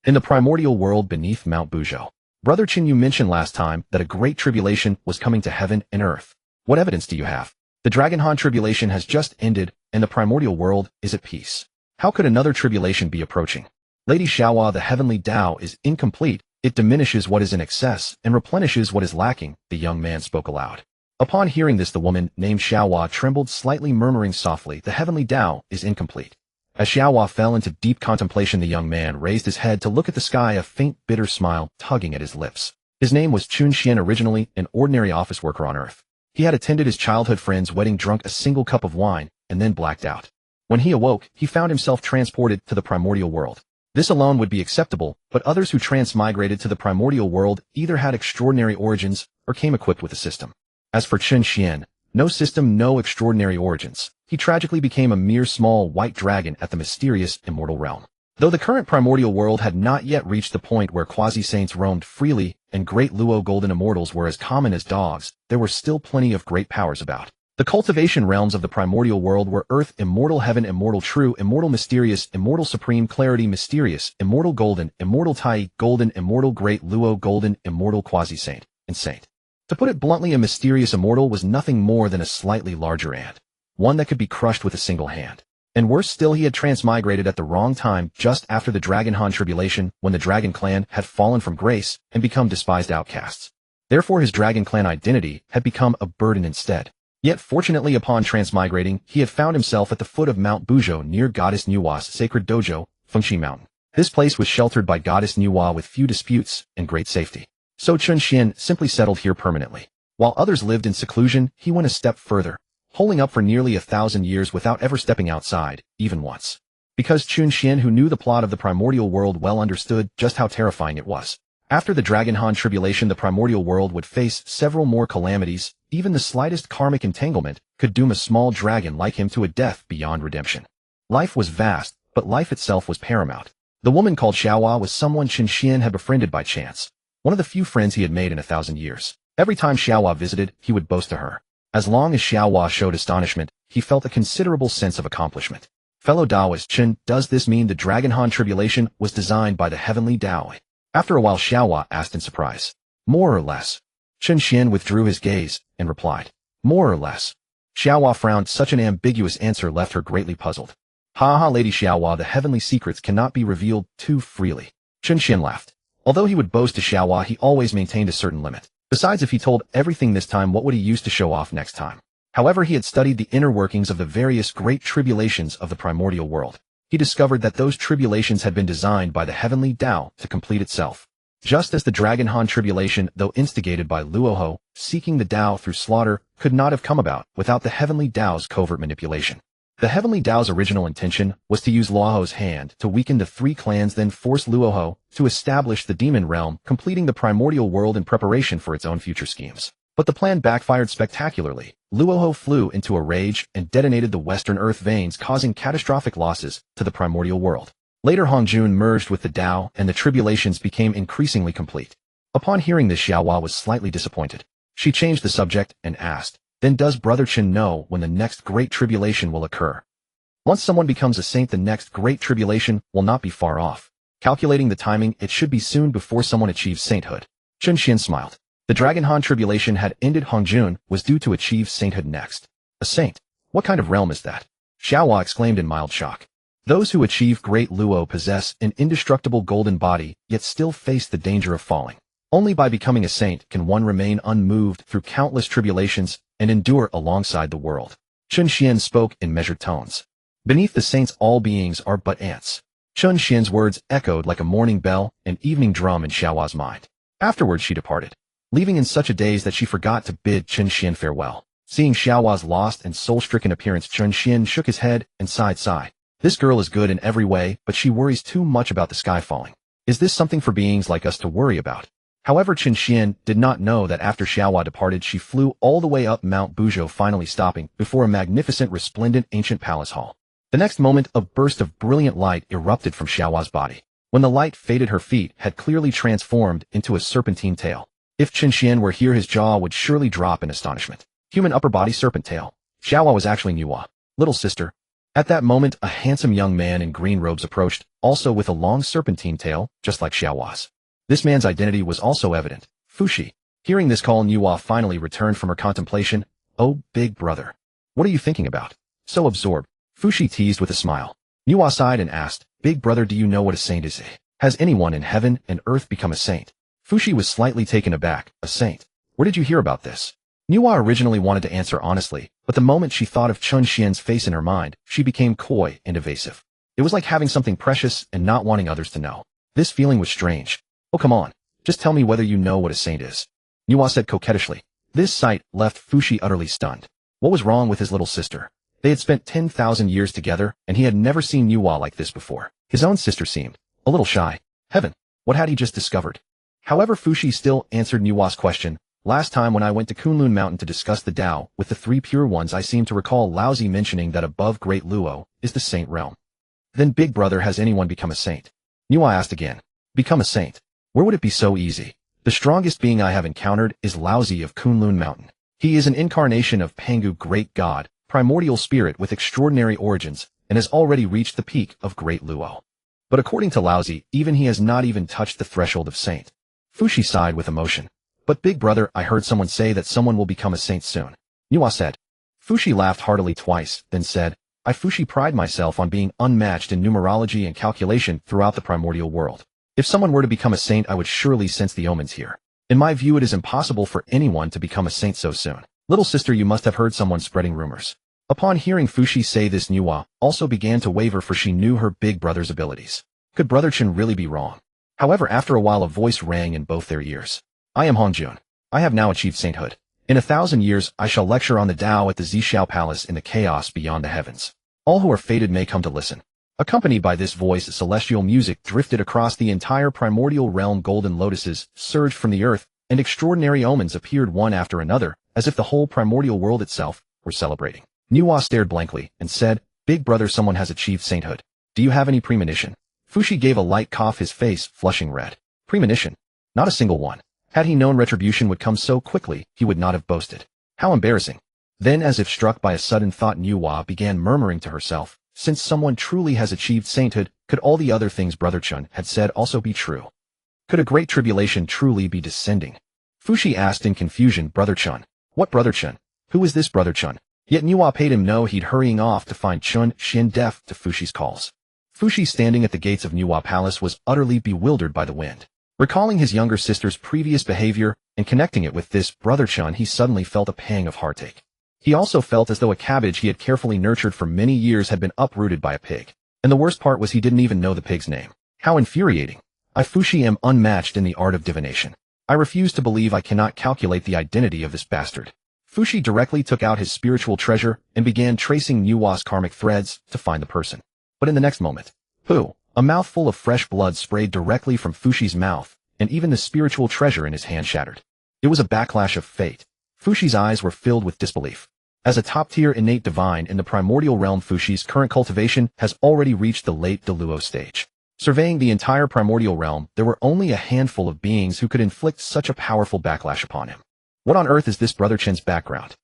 In the primordial world beneath Mount Buzhou. Brother Qin, you mentioned last time that a great tribulation was coming to heaven and earth. What evidence do you have? The Dragon Han tribulation has just ended, and the primordial world is at peace. How could another tribulation be approaching? Lady Xiao Wa, the Heavenly Dao is incomplete. It diminishes what is in excess and replenishes what is lacking, the young man spoke aloud. Upon hearing this, the woman named Xiao Wa trembled slightly, murmuring softly, the Heavenly Dao is incomplete. As Xiao Wa fell into deep contemplation, the young man raised his head to look at the sky, a faint, bitter smile tugging at his lips. His name was Tongtian, originally an ordinary office worker on Earth. He had attended his childhood friend's wedding, drunk a single cup of wine, and then blacked out. When he awoke, he found himself transported to the primordial world. This alone would be acceptable, but others who transmigrated to the primordial world either had extraordinary origins or came equipped with a system. As for Tongtian, no system, no extraordinary origins. He tragically became a mere small white dragon at the mysterious immortal realm. Though the current primordial world had not yet reached the point where quasi-saints roamed freely and great Luo golden immortals were as common as dogs, there were still plenty of great powers about. The cultivation realms of the primordial world were Earth, immortal, heaven, immortal, true, immortal, mysterious, immortal, supreme, clarity, mysterious, immortal, golden, immortal, Tai, golden, immortal, great Luo golden, immortal, quasi-saint, and saint. To put it bluntly, a mysterious immortal was nothing more than a slightly larger ant. One that could be crushed with a single hand. And worse still, he had transmigrated at the wrong time, just after the Dragon Han tribulation, when the Dragon clan had fallen from grace and become despised outcasts. Therefore his Dragon clan identity had become a burden instead. Yet fortunately, upon transmigrating, he had found himself at the foot of Mount Buzhou near Goddess Nüwa's sacred dojo, Fengshen Mountain. This place was sheltered by Goddess Nüwa with few disputes and great safety. So Tongtian simply settled here permanently. While others lived in seclusion, he went a step further, holding up for nearly 1,000 years without ever stepping outside, even once. Because Tongtian, who knew the plot of the primordial world well, understood just how terrifying it was. After the Dragon Han tribulation, the primordial world would face several more calamities. Even the slightest karmic entanglement could doom a small dragon like him to a death beyond redemption. Life was vast, but life itself was paramount. The woman called Xiao Wa was someone Tongtian had befriended by chance. One of the few friends he had made in 1,000 years. Every time Xiao Wa visited, he would boast to her. As long as Xiao Wa showed astonishment, he felt a considerable sense of accomplishment. Fellow Taoist Chen, does this mean the Dragon Han tribulation was designed by the Heavenly Dao? After a while, Xiao Wa asked in surprise. More or less. Tongtian withdrew his gaze and replied. More or less. Xiao Wa frowned. Such an ambiguous answer left her greatly puzzled. Ha ha, Lady Xiao Wa, the heavenly secrets cannot be revealed too freely. Tongtian laughed. Although he would boast to Xiao Wa, he always maintained a certain limit. Besides, if he told everything this time, what would he use to show off next time? However, he had studied the inner workings of the various great tribulations of the primordial world. He discovered that those tribulations had been designed by the Heavenly Dao to complete itself. Just as the Dragon Han tribulation, though instigated by Luoho, seeking the Dao through slaughter, could not have come about without the Heavenly Dao's covert manipulation. The Heavenly Dao's original intention was to use Luoho's hand to weaken the three clans, then force Luoho to establish the demon realm, completing the primordial world in preparation for its own future schemes. But the plan backfired spectacularly. Luoho flew into a rage and detonated the western earth veins, causing catastrophic losses to the primordial world. Later, Hongjun merged with the Dao, and the tribulations became increasingly complete. Upon hearing this, Xiao Wa was slightly disappointed. She changed the subject and asked, then does Brother Chen know when the next great tribulation will occur? Once someone becomes a saint, the next great tribulation will not be far off. Calculating the timing, it should be soon before someone achieves sainthood. Tongtian smiled. The Dragon Han tribulation had ended. Hongjun was due to achieve sainthood next. A saint? What kind of realm is that? Xiao Wa exclaimed in mild shock. Those who achieve great Luo possess an indestructible golden body, yet still face the danger of falling. Only by becoming a saint can one remain unmoved through countless tribulations and endure alongside the world. Tongtian spoke in measured tones. Beneath the saints, all beings are but ants. Tongtian's words echoed like a morning bell and evening drum in Xiao Wa's mind. Afterwards, she departed, leaving in such a daze that she forgot to bid Tongtian farewell. Seeing Xiao Wa's lost and soul-stricken appearance, Tongtian shook his head and sighed. This girl is good in every way, but she worries too much about the sky falling. Is this something for beings like us to worry about? However, Tongtian did not know that after Xiao Wa departed, she flew all the way up Mount Buzhou, finally stopping before a magnificent, resplendent ancient palace hall. The next moment, a burst of brilliant light erupted from Xiao Wa's body. When the light faded, her feet had clearly transformed into a serpentine tail. If Tongtian were here, his jaw would surely drop in astonishment. Human upper body, serpent tail. Xiao Wa was actually Nüwa. Little sister. At that moment, a handsome young man in green robes approached, also with a long serpentine tail, just like Xiao Wa's. This man's identity was also evident. Fushi. Hearing this call, Nüwa finally returned from her contemplation. Oh, big brother. What are you thinking about? So absorbed. Fushi teased with a smile. Nüwa sighed and asked, Big brother, do you know what a saint is? Has anyone in heaven and earth become a saint? Fushi was slightly taken aback. A saint? Where did you hear about this? Nüwa originally wanted to answer honestly, but the moment she thought of Chun Xian's face in her mind, she became coy and evasive. It was like having something precious and not wanting others to know. This feeling was strange. Oh, come on. Just tell me whether you know what a saint is. Nüwa said coquettishly. This sight left Fushi utterly stunned. What was wrong with his little sister? They had spent 10,000 years together, and he had never seen Nüwa like this before. His own sister seemed a little shy. Heaven, what had he just discovered? However, Fushi still answered Nüwa's question. Last time when I went to Kunlun Mountain to discuss the Tao with the three pure ones, I seem to recall Laozi mentioning that above Great Luo is the saint realm. Then, big brother, has anyone become a saint? Nüwa asked again. Become a saint? Where would it be so easy? The strongest being I have encountered is Laozi of Kunlun Mountain. He is an incarnation of Pangu, great god, primordial spirit with extraordinary origins, and has already reached the peak of Great Luo. But according to Laozi, even he has not even touched the threshold of saint. Fushi sighed with emotion. But big brother, I heard someone say that someone will become a saint soon. Nüwa said. Fushi laughed heartily twice, then said, I Fushi pride myself on being unmatched in numerology and calculation throughout the primordial world. If someone were to become a saint, I would surely sense the omens here. In my view, it is impossible for anyone to become a saint so soon. Little sister, you must have heard someone spreading rumors. Upon hearing Fushi say this, Nüwa also began to waver, for she knew her big brother's abilities. Could Brother Chen really be wrong? However, after a while a voice rang in both their ears. I am Hongjun. I have now achieved sainthood. In 1,000 years, I shall lecture on the Tao at the Zhixiao Palace in the chaos beyond the heavens. All who are fated may come to listen. Accompanied by this voice, celestial music drifted across the entire primordial realm. Golden lotuses surged from the earth, and extraordinary omens appeared one after another, as if the whole primordial world itself were celebrating. Nüwa stared blankly and said, Big brother, someone has achieved sainthood. Do you have any premonition? Fushi gave a light cough, his face flushing red. Premonition? Not a single one. Had he known retribution would come so quickly, he would not have boasted. How embarrassing. Then, as if struck by a sudden thought, Nüwa began murmuring to herself, since someone truly has achieved sainthood, could all the other things Brother Chun had said also be true? Could a great tribulation truly be descending? Fushi asked in confusion. Brother Chun? What Brother Chun? Who is this Brother Chun? Yet Nüwa paid him no heed, hurrying off to find Chun Xian, deaf to Fushi's calls. Fushi, standing at the gates of Nüwa Palace, was utterly bewildered by the wind. Recalling his younger sister's previous behavior and connecting it with this Brother Chun, he suddenly felt a pang of heartache. He also felt as though a cabbage he had carefully nurtured for many years had been uprooted by a pig. And the worst part was he didn't even know the pig's name. How infuriating. I Fushi am unmatched in the art of divination. I refuse to believe I cannot calculate the identity of this bastard. Fushi directly took out his spiritual treasure and began tracing Nüwa's karmic threads to find the person. But in the next moment, a mouthful of fresh blood sprayed directly from Fushi's mouth, and even the spiritual treasure in his hand shattered. It was a backlash of fate. Fushi's eyes were filled with disbelief. As a top-tier innate divine in the primordial realm, Fushi's current cultivation has already reached the late Deluo stage. Surveying the entire primordial realm, there were only a handful of beings who could inflict such a powerful backlash upon him. What on earth is this Brother Chen's background?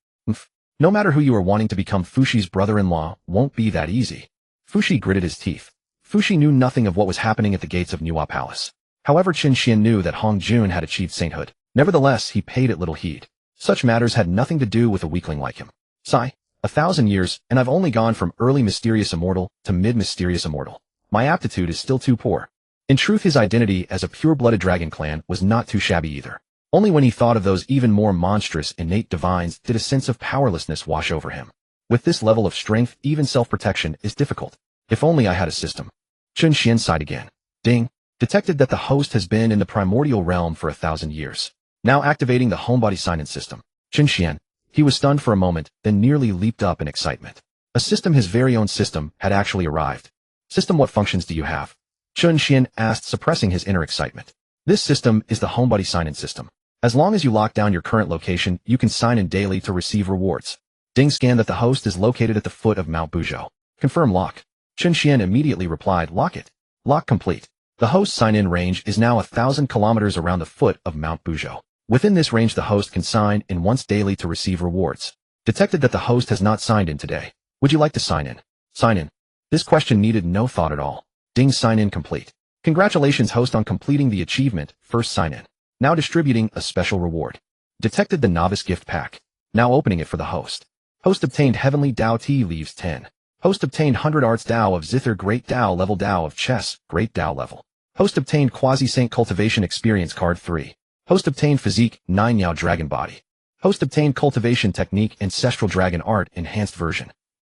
No matter who you are, wanting to become Fushi's brother-in-law won't be that easy. Fushi gritted his teeth. Fushi knew nothing of what was happening at the gates of Nüwa Palace. However, Qin Xian knew that Hongjun had achieved sainthood. Nevertheless, he paid it little heed. Such matters had nothing to do with a weakling like him. Sigh. 1,000 years, and I've only gone from early Mysterious Immortal to mid-Mysterious Immortal. My aptitude is still too poor. In truth, his identity as a pure-blooded dragon clan was not too shabby either. Only when he thought of those even more monstrous innate divines did a sense of powerlessness wash over him. With this level of strength, even self-protection is difficult. If only I had a system. Chun Xian sighed again. Ding. Detected that the host has been in the primordial realm for 1,000 years. Now activating the homebody sign-in system. Chun Xian. He was stunned for a moment, then nearly leaped up in excitement. A system, his very own system, had actually arrived. System, what functions do you have? Chun Xian asked, suppressing his inner excitement. This system is the homebody sign-in system. As long as you lock down your current location, you can sign in daily to receive rewards. Ding. Scan that the host is located at the foot of Mount Buzhou. Confirm lock. Chun Xian immediately replied, lock it. Lock complete. The host sign-in range is now 1,000 kilometers around the foot of Mount Buzhou. Within this range, the host can sign in once daily to receive rewards. Detected that the host has not signed in today. Would you like to sign in? Sign in. This question needed no thought at all. Ding, sign in complete. Congratulations host on completing the achievement, first sign in. Now distributing a special reward. Detected the novice gift pack. Now opening it for the host. Host obtained Heavenly Dao Tea Leaves 10. Host obtained 100 Arts Dao of Zither Great Dao Level Dao of Chess, Great Dao Level. Host obtained Quasi-Saint Cultivation Experience Card 3. Host obtained Physique 9 Yao Dragon Body. Host obtained Cultivation Technique Ancestral Dragon Art Enhanced Version.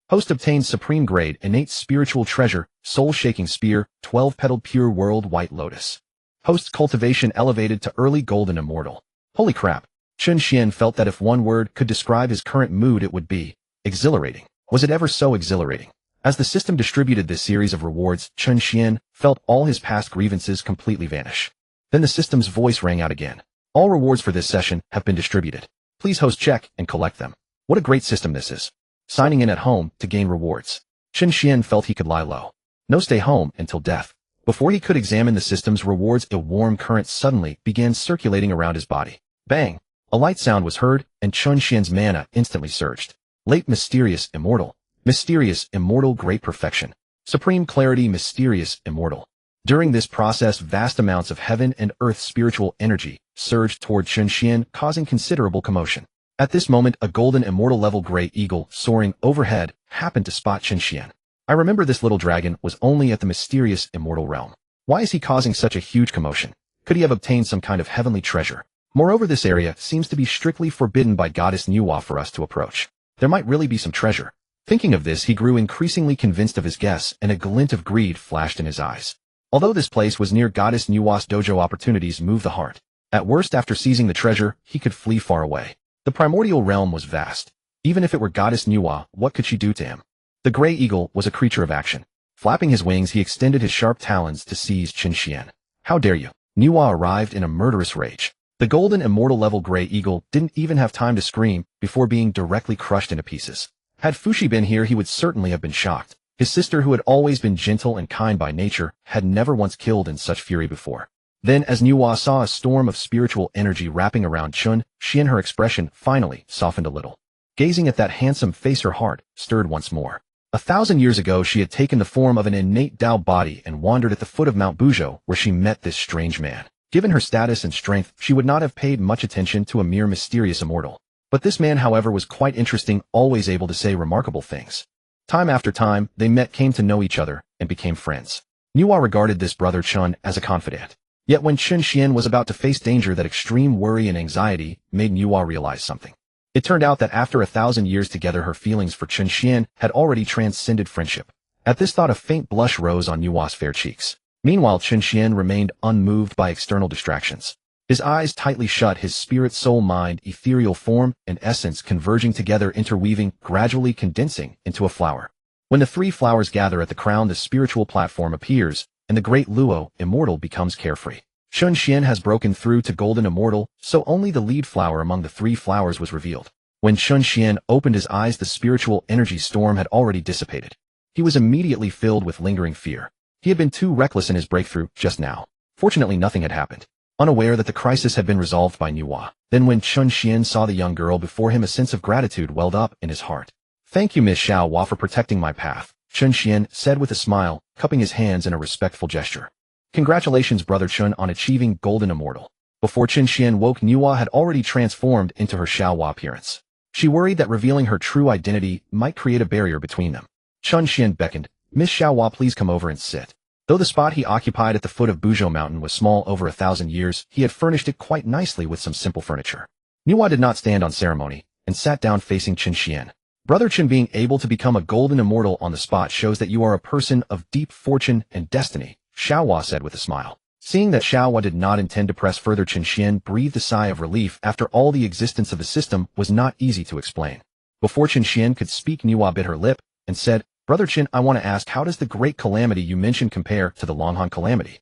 Host obtained Supreme Grade Innate Spiritual Treasure Soul Shaking Spear 12-Petaled Pure World White Lotus. Host's Cultivation elevated to Early Golden Immortal. Holy crap. Chun Xian felt that if one word could describe his current mood it would be exhilarating. Was it ever so exhilarating? As the system distributed this series of rewards, Chun Xian felt all his past grievances completely vanish. Then the system's voice rang out again. All rewards for this session have been distributed. Please host check and collect them. What a great system this is. Signing in at home to gain rewards. Chun Xian felt he could lie low. No, stay home until death. Before he could examine the system's rewards, a warm current suddenly began circulating around his body. Bang! A light sound was heard, and Chun Xian's mana instantly surged. Late Mysterious Immortal. Mysterious Immortal Great Perfection. Supreme Clarity Mysterious Immortal. During this process, vast amounts of heaven and earth spiritual energy surged toward Chun Xian, causing considerable commotion. At this moment, a golden immortal level gray eagle soaring overhead happened to spot Chun Xian. I remember this little dragon was only at the Mysterious Immortal realm. Why is he causing such a huge commotion? Could he have obtained some kind of heavenly treasure? Moreover, this area seems to be strictly forbidden by Goddess Nüwa for us to approach. There might really be some treasure. Thinking of this, he grew increasingly convinced of his guess, and a glint of greed flashed in his eyes. Although this place was near Goddess Nüwa's dojo, opportunities move the heart. At worst, after seizing the treasure, he could flee far away. The primordial realm was vast. Even if it were Goddess Nüwa, what could she do to him? The gray eagle was a creature of action. Flapping his wings, he extended his sharp talons to seize Chun Xian. How dare you? Nüwa arrived in a murderous rage. The golden immortal level gray eagle didn't even have time to scream before being directly crushed into pieces. Had Fushi been here, he would certainly have been shocked. His sister, who had always been gentle and kind by nature, had never once killed in such fury before. Then, as Nüwa saw a storm of spiritual energy wrapping around Chun Xian, her expression finally softened a little. Gazing at that handsome face, her heart stirred once more. 1,000 years ago, she had taken the form of an innate Dao body and wandered at the foot of Mount Buzhou, where she met this strange man. Given her status and strength, she would not have paid much attention to a mere mysterious immortal. But this man, however, was quite interesting, always able to say remarkable things. Time after time, they met, came to know each other, and became friends. Nüwa regarded this brother Chun as a confidant. Yet when Chun Xian was about to face danger, that extreme worry and anxiety made Nüwa realize something. It turned out that after 1,000 years together, her feelings for Chun Xian had already transcended friendship. At this thought, a faint blush rose on Nüwa's fair cheeks. Meanwhile, Chun Xian remained unmoved by external distractions. His eyes tightly shut, his spirit, soul, mind, ethereal form, and essence converging together, interweaving, gradually condensing into a flower. When the three flowers gather at the crown, the spiritual platform appears, and the great Luo, immortal, becomes carefree. Chun Xian has broken through to golden immortal, so only the lead flower among the three flowers was revealed. When Chun Xian opened his eyes, the spiritual energy storm had already dissipated. He was immediately filled with lingering fear. He had been too reckless in his breakthrough just now. Fortunately, nothing had happened. Unaware that the crisis had been resolved by Nüwa. Then when Chun Xian saw the young girl before him, a sense of gratitude welled up in his heart. "Thank you, Miss Xiao Wa, for protecting my path," Chun Xian said with a smile, cupping his hands in a respectful gesture. "Congratulations, brother Chun, on achieving golden immortal." Before Chun Xian woke, Nüwa had already transformed into her Xiao Wa appearance. She worried that revealing her true identity might create a barrier between them. Chun Xian beckoned. "Miss Xiao Wa, please come over and sit." Though the spot he occupied at the foot of Buzhou Mountain was small over 1,000 years, he had furnished it quite nicely with some simple furniture. Nüwa did not stand on ceremony, and sat down facing Chun Xian. "Brother Chun, being able to become a golden immortal on the spot shows that you are a person of deep fortune and destiny," Xiao Wa said with a smile. Seeing that Xiao Wa did not intend to press further, Chun Xian breathed a sigh of relief. After all, the existence of the system was not easy to explain. Before Chun Xian could speak, Nüwa bit her lip and said, "Brother Chin, I want to ask, how does the great calamity you mentioned compare to the Honghuang calamity?"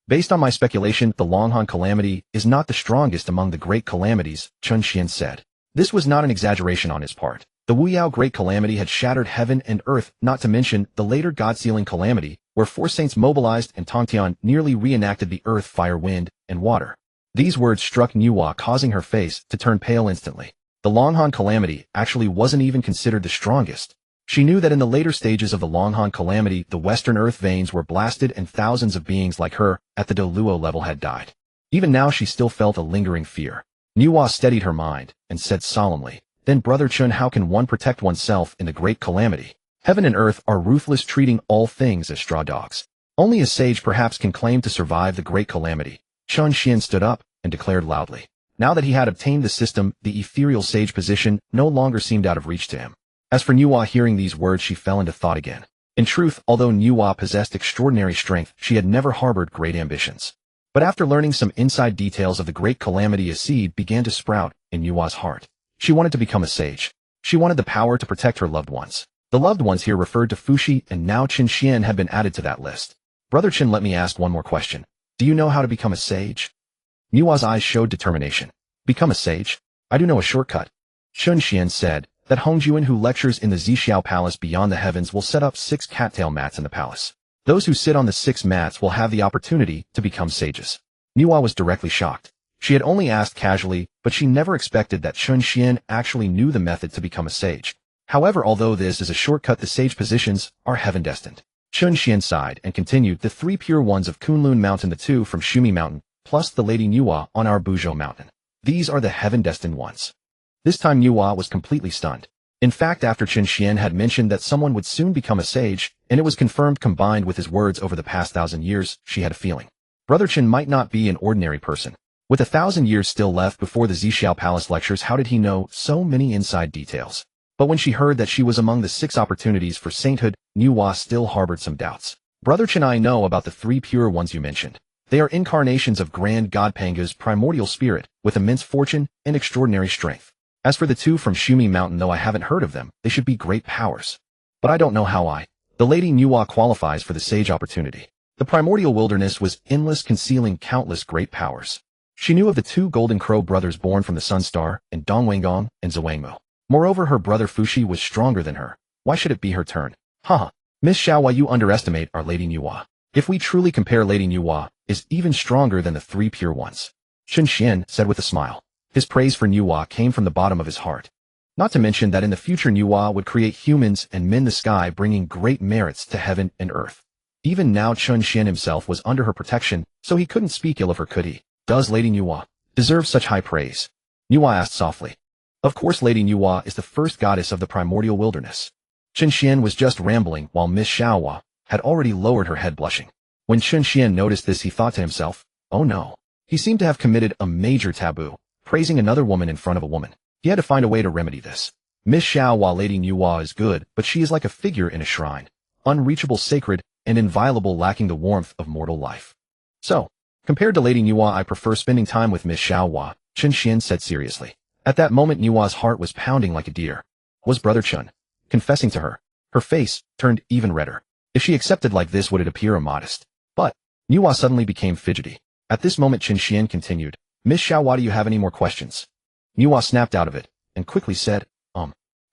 "Based on my speculation, the Honghuang calamity is not the strongest among the great calamities," Chun Xian said. This was not an exaggeration on his part. The Wuyao great calamity had shattered heaven and earth, not to mention the later God-sealing calamity, where four saints mobilized and Tongtian nearly reenacted the earth, fire, wind, and water. These words struck Nüwa, causing her face to turn pale instantly. The Honghuang calamity actually wasn't even considered the strongest. She knew that in the later stages of the Honghuang calamity, the Western Earth veins were blasted and thousands of beings like her at the Luo level had died. Even now she still felt a lingering fear. Nüwa steadied her mind and said solemnly, "Then Brother Chun, how can one protect oneself in the great calamity? Heaven and earth are ruthless, treating all things as straw dogs. Only a sage perhaps can claim to survive the great calamity." Chun Xian stood up and declared loudly. Now that he had obtained the system, the ethereal sage position no longer seemed out of reach to him. As for Nüwa, hearing these words, she fell into thought again. In truth, although Nüwa possessed extraordinary strength, she had never harbored great ambitions. But after learning some inside details of the great calamity, a seed began to sprout in Nüwa's heart. She wanted to become a sage. She wanted the power to protect her loved ones. The loved ones here referred to Fuxi, and now Qin Xian had been added to that list. Brother Qin, let me ask one more question. Do you know how to become a sage? Nüwa's eyes showed determination. Become a sage? I do know a shortcut. Qin Xian said that Hongjuan, who lectures in the Xiao Palace beyond the heavens, will set up 6 cattail mats in the palace. Those who sit on the 6 mats will have the opportunity to become sages. Nüwa was directly shocked. She had only asked casually, but she never expected that Qin Xian actually knew the method to become a sage. However, although this is a shortcut, the sage positions are heaven-destined. Qin Xian sighed and continued, the 3 pure ones of Kunlun Mountain, the 2 from Shumi Mountain, plus the Lady Nüwa on our Buzhou Mountain. These are the heaven-destined ones. This time Nüwa was completely stunned. In fact, after Qin Xian had mentioned that someone would soon become a sage, and it was confirmed combined with his words over the past 1,000 years, she had a feeling. Brother Qin might not be an ordinary person. With 1,000 years still left before the Xiao Palace lectures, how did he know so many inside details? But when she heard that she was among the 6 opportunities for sainthood, Nüwa still harbored some doubts. Brother Qin, I know about the 3 pure ones you mentioned. They are incarnations of Grand God Panga's primordial spirit, with immense fortune and extraordinary strength. As for the 2 from Shumi Mountain, though I haven't heard of them, they should be great powers. But I don't know how the Lady Nüwa qualifies for the sage opportunity. The primordial wilderness was endless, concealing countless great powers. She knew of the 2 Golden Crow brothers born from the Sun Star, and Dongwangong and Zhuangmo. Moreover, her brother Fuxi was stronger than her. Why should it be her turn? Haha. Miss Xiao Wa, you underestimate our Lady Nüwa. If we truly compare, Lady Nüwa is even stronger than the 3 pure ones. Qin Xian said with a smile. His praise for Nüwa came from the bottom of his heart. Not to mention that in the future Nüwa would create humans and mend the sky, bringing great merits to heaven and earth. Even now Qin Xian himself was under her protection, so he couldn't speak ill of her, could he? Does Lady Nüwa deserve such high praise? Nüwa asked softly. Of course, Lady Nüwa is the first goddess of the primordial wilderness. Qin Xian was just rambling while Miss Xiao Wa had already lowered her head, blushing. When Qin Xian noticed this, he thought to himself, oh no. He seemed to have committed a major taboo, praising another woman in front of a woman. He had to find a way to remedy this. Miss Xiao Wa, Lady Nüwa is good, but she is like a figure in a shrine, unreachable, sacred, and inviolable, lacking the warmth of mortal life. So, compared to Lady Nüwa, I prefer spending time with Miss Xiao Wa, Qin Xian said seriously. At that moment Nüwa's heart was pounding like a deer. Was Brother Chun confessing to her? Her face turned even redder. If she accepted like this, would it appear immodest? But Nüwa suddenly became fidgety. At this moment Qin Xian continued, Miss Xiao Wa, do you have any more questions? Nüwa snapped out of it, and quickly said,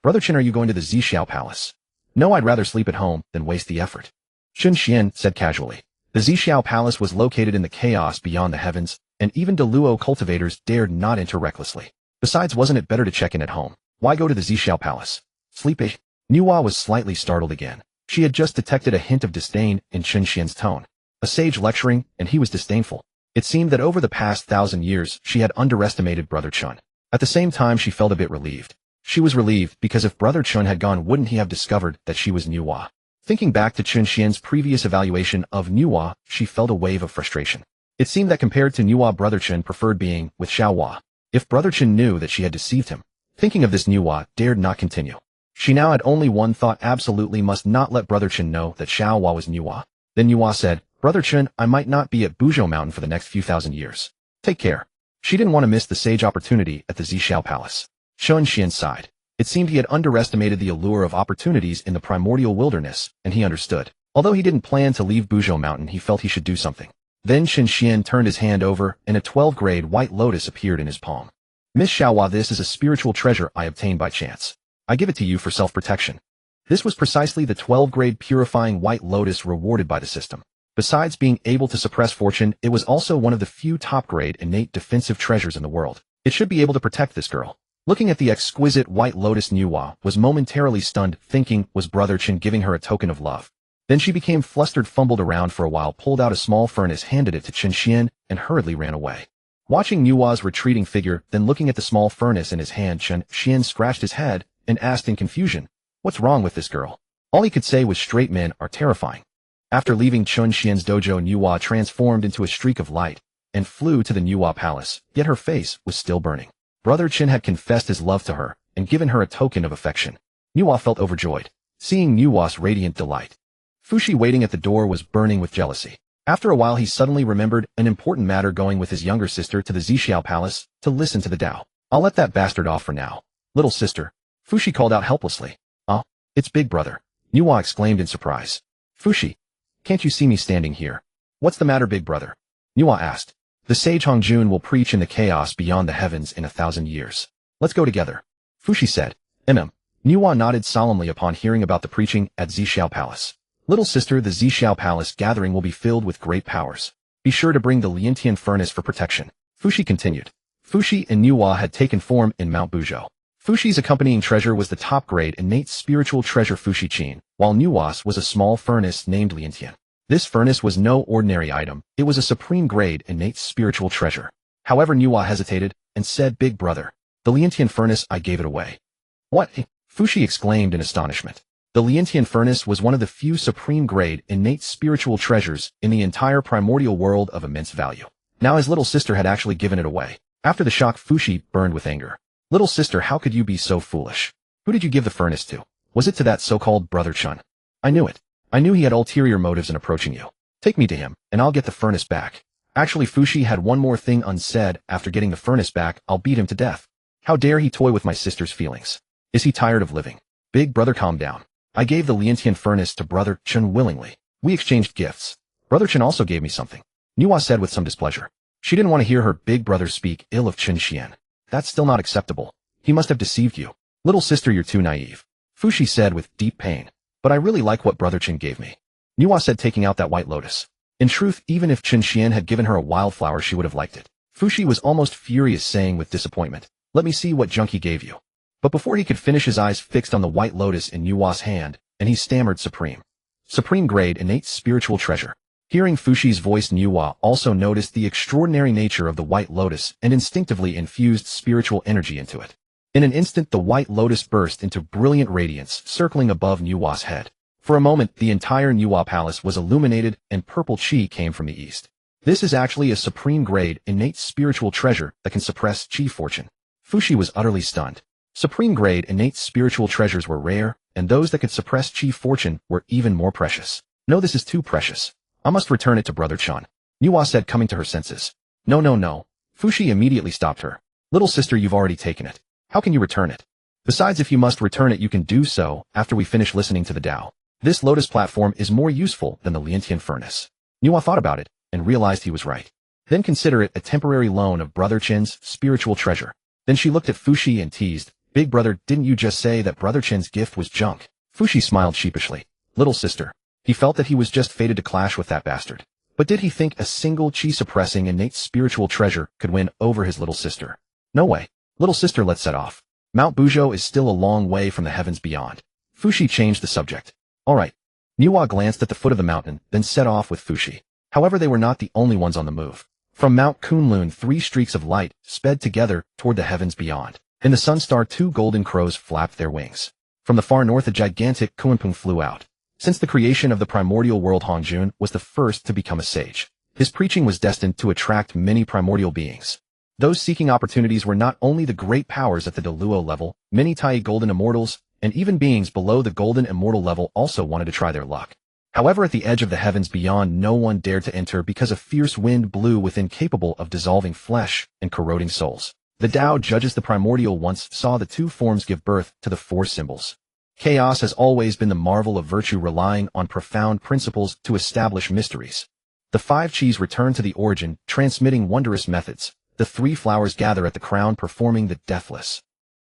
Brother Qin, are you going to the Xiao Palace? No, I'd rather sleep at home than waste the effort. Qin Xian said casually. The Xiao Palace was located in the chaos beyond the heavens, and even Luo cultivators dared not enter recklessly. Besides, wasn't it better to check in at home? Why go to the Xiao Palace? Sleepy? Nüwa was slightly startled again. She had just detected a hint of disdain in Qin Xian's tone. A sage lecturing, and he was disdainful. It seemed that over the past 1,000 years, she had underestimated Brother Chun. At the same time, she felt a bit relieved. She was relieved because if Brother Chun had gone, wouldn't he have discovered that she was Nüwa? Thinking back to Qin Xian's previous evaluation of Nüwa, she felt a wave of frustration. It seemed that compared to Nüwa, Brother Chun preferred being with Xiao Wa. If Brother Chun knew that she had deceived him, thinking of this, Nüwa dared not continue. She now had only one thought: absolutely must not let Brother Chun know that Xiao Wa was Nüwa. Then Nüwa said, Brother Chun, I might not be at Buzhou Mountain for the next few thousand years. Take care. She didn't want to miss the sage opportunity at the Xiao Palace. Qin Xian sighed. It seemed he had underestimated the allure of opportunities in the primordial wilderness, and he understood. Although he didn't plan to leave Buzhou Mountain, he felt he should do something. Then Qin Xian turned his hand over, and a 12-grade white lotus appeared in his palm. Miss Xiao Wa, this is a spiritual treasure I obtained by chance. I give it to you for self-protection. This was precisely the 12-grade purifying white lotus rewarded by the system. Besides being able to suppress fortune, it was also one of the few top-grade innate defensive treasures in the world. It should be able to protect this girl. Looking at the exquisite white lotus, Nüwa was momentarily stunned, thinking was Brother Chen giving her a token of love. Then she became flustered, fumbled around for a while, pulled out a small furnace, handed it to Chen Xian, and hurriedly ran away. Watching Nüwa's retreating figure, then looking at the small furnace in his hand, Chen Xian scratched his head and asked in confusion, "What's wrong with this girl?" All he could say was, "Straight men are terrifying." After leaving Chen Xian's dojo, Nüwa transformed into a streak of light and flew to the Nüwa palace, yet her face was still burning. Brother Chen had confessed his love to her and given her a token of affection. Nüwa felt overjoyed, seeing Nüwa's radiant delight. Fushi, waiting at the door, was burning with jealousy. After a while, he suddenly remembered an important matter, going with his younger sister to the Xiao palace to listen to the Dao. "I'll let that bastard off for now." "Little sister," Fushi called out helplessly. "Ah, it's Big Brother," Nüwa exclaimed in surprise. "Fushi, can't you see me standing here?" "What's the matter, Big Brother?" Nüwa asked. "The sage Hongjun will preach in the chaos beyond the heavens in 1,000 years. Let's go together," Fushi said. Nüwa nodded solemnly upon hearing about the preaching at Xiao Palace. "Little sister, the Xiao Palace gathering will be filled with great powers. Be sure to bring the Liantian furnace for protection," Fushi continued. Fushi and Nüwa had taken form in Mount Buzhou. Fushi's accompanying treasure was the top-grade innate spiritual treasure Fushi Qin, while Nüwa's was a small furnace named Liantian. This furnace was no ordinary item, it was a supreme-grade innate spiritual treasure. However, Nüwa hesitated and said, "Big Brother, the Liantian furnace, I gave it away." "What?" Fushi exclaimed in astonishment. The Liantian furnace was one of the few supreme-grade innate spiritual treasures in the entire primordial world of immense value. Now his little sister had actually given it away. After the shock, Fushi burned with anger. "Little sister, how could you be so foolish? Who did you give the furnace to? Was it to that so-called Brother Chen?" "I knew it. I knew he had ulterior motives in approaching you. Take me to him, and I'll get the furnace back." Actually, Fushi had one more thing unsaid. "After getting the furnace back, I'll beat him to death. How dare he toy with my sister's feelings? Is he tired of living?" "Big Brother, calm down. I gave the Liantian furnace to Brother Chen willingly. We exchanged gifts. Brother Chen also gave me something," Nüwa said with some displeasure. She didn't want to hear her big brother speak ill of Chen Xian. "That's still not acceptable. He must have deceived you. Little sister, you're too naive," Fushi said with deep pain. "But I really like what Brother Chen gave me," Nüwa said, taking out that white lotus. In truth, even if Chen Xian had given her a wildflower, she would have liked it. Fushi was almost furious, saying with disappointment, "Let me see what junk he gave you." But before he could finish, his eyes fixed on the white lotus in Nüwa's hand, and he stammered, "Supreme. Supreme-grade innate spiritual treasure." Hearing Fushi's voice, Nüwa also noticed the extraordinary nature of the white lotus and instinctively infused spiritual energy into it. In an instant, the white lotus burst into brilliant radiance, circling above Nüwa's head. For a moment, the entire Nüwa palace was illuminated, and purple chi came from the east. This is actually a supreme-grade innate spiritual treasure that can suppress chi fortune. Fushi was utterly stunned. Supreme-grade innate spiritual treasures were rare, and those that could suppress chi fortune were even more precious. "No, this is too precious. I must return it to Brother Chen," Nüwa said, coming to her senses. No, Fushi immediately stopped her. "Little sister, you've already taken it. How can you return it? Besides, if you must return it, you can do so after we finish listening to the Dao. This lotus platform is more useful than the Liantian furnace." Nüwa thought about it and realized he was right. "Then consider it a temporary loan of Brother Chen's spiritual treasure." Then she looked at Fushi and teased, "Big Brother, didn't you just say that Brother Chen's gift was junk?" Fushi smiled sheepishly. "Little sister." He felt that he was just fated to clash with that bastard. But did he think a single chi-suppressing innate spiritual treasure could win over his little sister? No way. "Little sister, let's set off. Mount Buzhou is still a long way from the heavens beyond." Fushi changed the subject. "All right." Nüwa glanced at the foot of the mountain, then set off with Fushi. However, they were not the only ones on the move. From Mount Kunlun, 3 streaks of light sped together toward the heavens beyond. In the sun star, 2 golden crows flapped their wings. From the far north, a gigantic Kunpeng flew out. Since the creation of the primordial world, Hongjun was the first to become a sage. His preaching was destined to attract many primordial beings. Those seeking opportunities were not only the great powers at the Deluo level, many Tai golden immortals, and even beings below the golden immortal level also wanted to try their luck. However, at the edge of the heavens beyond, no one dared to enter because a fierce wind blew within, capable of dissolving flesh and corroding souls. The Dao judges the primordial once saw the 2 forms give birth to the 4 symbols. Chaos has always been the marvel of virtue, relying on profound principles to establish mysteries. The 5 Chis return to the origin, transmitting wondrous methods. The 3 flowers gather at the crown, performing the deathless.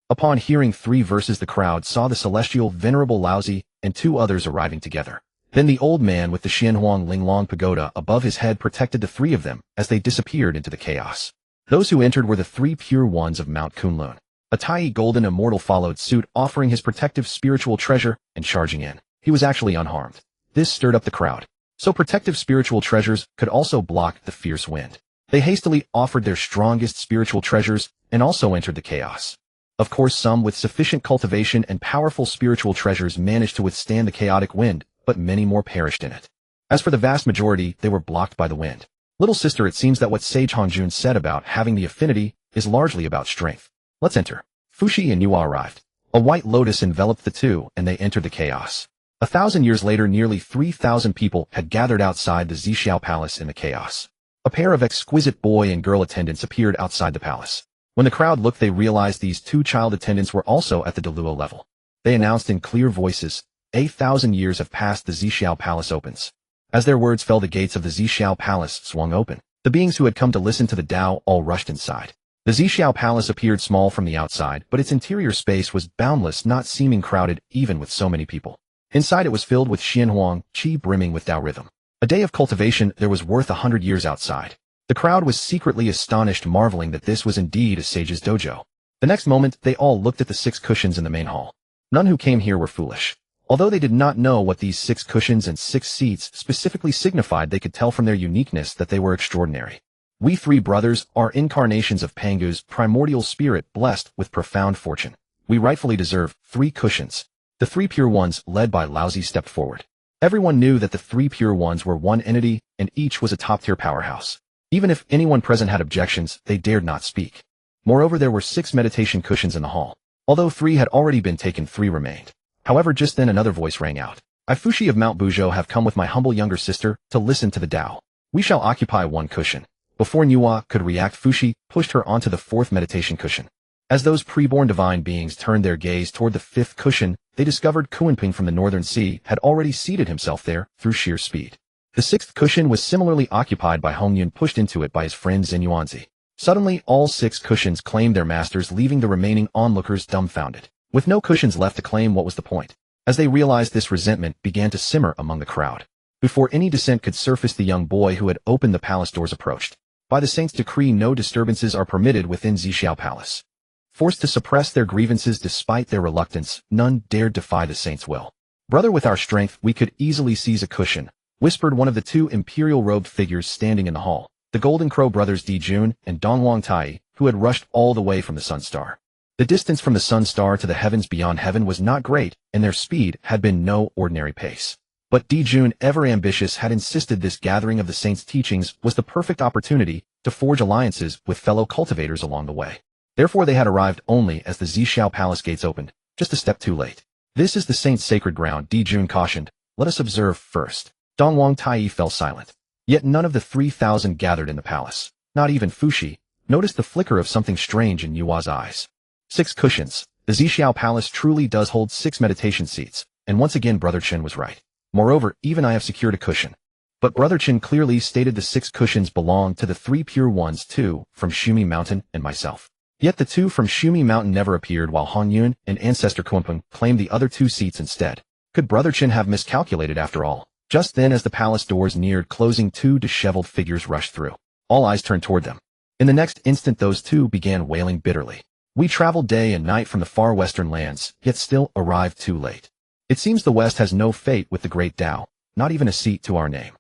Upon hearing 3 verses, the crowd saw the celestial venerable Laozi and 2 others arriving together. Then the old man with the Xianhuang Linglong pagoda above his head protected the 3 of them as they disappeared into the chaos. Those who entered were the 3 pure ones of Mount Kunlun. A tiny golden immortal followed suit, offering his protective spiritual treasure and charging in. He was actually unharmed. This stirred up the crowd. So protective spiritual treasures could also block the fierce wind. They hastily offered their strongest spiritual treasures and also entered the chaos. Of course, some with sufficient cultivation and powerful spiritual treasures managed to withstand the chaotic wind, but many more perished in it. As for the vast majority, they were blocked by the wind. Little sister, it seems that what Sage Hongjun said about having the affinity is largely about strength. Let's enter. Fushi and Nüwa arrived. A white lotus enveloped the two, and they entered the chaos. 1,000 years later, nearly 3,000 people had gathered outside the Xiao Palace in the chaos. A pair of exquisite boy and girl attendants appeared outside the palace. When the crowd looked, they realized these two child attendants were also at the Deluo level. They announced in clear voices, 8,000 years have passed, the Xiao Palace opens. As their words fell, the gates of the Xiao Palace swung open. The beings who had come to listen to the Dao all rushed inside. The Xiao Palace appeared small from the outside, but its interior space was boundless, not seeming crowded even with so many people. Inside it was filled with Xianhuang, qi brimming with Dao rhythm. A day of cultivation there was worth 100 years outside. The crowd was secretly astonished, marveling that this was indeed a sage's dojo. The next moment, they all looked at the 6 cushions in the main hall. None who came here were foolish. Although they did not know what these 6 cushions and 6 seats specifically signified, they could tell from their uniqueness that they were extraordinary. We 3 brothers are incarnations of Pangu's primordial spirit, blessed with profound fortune. We rightfully deserve 3 cushions. The 3 pure ones, led by Laozi, stepped forward. Everyone knew that the 3 pure ones were one entity, and each was a top-tier powerhouse. Even if anyone present had objections, they dared not speak. Moreover, there were 6 meditation cushions in the hall. Although 3 had already been taken, 3 remained. However, just then another voice rang out. I, Fushi of Mount Buzhou, have come with my humble younger sister to listen to the Dao. We shall occupy 1 cushion. Before Nüwa could react, Fushi pushed her onto the 4th meditation cushion. As those preborn divine beings turned their gaze toward the 5th cushion, they discovered Kunping from the Northern Sea had already seated himself there through sheer speed. The 6th cushion was similarly occupied by Hongyun, pushed into it by his friend Xinyuanzi. Suddenly, all 6 cushions claimed their masters, leaving the remaining onlookers dumbfounded. With no cushions left to claim, what was the point? As they realized this, resentment began to simmer among the crowd. Before any dissent could surface, the young boy who had opened the palace doors approached. By the saint's decree, no disturbances are permitted within Xiao Palace. Forced to suppress their grievances despite their reluctance, none dared defy the saint's will. Brother, with our strength, we could easily seize a cushion, whispered one of the 2 imperial-robed figures standing in the hall, the Golden Crow brothers Dijun and Dongwang Tai, who had rushed all the way from the Sun Star. The distance from the Sun Star to the heavens beyond heaven was not great, and their speed had been no ordinary pace. But Dijun, ever ambitious, had insisted this gathering of the saint's teachings was the perfect opportunity to forge alliances with fellow cultivators along the way. Therefore they had arrived only as the Xiao Palace gates opened, just a step too late. This is the saint's sacred ground, Dijun cautioned. Let us observe first. Dongwang Tai fell silent. Yet none of the 3,000 gathered in the palace, not even Fushi, noticed the flicker of something strange in Yua's eyes. 6 cushions. The Xiao Palace truly does hold 6 meditation seats, and once again Brother Chen was right. Moreover, even I have secured a cushion. But Brother Chen clearly stated the 6 cushions belong to the 3 pure ones, 2 from Buzhou Mountain and myself. Yet the 2 from Buzhou Mountain never appeared, while Hongyun and Ancestor Kunpeng claimed the other 2 seats instead. Could Brother Chen have miscalculated after all? Just then, as the palace doors neared closing, 2 disheveled figures rushed through. All eyes turned toward them. In the next instant, those 2 began wailing bitterly. We traveled day and night from the far western lands, yet still arrived too late. It seems the West has no fate with the great Dao, not even a seat to our name.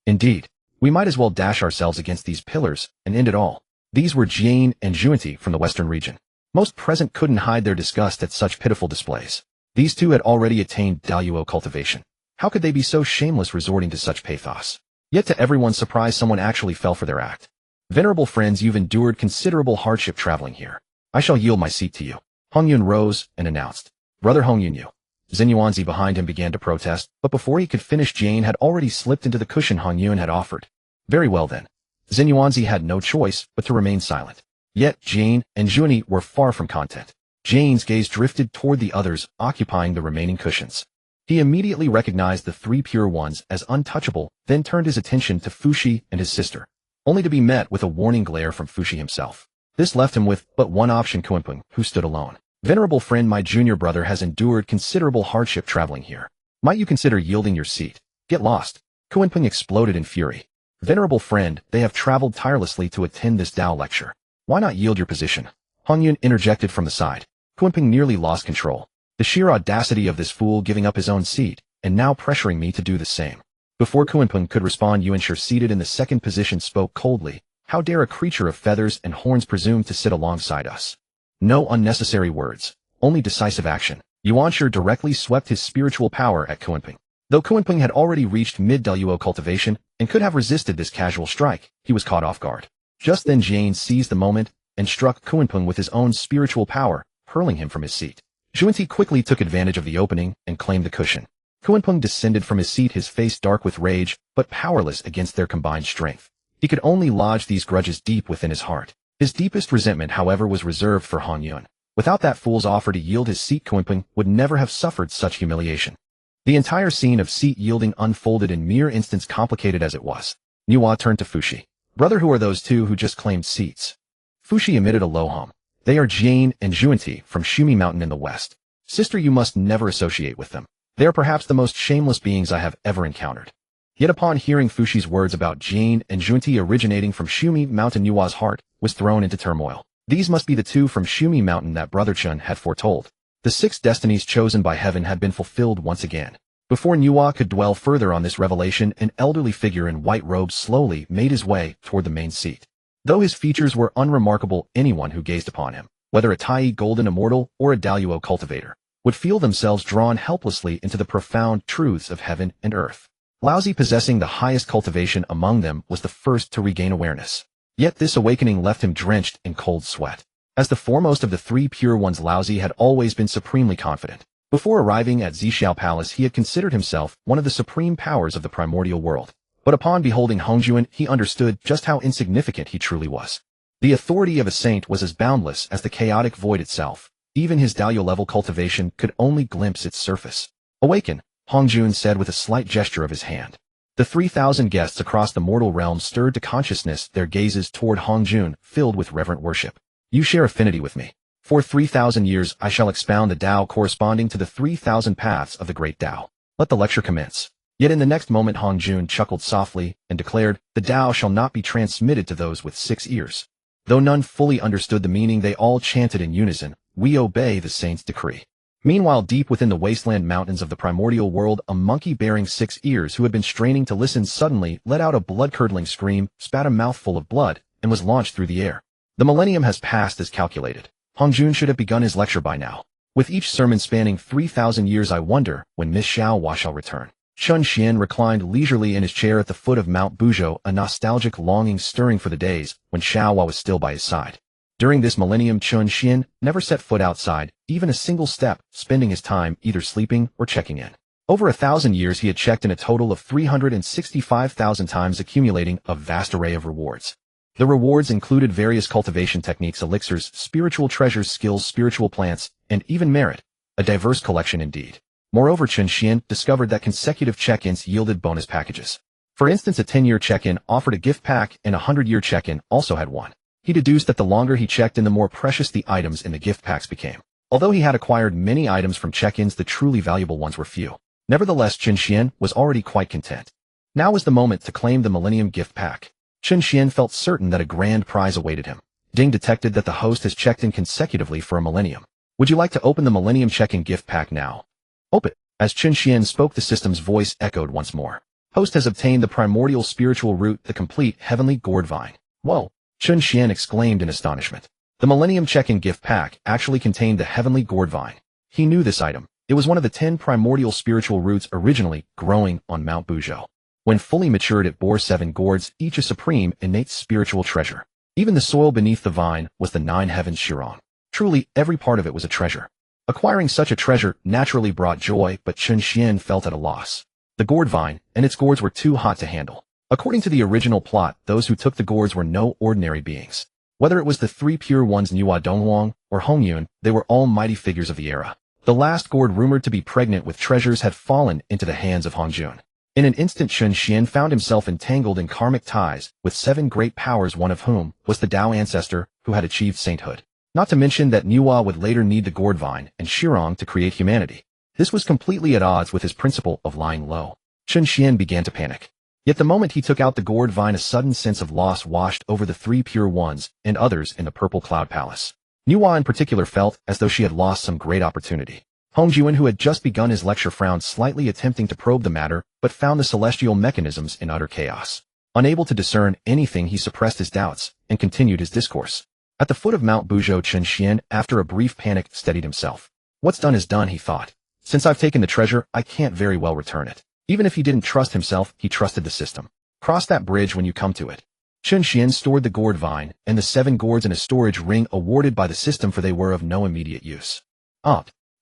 Indeed, we might as well dash ourselves against these pillars and end it all. These were Jian and Zhuanti from the western region. Most present couldn't hide their disgust at such pitiful displays. These 2 had already attained Daluo cultivation. How could they be so shameless, resorting to such pathos? Yet to everyone's surprise, someone actually fell for their act. Venerable friends, you've endured considerable hardship traveling here. I shall yield my seat to you. Hongyun rose and announced. Brother Hongyun, you. Xinyuanzi behind him began to protest, but before he could finish, Jane had already slipped into the cushion Hongyun had offered. Very well then. Xinyuanzi had no choice but to remain silent. Yet Jane and Zhuanti were far from content. Jane's gaze drifted toward the others occupying the remaining cushions. He immediately recognized the 3 pure ones as untouchable, then turned his attention to Fushi and his sister, only to be met with a warning glare from Fushi himself. This left him with but one option, Kunpeng, who stood alone. Venerable friend, my junior brother has endured considerable hardship traveling here. Might you consider yielding your seat? Get lost. Kunpeng exploded in fury. Venerable friend, they have traveled tirelessly to attend this Dao lecture. Why not yield your position? Hongyun interjected from the side. Kunpeng nearly lost control. The sheer audacity of this fool giving up his own seat, and now pressuring me to do the same. Before Kunpeng could respond, Yuanshi, seated in the second position, spoke coldly. How dare a creature of feathers and horns presume to sit alongside us? No unnecessary words, only decisive action. Yuanshi directly swept his spiritual power at Kunpeng. Though Kunpeng had already reached mid-Duo cultivation and could have resisted this casual strike, he was caught off guard. Just then Jane seized the moment and struck Kunpeng with his own spiritual power, hurling him from his seat. Zhuanti quickly took advantage of the opening and claimed the cushion. Kunpeng descended from his seat, his face dark with rage, but powerless against their combined strength. He could only lodge these grudges deep within his heart. His deepest resentment, however, was reserved for Hongyun. Without that fool's offer to yield his seat, Kunpeng would never have suffered such humiliation. The entire scene of seat yielding unfolded in mere instants, complicated as it was. Nüwa turned to Fushi. Brother, who are those two who just claimed seats? Fushi emitted a low hum. They are Jane and Zhuanti from Buzhou Mountain in the west. Sister, you must never associate with them. They are perhaps the most shameless beings I have ever encountered. Yet upon hearing Fushi's words about Jane and Zhuanti originating from Buzhou Mountain, Nüwa's heart was thrown into turmoil. These must be the two from Buzhou Mountain that Brother Chun had foretold. The 6 destinies chosen by heaven had been fulfilled once again. Before Nüwa could dwell further on this revelation, an elderly figure in white robes slowly made his way toward the main seat. Though his features were unremarkable, anyone who gazed upon him, whether a Tai Golden Immortal or a Duo cultivator, would feel themselves drawn helplessly into the profound truths of heaven and earth. Laozi, possessing the highest cultivation among them, was the first to regain awareness. Yet this awakening left him drenched in cold sweat. As the foremost of the 3 pure ones, Laozi had always been supremely confident. Before arriving at Zhixiao Palace, he had considered himself one of the supreme powers of the primordial world. But upon beholding Hongyun, he understood just how insignificant he truly was. The authority of a saint was as boundless as the chaotic void itself. Even his Duo-level cultivation could only glimpse its surface. Awaken, Hongyun said with a slight gesture of his hand. The 3,000 guests across the mortal realm stirred to consciousness, their gazes toward Hongyun filled with reverent worship. You share affinity with me. For 3,000 years I shall expound the Tao corresponding to the 3,000 paths of the great Tao. Let the lecture commence. Yet in the next moment Hongyun chuckled softly and declared, the Tao shall not be transmitted to those with 6 ears. Though none fully understood the meaning, they all chanted in unison, we obey the saint's decree. Meanwhile, deep within the wasteland mountains of the primordial world, a monkey bearing 6 ears who had been straining to listen suddenly let out a blood-curdling scream, spat a mouthful of blood, and was launched through the air. The millennium has passed as calculated. Hongyun should have begun his lecture by now. With each sermon spanning 3,000 years, I wonder when Miss Xiao Wa shall return. Chun Xian reclined leisurely in his chair at the foot of Mount Buzhou, a nostalgic longing stirring for the days when Xiao Wa was still by his side. During this millennium, Chun Xian never set foot outside, even a single step, spending his time either sleeping or checking in. Over 1,000 years he had checked in a total of 365,000 times, accumulating a vast array of rewards. The rewards included various cultivation techniques, elixirs, spiritual treasures, skills, spiritual plants, and even merit. A diverse collection indeed. Moreover, Chun Xian discovered that consecutive check-ins yielded bonus packages. For instance, a 10-year check-in offered a gift pack, and a 100-year check-in also had one. He deduced that the longer he checked in, the more precious the items in the gift packs became. Although he had acquired many items from check-ins, the truly valuable ones were few. Nevertheless, Chun Xian was already quite content. Now was the moment to claim the Millennium gift pack. Chun Xian felt certain that a grand prize awaited him. Ding detected that the host has checked in consecutively for a millennium. Would you like to open the Millennium check-in gift pack now? Open. As Chun Xian spoke, the system's voice echoed once more. Host has obtained the primordial spiritual root, the complete heavenly gourd vine. Whoa! Chun Xian exclaimed in astonishment. The Millennium check-in gift pack actually contained the heavenly gourd vine. He knew this item. It was one of the 10 primordial spiritual roots originally growing on Mount Buzhou. When fully matured, it bore 7 gourds, each a supreme innate spiritual treasure. Even the soil beneath the vine was the 9 heavens Shirong. Truly, every part of it was a treasure. Acquiring such a treasure naturally brought joy, but Chun Xian felt at a loss. The gourd vine and its gourds were too hot to handle. According to the original plot, those who took the gourds were no ordinary beings. Whether it was the 3 pure ones Nüwa Donghong or Hongyun, they were all mighty figures of the era. The last gourd, rumored to be pregnant with treasures, had fallen into the hands of Hongyun. In an instant, Chun Xian found himself entangled in karmic ties with 7 great powers, one of whom was the Tao ancestor who had achieved sainthood. Not to mention that Nüwa would later need the gourd vine and Shirong to create humanity. This was completely at odds with his principle of lying low. Chun Xian began to panic. Yet the moment he took out the gourd vine, a sudden sense of loss washed over the 3 pure ones and others in the Purple Cloud Palace. Nüwa in particular felt as though she had lost some great opportunity. Hongjuan, who had just begun his lecture, frowned slightly, attempting to probe the matter, but found the celestial mechanisms in utter chaos. Unable to discern anything, he suppressed his doubts and continued his discourse. At the foot of Mount Buzhou, Chen, after a brief panic, steadied himself. What's done is done, he thought. Since I've taken the treasure, I can't very well return it. Even if he didn't trust himself, he trusted the system. Cross that bridge when you come to it. Chen stored the gourd vine and the 7 gourds in a storage ring awarded by the system, for they were of no immediate use.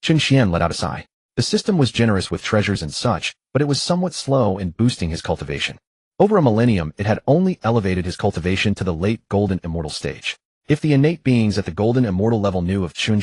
Chen let out a sigh. The system was generous with treasures and such, but it was somewhat slow in boosting his cultivation. Over a millennium, it had only elevated his cultivation to the late Golden Immortal stage. If the innate beings at the Golden Immortal level knew of Chen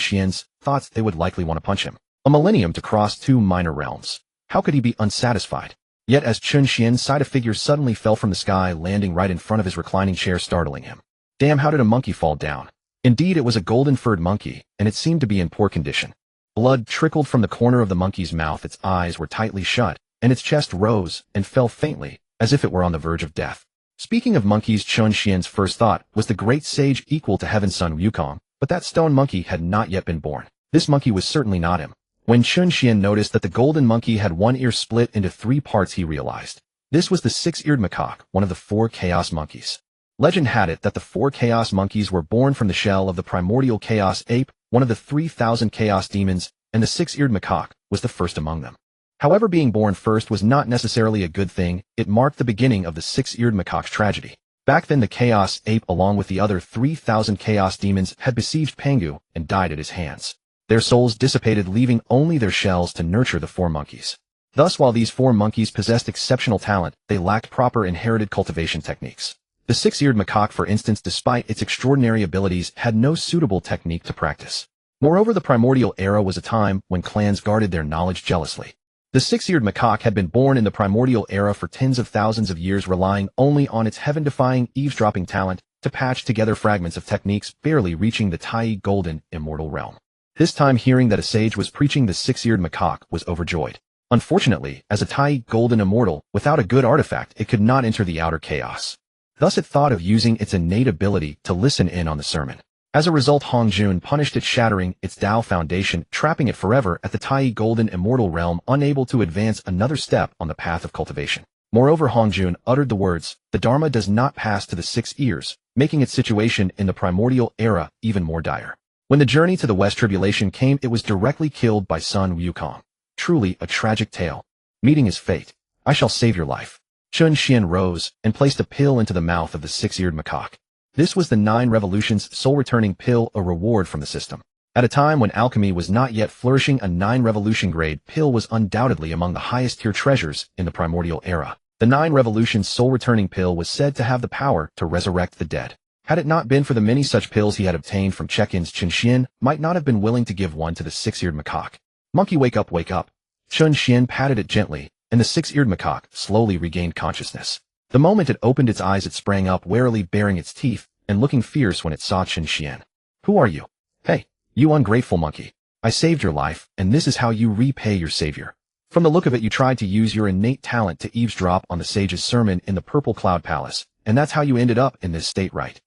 thoughts, they would likely want to punch him. A millennium to cross 2 minor realms. How could he be unsatisfied? Yet as Chen sighed, a figure suddenly fell from the sky, landing right in front of his reclining chair, startling him. Damn, how did a monkey fall down? Indeed, it was a golden-furred monkey, and it seemed to be in poor condition. Blood trickled from the corner of the monkey's mouth, its eyes were tightly shut, and its chest rose and fell faintly, as if it were on the verge of death. Speaking of monkeys, Chen first thought was the great sage equal to Heaven's son Wukong, but that stone monkey had not yet been born. This monkey was certainly not him. When Chen noticed that the golden monkey had one ear split into 3 parts, he realized. This was the 6-eared macaque, one of the 4 chaos monkeys. Legend had it that the 4 chaos monkeys were born from the shell of the primordial chaos ape, one of the 3,000 chaos demons, and the 6-eared macaque was the first among them. However, being born first was not necessarily a good thing. It marked the beginning of the 6-eared macaque's tragedy. Back then, the chaos ape, along with the other 3,000 chaos demons, had besieged Pangu and died at his hands. Their souls dissipated, leaving only their shells to nurture the 4 monkeys. Thus, while these 4 monkeys possessed exceptional talent, they lacked proper inherited cultivation techniques. The 6-eared macaque, for instance, despite its extraordinary abilities, had no suitable technique to practice. Moreover, the Primordial Era was a time when clans guarded their knowledge jealously. The 6-eared macaque had been born in the Primordial Era for tens of thousands of years, relying only on its heaven-defying eavesdropping talent to patch together fragments of techniques, barely reaching the Tai Golden Immortal realm. This time, hearing that a sage was preaching the 6-eared macaque was overjoyed. Unfortunately, as a Tai Golden Immortal, without a good artifact, it could not enter the outer chaos. Thus it thought of using its innate ability to listen in on the sermon. As a result, Hongjuan punished it, shattering its Dao foundation, trapping it forever at the Tai Golden Immortal realm, unable to advance another step on the path of cultivation. Moreover, Hongjuan uttered the words, "The Dharma does not pass to the 6 ears," making its situation in the Primordial Era even more dire. When the journey to the West Tribulation came, it was directly killed by son Wukong. Truly a tragic tale. Meeting his fate. I shall save your life. Chen rose and placed a pill into the mouth of the 6-eared macaque. This was the 9 Revolutions soul-returning pill, a reward from the system. At a time when alchemy was not yet flourishing, a 9 Revolution grade pill was undoubtedly among the highest tier treasures in the Primordial Era. The 9 Revolutions soul-returning pill was said to have the power to resurrect the dead. Had it not been for the many such pills he had obtained from check-ins, Chen might not have been willing to give one to the 6-eared macaque. Monkey, wake up, wake up. Chen patted it gently, and the 6-eared macaque slowly regained consciousness. The moment it opened its eyes, it sprang up, warily baring its teeth, and looking fierce when it saw Chen. Who are you? Hey, you ungrateful monkey. I saved your life, and this is how you repay your savior. From the look of it, you tried to use your innate talent to eavesdrop on the sage's sermon in the Purple Cloud Palace, and that's how you ended up in this state, right?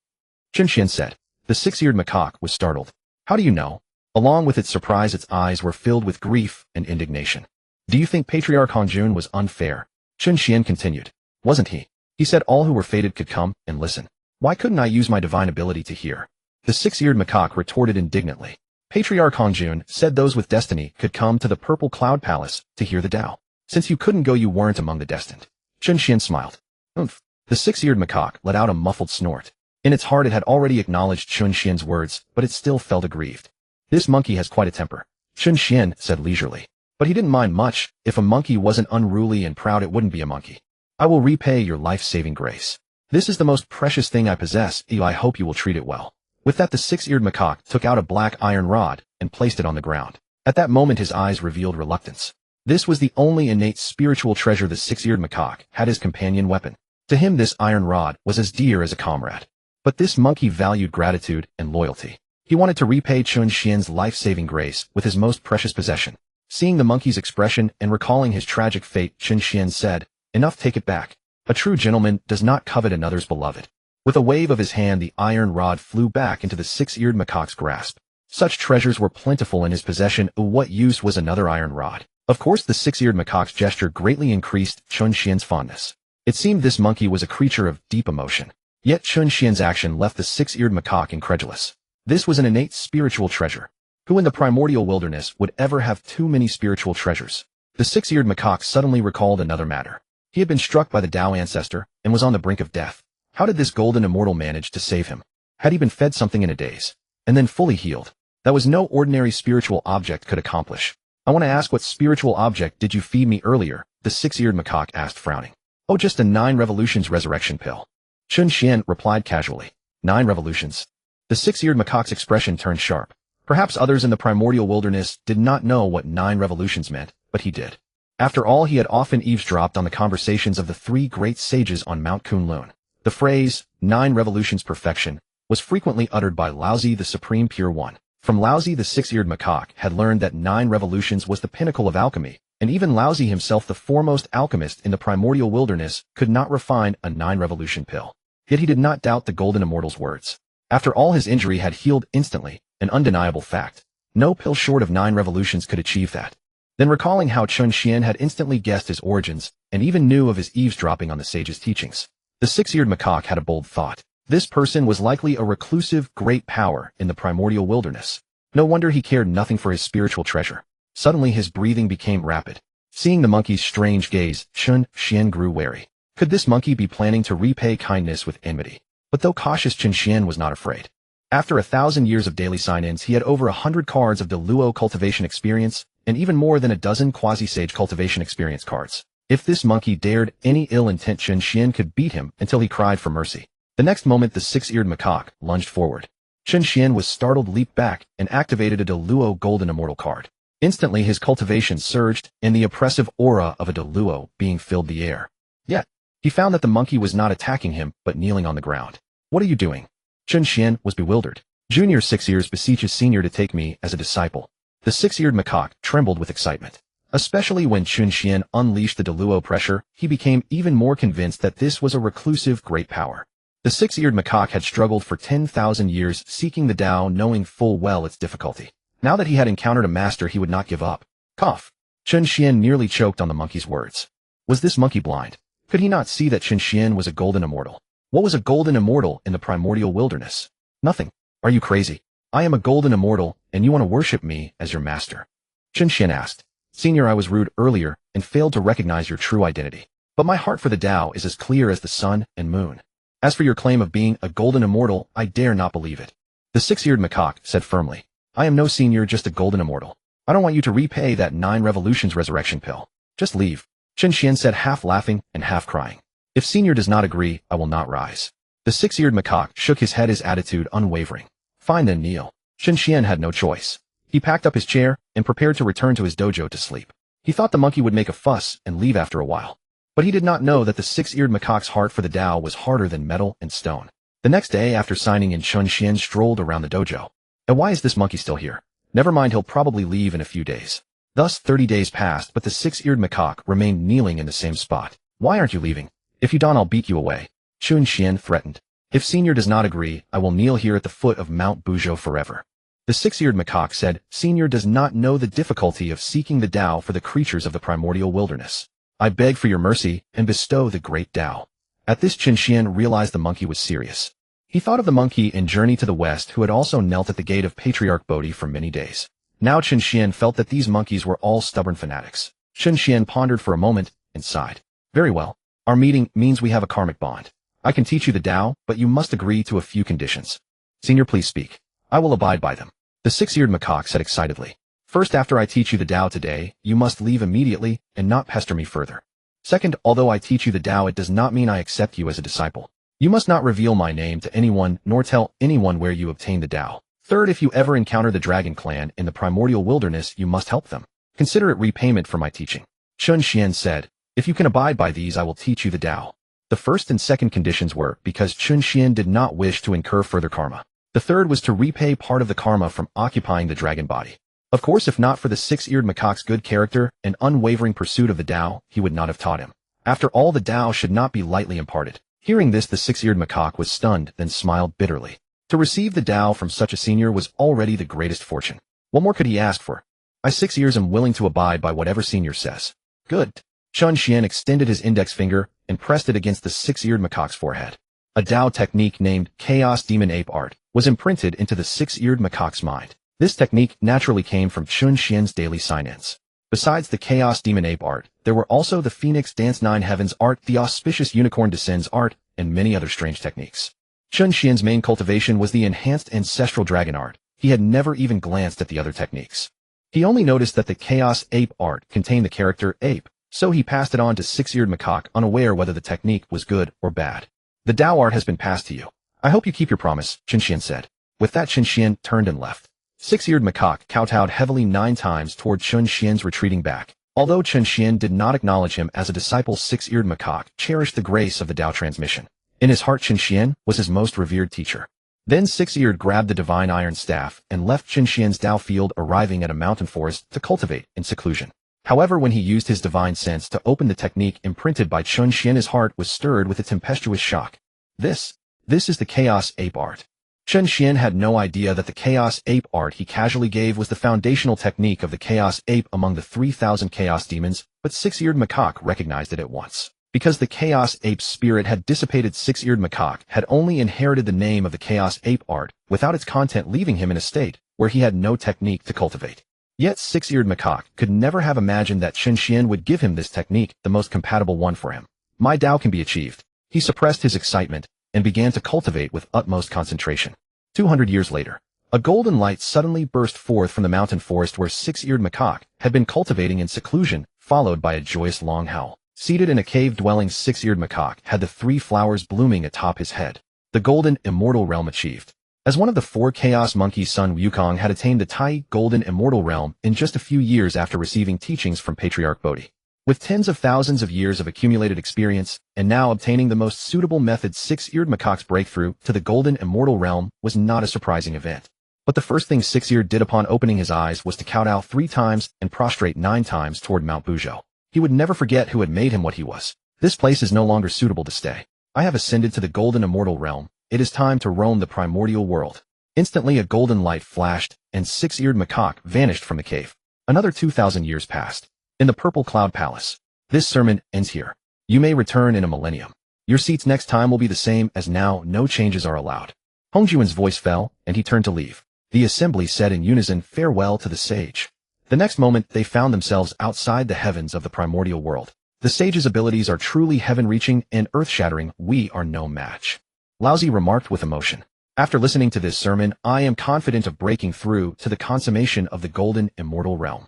Chen said. The 6-eared macaque was startled. How do you know? Along with its surprise, its eyes were filled with grief and indignation. Do you think Patriarch Hongjuan was unfair? Chen continued. Wasn't he? He said all who were fated could come and listen. Why couldn't I use my divine ability to hear? The 6-eared macaque retorted indignantly. Patriarch Hongjuan said those with destiny could come to the Purple Cloud Palace to hear the Dao. Since you couldn't go, you weren't among the destined. Chen smiled. Oomph. The 6-eared macaque let out a muffled snort. In its heart, it had already acknowledged Chen words, but it still felt aggrieved. This monkey has quite a temper, Chen said leisurely. But he didn't mind much. If a monkey wasn't unruly and proud, it wouldn't be a monkey. I will repay your life-saving grace. This is the most precious thing I possess. I hope you will treat it well. With that, the 6-eared macaque took out a black iron rod and placed it on the ground. At that moment, his eyes revealed reluctance. This was the only innate spiritual treasure the 6-eared macaque had, his companion weapon. To him, this iron rod was as dear as a comrade. But this monkey valued gratitude and loyalty. He wanted to repay Chen life-saving grace with his most precious possession. Seeing the monkey's expression and recalling his tragic fate, Chen said, Enough, take it back. A true gentleman does not covet another's beloved. With a wave of his hand, the iron rod flew back into the six-eared macaque's grasp. Such treasures were plentiful in his possession. What use was another iron rod? Of course, the six-eared macaque's gesture greatly increased Chun Xian's fondness. It seemed this monkey was a creature of deep emotion. Yet Chun Xian's action left the six-eared macaque incredulous. This was an innate spiritual treasure. Who in the primordial wilderness would ever have too many spiritual treasures? The six-eared macaque suddenly recalled another matter. He had been struck by the Dao ancestor and was on the brink of death. How did this golden immortal manage to save him? Had he been fed something in a daze, and then fully healed? That was no ordinary spiritual object could accomplish. I want to ask, what spiritual object did you feed me earlier? The six-eared macaque asked, frowning. Oh, just a 9 revolutions resurrection pill. Chun Xian replied casually. 9 revolutions. The six-eared macaque's expression turned sharp. Perhaps others in the primordial wilderness did not know what 9 revolutions meant, but he did. After all, he had often eavesdropped on the conversations of the 3 great sages on Mount Kunlun. The phrase, 9 revolutions perfection, was frequently uttered by Laozi, the Supreme Pure One. From Laozi, the six-eared macaque had learned that 9 revolutions was the pinnacle of alchemy, and even Laozi himself, the foremost alchemist in the primordial wilderness, could not refine a 9 revolution pill. Yet he did not doubt the golden immortal's words. After all, his injury had healed instantly, an undeniable fact. No pill short of 9 revolutions could achieve that. Then, recalling how Chun Xian had instantly guessed his origins, and even knew of his eavesdropping on the sage's teachings, the six-eared macaque had a bold thought. This person was likely a reclusive, great power in the primordial wilderness. No wonder he cared nothing for his spiritual treasure. Suddenly his breathing became rapid. Seeing the monkey's strange gaze, Chun Xian grew wary. Could this monkey be planning to repay kindness with enmity? But though cautious, Chun Xian was not afraid. After 1,000 years of daily sign-ins, he had over 100 cards of Deluo cultivation experience, and even more than a dozen quasi-sage cultivation experience cards. If this monkey dared any ill intent, Chun Xian could beat him until he cried for mercy. The next moment, the six-eared macaque lunged forward. Chun Xian was startled, leaped back, and activated a Deluo golden immortal card. Instantly, his cultivation surged, and the oppressive aura of a Deluo being filled the air. Yet, he found that the monkey was not attacking him, but kneeling on the ground. What are you doing? Chun Xian was bewildered. Junior Six Ears beseeches Senior to take me as a disciple. The six-eared macaque trembled with excitement. Especially when Chun Xian unleashed the Deluo pressure, he became even more convinced that this was a reclusive great power. The six-eared macaque had struggled for 10,000 years seeking the Dao, knowing full well its difficulty. Now that he had encountered a master, he would not give up. Cough. Chun Xian nearly choked on the monkey's words. Was this monkey blind? Could he not see that Chun Xian was a golden immortal? What was a golden immortal in the primordial wilderness? Nothing. Are you crazy? I am a golden immortal, and you want to worship me as your master? Chun Xian asked. Senior, I was rude earlier and failed to recognize your true identity. But my heart for the Dao is as clear as the sun and moon. As for your claim of being a golden immortal, I dare not believe it. The six-eared macaque said firmly. I am no senior, just a golden immortal. I don't want you to repay that 9 revolutions resurrection pill. Just leave. Chun Xian said, half laughing and half crying. If Senior does not agree, I will not rise. The six-eared macaque shook his head, his attitude unwavering. Fine then, kneel. Chun Xian had no choice. He packed up his chair and prepared to return to his dojo to sleep. He thought the monkey would make a fuss and leave after a while. But he did not know that the six-eared macaque's heart for the Dao was harder than metal and stone. The next day, after signing in, Chun Xian strolled around the dojo. And why is this monkey still here? Never mind, he'll probably leave in a few days. Thus 30 days passed, but the six-eared macaque remained kneeling in the same spot. Why aren't you leaving? If you don't, I'll beat you away. Chun Xian threatened. If Senior does not agree, I will kneel here at the foot of Mount Buzhou forever. The six-eared macaque said, Senior does not know the difficulty of seeking the Dao for the creatures of the primordial wilderness. I beg for your mercy and bestow the great Dao. At this, Chun Xian realized the monkey was serious. He thought of the monkey in Journey to the West who had also knelt at the gate of Patriarch Bodhi for many days. Now Chun Xian felt that these monkeys were all stubborn fanatics. Chun Xian pondered for a moment and sighed. Very well. Our meeting means we have a karmic bond. I can teach you the Dao, but you must agree to a few conditions. Senior, please speak. I will abide by them. The six-eared macaque said excitedly. First, after I teach you the Dao today, you must leave immediately and not pester me further. Second, although I teach you the Dao, it does not mean I accept you as a disciple. You must not reveal my name to anyone nor tell anyone where you obtain the Dao. Third, if you ever encounter the Dragon Clan in the primordial wilderness, you must help them. Consider it repayment for my teaching. Chun Xian said, if you can abide by these, I will teach you the Dao. The first and second conditions were because Chun Xian did not wish to incur further karma. The third was to repay part of the karma from occupying the dragon body. Of course, if not for the six-eared macaque's good character and unwavering pursuit of the Dao, he would not have taught him. After all, the Dao should not be lightly imparted. Hearing this, the six-eared macaque was stunned, then smiled bitterly. To receive the Dao from such a senior was already the greatest fortune. What more could he ask for? I 6 years am willing to abide by whatever senior says. Good. Chun Xian extended his index finger and pressed it against the six-eared macaque's forehead. A Dao technique named Chaos Demon Ape Art was imprinted into the six-eared macaque's mind. This technique naturally came from Chun Xian's daily sign-ins. Besides the Chaos Demon Ape Art, there were also the Phoenix Dance Nine Heavens Art, the Auspicious Unicorn Descends Art, and many other strange techniques. Chun Xian's main cultivation was the enhanced Ancestral Dragon Art. He had never even glanced at the other techniques. He only noticed that the Chaos Ape Art contained the character ape, so he passed it on to six-eared macaque, unaware whether the technique was good or bad. The Dao Art has been passed to you. I hope you keep your promise, Chun Xian said. With that, Chun Xian turned and left. Six-eared macaque kowtowed heavily 9 times toward Chun Xian's retreating back. Although Chun Xian did not acknowledge him as a disciple, six-eared macaque cherished the grace of the Dao transmission. In his heart, Chun Xian was his most revered teacher. Then six-eared grabbed the divine iron staff and left Chun Xian's Dao field, arriving at a mountain forest to cultivate in seclusion. However, when he used his divine sense to open the technique imprinted by Chun Xian, his heart was stirred with a tempestuous shock. This is the Chaos Ape Art. Chun Xian had no idea that the Chaos Ape Art he casually gave was the foundational technique of the Chaos Ape among the 3,000 Chaos Demons, but six-eared macaque recognized it at once. Because the Chaos Ape's spirit had dissipated, six-eared macaque had only inherited the name of the Chaos Ape Art, without its content leaving him in a state where he had no technique to cultivate. Yet six-eared macaque could never have imagined that Chun Xian would give him this technique, the most compatible one for him. My Dao can be achieved. He suppressed his excitement and began to cultivate with utmost concentration. 200 years later, a golden light suddenly burst forth from the mountain forest where six-eared macaque had been cultivating in seclusion, followed by a joyous long howl. Seated in a cave-dwelling, six-eared macaque had the 3 flowers blooming atop his head. The golden immortal realm achieved. As one of the 4 chaos monkeys, Sun Wukong had attained the Tai golden immortal realm in just a few years after receiving teachings from Patriarch Bodhi. With tens of thousands of years of accumulated experience, and now obtaining the most suitable method, six-eared macaque's breakthrough to the golden immortal realm was not a surprising event. But the first thing six-eared did upon opening his eyes was to kowtow 3 times and prostrate 9 times toward Mount Buzhou. He would never forget who had made him what he was. This place is no longer suitable to stay. I have ascended to the golden immortal realm. It is time to roam the primordial world. Instantly a golden light flashed, and six-eared macaque vanished from the cave. Another 2,000 years passed. In the Purple Cloud Palace. This sermon ends here. You may return in a millennium. Your seats next time will be the same as now. No changes are allowed. Hongjuan's voice fell, and he turned to leave. The assembly said in unison, farewell to the sage. The next moment, they found themselves outside the heavens of the primordial world. The sage's abilities are truly heaven-reaching and earth-shattering. We are no match. Laozi remarked with emotion. After listening to this sermon, I am confident of breaking through to the consummation of the golden immortal realm.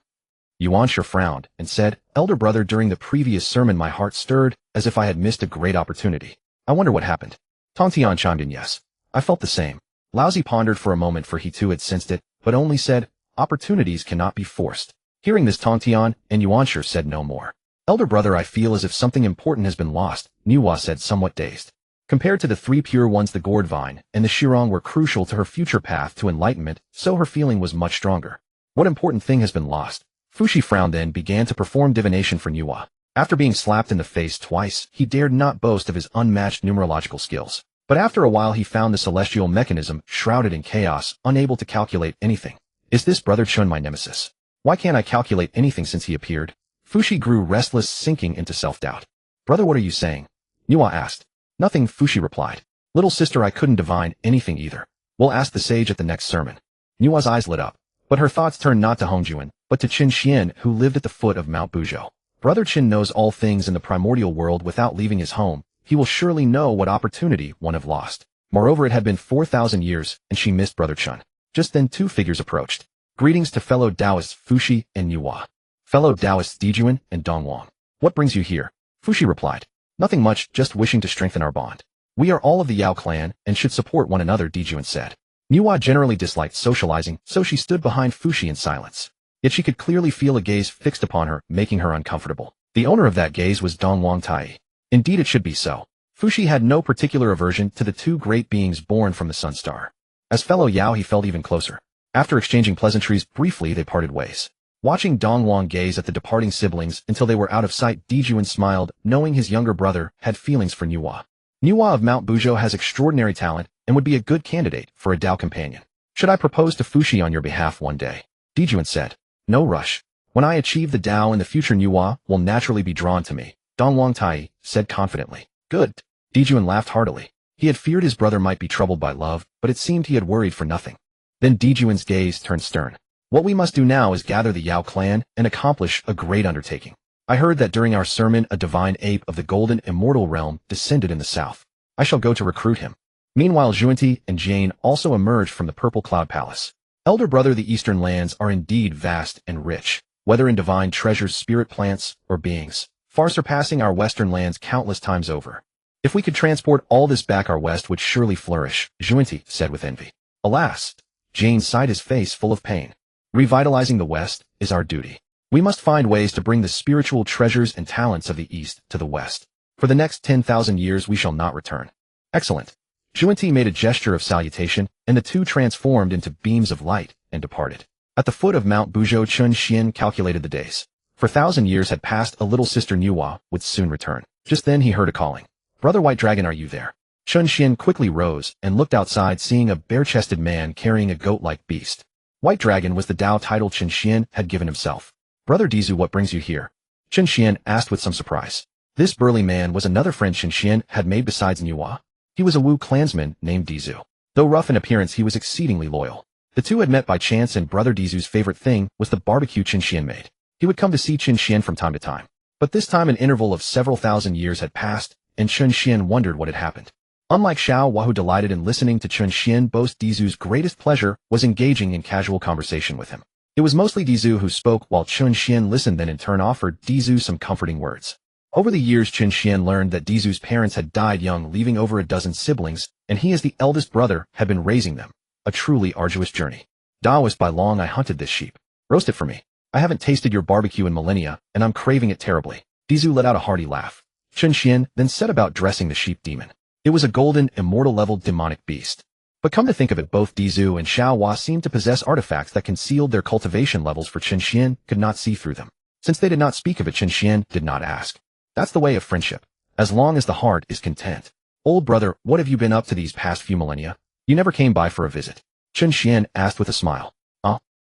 Yuanshi frowned and said, Elder brother, during the previous sermon my heart stirred as if I had missed a great opportunity. I wonder what happened. Tongtian chimed in, yes. I felt the same. Laozi pondered for a moment, for he too had sensed it, but only said, opportunities cannot be forced. Hearing this, Tongtian and Yuanshi said no more. Elder brother, I feel as if something important has been lost, Nüwa said, somewhat dazed. Compared to the 3 pure ones, the gourd vine and the shirong were crucial to her future path to enlightenment, so her feeling was much stronger. What important thing has been lost? Fushi frowned, then began to perform divination for Nüwa. After being slapped in the face twice, he dared not boast of his unmatched numerological skills. But after a while he found the celestial mechanism shrouded in chaos, unable to calculate anything. Is this brother Chun my nemesis? Why can't I calculate anything since he appeared? Fushi grew restless, sinking into self-doubt. Brother, what are you saying? Nüwa asked. Nothing, Fushi replied. Little sister, I couldn't divine anything either. We'll ask the sage at the next sermon. Nüwa's eyes lit up. But her thoughts turned not to Hongjuan, but to Chun Xian, who lived at the foot of Mount Buzhou. Brother Chun knows all things in the primordial world without leaving his home. He will surely know what opportunity one have lost. Moreover, it had been 4,000 years, and she missed Brother Chun. Just then 2 figures approached. Greetings to fellow Taoists Fushi and Nüwa. Fellow Taoists Dijuan and Dongwang. What brings you here? Fushi replied. Nothing much, just wishing to strengthen our bond. We are all of the Yao clan and should support one another, Dijuan said. Nüwa generally disliked socializing, so she stood behind Fushi in silence. Yet she could clearly feel a gaze fixed upon her, making her uncomfortable. The owner of that gaze was Dongwang Tai. Indeed, it should be so. Fushi had no particular aversion to the 2 great beings born from the sun star. As fellow Yao, he felt even closer. After exchanging pleasantries, briefly they parted ways. Watching Dongwang gaze at the departing siblings until they were out of sight, Dijuan smiled, knowing his younger brother had feelings for Nüwa. Nüwa of Mount Buzhou has extraordinary talent and would be a good candidate for a Dao companion. Should I propose to Fuxi on your behalf one day? Dijuan said. No rush. When I achieve the Dao in the future, Nüwa will naturally be drawn to me, Dong Wangtai said confidently. Good. Dijuan laughed heartily. He had feared his brother might be troubled by love, but it seemed he had worried for nothing. Then Dijuan's gaze turned stern. What we must do now is gather the Yao clan and accomplish a great undertaking. I heard that during our sermon a divine ape of the golden immortal realm descended in the south. I shall go to recruit him. Meanwhile, Zhuanti and Jane also emerged from the Purple Cloud Palace. Elder brother, the eastern lands are indeed vast and rich, whether in divine treasures, spirit plants, or beings, far surpassing our western lands countless times over. If we could transport all this back, our west would surely flourish, Zhuanti said with envy. Alas! Jane sighed, his face full of pain. Revitalizing the west is our duty. We must find ways to bring the spiritual treasures and talents of the east to the west. For the next 10,000 years we shall not return. Excellent. Zhuanti made a gesture of salutation, and the two transformed into beams of light and departed. At the foot of Mount Buzhou, Chun Xian calculated the days. For 1,000 years had passed, a little sister Nüwa would soon return. Just then he heard a calling. Brother White Dragon, are you there? Chun Xian quickly rose and looked outside, seeing a bare-chested man carrying a goat-like beast. White Dragon was the Dao title Chun Xian had given himself. Brother Dizhu, what brings you here? Chun Xian asked with some surprise. This burly man was another friend Chun Xian had made besides Nüwa. He was a Wu clansman named Dizhu. Though rough in appearance, he was exceedingly loyal. The two had met by chance, and Brother Dizhu's favorite thing was the barbecue Chun Xian made. He would come to see Chun Xian from time to time. But this time an interval of several thousand years had passed, and Chun Xian wondered what had happened. Unlike Xiao Wa, who delighted in listening to Chun Xian boast, Dizhu's greatest pleasure was engaging in casual conversation with him. It was mostly Dizhu who spoke, while Chun Xian listened, then in turn offered Dizhu some comforting words. Over the years, Chun Xian learned that Dizhu's parents had died young, leaving over a dozen siblings, and he as the eldest brother had been raising them. A truly arduous journey. Taoist by long, I hunted this sheep. Roast it for me. I haven't tasted your barbecue in millennia, and I'm craving it terribly. Dizhu let out a hearty laugh. Chun Xian then set about dressing the sheep demon. It was a golden, immortal-level demonic beast. But come to think of it, both Dizhu and Xiao Wa seemed to possess artifacts that concealed their cultivation levels, for Chun Xian could not see through them. Since they did not speak of it, Chun Xian did not ask. That's the way of friendship. As long as the heart is content. Old brother, what have you been up to these past few millennia? You never came by for a visit. Chun Xian asked with a smile.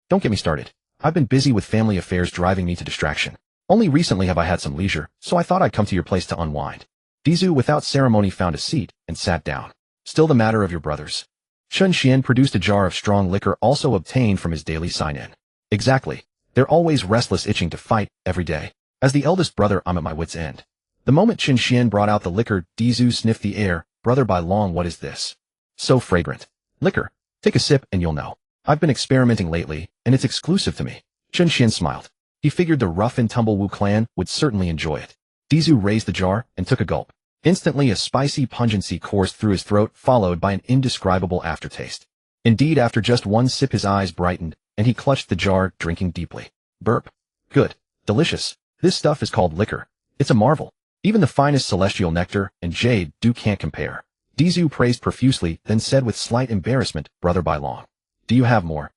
Don't get me started. I've been busy with family affairs driving me to distraction. Only recently have I had some leisure, so I thought I'd come to your place to unwind. Dizhu without ceremony found a seat and sat down. Still the matter of your brothers? Chun Xian produced a jar of strong liquor also obtained from his daily sign-in. Exactly. They're always restless, itching to fight every day. As the eldest brother, I'm at my wit's end. The moment Chun Xian brought out the liquor, Dizhu sniffed the air. Brother by long, what is this? So fragrant. Liquor. Take a sip and you'll know. I've been experimenting lately, and it's exclusive to me. Chun Xian smiled. He figured the rough and tumble Wu clan would certainly enjoy it. Dizhu raised the jar and took a gulp. Instantly a spicy pungency coursed through his throat, followed by an indescribable aftertaste. Indeed, after just one sip his eyes brightened, and he clutched the jar, drinking deeply. Burp. Good. Delicious. This stuff is called liquor. It's a marvel. Even the finest celestial nectar and jade dew can't compare. Dizhu praised profusely, then said with slight embarrassment, Brother by long. Do you have more?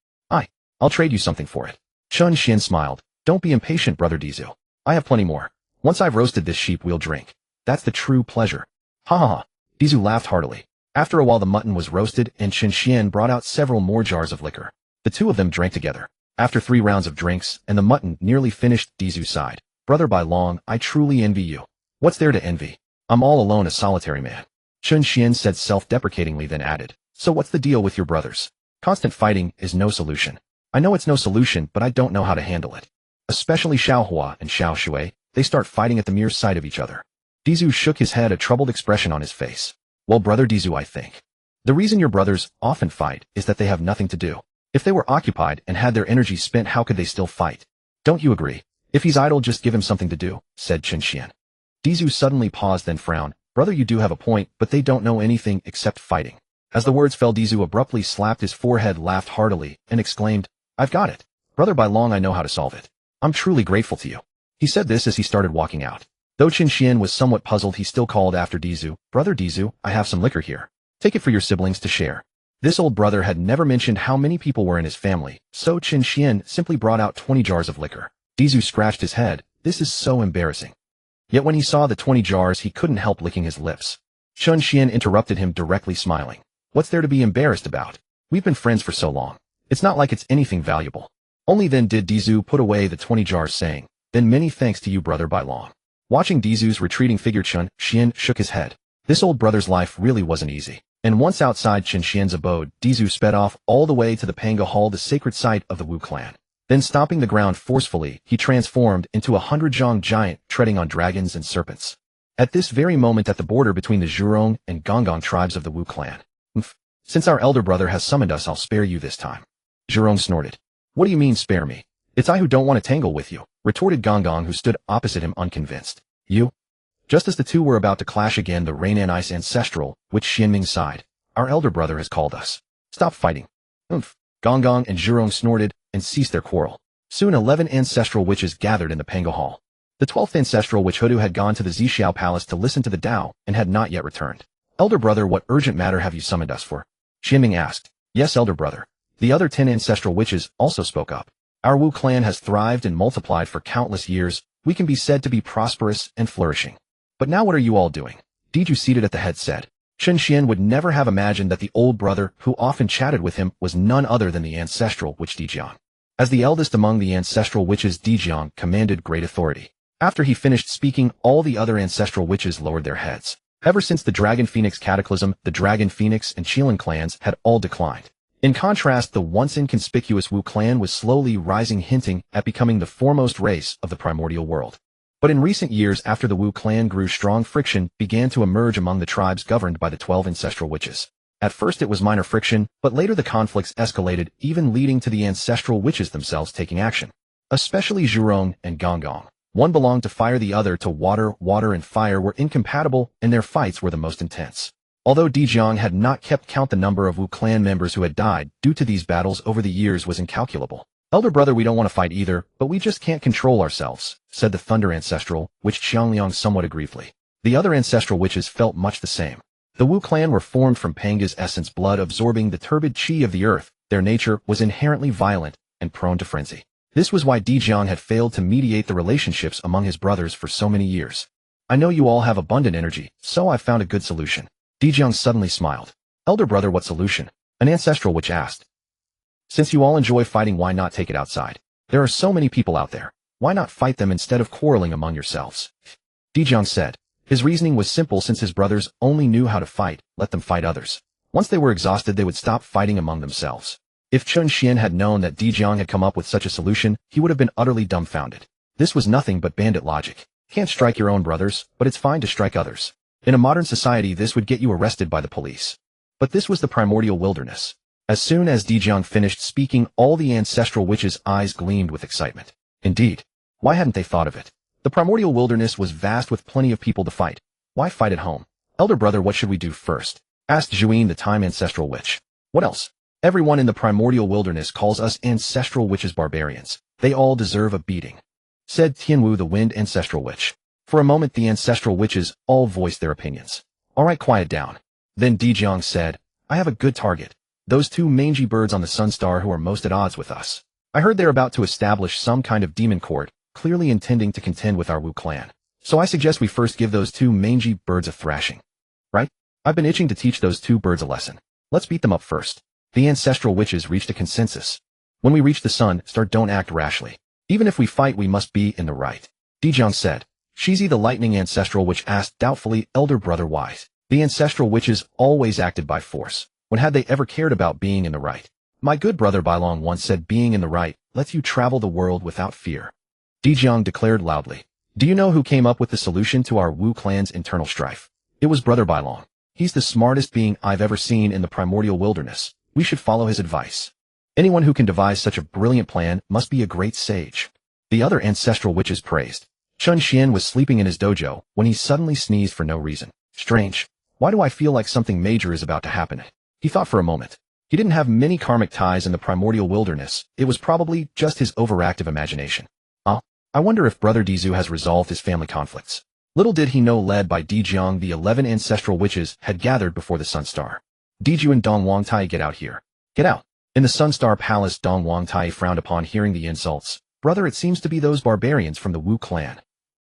I'll trade you something for it. Chun Xian smiled. Don't be impatient, Brother Dizhu. I have plenty more. Once I've roasted this sheep, we'll drink. That's the true pleasure. Ha ha ha. Dizhu laughed heartily. After a while the mutton was roasted, and Chun Xian brought out several more jars of liquor. The two of them drank together. After 3 rounds of drinks, and the mutton nearly finished, Dizhu sighed. Brother by long, I truly envy you. What's there to envy? I'm all alone, a solitary man. Chun Xian said self-deprecatingly, then added, so what's the deal with your brothers? Constant fighting is no solution. I know it's no solution, but I don't know how to handle it. Especially Xiao Hua and Xiao Shui, they start fighting at the mere sight of each other. Dizhu shook his head, a troubled expression on his face. Well, Brother Dizhu, I think the reason your brothers often fight is that they have nothing to do. If they were occupied and had their energy spent, how could they still fight? Don't you agree? If he's idle, just give him something to do, said Chun Xian. Dizhu suddenly paused, then frowned. Brother, you do have a point, but they don't know anything except fighting. As the words fell, Dizhu abruptly slapped his forehead, laughed heartily, and exclaimed, I've got it. Brother by long, I know how to solve it. I'm truly grateful to you. He said this as he started walking out. Though Chun Xian was somewhat puzzled, he still called after Dizhu, Brother Dizhu, I have some liquor here. Take it for your siblings to share. This old brother had never mentioned how many people were in his family, so Chun Xian simply brought out 20 jars of liquor. Dizhu scratched his head. This is so embarrassing. Yet when he saw the 20 jars, he couldn't help licking his lips. Chun Xian interrupted him directly, smiling. What's there to be embarrassed about? We've been friends for so long. It's not like it's anything valuable. Only then did Dizhu put away the 20 jars, saying, then many thanks to you, brother by long. Watching Dizhu's retreating figure, Chun Xian shook his head. This old brother's life really wasn't easy. And once outside Chun Xian's abode, Dizhu sped off all the way to the Panga Hall, the sacred site of the Wu clan. Then stomping the ground forcefully, he transformed into a 100-zhang giant, treading on dragons and serpents. At this very moment, at the border between the Zhurong and Gonggong tribes of the Wu clan. Since our elder brother has summoned us, I'll spare you this time. Zhurong snorted. What do you mean, spare me? It's I who don't want to tangle with you, retorted Gonggong, who stood opposite him unconvinced. You? Just as the two were about to clash again, the Rain and Ice Ancestral, which Xianming sighed. Our elder brother has called us. Stop fighting. Gonggong and Zhurong snorted and ceased their quarrel. Soon 11 ancestral witches gathered in the Panga Hall. The 12th ancestral witch, Hudu, had gone to the Zixiao Palace to listen to the Dao and had not yet returned. Elder brother, what urgent matter have you summoned us for? Xianming asked. Yes, elder brother. The other 10 ancestral witches also spoke up. Our Wu clan has thrived and multiplied for countless years. We can be said to be prosperous and flourishing. But now what are you all doing? Diju, seated at the head, said. Chun Xian would never have imagined that the old brother who often chatted with him was none other than the ancestral witch Dijiang. As the eldest among the ancestral witches, Dijiang commanded great authority. After he finished speaking, all the other ancestral witches lowered their heads. Ever since the Dragon Phoenix Cataclysm, the Dragon Phoenix and Qilin clans had all declined. In contrast, the once inconspicuous Wu clan was slowly rising, hinting at becoming the foremost race of the primordial world. But in recent years, after the Wu clan grew strong, friction began to emerge among the tribes governed by the 12 ancestral witches. At first it was minor friction, but later the conflicts escalated, even leading to the ancestral witches themselves taking action. Especially Zhurong and Gonggong. One belonged to fire, the other to water. Water and fire were incompatible, and their fights were the most intense. Although Dijiang had not kept count, the number of Wu clan members who had died due to these battles over the years was incalculable. Elder brother, we don't want to fight either, but we just can't control ourselves, said the Thunder Ancestral, which Qiangliang somewhat aggrievedly. The other ancestral witches felt much the same. The Wu clan were formed from Panga's essence, blood absorbing the turbid qi of the earth. Their nature was inherently violent and prone to frenzy. This was why Dijiang had failed to mediate the relationships among his brothers for so many years. I know you all have abundant energy, so I found a good solution. Dijiang suddenly smiled. Elder brother, what solution? An ancestral witch asked. Since you all enjoy fighting, why not take it outside? There are so many people out there. Why not fight them instead of quarreling among yourselves? Dijiang said. His reasoning was simple. Since his brothers only knew how to fight, let them fight others. Once they were exhausted, they would stop fighting among themselves. If Chun Xian had known that Dijiang had come up with such a solution, he would have been utterly dumbfounded. This was nothing but bandit logic. Can't strike your own brothers, but it's fine to strike others. In a modern society, this would get you arrested by the police. But this was the primordial wilderness. As soon as Dijiang finished speaking, all the ancestral witches' eyes gleamed with excitement. Indeed. Why hadn't they thought of it? The primordial wilderness was vast with plenty of people to fight. Why fight at home? Elder brother, what should we do first? Asked Zhuyin, the time ancestral witch. What else? Everyone in the primordial wilderness calls us ancestral witches barbarians. They all deserve a beating, said Tianwu, the wind ancestral witch. For a moment, the ancestral witches all voiced their opinions. All right, quiet down. Then Dijiang said, I have a good target. Those two mangy birds on the Sun Star who are most at odds with us. I heard they're about to establish some kind of demon court, clearly intending to contend with our Wu clan. So I suggest we first give those two mangy birds a thrashing. Right? I've been itching to teach those two birds a lesson. Let's beat them up first. The ancestral witches reached a consensus. When we reach the Sun Star, don't act rashly. Even if we fight, we must be in the right. Dijiang said. Shizi, the lightning ancestral witch, asked doubtfully, Elder brother, why? The ancestral witches always acted by force. When had they ever cared about being in the right? My good brother Bailong once said being in the right lets you travel the world without fear. Dijiang declared loudly. Do you know who came up with the solution to our Wu clan's internal strife? It was brother Bailong. He's the smartest being I've ever seen in the primordial wilderness. We should follow his advice. Anyone who can devise such a brilliant plan must be a great sage. The other ancestral witches praised. Chun Xian was sleeping in his dojo when he suddenly sneezed for no reason. Strange. Why do I feel like something major is about to happen? He thought for a moment. He didn't have many karmic ties in the primordial wilderness. It was probably just his overactive imagination. I wonder if Brother Dizhu has resolved his family conflicts. Little did he know, led by Dijiang, the 11 ancestral witches had gathered before the Sun Star. Diju and Dong Wangtai, get out here. Get out. In the Sun Star Palace, Dong Wangtai frowned upon hearing the insults. Brother, it seems to be those barbarians from the Wu clan.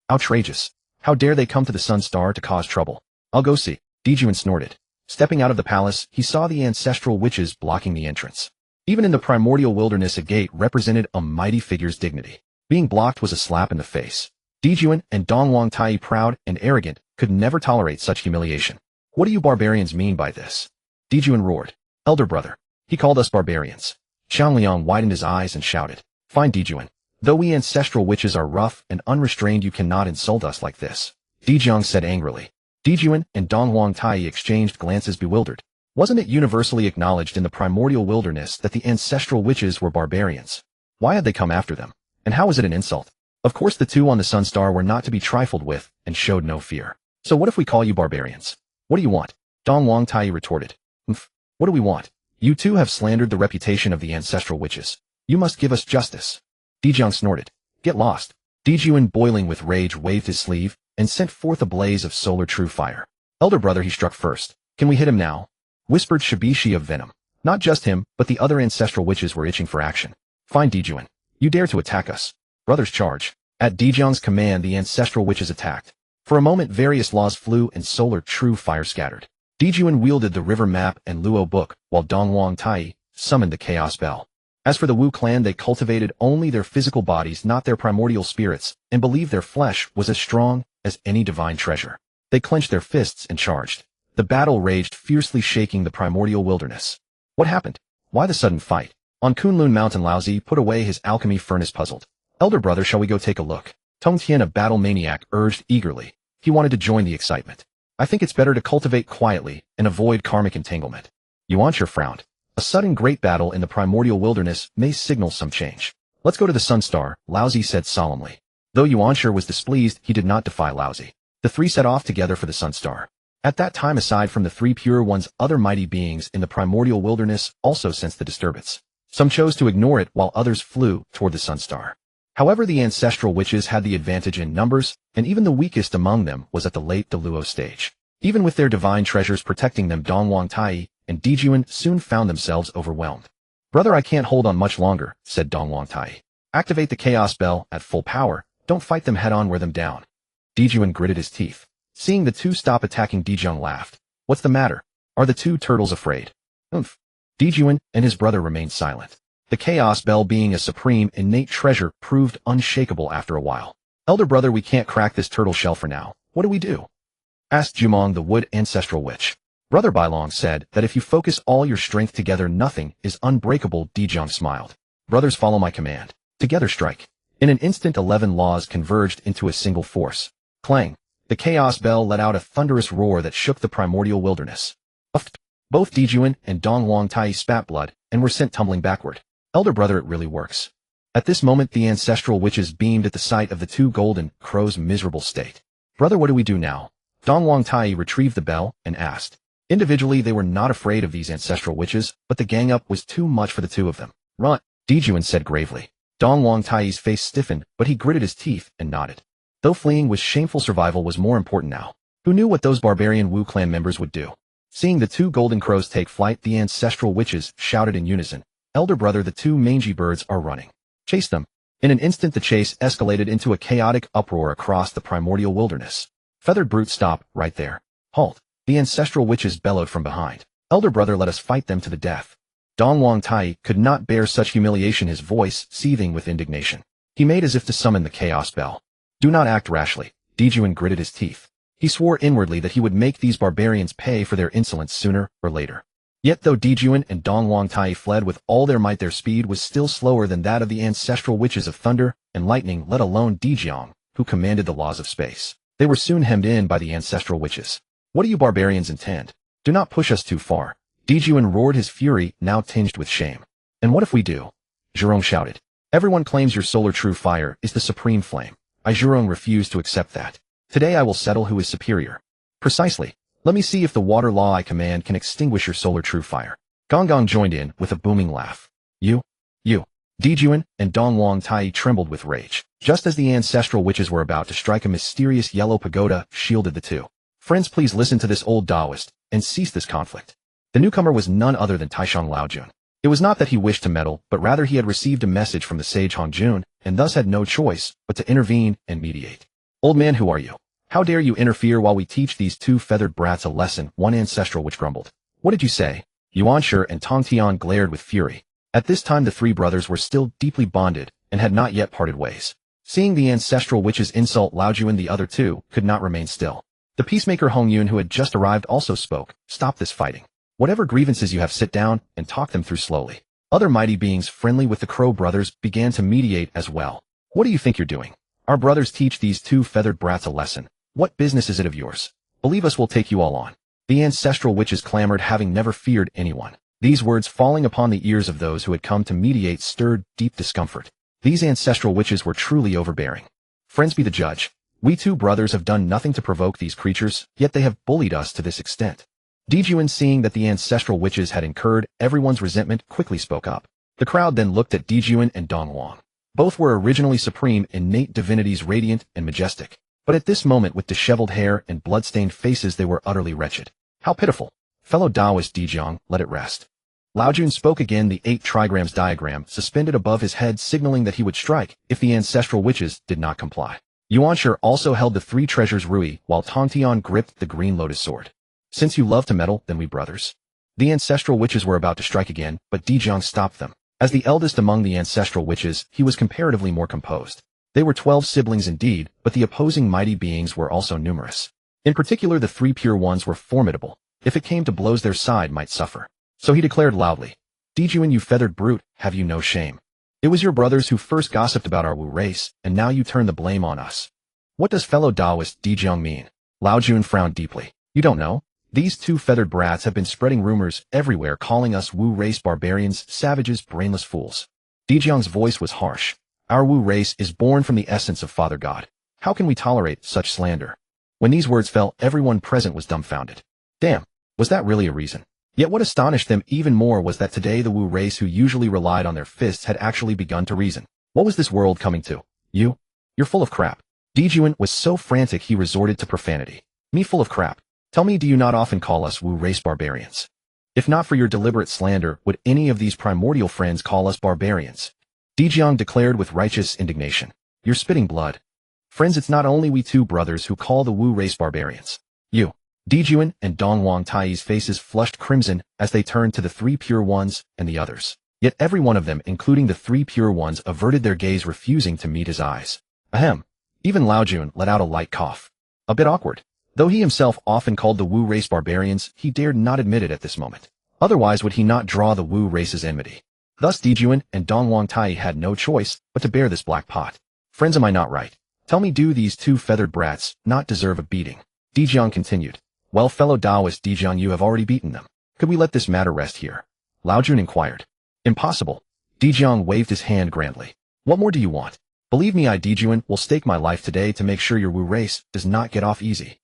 Outrageous. How dare they come to the Sun Star to cause trouble? I'll go see. Dijun snorted. Stepping out of the palace, he saw the ancestral witches blocking the entrance. Even in the primordial wilderness, a gate represented a mighty figure's dignity. Being blocked was a slap in the face. Dijun and Dongwang Tai, proud and arrogant, could never tolerate such humiliation. What do you barbarians mean by this? Dijun roared. Elder brother. He called us barbarians. Xiangliang widened his eyes and shouted. Fine, Dijun. Though we ancestral witches are rough and unrestrained, you cannot insult us like this. Dijiang said angrily. Dijun and Dongwang Tai exchanged glances, bewildered. Wasn't it universally acknowledged in the primordial wilderness that the ancestral witches were barbarians? Why had they come after them? And how was it an insult? Of course the two on the Sun Star were not to be trifled with and showed no fear. So what if we call you barbarians? What do you want? Dongwang Tai retorted. What do we want? You two have slandered the reputation of the ancestral witches. You must give us justice. Dijiang snorted. Get lost. Dijun, boiling with rage, waved his sleeve and sent forth a blaze of solar true fire. Elder brother, he struck first. Can we hit him now? Whispered Shibishi of Venom. Not just him, but the other ancestral witches were itching for action. Fine, Dijun. You dare to attack us. Brothers, charge. At Dijiang's command, the ancestral witches attacked. For a moment, various laws flew and solar true fire scattered. Dijun wielded the river map and Luo book, while Dongwang Tai summoned the chaos bell. As for the Wu clan, they cultivated only their physical bodies, not their primordial spirits, and believed their flesh was as strong as any divine treasure. They clenched their fists and charged. The battle raged fiercely, shaking the primordial wilderness. What happened? Why the sudden fight? On Kunlun Mountain, Laozi put away his alchemy furnace, puzzled. Elder brother, shall we go take a look? Tongtian, a battle maniac, urged eagerly. He wanted to join the excitement. I think it's better to cultivate quietly and avoid karmic entanglement. Yuanshi frowned. A sudden great battle in the primordial wilderness may signal some change. Let's go to the Sun Star, Laozi said solemnly. Though Yuanshi was displeased, he did not defy Laozi. The three set off together for the Sun Star. At that time, aside from the three pure ones, other mighty beings in the primordial wilderness also sensed the disturbance. Some chose to ignore it while others flew toward the Sun Star. However, the ancestral witches had the advantage in numbers, and even the weakest among them was at the late Deluo stage. Even with their divine treasures protecting them, Dongwang Tai and Dijun soon found themselves overwhelmed. Brother, I can't hold on much longer, said Dongwang Tai. Activate the chaos bell at full power. Don't fight them head on, wear them down. Dijun gritted his teeth. Seeing the two stop attacking, Dijun laughed. What's the matter? Are the two turtles afraid? Dijun and his brother remained silent. The chaos bell, being a supreme innate treasure, proved unshakable after a while. Elder brother, we can't crack this turtle shell for now. What do we do? Asked Jumong, the wood ancestral witch. Brother Bailong said that if you focus all your strength together, nothing is unbreakable. Dijun smiled. Brothers, follow my command. Together strike. In an instant, 11 laws converged into a single force. Clang. The chaos bell let out a thunderous roar that shook the primordial wilderness. Both Dijun and Dongwang Tai spat blood and were sent tumbling backward. Elder brother, it really works. At this moment, the ancestral witches beamed at the sight of the two golden crows' miserable state. Brother, what do we do now? Dongwang Tai retrieved the bell and asked. Individually, they were not afraid of these ancestral witches, but the gang up was too much for the two of them. Run, Dijun said gravely. Dongwang Tai's face stiffened, but he gritted his teeth and nodded. Though fleeing was shameful, survival was more important now. Who knew what those barbarian Wu clan members would do? Seeing the two golden crows take flight, the ancestral witches shouted in unison. Elder brother, the two mangy birds are running. Chase them. In an instant, the chase escalated into a chaotic uproar across the primordial wilderness. Feathered brute, stop, right there. Halt. The ancestral witches bellowed from behind. Elder brother, let us fight them to the death. Dongwang Tai could not bear such humiliation, his voice seething with indignation. He made as if to summon the chaos bell. Do not act rashly. Dijun gritted his teeth. He swore inwardly that he would make these barbarians pay for their insolence sooner or later. Yet though Dijun and Dongwang Tai fled with all their might, their speed was still slower than that of the ancestral witches of thunder and lightning, let alone Dijiang, who commanded the laws of space. They were soon hemmed in by the ancestral witches. What do you barbarians intend? Do not push us too far. Dijun roared, his fury now tinged with shame. And what if we do? Zhurong shouted. Everyone claims your solar true fire is the supreme flame. Zhurong refused to accept that. Today I will settle who is superior. Precisely. Let me see if the water law I command can extinguish your solar true fire. Gong joined in with a booming laugh. You. Dijun and Dongwang Tai trembled with rage. Just as the ancestral witches were about to strike, a mysterious yellow pagoda shielded the two. Friends, please listen to this old Taoist and cease this conflict. The newcomer was none other than Taishang Laojun. It was not that he wished to meddle, but rather he had received a message from the sage Hongjun, and thus had no choice but to intervene and mediate. Old man, who are you? How dare you interfere while we teach these two feathered brats a lesson, one ancestral witch grumbled. What did you say? Yuanshi and Tongtian glared with fury. At this time the three brothers were still deeply bonded and had not yet parted ways. Seeing the ancestral witch's insult, Laoju and the other two could not remain still. The peacemaker Hongyun, who had just arrived, also spoke. Stop this fighting. Whatever grievances you have, sit down and talk them through slowly. Other mighty beings friendly with the Crow brothers began to mediate as well. What do you think you're doing? Our brothers teach these two feathered brats a lesson. What business is it of yours? Believe us, we'll take you all on. The ancestral witches clamored, having never feared anyone. These words, falling upon the ears of those who had come to mediate, stirred deep discomfort. These ancestral witches were truly overbearing. Friends, be the judge. We two brothers have done nothing to provoke these creatures, yet they have bullied us to this extent. Dijuan, seeing that the ancestral witches had incurred everyone's resentment, quickly spoke up. The crowd then looked at Dijuan and Donghuang. Both were originally supreme, innate divinities, radiant and majestic. But at this moment, with disheveled hair and blood-stained faces, they were utterly wretched. How pitiful. Fellow Taoist Dijiang, let it rest. Laojun spoke again, the 8 trigrams diagram suspended above his head, signaling that he would strike if the ancestral witches did not comply. Yuanshi also held the 3 treasures Rui, while Tongtian gripped the green lotus sword. Since you love to meddle, then we brothers. The ancestral witches were about to strike again, but Dijiang stopped them. As the eldest among the ancestral witches, he was comparatively more composed. They were 12 siblings indeed, but the opposing mighty beings were also numerous. In particular, the 3 pure ones were formidable. If it came to blows, their side might suffer. So he declared loudly, Dijuan, you feathered brute, have you no shame? It was your brothers who first gossiped about our Wu race, and now you turn the blame on us. What does fellow Taoist Dijiang mean? Laojun frowned deeply. You don't know? These 2 feathered brats have been spreading rumors everywhere, calling us Wu race barbarians, savages, brainless fools. Dijiang's voice was harsh. Our Wu race is born from the essence of Father God. How can we tolerate such slander? When these words fell, everyone present was dumbfounded. Damn, was that really a reason? Yet what astonished them even more was that today the Wu race, who usually relied on their fists, had actually begun to reason. What was this world coming to? You're full of crap. Dijuan was so frantic he resorted to profanity. Me full of crap? Tell me, do you not often call us Wu race barbarians? If not for your deliberate slander, would any of these primordial friends call us barbarians? Dijiang declared with righteous indignation. You're spitting blood. Friends, it's not only we 2 brothers who call the Wu race barbarians. You. Dijuan and Donghuang Tai's faces flushed crimson as they turned to the 3 pure ones and the others. Yet every one of them, including the 3 pure ones, averted their gaze, refusing to meet his eyes. Ahem. Even Laojun let out a light cough. A bit awkward. Though he himself often called the Wu race barbarians, he dared not admit it at this moment. Otherwise would he not draw the Wu race's enmity. Thus Dijuan and Donghuang Tai had no choice but to bear this black pot. Friends, am I not right? Tell me, do these 2 feathered brats not deserve a beating? Dijiang continued. Well, fellow Taoist Dijiang, you have already beaten them. Could we let this matter rest here? Laojun inquired. Impossible. Dijiang waved his hand grandly. What more do you want? Believe me, I, Dijuan, will stake my life today to make sure your Wu race does not get off easy.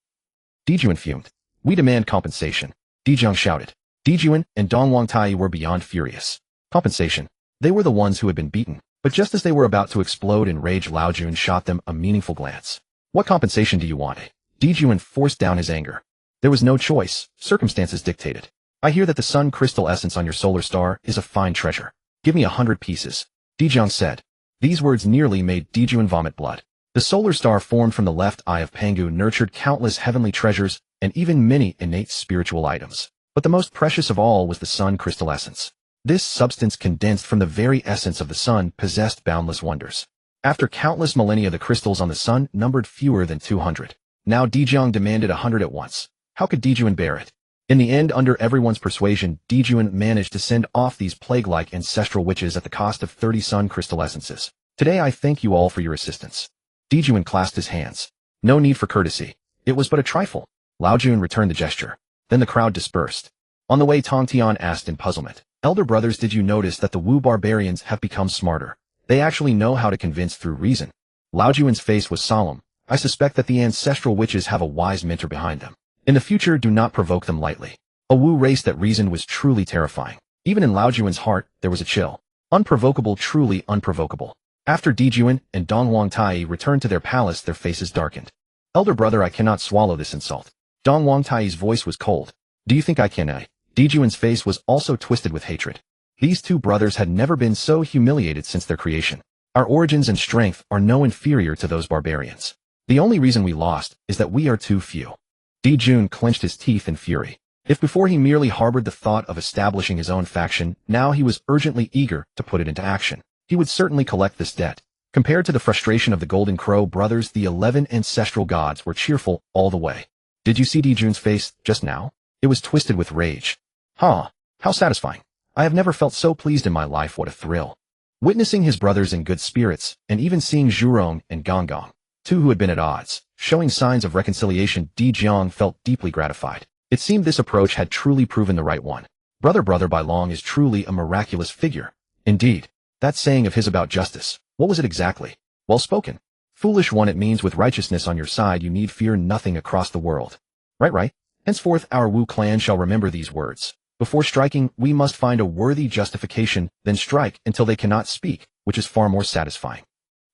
Dijuan fumed. We demand compensation. Dijiang shouted. Dijuan and Donghuang Tai were beyond furious. Compensation. They were the ones who had been beaten. But just as they were about to explode in rage, Laojun shot them a meaningful glance. What compensation do you want? Dijuan forced down his anger. There was no choice. Circumstances dictated. I hear that the sun crystal essence on your solar star is a fine treasure. Give me 100 pieces. Dijiang said. These words nearly made Dijuan vomit blood. The solar star formed from the left eye of Pangu nurtured countless heavenly treasures and even many innate spiritual items. But the most precious of all was the sun crystal essence. This substance, condensed from the very essence of the sun, possessed boundless wonders. After countless millennia, the crystals on the sun numbered fewer than 200. Now Dijiang demanded 100 at once. How could Dijuan bear it? In the end, under everyone's persuasion, Dijuan managed to send off these plague-like ancestral witches at the cost of 30 sun crystal essences. Today I thank you all for your assistance. Dijuan clasped his hands. No need for courtesy. It was but a trifle. Laojun returned the gesture. Then the crowd dispersed. On the way, Tongtian asked in puzzlement. Elder brothers, did you notice that the Wu barbarians have become smarter? They actually know how to convince through reason. Laojuan's face was solemn. I suspect that the ancestral witches have a wise mentor behind them. In the future, do not provoke them lightly. A Wu race that reasoned was truly terrifying. Even in Laojuan's heart, there was a chill. Unprovocable, truly unprovocable. After Dijuan and Donghuang Tai returned to their palace, their faces darkened. Elder brother, I cannot swallow this insult. Donghuang Tai's voice was cold. Do you think I can? Dijuan's face was also twisted with hatred. These 2 brothers had never been so humiliated since their creation. Our origins and strength are no inferior to those barbarians. The only reason we lost is that we are too few. Di Jun clenched his teeth in fury. If before he merely harbored the thought of establishing his own faction, now he was urgently eager to put it into action. He would certainly collect this debt. Compared to the frustration of the Golden Crow brothers, the 11 ancestral gods were cheerful all the way. Did you see Di Jun's face just now? It was twisted with rage. Huh, how satisfying. I have never felt so pleased in my life. What a thrill. Witnessing his brothers in good spirits, and even seeing Zhurong and Gonggong, two who had been at odds, showing signs of reconciliation, Di Jiang felt deeply gratified. It seemed this approach had truly proven the right one. Brother Bai Long is truly a miraculous figure. Indeed, that saying of his about justice, what was it exactly? Well spoken. Foolish one, it means with righteousness on your side you need fear nothing across the world. Right. Henceforth our Wu clan shall remember these words. Before striking, we must find a worthy justification, then strike until they cannot speak, which is far more satisfying.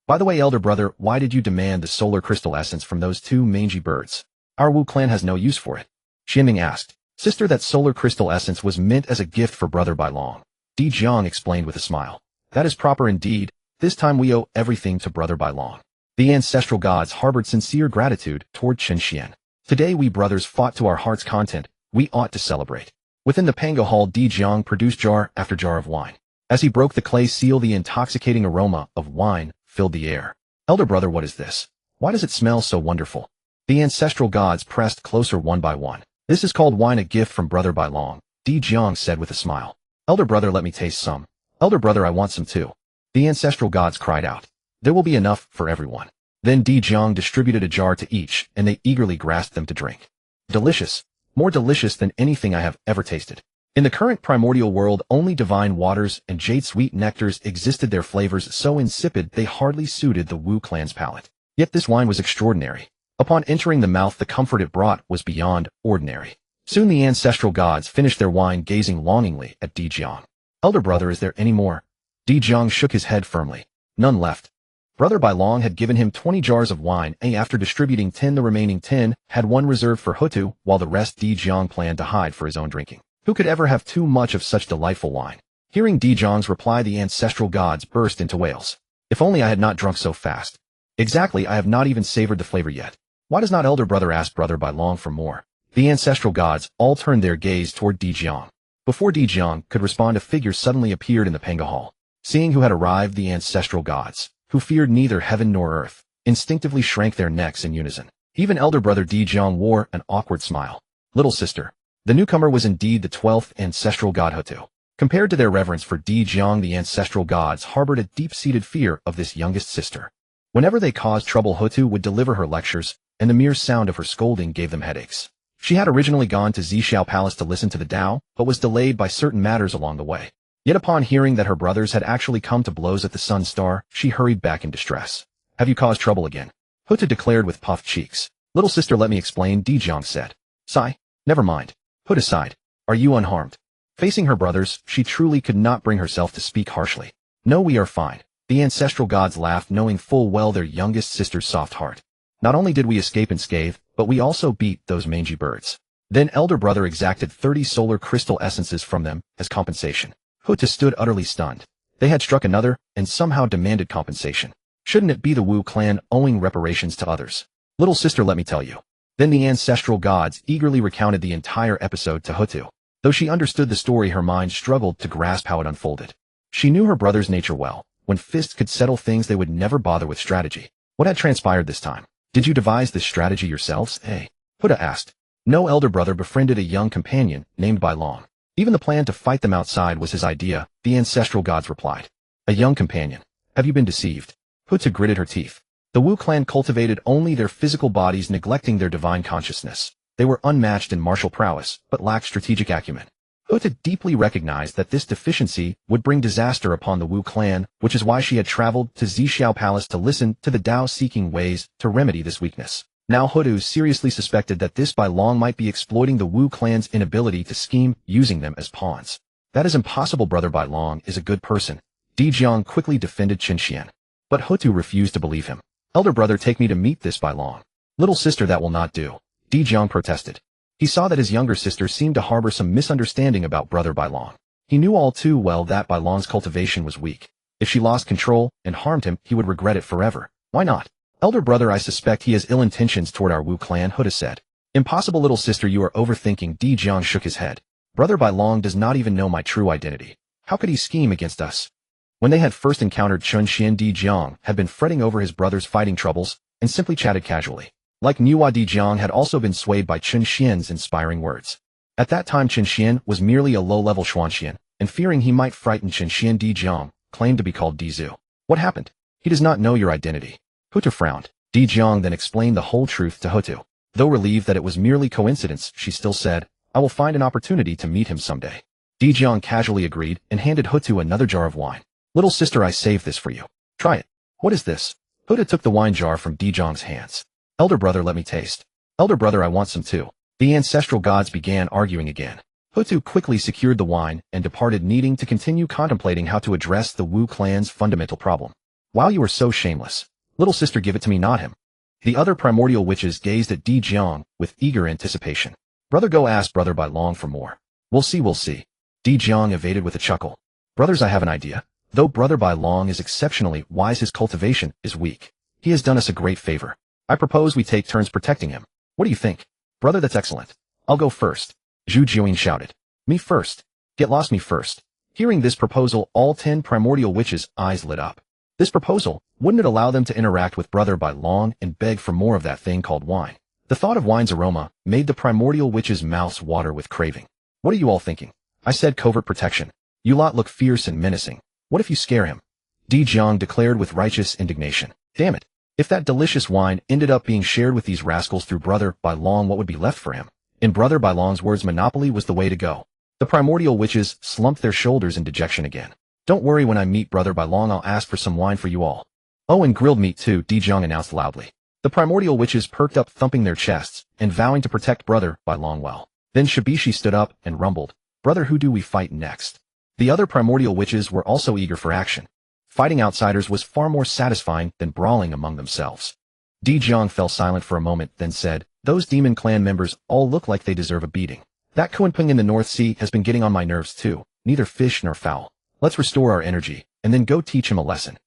By the way, elder brother, why did you demand the solar crystal essence from those two mangy birds? Our Wu clan has no use for it. Xianming asked. Sister, that solar crystal essence was meant as a gift for Brother Bai Long. Di Jiang explained with a smile. That is proper indeed. This time we owe everything to Brother Bai Long. The ancestral gods harbored sincere gratitude toward Chen Xian. Today we brothers fought to our heart's content. We ought to celebrate. Within the Pango Hall, Di Jiang produced jar after jar of wine. As he broke the clay seal, the intoxicating aroma of wine filled the air. Elder brother, what is this? Why does it smell so wonderful? The ancestral gods pressed closer one by one. This is called wine, a gift from Brother Bai Long, Di Jiang said with a smile. Elder brother, let me taste some. Elder brother, I want some too. The ancestral gods cried out. There will be enough for everyone. Then Di Jiang distributed a jar to each, and they eagerly grasped them to drink. Delicious. More delicious than anything I have ever tasted. In the current primordial world, only divine waters and jade-sweet nectars existed. Their flavors so insipid they hardly suited the Wu clan's palate. Yet this wine was extraordinary. Upon entering the mouth, the comfort it brought was beyond ordinary. Soon the ancestral gods finished their wine, gazing longingly at Di Jiang. Elder brother, is there any more? Di Jiang shook his head firmly. None left. Brother Bai Long had given him 20 jars of wine, and after distributing 10, the remaining 10 had one reserved for Hutu, while the rest Di Jiang planned to hide for his own drinking. Who could ever have too much of such delightful wine? Hearing Di Jiang's reply, the ancestral gods burst into wails. If only I had not drunk so fast. Exactly, I have not even savored the flavor yet. Why does not elder brother ask Brother Bai Long for more? The ancestral gods all turned their gaze toward Di Jiang. Before Di Jiang could respond, a figure suddenly appeared in the Pango Hall. Seeing who had arrived, the ancestral gods, who feared neither heaven nor earth, instinctively shrank their necks in unison. Even elder brother Di Jiang wore an awkward smile. Little sister. The newcomer was indeed the 12th ancestral god Hutu. Compared to their reverence for Di Jiang, the ancestral gods harbored a deep-seated fear of this youngest sister. Whenever they caused trouble, Hutu would deliver her lectures, and the mere sound of her scolding gave them headaches. She had originally gone to Xiao Palace to listen to the Dao, but was delayed by certain matters along the way. Yet upon hearing that her brothers had actually come to blows at the Sun Star, she hurried back in distress. Have you caused trouble again? Hutu declared with puffed cheeks. Little sister, let me explain, Di Jiang said. Sigh. Never mind. Put aside. Are you unharmed? Facing her brothers, she truly could not bring herself to speak harshly. No, we are fine. The ancestral gods laughed, knowing full well their youngest sister's soft heart. Not only did we escape unscathed, but we also beat those mangy birds. Then elder brother exacted 30 solar crystal essences from them as compensation. Hutu stood utterly stunned. They had struck another, and somehow demanded compensation. Shouldn't it be the Wu clan owing reparations to others? Little sister, let me tell you. Then the ancestral gods eagerly recounted the entire episode to Hutu. Though she understood the story, her mind struggled to grasp how it unfolded. She knew her brother's nature well. When fists could settle things, they would never bother with strategy. What had transpired this time? Did you devise this strategy yourselves? Hutu asked. No, elder brother befriended a young companion named Bai Long. Even the plan to fight them outside was his idea, the ancestral gods replied. A young companion. Have you been deceived? Hutu gritted her teeth. The Wu clan cultivated only their physical bodies, neglecting their divine consciousness. They were unmatched in martial prowess, but lacked strategic acumen. Hutu deeply recognized that this deficiency would bring disaster upon the Wu clan, which is why she had traveled to Xiao Palace to listen to the Dao, seeking ways to remedy this weakness. Now Hutu seriously suspected that this Bai Long might be exploiting the Wu clan's inability to scheme, using them as pawns. That is impossible. Brother Bai Long is a good person. Di Jiang quickly defended Chen Xian. But Hutu refused to believe him. Elder brother, take me to meet this Bai Long. Little sister, that will not do. Di Jiang protested. He saw that his younger sister seemed to harbor some misunderstanding about Brother Bai Long. He knew all too well that Bai Long's cultivation was weak. If she lost control and harmed him, he would regret it forever. Why not? Elder brother, I suspect he has ill intentions toward our Wu clan, Huda said. Impossible, little sister, you are overthinking. Di Jiang shook his head. Brother Bai Long does not even know my true identity. How could he scheme against us? When they had first encountered Chun Xian, Di Jiang had been fretting over his brother's fighting troubles and simply chatted casually. Like Nüwa, Di Jiang had also been swayed by Chun Xian's inspiring words. At that time, Chun Xian was merely a low-level Xuanxian, and fearing he might frighten Chun Xian, Di Jiang claimed to be called Di Zhu. What happened? He does not know your identity. Hutu frowned. Di Jiang then explained the whole truth to Hutu. Though relieved that it was merely coincidence, she still said, I will find an opportunity to meet him someday. Di Jiang casually agreed and handed Hutu another jar of wine. Little sister, I saved this for you. Try it. What is this? Hutu took the wine jar from Di Jiang's hands. Elder brother, let me taste. Elder brother, I want some too. The ancestral gods began arguing again. Hutu quickly secured the wine and departed, needing to continue contemplating how to address the Wu clan's fundamental problem. Wow, you are so shameless. Little sister, give it to me, not him. The other primordial witches gazed at Di Jiang with eager anticipation. Brother, go ask Brother Bai Long for more. We'll see, we'll see. Di Jiang evaded with a chuckle. Brothers, I have an idea. Though Brother Bai Long is exceptionally wise, his cultivation is weak. He has done us a great favor. I propose we take turns protecting him. What do you think? Brother, that's excellent. I'll go first. Zhu Jiuyin shouted. Me first. Get lost, me first. Hearing this proposal, all 10 primordial witches' eyes lit up. This proposal, wouldn't it allow them to interact with Brother Bai Long and beg for more of that thing called wine? The thought of wine's aroma made the primordial witches' mouths water with craving. What are you all thinking? I said covert protection. You lot look fierce and menacing. What if you scare him? Di Jiang declared with righteous indignation. Damn it. If that delicious wine ended up being shared with these rascals through Brother Bai Long, what would be left for him? In Brother Bai Long's words, monopoly was the way to go. The primordial witches slumped their shoulders in dejection again. Don't worry, when I meet Brother Bai Long, I'll ask for some wine for you all. Oh, and grilled meat too, Di Jiang announced loudly. The primordial witches perked up, thumping their chests and vowing to protect Brother Bai Long well. Then Shibishi stood up and rumbled, Brother, who do we fight next? The other primordial witches were also eager for action. Fighting outsiders was far more satisfying than brawling among themselves. Di Jiang fell silent for a moment, then said, those demon clan members all look like they deserve a beating. That Kuanping in the North Sea has been getting on my nerves too, neither fish nor fowl. Let's restore our energy, and then go teach him a lesson.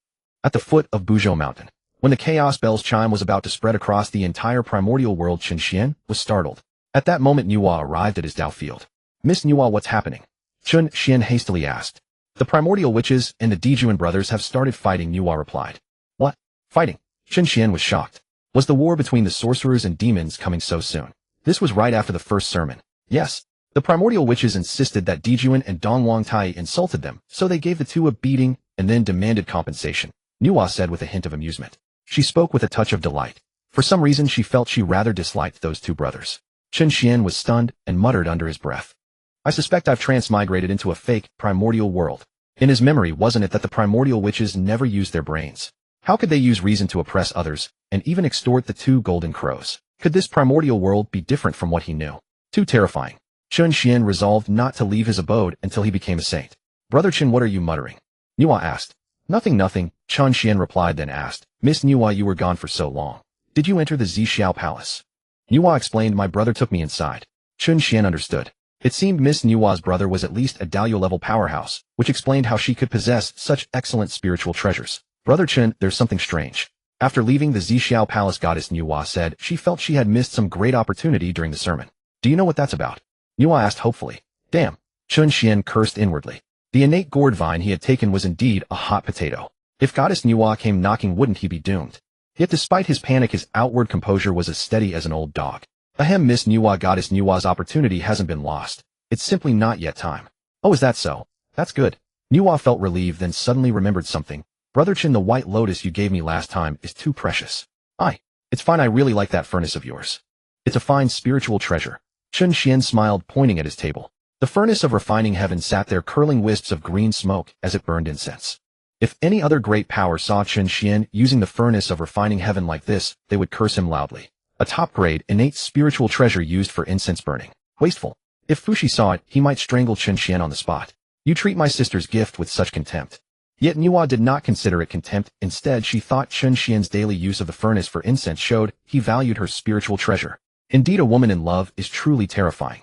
At the foot of Buzhou Mountain, when the chaos bell's chime was about to spread across the entire primordial world, Chun Xian was startled. At that moment, Nüwa arrived at his Dao field. Miss Nüwa, what's happening? Chun Xian hastily asked. The primordial witches and the Dijuan brothers have started fighting, Nüwa replied. What? Fighting? Chun Xian was shocked. Was the war between the sorcerers and demons coming so soon? This was right after the first sermon. Yes. The primordial witches insisted that Dijuan and Dongwang Tai insulted them, so they gave the two a beating and then demanded compensation, Nüwa said with a hint of amusement. She spoke with a touch of delight. For some reason, she felt she rather disliked those two brothers. Chun Xian was stunned and muttered under his breath. I suspect I've transmigrated into a fake primordial world. In his memory, wasn't it that the primordial witches never used their brains? How could they use reason to oppress others and even extort the two golden crows? Could this primordial world be different from what he knew? Too terrifying. Chun Xian resolved not to leave his abode until he became a saint. Brother Chen, what are you muttering? Nüwa asked. Nothing, nothing, Chun Xian replied, then asked, Miss Nüwa, you were gone for so long. Did you enter the Zixiao palace? Nüwa explained, my brother took me inside. Chun Xian understood. It seemed Miss Nüwa's brother was at least a Dao-level powerhouse, which explained how she could possess such excellent spiritual treasures. Brother Chen, there's something strange. After leaving the Zixiao palace, Goddess Nüwa said she felt she had missed some great opportunity during the sermon. Do you know what that's about? Nüwa asked hopefully. Damn. Chun Xian cursed inwardly. The innate gourd vine he had taken was indeed a hot potato. If Goddess Nüwa came knocking, wouldn't he be doomed? Yet despite his panic, his outward composure was as steady as an old dog. Ahem, Miss Nüwa, Goddess Nüwa's opportunity hasn't been lost. It's simply not yet time. Oh, is that so? That's good. Nüwa felt relieved, then suddenly remembered something. Brother Chen, the white lotus you gave me last time is too precious. It's fine, I really like that furnace of yours. It's a fine spiritual treasure. Chun Xian smiled, pointing at his table. The furnace of refining heaven sat there, curling wisps of green smoke as it burned incense. If any other great power saw Chun Xian using the furnace of refining heaven like this, they would curse him loudly. A top-grade, innate spiritual treasure used for incense burning. Wasteful. If Fushi saw it, he might strangle Chun Xian on the spot. You treat my sister's gift with such contempt. Yet Nüwa did not consider it contempt. Instead, she thought Chun Xian's daily use of the furnace for incense showed he valued her spiritual treasure. Indeed, a woman in love is truly terrifying.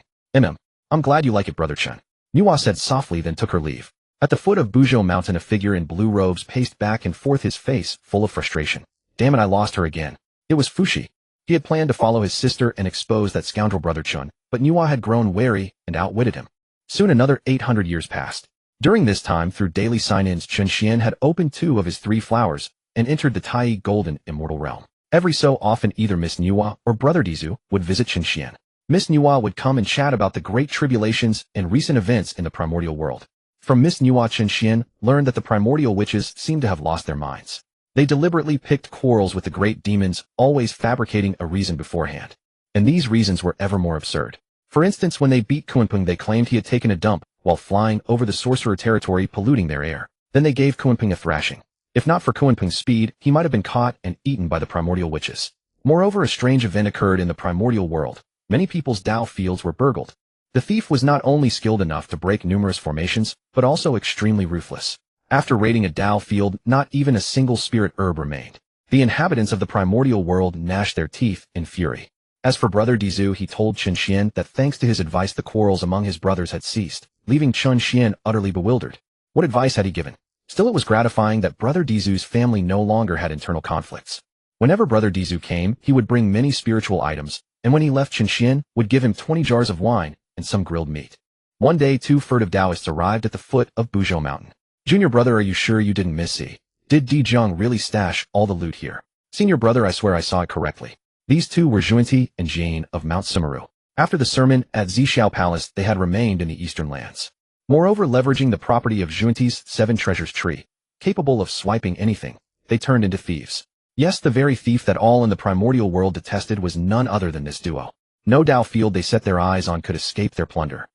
I'm glad you like it, Brother Chen. Nüwa said softly, then took her leave. At the foot of Buzhou Mountain, a figure in blue robes paced back and forth, his face full of frustration. Damn it, I lost her again. It was Fushi. He had planned to follow his sister and expose that scoundrel brother Chun, but Nüwa had grown wary and outwitted him. Soon another 800 years passed. During this time, through daily sign-ins, Chen had opened 2 of his 3 flowers and entered the Tai Golden Immortal Realm. Every so often, either Miss Nüwa or Brother Dizhu would visit Chen. Miss Nüwa would come and chat about the great tribulations and recent events in the primordial world. From Miss Nüwa, Chen learned that the primordial witches seemed to have lost their minds. They deliberately picked quarrels with the great demons, always fabricating a reason beforehand. And these reasons were ever more absurd. For instance, when they beat Kunpeng, they claimed he had taken a dump while flying over the sorcerer territory, polluting their air. Then they gave Kunpeng a thrashing. If not for Kunpeng's speed, he might have been caught and eaten by the primordial witches. Moreover, a strange event occurred in the primordial world. Many people's Dao fields were burgled. The thief was not only skilled enough to break numerous formations, but also extremely ruthless. After raiding a Dao field, not even a single spirit herb remained. The inhabitants of the primordial world gnashed their teeth in fury. As for Brother Dizhu, he told Chen that thanks to his advice the quarrels among his brothers had ceased, leaving Chen utterly bewildered. What advice had he given? Still, it was gratifying that Brother Dizhu's family no longer had internal conflicts. Whenever Brother Dizhu came, he would bring many spiritual items, and when he left, Chen would give him 20 jars of wine and some grilled meat. One day, 2 furtive Taoists arrived at the foot of Buzhou Mountain. Junior brother, are you sure you didn't miss C? Did Dijiang really stash all the loot here? Senior brother, I swear I saw it correctly. These 2 were Junti and Jane of Mount Simaru. After the sermon at Zhixiao Palace, they had remained in the eastern lands. Moreover, leveraging the property of Junti's 7 treasures tree, capable of swiping anything, they turned into thieves. Yes, the very thief that all in the primordial world detested was none other than this duo. No Dao field they set their eyes on could escape their plunder.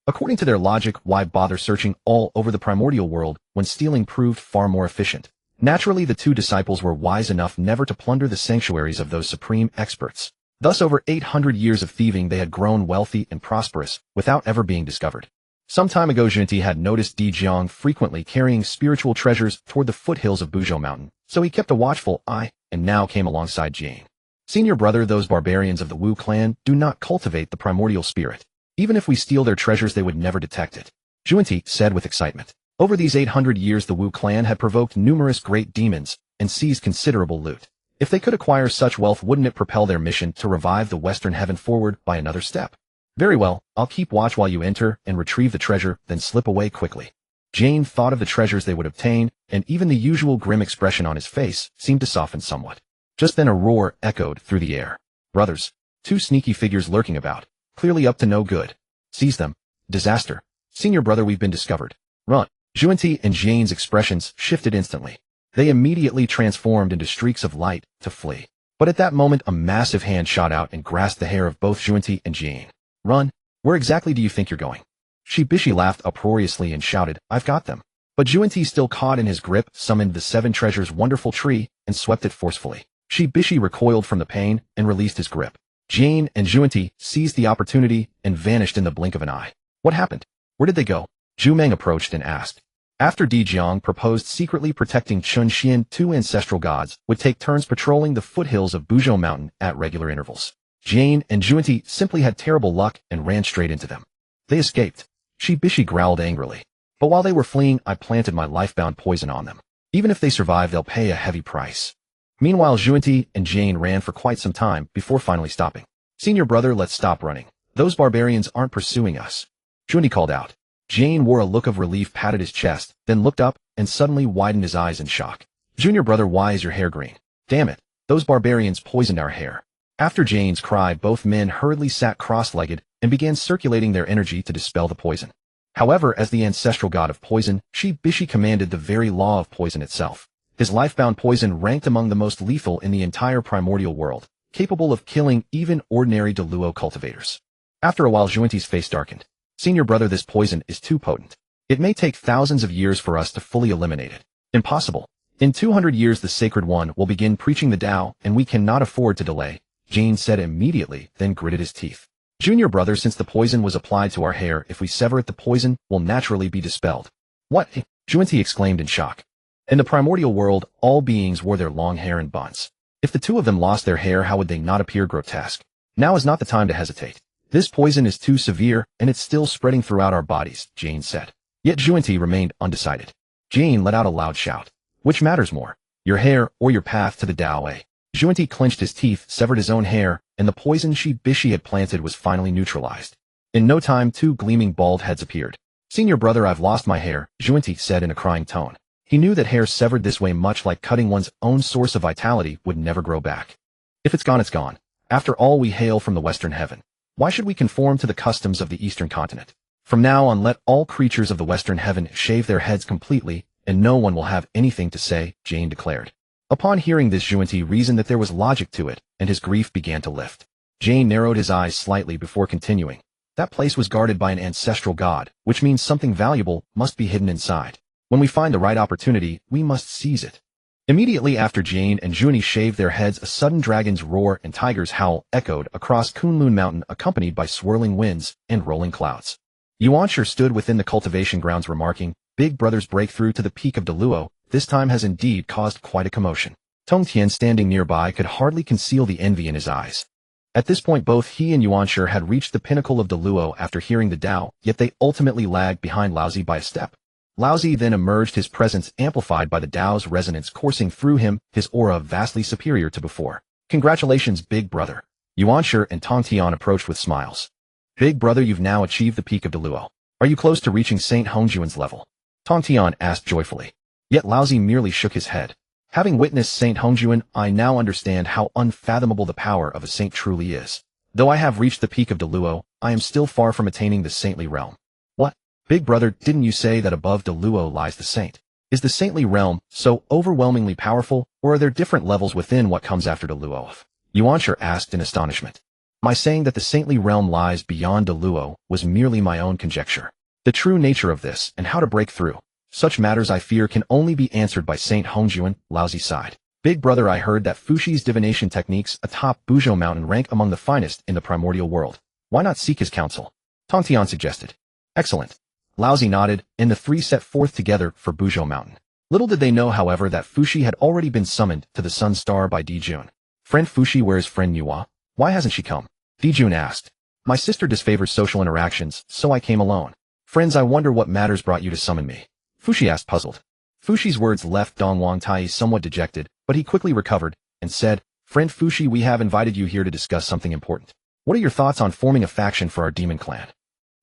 According to their logic, why bother searching all over the primordial world when stealing proved far more efficient? Naturally, the 2 disciples were wise enough never to plunder the sanctuaries of those supreme experts. Thus, over 800 years of thieving, they had grown wealthy and prosperous without ever being discovered. Some time ago, Junti had noticed Dijiang frequently carrying spiritual treasures toward the foothills of Buzhou Mountain, so he kept a watchful eye and now came alongside Jane. Senior brother, those barbarians of the Wu clan do not cultivate the primordial spirit. Even if we steal their treasures, they would never detect it. Junti said with excitement. Over these 800 years, the Wu clan had provoked numerous great demons and seized considerable loot. If they could acquire such wealth, wouldn't it propel their mission to revive the Western Heaven forward by another step? Very well, I'll keep watch while you enter and retrieve the treasure, then slip away quickly. Jane thought of the treasures they would obtain, and even the usual grim expression on his face seemed to soften somewhat. Just then a roar echoed through the air. Brothers, 2 sneaky figures lurking about, clearly up to no good. Seize them. Disaster. Senior brother, we've been discovered. Run. Junti and Jane's expressions shifted instantly. They immediately transformed into streaks of light to flee. But at that moment, a massive hand shot out and grasped the hair of both Junti and Jane. Run. Where exactly do you think you're going? Bishi laughed uproariously and shouted, I've got them. But Junti, still caught in his grip, summoned the 7 treasures wonderful tree and swept it forcefully. Bishi recoiled from the pain and released his grip. Jane and Junti seized the opportunity and vanished in the blink of an eye. What happened? Where did they go? Zhu Meng approached and asked. After Dijiang proposed secretly protecting Chen, 2 ancestral gods would take turns patrolling the foothills of Buzhou Mountain at regular intervals. Jane and Junti simply had terrible luck and ran straight into them. They escaped. Bishi growled angrily. But while they were fleeing, I planted my lifebound poison on them. Even if they survive, they'll pay a heavy price. Meanwhile, Junti and Jane ran for quite some time before finally stopping. Senior brother, let's stop running. Those barbarians aren't pursuing us. Junti called out. Jane wore a look of relief, patted his chest, then looked up and suddenly widened his eyes in shock. Junior brother, why is your hair green? Damn it, those barbarians poisoned our hair. After Jane's cry, both men hurriedly sat cross-legged and began circulating their energy to dispel the poison. However, as the ancestral god of poison, Bishi commanded the very law of poison itself. His lifebound poison ranked among the most lethal in the entire primordial world, capable of killing even ordinary Deluo cultivators. After a while, Junti's face darkened. Senior brother, this poison is too potent. It may take thousands of years for us to fully eliminate it. Impossible. In 200 years, the Sacred One will begin preaching the Tao, and we cannot afford to delay, Jane said immediately, then gritted his teeth. Junior brother, since the poison was applied to our hair, if we sever it, the poison will naturally be dispelled. What? Junti exclaimed in shock. In the primordial world, all beings wore their long hair in buns. If the 2 of them lost their hair, how would they not appear grotesque? Now is not the time to hesitate. This poison is too severe, and it's still spreading throughout our bodies, Jane said. Yet Junti remained undecided. Jane let out a loud shout. Which matters more? Your hair or your path to the Dao. Zhuanti clenched his teeth, severed his own hair, and the poison Bishi had planted was finally neutralized. In no time, 2 gleaming bald heads appeared. Senior brother, I've lost my hair, Zhuanti said in a crying tone. He knew that hair severed this way, much like cutting one's own source of vitality, would never grow back. If it's gone, it's gone. After all, we hail from the Western Heaven. Why should we conform to the customs of the Eastern continent? From now on, let all creatures of the Western Heaven shave their heads completely, and no one will have anything to say, Jane declared. Upon hearing this, Zhuanti reasoned that there was logic to it, and his grief began to lift. Jane narrowed his eyes slightly before continuing. That place was guarded by an ancestral god, which means something valuable must be hidden inside. When we find the right opportunity, we must seize it. Immediately after Jane and Zhuanti shaved their heads, a sudden dragon's roar and tiger's howl echoed across Kunlun Mountain, accompanied by swirling winds and rolling clouds. Yuanshi stood within the cultivation grounds, remarking, Big Brother's breakthrough to the peak of Deluo this time has indeed caused quite a commotion. Tongtian, standing nearby, could hardly conceal the envy in his eyes. At this point, both he and Yuanshi had reached the pinnacle of Deluo after hearing the Dao, yet they ultimately lagged behind Laozi by a step. Laozi then emerged, his presence amplified by the Dao's resonance coursing through him, his aura vastly superior to before. Congratulations, Big Brother. Yuanshi and Tongtian approached with smiles. Big Brother, you've now achieved the peak of Deluo. Are you close to reaching Saint Hongjuan's level? Tongtian asked joyfully. Yet Laozi merely shook his head. Having witnessed Saint Hongjuan, I now understand how unfathomable the power of a saint truly is. Though I have reached the peak of Deluo, I am still far from attaining the saintly realm. What? Big Brother, didn't you say that above Deluo lies the saint? Is the saintly realm so overwhelmingly powerful, or are there different levels within what comes after Deluo? Yuanshi asked in astonishment. My saying that the saintly realm lies beyond Deluo was merely my own conjecture. The true nature of this, and how to break through such matters, I fear, can only be answered by Saint Hongjuan, Laozi sighed. Big Brother, I heard that Fushi's divination techniques atop Buzhou Mountain rank among the finest in the primordial world. Why not seek his counsel? Tongtian suggested. Excellent. Laozi nodded, and the 3 set forth together for Buzhou Mountain. Little did they know, however, that Fushi had already been summoned to the Sun Star by Dijun. Friend Fushi, where is friend Nüwa? Why hasn't she come? Dijun asked. My sister disfavors social interactions, so I came alone. Friends, I wonder what matters brought you to summon me. Fushi asked, puzzled. Fushi's words left Dong Wangtai somewhat dejected, but he quickly recovered and said, Friend Fushi, we have invited you here to discuss something important. What are your thoughts on forming a faction for our demon clan?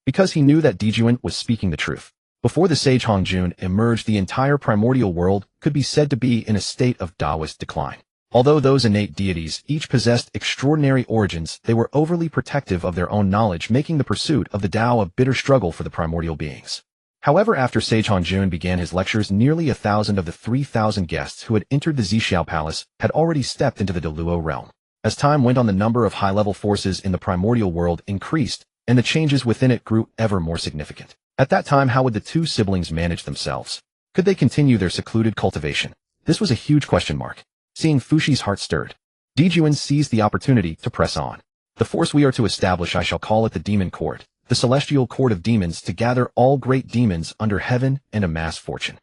Because he knew that Dijun was speaking the truth. Before the sage Hongjun emerged, the entire primordial world could be said to be in a state of Taoist decline. Although those innate deities each possessed extraordinary origins, they were overly protective of their own knowledge, making the pursuit of the Dao a bitter struggle for the primordial beings. However, after Sage Hongjun began his lectures, nearly 1,000 of the 3,000 guests who had entered the Zixiao Palace had already stepped into the Deluo realm. As time went on, the number of high-level forces in the primordial world increased, and the changes within it grew ever more significant. At that time, how would the 2 siblings manage themselves? Could they continue their secluded cultivation? This was a huge question mark. Seeing Fushi's heart stirred, Dijun seized the opportunity to press on. The force we are to establish, I shall call it the Demon Court, the celestial court of demons, to gather all great demons under heaven and amass fortune.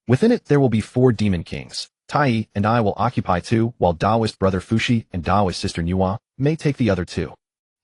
Within it there will be 4 demon kings. Tai and I will occupy 2, while Taoist brother Fushi and Taoist sister Nüwa may take the other 2.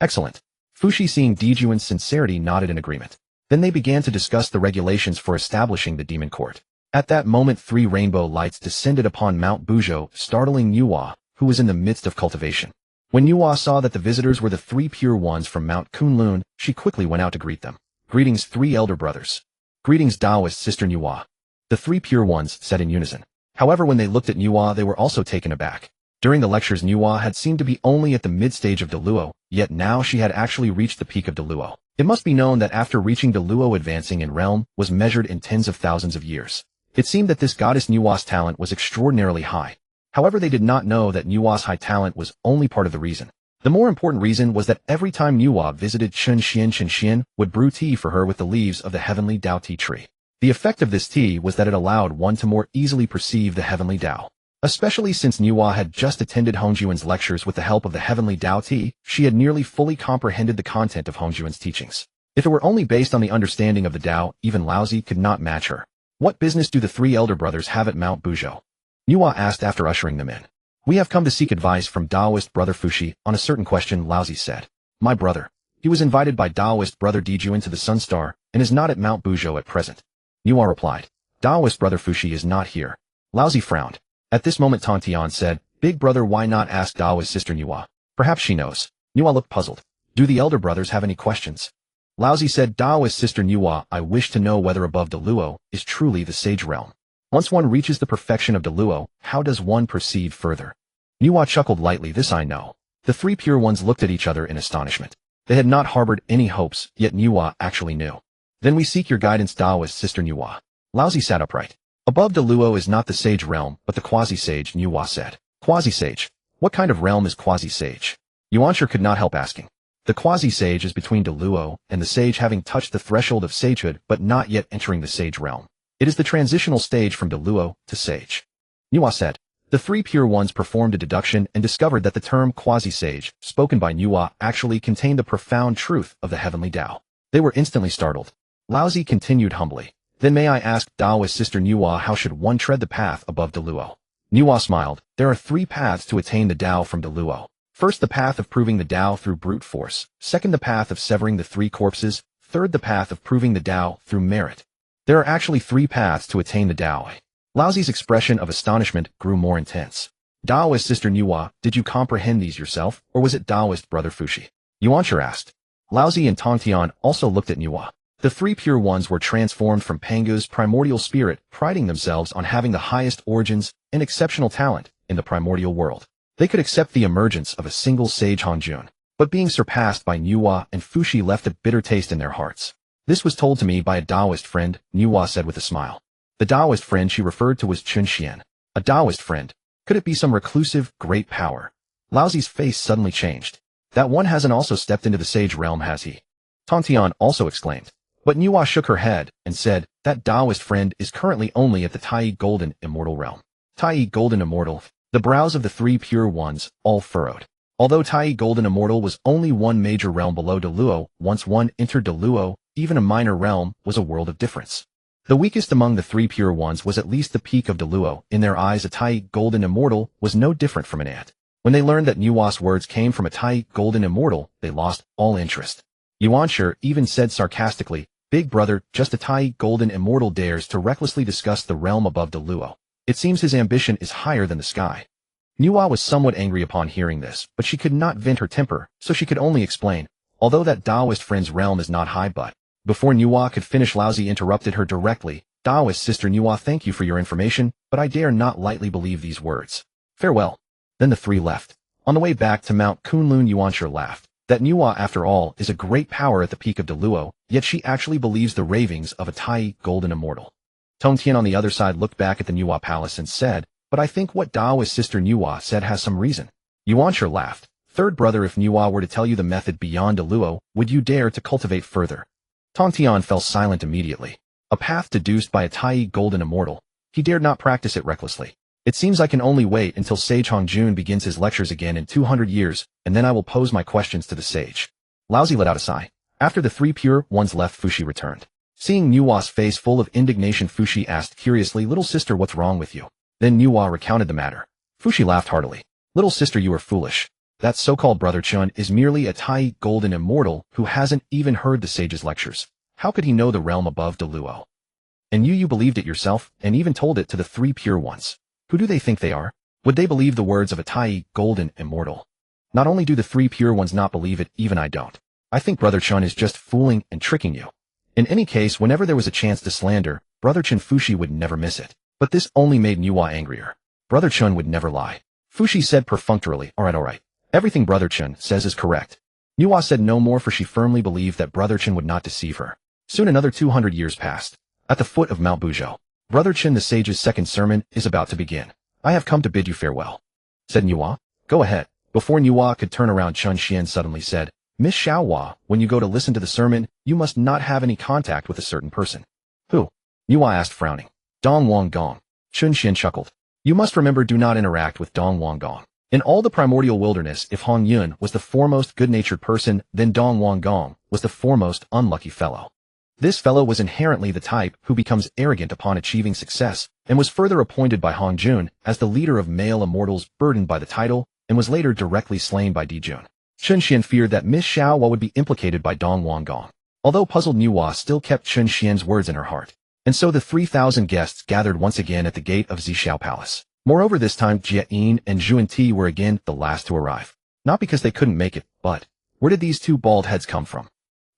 Excellent. Fushi, seeing Dijun's sincerity, nodded in agreement. Then they began to discuss the regulations for establishing the demon court. At that moment, 3 rainbow lights descended upon Mount Buzhou, startling Nüwa, who was in the midst of cultivation. When Nüwa saw that the visitors were the 3 pure ones from Mount Kunlun, she quickly went out to greet them. Greetings, 3 elder brothers. Greetings, Taoist sister Nüwa. The 3 pure ones said in unison. However, when they looked at Nüwa, they were also taken aback. During the lectures, Nüwa had seemed to be only at the mid-stage of Deluo, yet now she had actually reached the peak of Deluo. It must be known that after reaching Deluo, advancing in realm was measured in tens of thousands of years. It seemed that this goddess Nüwa's talent was extraordinarily high. However, they did not know that Nüwa's high talent was only part of the reason. The more important reason was that every time Nüwa visited Chen would brew tea for her with the leaves of the Heavenly Dao tea tree. The effect of this tea was that it allowed one to more easily perceive the Heavenly Dao. Especially since Nüwa had just attended Hongjuan's lectures with the help of the Heavenly Dao tea, she had nearly fully comprehended the content of Hongjuan's teachings. If it were only based on the understanding of the Dao, even Laozi could not match her. What business do the 3 elder brothers have at Mount Buzhou? Nüwa asked after ushering them in. We have come to seek advice from Taoist brother Fushi on a certain question, Laozi said. My brother. He was invited by Taoist brother Dijun to the Sun Star and is not at Mount Buzhou at present. Nüwa replied. Taoist brother Fushi is not here. Laozi frowned. At this moment Tongtian said, "Big brother, why not ask Dao's sister Nüwa? Perhaps she knows." Nüwa looked puzzled. "Do the elder brothers have any questions?" Laozi said, "Dao's sister Nüwa, I wish to know whether above Deluo is truly the sage realm. Once one reaches the perfection of Deluo, how does one proceed further?" Nüwa chuckled lightly, "This I know." The three pure ones looked at each other in astonishment. They had not harbored any hopes, yet Nüwa actually knew. "Then we seek your guidance, Daoist sister Nüwa." Laozi sat upright. "Above Deluo is not the sage realm, but the quasi-sage," Nüwa said. "Quasi-sage? What kind of realm is quasi-sage?" Yuanshi could not help asking. The quasi-sage is between Deluo and the sage, having touched the threshold of sagehood but not yet entering the sage realm. It is the transitional stage from Deluo to sage. Nüwa said. The three pure ones performed a deduction and discovered that the term quasi-sage, spoken by Nüwa, actually contained the profound truth of the Heavenly Dao. They were instantly startled. Laozi continued humbly. "Then may I ask Daoist sister Nüwa, how should one tread the path above Deluo?" Nüwa smiled. "There are three paths to attain the Dao from Deluo. First, the path of proving the Dao through brute force. Second, the path of severing the three corpses. Third, the path of proving the Dao through merit. There are actually three paths to attain the Dao." Laozi's expression of astonishment grew more intense. "Daoist sister Nüwa, did you comprehend these yourself, or was it Daoist brother Fushi?" Yuanshi asked. Laozi and Tongtian also looked at Nüwa. The three pure ones were transformed from Pangu's primordial spirit, priding themselves on having the highest origins and exceptional talent in the primordial world. They could accept the emergence of a single sage Hongjun, but being surpassed by Nüwa and Fushi left a bitter taste in their hearts. "This was told to me by a Daoist friend," Nüwa said with a smile. The Daoist friend she referred to was Tongtian. A Daoist friend. Could it be some reclusive, great power? Laozi's face suddenly changed. "That one hasn't also stepped into the sage realm, has he?" Tongtian also exclaimed. But Nüwa shook her head and said, "That Daoist friend is currently only at the Tai Golden Immortal realm." Tai Golden Immortal. The brows of the three pure ones all furrowed. Although Tai Golden Immortal was only one major realm below Deluo, once one entered Deluo, even a minor realm was a world of difference. The weakest among the three pure ones was at least the peak of Deluo. In their eyes, a Tai Golden Immortal was no different from an ant. When they learned that Nüwa's words came from a Tai Golden Immortal, they lost all interest. Yuanshi even said sarcastically, "Big brother, just a Tai Golden Immortal dares to recklessly discuss the realm above Deluo. It seems his ambition is higher than the sky." Nüwa was somewhat angry upon hearing this, but she could not vent her temper, so she could only explain, "Although that Daoist friend's realm is not high, but..." Before Nüwa could finish, Laozi interrupted her directly. "Daoist sister Nüwa, thank you for your information, but I dare not lightly believe these words. Farewell." Then the three left. On the way back to Mount Kunlun, Yuanshi laughed. That Nüwa, after all, is a great power at the peak of Deluo, yet she actually believes the ravings of a Tai Golden Immortal. Tongtian on the other side looked back at the Nüwa palace and said, "But I think what Daoist sister Nüwa said has some reason." Yuanshi laughed. "Third brother, if Nüwa were to tell you the method beyond Deluo, would you dare to cultivate further?" Tongtian fell silent immediately. A path deduced by a Tai Golden Immortal. He dared not practice it recklessly. "It seems I can only wait until Sage Hongjun begins his lectures again in 200 years, and then I will pose my questions to the sage." Laozi let out a sigh. After the three pure ones left, Fushi returned. Seeing Nüwa's face full of indignation, Fushi asked curiously, "Little sister, what's wrong with you?" Then Nüwa recounted the matter. Fushi laughed heartily. "Little sister, you are foolish. That so-called brother Chun is merely a Tai Golden Immortal who hasn't even heard the sage's lectures. How could he know the realm above Deluo? And you believed it yourself, and even told it to the three pure ones. Who do they think they are? Would they believe the words of a Tai Golden Immortal? Not only do the three pure ones not believe it, even I don't. I think brother Chun is just fooling and tricking you." In any case, whenever there was a chance to slander, brother Chun Fushi would never miss it. But this only made Nüwa angrier. Brother Chun would never lie. Fushi said perfunctorily, all right. Everything brother Chun says is correct." Nüwa said no more, for she firmly believed that brother Chun would not deceive her. Soon another 200 years passed. At the foot of Mount Buzhou, brother Chun the sage's second sermon is about to begin. "I have come to bid you farewell," said Nüwa. "Go ahead." Before Nüwa could turn around, Chun Xian suddenly said, "Miss Xiao Wa, when you go to listen to the sermon, you must not have any contact with a certain person." "Who?" Nüwa asked, frowning. "Dong Wang Gong." Chun Xian chuckled. "You must remember, do not interact with Dong Wang Gong. In all the primordial wilderness, if Hong Yun was the foremost good-natured person, then Dong Wang Gong was the foremost unlucky fellow. This fellow was inherently the type who becomes arrogant upon achieving success, and was further appointed by Hong Jun as the leader of male immortals, burdened by the title, and was later directly slain by Di Jun. Chun Xian feared that Miss Xiao Wa would be implicated by Dong Wang Gong. Although puzzled, Nüwa still kept Chun Xian's words in her heart. And so the 3,000 guests gathered once again at the gate of Zhixiao Palace. Moreover, this time Jie and Zhuan were again the last to arrive. Not because they couldn't make it, but where did these two bald heads come from?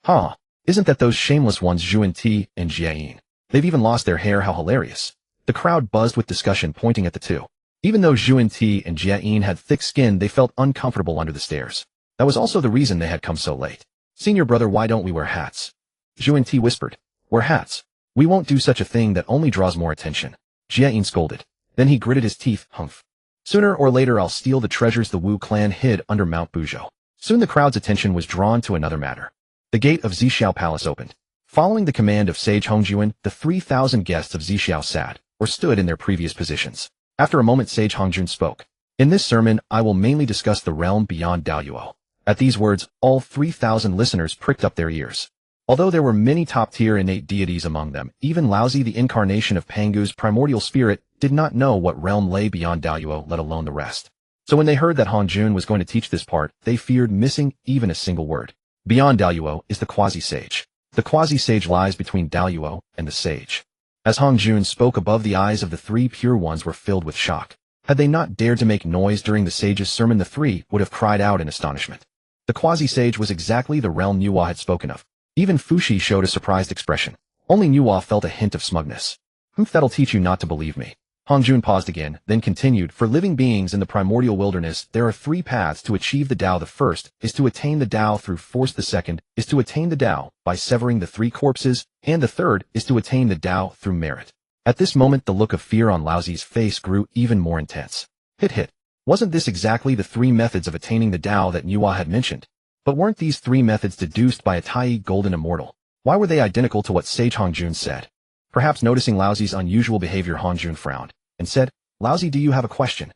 Huh, isn't that those shameless ones Zhuan and Jie? They've even lost their hair, how hilarious. The crowd buzzed with discussion, pointing at the two. Even though Zhuan and Jie had thick skin, they felt uncomfortable under the stairs. That was also the reason they had come so late. Senior brother, why don't we wear hats? Zhuan whispered. Wear hats. We won't do such a thing, that only draws more attention. Jie scolded. Then he gritted his teeth, humph. Sooner or later I'll steal the treasures the Wu clan hid under Mount Buzhou. Soon the crowd's attention was drawn to another matter. The gate of Xiao Palace opened. Following the command of Sage Hongjuan, the 3,000 guests of Xiao sat, or stood in their previous positions. After a moment, Sage Hongjuan spoke. In this sermon, I will mainly discuss the realm beyond Daoyuo. At these words, all 3,000 listeners pricked up their ears. Although there were many top-tier innate deities among them, even Laozi, the incarnation of Pangu's primordial spirit, did not know what realm lay beyond Daoyuo, let alone the rest. So when they heard that Hongjuan was going to teach this part, they feared missing even a single word. Beyond Daoyuo is the quasi-sage. The quasi-sage lies between Daoyuo and the sage. As Hongjuan spoke above, the eyes of the three pure ones were filled with shock. Had they not dared to make noise during the sage's sermon, the three would have cried out in astonishment. The quasi-sage was exactly the realm Nüwa had spoken of. Even Fushi showed a surprised expression. Only Nüwa felt a hint of smugness. That'll teach you not to believe me. Hongjuan paused again, then continued, for living beings in the primordial wilderness, there are three paths to achieve the Tao. The first is to attain the Tao through force, the second is to attain the Tao by severing the three corpses, and the third is to attain the Tao through merit. At this moment the look of fear on Laozi's face grew even more intense. Hit. Wasn't this exactly the three methods of attaining the Tao that Nüwa had mentioned? But weren't these three methods deduced by a Tai Golden Immortal? Why were they identical to what Sage Hongjuan said? Perhaps noticing Laozi's unusual behavior, Hongjuan frowned and said, Laozi, do you have a question?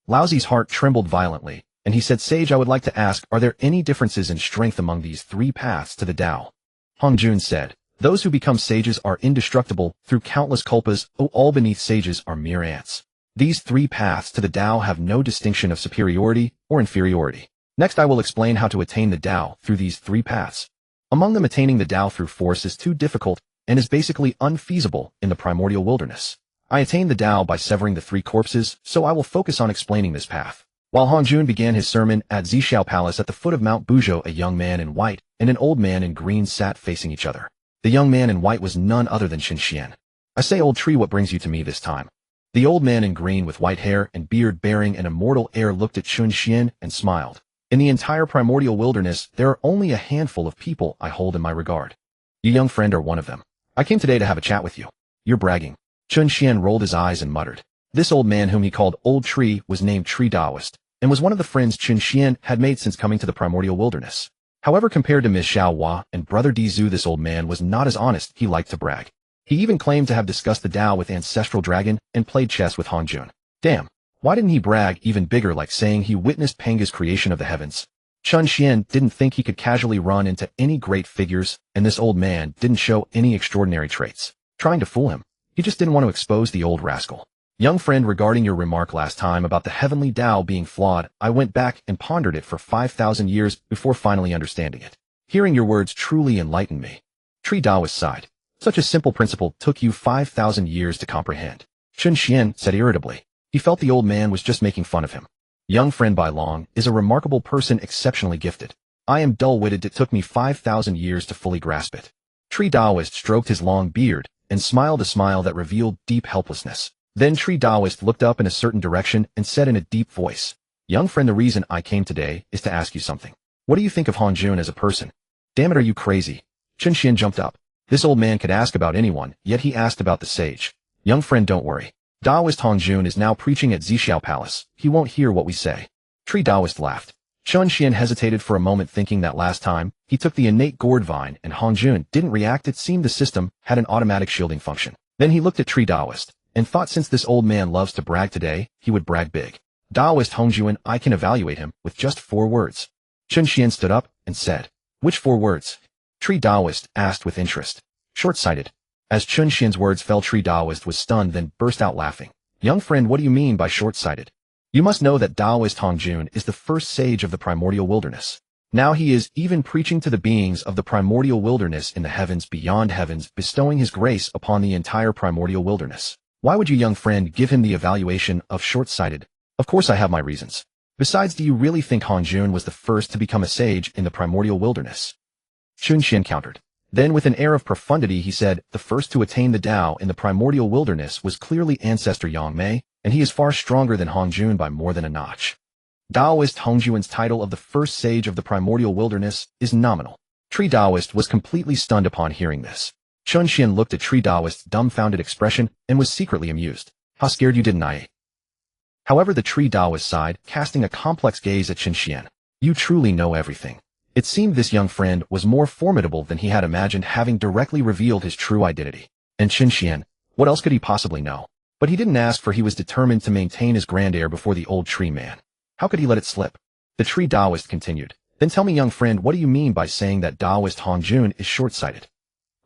Laozi's heart trembled violently, and he said, Sage, I would like to ask, are there any differences in strength among these three paths to the Tao? Hongjuan said, those who become sages are indestructible through countless kalpas, all beneath sages are mere ants. These three paths to the Tao have no distinction of superiority or inferiority. Next I will explain how to attain the Tao through these three paths. Among them, attaining the Tao through force is too difficult and is basically unfeasible in the primordial wilderness. I attained the Tao by severing the three corpses, so I will focus on explaining this path. While Hongjuan began his sermon at Xiao Palace at the foot of Mount Buzhou, a young man in white and an old man in green sat facing each other. The young man in white was none other than Xian. I say, old tree, what brings you to me this time? The old man in green with white hair and beard bearing an immortal air looked at Xian and smiled. In the entire primordial wilderness, there are only a handful of people I hold in my regard. You, young friend, are one of them. I came today to have a chat with you. You're bragging. Xian rolled his eyes and muttered. This old man, whom he called Old Tree, was named Tree Taoist, and was one of the friends Xian had made since coming to the primordial wilderness. However, compared to Miss Xiao Wa and Brother Dizu, this old man was not as honest. He liked to brag. He even claimed to have discussed the Tao with Ancestral Dragon and played chess with Hongjuan. Damn, why didn't he brag even bigger, like saying he witnessed Panga's creation of the heavens? Xian didn't think he could casually run into any great figures, and this old man didn't show any extraordinary traits. Trying to fool him. He just didn't want to expose the old rascal. Young friend, regarding your remark last time about the Heavenly Dao being flawed, I went back and pondered it for 5,000 years before finally understanding it. Hearing your words truly enlightened me. Tree Taoist sighed. Such a simple principle took you 5,000 years to comprehend. Xian said irritably. He felt the old man was just making fun of him. Young friend, by long, is a remarkable person, exceptionally gifted. I am dull-witted. It took me 5,000 years to fully grasp it. Tree Taoist stroked his long beard and smiled a smile that revealed deep helplessness. Then Tree Taoist looked up in a certain direction and said in a deep voice, Young friend, the reason I came today is to ask you something. What do you think of Hongjuan as a person? Damn it, are you crazy? Xian jumped up. This old man could ask about anyone, yet he asked about the sage. Young friend, don't worry. Taoist Hongjuan is now preaching at Xiao Palace. He won't hear what we say. Tree Taoist laughed. Xian hesitated for a moment, thinking that last time he took the innate gourd vine and Hongjuan didn't react. It seemed the system had an automatic shielding function. Then he looked at Tree Taoist and thought, since this old man loves to brag today, he would brag big. Taoist Hongjuan, I can evaluate him with just 4 words. Xian stood up and said, Which 4 words? Tree Taoist asked with interest. Short-sighted. As Xian's words fell, Tree Taoist was stunned, then burst out laughing. Young friend, what do you mean by short-sighted? You must know that Taoist Hongjuan is the first sage of the primordial wilderness. Now he is even preaching to the beings of the primordial wilderness in the heavens beyond heavens, bestowing his grace upon the entire primordial wilderness. Why would you, young friend, give him the evaluation of short-sighted? Of course I have my reasons. Besides, do you really think Hongjun was the first to become a sage in the primordial wilderness? Chunxian countered. Then with an air of profundity he said, the first to attain the Dao in the primordial wilderness was clearly ancestor Yang Mei, and he is far stronger than Hongjun by more than a notch. Daoist Hongjuan's title of the first sage of the primordial wilderness is nominal. Tree Daoist was completely stunned upon hearing this. Chunxian looked at Tree Daoist's dumbfounded expression and was secretly amused. How scared you didn't I? However, the Tree Daoist sighed, casting a complex gaze at Chunxian. You truly know everything. It seemed this young friend was more formidable than he had imagined, having directly revealed his true identity. And Chunxian, what else could he possibly know? But he didn't ask, for he was determined to maintain his grand air before the old tree man. How could he let it slip? The Tree Daoist continued. Then tell me, young friend, what do you mean by saying that Daoist Hongjun is short-sighted?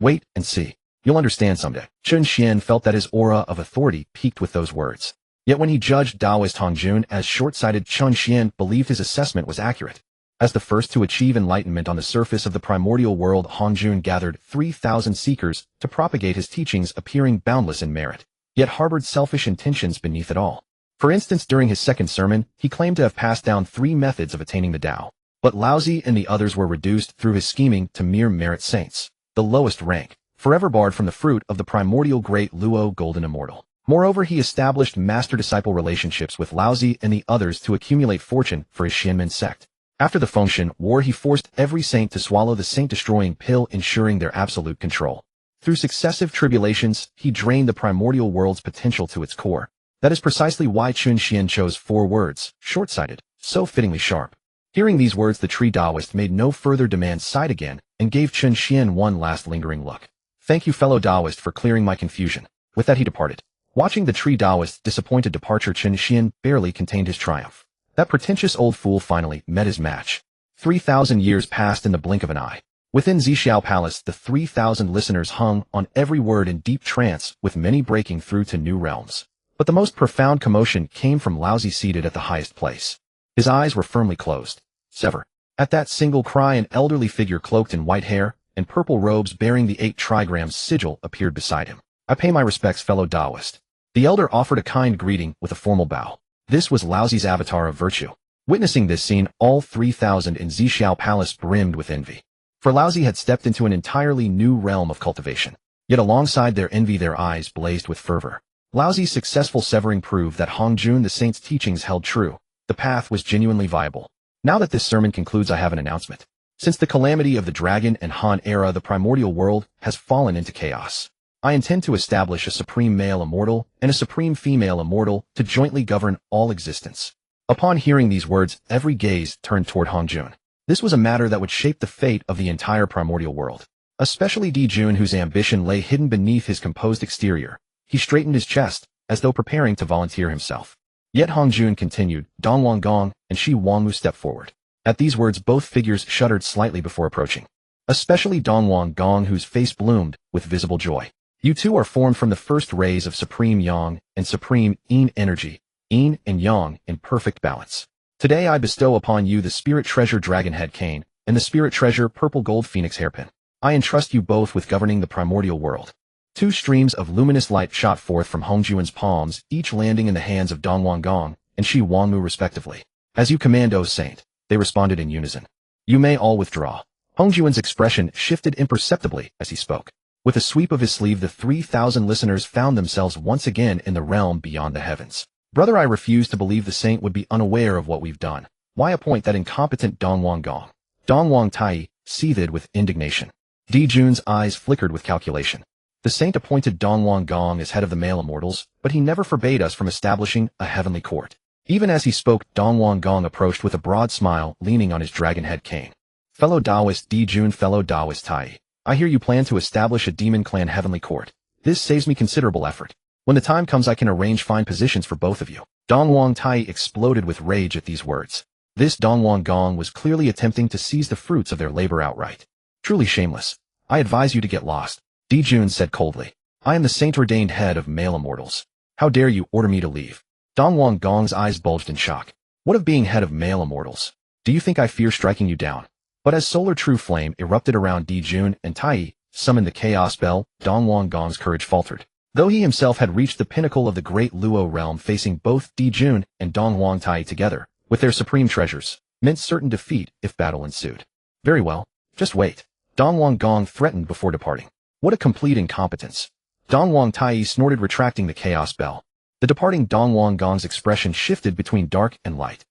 Wait and see. You'll understand someday. Chunxian felt that his aura of authority peaked with those words. Yet when he judged Daoist Hongjun as short-sighted, Chunxian believed his assessment was accurate. As the first to achieve enlightenment on the surface of the primordial world, Hongjun gathered 3,000 seekers to propagate his teachings, appearing boundless in merit, yet harbored selfish intentions beneath it all. For instance, during his second sermon, he claimed to have passed down 3 methods of attaining the Dao. But Laozi and the others were reduced through his scheming to mere merit saints, the lowest rank, forever barred from the fruit of the primordial great Luo golden immortal. Moreover, he established master-disciple relationships with Laozi and the others to accumulate fortune for his Xianmen sect. After the Fengshen War, he forced every saint to swallow the saint-destroying pill, ensuring their absolute control. Through successive tribulations, he drained the primordial world's potential to its core. That is precisely why Chunxian chose 4 words, short-sighted, so fittingly sharp. Hearing these words, the Tree Daoist made no further demands, sighed again, and gave Chunxian one last lingering look. Thank you, fellow Daoist, for clearing my confusion. With that he departed. Watching the Tree Daoist's disappointed departure, Chunxian barely contained his triumph. That pretentious old fool finally met his match. 3,000 years passed in the blink of an eye. Within Xiao Palace, the 3,000 listeners hung on every word in deep trance, with many breaking through to new realms. But the most profound commotion came from Laozi, seated at the highest place. His eyes were firmly closed. Sever. At that single cry, an elderly figure cloaked in white hair and purple robes bearing the 8 trigrams sigil appeared beside him. I pay my respects, fellow Daoist. The elder offered a kind greeting with a formal bow. This was Laozi's avatar of virtue. Witnessing this scene, all 3,000 in Xiao Palace brimmed with envy. For Laozi had stepped into an entirely new realm of cultivation. Yet alongside their envy, their eyes blazed with fervor. Laozi's successful severing proved that Hongjun the Saint's teachings held true. The path was genuinely viable. Now that this sermon concludes, I have an announcement. Since the calamity of the Dragon and Han Era, the primordial world has fallen into chaos. I intend to establish a supreme male immortal and a supreme female immortal to jointly govern all existence. Upon hearing these words, every gaze turned toward Hongjun. This was a matter that would shape the fate of the entire primordial world. Especially Dijun, whose ambition lay hidden beneath his composed exterior. He straightened his chest, as though preparing to volunteer himself. Yet Hongjun continued. Dongwang Gong and Shi Wangmu stepped forward. At these words, both figures shuddered slightly before approaching. Especially Dongwang Gong, whose face bloomed with visible joy. You two are formed from the first rays of Supreme Yang and Supreme Yin energy, Yin and Yang in perfect balance. Today I bestow upon you the Spirit Treasure Dragon Head Cane and the Spirit Treasure Purple Gold Phoenix Hairpin. I entrust you both with governing the primordial world. 2 streams of luminous light shot forth from Hongjuan's palms, each landing in the hands of Dongwang Gong and Shi Wangmu respectively. As you command, O Saint, they responded in unison. You may all withdraw. Hongjuan's expression shifted imperceptibly as he spoke. With a sweep of his sleeve, the 3,000 listeners found themselves once again in the realm beyond the heavens. Brother, I refuse to believe the saint would be unaware of what we've done. Why appoint that incompetent Dongwang Gong? Dongwang Tai seethed with indignation. Dijun's eyes flickered with calculation. The saint appointed Dongwang Gong as head of the male immortals, but he never forbade us from establishing a heavenly court. Even as he spoke, Dongwang Gong approached with a broad smile, leaning on his dragon head cane. Fellow Taoist Dijun, fellow Taoist Tai, I hear you plan to establish a demon clan heavenly court. This saves me considerable effort. When the time comes, I can arrange fine positions for both of you. Dongwang Tai exploded with rage at these words. This Dongwang Gong was clearly attempting to seize the fruits of their labor outright. Truly shameless. I advise you to get lost. Dijun said coldly. I am the saint-ordained head of male immortals. How dare you order me to leave? Dongwang Gong's eyes bulged in shock. What of being head of male immortals? Do you think I fear striking you down? But as solar true flame erupted around Dijun and Tai, summoned the chaos bell, Dongwang Gong's courage faltered. Though he himself had reached the pinnacle of the great Luo realm, facing both Dijun and Donghuang Tai together, with their supreme treasures, meant certain defeat if battle ensued. Very well, just wait. Donghuang Gong threatened before departing. What a complete incompetence. Donghuang Tai snorted, retracting the chaos bell. The departing Donghuang Gong's expression shifted between dark and light.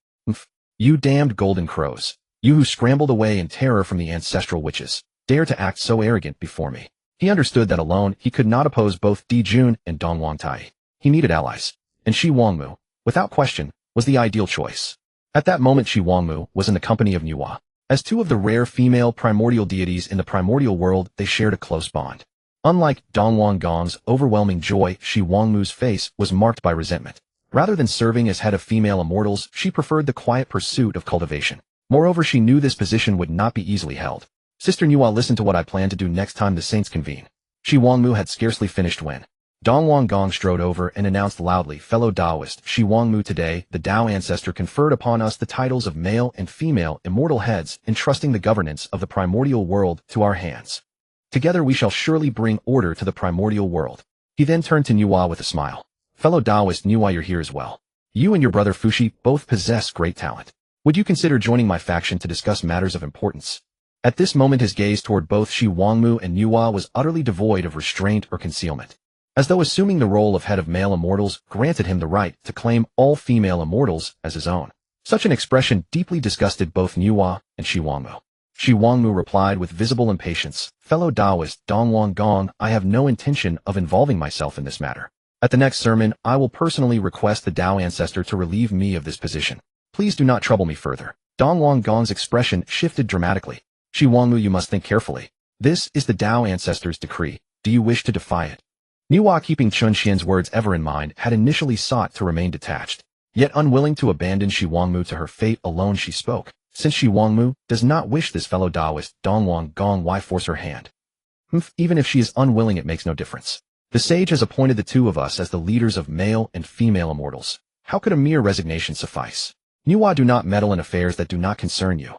You damned golden crows. You who scrambled away in terror from the ancestral witches, dare to act so arrogant before me. He understood that alone he could not oppose both Dijun and Donghuang Tai. He needed allies, and Shi Wangmu, without question, was the ideal choice. At that moment Shi Wangmu was in the company of Nüwa. As two of the rare female primordial deities in the primordial world, they shared a close bond. Unlike Donghuang Gong's overwhelming joy, Shi Wangmu's face was marked by resentment. Rather than serving as head of female immortals, she preferred the quiet pursuit of cultivation. Moreover, she knew this position would not be easily held. Sister Nüwa, listen to what I plan to do next time the saints convene. Shi Wangmu had scarcely finished when Donghuang Gong strode over and announced loudly, fellow Taoist, Shi Wangmu, today, the Tao ancestor conferred upon us the titles of male and female immortal heads, entrusting the governance of the primordial world to our hands. Together we shall surely bring order to the primordial world. He then turned to Nüwa with a smile. Fellow Taoist Nüwa, you're here as well. You and your brother Fuxi both possess great talent. Would you consider joining my faction to discuss matters of importance? At this moment his gaze toward both Shi Wangmu and Nüwa was utterly devoid of restraint or concealment. As though assuming the role of head of male immortals granted him the right to claim all female immortals as his own. Such an expression deeply disgusted both Nüwa and Shi Wangmu. Shi Wangmu replied with visible impatience, fellow Taoist Donghuang Gong, I have no intention of involving myself in this matter. At the next sermon, I will personally request the Tao ancestor to relieve me of this position. Please do not trouble me further. Donghuang Gong's expression shifted dramatically. Shi Wangmu, you must think carefully. This is the Tao ancestor's decree. Do you wish to defy it? Nüwa, keeping Chun Xian's words ever in mind, had initially sought to remain detached. Yet unwilling to abandon Shi Wangmu to her fate alone, she spoke. Since Shi Wangmu does not wish this fellow Taoist Donghuang Gong, why force her hand? Even if she is unwilling, it makes no difference. The sage has appointed the two of us as the leaders of male and female immortals. How could a mere resignation suffice? Nüwa, do not meddle in affairs that do not concern you.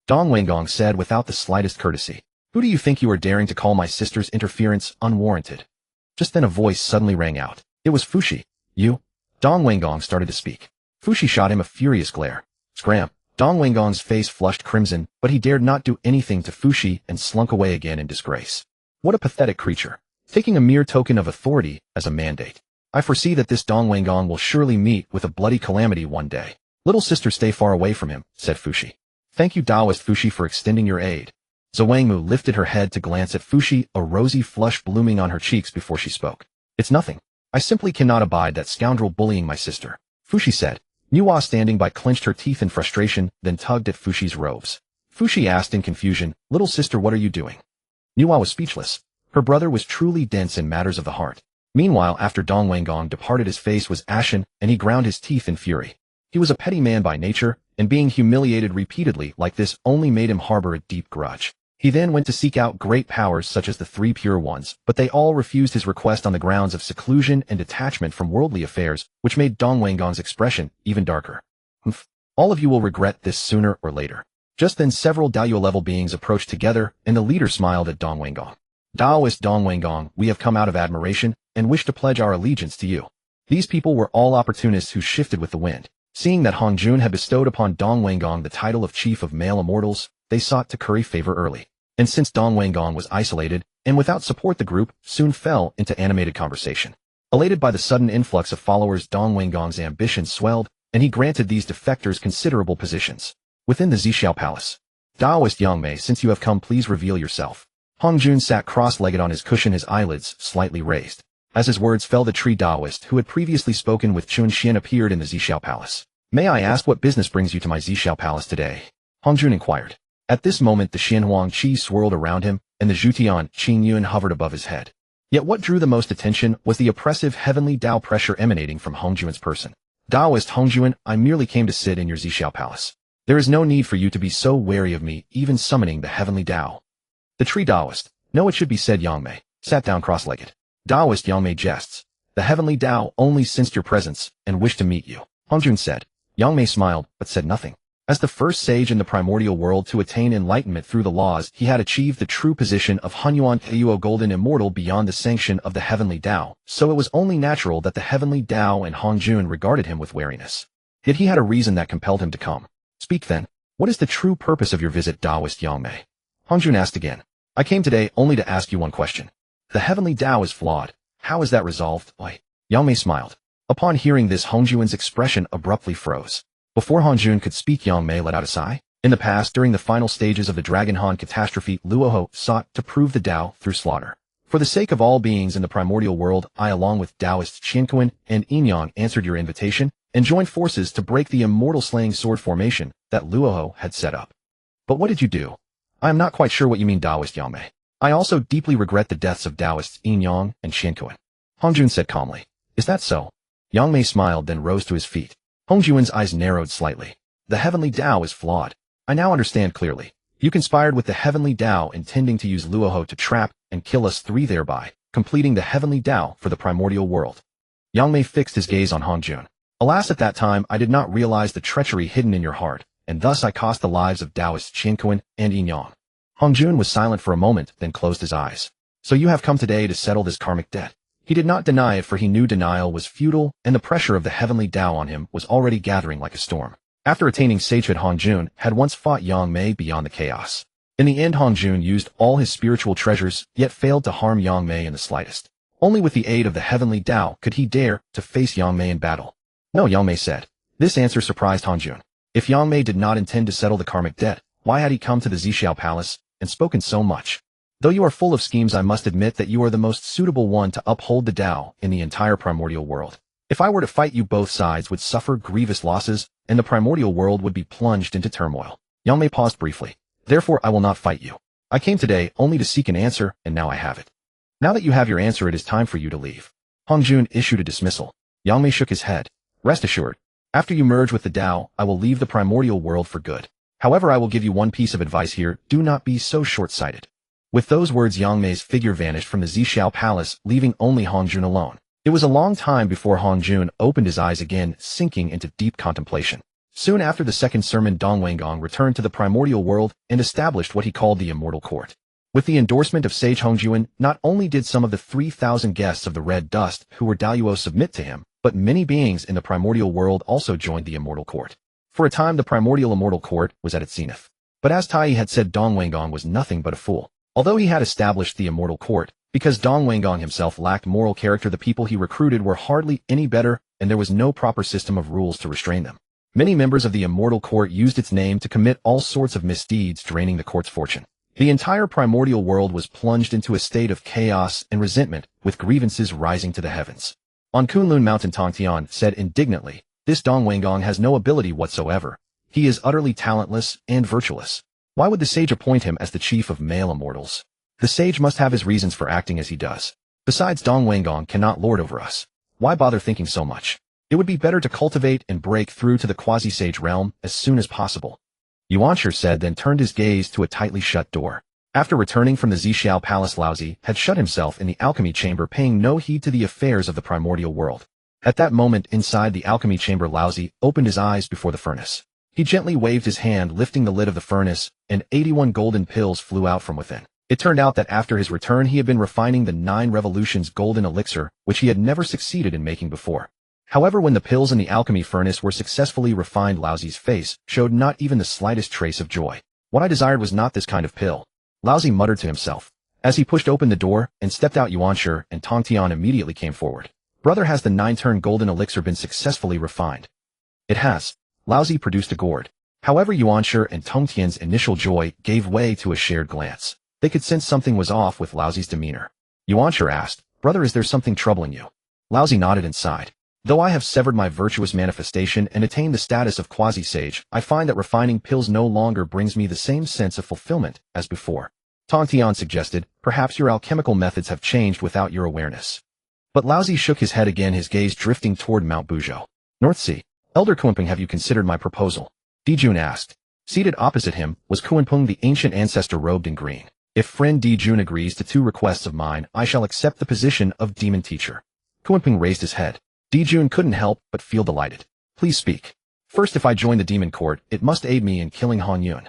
Donghuang Gong said without the slightest courtesy. Who do you think you are, daring to call my sister's interference unwarranted? Just then a voice suddenly rang out. It was Fuxi. You? Donghuang Gong started to speak. Fuxi shot him a furious glare. Scram. Donghuang Gong's face flushed crimson, but he dared not do anything to Fuxi and slunk away again in disgrace. What a pathetic creature. Taking a mere token of authority as a mandate. I foresee that this Donghuang Gong will surely meet with a bloody calamity one day. Little sister, stay far away from him, said Fuxi. Thank you, Taoist Fuxi, for extending your aid. Wangmu lifted her head to glance at Fuxi, a rosy flush blooming on her cheeks before she spoke. It's nothing. I simply cannot abide that scoundrel bullying my sister, Fuxi said. Nüwa, standing by, clenched her teeth in frustration, then tugged at Fuxi's robes. Fuxi asked in confusion, little sister, what are you doing? Nüwa was speechless. Her brother was truly dense in matters of the heart. Meanwhile, after Donghuang Gong departed, his face was ashen, and he ground his teeth in fury. He was a petty man by nature, and being humiliated repeatedly like this only made him harbor a deep grudge. He then went to seek out great powers such as the Three Pure Ones, but they all refused his request on the grounds of seclusion and detachment from worldly affairs, which made Donghuang Gong's expression even darker. All of you will regret this sooner or later. Just then several Daoyu-level beings approached together, and the leader smiled at Donghuang Gong. Taoist Donghuang Gong, we have come out of admiration, and wish to pledge our allegiance to you. These people were all opportunists who shifted with the wind. Seeing that Hongjun had bestowed upon Donghuang Gong the title of Chief of Male Immortals, they sought to curry favor early. And since Donghuang Gong was isolated, and without support, the group soon fell into animated conversation. Elated by the sudden influx of followers, Donghuang Gong's ambition swelled, and he granted these defectors considerable positions. Within the Xiao Palace. Taoist Yangmei, since you have come, please reveal yourself. Hongjun sat cross-legged on his cushion, his eyelids slightly raised. As his words fell, the tree Taoist who had previously spoken with Chun Xian appeared in the Xiao Palace. May I ask what business brings you to my Xiao Palace today? Hongjun inquired. At this moment the Xianhuang Qi swirled around him, and the Zhutian Qing Yuan hovered above his head. Yet what drew the most attention was the oppressive Heavenly Dao pressure emanating from Hongjun's person. Taoist Hongjun, I merely came to sit in your Xiao Palace. There is no need for you to be so wary of me, even summoning the Heavenly Dao. The tree Taoist, no, it should be said Yangmei, sat down cross-legged. Taoist Yangmei jests. The Heavenly Dao only sensed your presence and wished to meet you, Hongjun said. Yangmei smiled, but said nothing. As the first sage in the primordial world to attain enlightenment through the laws, he had achieved the true position of Honghuang Era Golden Immortal beyond the sanction of the Heavenly Dao, so it was only natural that the Heavenly Dao and Hongjun regarded him with wariness. Yet he had a reason that compelled him to come. Speak then. What is the true purpose of your visit, Taoist Yang Mei? Hongjun asked again. I came today only to ask you one question. The Heavenly Dao is flawed. How is that resolved? Yang Mei smiled. Upon hearing this, Hongjun's expression abruptly froze. Before Hongjun could speak, Yang Mei let out a sigh. In the past, during the final stages of the Dragon Han Catastrophe, Luoho sought to prove the Dao through slaughter. For the sake of all beings in the primordial world, I along with Taoists Qianquan and Yinyang answered your invitation and joined forces to break the immortal slaying sword formation that Luoho had set up. But what did you do? I am not quite sure what you mean, Taoist Yang Mei. I also deeply regret the deaths of Taoists Yinyang and Qianquan. Hongjun said calmly. Is that so? Yang Mei smiled, then rose to his feet. Hongjun's eyes narrowed slightly. The Heavenly Dao is flawed. I now understand clearly. You conspired with the Heavenly Dao, intending to use Luoho to trap and kill us three, thereby completing the Heavenly Dao for the primordial world. Yang Mei fixed his gaze on Hongjun. Alas, at that time I did not realize the treachery hidden in your heart, and thus I cost the lives of Taoists Qianquan and Yinyang. Hongjun was silent for a moment, then closed his eyes. So you have come today to settle this karmic debt. He did not deny it, for he knew denial was futile, and the pressure of the Heavenly Dao on him was already gathering like a storm. After attaining sagehood, Hongjun had once fought Yang Mei beyond the chaos. In the end, Hongjun used all his spiritual treasures, yet failed to harm Yang Mei in the slightest. Only with the aid of the Heavenly Dao could he dare to face Yang Mei in battle. No, Yang Mei said. This answer surprised Hongjun. If Yang Mei did not intend to settle the karmic debt, why had he come to the Xiao Palace and spoken so much? Though you are full of schemes, I must admit that you are the most suitable one to uphold the Dao in the entire primordial world. If I were to fight you, both sides would suffer grievous losses, and the primordial world would be plunged into turmoil. Yang Mei paused briefly. Therefore, I will not fight you. I came today only to seek an answer, and now I have it. Now that you have your answer, it is time for you to leave. Hongjun issued a dismissal. Yang Mei shook his head. Rest assured. After you merge with the Dao, I will leave the primordial world for good. However, I will give you one piece of advice here. Do not be so short-sighted. With those words, Yang Mei's figure vanished from the Xiao Palace, leaving only Hongjun alone. It was a long time before Hongjun opened his eyes again, sinking into deep contemplation. Soon after the second sermon, Dong Wanggong returned to the primordial world and established what he called the Immortal Court. With the endorsement of Sage Hongjun, not only did some of the 3,000 guests of the Red Dust who were Daoyuo submit to him, but many beings in the primordial world also joined the Immortal Court. For a time, the primordial Immortal Court was at its zenith. But as Tai had said, Dong Wanggong was nothing but a fool. Although he had established the Immortal Court, because Dong Wanggong himself lacked moral character, the people he recruited were hardly any better, and there was no proper system of rules to restrain them. Many members of the Immortal Court used its name to commit all sorts of misdeeds, draining the court's fortune. The entire primordial world was plunged into a state of chaos and resentment, with grievances rising to the heavens. On Kunlun Mountain, Tongtian said indignantly, "This Dong Wanggong has no ability whatsoever. He is utterly talentless and virtueless. Why would the sage appoint him as the chief of male immortals? The sage must have his reasons for acting as he does. Besides, Dong Wanggong cannot lord over us. Why bother thinking so much? It would be better to cultivate and break through to the quasi-sage realm as soon as possible." Yuanshi said, then turned his gaze to a tightly shut door. After returning from the Xiao Palace, Laozi had shut himself in the alchemy chamber, paying no heed to the affairs of the primordial world. At that moment, inside the alchemy chamber, Laozi opened his eyes before the furnace. He gently waved his hand, lifting the lid of the furnace, and 81 golden pills flew out from within. It turned out that after his return, he had been refining the 9 revolutions golden elixir, which he had never succeeded in making before. However, when the pills in the alchemy furnace were successfully refined, Laozi's face showed not even the slightest trace of joy. What I desired was not this kind of pill, Laozi muttered to himself. As he pushed open the door and stepped out, Yuanshi and Tongtian immediately came forward. "Brother, has the 9-turn golden elixir been successfully refined?" "It has." Laozi produced a gourd. However, Yuanshi and Tongtian's initial joy gave way to a shared glance. They could sense something was off with Laozi's demeanor. Yuanshi asked, "Brother, is there something troubling you?" Laozi nodded and sighed. "Though I have severed my virtuous manifestation and attained the status of quasi-sage, I find that refining pills no longer brings me the same sense of fulfillment as before." Tongtian suggested, "Perhaps your alchemical methods have changed without your awareness." But Laozi shook his head again, his gaze drifting toward Mount Buzhou. "North Sea. Elder Kuanping, have you considered my proposal?" Dijun asked. Seated opposite him was Kuanping, the ancient ancestor robed in green. "If friend Dijun agrees to 2 requests of mine, I shall accept the position of demon teacher." Kuanping raised his head. Dijun couldn't help but feel delighted. "Please speak." First, if I join the demon court, it must aid me in killing Han Yun,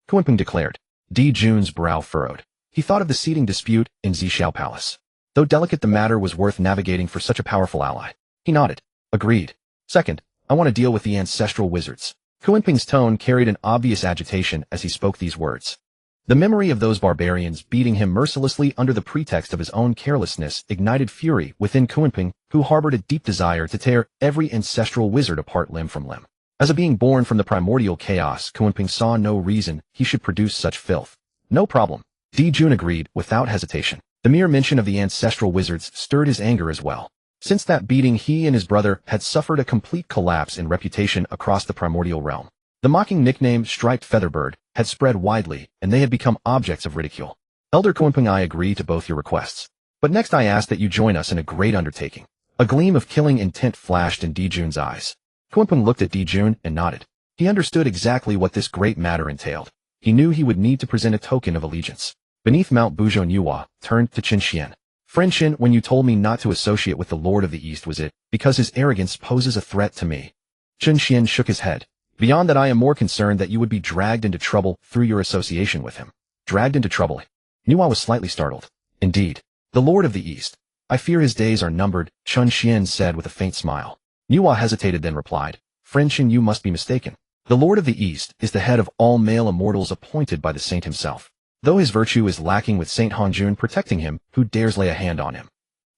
Kunpeng declared. Di Jun's brow furrowed. He thought of the seating dispute in Xiao Palace. Though delicate, the matter was worth navigating for such a powerful ally. He nodded. Agreed. Second, I want to deal with the ancestral wizards. Kunpeng's tone carried an obvious agitation as he spoke these words. The memory of those barbarians beating him mercilessly under the pretext of his own carelessness ignited fury within Kunpeng, who harbored a deep desire to tear every ancestral wizard apart limb from limb. As a being born from the primordial chaos, Kunpeng saw no reason he should produce such filth. No problem. Di Jun agreed without hesitation. The mere mention of the ancestral wizards stirred his anger as well. Since that beating, he and his brother had suffered a complete collapse in reputation across the primordial realm. The mocking nickname Striped Featherbird had spread widely, and they had become objects of ridicule. Elder Kunpeng, I agree to both your requests. But next I ask that you join us in a great undertaking. A gleam of killing intent flashed in Di Jun's eyes. Kunpeng looked at Di Jun and nodded. He understood exactly what this great matter entailed. He knew he would need to present a token of allegiance. Beneath Mount Buzhou Nüwa turned to Qin Xian. Friend Qin, when you told me not to associate with the Lord of the East, was it because his arrogance poses a threat to me? Qin Xian shook his head. Beyond that, I am more concerned that you would be dragged into trouble through your association with him. Dragged into trouble? Nüwa was slightly startled. Indeed. The Lord of the East. I fear his days are numbered, Qin Xian said with a faint smile. Nüwa hesitated, then replied, Friend Qin, you must be mistaken. The Lord of the East is the head of all male immortals appointed by the saint himself. Though his virtue is lacking with Saint Hanjun protecting him, who dares lay a hand on him?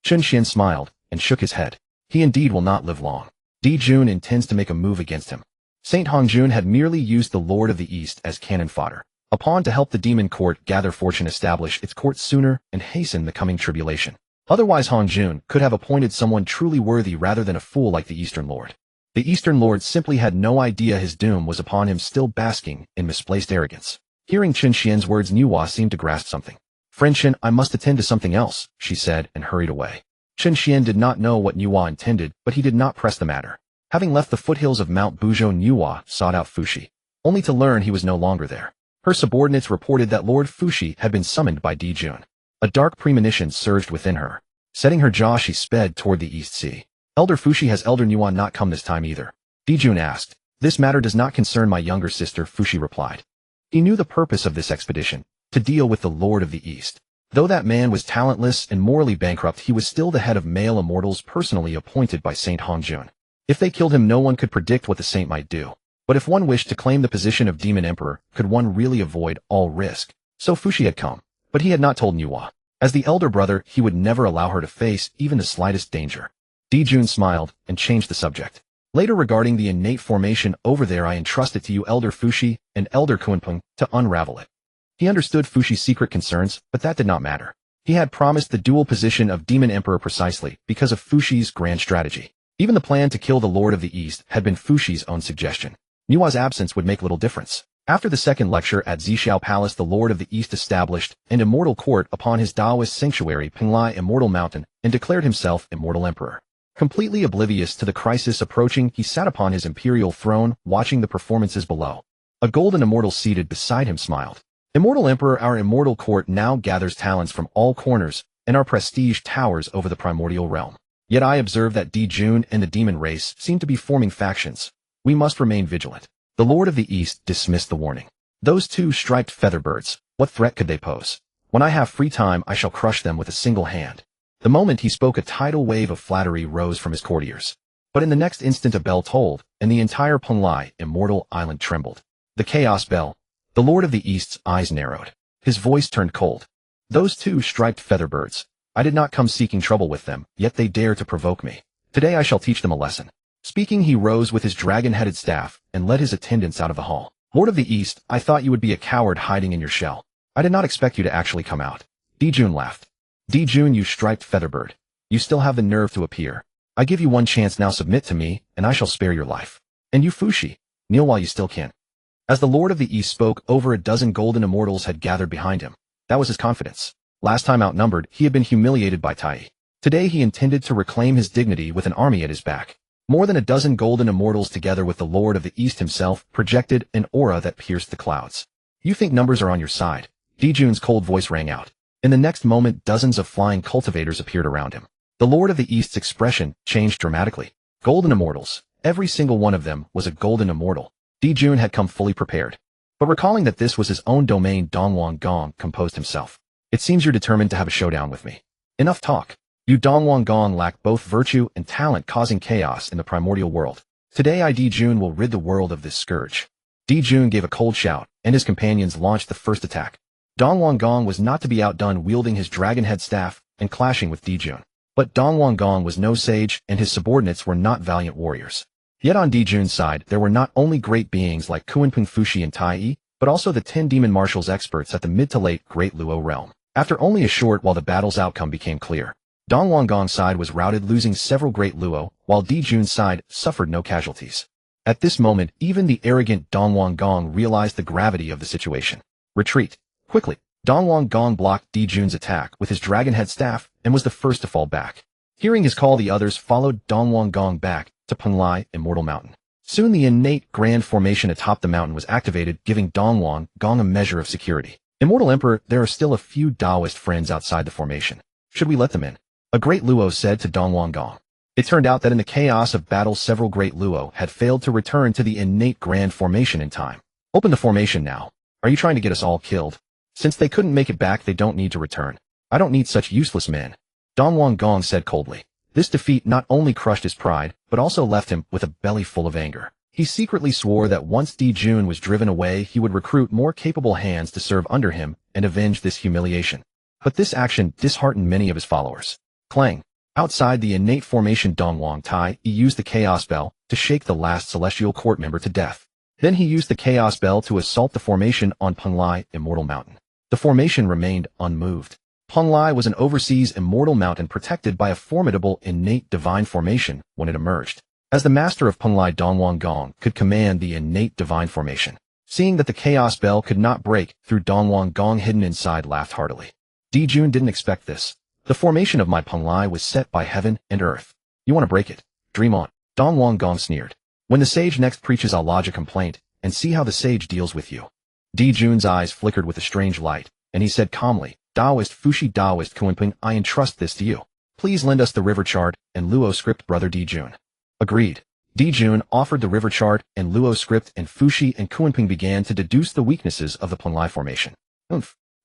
Qin Xian smiled and shook his head. He indeed will not live long. Di Jun intends to make a move against him. Saint Hanjun had merely used the Lord of the East as cannon fodder, a pawn to help the demon court gather fortune, establish its court sooner, and hasten the coming tribulation. Otherwise, Hanjun could have appointed someone truly worthy rather than a fool like the Eastern Lord. The Eastern Lord simply had no idea his doom was upon him, still basking in misplaced arrogance. Hearing Qin Xian's words, Nüwa seemed to grasp something. Friend Qin, I must attend to something else, she said and hurried away. Qin Xian did not know what Nüwa intended, but he did not press the matter. Having left the foothills of Mount Buzhou, Nüwa sought out Fuxi, only to learn he was no longer there. Her subordinates reported that Lord Fuxi had been summoned by Di Jun. A dark premonition surged within her. Setting her jaw, she sped toward the East Sea. Elder Fuxi, has Elder Nüwa not come this time either? Di Jun asked. This matter does not concern my younger sister, Fuxi replied. He knew the purpose of this expedition, to deal with the Lord of the East. Though that man was talentless and morally bankrupt, he was still the head of male immortals personally appointed by Saint Hanjun. If they killed him, no one could predict what the saint might do. But if one wished to claim the position of Demon Emperor, could one really avoid all risk? So Fuxi had come, but he had not told Nüwa. As the elder brother, he would never allow her to face even the slightest danger. Di Jun smiled and changed the subject. Later, regarding the innate formation over there, I entrust it to you, Elder Fuxi and Elder Kunpeng, to unravel it. He understood Fuxi's secret concerns, but that did not matter. He had promised the dual position of Demon Emperor precisely because of Fuxi's grand strategy. Even the plan to kill the Lord of the East had been Fuxi's own suggestion. Nüwa's absence would make little difference. After the second lecture at Xiao Palace, the Lord of the East established an immortal court upon his Taoist sanctuary, Penglai Immortal Mountain, and declared himself Immortal Emperor. Completely oblivious to the crisis approaching, he sat upon his imperial throne, watching the performances below. A golden immortal seated beside him smiled. Immortal Emperor, our immortal court now gathers talents from all corners, and our prestige towers over the primordial realm. Yet I observe that Di Jun and the demon race seem to be forming factions. We must remain vigilant. The Lord of the East dismissed the warning. Those two striped featherbirds, what threat could they pose? When I have free time, I shall crush them with a single hand. The moment he spoke, a tidal wave of flattery rose from his courtiers. But in the next instant a bell tolled, and the entire Penglai Immortal Island trembled. The chaos bell. The Lord of the East's eyes narrowed. His voice turned cold. Those two striped featherbirds. I did not come seeking trouble with them, yet they dare to provoke me. Today I shall teach them a lesson. Speaking, he rose with his dragon-headed staff and led his attendants out of the hall. Lord of the East, I thought you would be a coward hiding in your shell. I did not expect you to actually come out. Di Jun laughed. Di Jun, you striped featherbird. You still have the nerve to appear. I give you one chance now, submit to me, and I shall spare your life. And you, Fuxi, kneel while you still can. As the Lord of the East spoke, over a dozen golden immortals had gathered behind him. That was his confidence. Last time outnumbered, he had been humiliated by Tai. Today he intended to reclaim his dignity with an army at his back. More than a dozen golden immortals together with the Lord of the East himself projected an aura that pierced the clouds. You think numbers are on your side? Di Jun's cold voice rang out. In the next moment, dozens of flying cultivators appeared around him. The Lord of the East's expression changed dramatically. Golden immortals, Every single one of them was a golden immortal. Dijun had come fully prepared. But recalling that this was his own domain, Dongwang Gong composed himself. It seems you're determined to have a showdown with me. Enough talk. You Dongwang Gong lack both virtue and talent, causing chaos in the primordial world. Today I Dijun will rid the world of this scourge. Dijun gave a cold shout, and his companions launched the first attack. Dongwang Gong was not to be outdone, wielding his dragon head staff and clashing with Dijun. But Dongwang Gong was no sage, and his subordinates were not valiant warriors. Yet on Dijun's side, there were not only great beings like Kunpeng Fushi and Tai Yi, but also the 10 demon martials experts at the mid to late Great Luo realm. After only a short while, the battle's outcome became clear. Dongwang Gong's side was routed, losing several Great Luo, while Dijun's side suffered no casualties. At this moment, even the arrogant Dongwang Gong realized the gravity of the situation. Retreat. Quickly. Dongwang Gong blocked Dijun's attack with his dragon head staff and was the first to fall back. Hearing his call, the others followed Dongwang Gong back to Penglai Immortal Mountain. Soon the innate grand formation atop the mountain was activated, giving Dongwang Gong a measure of security. Immortal Emperor, there are still a few Taoist friends outside the formation. Should we let them in? A Great Luo said to Dongwang Gong. It turned out that in the chaos of battle, several Great Luo had failed to return to the innate grand formation in time. Open the formation now. Are you trying to get us all killed? Since they couldn't make it back, they don't need to return. I don't need such useless men. Dongwang Gong said coldly. This defeat not only crushed his pride, but also left him with a belly full of anger. He secretly swore that once Dijun was driven away, he would recruit more capable hands to serve under him and avenge this humiliation. But this action disheartened many of his followers. Clang. Outside the innate formation, Dongwang Tai Yi used the Chaos Bell to shake the last Celestial Court member to death. Then he used the Chaos Bell to assault the formation on Penglai Immortal Mountain. The formation remained unmoved. Penglai was an overseas immortal mountain protected by a formidable innate divine formation when it emerged. As the master of Penglai, Dongwang Gong could command the innate divine formation. Seeing that the Chaos Bell could not break through, Dongwang Gong, hidden inside, laughed heartily. Dijun didn't expect this. The formation of my Penglai was set by heaven and earth. You want to break it? Dream on. Dongwang Gong sneered. When the sage next preaches, I'll lodge a complaint and see how the sage deals with you. Dijun's eyes flickered with a strange light, and he said calmly, Taoist Fushi, Taoist Kunpeng, I entrust this to you. Please lend us the river chart and Luo script, brother Dijun. Agreed. Dijun offered the river chart and Luo script, and Fushi and Kunpeng began to deduce the weaknesses of the Penglai formation.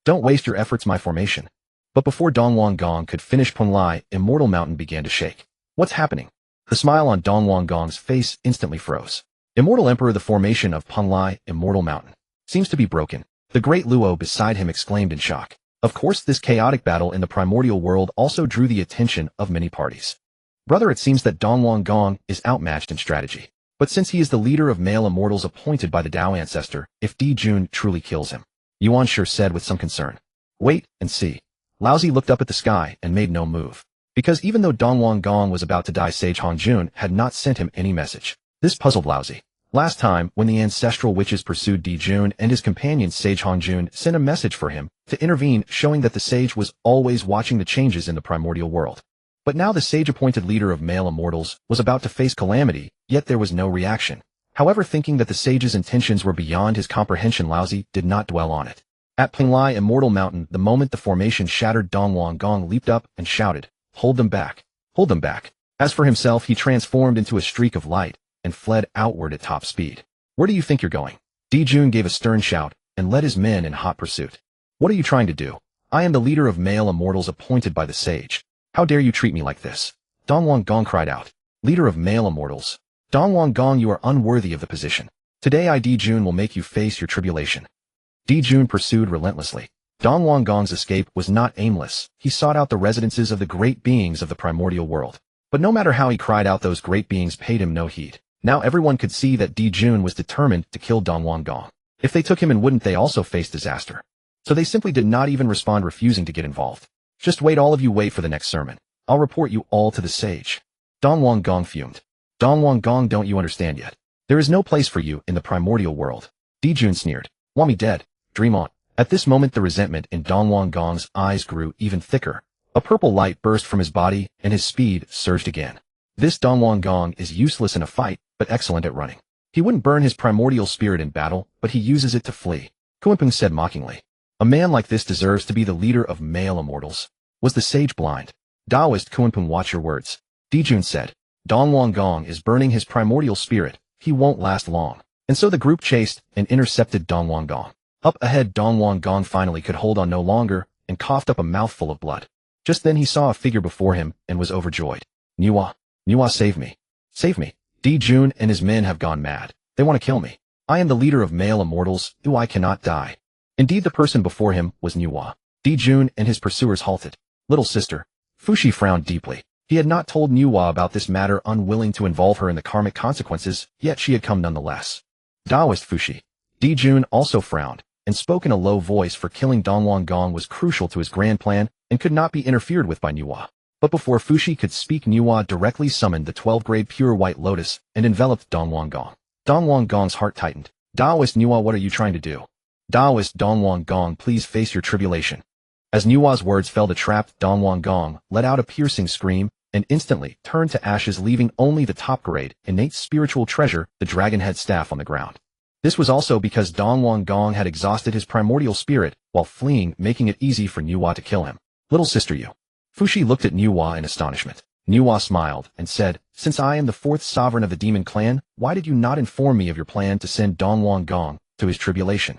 Don't waste your efforts, my formation. But before Dongwang Gong could finish, Penglai Immortal Mountain began to shake. What's happening? The smile on Dongwang Gong's face instantly froze. Immortal Emperor, the formation of Penglai Immortal Mountain seems to be broken. The Great Luo beside him exclaimed in shock. Of course, this chaotic battle in the primordial world also drew the attention of many parties. Brother, it seems that Dongwang Gong is outmatched in strategy. But since he is the leader of male immortals appointed by the Dao ancestor, if Dijun truly kills him, Yuan Shi said with some concern. Wait and see. Laozi looked up at the sky and made no move. Because even though Dongwang Gong was about to die, Sage Hongjun had not sent him any message. This puzzled Laozi. Last time, when the ancestral witches pursued Dijun and his companions, Sage Hongjun sent a message for him to intervene, showing that the sage was always watching the changes in the primordial world. But now the sage-appointed leader of male immortals was about to face calamity, yet there was no reaction. However, thinking that the sage's intentions were beyond his comprehension, Laozi did not dwell on it. At Penglai Immortal Mountain, the moment the formation shattered, Dongwang Gong leaped up and shouted, Hold them back. Hold them back. As for himself, he transformed into a streak of light and fled outward at top speed. Where do you think you're going? Dijun gave a stern shout and led his men in hot pursuit. What are you trying to do? I am the leader of male immortals appointed by the sage. How dare you treat me like this? Dongwang Gong cried out. Leader of male immortals. Dongwang Gong, you are unworthy of the position. Today I, Dijun, will make you face your tribulation. Dijun pursued relentlessly. Dongwang Gong's escape was not aimless. He sought out the residences of the great beings of the primordial world. But no matter how he cried out, those great beings paid him no heed. Now everyone could see that Dijun was determined to kill Dongwang Gong. If they took him in, wouldn't they also face disaster? So they simply did not even respond, refusing to get involved. Just wait, all of you wait for the next sermon. I'll report you all to the sage. Dongwang Gong fumed. Dongwang Gong, don't you understand yet? There is no place for you in the primordial world. Dijun sneered. Want me dead? Dream on. At this moment, the resentment in Dongwang Gong's eyes grew even thicker. A purple light burst from his body, and his speed surged again. This Dongwang Gong is useless in a fight, but excellent at running. He wouldn't burn his primordial spirit in battle, but he uses it to flee. Kunpeng said mockingly. A man like this deserves to be the leader of male immortals. Was the sage blind? Taoist Kunpeng, watch your words. Dijun said. Dongwang Gong is burning his primordial spirit. He won't last long. And so the group chased and intercepted Dongwang Gong. Up ahead, Dongwang Gong finally could hold on no longer and coughed up a mouthful of blood. Just then he saw a figure before him and was overjoyed. Nüwa, Nüwa, save me. Save me. Di Jun and his men have gone mad. They want to kill me. I am the leader of male immortals, who I cannot die. Indeed, the person before him was Nüwa. Di Jun and his pursuers halted. Little sister. Fushi frowned deeply. He had not told Nüwa about this matter, unwilling to involve her in the karmic consequences, yet she had come nonetheless. Taoist Fushi. Di Jun also frowned, and spoke in a low voice, for killing Dongwang Gong was crucial to his grand plan and could not be interfered with by Nüwa. But before Fushi could speak, Nüwa directly summoned the 12-grade pure white lotus and enveloped Dongwang Gong. Dongwang Gong's heart tightened. Taoist Nüwa, what are you trying to do? Taoist Dongwang Gong, please face your tribulation. As Nüwa's words fell, the trapped Dongwang Gong let out a piercing scream and instantly turned to ashes, leaving only the top-grade, innate spiritual treasure, the dragon head staff, on the ground. This was also because Dongwang Gong had exhausted his primordial spirit while fleeing, making it easy for Nüwa to kill him. Little sister, you. Fushi looked at Nüwa in astonishment. Nüwa smiled and said, since I am the fourth sovereign of the demon clan, why did you not inform me of your plan to send Dongwang Gong to his tribulation?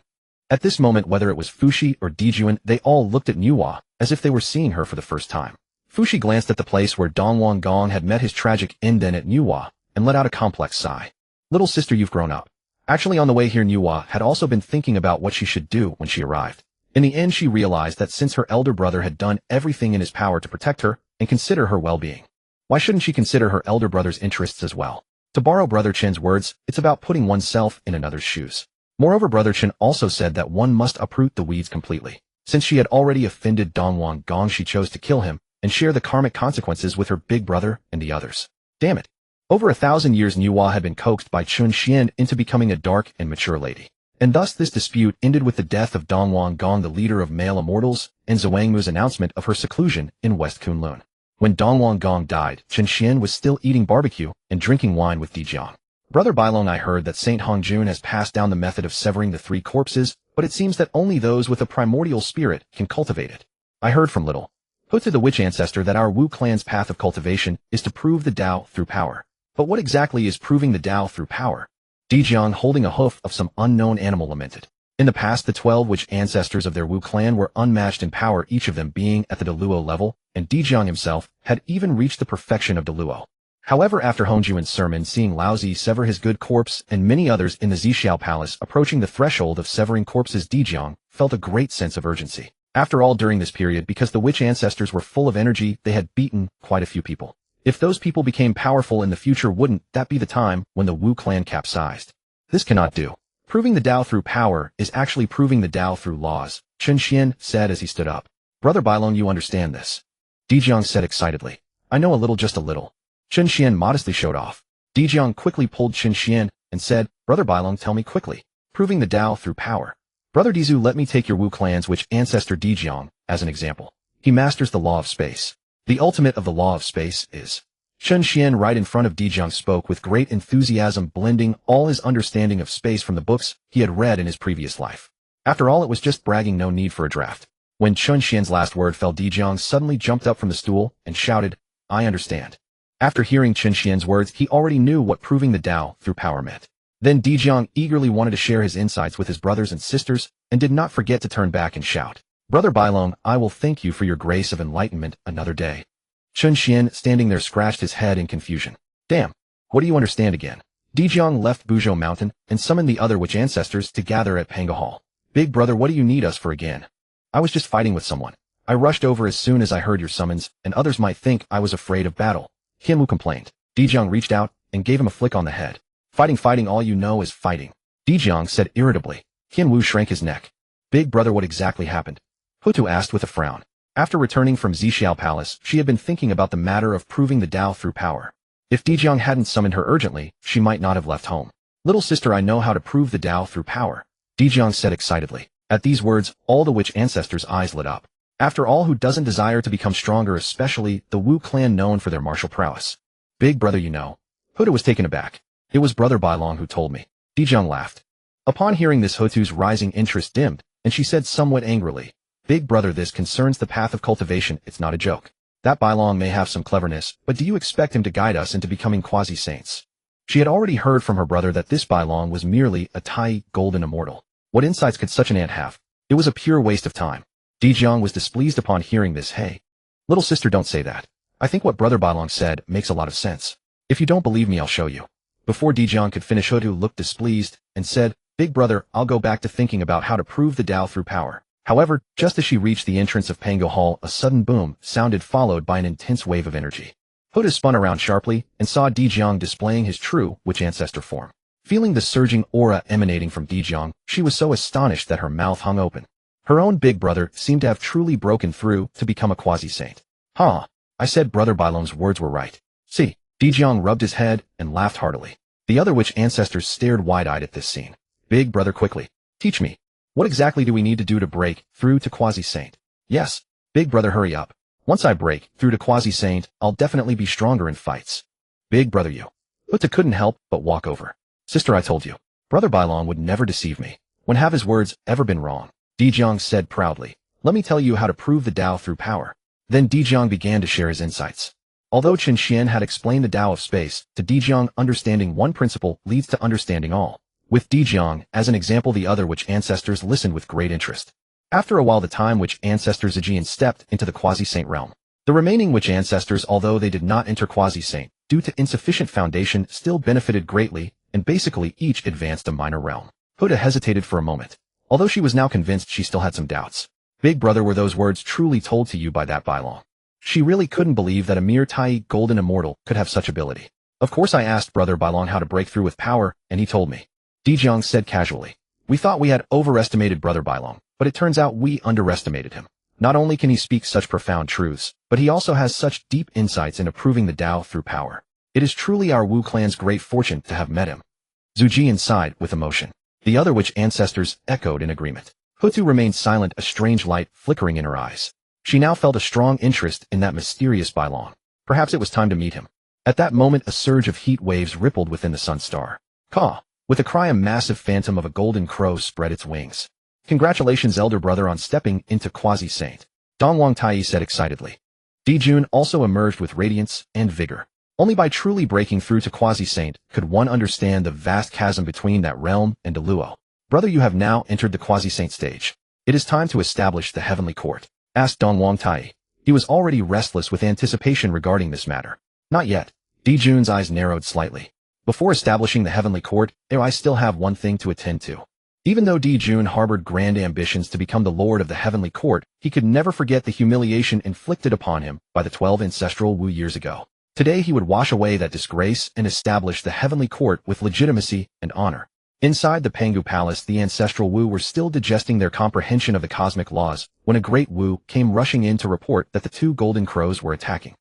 At this moment, whether it was Fushi or Dijun, they all looked at Nüwa as if they were seeing her for the first time. Fushi glanced at the place where Dongwang Gong had met his tragic end, then at Nüwa, and let out a complex sigh. Little sister, you've grown up. Actually, on the way here, Nüwa had also been thinking about what she should do when she arrived. In the end, she realized that since her elder brother had done everything in his power to protect her and consider her well-being, why shouldn't she consider her elder brother's interests as well? To borrow Brother Chen's words, it's about putting oneself in another's shoes. Moreover, Brother Chen also said that one must uproot the weeds completely. Since she had already offended Dongwang Gong, she chose to kill him and share the karmic consequences with her big brother and the others. Damn it. Over 1,000 years, Nüwa had been coaxed by Chun Xian into becoming a dark and mature lady. And thus this dispute ended with the death of Dongwang Gong, the leader of male immortals, and Zhuangmu's announcement of her seclusion in West Kunlun. When Dongwang Gong died, Chun Xian was still eating barbecue and drinking wine with Dijiang. Brother Bailong, I heard that Saint Hongjun has passed down the method of severing the 3 corpses, but it seems that only those with a primordial spirit can cultivate it. I heard from Little Hotu, the witch ancestor, that our Wu clan's path of cultivation is to prove the Dao through power. But what exactly is proving the Dao through power? Dijiang, holding a hoof of some unknown animal, lamented. In the past, the 12 witch ancestors of their Wu clan were unmatched in power, each of them being at the Deluo level, and Dijiang himself had even reached the perfection of Deluo. However, after Hongjuan's sermon, seeing Laozi sever his good corpse and many others in the Zixiao Palace approaching the threshold of severing corpses, Dijiang felt a great sense of urgency. After all, during this period, because the witch ancestors were full of energy, they had beaten quite a few people. If those people became powerful in the future, wouldn't that be the time when the Wu clan capsized? This cannot do. Proving the Dao through power is actually proving the Dao through laws, Chun Xian said as he stood up. Brother Bailong, you understand this? Dijiang said excitedly. I know a little, just a little. Chun Xian modestly showed off. Dijiang quickly pulled Chun Xian and said, Brother Bailong, tell me quickly. Proving the Dao through power. Brother Dizu, let me take your Wu clan's witch ancestor Dijiang as an example. He masters the law of space. The ultimate of the law of space is. Chun Xian, right in front of Dijiang, spoke with great enthusiasm, blending all his understanding of space from the books he had read in his previous life. After all, it was just bragging, no need for a draft. When Chun Xian's last word fell, Dijiang suddenly jumped up from the stool and shouted, I understand. After hearing Chun Xian's words, he already knew what proving the Dao through power meant. Then Dijiang eagerly wanted to share his insights with his brothers and sisters, and did not forget to turn back and shout, Brother Bailong, I will thank you for your grace of enlightenment another day. Chun Xian, standing there, scratched his head in confusion. Damn, what do you understand again? Dijiang left Buzhou Mountain and summoned the other witch ancestors to gather at Panga Hall. Big brother, what do you need us for again? I was just fighting with someone. I rushed over as soon as I heard your summons, and others might think I was afraid of battle. Qianwu complained. Dijiang reached out and gave him a flick on the head. Fighting, all you know is fighting. Dijiang said irritably. Qianwu shrank his neck. Big brother, what exactly happened? Hutu asked with a frown. After returning from Zixiao Palace, she had been thinking about the matter of proving the Dao through power. If Dijiang hadn't summoned her urgently, she might not have left home. Little sister, I know how to prove the Dao through power, Dijiang said excitedly. At these words, all the witch ancestors' eyes lit up. After all, who doesn't desire to become stronger, especially the Wu clan known for their martial prowess? Big brother, you know. Hutu was taken aback. It was Brother Bailong who told me. Dijiang laughed. Upon hearing this, Hutu's rising interest dimmed, and she said somewhat angrily, Big brother, this concerns the path of cultivation, it's not a joke. That Bailong may have some cleverness, but do you expect him to guide us into becoming quasi-saints? She had already heard from her brother that this Bailong was merely a Tai golden immortal. What insights could such an ant have? It was a pure waste of time. Dijiang was displeased upon hearing this. Hey, little sister, don't say that. I think what Brother Bailong said makes a lot of sense. If you don't believe me, I'll show you. Before Dijiang could finish, Hutu looked displeased and said, Big brother, I'll go back to thinking about how to prove the Tao through power. However, just as she reached the entrance of Pango Hall, a sudden boom sounded, followed by an intense wave of energy. Hutu spun around sharply and saw Dijiang displaying his true witch ancestor form. Feeling the surging aura emanating from Dijiang, she was so astonished that her mouth hung open. Her own big brother seemed to have truly broken through to become a quasi-saint. Huh, I said Brother Bailong's words were right. See, Dijiang rubbed his head and laughed heartily. The other witch ancestors stared wide-eyed at this scene. Big brother, quickly, teach me. What exactly do we need to do to break through to quasi-saint? Yes, big brother, hurry up. Once I break through to quasi-saint, I'll definitely be stronger in fights. Big brother, you. Hutu couldn't help but walk over. Sister, I told you. Brother Bailong would never deceive me. When have his words ever been wrong? Dijiang said proudly. Let me tell you how to prove the Tao through power. Then Dijiang began to share his insights. Although Qin Xian had explained the Tao of space, to Dijiang understanding one principle leads to understanding all. With Dijiang as an example, the other witch ancestors listened with great interest. After a while, the time witch ancestor Zijian stepped into the quasi-saint realm. The remaining witch ancestors, although they did not enter quasi-saint due to insufficient foundation, still benefited greatly, and basically each advanced a minor realm. Hutu hesitated for a moment. Although she was now convinced, she still had some doubts. Big brother, were those words truly told to you by that Bailong? She really couldn't believe that a mere Tai golden immortal could have such ability. Of course, I asked Brother Bailong how to break through with power, and he told me. Dijiang said casually. We thought we had overestimated Brother Bailong, but it turns out we underestimated him. Not only can he speak such profound truths, but he also has such deep insights into proving the Tao through power. It is truly our Wu clan's great fortune to have met him. Zhu Jian sighed with emotion. The other witch ancestors echoed in agreement. Hutu remained silent, a strange light flickering in her eyes. She now felt a strong interest in that mysterious Bailong. Perhaps it was time to meet him. At that moment, a surge of heat waves rippled within the sun star. Caw! With a cry, a massive phantom of a golden crow spread its wings. Congratulations, elder brother, on stepping into quasi-saint. Dongwang Tai said excitedly. Dijun also emerged with radiance and vigor. Only by truly breaking through to quasi-saint could one understand the vast chasm between that realm and Deluo. Brother, you have now entered the quasi-saint stage. It is time to establish the heavenly court, asked Dongwang Tai. He was already restless with anticipation regarding this matter. Not yet. Dijun's eyes narrowed slightly. Before establishing the heavenly court, I still have one thing to attend to. Even though Dijun harbored grand ambitions to become the lord of the heavenly court, he could never forget the humiliation inflicted upon him by the 12 ancestral Wu years ago. Today he would wash away that disgrace and establish the heavenly court with legitimacy and honor. Inside the Pangu Palace, the ancestral Wu were still digesting their comprehension of the cosmic laws when a great Wu came rushing in to report that the two golden crows were attacking.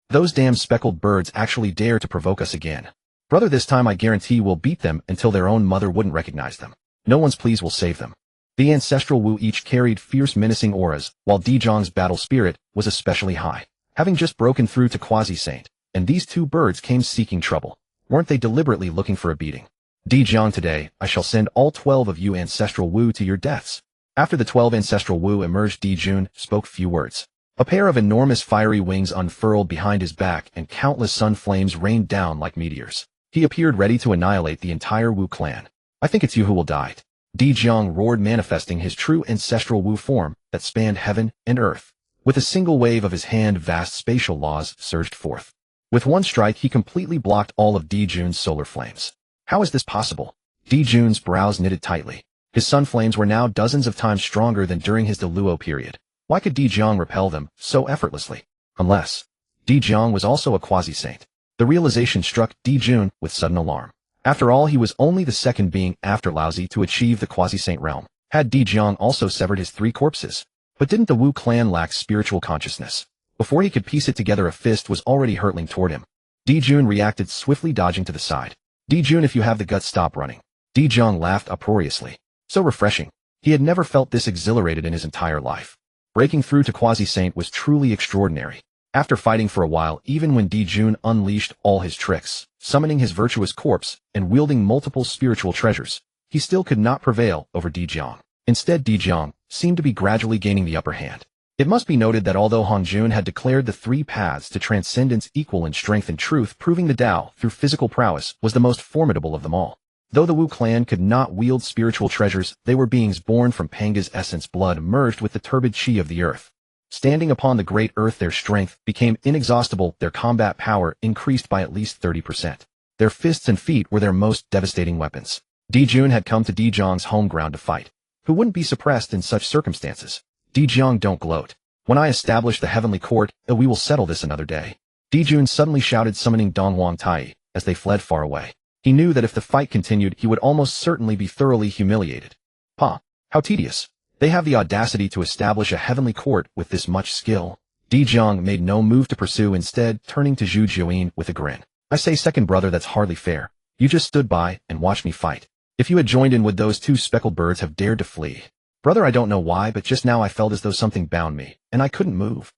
Those damn speckled birds actually dare to provoke us again. Brother, this time I guarantee we'll beat them until their own mother wouldn't recognize them. No one's pleas will save them. The ancestral Wu each carried fierce, menacing auras, while Dijiang's battle spirit was especially high. Having just broken through to quasi-saint, and these two birds came seeking trouble. Weren't they deliberately looking for a beating? Dijiang, today, I shall send all 12 of you ancestral Wu to your deaths. After the 12 ancestral Wu emerged, Dijun spoke few words. A pair of enormous fiery wings unfurled behind his back and countless sun flames rained down like meteors. He appeared ready to annihilate the entire Wu clan. I think it's you who will die. Dijiang roared, manifesting his true ancestral Wu form that spanned heaven and earth. With a single wave of his hand, vast spatial laws surged forth. With one strike, he completely blocked all of Dijun's solar flames. How is this possible? Dijun's brows knitted tightly. His sun flames were now dozens of times stronger than during his Deluo period. Why could Dijiang repel them so effortlessly? Unless Dijiang was also a quasi-saint. The realization struck Dijun with sudden alarm. After all, he was only the second being after Laozi to achieve the quasi-saint realm. Had Dijiang also severed his 3 corpses? But didn't the Wu clan lack spiritual consciousness? Before he could piece it together, a fist was already hurtling toward him. Dijun reacted swiftly, dodging to the side. Dijun, if you have the guts, stop running. Dijiang laughed uproariously. So refreshing. He had never felt this exhilarated in his entire life. Breaking through to quasi-saint was truly extraordinary. After fighting for a while, even when Dijun unleashed all his tricks, summoning his virtuous corpse and wielding multiple spiritual treasures, he still could not prevail over Dijiang. Instead, Dijiang seemed to be gradually gaining the upper hand. It must be noted that although Hongjun had declared the three paths to transcendence equal in strength and truth, proving the Dao through physical prowess was the most formidable of them all. Though the Wu clan could not wield spiritual treasures, they were beings born from Panga's essence, blood merged with the turbid qi of the earth. Standing upon the great earth, their strength became inexhaustible, their combat power increased by at least 30%. Their fists and feet were their most devastating weapons. Dijun had come to Dijiang's home ground to fight. Who wouldn't be suppressed in such circumstances? Dijiang, don't gloat. When I establish the heavenly court, we will settle this another day. Dijun suddenly shouted, summoning Donghuang Tai, as they fled far away. He knew that if the fight continued, he would almost certainly be thoroughly humiliated. How tedious. They have the audacity to establish a heavenly court with this much skill. Dijiang made no move to pursue, instead turning to Zhu Juyin with a grin. I say, second brother, that's hardly fair. You just stood by and watched me fight. If you had joined in, would those two speckled birds have dared to flee? Brother, I don't know why, but just now I felt as though something bound me, and I couldn't move.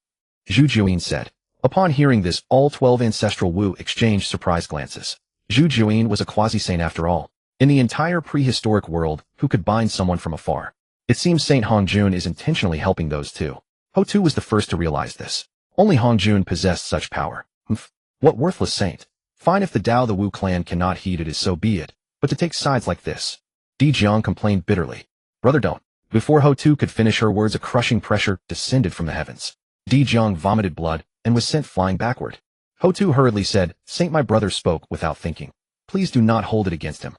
Zhu Juyin said. Upon hearing this, all 12 ancestral Wu exchanged surprised glances. Zhu Juyin was a quasi-saint after all. In the entire prehistoric world, who could bind someone from afar? It seems Saint Hongjun is intentionally helping those two. Ho Tu was the first to realize this. Only Hongjun possessed such power. What worthless saint. Fine, if the Dao the Wu clan cannot heed it, is so be it, but to take sides like this. Dijiang complained bitterly. Brother, don't. Before Ho Tu could finish her words, a crushing pressure descended from the heavens. Dijiang vomited blood and was sent flying backward. Ho Tu hurriedly said, Saint, my brother spoke without thinking. Please do not hold it against him.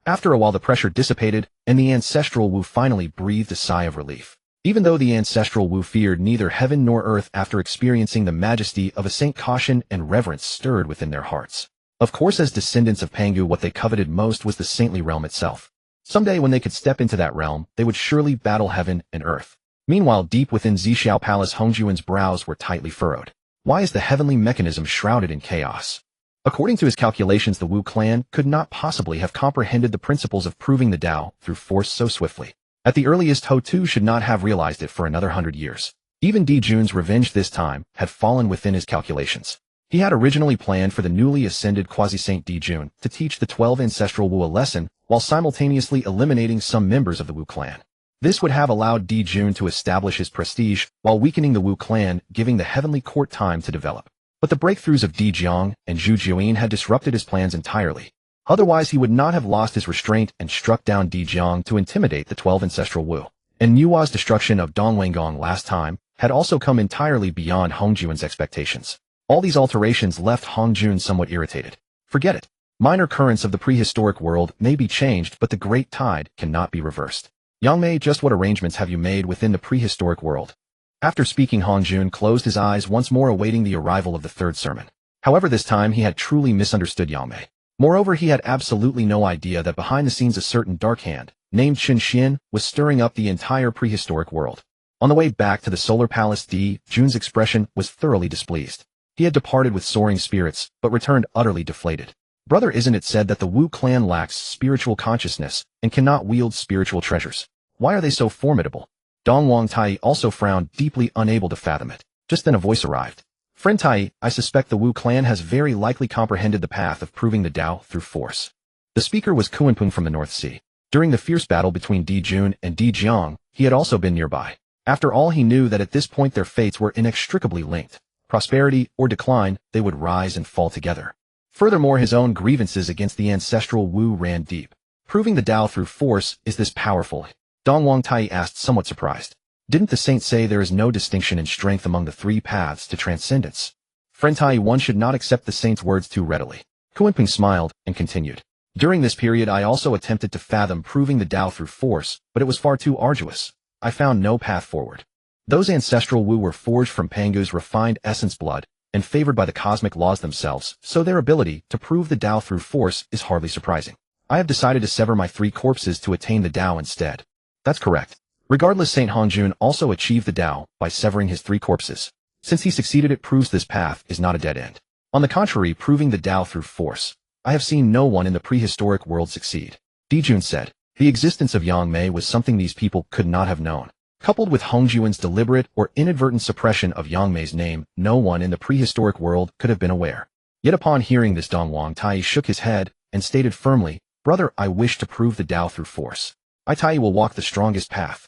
After a while the pressure dissipated, and the ancestral Wu finally breathed a sigh of relief. Even though the ancestral Wu feared neither heaven nor earth after experiencing the majesty of a saint, caution and reverence stirred within their hearts. Of course, as descendants of Pangu, what they coveted most was the saintly realm itself. Someday when they could step into that realm, they would surely battle heaven and earth. Meanwhile, deep within Zhixiao Palace, Hongjuan's brows were tightly furrowed. Why is the heavenly mechanism shrouded in chaos? According to his calculations, the Wu clan could not possibly have comprehended the principles of proving the Dao through force so swiftly. At the earliest, Ho Tu should not have realized it for another 100 years. Even Dijun's revenge this time had fallen within his calculations. He had originally planned for the newly ascended quasi-saint Dijun to teach the 12 ancestral Wu a lesson while simultaneously eliminating some members of the Wu clan. This would have allowed Dijun to establish his prestige while weakening the Wu clan, giving the heavenly court time to develop. But the breakthroughs of Dijiang and Zhu Juyin had disrupted his plans entirely. Otherwise, he would not have lost his restraint and struck down Dijiang to intimidate the 12 ancestral Wu. And Nüwa's destruction of Dongwangong last time had also come entirely beyond Hongjuan's expectations. All these alterations left Hongjun somewhat irritated. Forget it. Minor currents of the prehistoric world may be changed, but the great tide cannot be reversed. Yangmei, just what arrangements have you made within the prehistoric world? After speaking, Hongjun closed his eyes once more, awaiting the arrival of the third sermon. However, this time he had truly misunderstood Yangmei. Moreover, he had absolutely no idea that behind the scenes a certain dark hand, named Qin Xian, was stirring up the entire prehistoric world. On the way back to the solar palace, Jun's expression was thoroughly displeased. He had departed with soaring spirits, but returned utterly deflated. Brother, isn't it said that the Wu clan lacks spiritual consciousness and cannot wield spiritual treasures? Why are they so formidable? Donghuang Tai also frowned, deeply unable to fathom it. Just then a voice arrived. Friend Tai, I suspect the Wu clan has very likely comprehended the path of proving the Dao through force. The speaker was Kuanping from the North Sea. During the fierce battle between Dijun and Dijiang, he had also been nearby. After all, he knew that at this point their fates were inextricably linked. Prosperity or decline, they would rise and fall together. Furthermore, his own grievances against the ancestral Wu ran deep. Proving the Dao through force is this powerful? Donghuang Tai asked, somewhat surprised. Didn't the saint say there is no distinction in strength among the three paths to transcendence? Friend Tai, one should not accept the saint's words too readily. Kuanping smiled and continued. During this period I also attempted to fathom proving the Dao through force, but it was far too arduous. I found no path forward. Those ancestral Wu were forged from Pangu's refined essence blood and favored by the cosmic laws themselves, so their ability to prove the Dao through force is hardly surprising. I have decided to sever my 3 corpses to attain the Dao instead. That's correct. Regardless, Saint Hongjun also achieved the Dao by severing his 3 corpses. Since he succeeded, it proves this path is not a dead end. On the contrary, proving the Dao through force. I have seen no one in the prehistoric world succeed. Dijun said. The existence of Yangmei was something these people could not have known. Coupled with Hongjuan's deliberate or inadvertent suppression of Yangmei's name, no one in the prehistoric world could have been aware. Yet upon hearing this, Donghuang Tai shook his head and stated firmly, Brother, I wish to prove the Dao through force. I Tai will walk the strongest path.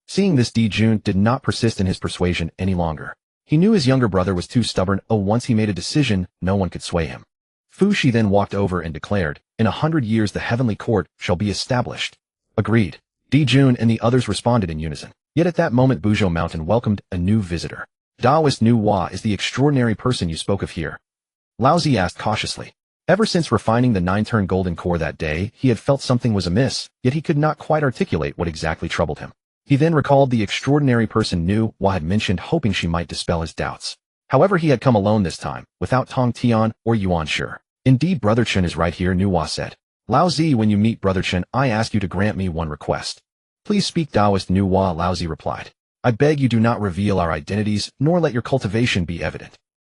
Seeing this, Di Jun did not persist in his persuasion any longer. He knew his younger brother was too stubborn. Once he made a decision, no one could sway him. Fu Shi then walked over and declared, "In 100 years the heavenly court shall be established." Agreed. Di Jun and the others responded in unison. Yet at that moment Buzhou Mountain welcomed a new visitor. Goddess Nüwa is the extraordinary person you spoke of here? Lao Zi asked cautiously. Ever since refining the 9-turn golden core that day, he had felt something was amiss, yet he could not quite articulate what exactly troubled him. He then recalled the extraordinary person Nüwa had mentioned, hoping she might dispel his doubts. However, he had come alone this time, without Tongtian or Yuan Shi. "Indeed, Brother Chen is right here," Nüwa said. "Lao Zi, when you meet Brother Chen, I ask you to grant me one request." "Please speak, Taoist Nüwa," Lao Zi replied. "I beg you do not reveal our identities, nor let your cultivation be evident."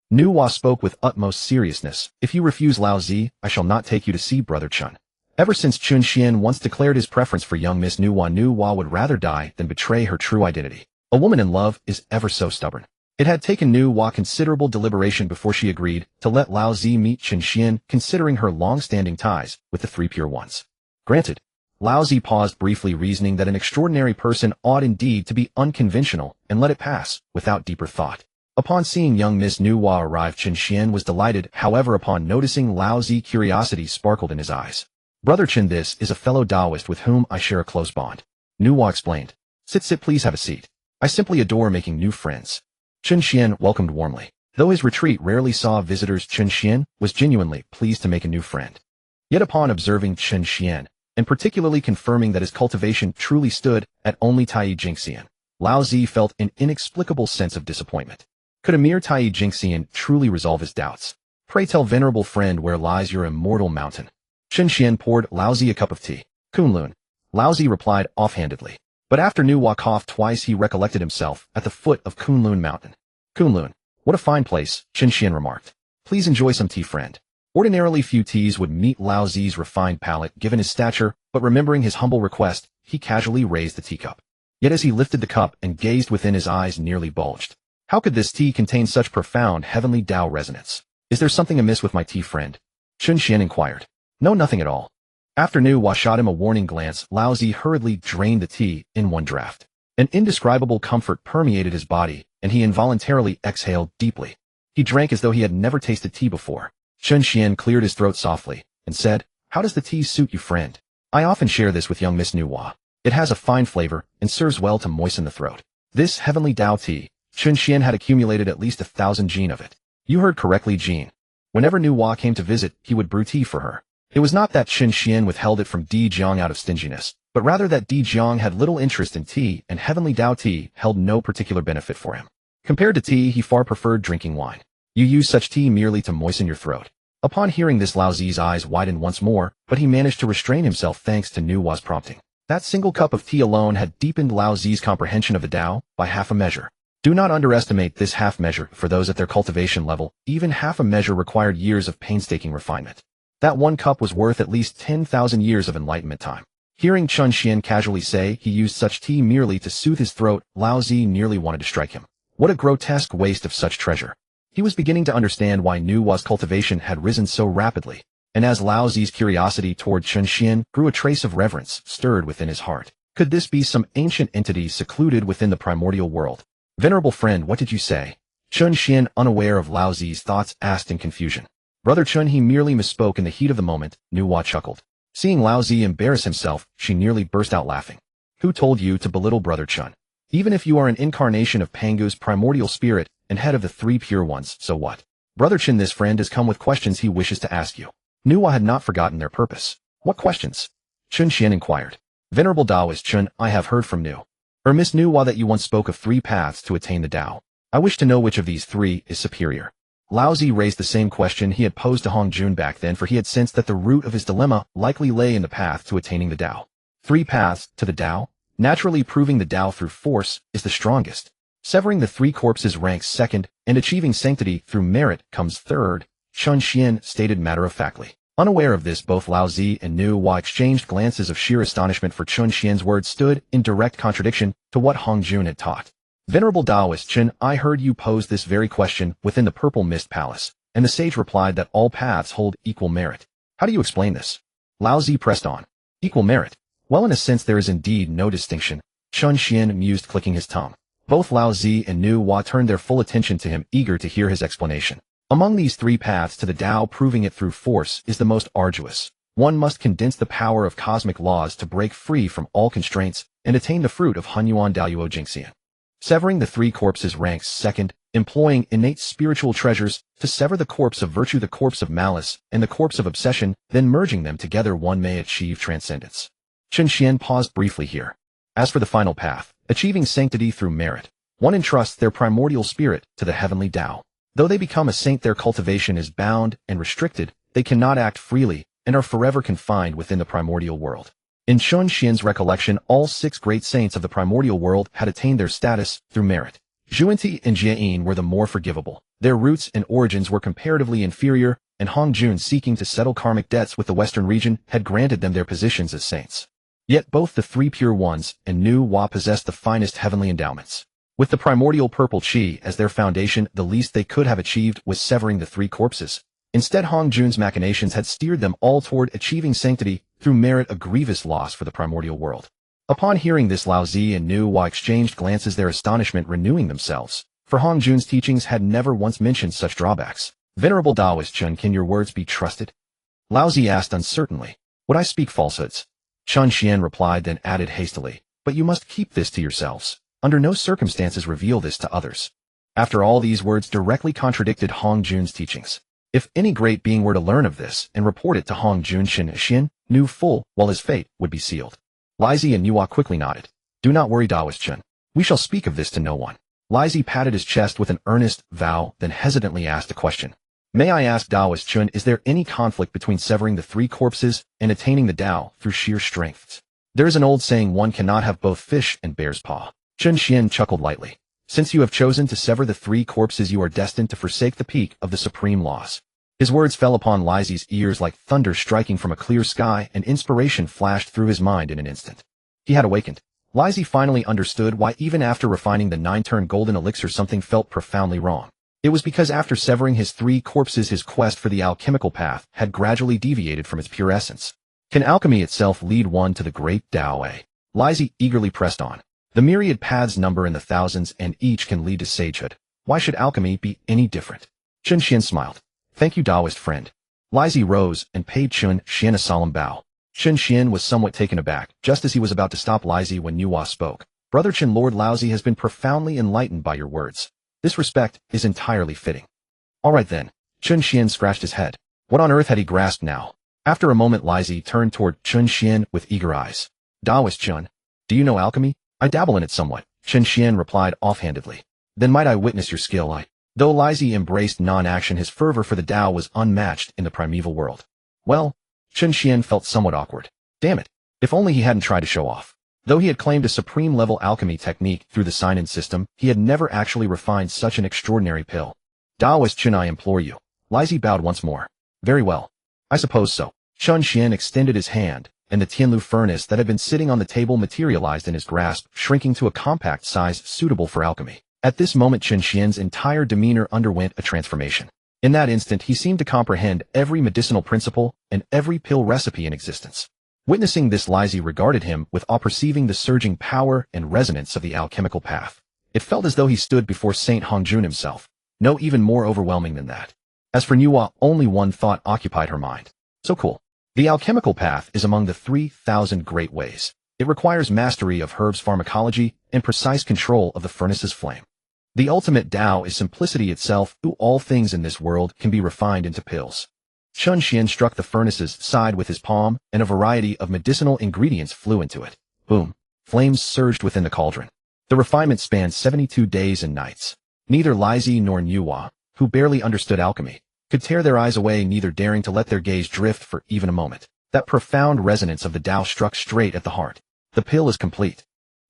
Nüwa spoke with utmost seriousness. "If you refuse, Lao Zi, I shall not take you to see Brother Chen." Ever since Chun Xian once declared his preference for young Miss Nüwa, Nüwa would rather die than betray her true identity. A woman in love is ever so stubborn. It had taken Nüwa considerable deliberation before she agreed to let Lao Zi meet Chun Xian, considering her long-standing ties with the three pure ones. Granted. Lao Zi paused briefly, reasoning that an extraordinary person ought indeed to be unconventional, and let it pass, without deeper thought. Upon seeing young Miss Nüwa arrive, Chun Xian was delighted. However, upon noticing Lao Zi, curiosity sparkled in his eyes. "Brother Chen, this is a fellow Taoist with whom I share a close bond," Nüwa explained. Sit, please have a seat. I simply adore making new friends." Chun Xian welcomed warmly. Though his retreat rarely saw visitors, Chun Xian was genuinely pleased to make a new friend. Yet upon observing Chun Xian, and particularly confirming that his cultivation truly stood at only Tai Jingxian, Lao Zi felt an inexplicable sense of disappointment. Could a mere Tai Jingxian truly resolve his doubts? "Pray tell, venerable friend, where lies your immortal mountain?" Chun Xian poured Lao Zi a cup of tea. "Kunlun," Lao Zi replied offhandedly. But after Nüwa coughed twice, he recollected himself at the foot of Kunlun Mountain. "Kunlun, what a fine place," Chun Xian remarked. "Please enjoy some tea, friend." Ordinarily few teas would meet Lao Zi's refined palate given his stature, but remembering his humble request, he casually raised the teacup. Yet as he lifted the cup and gazed within, his eyes nearly bulged. How could this tea contain such profound Heavenly Dao resonance? "Is there something amiss with my tea, friend?" Chun Xian inquired. "No, nothing at all." After Nüwa shot him a warning glance, Lao Zi hurriedly drained the tea in one draught. An indescribable comfort permeated his body, and he involuntarily exhaled deeply. He drank as though he had never tasted tea before. Chun Xian cleared his throat softly, and said, "How does the tea suit you, friend? I often share this with young Miss Nüwa. It has a fine flavor, and serves well to moisten the throat." This Heavenly Dao tea, Chun Xian had accumulated at least 1,000 jin of it. You heard correctly, jin. Whenever Nüwa came to visit, he would brew tea for her. It was not that Chun Xian withheld it from Di Jiang out of stinginess, but rather that Di Jiang had little interest in tea, and Heavenly Dao tea held no particular benefit for him. Compared to tea, he far preferred drinking wine. You use such tea merely to moisten your throat. Upon hearing this, Lao Zi's eyes widened once more, but he managed to restrain himself thanks to Nüwa's prompting. That single cup of tea alone had deepened Lao Zi's comprehension of the Dao by half a measure. Do not underestimate this half measure. For those at their cultivation level, even half a measure required years of painstaking refinement. That one cup was worth at least 10,000 years of enlightenment time. Hearing Chun Xian casually say he used such tea merely to soothe his throat, Lao Zi nearly wanted to strike him. What a grotesque waste of such treasure. He was beginning to understand why Nüwa's cultivation had risen so rapidly, and as Lao Zi's curiosity toward Chun Xian grew, a trace of reverence stirred within his heart. Could this be some ancient entity secluded within the primordial world? "Venerable friend, what did you say?" Chun Xian, unaware of Lao Zi's thoughts, asked in confusion. "Brother Chun, he merely misspoke in the heat of the moment," Nüwa chuckled. Seeing Lao Zi embarrass himself, she nearly burst out laughing. "Who told you to belittle Brother Chun? Even if you are an incarnation of Pangu's primordial spirit and head of the three pure ones, so what? Brother Chun, this friend has come with questions he wishes to ask you." Nüwa had not forgotten their purpose. "What questions?" Chun Xian inquired. "Venerable Taoist Chun, I have heard from Miss Nüwa that you once spoke of 3 paths to attain the Dao. I wish to know which of these 3 is superior." Lao Zi raised the same question he had posed to Hong Jun back then, for he had sensed that the root of his dilemma likely lay in the path to attaining the Dao. 3 paths to the Dao? Naturally, proving the Dao through force is the strongest. Severing the 3 corpses ranks second, and achieving sanctity through merit comes third, Chun Xian stated matter-of-factly. Unaware of this, both Lao Zi and Nüwa exchanged glances of sheer astonishment, for Chun Xian's words stood in direct contradiction to what Hong Jun had taught. "Venerable Taoist Chen, I heard you pose this very question within the Purple Mist Palace, and the sage replied that all paths hold equal merit. How do you explain this?" Lao Zi pressed on. "Equal merit? Well, in a sense there is indeed no distinction," Chun Xian mused, clicking his tongue. Both Lao Zi and Nüwa turned their full attention to him, eager to hear his explanation. Among these three paths to the Tao, proving it through force is the most arduous. One must condense the power of cosmic laws to break free from all constraints and attain the fruit of Honghuang Era Jingxian. Severing the three corpses ranks second, employing innate spiritual treasures to sever the corpse of virtue, the corpse of malice, and the corpse of obsession, then merging them together one may achieve transcendence. Chun Xian paused briefly here. As for the final path, achieving sanctity through merit, one entrusts their primordial spirit to the Heavenly Dao. Though they become a saint, their cultivation is bound and restricted, they cannot act freely and are forever confined within the primordial world. In Chun Xian's recollection, all 6 great saints of the primordial world had attained their status through merit. Zhuanti and Jiayin were the more forgivable. Their roots and origins were comparatively inferior, and Hongjun, seeking to settle karmic debts with the western region, had granted them their positions as saints. Yet both the 3 pure ones and Nüwa possessed the finest heavenly endowments. With the primordial purple qi as their foundation, the least they could have achieved was severing the 3 corpses. Instead, Hongjun's machinations had steered them all toward achieving sanctity through merit, a grievous loss for the primordial world. Upon hearing this, Lao Zi and Nüwa exchanged glances, their astonishment renewing themselves, for Hongjun's teachings had never once mentioned such drawbacks. Venerable Taoist Chun, can your words be trusted? Lao Zi asked uncertainly. Would I speak falsehoods? Chun Xian replied, then added hastily, but you must keep this to yourselves. Under no circumstances reveal this to others. After all, these words directly contradicted Hongjun's teachings. If any great being were to learn of this and report it to Hongjun, Xian knew full well his fate would be sealed. Lai Zi and Nüwa quickly nodded. Do not worry, Taoist Chun. We shall speak of this to no one. Lai Zi patted his chest with an earnest vow, then hesitantly asked a question. May I ask, Taoist Chun, is there any conflict between severing the 3 corpses and attaining the Tao through sheer strength? There is an old saying, one cannot have both fish and bear's paw. Chun Xian chuckled lightly. Since you have chosen to sever the 3 corpses, you are destined to forsake the peak of the supreme laws. His words fell upon Lai Zi's ears like thunder striking from a clear sky, and inspiration flashed through his mind in an instant. He had awakened. Lai Zi finally understood why, even after refining the 9-turn golden elixir, something felt profoundly wrong. It was because after severing his 3 corpses, his quest for the alchemical path had gradually deviated from its pure essence. Can alchemy itself lead one to the great Tao? Lai Zi eagerly pressed on. The myriad paths number in the thousands, and each can lead to sagehood. Why should alchemy be any different? Chun Xian smiled. Thank you, Taoist friend. Lai Zi rose and paid Chun Xian a solemn bow. Chun Xian was somewhat taken aback, just as he was about to stop Lai Zi when Nüwa spoke. Brother Chun, Lord Lao Zi has been profoundly enlightened by your words. This respect is entirely fitting. All right then. Chun Xian scratched his head. What on earth had he grasped now? After a moment, Lai Zi turned toward Chun Xian with eager eyes. Taoist Chun, do you know alchemy? I dabble in it somewhat, Chun Xian replied offhandedly. Then might I witness your skill? Though Lai Zi embraced non-action, his fervor for the Tao was unmatched in the primeval world. Well, Chun Xian felt somewhat awkward. Damn it, if only he hadn't tried to show off. Though he had claimed a supreme-level alchemy technique through the sign-in system, he had never actually refined such an extraordinary pill. Taoist Chun, I implore you. Lai Zi bowed once more. Very well. I suppose so. Chun Xian extended his hand, and the Tianlu furnace that had been sitting on the table materialized in his grasp, shrinking to a compact size suitable for alchemy. At this moment, Chun Xian's entire demeanor underwent a transformation. In that instant, he seemed to comprehend every medicinal principle and every pill recipe in existence. Witnessing this, Lai Zi regarded him with awe, perceiving the surging power and resonance of the alchemical path. It felt as though he stood before Saint Hongjun himself. No, even more overwhelming than that. As for Nüwa, only one thought occupied her mind. So cool. The alchemical path is among the 3,000 great ways. It requires mastery of herbs pharmacology and precise control of the furnace's flame. The ultimate Tao is simplicity itself, through all things in this world can be refined into pills. Chun Xian struck the furnace's side with his palm, and a variety of medicinal ingredients flew into it. Boom. Flames surged within the cauldron. The refinement spanned 72 days and nights. Neither Lai Zi nor Nüwa, who barely understood alchemy, could tear their eyes away, neither daring to let their gaze drift for even a moment. That profound resonance of the Tao struck straight at the heart. The pill is complete.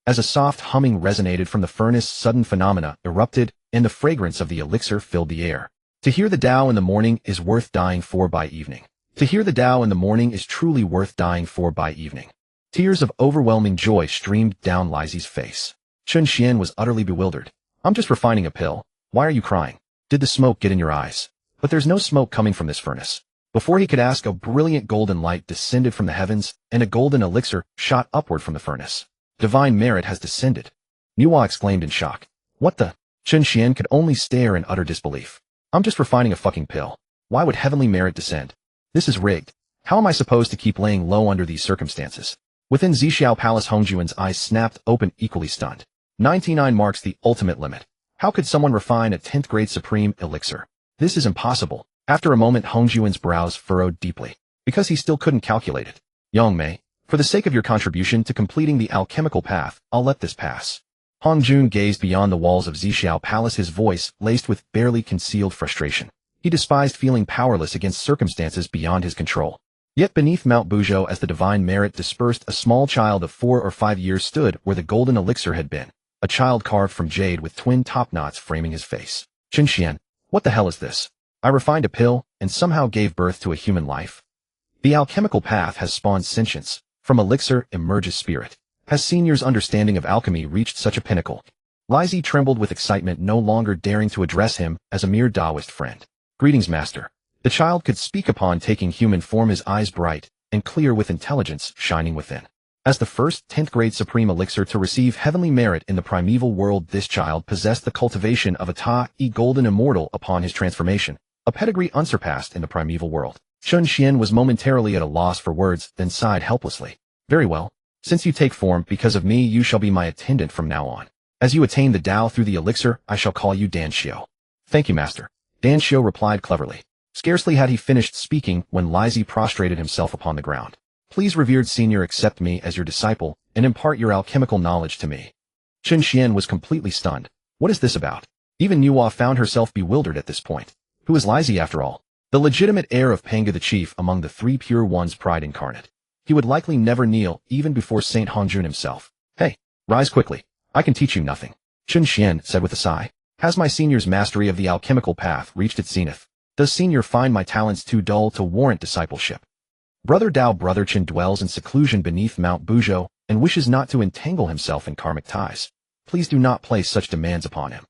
As a soft humming resonated from the furnace, sudden phenomena erupted, and the fragrance of the elixir filled the air. To hear the Tao in the morning is worth dying for by evening. To hear the Tao in the morning is truly worth dying for by evening. Tears of overwhelming joy streamed down Lai Zi's face. Chun Xian was utterly bewildered. I'm just refining a pill. Why are you crying? Did the smoke get in your eyes? But there's no smoke coming from this furnace. Before he could ask, a brilliant golden light descended from the heavens, and a golden elixir shot upward from the furnace. Divine merit has descended. Nüwa exclaimed in shock. What the? Chen Xian could only stare in utter disbelief. I'm just refining a fucking pill. Why would heavenly merit descend? This is rigged. How am I supposed to keep laying low under these circumstances? Within Xiao Palace, Hongjuan's eyes snapped open, equally stunned. 99 marks the ultimate limit. How could someone refine a 10th grade supreme elixir? This is impossible. After a moment, Hongjuan's brows furrowed deeply. Because he still couldn't calculate it. Yongmei, for the sake of your contribution to completing the alchemical path, I'll let this pass. Hongjun gazed beyond the walls of Xiao Palace, his voice laced with barely concealed frustration. He despised feeling powerless against circumstances beyond his control. Yet beneath Mount Buzhou, as the divine merit dispersed, a small child of 4 or 5 years stood where the golden elixir had been. A child carved from jade with twin top knots framing his face. Chen Xian, what the hell is this? I refined a pill and somehow gave birth to a human life. The alchemical path has spawned sentience. From elixir emerges spirit. Has Senior's understanding of alchemy reached such a pinnacle? Lizzie trembled with excitement, no longer daring to address him as a mere Taoist friend. Greetings, Master. The child could speak upon taking human form, his eyes bright and clear with intelligence shining within. As the first 10th grade supreme elixir to receive heavenly merit in the primeval world, this child possessed the cultivation of a Ta-E golden immortal upon his transformation, a pedigree unsurpassed in the primeval world. Chen Xian was momentarily at a loss for words, then sighed helplessly. Very well. Since you take form because of me, you shall be my attendant from now on. As you attain the Tao through the elixir, I shall call you Dan Xiao. Thank you, Master. Dan Xiao replied cleverly. Scarcely had he finished speaking when Lizzie prostrated himself upon the ground. Please, revered senior, accept me as your disciple and impart your alchemical knowledge to me. Chen Xian was completely stunned. What is this about? Even Nüwa found herself bewildered at this point. Who is Lizzie after all? The legitimate heir of Panga, the chief among the 3 pure ones, pride incarnate. He would likely never kneel even before Saint Hongjun himself. Hey, rise quickly. I can teach you nothing. Chen Xian said with a sigh. Has my senior's mastery of the alchemical path reached its zenith? Does senior find my talents too dull to warrant discipleship? Brother Dao, Brother Chen dwells in seclusion beneath Mount Buzhou and wishes not to entangle himself in karmic ties. Please do not place such demands upon him.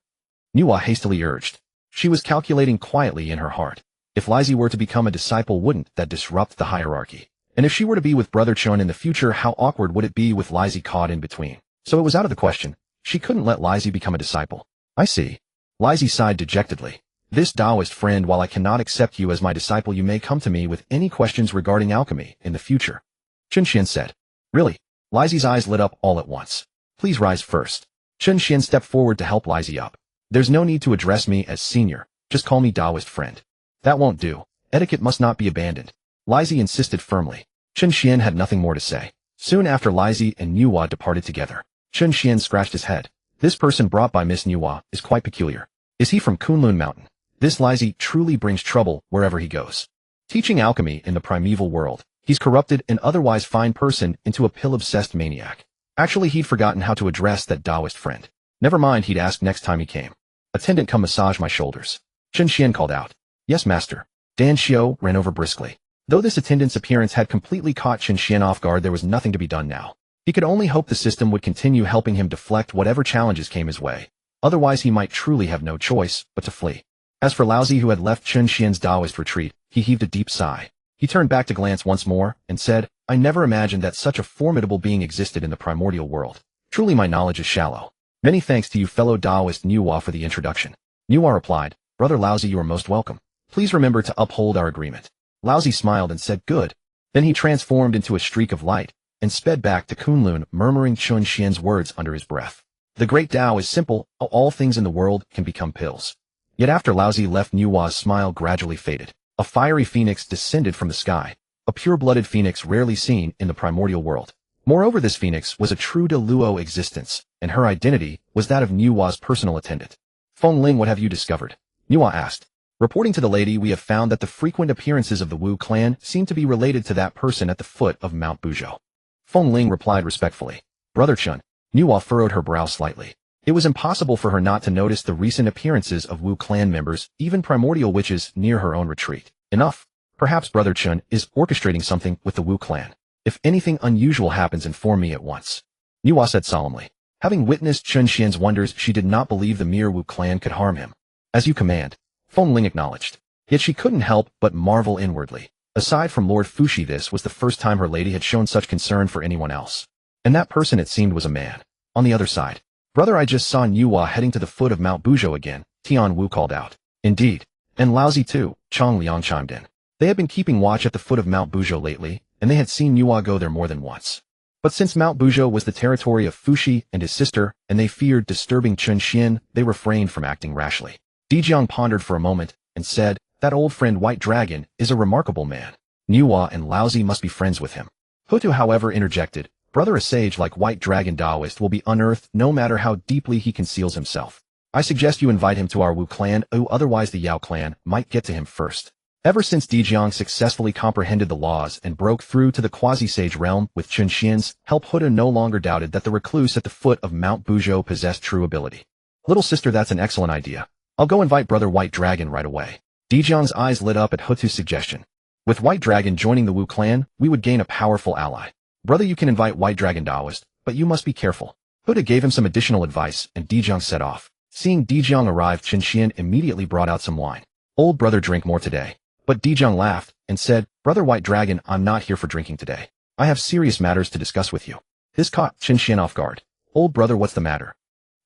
Nüwa hastily urged. She was calculating quietly in her heart. If Lizzie were to become a disciple, wouldn't that disrupt the hierarchy? And if she were to be with Brother Chen in the future, how awkward would it be with Lizzie caught in between? So it was out of the question. She couldn't let Lizzie become a disciple. I see. Lizzie sighed dejectedly. This Taoist friend, while I cannot accept you as my disciple, you may come to me with any questions regarding alchemy in the future. Chen Xian said. Really? Lizzie's eyes lit up all at once. Please rise first. Chen Xian stepped forward to help Lizzie up. There's no need to address me as senior. Just call me Taoist friend. That won't do. Etiquette must not be abandoned. Lizzie insisted firmly. Chen Xian had nothing more to say. Soon after, Lizzie and Nüwa departed together. Chen Xian scratched his head. This person brought by Miss Nüwa is quite peculiar. Is he from Kunlun Mountain? This Lizzie truly brings trouble wherever he goes. Teaching alchemy in the primeval world, he's corrupted an otherwise fine person into a pill-obsessed maniac. Actually, he'd forgotten how to address that Taoist friend. Never mind, he'd ask next time he came. Attendant, come massage my shoulders. Chen Xian called out. Yes, master. Dan Xiao ran over briskly. Though this attendant's appearance had completely caught Chen Xian off guard, there was nothing to be done now. He could only hope the system would continue helping him deflect whatever challenges came his way. Otherwise, he might truly have no choice but to flee. As for Laozi, who had left Chen Xian's Taoist retreat, he heaved a deep sigh. He turned back to glance once more and said, I never imagined that such a formidable being existed in the primordial world. Truly my knowledge is shallow. Many thanks to you, fellow Taoist Nüwa, for the introduction. Nüwa replied, Brother Laozi, you are most welcome. Please remember to uphold our agreement. Laozi smiled and said, good. Then he transformed into a streak of light and sped back to Kunlun, murmuring Chen Xian's words under his breath. The great Tao is simple, all things in the world can become pills. Yet after Laozi left, Nüwa's smile gradually faded. A fiery phoenix descended from the sky, a pure-blooded phoenix rarely seen in the primordial world. Moreover, this phoenix was a true de luo existence, and her identity was that of Nüwa's personal attendant. Feng Ling, what have you discovered? Nüwa asked. Reporting to the lady, we have found that the frequent appearances of the Wu clan seem to be related to that person at the foot of Mount Buzhou. Feng Ling replied respectfully. Brother Chen. Nüwa furrowed her brow slightly. It was impossible for her not to notice the recent appearances of Wu clan members, even primordial witches, near her own retreat. Enough. Perhaps Brother Chen is orchestrating something with the Wu clan. If anything unusual happens, inform me at once. Nüwa said solemnly. Having witnessed Chen Xian's wonders, she did not believe the mere Wu clan could harm him. As you command. Feng Ling acknowledged. Yet she couldn't help but marvel inwardly. Aside from Lord Fushi, this was the first time her lady had shown such concern for anyone else. And that person it seemed was a man. On the other side, "Brother, I just saw Nüwa heading to the foot of Mount Buzhou again," Tian Wu called out. "Indeed. And Laozi too," Chang Liang chimed in. They had been keeping watch at the foot of Mount Buzhou lately, and they had seen Nüwa go there more than once. But since Mount Buzhou was the territory of Fuxi and his sister, and they feared disturbing Tongtian, they refrained from acting rashly. Dijiang pondered for a moment, and said, "That old friend White Dragon is a remarkable man. Nüwa and Laozi must be friends with him." Hutu, however, interjected, "Brother, a sage like White Dragon Taoist will be unearthed no matter how deeply he conceals himself. I suggest you invite him to our Wu clan, otherwise the Yao clan might get to him first." Ever since Dijiang successfully comprehended the laws and broke through to the quasi-sage realm with Chunxian's help, Hutu no longer doubted that the recluse at the foot of Mount Buzhou possessed true ability. "Little sister, that's an excellent idea. I'll go invite Brother White Dragon right away." Dijiang's eyes lit up at Hutu's suggestion. With White Dragon joining the Wu clan, we would gain a powerful ally. "Brother, you can invite White Dragon Taoist, but you must be careful." Hutu gave him some additional advice, and Dijiang set off. Seeing Dijiang arrive, Chunxian immediately brought out some wine. "Old brother, drink more today." But Dijiang laughed and said, "Brother White Dragon, I'm not here for drinking today. I have serious matters to discuss with you." This caught Chunxian off guard. "Old brother, what's the matter?"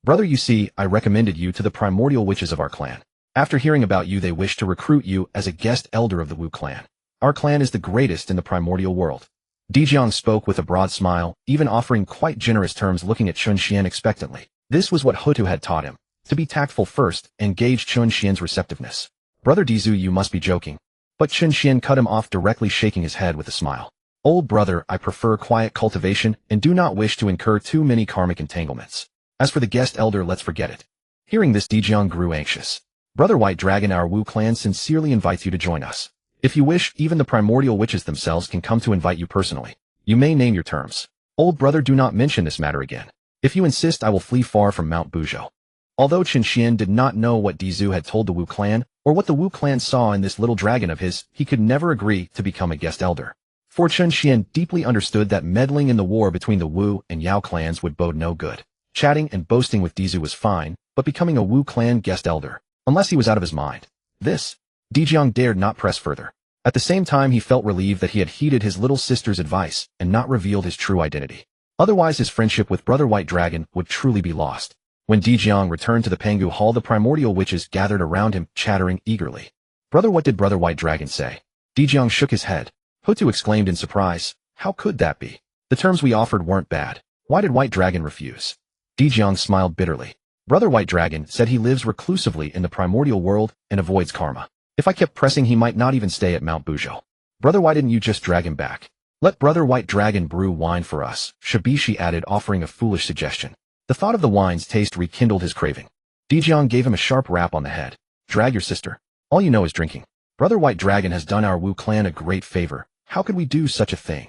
"Brother, you see, I recommended you to the primordial witches of our clan. After hearing about you, they wish to recruit you as a guest elder of the Wu clan. Our clan is the greatest in the primordial world." Dijiang spoke with a broad smile, even offering quite generous terms, looking at Chunxian expectantly. This was what Hutu had taught him. To be tactful first, and gauge Chunxian's receptiveness. "Brother Dizu, you must be joking." But Chunxian cut him off directly, shaking his head with a smile. "Old brother, I prefer quiet cultivation and do not wish to incur too many karmic entanglements. As for the guest elder, let's forget it." Hearing this, Dijiang grew anxious. "Brother White Dragon, our Wu clan sincerely invites you to join us. If you wish, even the primordial witches themselves can come to invite you personally. You may name your terms." "Old brother, do not mention this matter again. If you insist, I will flee far from Mount Buzhou." Although Chunxian did not know what Dizu had told the Wu clan, or what the Wu clan saw in this little dragon of his, he could never agree to become a guest elder. For Chunxian deeply understood that meddling in the war between the Wu and Yao clans would bode no good. Chatting and boasting with Dizu was fine, but becoming a Wu clan guest elder, unless he was out of his mind. This, Dijiang dared not press further. At the same time, he felt relieved that he had heeded his little sister's advice and not revealed his true identity. Otherwise, his friendship with Brother White Dragon would truly be lost. When Dijiang returned to the Pangu Hall, the primordial witches gathered around him, chattering eagerly. "Brother, what did Brother White Dragon say?" Dijiang shook his head. Hutu exclaimed in surprise, "How could that be? The terms we offered weren't bad. Why did White Dragon refuse?" Dijiang smiled bitterly. "Brother White Dragon said he lives reclusively in the primordial world and avoids karma. If I kept pressing, he might not even stay at Mount Buzhou. Brother, why didn't you just drag him back?" "Let Brother White Dragon brew wine for us," Shibishi added, offering a foolish suggestion. The thought of the wine's taste rekindled his craving. Dijiang gave him a sharp rap on the head. "Drag your sister. All you know is drinking. Brother White Dragon has done our Wu clan a great favor. How could we do such a thing?"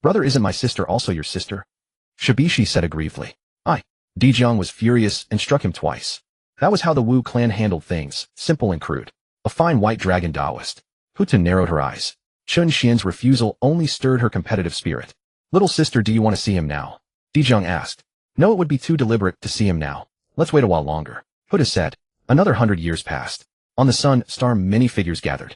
"Brother, isn't my sister also your sister?" Shibishi said aggrievedly. "Aye." Dijiang was furious and struck him twice. That was how the Wu clan handled things, simple and crude. A fine White Dragon Taoist. Hutu narrowed her eyes. Chunxian's refusal only stirred her competitive spirit. "Little sister, do you want to see him now?" Dijiang asked. "No, it would be too deliberate to see him now. Let's wait a while longer." Hutu said. Another 100 years passed. On the sun star, many figures gathered.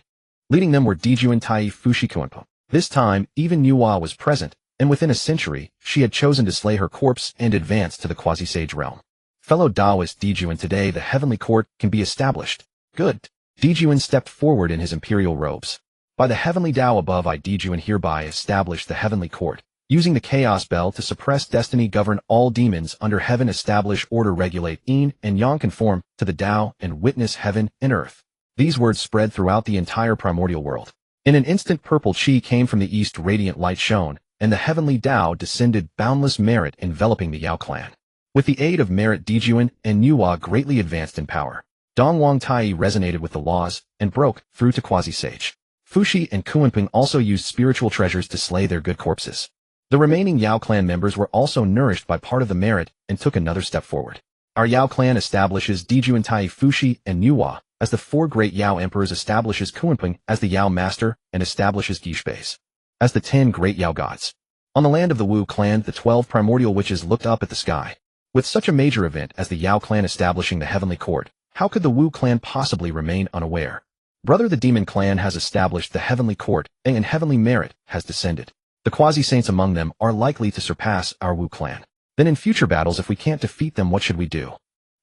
Leading them were Dijuan Tai Fushi Kuanpo. This time, even Nüwa was present, and within a century, she had chosen to slay her corpse and advance to the quasi-sage realm. "Fellow Taoist Dijuan, today the heavenly court can be established." "Good." Dijuan stepped forward in his imperial robes. "By the heavenly Dao above, I Dijuan hereby establish the heavenly court. Using the chaos bell to suppress destiny, govern all demons under heaven, establish order, regulate yin and yang, conform to the Tao, and witness heaven and earth." These words spread throughout the entire primordial world. In an instant, purple chi came from the east, radiant light shone, and the heavenly Dao descended, boundless merit enveloping the Yao clan. With the aid of merit, Dijuan and Nüwa greatly advanced in power. Dongwang Tai resonated with the laws and broke through to quasi-sage. Fushi and Kuanping also used spiritual treasures to slay their good corpses. The remaining Yao clan members were also nourished by part of the merit and took another step forward. Our Yao clan establishes Dijuan Tai Fushi and Nüwa as the four great Yao emperors, establishes Kuanping as the Yao master, and establishes Gishbais as the 10 great Yao gods. On the land of the Wu clan, the 12 primordial witches looked up at the sky. With such a major event as the Yao clan establishing the heavenly court, how could the Wu clan possibly remain unaware? "Brother, the demon clan has established the heavenly court, and heavenly merit has descended." The quasi-saints among them are likely to surpass our Wu clan. Then in future battles, if we can't defeat them, what should we do?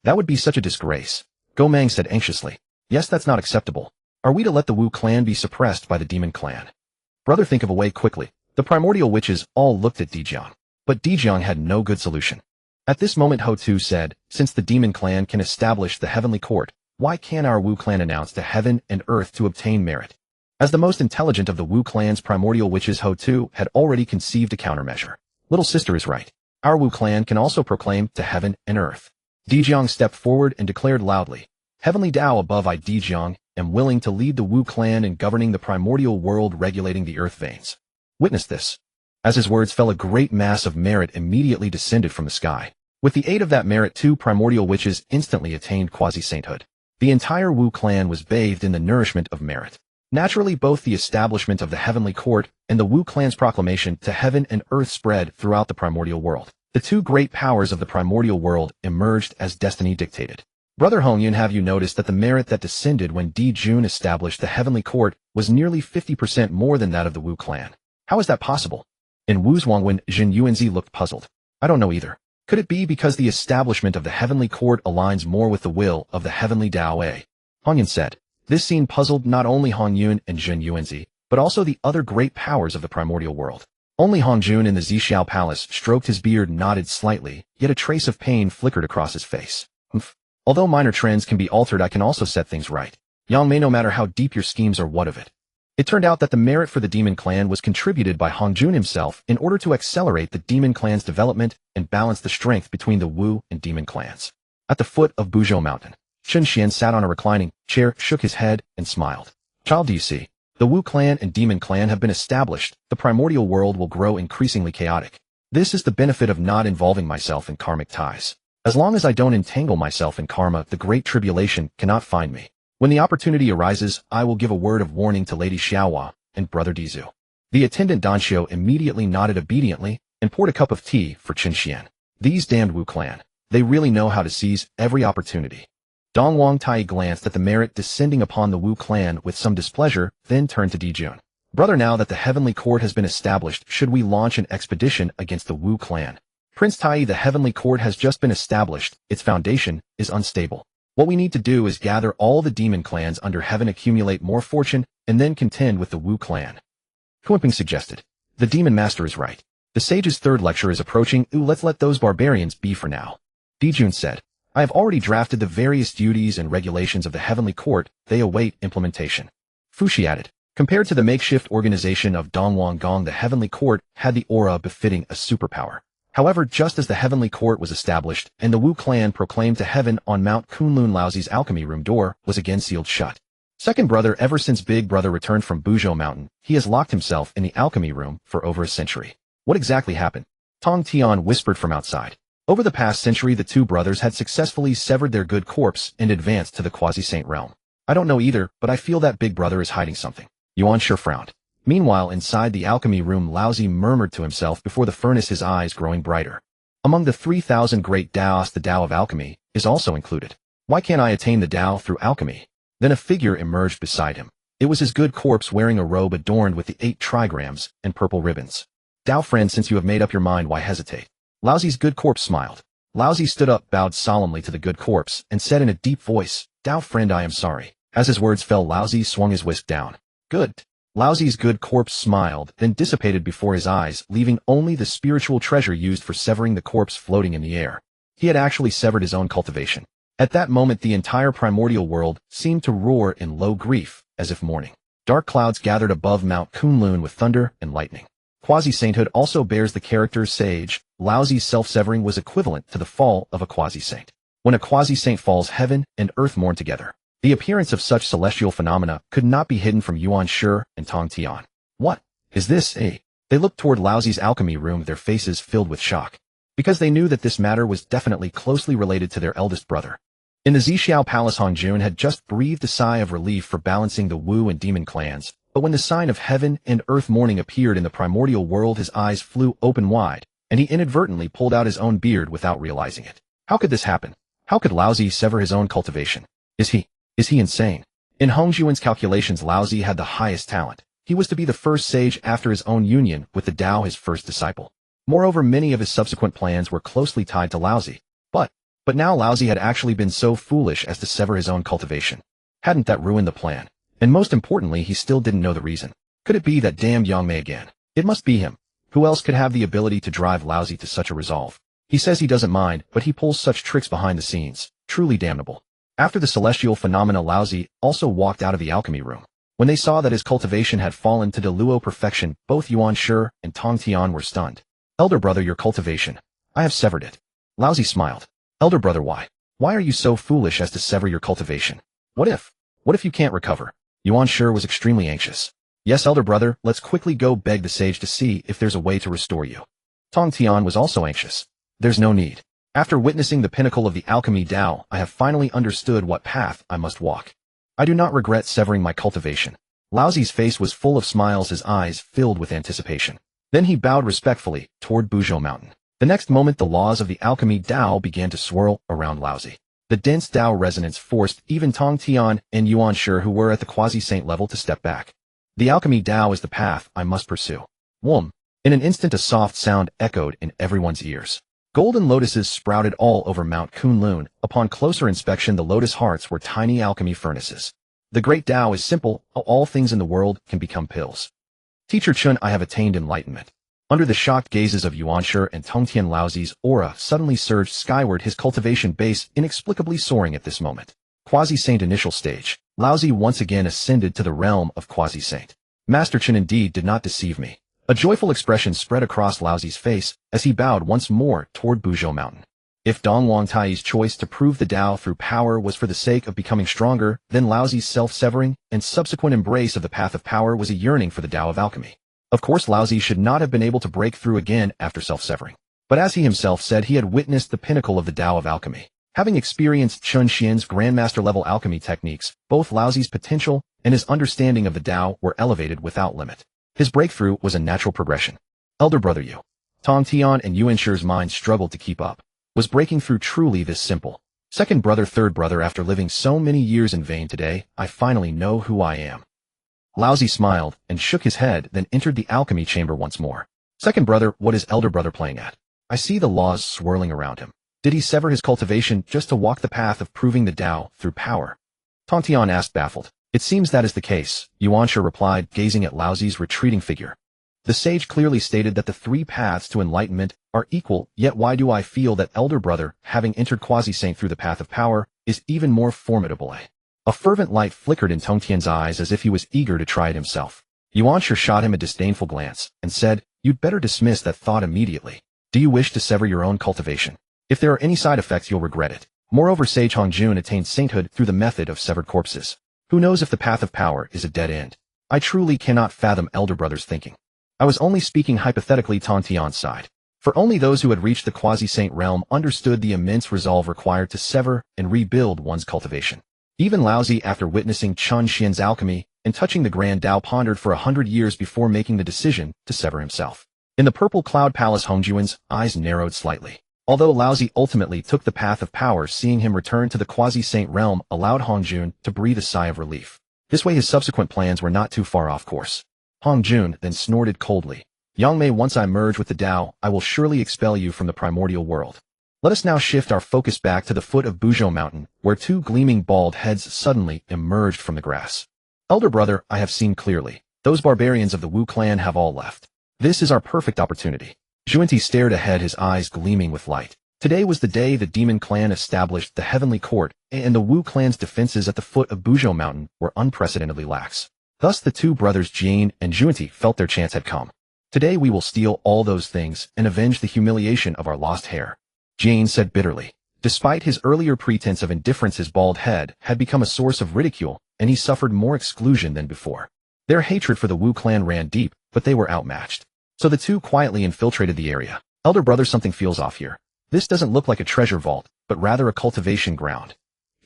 That would be such a disgrace. Go Mang said anxiously. Yes, that's not acceptable. Are we to let the Wu clan be suppressed by the demon clan? Brother, think of a way quickly. The primordial witches all looked at Dijiang, but Dijiang had no good solution. At this moment, Ho Tu said, since the demon clan can establish the heavenly court, why can't our Wu clan announce to heaven and earth to obtain merit? As the most intelligent of the Wu clan's primordial witches, Ho Tu had already conceived a countermeasure. Little sister is right. Our Wu clan can also proclaim to heaven and earth. Dijiang stepped forward and declared loudly, Heavenly Dao above, I Dijiang am willing to lead the Wu clan in governing the primordial world, regulating the earth veins. Witness this. As his words fell, a great mass of merit immediately descended from the sky. With the aid of that merit, 2 primordial witches instantly attained quasi-sainthood. The entire Wu clan was bathed in the nourishment of merit. Naturally, both the establishment of the heavenly court and the Wu clan's proclamation to heaven and earth spread throughout the primordial world. The 2 great powers of the primordial world emerged as destiny dictated. Brother Hongyun, have you noticed that the merit that descended when Di Jun established the heavenly court was nearly 50% more than that of the Wu clan? How is that possible? In Wu's Wangwen, Jin Yuanzi looked puzzled. I don't know either. Could it be because the establishment of the heavenly court aligns more with the will of the heavenly Dao? Hongyun said. This scene puzzled not only Hongyun and Jin Yuanzi, but also the other great powers of the primordial world. Only Hongjun in the Zixiao palace stroked his beard, nodded slightly, yet a trace of pain flickered across his face. Although minor trends can be altered, I can also set things right. Yang Mei, no matter how deep your schemes are, what of it? It turned out that the merit for the demon clan was contributed by Hongjun himself in order to accelerate the demon clan's development and balance the strength between the Wu and demon clans. At the foot of Buzhou Mountain, Chen Xian sat on a reclining chair, shook his head, and smiled. Child, do you see? The Wu clan and demon clan have been established. The primordial world will grow increasingly chaotic. This is the benefit of not involving myself in karmic ties. As long as I don't entangle myself in karma, the great tribulation cannot find me. When the opportunity arises, I will give a word of warning to Lady Xiao Wa and Brother Dizu. The attendant Danxiu immediately nodded obediently and poured a cup of tea for Chen Xian. These damned Wu clan. They really know how to seize every opportunity. Dong Wang Tai glanced at the merit descending upon the Wu clan with some displeasure, then turned to Di Jun. Brother, now that the heavenly court has been established, should we launch an expedition against the Wu clan? Prince Tai, the heavenly court has just been established. Its foundation is unstable. What we need to do is gather all the demon clans under heaven, accumulate more fortune, and then contend with the Wu clan. Huiping suggested. The demon master is right. The sage's 3rd lecture is approaching. Let's let those barbarians be for now. Di Jun said. I have already drafted the various duties and regulations of the heavenly court. They await implementation. Fushi added. Compared to the makeshift organization of Dongwang Gong, the heavenly court had the aura befitting a superpower. However, just as the heavenly court was established and the Wu clan proclaimed to heaven on Mount Kunlun, Laozi's alchemy room door was again sealed shut. Second brother, ever since Big Brother returned from Buzhou Mountain, he has locked himself in the alchemy room for over a century. What exactly happened? Tongtian whispered from outside. Over the past century, the 2 brothers had successfully severed their good corpse and advanced to the quasi-saint realm. I don't know either, but I feel that Big Brother is hiding something. Yuan Shi frowned. Meanwhile, inside the alchemy room, Laozi murmured to himself before the furnace, his eyes growing brighter. Among the 3,000 great Daos, the Dao of alchemy is also included. Why can't I attain the Dao through alchemy? Then a figure emerged beside him. It was his good corpse wearing a robe adorned with the 8 trigrams and purple ribbons. Dao friend, since you have made up your mind, why hesitate? Laozi's good corpse smiled. Laozi stood up, bowed solemnly to the good corpse, and said in a deep voice, Dao friend, I am sorry. As his words fell, Laozi swung his whisk down. Good. Laozi's good corpse smiled, then dissipated before his eyes, leaving only the spiritual treasure used for severing the corpse floating in the air. He had actually severed his own cultivation. At that moment, the entire primordial world seemed to roar in low grief, as if mourning. Dark clouds gathered above Mount Kunlun with thunder and lightning. Quasi-sainthood also bears the character sage. Laozi's self-severing was equivalent to the fall of a quasi-saint. When a quasi-saint falls, heaven and earth mourn together. The appearance of such celestial phenomena could not be hidden from Yuan Shi and Tongtian. What is this? They looked toward Laozi's alchemy room, their faces filled with shock, because they knew that this matter was definitely closely related to their eldest brother. In the Zixiao Palace, Hongjun had just breathed a sigh of relief for balancing the Wu and demon clans, but when the sign of heaven and earth mourning appeared in the primordial world, his eyes flew open wide, and he inadvertently pulled out his own beard without realizing it. How could this happen? How could Laozi sever his own cultivation? Is he insane? In Hongjuan's calculations, Laozi had the highest talent. He was to be the first sage after his own union with the Dao, his first disciple. Moreover, many of his subsequent plans were closely tied to Laozi. But now Laozi had actually been so foolish as to sever his own cultivation. Hadn't that ruined the plan? And most importantly, he still didn't know the reason. Could it be that damned Yang Mei again? It must be him. Who else could have the ability to drive Laozi to such a resolve? He says he doesn't mind, but he pulls such tricks behind the scenes. Truly damnable. After the celestial phenomena, Laozi also walked out of the alchemy room. When they saw that his cultivation had fallen to Deluo perfection, both Yuan Shi and Tongtian were stunned. Elder brother, your cultivation. I have severed it. Laozi smiled. Elder brother, why? Why are you so foolish as to sever your cultivation? What if you can't recover? Yuan Shi was extremely anxious. Yes, elder brother, let's quickly go beg the sage to see if there's a way to restore you. Tongtian was also anxious. There's no need. After witnessing the pinnacle of the alchemy Dao, I have finally understood what path I must walk. I do not regret severing my cultivation. Laozi's face was full of smiles, his eyes filled with anticipation. Then he bowed respectfully toward Buzhou Mountain. The next moment, the laws of the alchemy Dao began to swirl around Laozi. The dense Dao resonance forced even Tongtian and Yuan Shi, who were at the quasi-saint level, to step back. The alchemy Dao is the path I must pursue. Whoom! In an instant, a soft sound echoed in everyone's ears. Golden lotuses sprouted all over Mount Kunlun. Upon closer inspection, the lotus hearts were tiny alchemy furnaces. The great Dao is simple. All things in the world can become pills. Teacher Chun, I have attained enlightenment. Under the shocked gazes of Yuan Shi and Tongtian, Laozi's aura suddenly surged skyward, his cultivation base inexplicably soaring at this moment. Quasi-saint initial stage. Laozi once again ascended to the realm of quasi-saint. Master Chen indeed did not deceive me. A joyful expression spread across Laozi's face as he bowed once more toward Buzhou Mountain. If Dong Wangtai's choice to prove the Dao through power was for the sake of becoming stronger, then Laozi's self-severing and subsequent embrace of the path of power was a yearning for the Dao of alchemy. Of course, Laozi should not have been able to break through again after self-severing. But as he himself said, he had witnessed the pinnacle of the Dao of alchemy. Having experienced Chun Xian's grandmaster-level alchemy techniques, both Laozi's potential and his understanding of the Dao were elevated without limit. His breakthrough was a natural progression. Elder brother Yu. Tongtian and Yuan Shi's minds struggled to keep up. Was breaking through truly this simple? Second brother, third brother, after living so many years in vain today, I finally know who I am. Laozi smiled and shook his head, then entered the alchemy chamber once more. Second brother, what is elder brother playing at? I see the laws swirling around him. Did he sever his cultivation just to walk the path of proving the Dao through power? Tongtian asked, baffled. It seems that is the case, Yuan Shi replied, gazing at Laozi's retreating figure. The sage clearly stated that the three paths to enlightenment are equal, yet why do I feel that elder brother, having entered quasi-saint through the path of power, is even more formidable? A fervent light flickered in Tongtian's eyes as if he was eager to try it himself. Yuan Shi shot him a disdainful glance and said, You'd better dismiss that thought immediately. Do you wish to sever your own cultivation? If there are any side effects, you'll regret it. Moreover, Sage Hongjun attained sainthood through the method of severed corpses. Who knows if the path of power is a dead end? I truly cannot fathom elder brother's thinking. I was only speaking hypothetically, Tongtian sighed. For only those who had reached the quasi-saint realm understood the immense resolve required to sever and rebuild one's cultivation. Even Laozi, after witnessing Chun Xian's alchemy and touching the Grand Dao, pondered for 100 years before making the decision to sever himself. In the purple cloud palace, Hongjuan's eyes narrowed slightly. Although Laozi ultimately took the path of power, seeing him return to the quasi-saint realm allowed Hongjun to breathe a sigh of relief. This way his subsequent plans were not too far off course. Hongjun then snorted coldly. Yang Mei, once I merge with the Dao, I will surely expel you from the primordial world. Let us now shift our focus back to the foot of Buzhou Mountain, where two gleaming bald heads suddenly emerged from the grass. Elder brother, I have seen clearly. Those barbarians of the Wu clan have all left. This is our perfect opportunity. Zhuanti stared ahead, his eyes gleaming with light. Today was the day the demon clan established the heavenly court, and the Wu clan's defenses at the foot of Buzhou Mountain were unprecedentedly lax. Thus the two brothers Jane and Zhuanti felt their chance had come. Today we will steal all those things and avenge the humiliation of our lost heir. Jane said bitterly. Despite his earlier pretense of indifference, his bald head had become a source of ridicule, and he suffered more exclusion than before. Their hatred for the Wu clan ran deep, but they were outmatched. So the two quietly infiltrated the area. Elder brother, something feels off here. This doesn't look like a treasure vault, but rather a cultivation ground.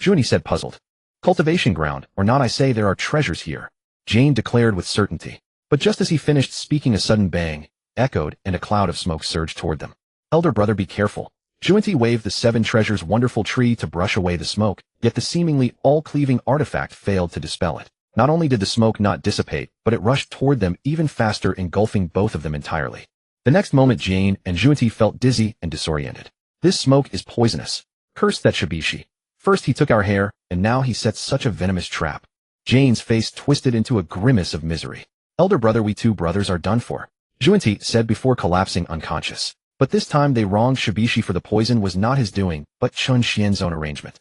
Zhuanti said, puzzled. Cultivation ground, or not, I say there are treasures here, Jane declared with certainty. But just as he finished speaking, a sudden bang echoed, and a cloud of smoke surged toward them. Elder brother, be careful. Zhuanti waved the seven treasures wonderful tree to brush away the smoke, yet the seemingly all-cleaving artifact failed to dispel it. Not only did the smoke not dissipate, but it rushed toward them even faster, engulfing both of them entirely. The next moment Jane and Junti felt dizzy and disoriented. This smoke is poisonous. Curse that Shibishi. First he took our hair, and now he sets such a venomous trap. Jane's face twisted into a grimace of misery. Elder brother, we two brothers are done for, Junti said before collapsing unconscious. But this time they wronged Shibishi, for the poison was not his doing, but Chun Xian's own arrangement.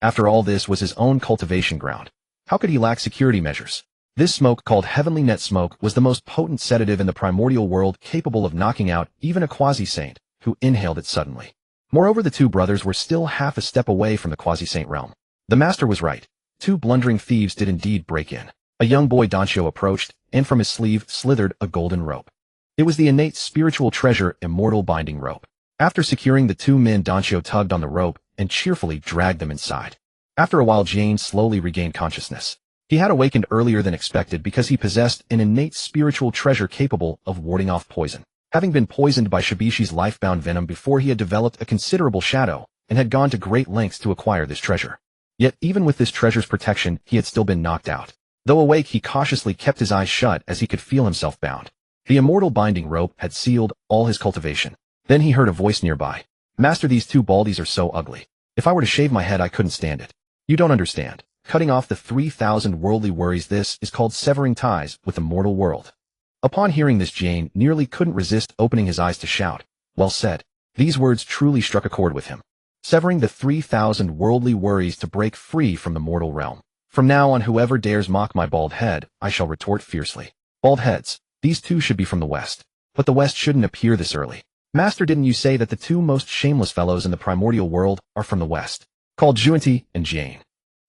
After all, this was his own cultivation ground. How could he lack security measures? This smoke, called Heavenly Net smoke, was the most potent sedative in the primordial world, capable of knocking out even a quasi-saint who inhaled it suddenly. Moreover, the two brothers were still half a step away from the quasi-saint realm. The master was right. Two blundering thieves did indeed break in. A young boy Danshio approached, and from his sleeve slithered a golden rope. It was the innate spiritual treasure Immortal binding rope. After securing the two men, Danshio tugged on the rope and cheerfully dragged them inside. After a while, Jane slowly regained consciousness. He had awakened earlier than expected because he possessed an innate spiritual treasure capable of warding off poison. Having been poisoned by Shibishi's life-bound venom before, he had developed a considerable shadow and had gone to great lengths to acquire this treasure. Yet even with this treasure's protection, he had still been knocked out. Though awake, he cautiously kept his eyes shut as he could feel himself bound. The Immortal binding rope had sealed all his cultivation. Then he heard a voice nearby. Master, these two baldies are so ugly. If I were to shave my head, I couldn't stand it. You don't understand. Cutting off the 3,000 worldly worries, this is called severing ties with the mortal world. Upon hearing this, Jane nearly couldn't resist opening his eyes to shout, well said. These words truly struck a chord with him. Severing the 3,000 worldly worries to break free from the mortal realm. From now on, whoever dares mock my bald head, I shall retort fiercely. Bald heads, these two should be from the West. But the West shouldn't appear this early. Master, didn't you say that the two most shameless fellows in the primordial world are from the West? Called Junti and Jane.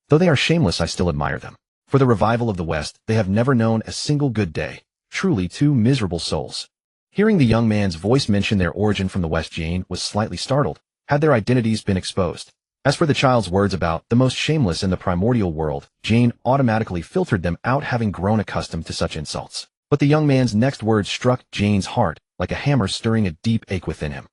Though they are shameless, I still admire them. For the revival of the West, they have never known a single good day. Truly two miserable souls. Hearing the young man's voice mention their origin from the West, Jane was slightly startled. Had their identities been exposed? As for the child's words about the most shameless in the primordial world, Jane automatically filtered them out, having grown accustomed to such insults. But the young man's next words struck Jane's heart like a hammer, stirring a deep ache within him.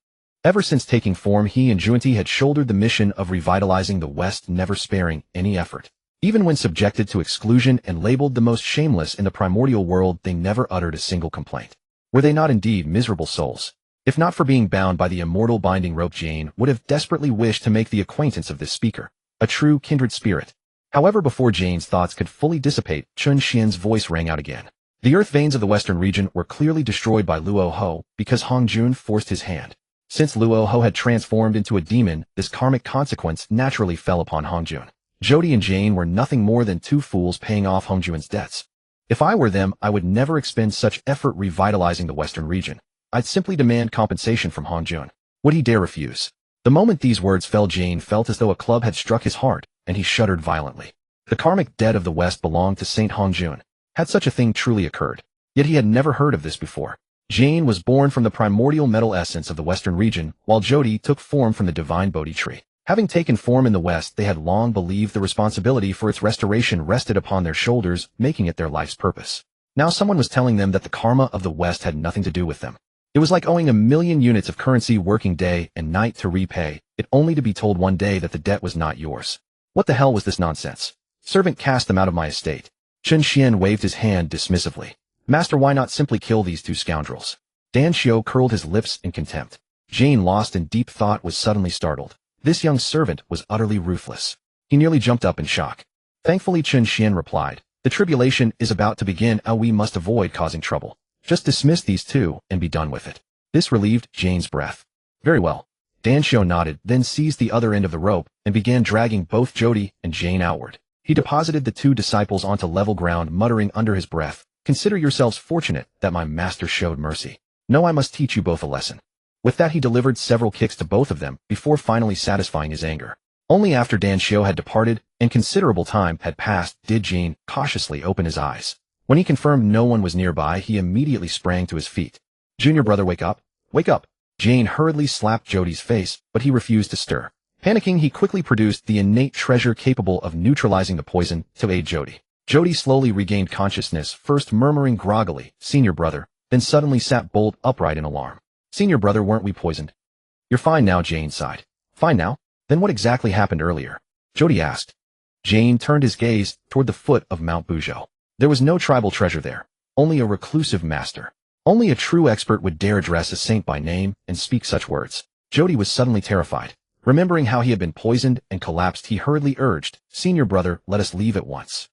Ever since taking form, he and Junti had shouldered the mission of revitalizing the West, never sparing any effort. Even when subjected to exclusion and labeled the most shameless in the primordial world, they never uttered a single complaint. Were they not indeed miserable souls? If not for being bound by the Immortal binding rope, Jane would have desperately wished to make the acquaintance of this speaker, a true kindred spirit. However, before Jane's thoughts could fully dissipate, Chun Xian's voice rang out again. The earth veins of the western region were clearly destroyed by Luo Ho because Hong Jun forced his hand. Since Luo Ho had transformed into a demon, this karmic consequence naturally fell upon Hong Jun. Jody and Jane were nothing more than two fools paying off Hong Jun's debts. If I were them, I would never expend such effort revitalizing the western region. I'd simply demand compensation from Hong Jun. Would he dare refuse? The moment these words fell, Jane felt as though a club had struck his heart, and he shuddered violently. The karmic debt of the West belonged to Saint Hong Jun. Had such a thing truly occurred? Yet he had never heard of this before. Jane was born from the primordial metal essence of the western region, while Jody took form from the divine Bodhi tree. Having taken form in the West, they had long believed the responsibility for its restoration rested upon their shoulders, making it their life's purpose. Now someone was telling them that the karma of the West had nothing to do with them. It was like owing 1,000,000 units of currency working day and night to repay, it only to be told one day that the debt was not yours. What the hell was this nonsense? Servant, cast them out of my estate. Chun Xian waved his hand dismissively. Master, why not simply kill these two scoundrels? Dan Xiao curled his lips in contempt. Jane, lost in deep thought, was suddenly startled. This young servant was utterly ruthless. He nearly jumped up in shock. Thankfully, Chun Xian replied, the tribulation is about to begin, and we must avoid causing trouble. Just dismiss these two and be done with it. This relieved Jane's breath. Very well. Dan Xiao nodded, then seized the other end of the rope and began dragging both Jody and Jane outward. He deposited the two disciples onto level ground, muttering under his breath, consider yourselves fortunate that my master showed mercy. No, I must teach you both a lesson. With that, he delivered several kicks to both of them before finally satisfying his anger. Only after Dan Xiao had departed and considerable time had passed did Jane cautiously open his eyes. When he confirmed no one was nearby, he immediately sprang to his feet. Junior brother, wake up. Wake up. Jane hurriedly slapped Jody's face, but he refused to stir. Panicking, he quickly produced the innate treasure capable of neutralizing the poison to aid Jody. Jody slowly regained consciousness, first murmuring groggily, Senior brother, then suddenly sat bolt upright in alarm. Senior brother, weren't we poisoned? You're fine now, Jane sighed. Fine now? Then what exactly happened earlier? Jody asked. Jane turned his gaze toward the foot of Mount Buzhou. There was no tribal treasure there, only a reclusive master. Only a true expert would dare address a saint by name and speak such words. Jody was suddenly terrified. Remembering how he had been poisoned and collapsed, he hurriedly urged, "Senior brother, let us leave at once."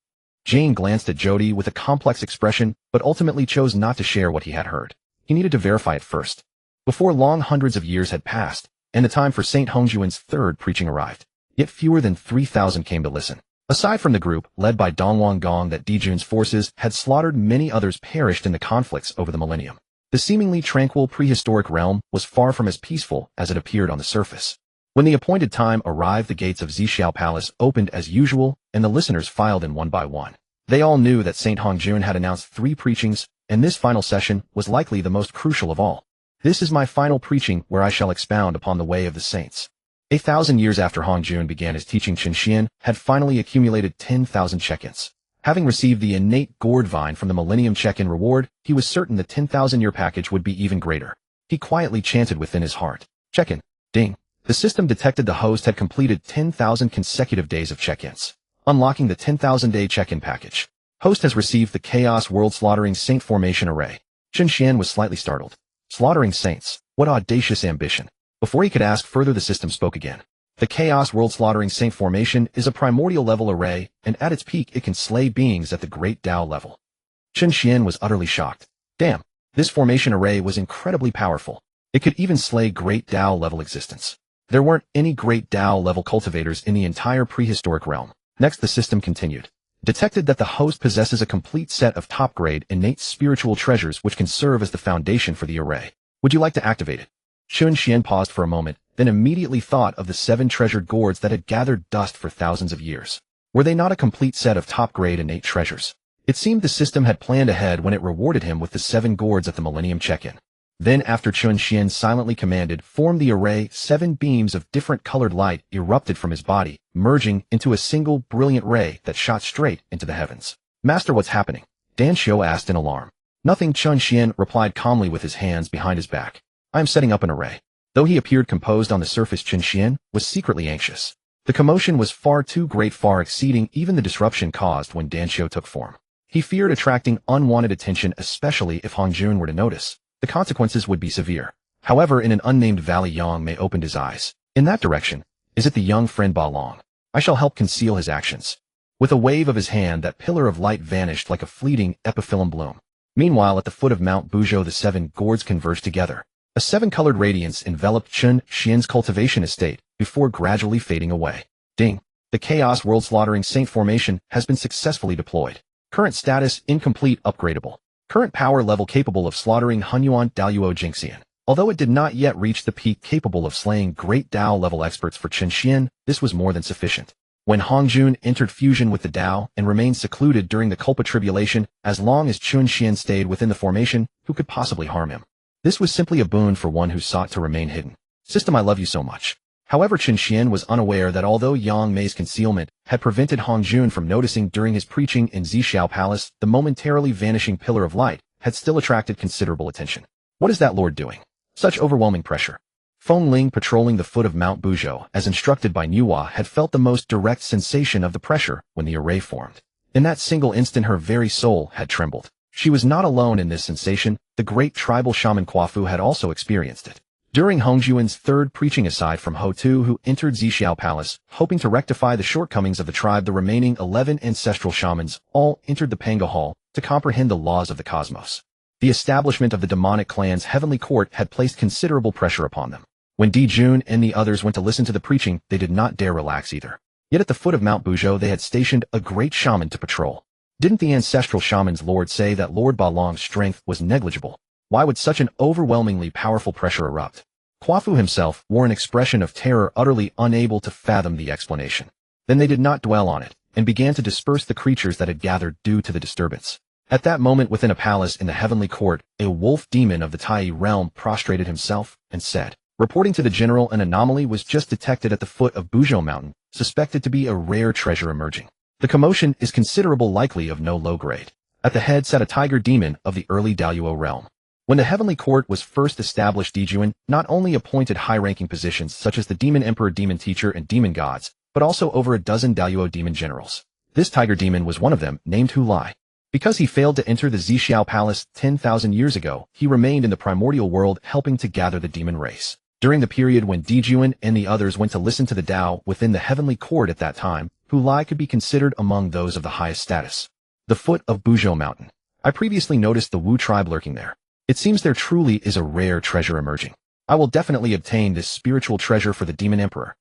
Jane glanced at Jody with a complex expression, but ultimately chose not to share what he had heard. He needed to verify it first. Before long, hundreds of years had passed, and the time for St. Hongjuan's third preaching arrived. Yet fewer than 3,000 came to listen. Aside from the group, led by Dongwang Gong that Dijun's forces had slaughtered, many others perished in the conflicts over the millennium. The seemingly tranquil prehistoric realm was far from as peaceful as it appeared on the surface. When the appointed time arrived, the gates of Xiao Palace opened as usual, and the listeners filed in one by one. They all knew that St. Hongjuan had announced 3 preachings, and this final session was likely the most crucial of all. "This is my final preaching where I shall expound upon the way of the saints." 1,000 years after Hongjuan began his teaching, Qianxian had finally accumulated 10,000 check-ins. Having received the innate gourd vine from the Millennium check-in reward, he was certain the 10,000-year package would be even greater. He quietly chanted within his heart, "Check-in, ding." The system detected the host had completed 10,000 consecutive days of check-ins, unlocking the 10,000-day check-in package. Host has received the Chaos World Slaughtering Saint Formation Array. Qianxian was slightly startled. Slaughtering saints, what audacious ambition. Before he could ask further, the system spoke again. The Chaos World Slaughtering Saint Formation is a primordial level array, and at its peak it can slay beings at the Great Dao level. Qianxian was utterly shocked. Damn, this formation array was incredibly powerful. It could even slay Great Dao level existence. There weren't any Great Dao level cultivators in the entire prehistoric realm. Next, the system continued. Detected that the host possesses a complete set of top-grade innate spiritual treasures which can serve as the foundation for the array. Would you like to activate it? Qianxian paused for a moment, then immediately thought of the 7 treasured gourds that had gathered dust for thousands of years. Were they not a complete set of top-grade innate treasures? It seemed the system had planned ahead when it rewarded him with the 7 gourds at the Millennium check-in. Then, after Qianxian silently commanded, "Form the array," 7 beams of different colored light erupted from his body, merging into a single brilliant ray that shot straight into the heavens. "Master, what's happening?" Dan Xiu asked in alarm. "Nothing," Qianxian replied calmly with his hands behind his back. "I am setting up an array." Though he appeared composed on the surface, Qianxian was secretly anxious. The commotion was far too great, far exceeding even the disruption caused when Dan Xiu took form. He feared attracting unwanted attention, especially if Hongjuan were to notice. The consequences would be severe. However, in an unnamed valley, Yang Mei opened his eyes. In that direction. Is it the young friend Ba Long? I shall help conceal his actions. With a wave of his hand, that pillar of light vanished like a fleeting epiphyllum bloom. Meanwhile, at the foot of Mount Buzhou, the 7 gourds converged together. A 7-colored radiance enveloped Qianxian's cultivation estate before gradually fading away. Ding! The Chaos World Slaughtering Saint Formation has been successfully deployed. Current status: incomplete, upgradable. Current power level capable of slaughtering Hunyuan Daoyuo Jingxian. Although it did not yet reach the peak capable of slaying Great Dao level experts, for Qianxian, this was more than sufficient. When Hongjuan entered fusion with the Dao and remained secluded during the Culpa Tribulation, as long as Qianxian stayed within the formation, who could possibly harm him? This was simply a boon for one who sought to remain hidden. System, I love you so much. However, Qianxian was unaware that although Yang Mei's concealment had prevented Hongjuan from noticing during his preaching in Xiao Palace, the momentarily vanishing pillar of light had still attracted considerable attention. What is that lord doing? Such overwhelming pressure. Feng Ling, patrolling the foot of Mount Buzhou, as instructed by Nüwa, had felt the most direct sensation of the pressure when the array formed. In that single instant, her very soul had trembled. She was not alone in this sensation. The great tribal shaman Quafu had also experienced it. During Hongjuan's 3rd preaching, aside from Ho Tu, who entered Xiao Palace, hoping to rectify the shortcomings of the tribe, the remaining 11 ancestral shamans all entered the Panga Hall to comprehend the laws of the cosmos. The establishment of the demonic clan's heavenly court had placed considerable pressure upon them. When Dijun and the others went to listen to the preaching, they did not dare relax either. Yet at the foot of Mount Buzhou, they had stationed a great shaman to patrol. Didn't the ancestral shaman's lord say that Lord Ba Long's strength was negligible? Why would such an overwhelmingly powerful pressure erupt? Quafu himself wore an expression of terror, utterly unable to fathom the explanation. Then they did not dwell on it, and began to disperse the creatures that had gathered due to the disturbance. At that moment, within a palace in the heavenly court, a wolf demon of the Tai realm prostrated himself and said, "Reporting to the general, an anomaly was just detected at the foot of Buzhou Mountain, suspected to be a rare treasure emerging. The commotion is considerable, likely of no low grade." At the head sat a tiger demon of the early Daoyuo realm. When the heavenly court was first established, Dijuan not only appointed high-ranking positions such as the demon emperor, demon teacher, and demon gods, but also over a dozen Daoyuo demon generals. This tiger demon was one of them, named Hu Lai. Because he failed to enter the Zixiao Palace 10,000 years ago, he remained in the primordial world helping to gather the demon race. During the period when Dijuan and the others went to listen to the Dao within the heavenly court at that time, Hu Lai could be considered among those of the highest status. The foot of Buzhou Mountain. I previously noticed the Wu tribe lurking there. It seems there truly is a rare treasure emerging. I will definitely obtain this spiritual treasure for the demon emperor.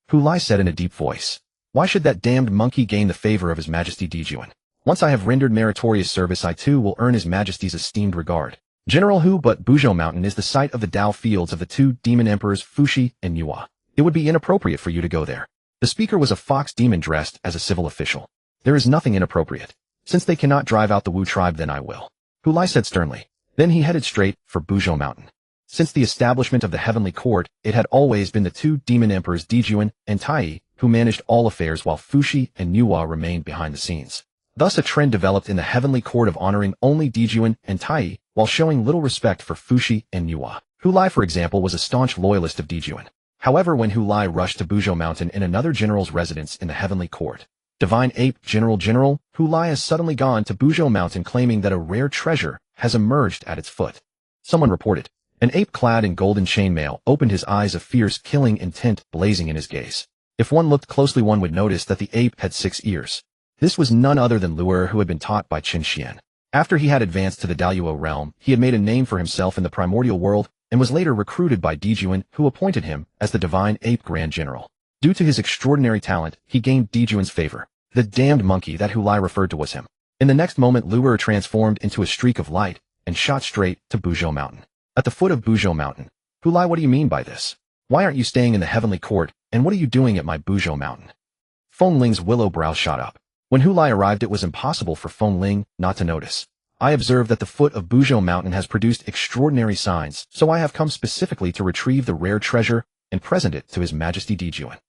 Hu Lai said in a deep voice. Why should that damned monkey gain the favor of His Majesty Dijuan? Once I have rendered meritorious service, I too will earn His Majesty's esteemed regard. General Hu, but Buzhou Mountain is the site of the Dao fields of the two demon emperors Fuxi and Nüwa. It would be inappropriate for you to go there. The speaker was a fox demon dressed as a civil official. There is nothing inappropriate. Since they cannot drive out the Wu tribe, then I will. Hu Lai said sternly. Then he headed straight for Buzhou Mountain. Since the establishment of the heavenly court, it had always been the two demon emperors Dijuan and Tai who managed all affairs while Fuxi and Nüwa remained behind the scenes. Thus a trend developed in the heavenly court of honoring only Dijuan and Tai while showing little respect for Fuxi and Nüwa. Hu Lai, for example, was a staunch loyalist of Dijuan. However, when Hu Lai rushed to Buzhou Mountain in another general's residence in the heavenly court, Divine Ape General, Hu Lai has suddenly gone to Buzhou Mountain claiming that a rare treasure has emerged at its foot. Someone reported. An ape clad in golden chainmail opened his eyes, a fierce, killing intent blazing in his gaze. If one looked closely, one would notice that the ape had 6 ears. This was none other than Luer, who had been taught by Qin Xian. After he had advanced to the Daoyuo realm, he had made a name for himself in the primordial world and was later recruited by Dijuan, who appointed him as the Divine Ape Grand General. Due to his extraordinary talent, he gained Dijuan's favor. The damned monkey that Hu Lai referred to was him. In the next moment, Luer transformed into a streak of light and shot straight to Buzhou Mountain. At the foot of Buzhou Mountain. Hu Lai, what do you mean by this? Why aren't you staying in the heavenly court, and what are you doing at my Buzhou Mountain? Feng Ling's willow brow shot up. When Hu Lai arrived, it was impossible for Feng Ling not to notice. I observe that the foot of Buzhou Mountain has produced extraordinary signs, so I have come specifically to retrieve the rare treasure and present it to His Majesty Dijuan.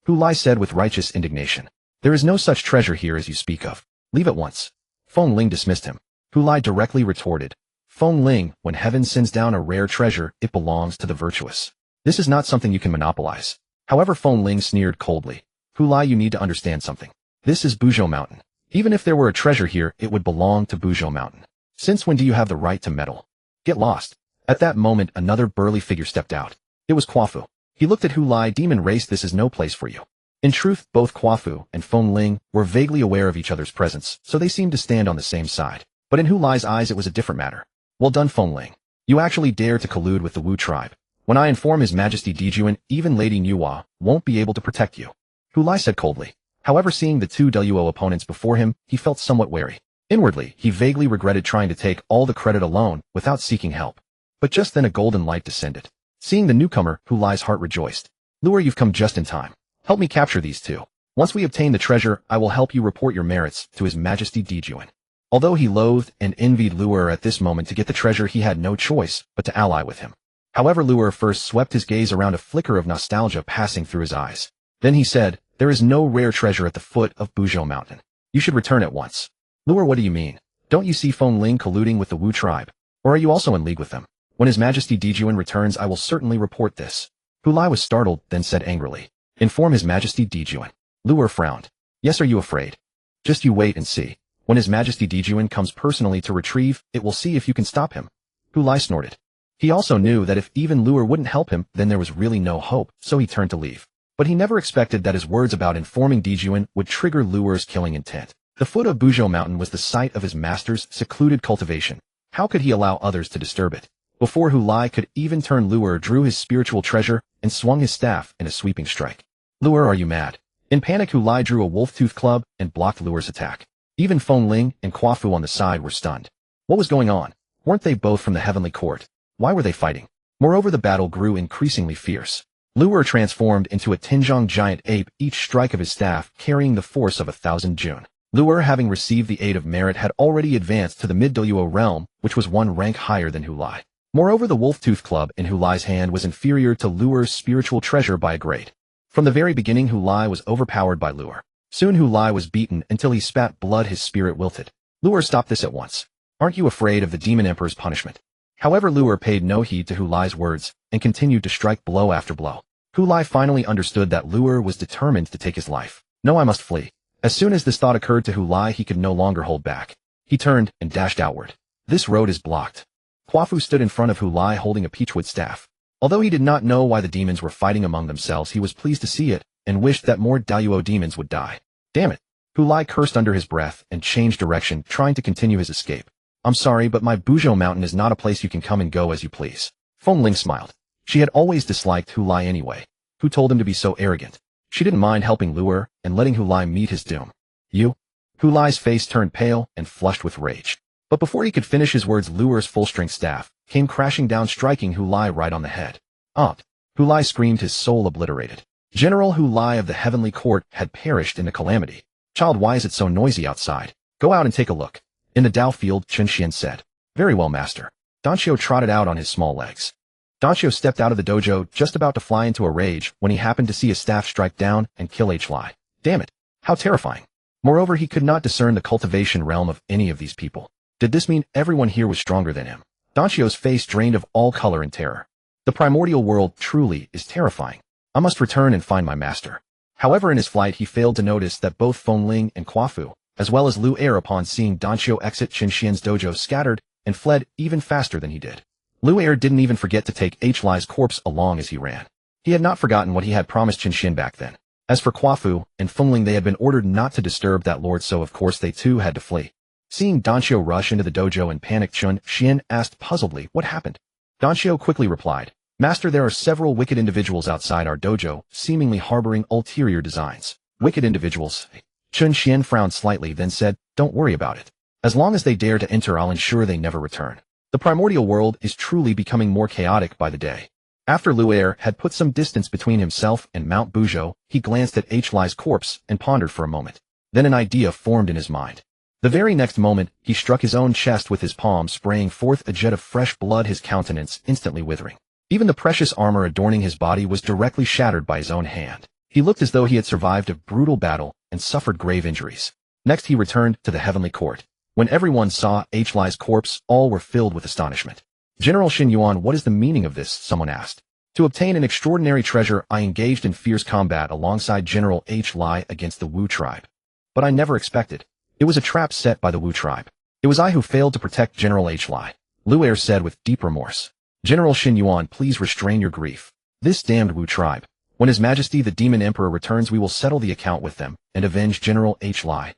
Hu Lai said with righteous indignation. There is no such treasure here as you speak of. Leave at once. Feng Ling dismissed him. Hu Lai directly retorted. Feng Ling, when heaven sends down a rare treasure, it belongs to the virtuous. This is not something you can monopolize. However, Feng Ling sneered coldly. Hu Lai, you need to understand something. This is Buzhou Mountain. Even if there were a treasure here, it would belong to Buzhou Mountain. Since when do you have the right to meddle? Get lost. At that moment, another burly figure stepped out. It was Quafu. He looked at Hu Lai. Demon race, this is no place for you. In truth, both Quafu and Feng Ling were vaguely aware of each other's presence, so they seemed to stand on the same side. But in Hu Lai's eyes, it was a different matter. Well done, Feng Ling. You actually dare to collude with the Wu tribe. When I inform His Majesty Dijuan, even Lady Nüwa won't be able to protect you. Hu Lai said coldly. However, seeing the two Daoyuo opponents before him, he felt somewhat wary. Inwardly, he vaguely regretted trying to take all the credit alone without seeking help. But just then a golden light descended. Seeing the newcomer, Hu Lai's heart rejoiced. Luer, you've come just in time. Help me capture these two. Once we obtain the treasure, I will help you report your merits to His Majesty Dijuan. Although he loathed and envied Luer at this moment, to get the treasure he had no choice but to ally with him. However, Luer first swept his gaze around, a flicker of nostalgia passing through his eyes. Then he said, there is no rare treasure at the foot of Buzhou Mountain. You should return at once. Luer, what do you mean? Don't you see Feng Ling colluding with the Wu tribe? Or are you also in league with them? When His Majesty Dijuan returns, I will certainly report this. Hu Lai was startled, then said angrily. Inform His Majesty Dijuan. Luer frowned. Yes, are you afraid? Just you wait and see. When His Majesty Dijuan comes personally to retrieve, it will see if you can stop him. Hu Lai snorted. He also knew that if even Luer wouldn't help him, then there was really no hope, so he turned to leave. But he never expected that his words about informing Dijuan would trigger Luer's killing intent. The foot of Buzhou Mountain was the site of his master's secluded cultivation. How could he allow others to disturb it? Before Hu Lai could even turn, Luer drew his spiritual treasure and swung his staff in a sweeping strike. Luer, are you mad? In panic, Hu Lai drew a wolf-tooth club and blocked Luer's attack. Even Feng Ling and Quafu on the side were stunned. What was going on? Weren't they both from the heavenly court? Why were they fighting? Moreover, the battle grew increasingly fierce. Luer transformed into a Tinjiang giant ape, each strike of his staff carrying the force of 1,000 Jun. Luer, having received the aid of merit, had already advanced to the mid-Daoyuo realm, which was one rank higher than Hu Lai. Moreover, the wolf-tooth club in Hu Lai's hand was inferior to Luer's spiritual treasure by a grade. From the very beginning, Hu Lai was overpowered by Luer. Soon Hu Lai was beaten until he spat blood, his spirit wilted. Luer, stop this at once. Aren't you afraid of the demon emperor's punishment? However, Luer paid no heed to Hu Lai's words and continued to strike blow after blow. Hu Lai finally understood that Luer was determined to take his life. No, I must flee. As soon as this thought occurred to Hu Lai, he could no longer hold back. He turned and dashed outward. This road is blocked. Quafu stood in front of Hu Lai holding a peachwood staff. Although he did not know why the demons were fighting among themselves, he was pleased to see it and wished that more Daoyuo demons would die. Damn it. Hu Lai cursed under his breath and changed direction, trying to continue his escape. I'm sorry, but my Buzhou Mountain is not a place you can come and go as you please. Fengling smiled. She had always disliked Hu Lai anyway. Who told him to be so arrogant? She didn't mind helping Luer and letting Hu Lai meet his doom. You? Hu Lai's face turned pale and flushed with rage. But before he could finish his words, Luer's full-strength staff came crashing down, striking Hu Lai right on the head. Hu Lai screamed, his soul obliterated. General Hu Lai of the Heavenly Court had perished in the calamity. Child, why is it so noisy outside? Go out and take a look. In the Dao field, Chen said. Very well, master. Danqiu trotted out on his small legs. Danqiu stepped out of the dojo, just about to fly into a rage, when he happened to see a staff strike down and kill H. Lai. Damn it. How terrifying. Moreover, he could not discern the cultivation realm of any of these people. Did this mean everyone here was stronger than him? Danqiu's face drained of all color and terror. The primordial world truly is terrifying. I must return and find my master. However, in his flight, he failed to notice that both Fengling and Quafu, as well as Lu Er, upon seeing Danqiu exit Qianxian's dojo, scattered and fled even faster than he did. Lu Er didn't even forget to take H. Lai's corpse along as he ran. He had not forgotten what he had promised Qianxian back then. As for Quafu and Fengling, they had been ordered not to disturb that lord, so of course they too had to flee. Seeing Danqiu rush into the dojo in panic, Qianxian asked puzzledly, what happened? Danqiu quickly replied, Master, there are several wicked individuals outside our dojo, seemingly harboring ulterior designs. Wicked individuals? Qianxian frowned slightly, then said, don't worry about it. As long as they dare to enter, I'll ensure they never return. The primordial world is truly becoming more chaotic by the day. After Lu Er had put some distance between himself and Mount Buzhou, he glanced at H. Lai's corpse and pondered for a moment. Then an idea formed in his mind. The very next moment, he struck his own chest with his palm, spraying forth a jet of fresh blood, his countenance instantly withering. Even the precious armor adorning his body was directly shattered by his own hand. He looked as though he had survived a brutal battle and suffered grave injuries. Next, he returned to the Heavenly Court. When everyone saw H. Lai's corpse, all were filled with astonishment. General Xin Yuan, what is the meaning of this? Someone asked. To obtain an extraordinary treasure, I engaged in fierce combat alongside General H. Lai against the Wu tribe. But I never expected. It was a trap set by the Wu tribe. It was I who failed to protect General H. Lai. Lu Er said with deep remorse. General Xin Yuan, please restrain your grief. This damned Wu tribe. When His Majesty the Demon Emperor returns, we will settle the account with them and avenge General H. Lai.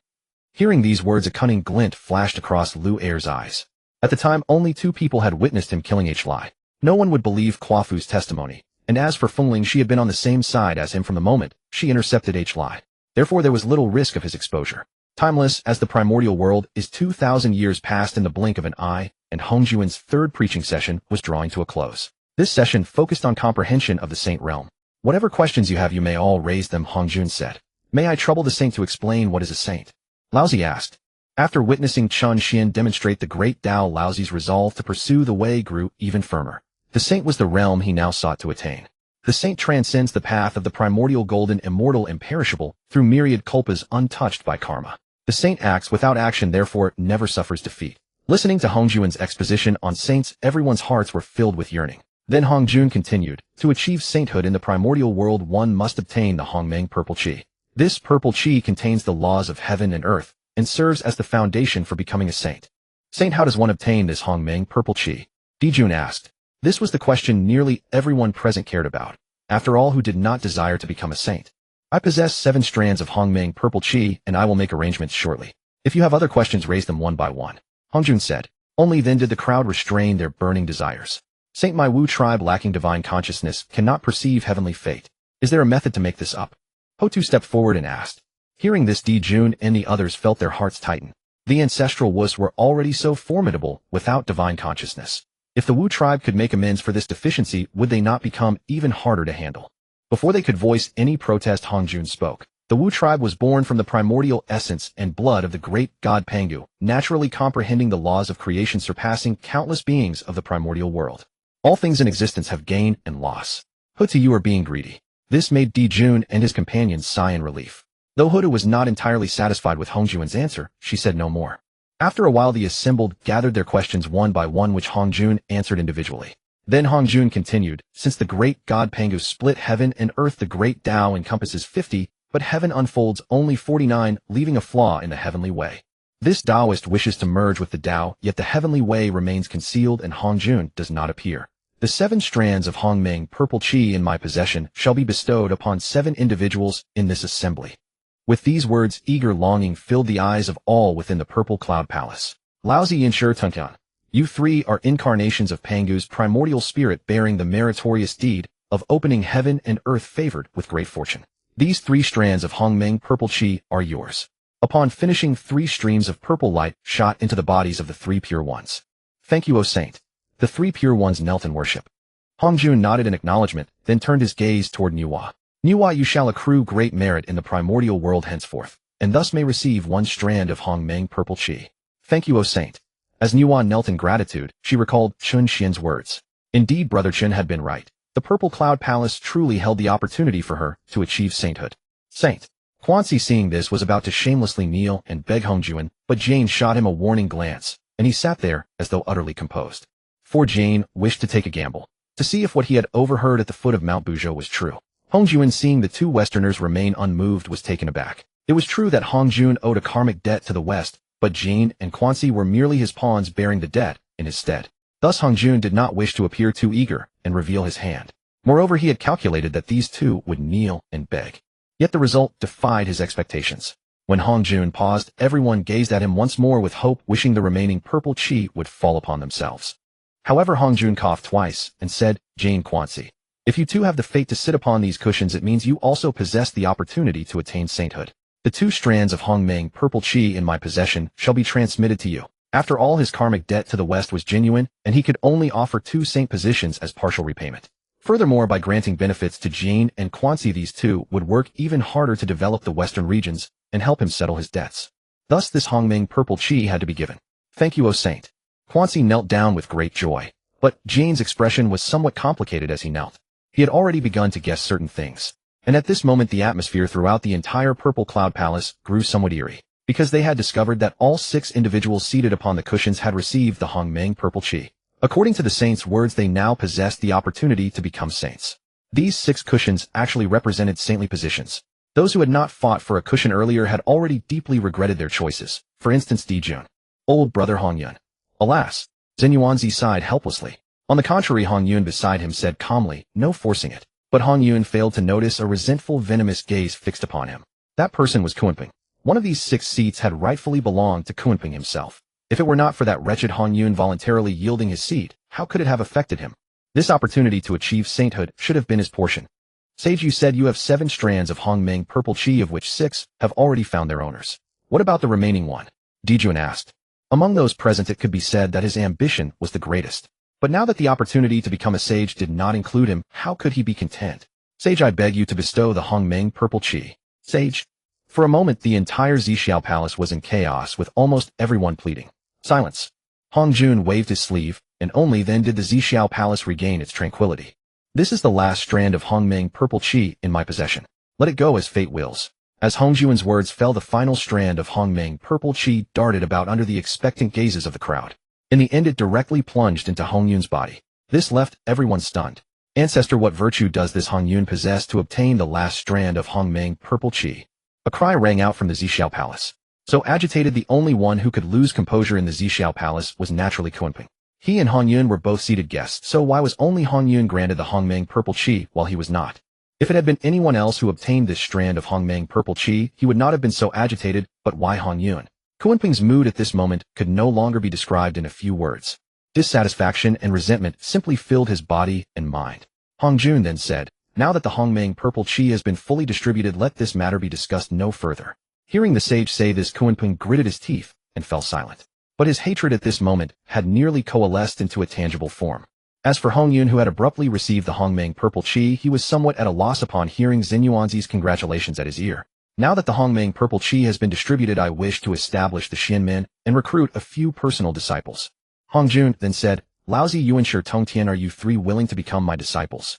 Hearing these words, a cunning glint flashed across Lu Er's eyes. At the time, only 2 people had witnessed him killing H. Lai. No one would believe Quafu's testimony, and as for Fengling, she had been on the same side as him from the moment she intercepted H. Lai. Therefore, there was little risk of his exposure. Timeless as the primordial world is, 2,000 years passed in the blink of an eye, and Hongjuan's 3rd preaching session was drawing to a close. This session focused on comprehension of the saint realm. Whatever questions you have, you may all raise them, Hongjuan said. May I trouble the saint to explain what is a saint? Laozi asked. After witnessing Qianxian demonstrate the great Dao, Laozi's resolve to pursue the way grew even firmer. The saint was the realm he now sought to attain. The saint transcends the path of the primordial, golden, immortal, imperishable, through myriad kalpas, untouched by karma. The saint acts without action, therefore never suffers defeat. Listening to Hongjuan's exposition on saints, everyone's hearts were filled with yearning. Then Hongjuan continued, to achieve sainthood in the primordial world, one must obtain the Hongmeng purple qi. This purple qi contains the laws of heaven and earth, and serves as the foundation for becoming a saint. Saint, how does one obtain this Hongmeng purple qi? Dijun asked. This was the question nearly everyone present cared about. After all, who did not desire to become a saint? I possess 7 strands of Hongmeng purple qi, and I will make arrangements shortly. If you have other questions, raise them one by one. Hongjuan said. Only then did the crowd restrain their burning desires. Saint, my Wu tribe, lacking divine consciousness, cannot perceive heavenly fate. Is there a method to make this up? Hotu stepped forward and asked. Hearing this, Dijun and the others felt their hearts tighten. The ancestral Wus were already so formidable without divine consciousness. If the Wu tribe could make amends for this deficiency, would they not become even harder to handle? Before they could voice any protest, Hongjuan spoke. The Wu tribe was born from the primordial essence and blood of the great god Pangu, naturally comprehending the laws of creation, surpassing countless beings of the primordial world. All things in existence have gain and loss. Hutu, you are being greedy. This made Dijun and his companions sigh in relief. Though Hutu was not entirely satisfied with Hongjuan's answer, she said no more. After a while, the assembled gathered their questions one by one, which Hongjuan answered individually. Then Hongjuan continued, since the great god Pangu split heaven and earth, the great Dao encompasses 50, but heaven unfolds only 49, leaving a flaw in the heavenly way. This Taoist wishes to merge with the Tao, yet the heavenly way remains concealed and Hongjun does not appear. The 7 strands of Hongmeng purple qi in my possession shall be bestowed upon 7 individuals in this assembly. With these words, eager longing filled the eyes of all within the purple cloud palace. Laozi Yinshi Tongtian. You 3 are incarnations of Pangu's primordial spirit bearing the meritorious deed of opening heaven and earth favored with great fortune. These 3 strands of Hongmeng purple qi are yours. Upon finishing, 3 streams of purple light shot into the bodies of the 3 pure ones. Thank you, O Saint. The 3 pure ones knelt in worship. Hongjun nodded in acknowledgement, then turned his gaze toward Nüwa. Nüwa, you shall accrue great merit in the primordial world henceforth, and thus may receive 1 strand of Hongmeng purple qi. Thank you, O Saint. As Nüwa knelt in gratitude, she recalled Chun Xian's words. Indeed, Brother Chun had been right. The Purple Cloud Palace truly held the opportunity for her to achieve sainthood. Saint. Quanxi, seeing this, was about to shamelessly kneel and beg Hongjun, but Jane shot him a warning glance, and he sat there as though utterly composed. For Jane wished to take a gamble, to see if what he had overheard at the foot of Mount Buzhou was true. Hongjun, seeing the 2 Westerners remain unmoved, was taken aback. It was true that Hongjun owed a karmic debt to the West, but Jane and Quanxi were merely his pawns bearing the debt in his stead. Thus Hongjun did not wish to appear too eager and reveal his hand. Moreover, he had calculated that these 2 would kneel and beg. Yet the result defied his expectations. When Hongjun paused, everyone gazed at him once more with hope, wishing the remaining purple qi would fall upon themselves. However, Hongjun coughed twice and said, Jane, Quanxi, if you 2 have the fate to sit upon these cushions, it means you also possess the opportunity to attain sainthood. The 2 strands of Hongmeng purple qi in my possession shall be transmitted to you. After all, his karmic debt to the West was genuine, and he could only offer 2 saint positions as partial repayment. Furthermore, by granting benefits to Jane and Quanxi, these 2 would work even harder to develop the western regions and help him settle his debts. Thus this Hongmeng purple qi had to be given. Thank you, O Saint. Quanxi knelt down with great joy, but Jane's expression was somewhat complicated as he knelt. He had already begun to guess certain things. And at this moment the atmosphere throughout the entire Purple Cloud Palace grew somewhat eerie, because they had discovered that all 6 individuals seated upon the cushions had received the Hongmeng purple qi. According to the saints' words, they now possessed the opportunity to become saints. These 6 cushions actually represented saintly positions. Those who had not fought for a cushion earlier had already deeply regretted their choices. For instance, Dijun. Old brother Hongyun. Alas! Zenyuanzi sighed helplessly. On the contrary, Hongyun beside him said calmly, no forcing it. But Hongyun failed to notice a resentful, venomous gaze fixed upon him. That person was Kunping. One of these 6 seats had rightfully belonged to Kunping himself. If it were not for that wretched Hongyun voluntarily yielding his seat, how could it have affected him? This opportunity to achieve sainthood should have been his portion. Sage, you said you have 7 strands of Hongmeng purple qi, of which 6 have already found their owners. What about the remaining 1? Dijun asked. Among those present, it could be said that his ambition was the greatest. But now that the opportunity to become a sage did not include him, how could he be content? Sage, I beg you to bestow the Hongmeng purple qi. Sage. For a moment, the entire Xiao Palace was in chaos, with almost everyone pleading. Silence. Hongjun waved his sleeve, and only then did the Xiao Palace regain its tranquility. This is the last strand of Hongmeng purple qi in my possession. Let it go as fate wills. As Hongjun's words fell, the final strand of Hongmeng purple qi darted about under the expectant gazes of the crowd. In the end, it directly plunged into Hongyun's body. This left everyone stunned. Ancestor, what virtue does this Hongyun possess to obtain the last strand of Hongmeng purple qi? A cry rang out from the Xiao Palace. So agitated, the only one who could lose composure in the Xiao Palace was naturally Kunping. He and Hongyun were both seated guests, so why was only Hongyun granted the Hongmeng purple qi while he was not? If it had been anyone else who obtained this strand of Hongmeng purple qi, he would not have been so agitated, but why Hongyun? Kunping's mood at this moment could no longer be described in a few words. Dissatisfaction and resentment simply filled his body and mind. Hongjun then said, now that the Hongmeng purple qi has been fully distributed, let this matter be discussed no further. Hearing the sage say this, Kunping gritted his teeth and fell silent. But his hatred at this moment had nearly coalesced into a tangible form. As for Hongyun, who had abruptly received the Hongmeng purple qi, he was somewhat at a loss upon hearing Zenyuanzi's congratulations at his ear. Now that the Hongmeng purple qi has been distributed, I wish to establish the Xianmen and recruit a few personal disciples. Hongjun then said, Laozi, Yuanshi, Tongtian, are you 3 willing to become my disciples?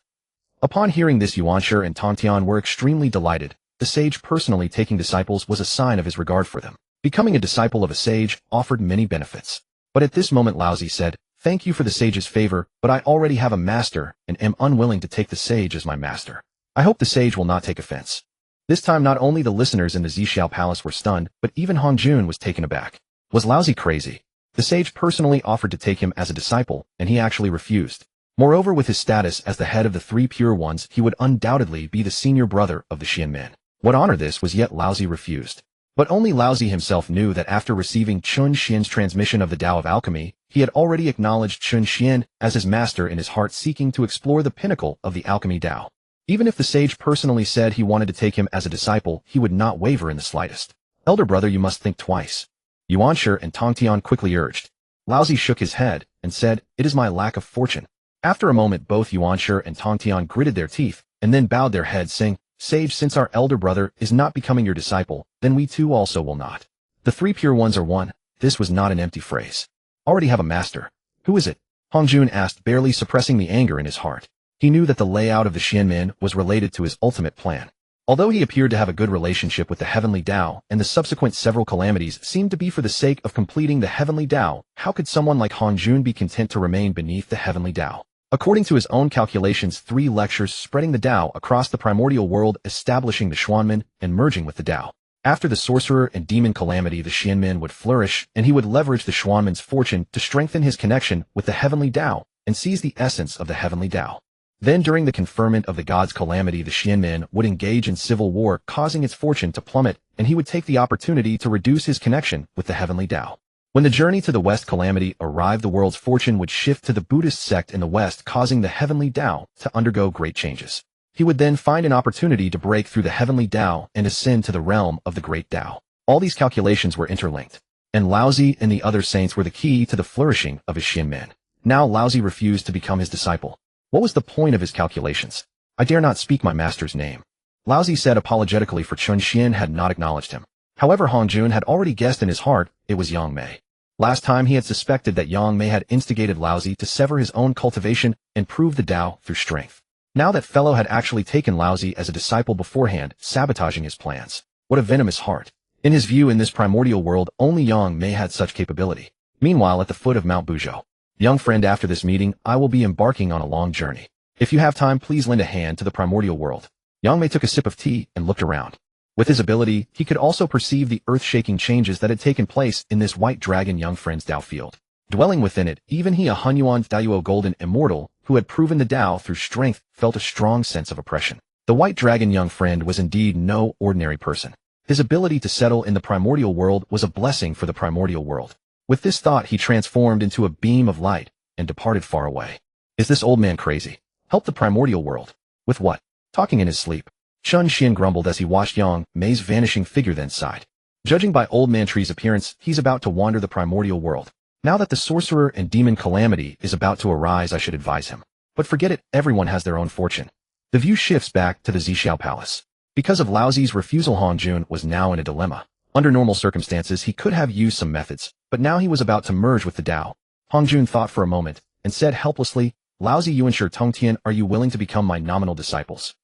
Upon hearing this, Yuanshi and Tongtian were extremely delighted. The sage personally taking disciples was a sign of his regard for them. Becoming a disciple of a sage offered many benefits. But at this moment Laozi said, thank you for the sage's favor, but I already have a master and am unwilling to take the sage as my master. I hope the sage will not take offense. This time not only the listeners in the Xiao Palace were stunned, but even Hongjun was taken aback. Was Laozi crazy? The sage personally offered to take him as a disciple, and he actually refused. Moreover, with his status as the head of the three pure ones, he would undoubtedly be the senior brother of the Xianmen. What honor this was, yet Laozi refused. But only Laozi himself knew that after receiving Chun Xian's transmission of the Tao of Alchemy, he had already acknowledged Chun Xian as his master in his heart, seeking to explore the pinnacle of the alchemy Tao. Even if the sage personally said he wanted to take him as a disciple, he would not waver in the slightest. Elder brother, you must think twice. Yuanshi and Tongtian quickly urged. Laozi shook his head and said, it is my lack of fortune. After a moment, both Yuanshi and Tongtian gritted their teeth and then bowed their heads, saying, Sage, since our elder brother is not becoming your disciple, then we too also will not. The three pure ones are one. This was not an empty phrase. Already have a master. Who is it? Hongjun asked, barely suppressing the anger in his heart. He knew that the layout of the Xianmen was related to his ultimate plan. Although he appeared to have a good relationship with the Heavenly Dao, and the subsequent several calamities seemed to be for the sake of completing the Heavenly Dao, how could someone like Hongjun be content to remain beneath the Heavenly Dao? According to his own calculations, 3 lectures spreading the Tao across the primordial world, establishing the Xuanmen, and merging with the Tao. After the sorcerer and demon calamity, the Xianmen would flourish, and he would leverage the Xuanmen's fortune to strengthen his connection with the Heavenly Dao, and seize the essence of the Heavenly Dao. Then during the conferment of the God's calamity, the Xianmen would engage in civil war, causing its fortune to plummet, and he would take the opportunity to reduce his connection with the Heavenly Dao. When the journey to the West calamity arrived, the world's fortune would shift to the Buddhist sect in the West, causing the Heavenly Dao to undergo great changes. He would then find an opportunity to break through the Heavenly Dao and ascend to the realm of the Great Dao. All these calculations were interlinked, and Laozi and the other saints were the key to the flourishing of his Xianmen. Now Laozi refused to become his disciple. What was the point of his calculations? I dare not speak my master's name. Laozi said apologetically, for Chun Xian had not acknowledged him. However, Hongjun had already guessed in his heart it was Yang Mei. Last time he had suspected that Yang Mei had instigated Laozi to sever his own cultivation and prove the Tao through strength. Now that fellow had actually taken Laozi as a disciple beforehand, sabotaging his plans. What a venomous heart. In his view, in this primordial world, only Yang Mei had such capability. Meanwhile, at the foot of Mount Buzhou. Young friend, after this meeting, I will be embarking on a long journey. If you have time, please lend a hand to the primordial world. Yang Mei took a sip of tea and looked around. With his ability, he could also perceive the earth-shaking changes that had taken place in this white dragon young friend's Tao field. Dwelling within it, even he, a Honghuang Era golden immortal, who had proven the Tao through strength, felt a strong sense of oppression. The white dragon young friend was indeed no ordinary person. His ability to settle in the primordial world was a blessing for the primordial world. With this thought, he transformed into a beam of light and departed far away. Is this old man crazy? Help the primordial world. With what? Talking in his sleep. Chun Xian grumbled as he watched Yang Mei's vanishing figure, then sighed. Judging by Old Man Tree's appearance, he's about to wander the primordial world. Now that the sorcerer and demon calamity is about to arise, I should advise him. But forget it, everyone has their own fortune. The view shifts back to the Zixiao Palace. Because of Laozi's refusal, Hongjun was now in a dilemma. Under normal circumstances, he could have used some methods, but now he was about to merge with the Tao. Hongjun thought for a moment and said helplessly, Laozi, Yuanshi, Tongtian, are you willing to become my nominal disciples?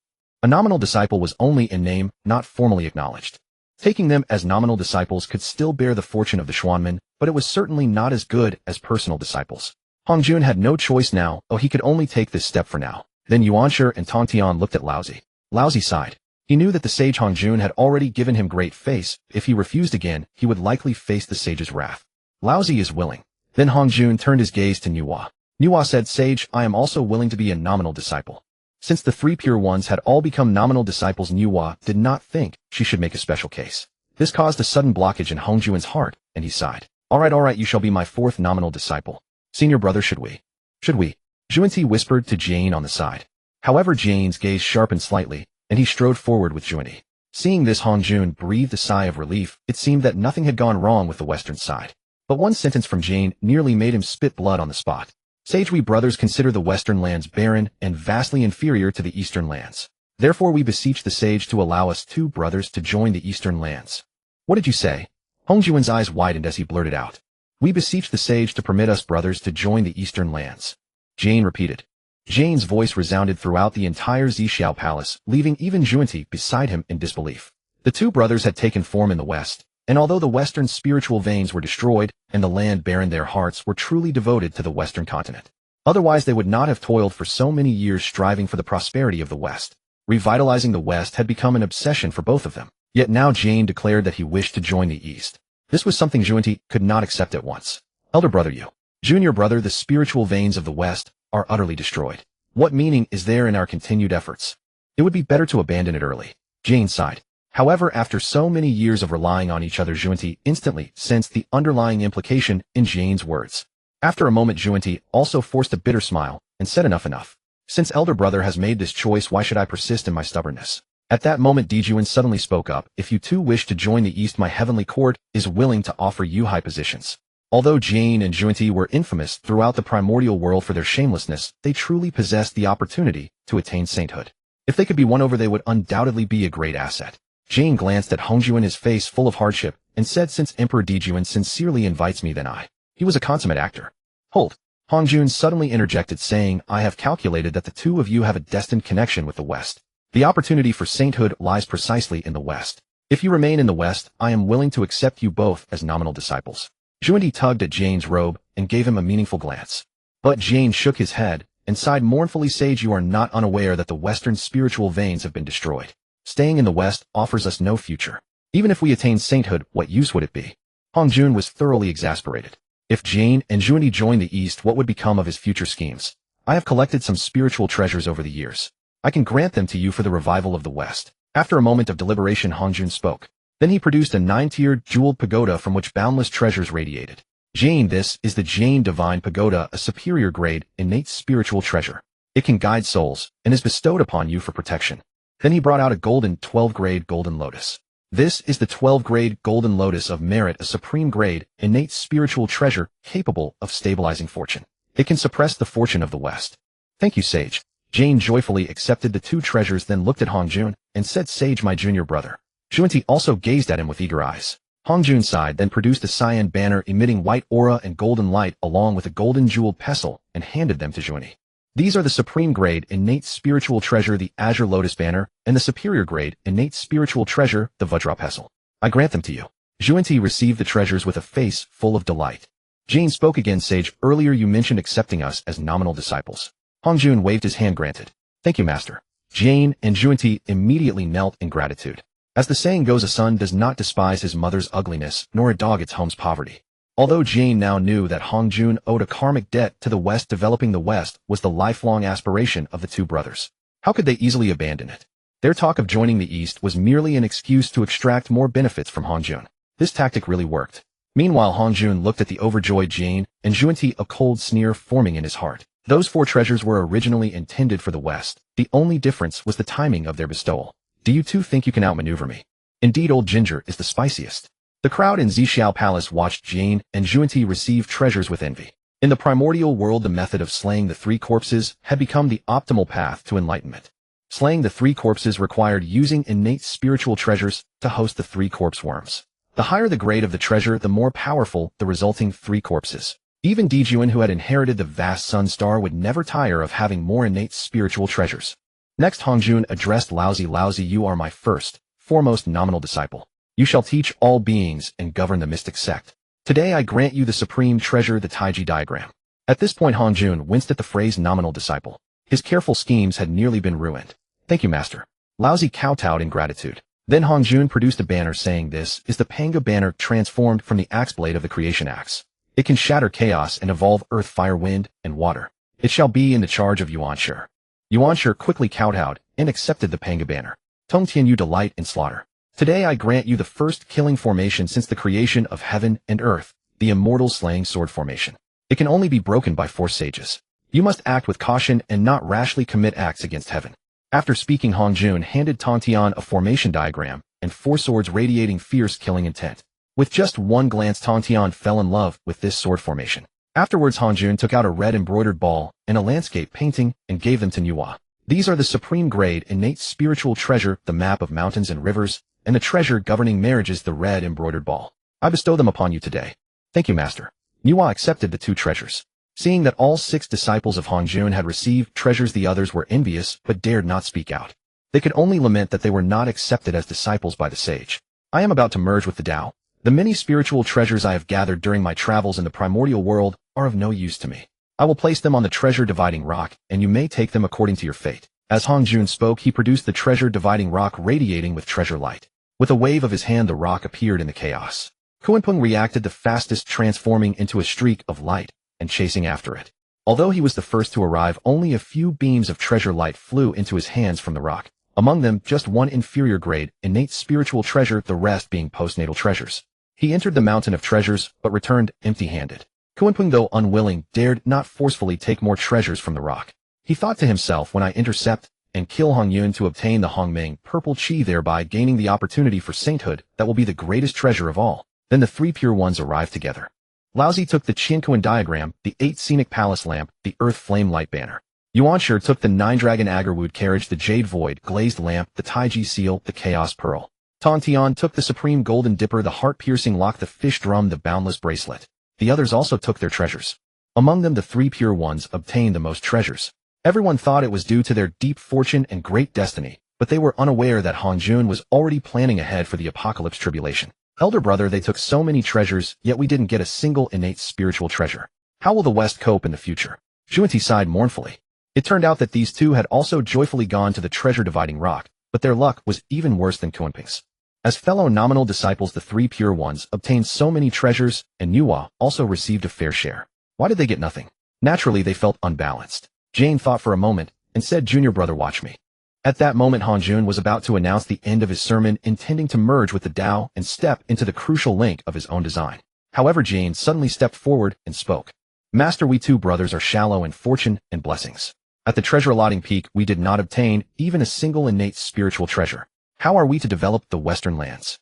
A nominal disciple was only in name, not formally acknowledged. Taking them as nominal disciples could still bear the fortune of the Xuanmen, but it was certainly not as good as personal disciples. Hongjun had no choice now, though he could only take this step for now. Then Yuanshi and Tongtian looked at Laozi. Laozi sighed. He knew that the sage Hongjun had already given him great face. If he refused again, he would likely face the sage's wrath. Laozi is willing. Then Hongjun turned his gaze to Nüwa. Nüwa said, Sage, I am also willing to be a nominal disciple. Since the 3 pure ones had all become nominal disciples, Nüwa did not think she should make a special case. This caused a sudden blockage in Hongjun's heart, and he sighed. All right, you shall be my 4th nominal disciple. Senior brother, should we? Juanti whispered to Jane on the side. However, Jane's gaze sharpened slightly, and he strode forward with Juanti. Seeing this, Hongjun breathed a sigh of relief. It seemed that nothing had gone wrong with the western side. But one sentence from Jane nearly made him spit blood on the spot. Sage, we brothers consider the western lands barren and vastly inferior to the eastern lands. Therefore we beseech the sage to allow us 2 brothers to join the eastern lands. What did you say? Hongjun's eyes widened as he blurted out. We beseech the sage to permit us brothers to join the eastern lands. Jane repeated. Jane's voice resounded throughout the entire Zixiao Palace, leaving even Juanti beside him in disbelief. The 2 brothers had taken form in the west, and although the western spiritual veins were destroyed and the land barren, their hearts were truly devoted to the western continent. Otherwise they would not have toiled for so many years striving for the prosperity of the west. Revitalizing the west had become an obsession for both of them. Yet now Jane declared that he wished to join the east. This was something Junti could not accept at once. Elder brother you. Junior brother, the spiritual veins of the West are utterly destroyed. What meaning is there in our continued efforts? It would be better to abandon it early. Jane sighed. However, after so many years of relying on each other, Junti instantly sensed the underlying implication in Jane's words. After a moment, Junti also forced a bitter smile and said enough. Since elder brother has made this choice, why should I persist in my stubbornness? At that moment, Dijuan suddenly spoke up. If you too wish to join the East, my heavenly court is willing to offer you high positions. Although Jane and Junti were infamous throughout the primordial world for their shamelessness, they truly possessed the opportunity to attain sainthood. If they could be won over, they would undoubtedly be a great asset. Jane glanced at Hongjuan, his face full of hardship, and said, since Emperor Dijuan sincerely invites me, then He was a consummate actor. Hold. Hongjuan suddenly interjected, saying, I have calculated that the two of you have a destined connection with the West. The opportunity for sainthood lies precisely in the West. If you remain in the West, I am willing to accept you both as nominal disciples. Junti tugged at Jane's robe and gave him a meaningful glance. But Jane shook his head and sighed mournfully. Sage, you are not unaware that the Western spiritual veins have been destroyed. Staying in the West offers us no future. Even if we attain sainthood, what use would it be? Hongjuan was thoroughly exasperated. If Jane and Junti joined the East, what would become of his future schemes? I have collected some spiritual treasures over the years. I can grant them to you for the revival of the West. After a moment of deliberation, Hongjuan spoke. Then he produced a 9-tiered jeweled pagoda from which boundless treasures radiated. Jane, this is the Jane Divine Pagoda, a superior grade, innate spiritual treasure. It can guide souls and is bestowed upon you for protection. Then he brought out a golden 12-grade golden lotus. This is the 12-grade golden lotus of merit, a supreme grade, innate spiritual treasure capable of stabilizing fortune. It can suppress the fortune of the West. Thank you, Sage. Jane joyfully accepted the two treasures, then looked at Hongjuan and said, Sage, my junior brother. Junti also gazed at him with eager eyes. Hongjuan sighed, then produced a cyan banner emitting white aura and golden light along with a golden jeweled pestle and handed them to Junti. These are the supreme grade innate spiritual treasure, the azure lotus banner, and the superior grade innate spiritual treasure, the Vajra pestle. I grant them to you. Junti received the treasures with a face full of delight. Jane spoke again. Sage, earlier you mentioned accepting us as nominal disciples. Hongjuan waved his hand. Granted. Thank you, master. Jane and Junti immediately knelt in gratitude. As the saying goes, a son does not despise his mother's ugliness, nor a dog its home's poverty. Although Jane now knew that Hongjuan owed a karmic debt to the West, developing the West was the lifelong aspiration of the two brothers. How could they easily abandon it? Their talk of joining the East was merely an excuse to extract more benefits from Hongjuan. This tactic really worked. Meanwhile, Hongjuan looked at the overjoyed Jane and Junti, a cold sneer forming in his heart. Those four treasures were originally intended for the West. The only difference was the timing of their bestowal. Do you two think you can outmaneuver me? Indeed, old Ginger is the spiciest. The crowd in Zixiao Palace watched Jane and Junti receive treasures with envy. In the primordial world, the method of slaying the three corpses had become the optimal path to enlightenment. Slaying the three corpses required using innate spiritual treasures to host the three corpse worms. The higher the grade of the treasure, the more powerful the resulting three corpses. Even Dijuan, who had inherited the vast sun star, would never tire of having more innate spiritual treasures. Next, Hongjuan addressed Laozi. Laozi, you are my foremost nominal disciple. You shall teach all beings and govern the mystic sect. Today I grant you the supreme treasure, the Taiji diagram. At this point, Hongjuan winced at the phrase nominal disciple. His careful schemes had nearly been ruined. Thank you, master. Laozi kowtowed in gratitude. Then Hongjuan produced a banner saying, this is the Panga banner transformed from the axe blade of the creation axe. It can shatter chaos and evolve earth, fire, wind, and water. It shall be in the charge of Yuanshi. Yuanshi quickly kowtowed and accepted the Panga banner. Tongtian, you delight in slaughter. Today I grant you the first killing formation since the creation of heaven and earth, the immortal slaying sword formation. It can only be broken by 4 sages. You must act with caution and not rashly commit acts against heaven. After speaking, Hongjuan handed Tongtian a formation diagram and 4 swords radiating fierce killing intent. With just one glance, Tongtian fell in love with this sword formation. Afterwards, Hongjuan took out a red embroidered ball and a landscape painting and gave them to Nüwa. These are the supreme grade innate spiritual treasure, the map of mountains and rivers, and the treasure governing marriages, the red embroidered ball. I bestow them upon you today. Thank you, master. Nüwa accepted the 2 treasures. Seeing that all 6 disciples of Hongjuan had received treasures, the others were envious but dared not speak out. They could only lament that they were not accepted as disciples by the sage. I am about to merge with the Dao. The many spiritual treasures I have gathered during my travels in the primordial world are of no use to me. I will place them on the treasure dividing rock, and you may take them according to your fate. As Hongjuan spoke, he produced the treasure dividing rock radiating with treasure light. With a wave of his hand, the rock appeared in the chaos. Kunpeng reacted the fastest, transforming into a streak of light and chasing after it. Although he was the first to arrive, only a few beams of treasure light flew into his hands from the rock. Among them, just one inferior grade, innate spiritual treasure, the rest being postnatal treasures. He entered the mountain of treasures, but returned empty-handed. Kunpeng, though unwilling, dared not forcefully take more treasures from the rock. He thought to himself, when I intercept and kill Hongyun to obtain the Hongmeng purple chi, thereby gaining the opportunity for sainthood, that will be the greatest treasure of all. Then the three pure ones arrived together. Laozi took the Qiankuan diagram, the 8 scenic palace lamp, the earth flame light banner. Yuanshi took the 9 dragon agarwood carriage, the jade void glazed lamp, the Taiji seal, the chaos pearl. Tongtian took the supreme golden dipper, the heart-piercing lock, the fish drum, the boundless bracelet. The others also took their treasures. Among them, the three pure ones obtained the most treasures. Everyone thought it was due to their deep fortune and great destiny, but they were unaware that Hongjun was already planning ahead for the apocalypse tribulation. Elder brother, they took so many treasures, yet we didn't get a single innate spiritual treasure. How will the West cope in the future? Zhuanti sighed mournfully. It turned out that these two had also joyfully gone to the treasure-dividing rock, but their luck was even worse than Kunpeng's. As fellow nominal disciples, the three pure ones obtained so many treasures, and Nüwa also received a fair share. Why did they get nothing? Naturally, they felt unbalanced. Jane thought for a moment and said, "Junior brother, watch me." At that moment, Hongjun was about to announce the end of his sermon, intending to merge with the Dao and step into the crucial link of his own design. However, Jane suddenly stepped forward and spoke. "Master, we two brothers are shallow in fortune and blessings. At the treasure-allotting peak, we did not obtain even a single innate spiritual treasure. How are we to develop the western lands?"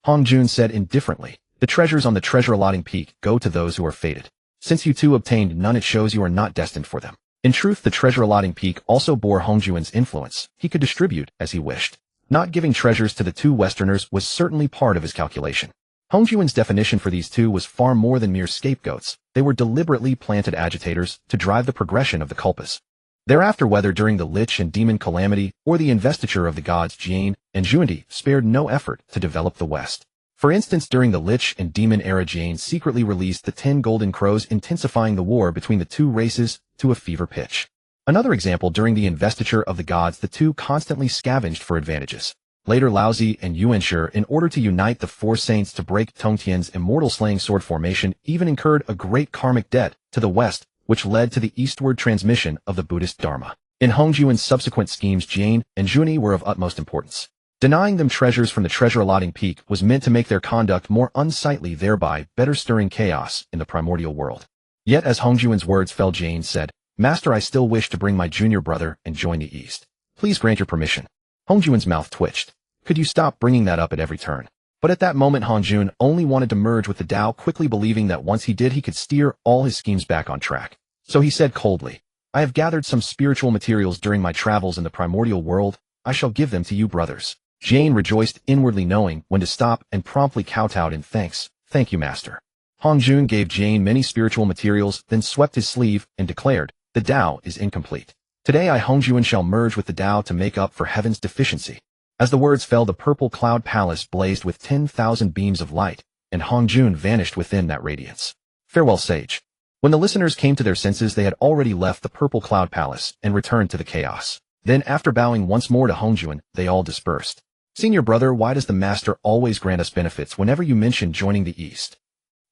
Hongjun said indifferently, "The treasures on the treasure-allotting peak go to those who are fated. Since you two obtained none, it shows you are not destined for them." In truth, the treasure-allotting peak also bore Hongjun's influence. He could distribute as he wished. Not giving treasures to the two Westerners was certainly part of his calculation. Hongjun's definition for these two was far more than mere scapegoats. They were deliberately planted agitators to drive the progression of the culpas. Thereafter, whether during the Lich and Demon calamity or the investiture of the gods, Jane and Zhuanti spared no effort to develop the West. For instance, during the Lich and Demon era, Jane secretly released the 10 Golden Crows, intensifying the war between the two races to a fever pitch. Another example, during the investiture of the gods, the two constantly scavenged for advantages. Later, Laozi and Yuanshi, in order to unite the four saints to break Tongtian's immortal slaying sword formation, even incurred a great karmic debt to the West, which led to the eastward transmission of the Buddhist Dharma. In Hongjun's subsequent schemes, Jane and Zhuanti were of utmost importance. Denying them treasures from the treasure-allotting peak was meant to make their conduct more unsightly, thereby better stirring chaos in the primordial world. Yet as Hongjun's words fell, Jane said, "Master, I still wish to bring my junior brother and join the East. Please grant your permission." Hongjun's mouth twitched. Could you stop bringing that up at every turn? But at that moment, Hongjun only wanted to merge with the Dao, quickly believing that once he did, he could steer all his schemes back on track. So he said coldly, "I have gathered some spiritual materials during my travels in the primordial world. I shall give them to you brothers." Jane rejoiced inwardly, knowing when to stop, and promptly kowtowed in thanks. "Thank you, master." Hongjun gave Jane many spiritual materials, then swept his sleeve and declared, "The Dao is incomplete. Today I, Hongjun, shall merge with the Dao to make up for heaven's deficiency." As the words fell, the purple cloud palace blazed with 10,000 beams of light, and Hongjun vanished within that radiance. Farewell, sage. When the listeners came to their senses, they had already left the purple cloud palace and returned to the chaos. Then, after bowing once more to Hongjun, they all dispersed. "Senior brother, why does the master always grant us benefits whenever you mention joining the East?"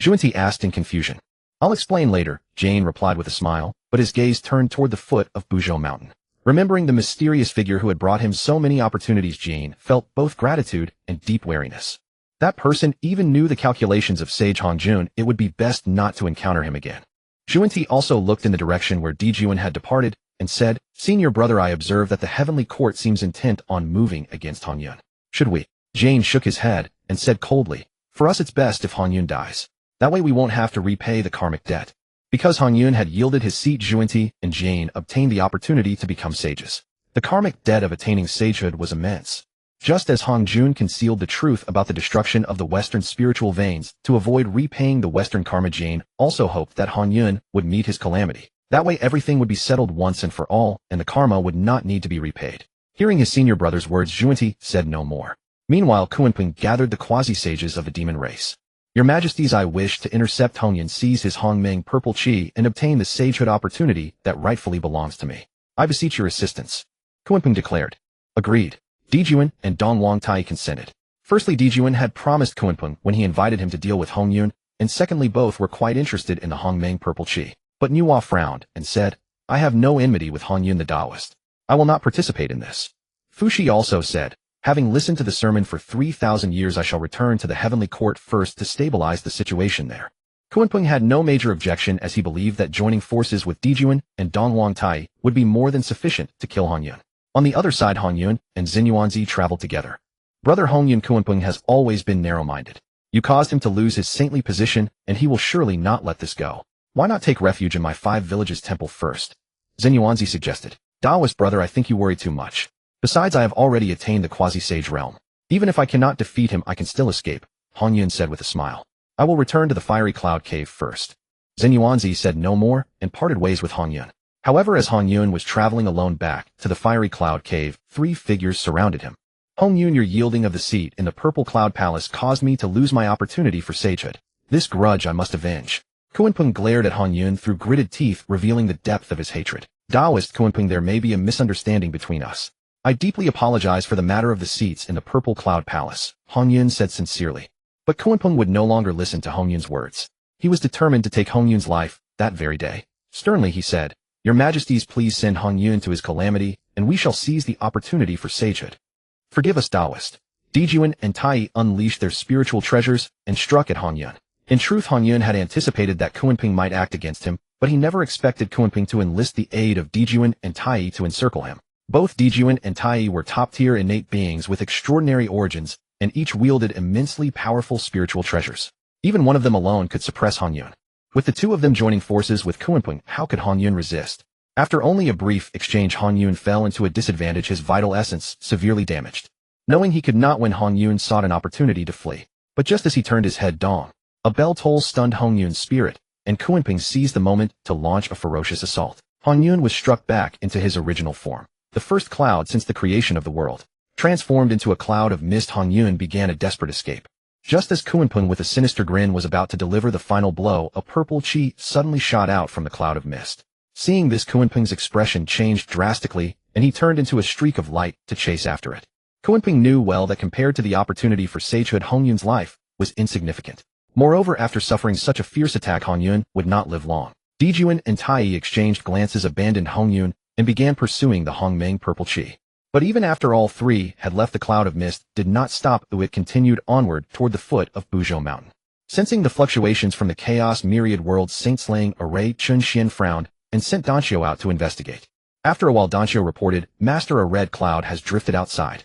Zhuanti asked in confusion. "I'll explain later," Jane replied with a smile, but his gaze turned toward the foot of Buzhou Mountain. Remembering the mysterious figure who had brought him so many opportunities, Jane felt both gratitude and deep wariness. That person even knew the calculations of Sage Hongjun. It would be best not to encounter him again. Zhuanti also looked in the direction where Dijun had departed and said, "Senior brother, I observe that the heavenly court seems intent on moving against Hongyun. Should we?" Jane shook his head and said coldly, "For us it's best if Hongyun dies. That way we won't have to repay the karmic debt." Because Hongyun had yielded his seat, Zhuanti and Jane obtained the opportunity to become sages. The karmic debt of attaining sagehood was immense. Just as Hongjun concealed the truth about the destruction of the Western spiritual veins to avoid repaying the Western karma, Jane also hoped that Hongyun would meet his calamity. That way everything would be settled once and for all, and the karma would not need to be repaid. Hearing his senior brother's words, Zhuanti said no more. Meanwhile, Kunpeng gathered the quasi-sages of the demon race. "Your Majesties, I wish to intercept Hongyun, seize his Hongmeng purple chi, and obtain the sagehood opportunity that rightfully belongs to me. I beseech your assistance." Kunpeng declared. "Agreed." Dijun and Dong Wangtai consented. Firstly, Dijuan had promised Kunpeng when he invited him to deal with Hongyun, and secondly, both were quite interested in the Hongmeng purple qi. But Nüwa frowned and said, I have no enmity with Hongyun the Taoist. I will not participate in this. Fushi also said, having listened to the sermon for 3,000 years, I shall return to the heavenly court first to stabilize the situation there. Kunpeng had no major objection, as he believed that joining forces with Dijuan and Donghuang Tai would be more than sufficient to kill Hongyun. On the other side, Hongyun and Xinyuanzi traveled together. Brother Hongyun, Kunpeng has always been narrow-minded. You caused him to lose his saintly position, and he will surely not let this go. Why not take refuge in my 5 villages temple first? Xinyuanzi suggested. Taoist brother, I think you worry too much. Besides, I have already attained the quasi-sage realm. Even if I cannot defeat him, I can still escape, Hongyun said with a smile. I will return to the fiery cloud cave first. Xinyuanzi said no more and parted ways with Hongyun. However, as Hongyun was traveling alone back to the fiery cloud cave, 3 figures surrounded him. Hongyun, your yielding of the seat in the purple cloud palace caused me to lose my opportunity for sagehood. This grudge I must avenge. Kunpeng glared at Hongyun through gritted teeth, revealing the depth of his hatred. Taoist Kunpeng, there may be a misunderstanding between us. I deeply apologize for the matter of the seats in the purple cloud palace, Hongyun said sincerely. But Kunpeng would no longer listen to Hongyun's words. He was determined to take Hongyun's life that very day. Sternly he said, Your Majesties, please send Hongyun to his calamity, and we shall seize the opportunity for sagehood. Forgive us, Taoist. Dijuan and Tai unleashed their spiritual treasures and struck at Hongyun. In truth, Hongyun had anticipated that Kunpeng might act against him, but he never expected Kunpeng to enlist the aid of Dijuan and Tai to encircle him. Both Dijuan and Tai were top-tier innate beings with extraordinary origins, and each wielded immensely powerful spiritual treasures. Even one of them alone could suppress Hongyun. With the 2 of them joining forces with Kunpeng, how could Hongyun resist? After only a brief exchange, Hongyun fell into a disadvantage, his vital essence severely damaged. Knowing he could not win, Hongyun sought an opportunity to flee. But just as he turned his head, a bell toll stunned Hongyun's spirit, and Kunpeng seized the moment to launch a ferocious assault. Hongyun was struck back into his original form, the first cloud since the creation of the world. Transformed into a cloud of mist, Hongyun began a desperate escape. Just as Kunpeng with a sinister grin was about to deliver the final blow, a purple qi suddenly shot out from the cloud of mist. Seeing this, Kunpeng's expression changed drastically, and he turned into a streak of light to chase after it. Kunpeng knew well that compared to the opportunity for sagehood, Hongyun's life was insignificant. Moreover, after suffering such a fierce attack, Hongyun would not live long. Dijuan and Tai exchanged glances, abandoned Hongyun, and began pursuing the Hongmeng purple qi. But even after all 3 had left, the cloud of mist did not stop, though it continued onward toward the foot of Buzhou Mountain. Sensing the fluctuations from the chaos myriad world's saint-slaying array, Tongtian frowned and sent Danxiu out to investigate. After a while, Danxiu reported, Master, a red cloud has drifted outside.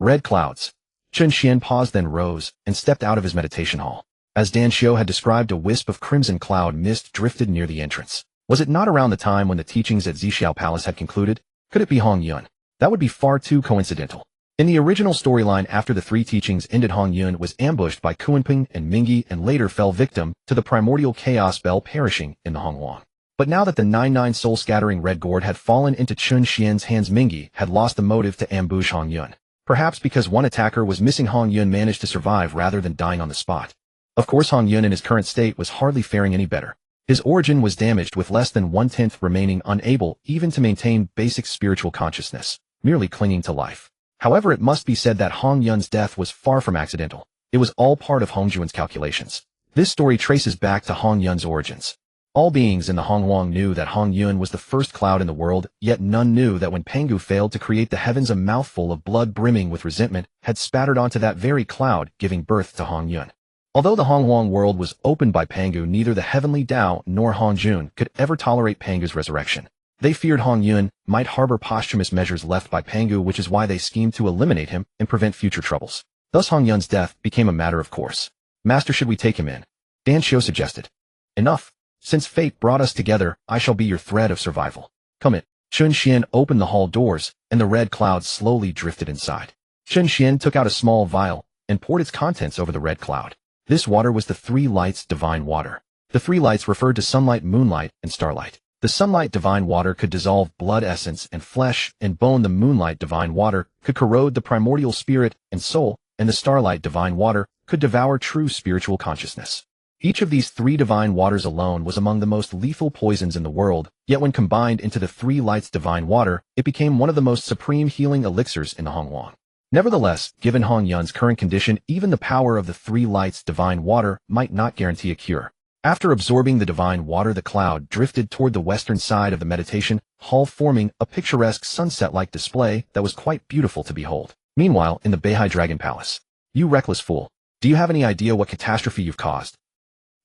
Red clouds. Tongtian paused, then rose and stepped out of his meditation hall. As Danxiu had described, a wisp of crimson cloud mist drifted near the entrance. Was it not around the time when the teachings at Xiao Palace had concluded? Could it be Hongyun? That would be far too coincidental. In the original storyline, after the 3 teachings ended, Hongyun was ambushed by Kunpeng and Mingyi and later fell victim to the primordial chaos bell, perishing in the Honghuang. But now that the 99 soul-scattering red gourd had fallen into Chun Xian's hands, Mingyi had lost the motive to ambush Hongyun. Perhaps because one attacker was missing, Hongyun managed to survive rather than dying on the spot. Of course, Hongyun in his current state was hardly faring any better. His origin was damaged, with less than 1/10 remaining, unable even to maintain basic spiritual consciousness, merely clinging to life. However, it must be said that Hongyun's death was far from accidental. It was all part of Hongjuan's calculations. This story traces back to Hongyun's origins. All beings in the Honghuang knew that Hongyun was the first cloud in the world, yet none knew that when Pangu failed to create the heavens, a mouthful of blood brimming with resentment had spattered onto that very cloud, giving birth to Hongyun. Although the Honghuang world was opened by Pangu, neither the Heavenly Dao nor Hongjun could ever tolerate Pangu's resurrection. They feared Hongyun might harbor posthumous measures left by Pangu, which is why they schemed to eliminate him and prevent future troubles. Thus Hongyun's death became a matter of course. Master, should we take him in? Danxiu suggested. Enough. Since fate brought us together, I shall be your thread of survival. Come in. Chun Xian opened the hall doors, and the red cloud slowly drifted inside. Chun Xian took out a small vial and poured its contents over the red cloud. This water was the 3 lights divine water. The 3 lights referred to sunlight, moonlight, and starlight. The sunlight divine water could dissolve blood essence and flesh and bone. The moonlight divine water could corrode the primordial spirit and soul, and the starlight divine water could devour true spiritual consciousness. Each of these 3 divine waters alone was among the most lethal poisons in the world, yet when combined into the 3 lights divine water, it became one of the most supreme healing elixirs in the Honghuang. Nevertheless, given Hong Yun's current condition, even the power of the three lights divine water might not guarantee a cure. After absorbing the divine water, the cloud drifted toward the western side of the meditation hall, forming a picturesque sunset-like display that was quite beautiful to behold. Meanwhile, in the Beihai Dragon Palace, "You reckless fool. Do you have any idea what catastrophe you've caused?"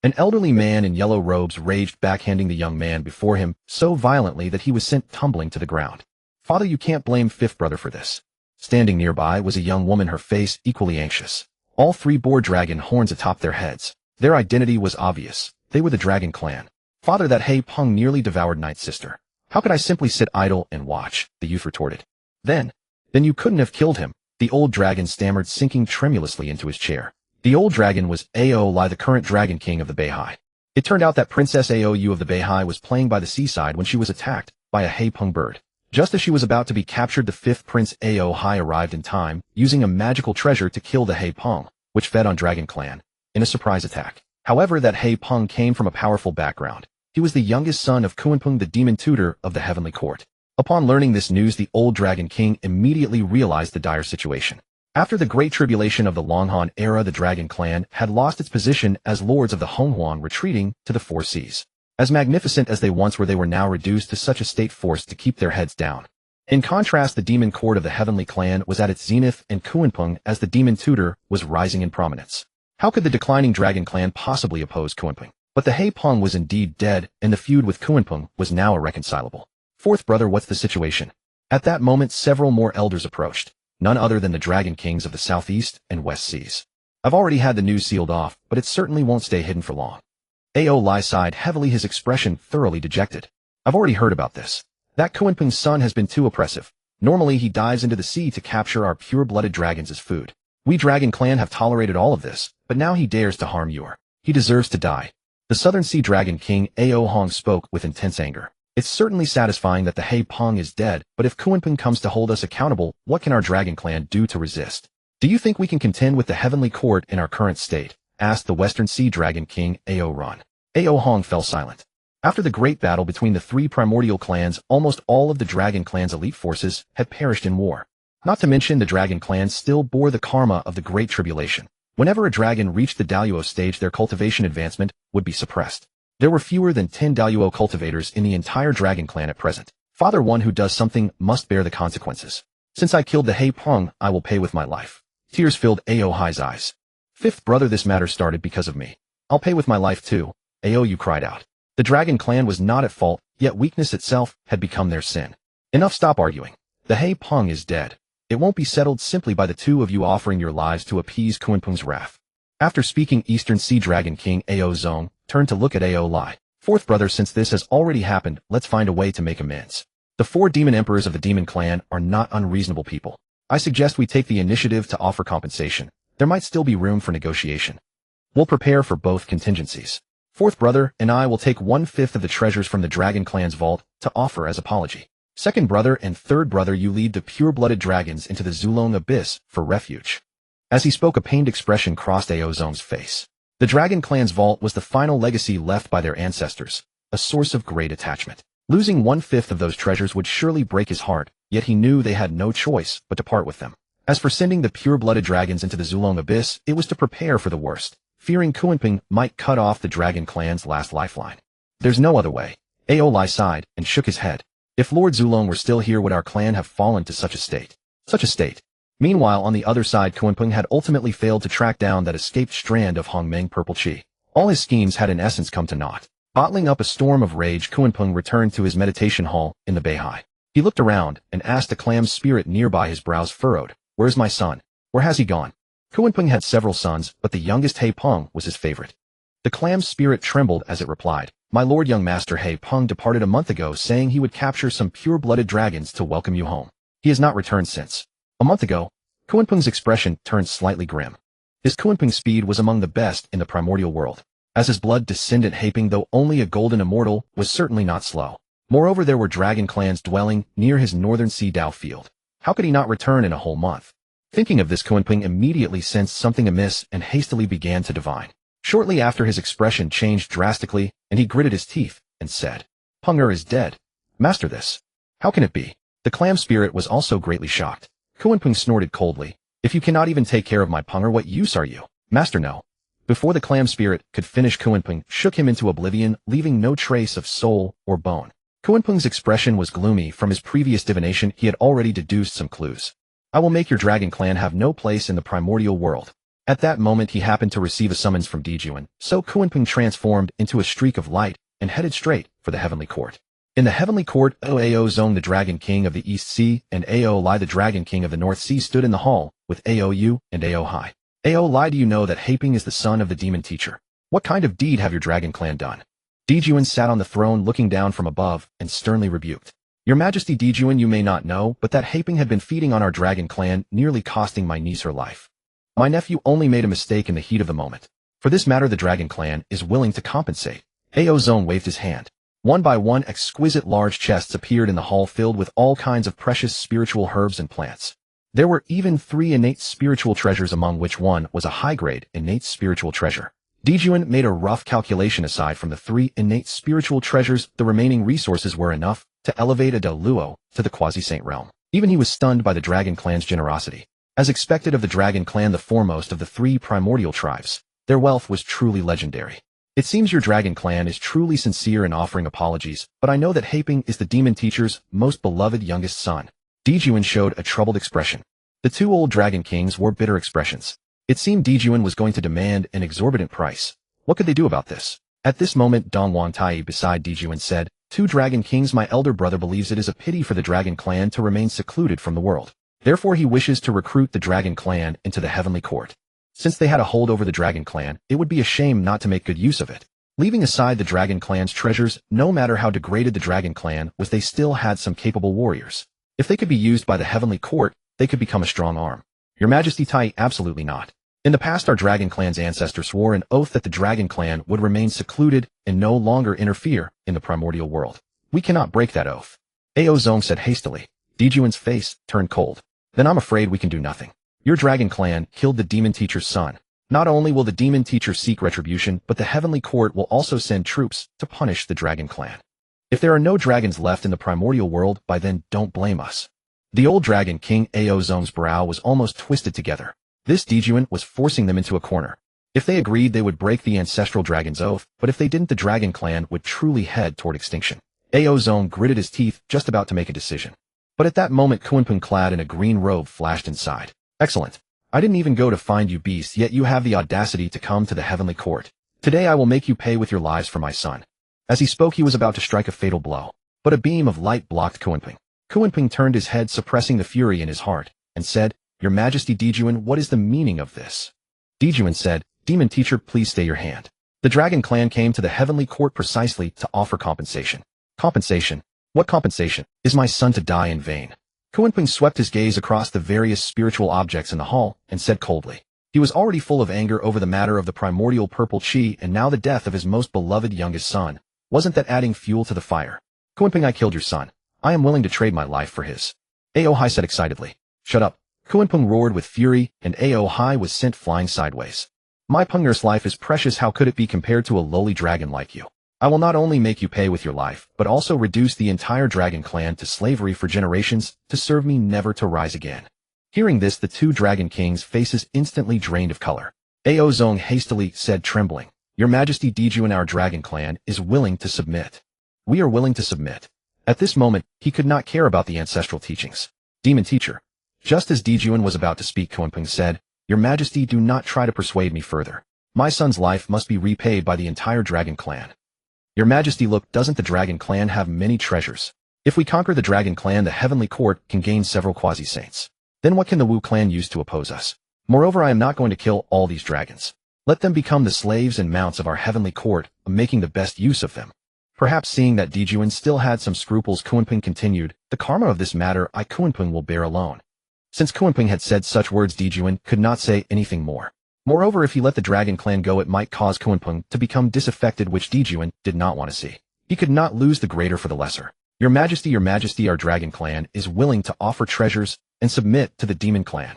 An elderly man in yellow robes raged, backhanding the young man before him so violently that he was sent tumbling to the ground. "Father, you can't blame fifth brother for this." Standing nearby was a young woman, her face equally anxious. All three bore dragon horns atop their heads. Their identity was obvious. They were the Dragon Clan. "Father, that He Peng nearly devoured Knight's sister. How could I simply sit idle and watch?" the youth retorted. Then you couldn't have killed him," the old dragon stammered, sinking tremulously into his chair. The old dragon was Ao Lai, the current Dragon King of the Beihai. It turned out that Princess Aou of the Beihai was playing by the seaside when she was attacked by a He Peng bird. Just as she was about to be captured, the fifth Prince Ao Hai arrived in time, using a magical treasure to kill the He Peng, which fed on Dragon Clan, in a surprise attack. However, that He Peng came from a powerful background. He was the youngest son of Kunpeng, the demon tutor of the Heavenly Court. Upon learning this news, the old Dragon King immediately realized the dire situation. After the Great Tribulation of the Honghuang Era, the Dragon Clan had lost its position as lords of the Honghuang, retreating to the Four Seas. As magnificent as they once were, they were now reduced to such a state forced to keep their heads down. In contrast, the demon court of the Heavenly Clan was at its zenith, and Kunpeng, as the demon tutor, was rising in prominence. How could the declining Dragon Clan possibly oppose Kunpeng? But the He Peng was indeed dead, and the feud with Kunpeng was now irreconcilable. "Fourth brother, what's the situation?" At that moment, several more elders approached, none other than the Dragon Kings of the Southeast and West Seas. "I've already had the news sealed off, but it certainly won't stay hidden for long." Ao Lai sighed heavily, his expression thoroughly dejected. "I've already heard about this. That Kunpeng's son has been too oppressive. Normally he dives into the sea to capture our pure-blooded dragons as food. We Dragon Clan have tolerated all of this, but now he dares to harm you. He deserves to die." The Southern Sea Dragon King Ao Hong spoke with intense anger. "It's certainly satisfying that the He Peng is dead, but if Kunpeng comes to hold us accountable, what can our Dragon Clan do to resist? Do you think we can contend with the Heavenly Court in our current state?" asked the Western Sea Dragon King Ao Ron. Ao Hong fell silent. After the great battle between the three primordial clans, almost all of the Dragon Clan's elite forces had perished in war. Not to mention, the Dragon Clan still bore the karma of the Great Tribulation. Whenever a dragon reached the Daluo stage, their cultivation advancement would be suppressed. There were fewer than 10 Daluo cultivators in the entire Dragon Clan at present. "Father, one who does something must bear the consequences. Since I killed the He Peng, I will pay with my life." Tears filled Ao Hai's eyes. "Fifth brother, this matter started because of me. I'll pay with my life too," Ao Yu cried out. The Dragon Clan was not at fault, yet weakness itself had become their sin. "Enough, stop arguing. The He Peng is dead. It won't be settled simply by the two of you offering your lives to appease Kunpeng's wrath." After speaking, Eastern Sea Dragon King Ao Zong turned to look at Ao Lai. "Fourth brother, since this has already happened, let's find a way to make amends. The four demon emperors of the Demon Clan are not unreasonable people. I suggest we take the initiative to offer compensation. There might still be room for negotiation. We'll prepare for both contingencies. Fourth brother and I will take 1/5 of the treasures from the Dragon Clan's vault to offer as apology. Second brother and third brother, you lead the pure-blooded dragons into the Zulong Abyss for refuge." As he spoke, a pained expression crossed Ao Zong's face. The Dragon Clan's vault was the final legacy left by their ancestors, a source of great attachment. Losing 1/5 of those treasures would surely break his heart, yet he knew they had no choice but to part with them. As for sending the pure-blooded dragons into the Zulong Abyss, it was to prepare for the worst, fearing Kunpeng might cut off the Dragon Clan's last lifeline. "There's no other way." Ao Lai sighed and shook his head. "If Lord Zulong were still here, would our clan have fallen to such a state?" Such a state. Meanwhile, on the other side, Kunpeng had ultimately failed to track down that escaped strand of Hongmeng Purple Qi. All his schemes had in essence come to naught. Bottling up a storm of rage, Kunpeng returned to his meditation hall in the Beihai. He looked around and asked the clam's spirit nearby, his brows furrowed. "Where's my son? Where has he gone?" Kunpeng had several sons, but the youngest He Peng was his favorite. The clam's spirit trembled as it replied, "My lord, young master He Peng departed a month ago, saying he would capture some pure-blooded dragons to welcome you home. He has not returned since." A month ago? Kunpeng's expression turned slightly grim. His Kunpeng speed was among the best in the primordial world. As his blood descendant He Peng, though only a golden immortal, was certainly not slow. Moreover, there were dragon clans dwelling near his northern sea Dao field. How could he not return in a whole month? Thinking of this, Kunpeng immediately sensed something amiss and hastily began to divine. Shortly after, his expression changed drastically, and he gritted his teeth and said, "Peng is dead. Master, this. How can it be?" The clam spirit was also greatly shocked. Kuan-Ping snorted coldly. If you cannot even take care of my Punger, what use are you? Master, no. Before the clam spirit could finish, Kuan-Ping shook him into oblivion, leaving no trace of soul or bone. Kuan-Ping's expression was gloomy. From his previous divination, he had already deduced some clues. I will make your dragon clan have no place in the primordial world. At that moment he happened to receive a summons from Dijuan, so Kuan-Ping transformed into a streak of light and headed straight for the Heavenly Court. In the Heavenly Court, Ao Zong, the Dragon King of the East Sea, and Ao Lai, the Dragon King of the North Sea, stood in the hall with Ao Yu and Ao Hai. Ao Lai, do you know that Haping is the son of the demon teacher? What kind of deed have your dragon clan done? Dijuan sat on the throne looking down from above and sternly rebuked. Your Majesty Dijuan, you may not know, but that Haping had been feeding on our dragon clan, nearly costing my niece her life. My nephew only made a mistake in the heat of the moment. For this matter the dragon clan is willing to compensate. Ao Zong waved his hand. One by one exquisite large chests appeared in the hall filled with all kinds of precious spiritual herbs and plants. There were even 3 innate spiritual treasures, among which one was a high-grade innate spiritual treasure. Dijuan made a rough calculation. Aside from the 3 innate spiritual treasures, the remaining resources were enough to elevate a De Luo to the quasi-saint realm. Even he was stunned by the dragon clan's generosity. As expected of the dragon clan, the foremost of the 3 primordial tribes, their wealth was truly legendary. It seems your dragon clan is truly sincere in offering apologies, but I know that Haping is the demon teacher's most beloved youngest son. Dijuan showed a troubled expression. The 2 old dragon kings wore bitter expressions. It seemed Dijuan was going to demand an exorbitant price. What could they do about this? At this moment, Dong Wangtai beside Dijuan said, 2 dragon kings, my elder brother believes it is a pity for the dragon clan to remain secluded from the world. Therefore he wishes to recruit the dragon clan into the Heavenly Court. Since they had a hold over the dragon clan, it would be a shame not to make good use of it. Leaving aside the dragon clan's treasures, no matter how degraded the dragon clan was, they still had some capable warriors. If they could be used by the Heavenly Court, they could become a strong arm. Your Majesty Tai, absolutely not. In the past our dragon clan's ancestors swore an oath that the dragon clan would remain secluded and no longer interfere in the primordial world. We cannot break that oath. Ao Zong said hastily. Dijuan's face turned cold. Then I'm afraid we can do nothing. Your dragon clan killed the demon teacher's son. Not only will the demon teacher seek retribution, but the Heavenly Court will also send troops to punish the dragon clan. If there are no dragons left in the primordial world by then, don't blame us. The old dragon king Ao Zong's brow was almost twisted together. This Dijuan was forcing them into a corner. If they agreed, they would break the ancestral dragon's oath, but if they didn't, the dragon clan would truly head toward extinction. Ao Zong gritted his teeth, just about to make a decision. But at that moment Kuan-Ping, clad in a green robe, flashed inside. Excellent. I didn't even go to find you, beast, yet you have the audacity to come to the Heavenly Court. Today I will make you pay with your lives for my son. As he spoke, he was about to strike a fatal blow. But a beam of light blocked Kuan-Ping. Kuan-Ping turned his head, suppressing the fury in his heart, and said, Your Majesty Dijuan, what is the meaning of this? Dijuan said, Demon teacher, please stay your hand. The dragon clan came to the Heavenly Court precisely to offer compensation. Compensation? What compensation? Is my son to die in vain? Kuan-Ping swept his gaze across the various spiritual objects in the hall and said coldly. He was already full of anger over the matter of the primordial purple chi and now the death of his most beloved youngest son. Wasn't that adding fuel to the fire? Kuan-Ping, I killed your son. I am willing to trade my life for his. Ao Hai said excitedly. Shut up. Kuan-Ping roared with fury, and Ao Hai was sent flying sideways. My Punger's life is precious. How could it be compared to a lowly dragon like you? I will not only make you pay with your life, but also reduce the entire dragon clan to slavery for generations, to serve me, never to rise again. Hearing this, the 2 dragon kings' faces instantly drained of color. Ao Zong hastily said, trembling, Your Majesty Dijuan, our dragon clan is willing to submit. We are willing to submit. At this moment, he could not care about the ancestral teachings. Demon teacher. Just as Dijuan was about to speak, Kuan-Ping said, Your Majesty, do not try to persuade me further. My son's life must be repaid by the entire dragon clan. Your Majesty, look, doesn't the dragon clan have many treasures? If we conquer the dragon clan, the Heavenly Court can gain several quasi-saints. Then what can the Wu clan use to oppose us? Moreover, I am not going to kill all these dragons. Let them become the slaves and mounts of our Heavenly Court, making the best use of them. Perhaps seeing that Dijuan still had some scruples, Kuan-Ping continued, the karma of this matter I, Kuan-Ping, will bear alone. Since Kuan-Ping had said such words, Dijuan could not say anything more. Moreover, if he let the dragon clan go, it might cause Kuan-Ping to become disaffected, which Dijuan did not want to see. He could not lose the greater for the lesser. Your Majesty, our dragon clan is willing to offer treasures and submit to the demon clan.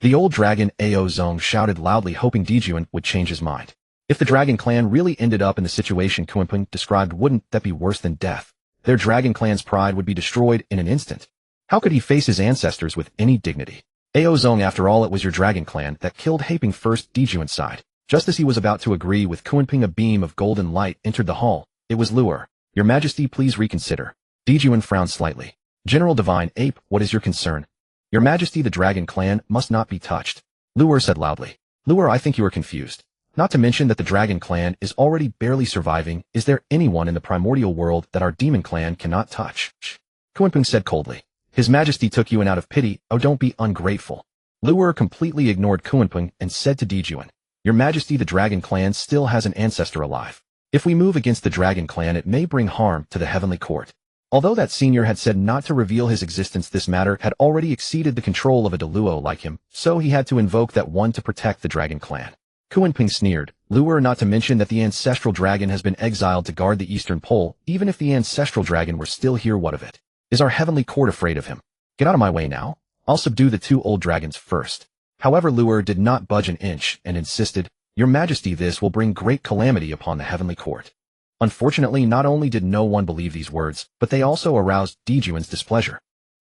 The old dragon Ao Zong shouted loudly, hoping Dijuan would change his mind. If the dragon clan really ended up in the situation Kuan-Ping described, wouldn't that be worse than death? Their dragon clan's pride would be destroyed in an instant. How could he face his ancestors with any dignity? Ao Zong, after all, it was your dragon clan that killed Haiping first, Dijuan sighed. Just as he was about to agree with Kunping, a beam of golden light entered the hall. It was Luer. Your Majesty, please reconsider. Dijuan frowned slightly. General Divine Ape, what is your concern? Your Majesty, the dragon clan must not be touched. Luer said loudly. Luer, I think you are confused. Not to mention that the dragon clan is already barely surviving. Is there anyone in the primordial world that our demon clan cannot touch? Kunping said coldly. His Majesty took you in out of pity. Oh, don't be ungrateful. Luer completely ignored Kunping and said to Dijuan, Your Majesty, the dragon clan still has an ancestor alive. If we move against the dragon clan, it may bring harm to the heavenly court. Although that senior had said not to reveal his existence, this matter had already exceeded the control of a Deluo like him, so he had to invoke that one to protect the dragon clan. Kunping sneered. Luer, not to mention that the ancestral dragon has been exiled to guard the eastern pole. Even if the ancestral dragon were still here, what of it? Is our heavenly court afraid of him? Get out of my way now. I'll subdue the two old dragons first. However, Luer did not budge an inch and insisted, Your Majesty, this will bring great calamity upon the heavenly court. Unfortunately, not only did no one believe these words, but they also aroused Dijuan's displeasure.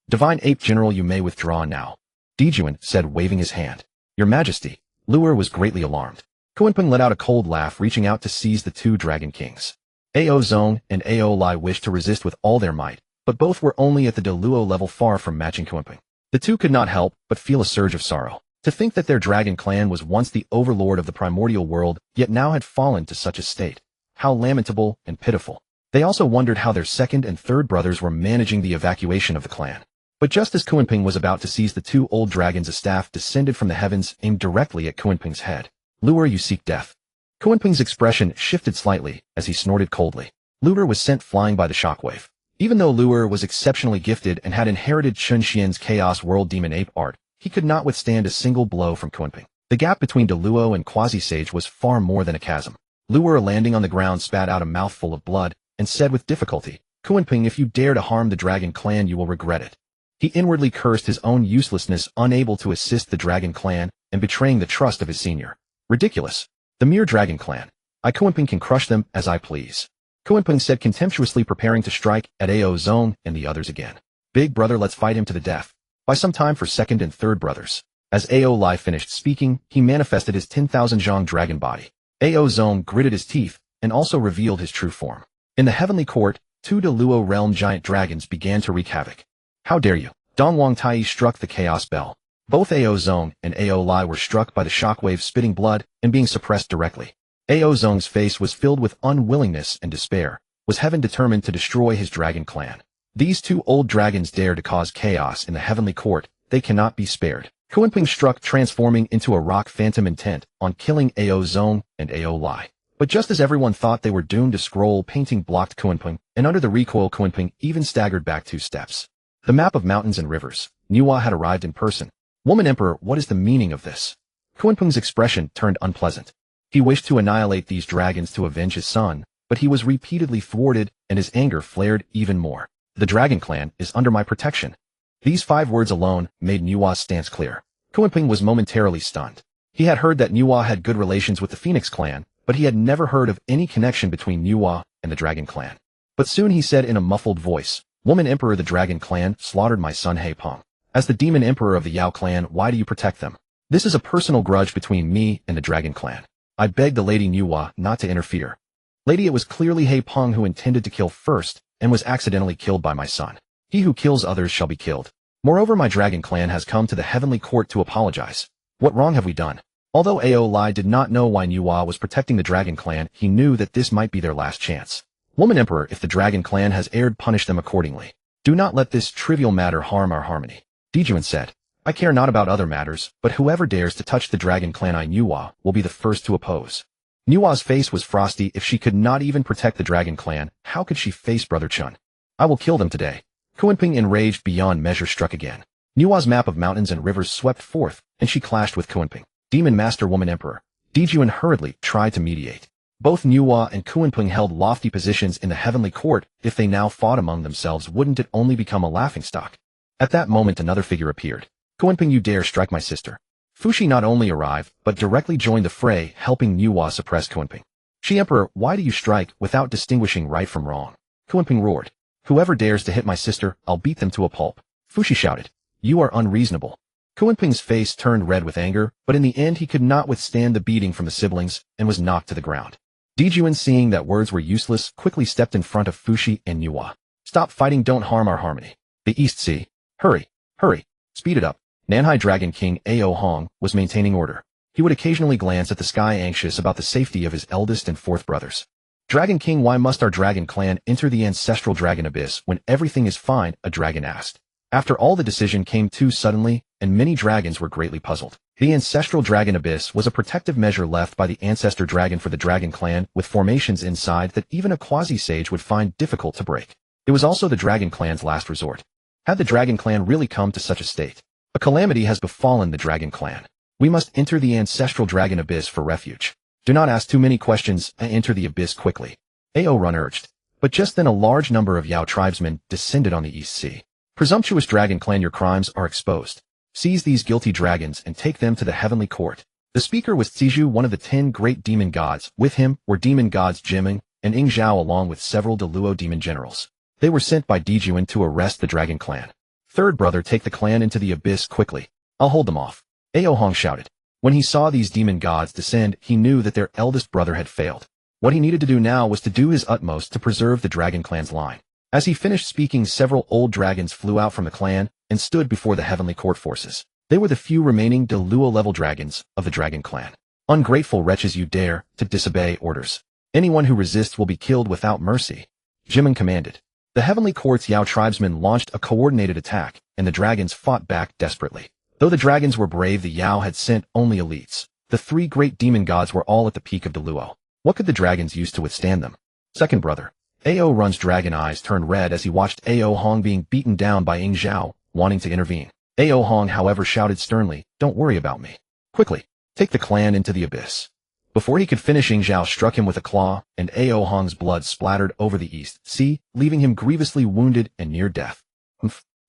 Divine Ape General, you may withdraw now. Dijuan said, waving his hand. Your Majesty. Luer was greatly alarmed. Kunping let out a cold laugh, reaching out to seize the two dragon kings. Ao Zong and Ao Lai wished to resist with all their might, but both were only at the Deluo level, far from matching Kunping. The two could not help but feel a surge of sorrow. To think that their dragon clan was once the overlord of the primordial world, yet now had fallen to such a state. How lamentable and pitiful. They also wondered how their second and third brothers were managing the evacuation of the clan. But just as Kunping was about to seize the two old dragons, a staff descended from the heavens, aimed directly at Kunping's head. Luer, you seek death. Kunping's expression shifted slightly as he snorted coldly. Luer was sent flying by the shockwave. Even though Luer was exceptionally gifted and had inherited Chun Xian's Chaos World Demon Ape art, he could not withstand a single blow from Kunping. The gap between Deluo and Quasi-Sage was far more than a chasm. Luer, landing on the ground, spat out a mouthful of blood and said with difficulty, Kunping, if you dare to harm the dragon clan, you will regret it. He inwardly cursed his own uselessness, unable to assist the dragon clan and betraying the trust of his senior. Ridiculous. The mere dragon clan. Kunping can crush them as I please. Kunping said contemptuously, preparing to strike at Ao Zong and the others again. Big brother, let's fight him to the death. By some time for second and third brothers. As Ao Lai finished speaking, he manifested his 10,000 zhang dragon body. Ao Zong gritted his teeth and also revealed his true form. In the heavenly court, two Deluo realm giant dragons began to wreak havoc. How dare you? Dongwang Tai struck the chaos bell. Both Ao Zong and Ao Lai were struck by the shockwave, spitting blood and being suppressed directly. Ao Zong's face was filled with unwillingness and despair. Was heaven determined to destroy his dragon clan? These two old dragons dare to cause chaos in the heavenly court. They cannot be spared. Kunping struck, transforming into a rock phantom, intent on killing Ao Zong and Ao Lai. But just as everyone thought they were doomed, a scroll painting blocked Kunping, and under the recoil Kunping even staggered back 2 steps. The map of mountains and rivers. Nüwa had arrived in person. Woman Emperor, what is the meaning of this? Kunping's expression turned unpleasant. He wished to annihilate these dragons to avenge his son, but he was repeatedly thwarted and his anger flared even more. The dragon clan is under my protection. These 5 words alone made Nüwa's stance clear. Kunping was momentarily stunned. He had heard that Nüwa had good relations with the Phoenix clan, but he had never heard of any connection between Nüwa and the dragon clan. But soon he said in a muffled voice, Woman Emperor, the dragon clan slaughtered my son Haipeng. As the demon emperor of the Yao clan, why do you protect them? This is a personal grudge between me and the dragon clan. I beg the Lady Nüwa not to interfere. Lady, it was clearly Haipeng who intended to kill first and was accidentally killed by my son. He who kills others shall be killed. Moreover, my dragon clan has come to the heavenly court to apologize. What wrong have we done? Although Ao Lai did not know why Nüwa was protecting the dragon clan, he knew that this might be their last chance. Woman Emperor, if the dragon clan has erred, punish them accordingly. Do not let this trivial matter harm our harmony. Dijuan said, I care not about other matters, but whoever dares to touch the dragon clan Nüwa will be the first to oppose. Nüwa's face was frosty. If she could not even protect the dragon clan, how could she face Brother Chun? I will kill them today. Kunping, enraged beyond measure, struck again. Nüwa's map of mountains and rivers swept forth, and she clashed with Kunping. Demon Master, Woman Emperor. Dijuan hurriedly tried to mediate. Both Nüwa and Kunping held lofty positions in the heavenly court. If they now fought among themselves, wouldn't it only become a laughingstock? At that moment another figure appeared. Kunping, you dare strike my sister. Fushi not only arrived, but directly joined the fray, helping Nüwa suppress Kunping. She Emperor, why do you strike without distinguishing right from wrong? Kunping roared. Whoever dares to hit my sister, I'll beat them to a pulp. Fushi shouted. You are unreasonable. Kuenping's face turned red with anger, but in the end he could not withstand the beating from the siblings and was knocked to the ground. Dijuan, seeing that words were useless, quickly stepped in front of Fushi and Nüwa. Stop fighting, don't harm our harmony. The East Sea. Hurry, hurry, speed it up. Nanhai Dragon King Ao Hong was maintaining order. He would occasionally glance at the sky, anxious about the safety of his eldest and fourth brothers. Dragon King, why must our dragon clan enter the ancestral dragon abyss when everything is fine? A dragon asked. After all, the decision came too suddenly, and many dragons were greatly puzzled. The ancestral dragon abyss was a protective measure left by the ancestor dragon for the dragon clan, with formations inside that even a quasi-sage would find difficult to break. It was also the dragon clan's last resort. Had the dragon clan really come to such a state? A calamity has befallen the dragon clan. We must enter the ancestral dragon abyss for refuge. Do not ask too many questions and enter the abyss quickly. Ao Run urged. But just then a large number of Yao tribesmen descended on the East Sea. Presumptuous dragon clan, your crimes are exposed. Seize these guilty dragons and take them to the heavenly court. The speaker was Zizhu, one of the 10 great demon gods. With him were demon gods Jiming and Ing Zhao, along with several Deluo demon generals. They were sent by Dijuan to arrest the dragon clan. Third brother, take the clan into the abyss quickly. I'll hold them off. Ao Hong shouted. When he saw these demon gods descend, he knew that their eldest brother had failed. What he needed to do now was to do his utmost to preserve the dragon clan's line. As he finished speaking, several old dragons flew out from the clan and stood before the heavenly court forces. They were the few remaining Deluo-level dragons of the dragon clan. Ungrateful wretches, you dare to disobey orders. Anyone who resists will be killed without mercy. Jiming commanded. The heavenly court's Yao tribesmen launched a coordinated attack, and the dragons fought back desperately. Though the dragons were brave, the Yao had sent only elites. The 3 great demon gods were all at the peak of Deluo. What could the dragons use to withstand them? Second brother. Ao Run's dragon eyes turned red as he watched Ao Hong being beaten down by Ing Zhao, wanting to intervene. Ao Hong, however, shouted sternly, don't worry about me. Quickly, take the clan into the abyss. Before he could finish, Ing Zhao struck him with a claw, and Ao Hong's blood splattered over the East Sea, leaving him grievously wounded and near death.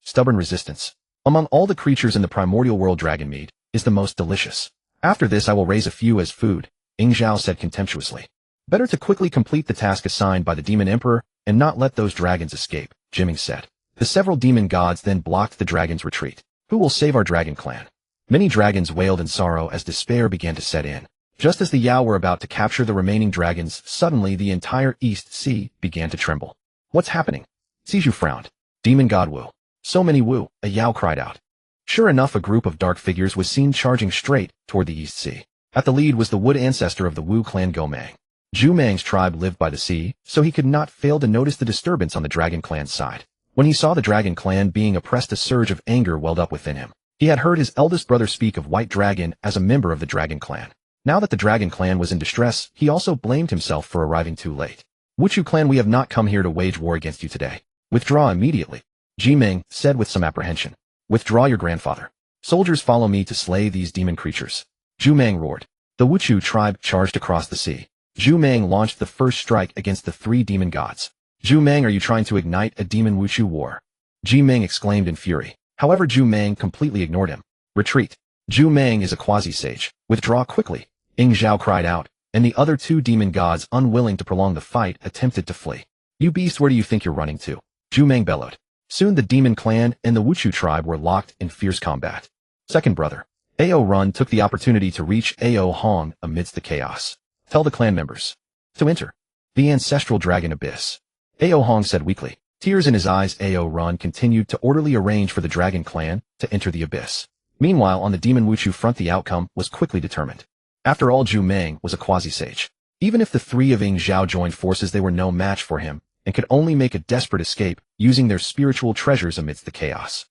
Stubborn resistance. Among all the creatures in the primordial world, dragon meat is the most delicious. After this I will raise a few as food, Ing Zhao said contemptuously. Better to quickly complete the task assigned by the demon emperor and not let those dragons escape, Jiming said. The several demon gods then blocked the dragon's retreat. Who will save our dragon clan? Many dragons wailed in sorrow as despair began to set in. Just as the Yao were about to capture the remaining dragons, suddenly the entire East Sea began to tremble. What's happening? Zizhu frowned. Demon god Wu. So many Wu, a Yao cried out. Sure enough, a group of dark figures was seen charging straight toward the East Sea. At the lead was the wood ancestor of the Wu clan, Gomang. Zhu Mang's tribe lived by the sea, so he could not fail to notice the disturbance on the dragon clan's side. When he saw the dragon clan being oppressed, a surge of anger welled up within him. He had heard his eldest brother speak of White Dragon as a member of the dragon clan. Now that the dragon clan was in distress, he also blamed himself for arriving too late. Wuchu clan, we have not come here to wage war against you today. Withdraw immediately, Jiming said with some apprehension. Withdraw, your grandfather. Soldiers, follow me to slay these demon creatures. Zhu Mang roared. The Wuchu tribe charged across the sea. Zhu Mang launched the first strike against the 3 demon gods. Zhu Mang, are you trying to ignite a demon Wuchu war? Jiming exclaimed in fury. However, Zhu Mang completely ignored him. Retreat. Zhu Mang is a quasi-sage. Withdraw quickly, Ing Zhao cried out, and the other 2 demon gods, unwilling to prolong the fight, attempted to flee. You beast, where do you think you're running to? Zhu Mang bellowed. Soon the demon clan and the Wuchu tribe were locked in fierce combat. Second brother. Ao Run took the opportunity to reach Ao Hong amidst the chaos. Tell the clan members to enter the ancestral dragon abyss, Ao Hong said weakly. Tears in his eyes, Ao Run continued to orderly arrange for the dragon clan to enter the abyss. Meanwhile, on the demon Wuchu front, the outcome was quickly determined. After all, Zhu Mang was a quasi-sage. Even if the 3 of Ing Zhao joined forces, they were no match for him, and could only make a desperate escape using their spiritual treasures amidst the chaos.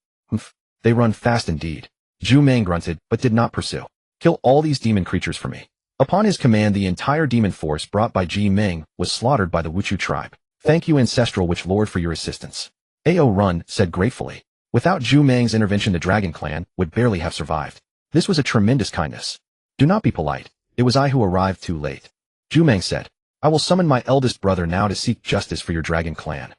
They run fast indeed. Zhu Mang grunted, but did not pursue. Kill all these demon creatures for me. Upon his command, the entire demon force brought by Ji Ming was slaughtered by the Wuchu tribe. Thank you, ancestral witch lord, for your assistance, Ao Run said gratefully. Without Zhu Mang's intervention, the dragon clan would barely have survived. This was a tremendous kindness. Do not be polite. It was I who arrived too late, Zhu Mang said. I will summon my eldest brother now to seek justice for your dragon clan.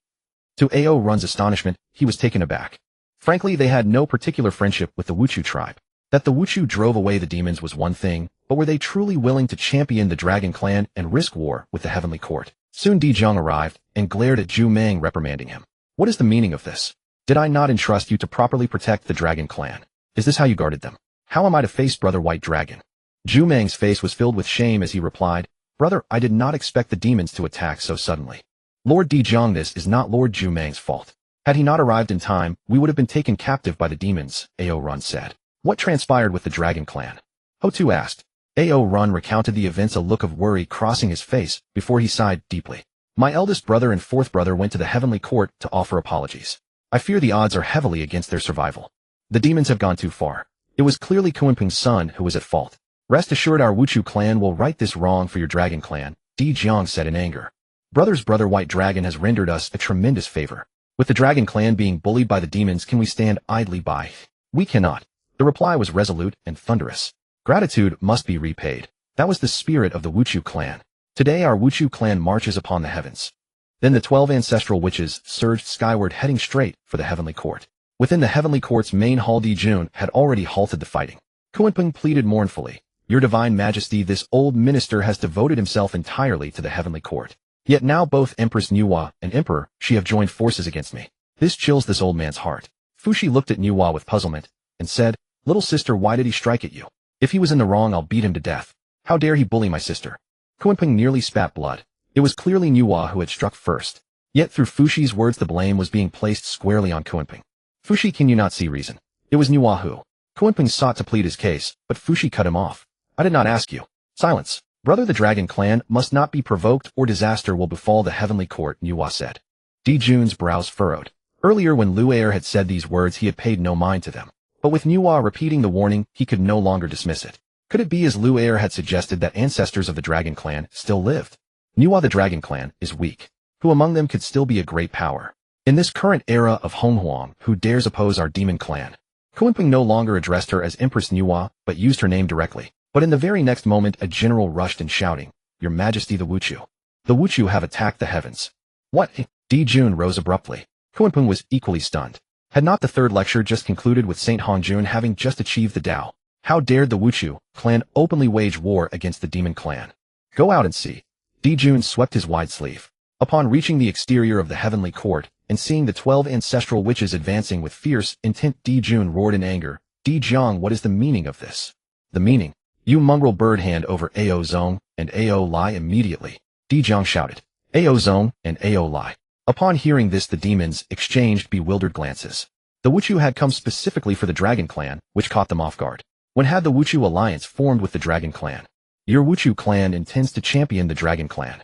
To Ao Run's astonishment, he was taken aback. Frankly, they had no particular friendship with the Wuchu tribe. That the Wuchu drove away the demons was one thing, but were they truly willing to champion the dragon clan and risk war with the heavenly court? Soon Di Zheng arrived and glared at Zhu Mang, reprimanding him. What is the meaning of this? Did I not entrust you to properly protect the dragon clan? Is this how you guarded them? How am I to face Brother White Dragon? Zhu Meng's face was filled with shame as he replied, Brother, I did not expect the demons to attack so suddenly. Lord Dijiang, this is not Lord Zhu Meng's fault. Had he not arrived in time, we would have been taken captive by the demons, Ao Run said. What transpired with the dragon clan? Ho Tu asked. Ao Run recounted the events, a look of worry crossing his face before he sighed deeply. My eldest brother and fourth brother went to the heavenly court to offer apologies. I fear the odds are heavily against their survival. The demons have gone too far. It was clearly Kunpeng's son who was at fault. Rest assured our Wuchu clan will right this wrong for your dragon clan, Di Jiang said in anger. Brother White Dragon has rendered us a tremendous favor. With the dragon clan being bullied by the demons, can we stand idly by? We cannot. The reply was resolute and thunderous. Gratitude must be repaid. That was the spirit of the Wuchu clan. Today our Wuchu clan marches upon the heavens. Then the 12 ancestral witches surged skyward, heading straight for the heavenly court. Within the heavenly court's main hall, Di Jun had already halted the fighting. Kunpeng pleaded mournfully, Your divine majesty, this old minister has devoted himself entirely to the heavenly court. Yet now both Empress Nüwa and Emperor Shi have joined forces against me. This chills this old man's heart. Fushi looked at Nüwa with puzzlement and said, Little sister, why did he strike at you? If he was in the wrong, I'll beat him to death. How dare he bully my sister? Kunpeng nearly spat blood. It was clearly Nüwa who had struck first. Yet through Fushi's words the blame was being placed squarely on Kunpeng. Fushi, can you not see reason? It was Nüwa who. Kunpeng sought to plead his case, but Fushi cut him off. I did not ask you. Silence. Brother, the dragon clan must not be provoked or disaster will befall the heavenly court, Nüwa said. Di Jun's brows furrowed. Earlier when Lu'er had said these words he had paid no mind to them. But with Nüwa repeating the warning, he could no longer dismiss it. Could it be as Lu'er had suggested that ancestors of the dragon clan still lived? Nüwa, the dragon clan, is weak. Who among them could still be a great power? In this current era of Honghuang, who dares oppose our demon clan? Kunpeng no longer addressed her as Empress Nüwa, but used her name directly. But in the very next moment a general rushed in shouting, Your Majesty, the Wuchu. The Wuchu have attacked the heavens. What? Di Jun rose abruptly. Kunpeng was equally stunned. Had not the third lecture just concluded with Saint Hongjun having just achieved the Dao? How dared the Wuchu clan openly wage war against the demon clan? Go out and see. Di Jun swept his wide sleeve. Upon reaching the exterior of the heavenly court and seeing the 12 ancestral witches advancing with fierce intent, Di Jun roared in anger. Di Jiang, what is the meaning of this? The meaning? You mongrel bird, hand over Ao Zong and Ao Lai immediately. Di Jiang shouted. Ao Zong and Ao Lai. Upon hearing this the demons exchanged bewildered glances. The Wuchu had come specifically for the dragon clan, which caught them off guard. When had the Wuchu alliance formed with the dragon clan? Your Wuchu clan intends to champion the dragon clan.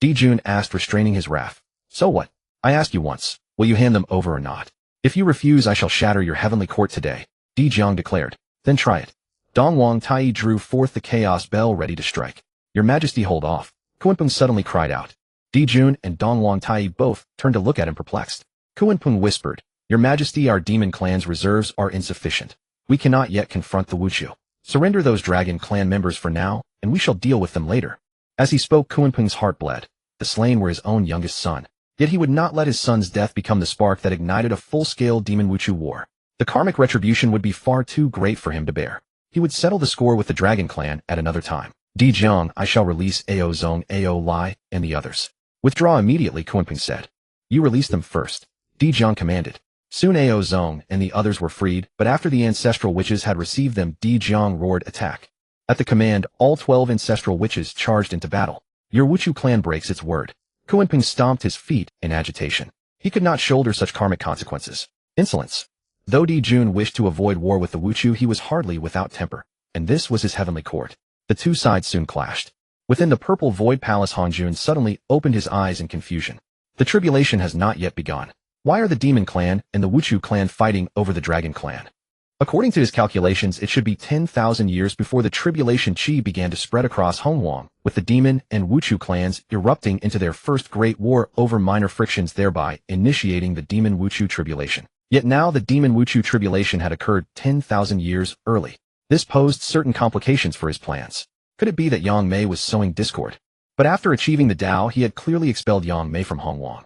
Di Jun asked, restraining his wrath. So what? I asked you once, will you hand them over or not? If you refuse, I shall shatter your heavenly court today, Di Jiang declared. Then try it. Dong Wang Tai drew forth the chaos bell ready to strike. Your Majesty, hold off. Kunpeng suddenly cried out. Di Jun and Dong Wang Tai both turned to look at him perplexed. Kunpeng whispered, Your Majesty, our demon clan's reserves are insufficient. We cannot yet confront the Wuchu. Surrender those dragon clan members for now, and we shall deal with them later. As he spoke, Kunpeng's heart bled. The slain were his own youngest son. Yet he would not let his son's death become the spark that ignited a full-scale demon Wuchu war. The karmic retribution would be far too great for him to bear. He would settle the score with the dragon clan at another time. Di Jiang, I shall release Ao Zong, Ao Lai, and the others. Withdraw immediately, Kunpeng said. You release them first. Di Jiang commanded. Soon Ao Zong and the others were freed, but after the ancestral witches had received them, Di Jiang roared, Attack. At the command, all 12 ancestral witches charged into battle. Your Wuchu clan breaks its word. Kunpeng stomped his feet in agitation. He could not shoulder such karmic consequences. Insolence. Though Di Jun wished to avoid war with the Wuchu, he was hardly without temper. And this was his heavenly court. The two sides soon clashed. Within the purple void palace, Hongjun suddenly opened his eyes in confusion. The tribulation has not yet begun. Why are the demon clan and the Wuchu clan fighting over the dragon clan? According to his calculations, it should be 10,000 years before the tribulation chi began to spread across Honghuang, with the demon and Wuchu clans erupting into their first great war over minor frictions, thereby initiating the demon Wuchu tribulation. Yet now the demon Wuchu tribulation had occurred 10,000 years early. This posed certain complications for his plans. Could it be that Yang Mei was sowing discord? But after achieving the Dao, he had clearly expelled Yang Mei from Honghuang.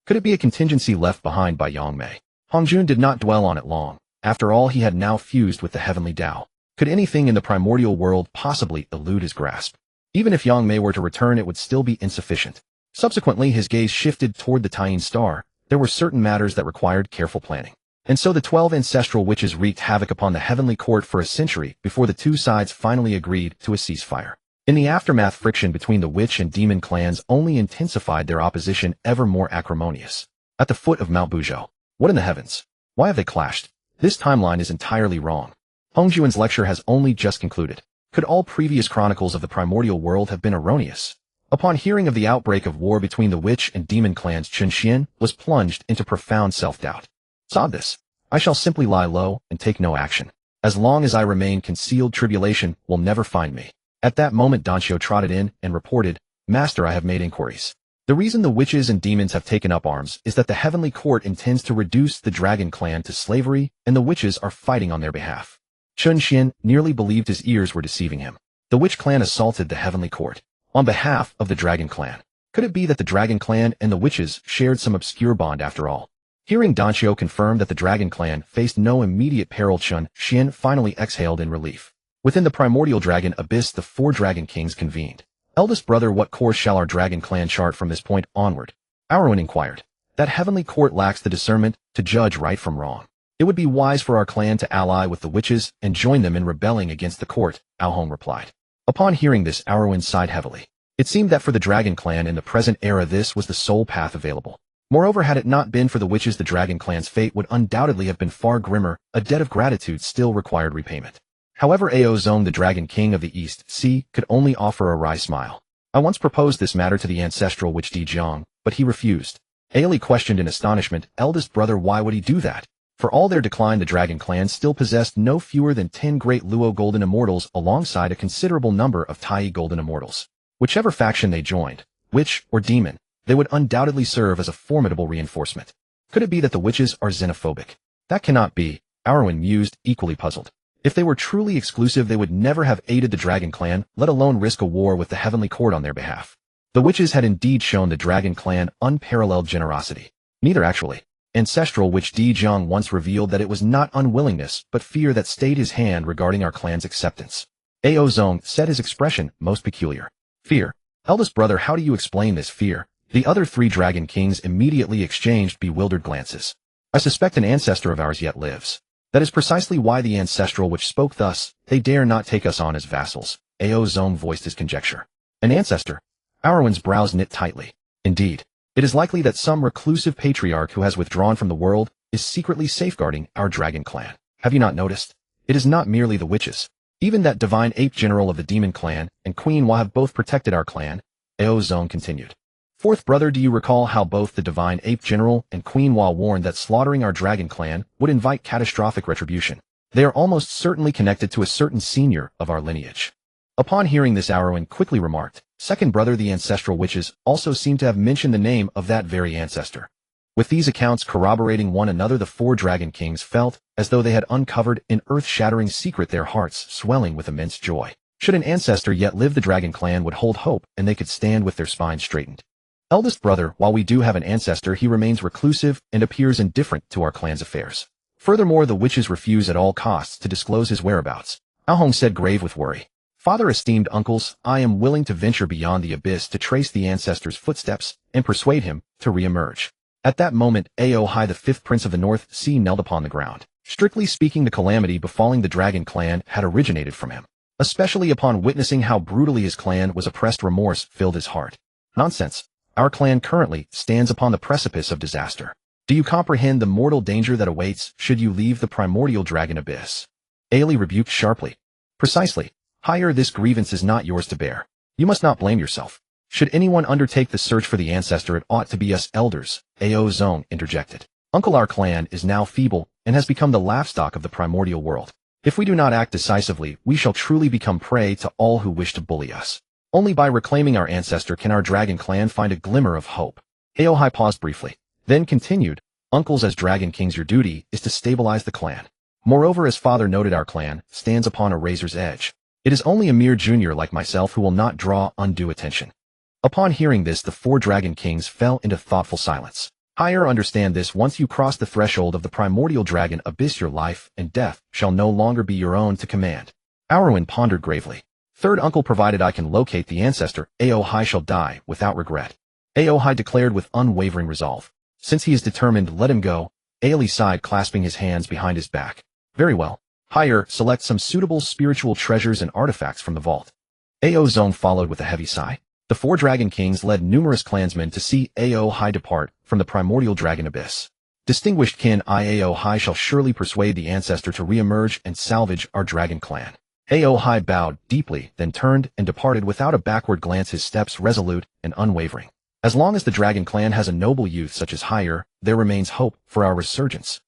Could it be a contingency left behind by Yang Mei? Hongjun did not dwell on it long. After all, he had now fused with the Heavenly Dao. Could anything in the primordial world possibly elude his grasp? Even if Yang Mei were to return, it would still be insufficient. Subsequently, his gaze shifted toward the Taiyin star, there were certain matters that required careful planning. And so the 12 ancestral witches wreaked havoc upon the heavenly court for a century before the two sides finally agreed to a ceasefire. In the aftermath, friction between the witch and demon clans only intensified their opposition ever more acrimonious. At the foot of Mount Buzhou. What in the heavens? Why have they clashed? This timeline is entirely wrong. Hongjuan's lecture has only just concluded. Could all previous chronicles of the primordial world have been erroneous? Upon hearing of the outbreak of war between the witch and demon clans, Tongtian was plunged into profound self-doubt. Sod this. I shall simply lie low and take no action. As long as I remain concealed, tribulation will never find me. At that moment, Danxiu trotted in and reported, Master, I have made inquiries. The reason the witches and demons have taken up arms is that the heavenly court intends to reduce the dragon clan to slavery, and the witches are fighting on their behalf. Tongtian nearly believed his ears were deceiving him. The witch clan assaulted the heavenly court on behalf of the dragon clan. Could it be that the dragon clan and the witches shared some obscure bond after all? Hearing Danxiu confirm that the dragon clan faced no immediate peril, Tongtian finally exhaled in relief. Within the primordial dragon abyss, the four dragon kings convened. Eldest brother, what course shall our dragon clan chart from this point onward? Aowen inquired. That heavenly court lacks the discernment to judge right from wrong. It would be wise for our clan to ally with the witches and join them in rebelling against the court, Honghuang replied. Upon hearing this, Aowen sighed heavily. It seemed that for the dragon clan in the present era this was the sole path available. Moreover, had it not been for the witches, the dragon clan's fate would undoubtedly have been far grimmer. A debt of gratitude still required repayment. However, Ao Zong, the dragon king of the East Sea, could only offer a wry smile. I once proposed this matter to the ancestral witch Di Jiang, but he refused. Ailey questioned in astonishment, eldest brother, why would he do that? For all their decline, the dragon clan still possessed no fewer than 10 great Luo golden immortals alongside a considerable number of Tai golden immortals. Whichever faction they joined, witch or demon, they would undoubtedly serve as a formidable reinforcement. Could it be that the witches are xenophobic? That cannot be, Aowen mused, equally puzzled. If they were truly exclusive, they would never have aided the dragon clan, let alone risk a war with the heavenly court on their behalf. The witches had indeed shown the dragon clan unparalleled generosity. Neither actually. Ancestral witch Di Jiang once revealed that it was not unwillingness, but fear that stayed his hand regarding our clan's acceptance. Ao Zong said, his expression most peculiar. Fear. Eldest brother, how do you explain this fear? The other three dragon kings immediately exchanged bewildered glances. I suspect an ancestor of ours yet lives. That is precisely why the ancestral witch spoke thus. They dare not take us on as vassals. Ao Zong voiced his conjecture. An ancestor? Aowen's brows knit tightly. Indeed. It is likely that some reclusive patriarch who has withdrawn from the world is secretly safeguarding our dragon clan. Have you not noticed? It is not merely the witches. Even that divine ape general of the demon clan and Queen Wa have both protected our clan. Ao Zong continued. Fourth brother, do you recall how both the divine ape general and Queen Wa warned that slaughtering our dragon clan would invite catastrophic retribution? They are almost certainly connected to a certain senior of our lineage. Upon hearing this, Aowen quickly remarked, second brother, the ancestral witches also seem to have mentioned the name of that very ancestor. With these accounts corroborating one another, the four dragon kings felt as though they had uncovered an earth-shattering secret, their hearts swelling with immense joy. Should an ancestor yet live, the dragon clan would hold hope and they could stand with their spines straightened. Eldest brother, while we do have an ancestor, he remains reclusive and appears indifferent to our clan's affairs. Furthermore, the witches refuse at all costs to disclose his whereabouts. Honghuang said, grave with worry. Father, esteemed uncles, I am willing to venture beyond the abyss to trace the ancestor's footsteps and persuade him to re-emerge. At that moment, Ao Hai, the fifth prince of the North Sea, knelt upon the ground. Strictly speaking, the calamity befalling the dragon clan had originated from him. Especially upon witnessing how brutally his clan was oppressed, remorse filled his heart. Nonsense. Our clan currently stands upon the precipice of disaster. Do you comprehend the mortal danger that awaits should you leave the primordial dragon abyss? Ailey rebuked sharply. Precisely. Higher, this grievance is not yours to bear. You must not blame yourself. Should anyone undertake the search for the ancestor, it ought to be us elders, Ao Zong interjected. Uncle, our clan is now feeble and has become the laughstock of the primordial world. If we do not act decisively, we shall truly become prey to all who wish to bully us. Only by reclaiming our ancestor can our dragon clan find a glimmer of hope. Ao Hai paused briefly, then continued, uncles, as dragon kings, your duty is to stabilize the clan. Moreover, as father noted, our clan stands upon a razor's edge. It is only a mere junior like myself who will not draw undue attention. Upon hearing this, the four dragon kings fell into thoughtful silence. Higher, understand this, once you cross the threshold of the primordial dragon abyss, your life and death shall no longer be your own to command. Aowen pondered gravely. Third uncle, provided I can locate the ancestor, Ao Hai shall die without regret. Ao Hai declared with unwavering resolve. Since he is determined, let him go. Aili sighed, clasping his hands behind his back. Very well. Higher, select some suitable spiritual treasures and artifacts from the vault. Ao Zong followed with a heavy sigh. The 4 Dragon Kings led numerous clansmen to see Ao Hai depart from the primordial dragon abyss. Distinguished kin Ao Hai shall surely persuade the ancestor to re-emerge and salvage our dragon clan. Ao Hai bowed deeply, then turned and departed without a backward glance, his steps resolute and unwavering. As long as the dragon clan has a noble youth such as Higher, there remains hope for our resurgence.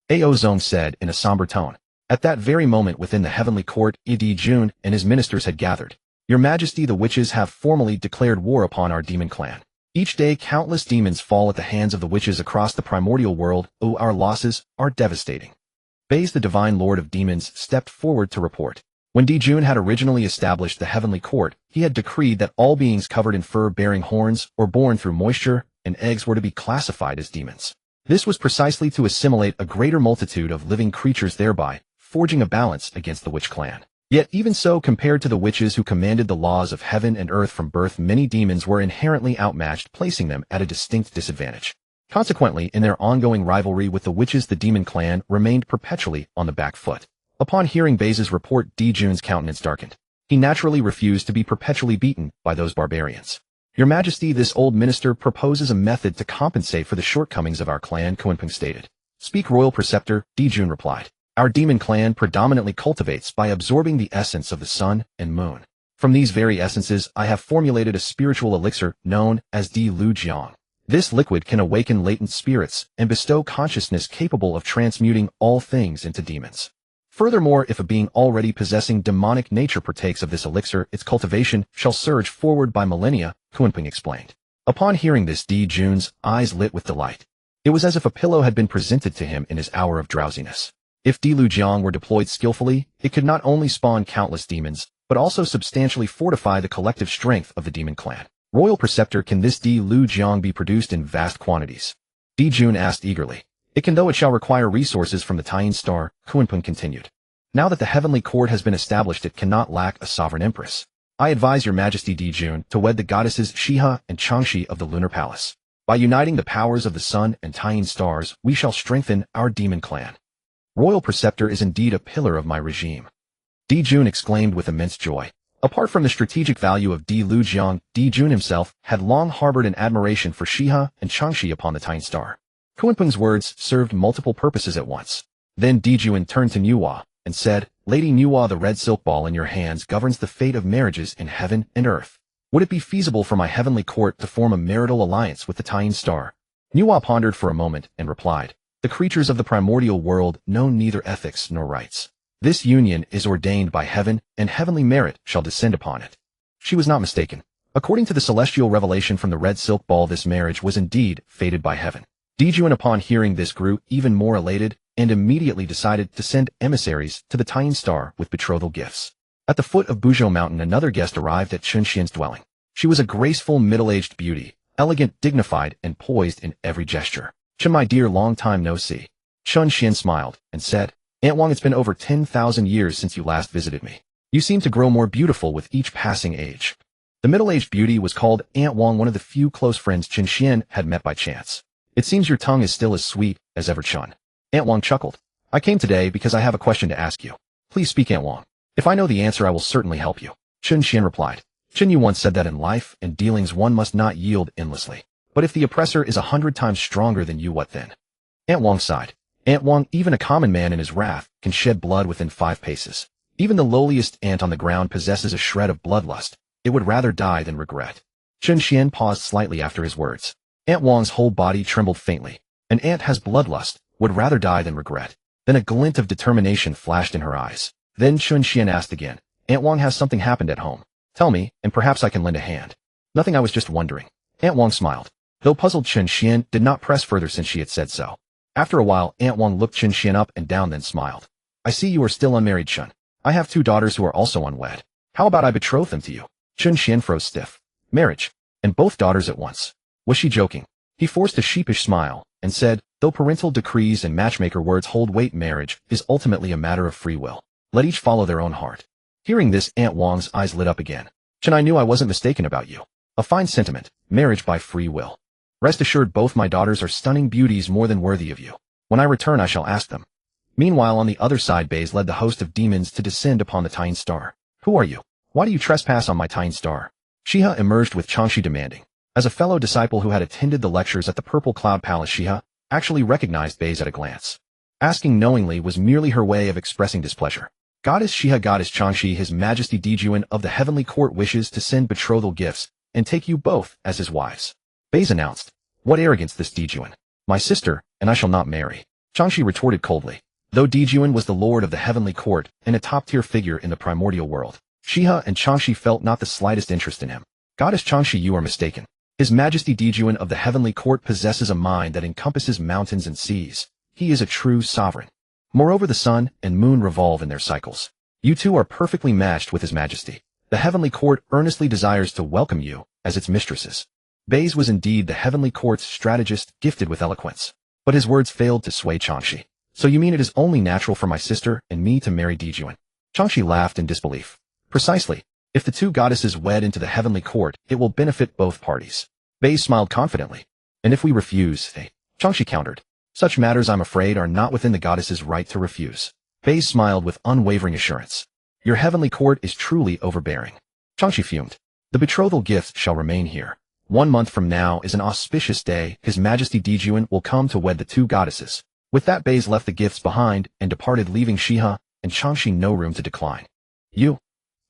Ao Zong said in a somber tone. At that very moment within the heavenly court, Di Jun and his ministers had gathered. Your Majesty, the witches have formally declared war upon our demon clan. Each day countless demons fall at the hands of the witches across the primordial world. Oh, our losses are devastating. Baze, the divine lord of demons, stepped forward to report. When Di Jun had originally established the heavenly court, he had decreed that all beings covered in fur bearing horns or born through moisture and eggs were to be classified as demons. This was precisely to assimilate a greater multitude of living creatures, thereby forging a balance against the witch clan. Yet even so, compared to the witches who commanded the laws of heaven and earth from birth, many demons were inherently outmatched, placing them at a distinct disadvantage. Consequently, in their ongoing rivalry with the witches, the demon clan remained perpetually on the back foot. Upon hearing Baze's report, Di Jun's countenance darkened. He naturally refused to be perpetually beaten by those barbarians. Your Majesty, this old minister proposes a method to compensate for the shortcomings of our clan, Kunpeng stated. Speak, Royal Preceptor, Di Jun replied. Our demon clan predominantly cultivates by absorbing the essence of the sun and moon. From these very essences, I have formulated a spiritual elixir known as Di Lu Jiang. This liquid can awaken latent spirits and bestow consciousness capable of transmuting all things into demons. Furthermore, if a being already possessing demonic nature partakes of this elixir, its cultivation shall surge forward by millennia, Kunpeng explained. Upon hearing this, Di Jun's eyes lit with delight. It was as if a pillow had been presented to him in his hour of drowsiness. If Di Lu Jiang were deployed skillfully, it could not only spawn countless demons, but also substantially fortify the collective strength of the demon clan. Royal Preceptor, can this Di Lu Jiang be produced in vast quantities? Di Jun asked eagerly. It can, though it shall require resources from the Taiyin star, Kunpeng continued. Now that the heavenly court has been established, it cannot lack a sovereign empress. I advise your Majesty Di Jun to wed the goddesses Shiha and Changxi of the lunar palace. By uniting the powers of the sun and Taiyin stars, we shall strengthen our demon clan. Royal Preceptor is indeed a pillar of my regime. Di Jun exclaimed with immense joy. Apart from the strategic value of Di Lu Jiang, Di Jun himself had long harbored an admiration for Shiha and Changxi upon the Taiyin star. Kunpeng's words served multiple purposes at once. Then Di Jun turned to Nüwa and said, Lady Nüwa, the red silk ball in your hands governs the fate of marriages in heaven and earth. Would it be feasible for my heavenly court to form a marital alliance with the Taiyin star? Nüwa pondered for a moment and replied, the creatures of the primordial world know neither ethics nor rights. This union is ordained by heaven, and heavenly merit shall descend upon it. She was not mistaken. According to the celestial revelation from the red silk ball, this marriage was indeed fated by heaven. Di Jun, upon hearing this, grew even more elated and immediately decided to send emissaries to the Taiyin star with betrothal gifts. At the foot of Buzhou Mountain, another guest arrived at Chun Xian's dwelling. She was a graceful, middle-aged beauty, elegant, dignified, and poised in every gesture. Chun, my dear, long time no see. Chun Xian smiled and said, Aunt Wang, it's been over 10,000 years since you last visited me. You seem to grow more beautiful with each passing age. The middle-aged beauty was called Aunt Wang, one of the few close friends Chun Xian had met by chance. It seems your tongue is still as sweet as ever, Chun. Aunt Wang chuckled. I came today because I have a question to ask you. Please speak, Aunt Wang. If I know the answer, I will certainly help you. Chun Xian replied. Chun Yu once said that in life and dealings one must not yield endlessly. But if the oppressor is 100 times stronger than you, what then? Aunt Wang sighed. Aunt Wang, even a common man in his wrath can shed blood within 5 paces. Even the lowliest ant on the ground possesses a shred of bloodlust. It would rather die than regret. Chun Xian paused slightly after his words. Aunt Wang's whole body trembled faintly. An ant has bloodlust, would rather die than regret. Then a glint of determination flashed in her eyes. Then Chun Xian asked again, Aunt Wang, has something happened at home? Tell me, and perhaps I can lend a hand. Nothing, I was just wondering. Aunt Wang smiled. Though puzzled, Chun Xian did not press further since she had said so. After a while, Aunt Wang looked Chun Xian up and down, then smiled. I see you are still unmarried, Chun. I have 2 daughters who are also unwed. How about I betroth them to you? Chun Xian froze stiff. Marriage. And both daughters at once. Was she joking? He forced a sheepish smile and said, though parental decrees and matchmaker words hold weight, marriage is ultimately a matter of free will. Let each follow their own heart. Hearing this, Aunt Wang's eyes lit up again. Chun, I knew I wasn't mistaken about you. A fine sentiment, marriage by free will. Rest assured both my daughters are stunning beauties more than worthy of you. When I return I shall ask them. Meanwhile on the other side Baze led the host of demons to descend upon the Tine Star. Who are you? Why do you trespass on my Tine Star? Shiha emerged with Changshi demanding. As a fellow disciple who had attended the lectures at the Purple Cloud Palace, Shiha actually recognized Baze at a glance. Asking knowingly was merely her way of expressing displeasure. Goddess Shiha, Goddess Changshi, His Majesty Dijuan of the Heavenly Court wishes to send betrothal gifts and take you both as his wives. Baze announced. What arrogance this Dijuan. My sister, and I shall not marry. Changshi retorted coldly. Though Dijuan was the lord of the Heavenly Court and a top-tier figure in the primordial world, Shiha and Changshi felt not the slightest interest in him. Goddess Changshi, you are mistaken. His Majesty Dijuan of the Heavenly Court possesses a mind that encompasses mountains and seas. He is a true sovereign. Moreover, the sun and moon revolve in their cycles. You two are perfectly matched with His Majesty. The Heavenly Court earnestly desires to welcome you as its mistresses. Baze was indeed the Heavenly Court's strategist gifted with eloquence. But his words failed to sway Changshi. So you mean it is only natural for my sister and me to marry Dijuan? Changshi laughed in disbelief. Precisely. If the two goddesses wed into the Heavenly Court, it will benefit both parties. Baze smiled confidently. And if we refuse, Changshi countered. Such matters, I'm afraid, are not within the goddess's right to refuse. Baze smiled with unwavering assurance. Your Heavenly Court is truly overbearing. Changshi fumed. The betrothal gifts shall remain here. 1 month from now is an auspicious day. His Majesty Dijuan will come to wed the two goddesses. With that, Baze left the gifts behind and departed, leaving Shiha and Changshi no room to decline. You.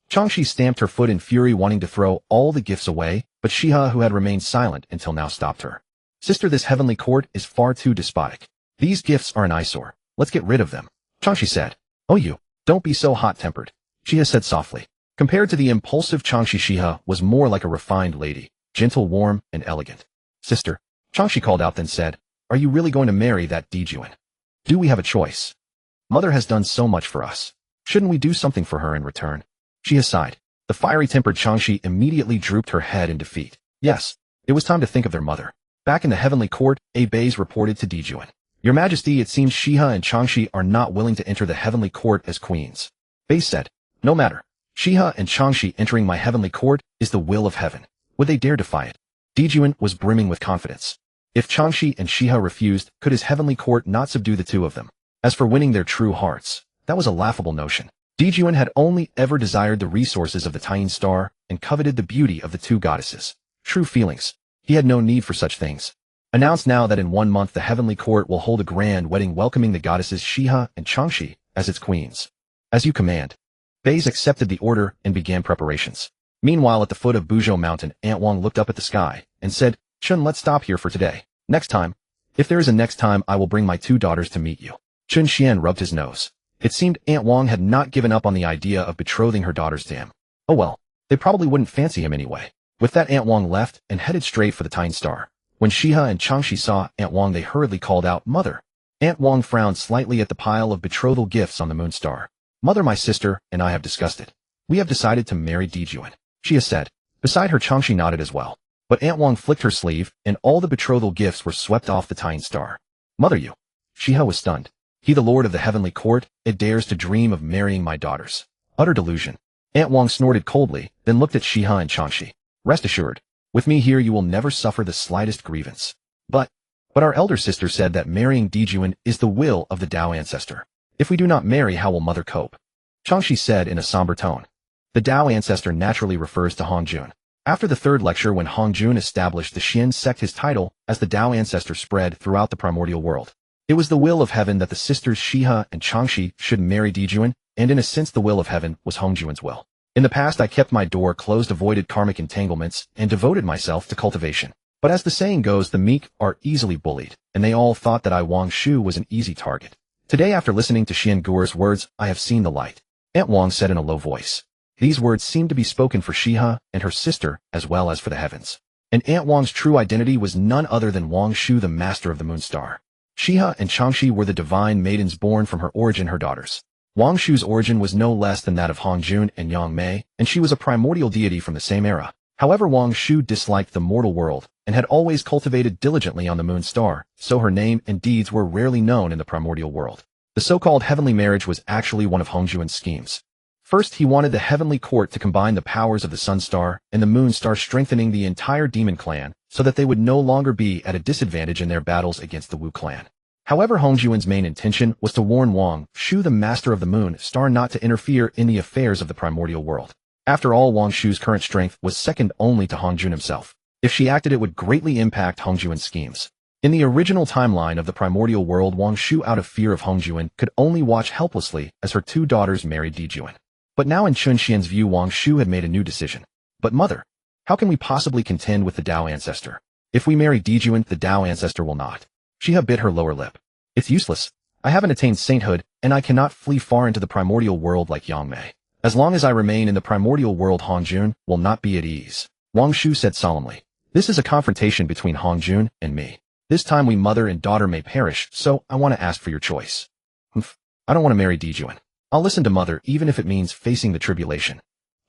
Changshi stamped her foot in fury, wanting to throw all the gifts away, but Shiha, who had remained silent until now, stopped her. Sister, this Heavenly Court is far too despotic. These gifts are an eyesore. Let's get rid of them. Changshi said. Oh, you. Don't be so hot-tempered. Shiha said softly. Compared to the impulsive Changshi, Shiha was more like a refined lady. Gentle, warm, and elegant. Sister, Changshi called out, then said, are you really going to marry that Dijuan? Do we have a choice? Mother has done so much for us. Shouldn't we do something for her in return? Shiha sighed. The fiery-tempered Changshi immediately drooped her head in defeat. Yes, it was time to think of their mother. Back in the Heavenly Court, Baze reported to Dijuan. Your Majesty, it seems Shiha and Changshi are not willing to enter the Heavenly Court as queens. Baze said, no matter. Shiha and Changshi entering my Heavenly Court is the will of heaven. Would they dare defy it? Dijuan was brimming with confidence. If Changshi and Shiha refused, could his Heavenly Court not subdue the two of them? As for winning their true hearts, that was a laughable notion. Dijuan had only ever desired the resources of the Tine Star and coveted the beauty of the two goddesses. True feelings. He had no need for such things. Announce now that in 1 month the Heavenly Court will hold a grand wedding welcoming the goddesses Shiha and Changshi as its queens. As you command. Baze accepted the order and began preparations. Meanwhile, at the foot of Buzhou Mountain, Aunt Wang looked up at the sky and said, Chun, let's stop here for today. Next time. If there is a next time, I will bring my two daughters to meet you. Chun Xian rubbed his nose. It seemed Aunt Wang had not given up on the idea of betrothing her daughters to him. Oh well, they probably wouldn't fancy him anyway. With that, Aunt Wang left and headed straight for the Tine Star. When Shiha and Changshi saw Aunt Wang, they hurriedly called out, Mother. Aunt Wang frowned slightly at the pile of betrothal gifts on the moon star. Mother, my sister and I have discussed it. We have decided to marry Dijuan. Shiha said. Beside her, Changshi nodded as well. But Aunt Wang flicked her sleeve, and all the betrothal gifts were swept off the Tine Star. Mother, you. Shiha was stunned. He, the lord of the Heavenly Court, it dares to dream of marrying my daughters. Utter delusion. Aunt Wang snorted coldly, then looked at Shiha and Changshi. Rest assured, with me here you will never suffer the slightest grievance. But our elder sister said that marrying Dijuan is the will of the Dao ancestor. If we do not marry, how will mother cope? Changshi said in a somber tone. The Dao ancestor naturally refers to Hongjun. After the third lecture, when Hongjun established the Xian sect, his title as the Dao ancestor spread throughout the primordial world. It was the will of heaven that the sisters Shiha and Changshi should marry Dijuan, and in a sense the will of heaven was Hongjuan's will. In the past I kept my door closed, avoided karmic entanglements, and devoted myself to cultivation. But as the saying goes, the meek are easily bullied, and they all thought that I Wang Shu was an easy target. Today, after listening to Xian Guer's words, I have seen the light. Aunt Wang said in a low voice. These words seemed to be spoken for Shiha and her sister as well as for the heavens. And Aunt Wang's true identity was none other than Wang Shu, the master of the moon star. Shiha and Changshi were the divine maidens born from her origin, her daughters. Wang Shu's origin was no less than that of Hongjun and Yang Mei, and she was a primordial deity from the same era. However, Wang Shu disliked the mortal world and had always cultivated diligently on the moon star, so her name and deeds were rarely known in the primordial world. The so-called heavenly marriage was actually one of Hongjuan's schemes. First, he wanted the Heavenly Court to combine the powers of the Sun Star and the Moon Star, strengthening the entire demon clan so that they would no longer be at a disadvantage in their battles against the Wu clan. However, Hongjuan's main intention was to warn Wang Shu, the master of the moon star, not to interfere in the affairs of the primordial world. After all, Wang Shu's current strength was second only to Hongjuan himself. If she acted, it would greatly impact Hongjuan's schemes. In the original timeline of the primordial world, Wang Shu, out of fear of Hongjuan, could only watch helplessly as her two daughters married Dijuan. But now in Chunxian's view, Wang Shu had made a new decision. But mother, how can we possibly contend with the Dao ancestor? If we marry Dijuan, the Dao ancestor will not. Xiha bit her lower lip. It's useless. I haven't attained sainthood, and I cannot flee far into the primordial world like Yang Mei. As long as I remain in the primordial world, Hongjuan will not be at ease. Wang Shu said solemnly. This is a confrontation between Hongjuan and me. This time we mother and daughter may perish, so I want to ask for your choice. I don't want to marry Dijuan. I'll listen to mother even if it means facing the tribulation.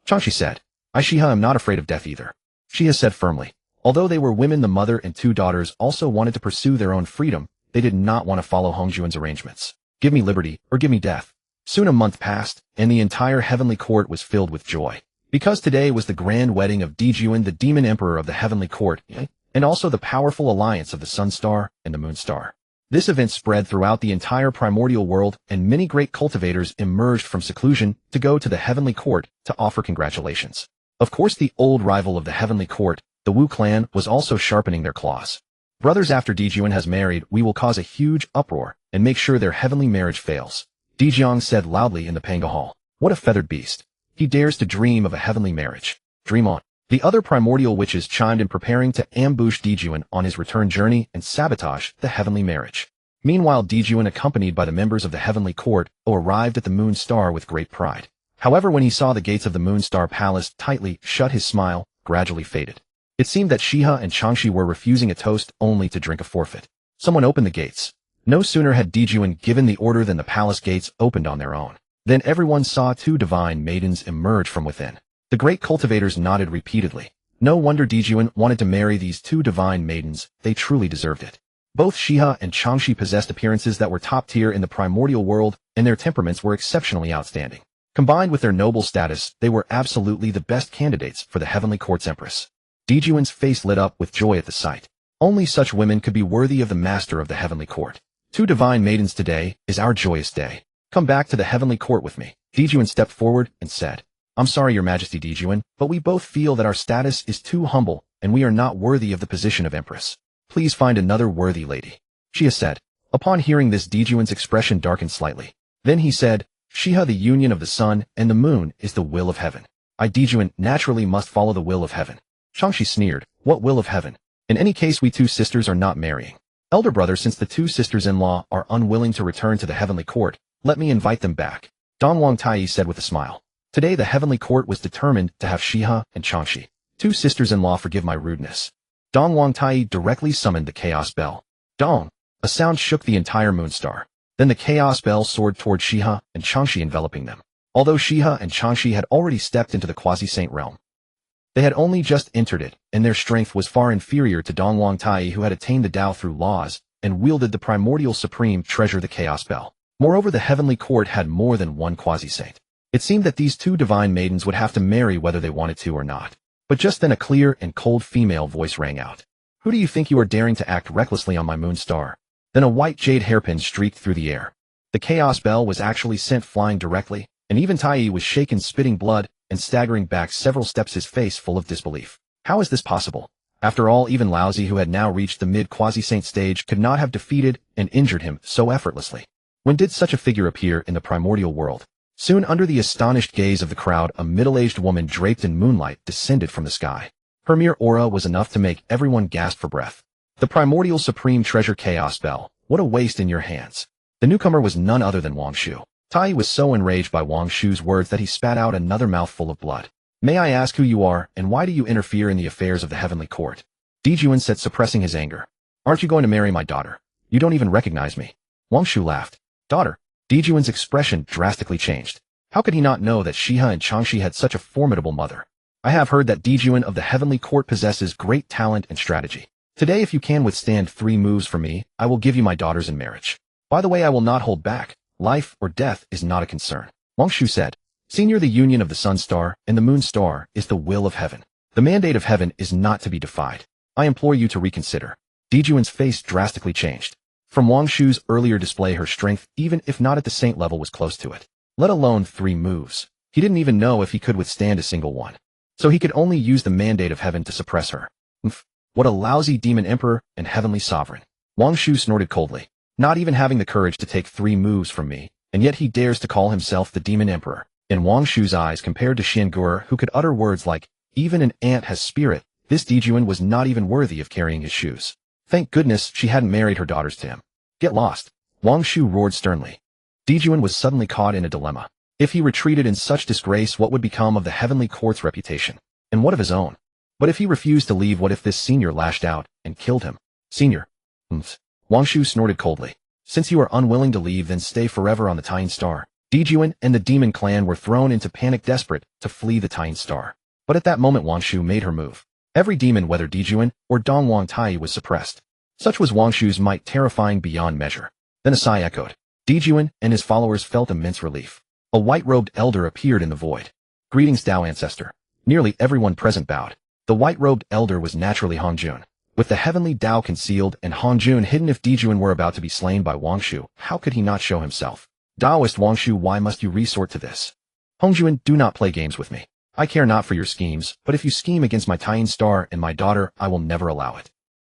Changxi said. I, Xiha, am not afraid of death either. Xiha said firmly. Although they were women, the mother and two daughters also wanted to pursue their own freedom. They did not want to follow Hongjuan's arrangements. Give me liberty, or give me death. Soon a month passed, and the entire heavenly court was filled with joy. Because today was the grand wedding of Dijuan, the demon emperor of the heavenly court, and also the powerful alliance of the sun star and the moon star. This event spread throughout the entire primordial world, and many great cultivators emerged from seclusion to go to the heavenly court to offer congratulations. Of course, the old rival of the heavenly court, the Wu clan, was also sharpening their claws. Brothers, after Dijuan has married, we will cause a huge uproar and make sure their heavenly marriage fails. Dijiang said loudly in the Panga Hall. What a feathered beast. He dares to dream of a heavenly marriage. Dream on. The other primordial witches chimed in, preparing to ambush Dijuan on his return journey and sabotage the heavenly marriage. Meanwhile, Dijuan, accompanied by the members of the heavenly court, arrived at the moon star with great pride. However, when he saw the gates of the moon star palace tightly shut, his smile gradually faded. It seemed that Xiha and Changxi were refusing a toast only to drink a forfeit. Someone opened the gates. No sooner had Dijuan given the order than the palace gates opened on their own. Then everyone saw two divine maidens emerge from within. The great cultivators nodded repeatedly. No wonder Dijuan wanted to marry these two divine maidens. They truly deserved it. Both Xiha and Changxi possessed appearances that were top tier in the primordial world, and their temperaments were exceptionally outstanding. Combined with their noble status, they were absolutely the best candidates for the heavenly court's empress. Dijuan's face lit up with joy at the sight. Only such women could be worthy of the master of the heavenly court. Two divine maidens, today is our joyous day. Come back to the heavenly court with me. Dijuan stepped forward and said, I'm sorry, Your Majesty Dijuan, but we both feel that our status is too humble, and we are not worthy of the position of empress. Please find another worthy lady. Xiha said. Upon hearing this, Dijuan's expression darkened slightly. Then he said, Xiha, the union of the sun and the moon is the will of heaven. I, Dijuan, naturally must follow the will of heaven. Changxi sneered. What will of heaven? In any case, we two sisters are not marrying. Elder brother, since the two sisters-in-law are unwilling to return to the heavenly court, let me invite them back. Dong Wang Tai said with a smile. Today the heavenly court was determined to have Xiha and Changxi. Two sisters-in-law, forgive my rudeness. Dong Wang Tai directly summoned the chaos bell. Dong! A sound shook the entire moon star. Then the chaos bell soared toward Xiha and Changxi, enveloping them. Although Xiha and Changxi had already stepped into the quasi-saint realm, they had only just entered it, and their strength was far inferior to Dong Wang Tai, who had attained the Dao through laws and wielded the primordial supreme treasure, the chaos bell. Moreover, the heavenly court had more than one quasi-saint. It seemed that these two divine maidens would have to marry whether they wanted to or not. But just then a clear and cold female voice rang out. Who do you think you are, daring to act recklessly on my moon star? Then a white jade hairpin streaked through the air. The chaos bell was actually sent flying directly, and even Tai was shaken, spitting blood, and staggering back several steps, his face full of disbelief. How is this possible? After all, even Laozi, who had now reached the mid-quasi-saint stage, could not have defeated and injured him so effortlessly. When did such a figure appear in the primordial world? Soon, under the astonished gaze of the crowd, a middle-aged woman draped in moonlight descended from the sky. Her mere aura was enough to make everyone gasp for breath. The primordial supreme treasure, chaos bell. What a waste in your hands. The newcomer was none other than Wang Shu. Tai was so enraged by Wang Shu's words that he spat out another mouthful of blood. May I ask who you are, and why do you interfere in the affairs of the heavenly court? Dijuan said, suppressing his anger. Aren't you going to marry my daughter? You don't even recognize me. Wang Shu laughed. Daughter? Dijuan's expression drastically changed. How could he not know that Xiha and Changxi had such a formidable mother? I have heard that Dijuan of the heavenly court possesses great talent and strategy. Today, if you can withstand 3 moves for me, I will give you my daughters in marriage. By the way, I will not hold back. Life or death is not a concern. Wang Shu said. Senior, the union of the sun star and the moon star is the will of heaven. The mandate of heaven is not to be defied. I implore you to reconsider. Dijuan's face drastically changed. From Wang Shu's earlier display, her strength, even if not at the saint level, was close to it. Let alone 3 moves. He didn't even know if he could withstand a single one. So he could only use the mandate of heaven to suppress her. What a lousy demon emperor and heavenly sovereign. Wang Shu snorted coldly. Not even having the courage to take 3 moves from me, and yet he dares to call himself the demon emperor. In Wang Shu's eyes, compared to Xian Gur, who could utter words like, even an ant has spirit, this Dijuan was not even worthy of carrying his shoes. Thank goodness she hadn't married her daughters to him. Get lost. Wang Shu roared sternly. Dijuan was suddenly caught in a dilemma. If he retreated in such disgrace, what would become of the heavenly court's reputation? And what of his own? But if he refused to leave, what if this senior lashed out and killed him? Senior. Wang Shu snorted coldly. Since you are unwilling to leave, then stay forever on the Tying Star. Dijuan and the demon clan were thrown into panic, desperate to flee the Tying Star. But at that moment Wang Shu made her move. Every demon, whether Dijuan or Dongwang Tai, was suppressed. Such was Wang Shu's might, terrifying beyond measure. Then a sigh echoed. Dijuan and his followers felt immense relief. A white-robed elder appeared in the void. Greetings, Dao Ancestor. Nearly everyone present bowed. The white-robed elder was naturally Hongjun. With the Heavenly Dao concealed and Hongjun hidden, if Dijuan were about to be slain by Wang Shu, how could he not show himself? Daoist Wang Shu, why must you resort to this? Hongjun, do not play games with me. I care not for your schemes, but if you scheme against my Tying Star and my daughter, I will never allow it.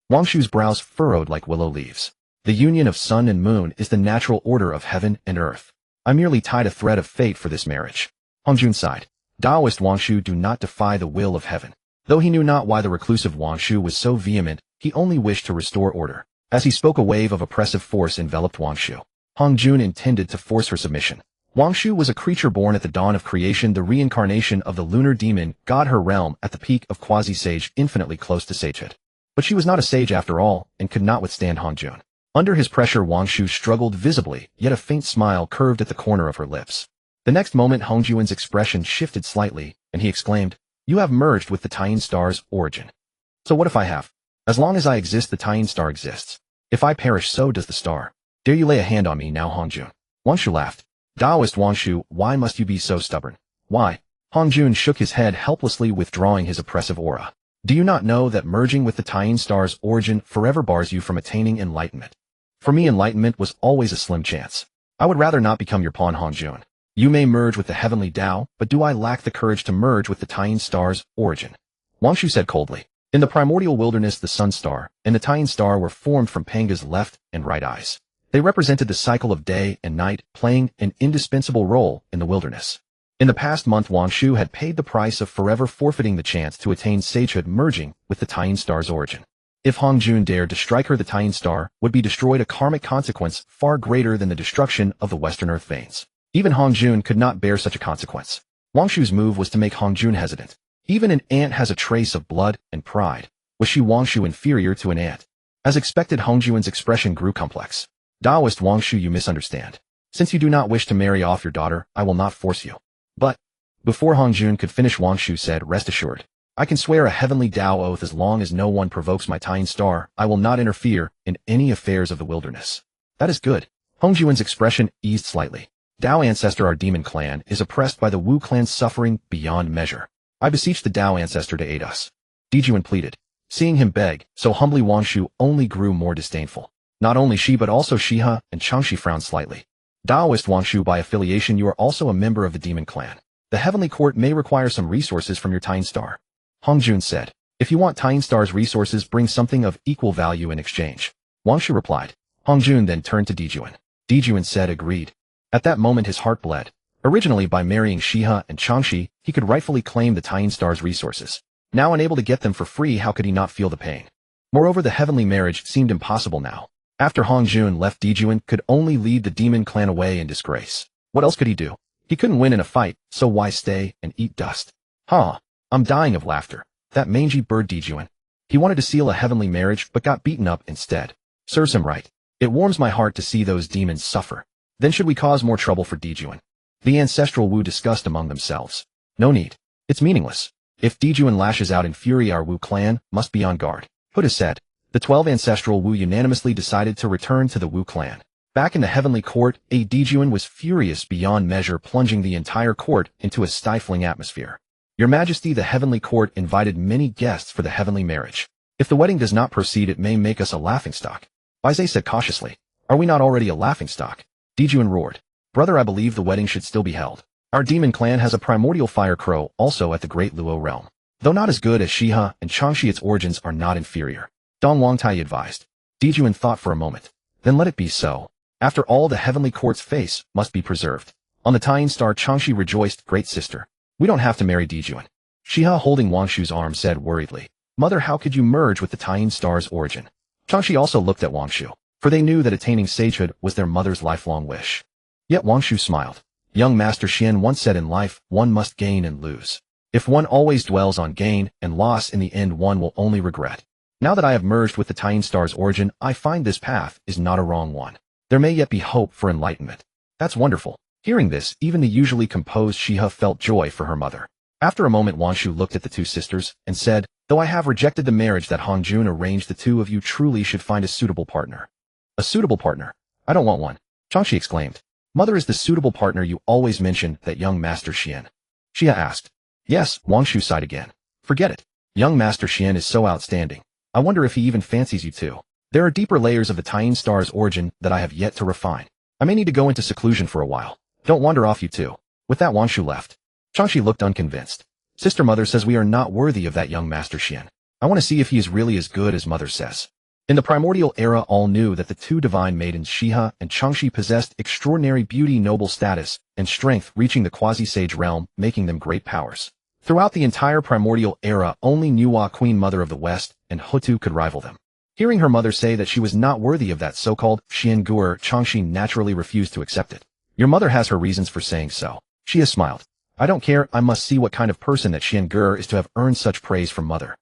Wang Shu's brows furrowed like willow leaves. The union of sun and moon is the natural order of heaven and earth. I merely tied a thread of fate for this marriage. Hongjun sighed. Daoist Wang Shu, do not defy the will of heaven. Though he knew not why the reclusive Wang Shu was so vehement, he only wished to restore order. As he spoke, a wave of oppressive force enveloped Wang Shu. Hongjun intended to force her submission. Wang Shu was a creature born at the dawn of creation, the reincarnation of the lunar demon, god, her realm at the peak of quasi-sage, infinitely close to sagehood. But she was not a sage after all, and could not withstand Hongjun. Under his pressure, Wang Shu struggled visibly, yet a faint smile curved at the corner of her lips. The next moment, Hongjun's expression shifted slightly, and he exclaimed, "You have merged with the Tying Star's origin." So what if I have? As long as I exist, the Tying Star exists. If I perish, so does the star. Dare you lay a hand on me now, Hongjun? Wang Shu laughed. Daoist Wang Shu, why must you be so stubborn? Why? Hongjun shook his head helplessly, withdrawing his oppressive aura. Do you not know that merging with the Tying Star's origin forever bars you from attaining enlightenment? For me, enlightenment was always a slim chance. I would rather not become your pawn, Hongjun. You may merge with the Heavenly Dao, but do I lack the courage to merge with the Tying Star's origin? Wang Shu said coldly. In the primordial wilderness, the Sun Star and the Tying Star were formed from Panga's left and right eyes. They represented the cycle of day and night, playing an indispensable role in the wilderness. In the past month, Wang Shu had paid the price of forever forfeiting the chance to attain sagehood, merging with the Tying Star's origin. If Hongjun dared to strike her, the Tying Star would be destroyed, a karmic consequence far greater than the destruction of the Western Earth veins. Even Hongjun could not bear such a consequence. Wang Shu's move was to make Hongjun hesitant. Even an ant has a trace of blood and pride. Was she, Wang Shu, inferior to an ant? As expected, Hongjun's expression grew complex. Daoist Wang Shu, you misunderstand. Since you do not wish to marry off your daughter, I will not force you. But, before Hongjun could finish, Wang Shu said, rest assured. I can swear a Heavenly Dao oath, as long as no one provokes my Tying Star, I will not interfere in any affairs of the wilderness. That is good. Hongjun's expression eased slightly. Dao Ancestor, our demon clan is oppressed by the Wu clan's suffering beyond measure. I beseech the Dao Ancestor to aid us. Dijuan pleaded. Seeing him beg so humbly, Wang Shu only grew more disdainful. Not only she, but also Shiha and Changshi frowned slightly. Daoist Wang Shu, by affiliation you are also a member of the demon clan. The Heavenly Court may require some resources from your Tying Star. Hongjun said. If you want Tying Star's resources, bring something of equal value in exchange. Wang Shu replied. Hongjun then turned to Dijuan. Dijuan said agreed. At that moment his heart bled. Originally, by marrying Shiha and Changshi, he could rightfully claim the Tying Star's resources. Now unable to get them for free, how could he not feel the pain? Moreover, the heavenly marriage seemed impossible now. After Hongjun left, Dijuan could only lead the demon clan away in disgrace. What else could he do? He couldn't win in a fight, so why stay and eat dust? I'm dying of laughter. That mangy bird Dijuan. He wanted to seal a heavenly marriage, but got beaten up instead. Serves him right. It warms my heart to see those demons suffer. Then should we cause more trouble for Dijuan? The ancestral Wu discussed among themselves. No need. It's meaningless. If Dijuan lashes out in fury, our Wu clan must be on guard. Huda said. The 12 ancestral Wu unanimously decided to return to the Wu clan. Back in the heavenly court, Dijuan was furious beyond measure, plunging the entire court into a stifling atmosphere. Your Majesty, the heavenly court invited many guests for the heavenly marriage. If the wedding does not proceed, it may make us a laughingstock. Buzhou said cautiously. Are we not already a laughingstock? Dijuan roared. Brother, I believe the wedding should still be held. Our demon clan has a primordial fire crow also at the Great Luo realm. Though not as good as Shiha and Changxi, its origins are not inferior. Dong Wangtai advised. Dijuan thought for a moment. Then let it be so. After all, the heavenly court's face must be preserved. On the tying star, Changxi rejoiced, great sister. We don't have to marry Dijuan. Shiha, holding Wangshu's arm, said worriedly. Mother, how could you merge with the tying star's origin? Changxi also looked at Wangshu, for they knew that attaining sagehood was their mother's lifelong wish. Yet Wangshu smiled. Young Master Xian once said, in life, one must gain and lose. If one always dwells on gain and loss, in the end one will only regret. Now that I have merged with the tying star's origin, I find this path is not a wrong one. There may yet be hope for enlightenment. That's wonderful. Hearing this, even the usually composed Shiha felt joy for her mother. After a moment, Wangshu looked at the two sisters and said, though I have rejected the marriage that Hongjun arranged, the two of you truly should find a suitable partner. A suitable partner? I don't want one. Changxi exclaimed. Mother is the suitable partner you always mention, that young Master Xian. Shiha asked. Yes, Wangshu sighed again. Forget it. Young Master Xian is so outstanding. I wonder if he even fancies you too. There are deeper layers of the tying star's origin that I have yet to refine. I may need to go into seclusion for a while. Don't wander off, you two. With that, Wangshu left. Changxi looked unconvinced. Sister Mother says we are not worthy of that young Master Xian. I want to see if he is really as good as Mother says. In the Primordial Era, all knew that the two divine maidens Shiha and Changxi possessed extraordinary beauty, noble status, and strength, reaching the quasi-sage realm, making them great powers. Throughout the entire Primordial Era, only Nüwa, Queen Mother of the West, and Hutu could rival them. Hearing her mother say that she was not worthy of that so-called Xian Guer, Changxi naturally refused to accept it. Your mother has her reasons for saying so. She has smiled. I don't care, I must see what kind of person that Xian Guer is to have earned such praise from Mother.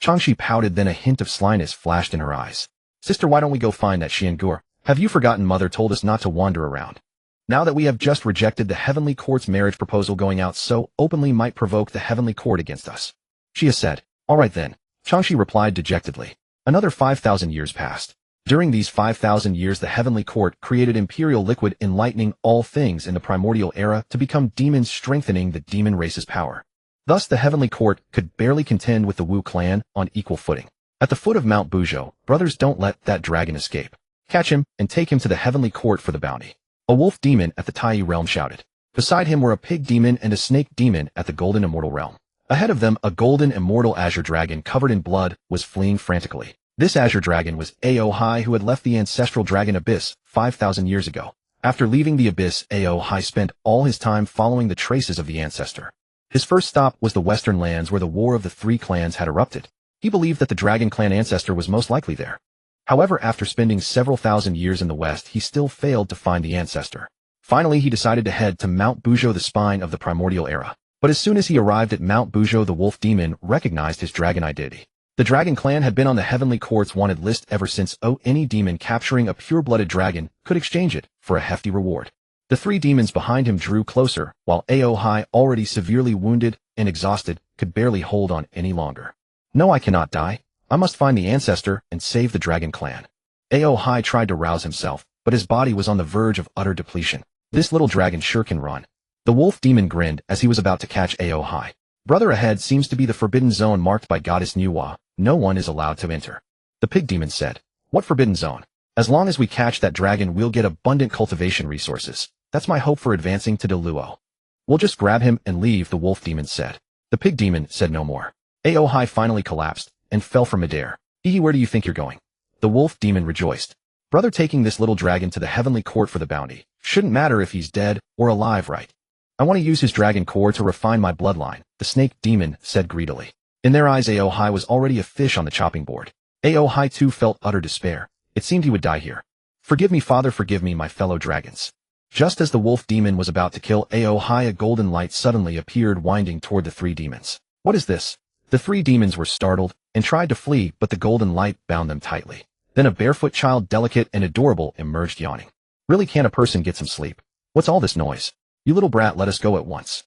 Changxi pouted, then a hint of slyness flashed in her eyes. Sister, why don't we go find that Xian Guer? Have you forgotten Mother told us not to wander around? Now that we have just rejected the Heavenly Court's marriage proposal, going out so openly might provoke the Heavenly Court against us. She has said. All right then, Changxi replied dejectedly. Another 5,000 years passed. During these 5,000 years, the Heavenly Court created imperial liquid, enlightening all things in the Primordial Era to become demons, strengthening the demon race's power. Thus, the Heavenly Court could barely contend with the Wu clan on equal footing. At the foot of Mount Buzhou, brothers, don't let that dragon escape. Catch him and take him to the Heavenly Court for the bounty. A wolf demon at the Tai realm shouted. Beside him were a pig demon and a snake demon at the Golden Immortal realm. Ahead of them, a golden immortal azure dragon covered in blood was fleeing frantically. This azure dragon was Ao Hai, who had left the ancestral dragon abyss 5,000 years ago. After leaving the abyss, Ao Hai spent all his time following the traces of the ancestor. His first stop was the western lands where the war of the three clans had erupted. He believed that the dragon clan ancestor was most likely there. However, after spending several thousand years in the west, he still failed to find the ancestor. Finally, he decided to head to Mount Buzhou, the spine of the Primordial Era. But as soon as he arrived at Mount Buzhou, the wolf demon recognized his dragon identity. The Dragon Clan had been on the Heavenly Court's wanted list ever since any demon capturing a pure-blooded dragon could exchange it for a hefty reward. The three demons behind him drew closer, while Ao Hai, already severely wounded and exhausted, could barely hold on any longer. No, I cannot die. I must find the ancestor and save the Dragon Clan. Ao Hai tried to rouse himself, but his body was on the verge of utter depletion. This little dragon sure can run. The wolf demon grinned as he was about to catch Ao Hai. Brother, ahead seems to be the forbidden zone marked by Goddess Nüwa. No one is allowed to enter. The pig demon said. What forbidden zone? As long as we catch that dragon, we'll get abundant cultivation resources. That's my hope for advancing to Deluo. We'll just grab him and leave, the wolf demon said. The pig demon said no more. Ao Hai finally collapsed and fell from midair. Where do you think you're going? The wolf demon rejoiced. Brother, taking this little dragon to the Heavenly Court for the bounty. Shouldn't matter if he's dead or alive, right? I want to use his dragon core to refine my bloodline, the snake demon said greedily. In their eyes, Ao Hai was already a fish on the chopping board. Ao Hai too felt utter despair. It seemed he would die here. Forgive me, Father, forgive me, my fellow dragons. Just as the wolf demon was about to kill Ao Hai, a golden light suddenly appeared, winding toward the three demons. What is this? The three demons were startled and tried to flee, but the golden light bound them tightly. Then a barefoot child, delicate and adorable, emerged yawning. Really, can't a person get some sleep? What's all this noise? You little brat, let us go at once.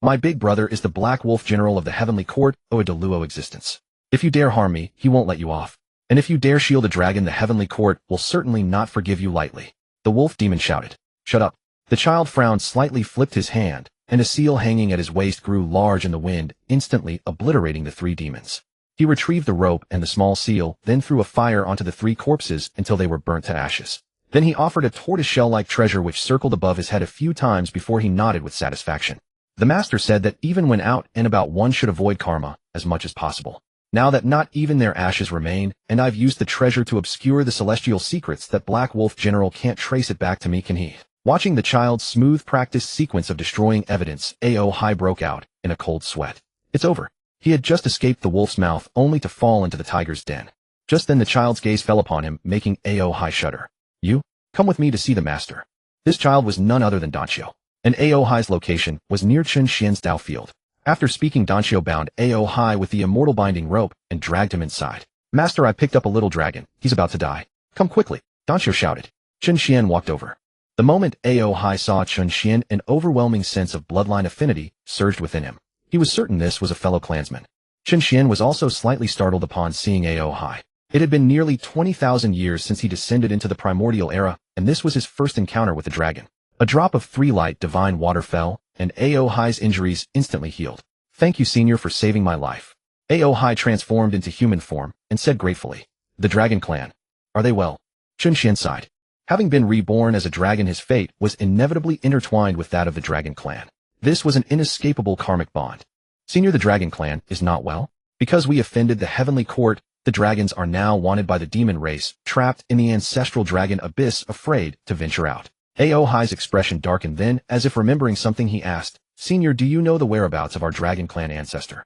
My big brother is the Black Wolf General of the Heavenly Court, a Deluo existence. If you dare harm me, he won't let you off. And if you dare shield a dragon, the Heavenly Court will certainly not forgive you lightly. The wolf demon shouted. Shut up. The child frowned slightly, flipped his hand, and a seal hanging at his waist grew large in the wind, instantly obliterating the three demons. He retrieved the rope and the small seal, then threw a fire onto the 3 corpses until they were burnt to ashes. Then he offered a tortoise-shell-like treasure which circled above his head a few times before he nodded with satisfaction. The master said that even when out and about one should avoid karma as much as possible. Now that not even their ashes remain, and I've used the treasure to obscure the celestial secrets that Black Wolf General can't trace it back to me, can he? Watching the child's smooth practice sequence of destroying evidence, A.O. Hai broke out in a cold sweat. It's over. He had just escaped the wolf's mouth only to fall into the tiger's den. Just then the child's gaze fell upon him, making A.O. Hai shudder. You? Come with me to see the master. This child was none other than Danxiu, and A.O. Hai's location was near Chen Xian's Dao field. After speaking, Danxiu bound A.O. Hai with the immortal binding rope and dragged him inside. Master, I picked up a little dragon. He's about to die. Come quickly, Danxiu shouted. Chen Xian walked over. The moment A.O. Hai saw Chen Xian, an overwhelming sense of bloodline affinity surged within him. He was certain this was a fellow clansman. Chen Xian was also slightly startled upon seeing A.O. Hai. It had been nearly 20,000 years since he descended into the Primordial Era, and this was his first encounter with the dragon. A drop of 3 light divine water fell, and A.O. Hai's injuries instantly healed. Thank you, senior, for saving my life. A.O. Hai transformed into human form and said gratefully. The Dragon Clan. Are they well? Chen Xian sighed. Having been reborn as a dragon, his fate was inevitably intertwined with that of the Dragon Clan. This was an inescapable karmic bond. Senior, the Dragon Clan is not well. Because we offended the Heavenly Court, the dragons are now wanted by the demon race, trapped in the ancestral dragon abyss, afraid to venture out. A.O. Hai's expression darkened, then, as if remembering something, he asked, Senior, do you know the whereabouts of our Dragon Clan ancestor?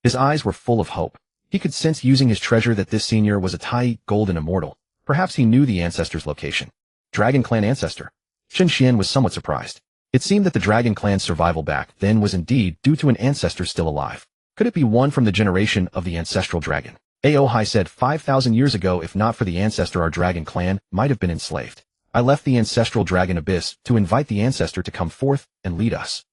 His eyes were full of hope. He could sense using his treasure that this senior was a Tai golden immortal. Perhaps he knew the ancestor's location. Dragon Clan ancestor? Chen Xian was somewhat surprised. It seemed that the Dragon Clan's survival back then was indeed due to an ancestor still alive. Could it be one from the generation of the ancestral dragon? A.O. Hai said 5,000 years ago, if not for the ancestor, our Dragon Clan might have been enslaved. I left the ancestral dragon abyss to invite the ancestor to come forth and lead us.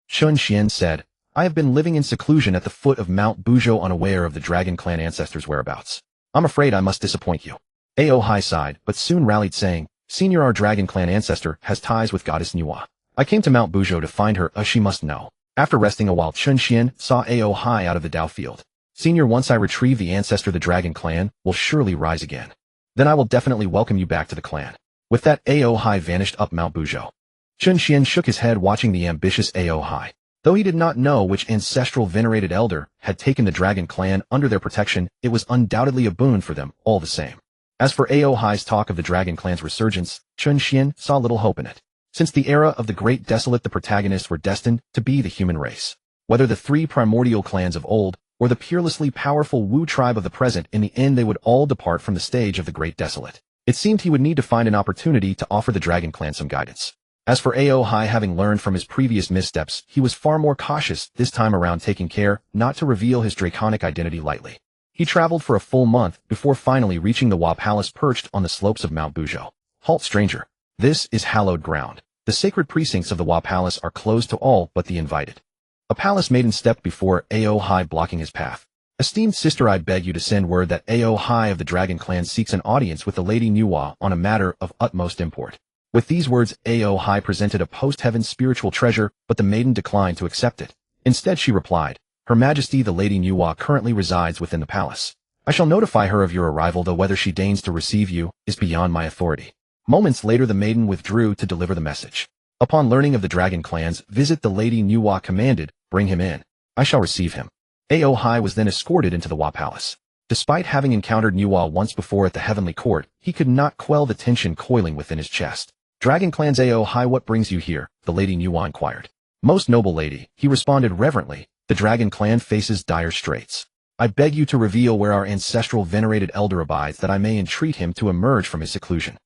Chen Xian said, I have been living in seclusion at the foot of Mount Buzhou, unaware of the Dragon Clan ancestor's whereabouts. I'm afraid I must disappoint you. A.O. Hai sighed, but soon rallied, saying, Senior, our Dragon Clan ancestor has ties with Goddess Nüwa. I came to Mount Buzhou to find her, as she must know. After resting a while, Chen Xian saw A.O. Hai out of the Dao field. Senior, once I retrieve the ancestor, the Dragon Clan will surely rise again. Then I will definitely welcome you back to the clan. With that, A.O. Hai vanished up Mount Buzhou. Chen Xian shook his head, watching the ambitious A.O. Hai. Though he did not know which ancestral venerated elder had taken the Dragon Clan under their protection, it was undoubtedly a boon for them all the same. As for A.O. Hai's talk of the Dragon Clan's resurgence, Chen Xian saw little hope in it. Since the era of the Great Desolate, the protagonists were destined to be the human race. Whether the 3 primordial clans of old, or the peerlessly powerful Wu tribe of the present, in the end they would all depart from the stage of the Great Desolate. It seemed he would need to find an opportunity to offer the Dragon Clan some guidance. As for A.O. Hai, having learned from his previous missteps, he was far more cautious this time around, taking care not to reveal his draconic identity lightly. He traveled for a full month before finally reaching the Wa Palace perched on the slopes of Mount Buzhou. Halt, stranger. This is hallowed ground. The sacred precincts of the Wa Palace are closed to all but the invited. A palace maiden stepped before A.O. Hai, blocking his path. Esteemed sister, I beg you to send word that A.O. Hai of the Dragon Clan seeks an audience with the Lady Nüwa on a matter of utmost import. With these words, A.O. Hai presented a post-heaven spiritual treasure, but the maiden declined to accept it. Instead, she replied, Her Majesty, the Lady Nüwa currently resides within the palace. I shall notify her of your arrival, though whether she deigns to receive you is beyond my authority. Moments later, the maiden withdrew to deliver the message. Upon learning of the Dragon Clan's visit, the Lady Nüwa commanded, Bring him in. I shall receive him. A.O. Hai was then escorted into the Wa Palace. Despite having encountered Nüwa once before at the Heavenly Court, he could not quell the tension coiling within his chest. Dragon Clan's A.O. Hai, what brings you here? The Lady Nüwa inquired. Most noble lady, he responded reverently, the Dragon Clan faces dire straits. I beg you to reveal where our ancestral venerated elder abides, that I may entreat him to emerge from his seclusion.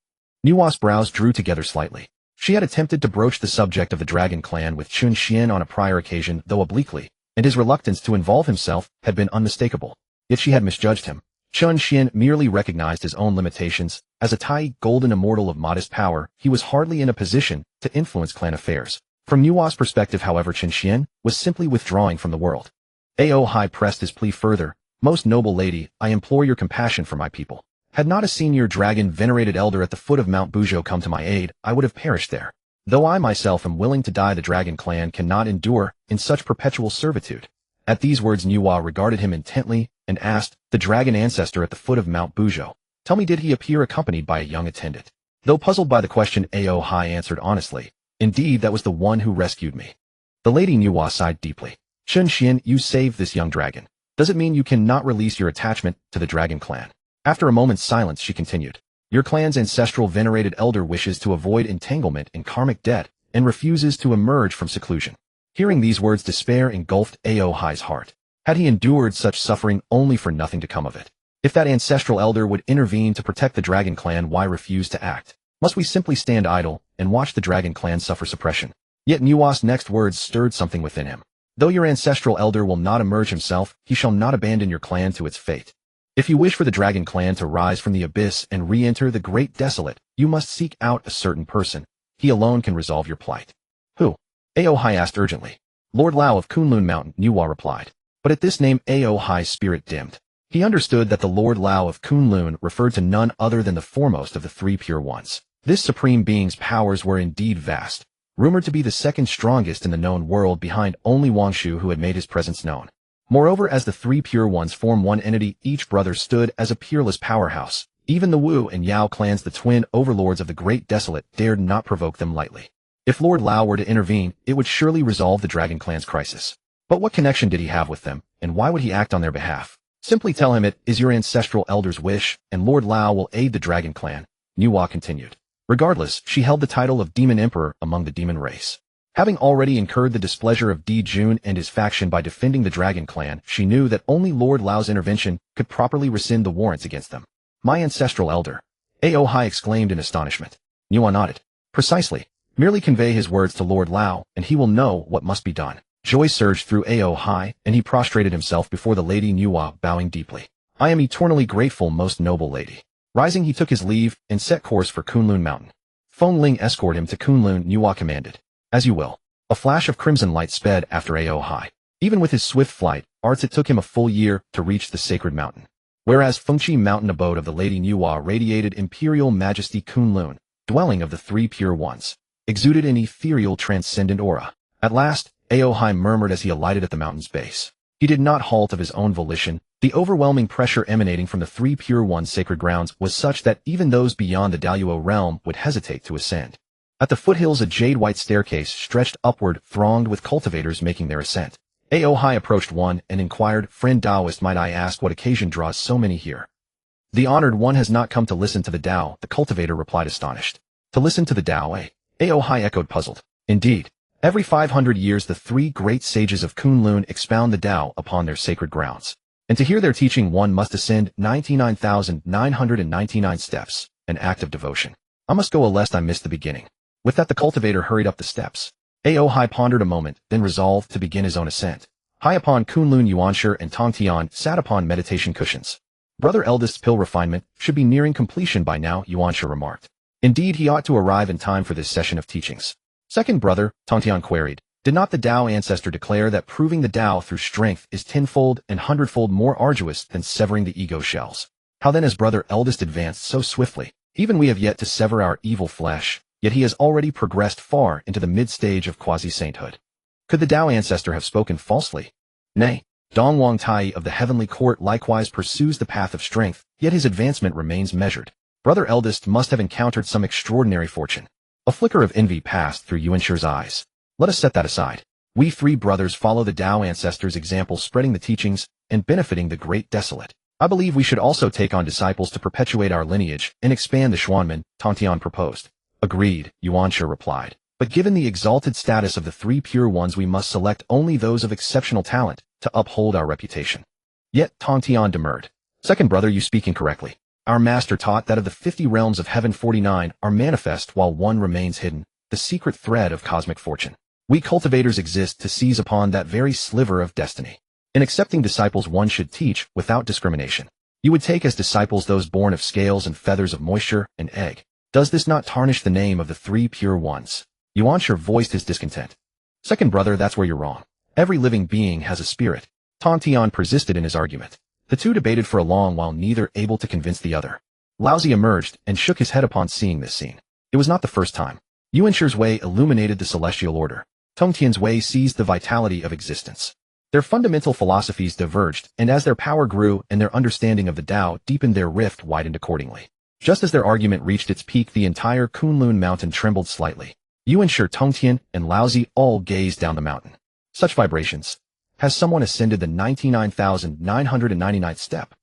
Nüwa's brows drew together slightly. She had attempted to broach the subject of the Dragon Clan with Chen Xian on a prior occasion, though obliquely, and his reluctance to involve himself had been unmistakable. Yet she had misjudged him. Chen Xian merely recognized his own limitations. As a Tai golden immortal of modest power, he was hardly in a position to influence clan affairs. From Nüwa's perspective, however, Chen Xian was simply withdrawing from the world. A.O. Hai pressed his plea further. Most noble lady, I implore your compassion for my people. Had not a senior dragon venerated elder at the foot of Mount Buzhou come to my aid, I would have perished there. Though I myself am willing to die, the Dragon Clan cannot endure in such perpetual servitude. At these words Nüwa regarded him intently and asked, the dragon ancestor at the foot of Mount Buzhou. Tell me, did he appear accompanied by a young attendant? Though puzzled by the question, Ao Hai answered honestly, indeed, that was the one who rescued me. The lady Nüwa sighed deeply. Shun Xian, you saved this young dragon. Does it mean you cannot release your attachment to the dragon clan? After a moment's silence, she continued. Your clan's ancestral venerated elder wishes to avoid entanglement in karmic debt and refuses to emerge from seclusion. Hearing these words, despair engulfed Ao Hai's heart. Had he endured such suffering only for nothing to come of it? If that ancestral elder would intervene to protect the dragon clan, why refuse to act? Must we simply stand idle and watch the dragon clan suffer suppression? Yet Nüwa's next words stirred something within him. Though your ancestral elder will not emerge himself, he shall not abandon your clan to its fate. If you wish for the dragon clan to rise from the abyss and re-enter the great desolate, you must seek out a certain person. He alone can resolve your plight. Who? Ao Hai asked urgently. Lord Lao of Kunlun Mountain, Nüwa replied. But at this name Ao Hai's spirit dimmed. He understood that the Lord Lao of Kunlun referred to none other than the foremost of the three pure ones. This supreme being's powers were indeed vast, rumored to be the second strongest in the known world behind only Wangshu, who had made his presence known. Moreover, as the three pure ones form one entity, each brother stood as a peerless powerhouse. Even the Wu and Yao clans, the twin overlords of the Great Desolate, dared not provoke them lightly. If Lord Lao were to intervene, it would surely resolve the dragon clan's crisis. But what connection did he have with them, and why would he act on their behalf? Simply tell him it is your ancestral elder's wish, and Lord Lao will aid the dragon clan, Nüwa continued. Regardless, she held the title of Demon Emperor among the demon race. Having already incurred the displeasure of Di Jun and his faction by defending the dragon clan, she knew that only Lord Lao's intervention could properly rescind the warrants against them. My ancestral elder, Ao Hai exclaimed in astonishment. Nüwa nodded. Precisely. Merely convey his words to Lord Lao, and he will know what must be done. Joy surged through Ao Hai, and he prostrated himself before the lady Nüwa, bowing deeply. I am eternally grateful, most noble lady. Rising, he took his leave and set course for Kunlun Mountain. Feng Ling escort him to Kunlun, Nüwa commanded. As you will. A flash of crimson light sped after Ao Hai. Even with his swift flight, it took him a full year to reach the sacred mountain. Whereas Fengshen Mountain, abode of the lady Nüwa, radiated imperial majesty, Kunlun, dwelling of the three pure ones, exuded an ethereal transcendent aura. At last, Ao Hai murmured as he alighted at the mountain's base. He did not halt of his own volition. The overwhelming pressure emanating from the three pure ones' sacred grounds was such that even those beyond the Daluo realm would hesitate to ascend. At the foothills, a jade-white staircase stretched upward, thronged with cultivators making their ascent. Ao Hai approached one and inquired, Friend Taoist, might I ask what occasion draws so many here? The honored one has not come to listen to the Tao, the cultivator replied, astonished. To listen to the Tao, eh? Ao Hai echoed, puzzled. Indeed. Every 500 years the three great sages of Kunlun expound the Tao upon their sacred grounds. And to hear their teaching one must ascend 99,999 steps, an act of devotion. I must go lest I miss the beginning. With that the cultivator hurried up the steps. Ao Hai pondered a moment, then resolved to begin his own ascent. High upon Kunlun, Yuanshi and Tongtian sat upon meditation cushions. Brother eldest's pill refinement should be nearing completion by now, Yuanshi remarked. Indeed, he ought to arrive in time for this session of teachings. Second brother, Tongtian queried, did not the Tao ancestor declare that proving the Tao through strength is tenfold and hundredfold more arduous than severing the ego shells? How then has brother eldest advanced so swiftly? Even we have yet to sever our evil flesh, yet he has already progressed far into the mid-stage of quasi-sainthood. Could the Tao ancestor have spoken falsely? Nay, Dongwang Tai of the heavenly court likewise pursues the path of strength, yet his advancement remains measured. Brother eldest must have encountered some extraordinary fortune. A flicker of envy passed through Yuanshi's eyes. Let us set that aside. We three brothers follow the Tao ancestor's example, spreading the teachings and benefiting the great desolate. I believe we should also take on disciples to perpetuate our lineage and expand the Xuanmen, Tongtian proposed. Agreed, Yuanshi replied. But given the exalted status of the three pure ones, we must select only those of exceptional talent to uphold our reputation. Yet Tongtian demurred. Second brother, you speak incorrectly. Our master taught that of the 50 realms of heaven 49 are manifest while one remains hidden, the secret thread of cosmic fortune. We cultivators exist to seize upon that very sliver of destiny. In accepting disciples, one should teach without discrimination. You would take as disciples those born of scales and feathers, of moisture and egg. Does this not tarnish the name of the three pure ones? Yuanshi voiced his discontent. Second brother, that's where you're wrong. Every living being has a spirit. Tongtian persisted in his argument. The two debated for a long while, neither able to convince the other. Laozi emerged and shook his head upon seeing this scene. It was not the first time. Yuanshi's way illuminated the celestial order. Tongtian's way seized the vitality of existence. Their fundamental philosophies diverged, and as their power grew and their understanding of the Dao deepened, their rift widened accordingly. Just as their argument reached its peak, the entire Kunlun mountain trembled slightly. Yuanshi, Tongtian, and Laozi all gazed down the mountain. Such vibrations. Has someone ascended the 99,999th step?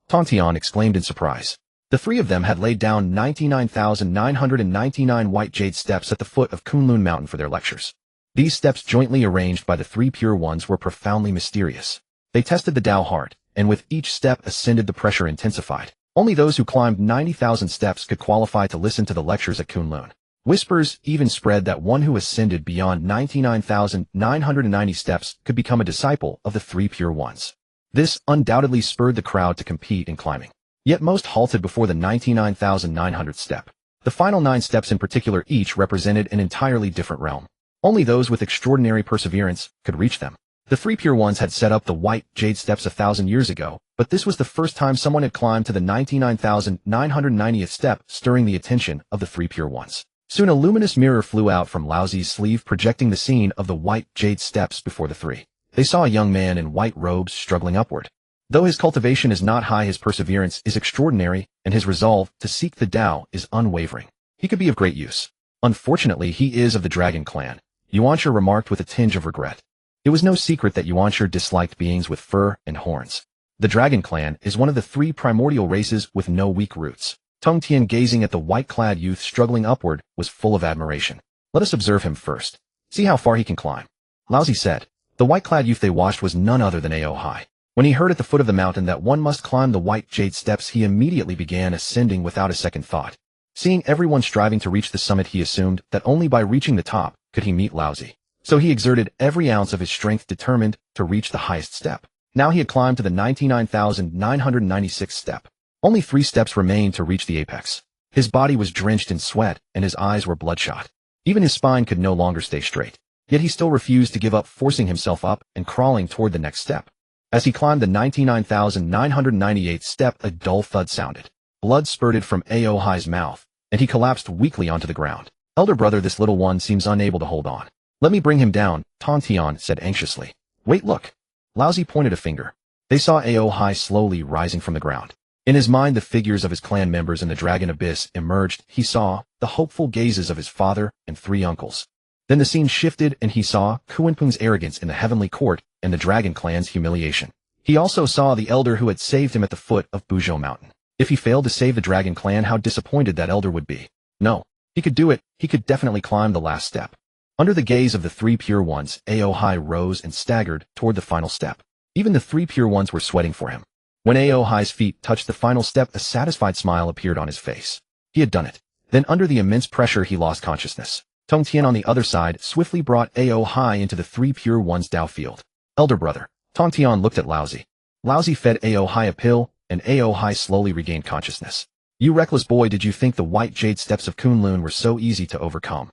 Tongtian exclaimed in surprise. The three of them had laid down 99,999 white jade steps at the foot of Kunlun Mountain for their lectures. These steps, jointly arranged by the three pure ones, were profoundly mysterious. They tested the Dao hard, and with each step ascended, the pressure intensified. Only those who climbed 90,000 steps could qualify to listen to the lectures at Kunlun. Whispers even spread that one who ascended beyond 99,990 steps could become a disciple of the three pure ones. This undoubtedly spurred the crowd to compete in climbing. Yet most halted before the 99,900th step. The final 9 steps in particular each represented an entirely different realm. Only those with extraordinary perseverance could reach them. The three pure ones had set up the white jade steps 1,000 years ago, but this was the first time someone had climbed to the 99,990th step, stirring the attention of the three pure ones. Soon a luminous mirror flew out from Laozi's sleeve, projecting the scene of the white jade steps before the three. They saw a young man in white robes struggling upward. Though his cultivation is not high, his perseverance is extraordinary, and his resolve to seek the Dao is unwavering. He could be of great use. Unfortunately, he is of the Dragon clan, Yuanshi remarked with a tinge of regret. It was no secret that Yuanshi disliked beings with fur and horns. The Dragon clan is one of the 3 primordial races with no weak roots. Tongtian, gazing at the white-clad youth struggling upward, was full of admiration. Let us observe him first. See how far he can climb. Laozi said. The white-clad youth they watched was none other than Aohai. When he heard at the foot of the mountain that one must climb the white jade steps, he immediately began ascending without a second thought. Seeing everyone striving to reach the summit, he assumed that only by reaching the top could he meet Laozi. So he exerted every ounce of his strength, determined to reach the highest step. Now he had climbed to the 99,996th step. Only 3 steps remained to reach the apex. His body was drenched in sweat, and his eyes were bloodshot. Even his spine could no longer stay straight. Yet he still refused to give up, forcing himself up and crawling toward the next step. As he climbed the 99,998th step, a dull thud sounded. Blood spurted from Aohai's mouth, and he collapsed weakly onto the ground. Elder brother, this little one seems unable to hold on. Let me bring him down, Tongtian said anxiously. Wait, look. Laozi pointed a finger. They saw Aohai slowly rising from the ground. In his mind, the figures of his clan members in the dragon abyss emerged. He saw the hopeful gazes of his father and 3 uncles. Then the scene shifted, and he saw Kuanping's arrogance in the heavenly court and the dragon clan's humiliation. He also saw the elder who had saved him at the foot of Buzhou Mountain. If he failed to save the dragon clan, how disappointed that elder would be. No, he could do it. He could definitely climb the last step. Under the gaze of the 3 pure ones, Aohai rose and staggered toward the final step. Even the 3 pure ones were sweating for him. When Aohai's feet touched the final step, a satisfied smile appeared on his face. He had done it. Then under the immense pressure, he lost consciousness. Tongtian on the other side swiftly brought Aohai into the 3 pure ones' Dao field. Elder brother. Tongtian looked at Laozi. Laozi fed Aohai a pill, and Aohai slowly regained consciousness. You reckless boy, did you think the white jade steps of Kunlun were so easy to overcome?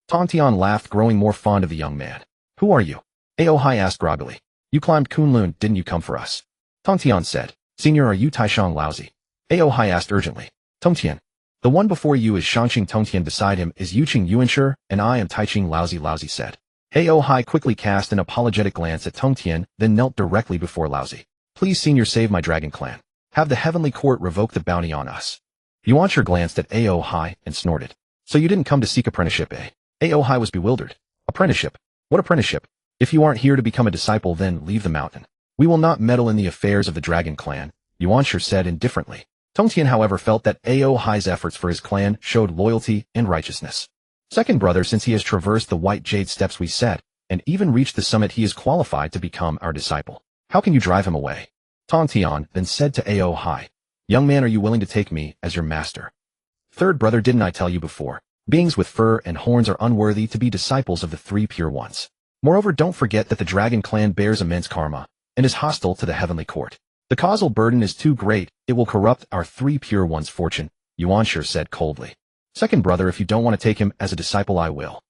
Tongtian laughed, growing more fond of the young man. Who are you? Aohai asked groggily. You climbed Kunlun, didn't you come for us? Tongtian said. Senior, are you Taishang Laozi? Aohai asked urgently. Tongtian. The one before you is Shangqing Tongtian, beside him is Yuqing Yuanshi, and I am Taiching Laozi, Laozi said. Aohai quickly cast an apologetic glance at Tongtian, then knelt directly before Laozi. Please, senior, save my dragon clan. Have the heavenly court revoke the bounty on us. Yuanshi glanced at Aohai and snorted. So you didn't come to seek apprenticeship, eh? Aohai was bewildered. Apprenticeship? What apprenticeship? If you aren't here to become a disciple, then leave the mountain. We will not meddle in the affairs of the dragon clan, Yuanshi said indifferently. Tongtian, however, felt that Aohai's efforts for his clan showed loyalty and righteousness. Second brother, since he has traversed the white jade steps we set, and even reached the summit, he is qualified to become our disciple. How can you drive him away? Tongtian then said to Aohai, Young man, are you willing to take me as your master? Third brother, didn't I tell you before? Beings with fur and horns are unworthy to be disciples of the 3 pure ones. Moreover, don't forget that the dragon clan bears immense karma, and is hostile to the heavenly court. The causal burden is too great, it will corrupt our 3 pure ones' fortune, Yuanshi said coldly. Second brother, if you don't want to take him as a disciple, I will.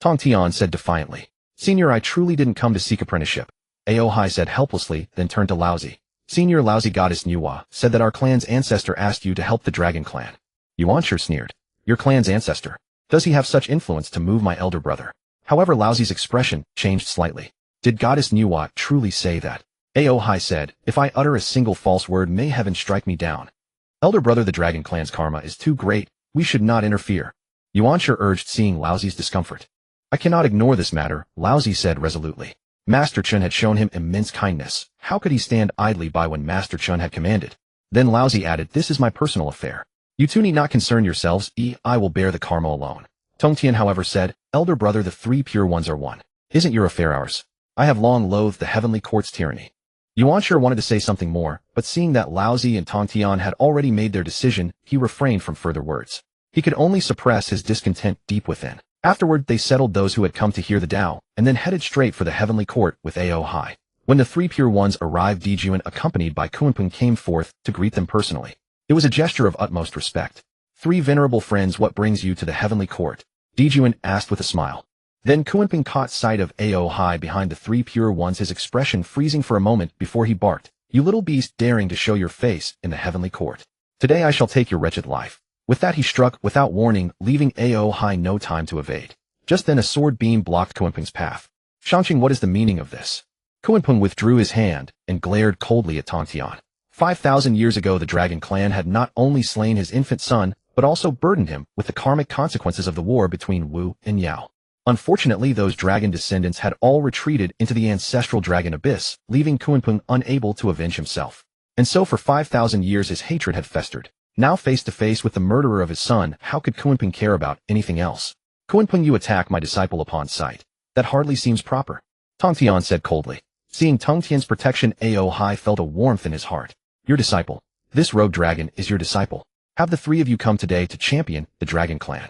Tongtian said defiantly. Senior, I truly didn't come to seek apprenticeship. Aohai said helplessly, then turned to Laozi. Senior, Laozi, Goddess Nüwa said that our clan's ancestor asked you to help the dragon clan. Yuanshi sneered. Your clan's ancestor? Does he have such influence to move my elder brother? However, Laozi's expression changed slightly. Did Goddess Nüwa truly say that? Aohai said, if I utter a single false word, may heaven strike me down. Elder brother, the dragon clan's karma is too great. We should not interfere. Yuanshi urged, seeing Laozi's discomfort. I cannot ignore this matter, Laozi said resolutely. Master Chun had shown him immense kindness. How could he stand idly by when Master Chun had commanded? Then Laozi added, this is my personal affair. You two need not concern yourselves, I will bear the karma alone. Tongtian, however, said, Elder brother, the three pure ones are one. Isn't your affair ours? I have long loathed the heavenly court's tyranny. Yuanshi wanted to say something more, but seeing that Laozi and Tongtian had already made their decision, he refrained from further words. He could only suppress his discontent deep within. Afterward, they settled those who had come to hear the Dao, and then headed straight for the heavenly court with Aohai. When the three pure ones arrived, Dijuan, accompanied by Kunpeng, came forth to greet them personally. It was a gesture of utmost respect. Three venerable friends, what brings you to the heavenly court? Dijuan asked with a smile. Then Kunpeng caught sight of Aohai behind the three pure ones, his expression freezing for a moment before he barked, you little beast, daring to show your face in the heavenly court. Today I shall take your wretched life. With that he struck without warning, leaving Aohai no time to evade. Just then a sword beam blocked Kunpeng's path. Shangqing, what is the meaning of this? Kunpeng withdrew his hand and glared coldly at Tongtian. 5,000 years ago the dragon clan had not only slain his infant son, but also burdened him with the karmic consequences of the war between Wu and Yao. Unfortunately, those dragon descendants had all retreated into the ancestral dragon abyss, leaving Kunpeng unable to avenge himself. And so for 5,000 years his hatred had festered. Now face to face with the murderer of his son, how could Kunpeng care about anything else? Kunpeng, you attack my disciple upon sight. That hardly seems proper. Tongtian said coldly. Seeing Tongtian's protection, Aohai felt a warmth in his heart. Your disciple. This rogue dragon is your disciple. Have the three of you come today to champion the dragon clan?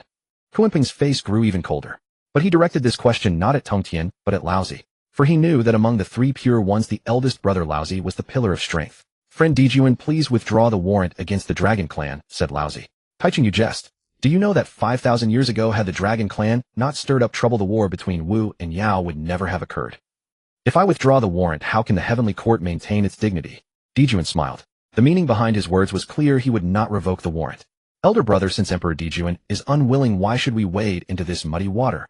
Kunpeng's face grew even colder. But he directed this question not at Tongtian, but at Laozi. For he knew that among the three pure ones the eldest brother Laozi was the pillar of strength. Friend Dijuan, please withdraw the warrant against the dragon clan, said Laozi. Taiching, you jest. Do you know that 5,000 years ago had the dragon clan not stirred up trouble, the war between Wu and Yao would never have occurred? If I withdraw the warrant, how can the heavenly court maintain its dignity? Dijuan smiled. The meaning behind his words was clear. He would not revoke the warrant. Elder brother, since Emperor Dijuan is unwilling, why should we wade into this muddy water?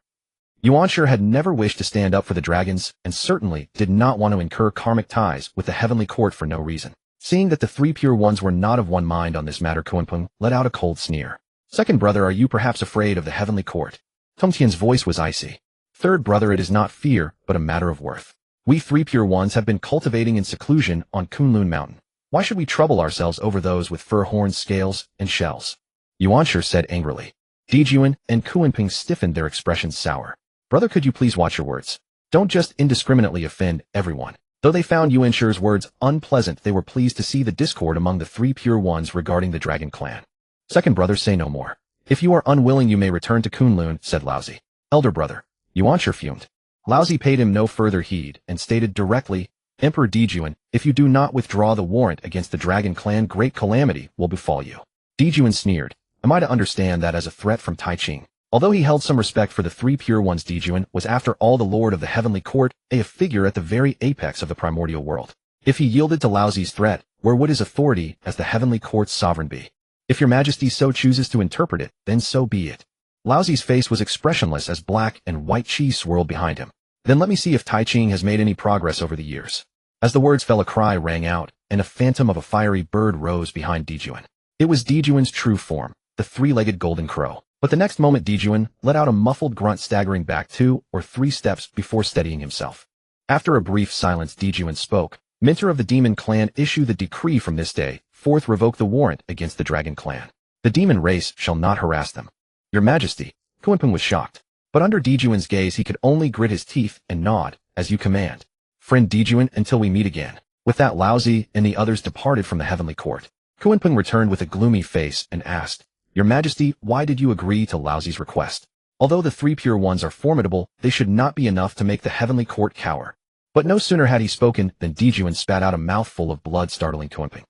Yuanshi had never wished to stand up for the dragons, and certainly did not want to incur karmic ties with the heavenly court for no reason. Seeing that the three pure ones were not of one mind on this matter, Kunpeng let out a cold sneer. Second brother, are you perhaps afraid of the heavenly court? Tongtian's voice was icy. Third brother, it is not fear, but a matter of worth. We three pure ones have been cultivating in seclusion on Kunlun Mountain. Why should we trouble ourselves over those with fur, horns, scales, and shells? Yuanshi said angrily. Dijuan and Kunpeng stiffened, their expressions sour. Brother, could you please watch your words? Don't just indiscriminately offend everyone. Though they found Yuanshi's words unpleasant, they were pleased to see the discord among the three pure ones regarding the dragon clan. Second brother, say no more. If you are unwilling, you may return to Kunlun, said Laozi. Elder brother. Yuanshi fumed. Laozi paid him no further heed and stated directly, Emperor Dijuan, if you do not withdraw the warrant against the dragon clan, great calamity will befall you. Dijuan sneered. Am I to understand that as a threat from Taiching? Although he held some respect for the three pure ones, Dijuan was after all the lord of the heavenly court, a figure at the very apex of the primordial world. If he yielded to Laozi's threat, where would his authority as the heavenly court's sovereign be? If your majesty so chooses to interpret it, then so be it. Laozi's face was expressionless as black and white cheese swirled behind him. Then let me see if Taiching has made any progress over the years. As the words fell, a cry rang out, and a phantom of a fiery bird rose behind Dijuan. It was Dijuan's true form, the three-legged golden crow. But the next moment Dijuan let out a muffled grunt, staggering back 2 or 3 steps before steadying himself. After a brief silence, Dijuan spoke. Mentor of the demon clan, issue the decree from this day, forth revoke the warrant against the dragon clan. The demon race shall not harass them. Your majesty. Kunpeng was shocked. But under Dijuan's gaze he could only grit his teeth and nod, as you command. Friend Dijuan, until we meet again. With that, Laozi and the others departed from the heavenly court. Kunpeng returned with a gloomy face and asked, Your majesty, why did you agree to Laozi's request? Although the three pure ones are formidable, they should not be enough to make the heavenly court cower. But no sooner had he spoken than Dijuan spat out a mouthful of blood, startling Kunpeng.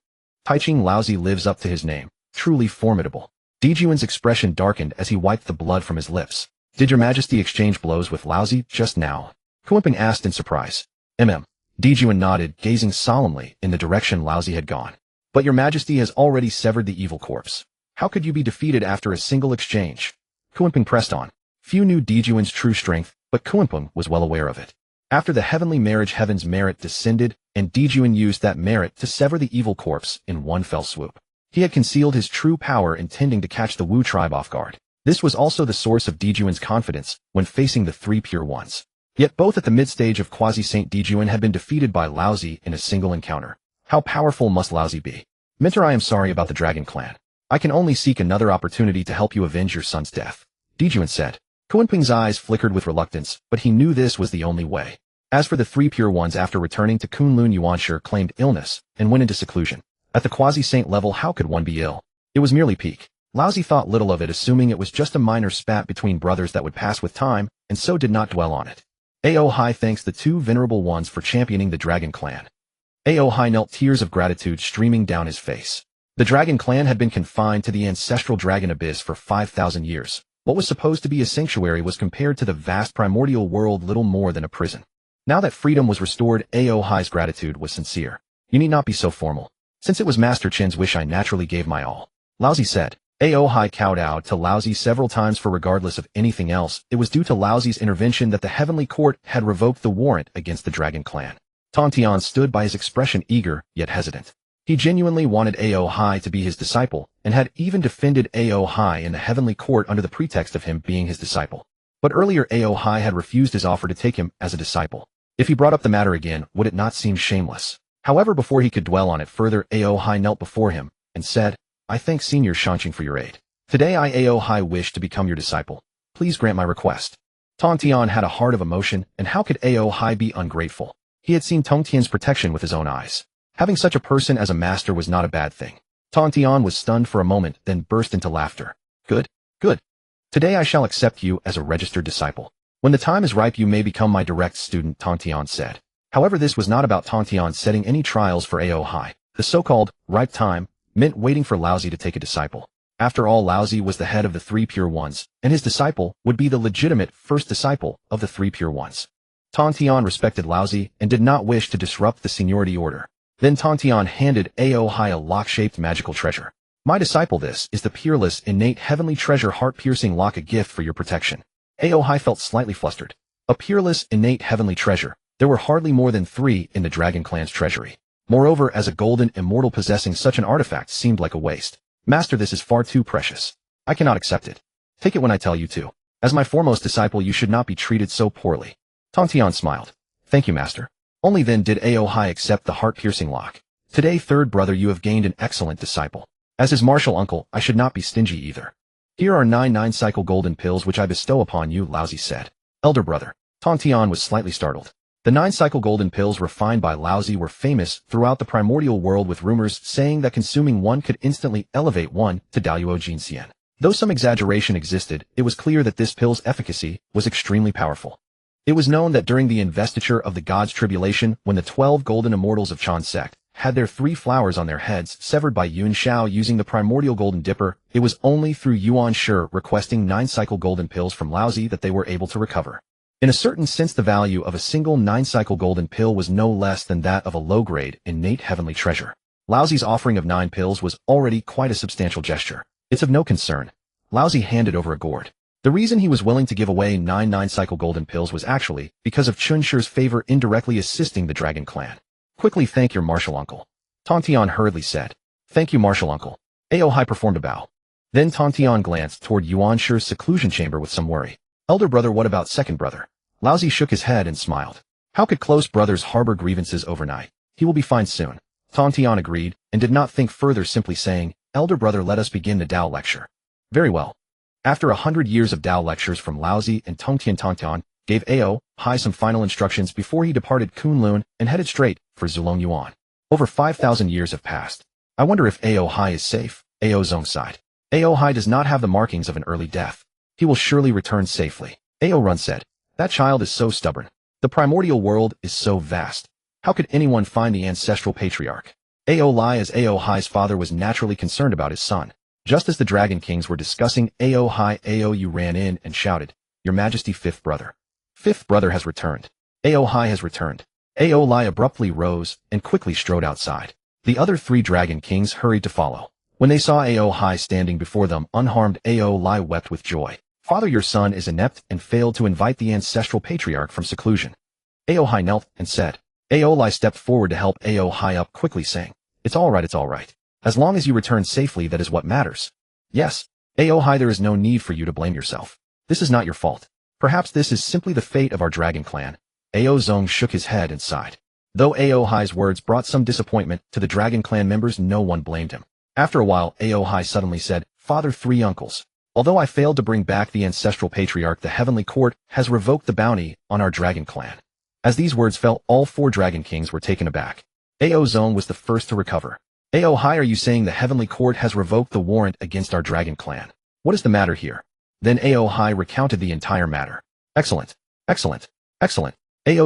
Taiching, Laozi lives up to his name. Truly formidable. Dijuan's expression darkened as he wiped the blood from his lips. Did your majesty exchange blows with Laozi just now? Kunpeng asked in surprise. Dijuan nodded, gazing solemnly in the direction Laozi had gone. But your majesty has already severed the evil corpse. How could you be defeated after a single exchange? Kunpeng pressed on. Few knew Dijuan's true strength, but Kunpeng was well aware of it. After the heavenly marriage, Heaven's merit descended, and Dijuan used that merit to sever the evil corpse in one fell swoop. He had concealed his true power, intending to catch the Wu tribe off guard. This was also the source of Dijuan's confidence when facing the three pure ones. Yet both at the mid-stage of Quasi-Saint Dijuan had been defeated by Laozi in a single encounter. How powerful must Laozi be? Mentor, I am sorry about the Dragon Clan. I can only seek another opportunity to help you avenge your son's death, Dijuan said. Kuanping's eyes flickered with reluctance, but he knew this was the only way. As for the three pure ones, after returning to Kunlun, Yuanshi claimed illness and went into seclusion. At the quasi-saint level, how could one be ill? It was merely peak. Laozi thought little of it, assuming it was just a minor spat between brothers that would pass with time, and so did not dwell on it. Ao Hai thanks the two venerable ones for championing the Dragon Clan. Ao Hai knelt, tears of gratitude streaming down his face. The Dragon Clan had been confined to the ancestral Dragon Abyss for 5,000 years. What was supposed to be a sanctuary was, compared to the vast primordial world, little more than a prison. Now that freedom was restored, Ao Hai's gratitude was sincere. You need not be so formal. Since it was Master Chen's wish, I naturally gave my all, Laozi said. Ao Hai kowtowed to Laozi several times, for regardless of anything else, it was due to Laozi's intervention that the Heavenly Court had revoked the warrant against the Dragon Clan. Tongtian stood by, his expression eager, yet hesitant. He genuinely wanted Ao Hai to be his disciple, and had even defended Ao Hai in the Heavenly Court under the pretext of him being his disciple. But earlier Ao Hai had refused his offer to take him as a disciple. If he brought up the matter again, would it not seem shameless? However, before he could dwell on it further, Ao Hai knelt before him, and said, I thank Senior Shanqing for your aid. Today I, Ao Hai, wish to become your disciple. Please grant my request. Tongtian had a heart of emotion, and how could Ao Hai be ungrateful? He had seen Tongtian's protection with his own eyes. Having such a person as a master was not a bad thing. Tongtian was stunned for a moment, then burst into laughter. Good, good. Today I shall accept you as a registered disciple. When the time is ripe, you may become my direct student, Tongtian said. However, this was not about Tongtian setting any trials for Ao Hai. The so-called ripe time meant waiting for Laozi to take a disciple. After all, Laozi was the head of the three pure ones, and his disciple would be the legitimate first disciple of the three pure ones. Tongtian respected Laozi and did not wish to disrupt the seniority order. Then Tongtian handed Ao Hai a lock-shaped magical treasure. My disciple, this is the peerless, innate heavenly treasure, heart-piercing lock, a gift for your protection. Ao Hai felt slightly flustered. A peerless, innate heavenly treasure. There were hardly more than 3 in the Dragon Clan's treasury. Moreover, as a golden immortal, possessing such an artifact seemed like a waste. Master, this is far too precious. I cannot accept it. Take it when I tell you to. As my foremost disciple, you should not be treated so poorly. Tongtian smiled. Thank you, Master. Only then did Ao Hai accept the heart-piercing lock. Today, third brother, you have gained an excellent disciple. As his martial uncle, I should not be stingy either. Here are 9 9-cycle golden pills which I bestow upon you, Laozi said. Elder brother. Tongtian was slightly startled. The 9-cycle golden pills refined by Laozi were famous throughout the primordial world, with rumors saying that consuming one could instantly elevate one to Daluo Jinxian. Though some exaggeration existed, it was clear that this pill's efficacy was extremely powerful. It was known that during the investiture of the Goddess Tribulation, when the 12 golden immortals of Chan sect had their 3 flowers on their heads severed by Yun Shao using the primordial golden dipper, it was only through Yuan Shi requesting 9-cycle golden pills from Laozi that they were able to recover. In a certain sense, the value of a single 9-cycle golden pill was no less than that of a low-grade, innate heavenly treasure. Laozi's offering of 9 pills was already quite a substantial gesture. It's of no concern. Laozi handed over a gourd. The reason he was willing to give away 9 9-cycle golden pills was actually because of Chun Shi's favor indirectly assisting the Dragon Clan. Quickly thank your martial uncle. Tongtian hurriedly said. Thank you, martial uncle. Ao Hai performed a bow. Then Tongtian glanced toward Yuan Shi's seclusion chamber with some worry. Elder brother, what about second brother? Laozi shook his head and smiled. How could close brothers harbor grievances overnight? He will be fine soon. Tongtian agreed, and did not think further, simply saying, Elder brother, let us begin the Dao lecture. Very well. After 100 years of Dao lectures from Laozi and Tongtian gave Ao Hai some final instructions before he departed Kunlun and headed straight for Zulong Yuan. Over 5,000 years have passed. I wonder if Ao Hai is safe, Ao Zong sighed. Ao Hai does not have the markings of an early death. He will surely return safely. Ao Run said. That child is so stubborn. The primordial world is so vast. How could anyone find the ancestral patriarch? Ao Lai, as Ao Hai's father, was naturally concerned about his son. Just as the Dragon Kings were discussing Ao Hai, Ao Yu ran in and shouted, Your Majesty, fifth brother. Fifth brother has returned. Ao Hai has returned. Ao Lai abruptly rose and quickly strode outside. The other 3 Dragon Kings hurried to follow. When they saw Ao Hai standing before them unharmed, Ao Lai wept with joy. Father, your son is inept and failed to invite the ancestral patriarch from seclusion. Aohai knelt and said. Aolai stepped forward to help Aohai up, quickly saying, it's all right. As long as you return safely, that is what matters. Yes, Aohai, there is no need for you to blame yourself. This is not your fault. Perhaps this is simply the fate of our dragon clan. Ao Zong shook his head and sighed. Though Aohai's words brought some disappointment to the dragon clan members, no one blamed him. After a while, Aohai suddenly said, Father, 3 uncles. Although I failed to bring back the ancestral patriarch, the Heavenly Court has revoked the bounty on our dragon clan. As these words fell, all 4 dragon kings were taken aback. Ao Zong was the first to recover. Aohai, are you saying the Heavenly Court has revoked the warrant against our dragon clan? What is the matter here? Then Aohai recounted the entire matter. Excellent. Ao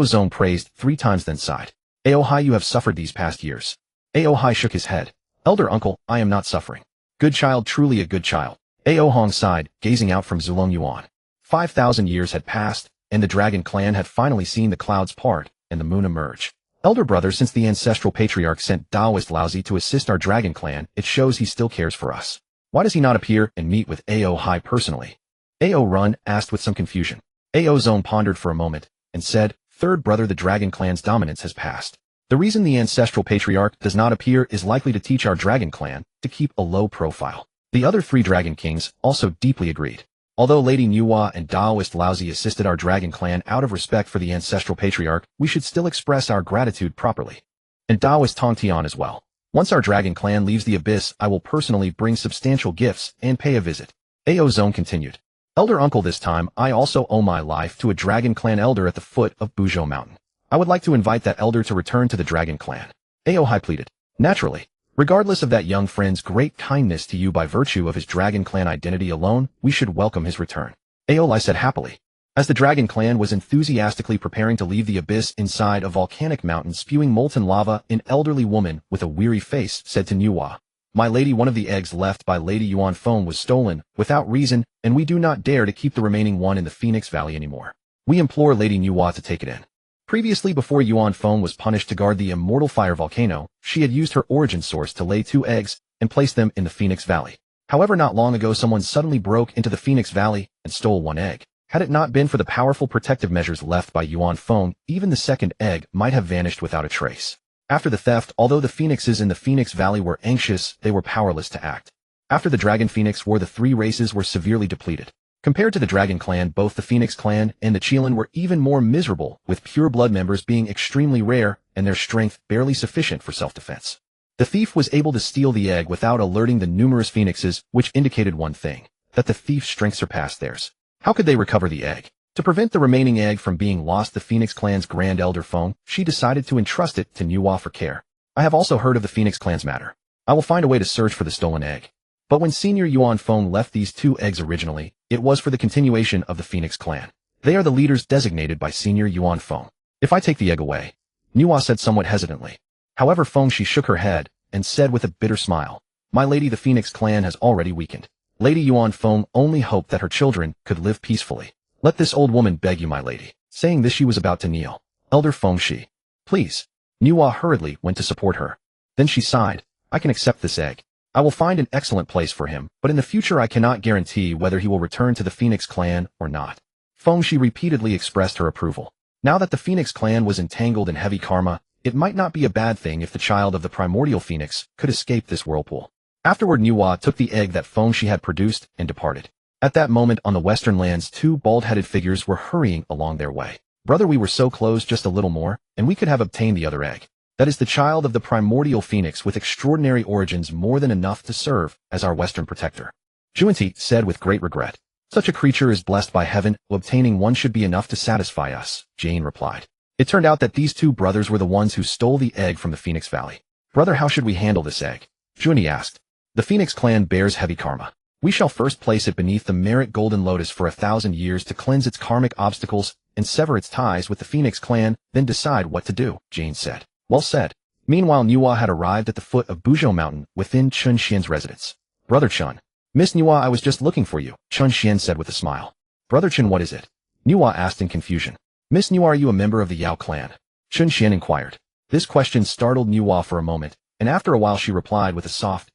Zong praised 3 times, then sighed. Aohai, you have suffered these past years. Aohai shook his head. Elder uncle, I am not suffering. Good child, truly a good child. Aohong sighed, gazing out from Zulong Yuan. 5,000 years had passed, and the dragon clan had finally seen the clouds part and the moon emerge. Elder brother, since the ancestral patriarch sent Taoist Laozi to assist our dragon clan, it shows he still cares for us. Why does he not appear and meet with Aohai personally? Ao Run asked with some confusion. Ao Zong pondered for a moment and said, Third brother, the dragon clan's dominance has passed. The reason the ancestral patriarch does not appear is likely to teach our dragon clan to keep a low profile. The other 3 dragon kings also deeply agreed. Although Lady Nüwa and Taoist Laozi assisted our dragon clan out of respect for the ancestral patriarch, we should still express our gratitude properly. And Taoist Tongtian as well. Once our dragon clan leaves the abyss, I will personally bring substantial gifts and pay a visit. Ao Zong continued. Elder uncle, this time I also owe my life to a dragon clan elder at the foot of Buzhou Mountain. I would like to invite that elder to return to the dragon clan. Aohai pleaded. Naturally. Regardless of that young friend's great kindness to you by virtue of his dragon clan identity alone, we should welcome his return. Aolai said happily. As the dragon clan was enthusiastically preparing to leave the abyss inside a volcanic mountain spewing molten lava, an elderly woman with a weary face said to Nüwa, My lady, one of the eggs left by Lady Yuan Feng was stolen, without reason, and we do not dare to keep the remaining one in the Phoenix Valley anymore. We implore Lady Nüwa to take it in. Previously, before Yuan Feng was punished to guard the immortal fire volcano, she had used her origin source to lay 2 eggs and place them in the Phoenix Valley. However, not long ago someone suddenly broke into the Phoenix Valley and stole 1 egg. Had it not been for the powerful protective measures left by Yuan Feng, even the 2nd egg might have vanished without a trace. After the theft, although the phoenixes in the Phoenix Valley were anxious, they were powerless to act. After the Dragon Phoenix War, the 3 races were severely depleted. Compared to the Dragon Clan, both the Phoenix Clan and the Qilin were even more miserable, with pure blood members being extremely rare and their strength barely sufficient for self-defense. The thief was able to steal the egg without alerting the numerous phoenixes, which indicated one thing, that the thief's strength surpassed theirs. How could they recover the egg? To prevent the remaining egg from being lost, the Phoenix Clan's Grand Elder Feng, she decided to entrust it to Nüwa for care. I have also heard of the Phoenix Clan's matter. I will find a way to search for the stolen egg. But when Senior Yuan Feng left these 2 eggs originally, it was for the continuation of the Phoenix Clan. They are the leaders designated by Senior Yuan Feng. If I take the egg away, Nüwa said somewhat hesitantly. However, Feng, she shook her head and said with a bitter smile, My lady, the Phoenix Clan has already weakened. Lady Yuan Feng only hoped that her children could live peacefully. Let this old woman beg you, my lady. Saying this, she was about to kneel. Elder Feng, she. Please. Nüwa hurriedly went to support her. Then she sighed. I can accept this egg. I will find an excellent place for him, but in the future I cannot guarantee whether he will return to the Phoenix Clan or not. Feng, she repeatedly expressed her approval. Now that the Phoenix Clan was entangled in heavy karma, it might not be a bad thing if the child of the Primordial Phoenix could escape this whirlpool. Afterward, Nüwa took the egg that Feng she had produced and departed. At that moment, on the western lands, 2 bald-headed figures were hurrying along their way. Brother, we were so close, just a little more, and we could have obtained the other egg. That is the child of the Primordial Phoenix with extraordinary origins, more than enough to serve as our western protector. Juanti said with great regret. Such a creature is blessed by heaven, obtaining one should be enough to satisfy us, Jane replied. It turned out that these 2 brothers were the ones who stole the egg from the Phoenix Valley. Brother, how should we handle this egg? Juanti asked. The Phoenix Clan bears heavy karma. We shall first place it beneath the Merit Golden Lotus for 1,000 years to cleanse its karmic obstacles and sever its ties with the Phoenix Clan, then decide what to do, Jane said. Well said. Meanwhile, Nüwa had arrived at the foot of Buzhou Mountain within Chun Xian's residence. Brother Chun. Miss Nüwa, I was just looking for you, Chun Xian said with a smile. Brother Chun, what is it? Nüwa asked in confusion. Miss Nüwa, are you a member of the Yao clan? Chun Xian inquired. This question startled Nüwa for a moment, and after a while she replied with a soft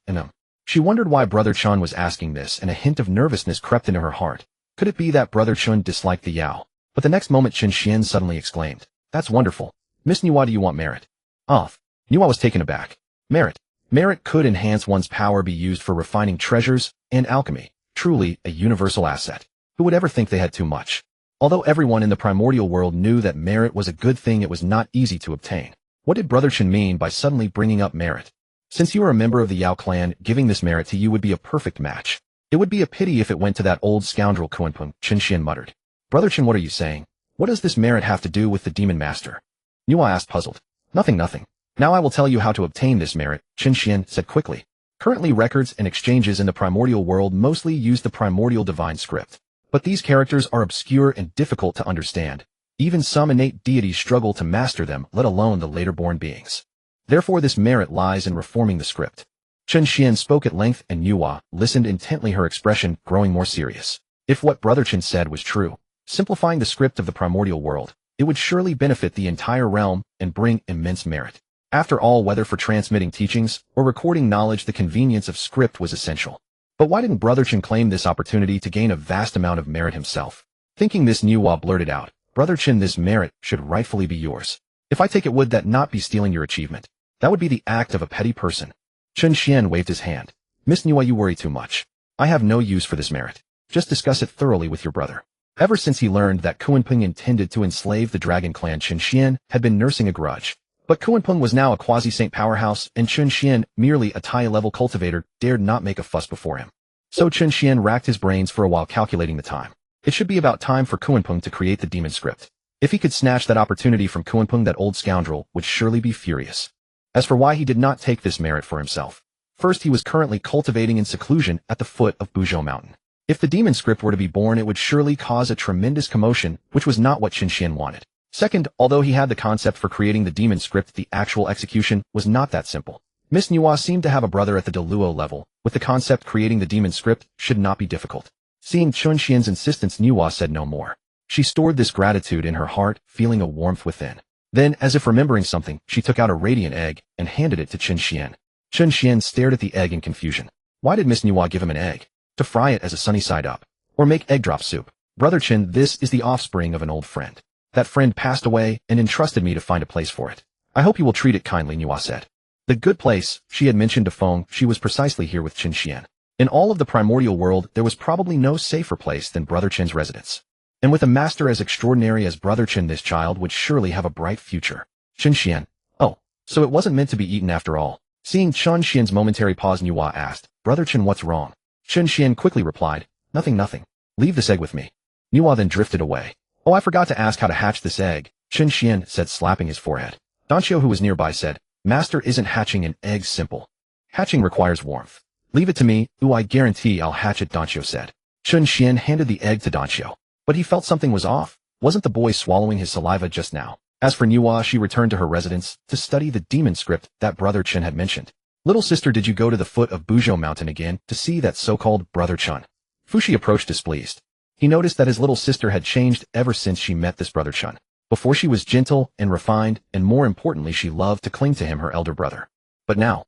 She wondered why Brother Chun was asking this, and a hint of nervousness crept into her heart. Could it be that Brother Chun disliked the Yao? But the next moment Chun Xian suddenly exclaimed, That's wonderful. Miss Nüwa, do you want merit? Nüwa was taken aback. Merit. Merit could enhance one's power, be used for refining treasures and alchemy. Truly a universal asset. Who would ever think they had too much? Although everyone in the primordial world knew that merit was a good thing, it was not easy to obtain. What did Brother Chen mean by suddenly bringing up merit? Since you are a member of the Yao clan, giving this merit to you would be a perfect match. It would be a pity if it went to that old scoundrel Kunpeng, Chen Xian muttered. Brother Chen, what are you saying? What does this merit have to do with the demon master? Nüwa asked, puzzled. Nothing. Now I will tell you how to obtain this merit, Chen Xian said quickly. Currently, records and exchanges in the primordial world mostly use the primordial divine script. But these characters are obscure and difficult to understand. Even some innate deities struggle to master them, let alone the later-born beings. Therefore, this merit lies in reforming the script. Chen Xian spoke at length, and Nüwa listened intently, her expression growing more serious. If what Brother Chen said was true, simplifying the script of the primordial world, it would surely benefit the entire realm and bring immense merit. After all, whether for transmitting teachings or recording knowledge, the convenience of script was essential. But why didn't Brother Chen claim this opportunity to gain a vast amount of merit himself? Thinking this, Nüwa blurted out, Brother Chen, this merit should rightfully be yours. If I take it, would that not be stealing your achievement? That would be the act of a petty person. Chen Xian waved his hand. Miss Nüwa, you worry too much. I have no use for this merit. Just discuss it thoroughly with your brother. Ever since he learned that Kunpeng intended to enslave the dragon clan, Chen Xian had been nursing a grudge. But Kunpeng was now a quasi-saint powerhouse, and Chen Xian, merely a Tai-level cultivator, dared not make a fuss before him. So Chen Xian racked his brains for a while, calculating the time. It should be about time for Kunpeng to create the demon script. If he could snatch that opportunity from Kunpeng, that old scoundrel would surely be furious. As for why he did not take this merit for himself, first, he was currently cultivating in seclusion at the foot of Buzhou Mountain. If the demon script were to be born, it would surely cause a tremendous commotion, which was not what Chen Xian wanted. Second, although he had the concept for creating the demon script, the actual execution was not that simple. Miss Nüwa seemed to have a brother at the Deluo level, with the concept creating the demon script should not be difficult. Seeing Chen Xian's insistence, Nüwa said no more. She stored this gratitude in her heart, feeling a warmth within. Then, as if remembering something, she took out a radiant egg and handed it to Chen Xian. Chen Xian stared at the egg in confusion. Why did Miss Nüwa give him an egg? To fry it as a sunny side up? Or make egg drop soup? Brother Chen, this is the offspring of an old friend. That friend passed away and entrusted me to find a place for it. I hope you will treat it kindly, Nüwa said. The good place, she had mentioned to Feng, she was precisely here with Chen Xian. In all of the primordial world, there was probably no safer place than Brother Chen's residence. And with a master as extraordinary as Brother Chen, this child would surely have a bright future. Chen Xian. Oh, so it wasn't meant to be eaten after all. Seeing Chen Xian's momentary pause, Nüwa asked, Brother Chen, what's wrong? Chen Xian quickly replied, Nothing. Leave this egg with me. Nüwa then drifted away. Oh, I forgot to ask how to hatch this egg, Chen Xian said, slapping his forehead. Danqiu, who was nearby, said, Master, isn't hatching an egg simple? Hatching requires warmth. Leave it to me. Ooh, I guarantee I'll hatch it, Danqiu said. Chen Xian handed the egg to Danqiu. But he felt something was off. Wasn't the boy swallowing his saliva just now? As for Nüwa, she returned to her residence to study the demon script that Brother Chen had mentioned. Little sister, did you go to the foot of Buzhou Mountain again to see that so-called Brother Chen? Fushi approached displeased. He noticed that his little sister had changed ever since she met this Brother Chen. Before, she was gentle and refined, and more importantly, she loved to cling to him, her elder brother. But now,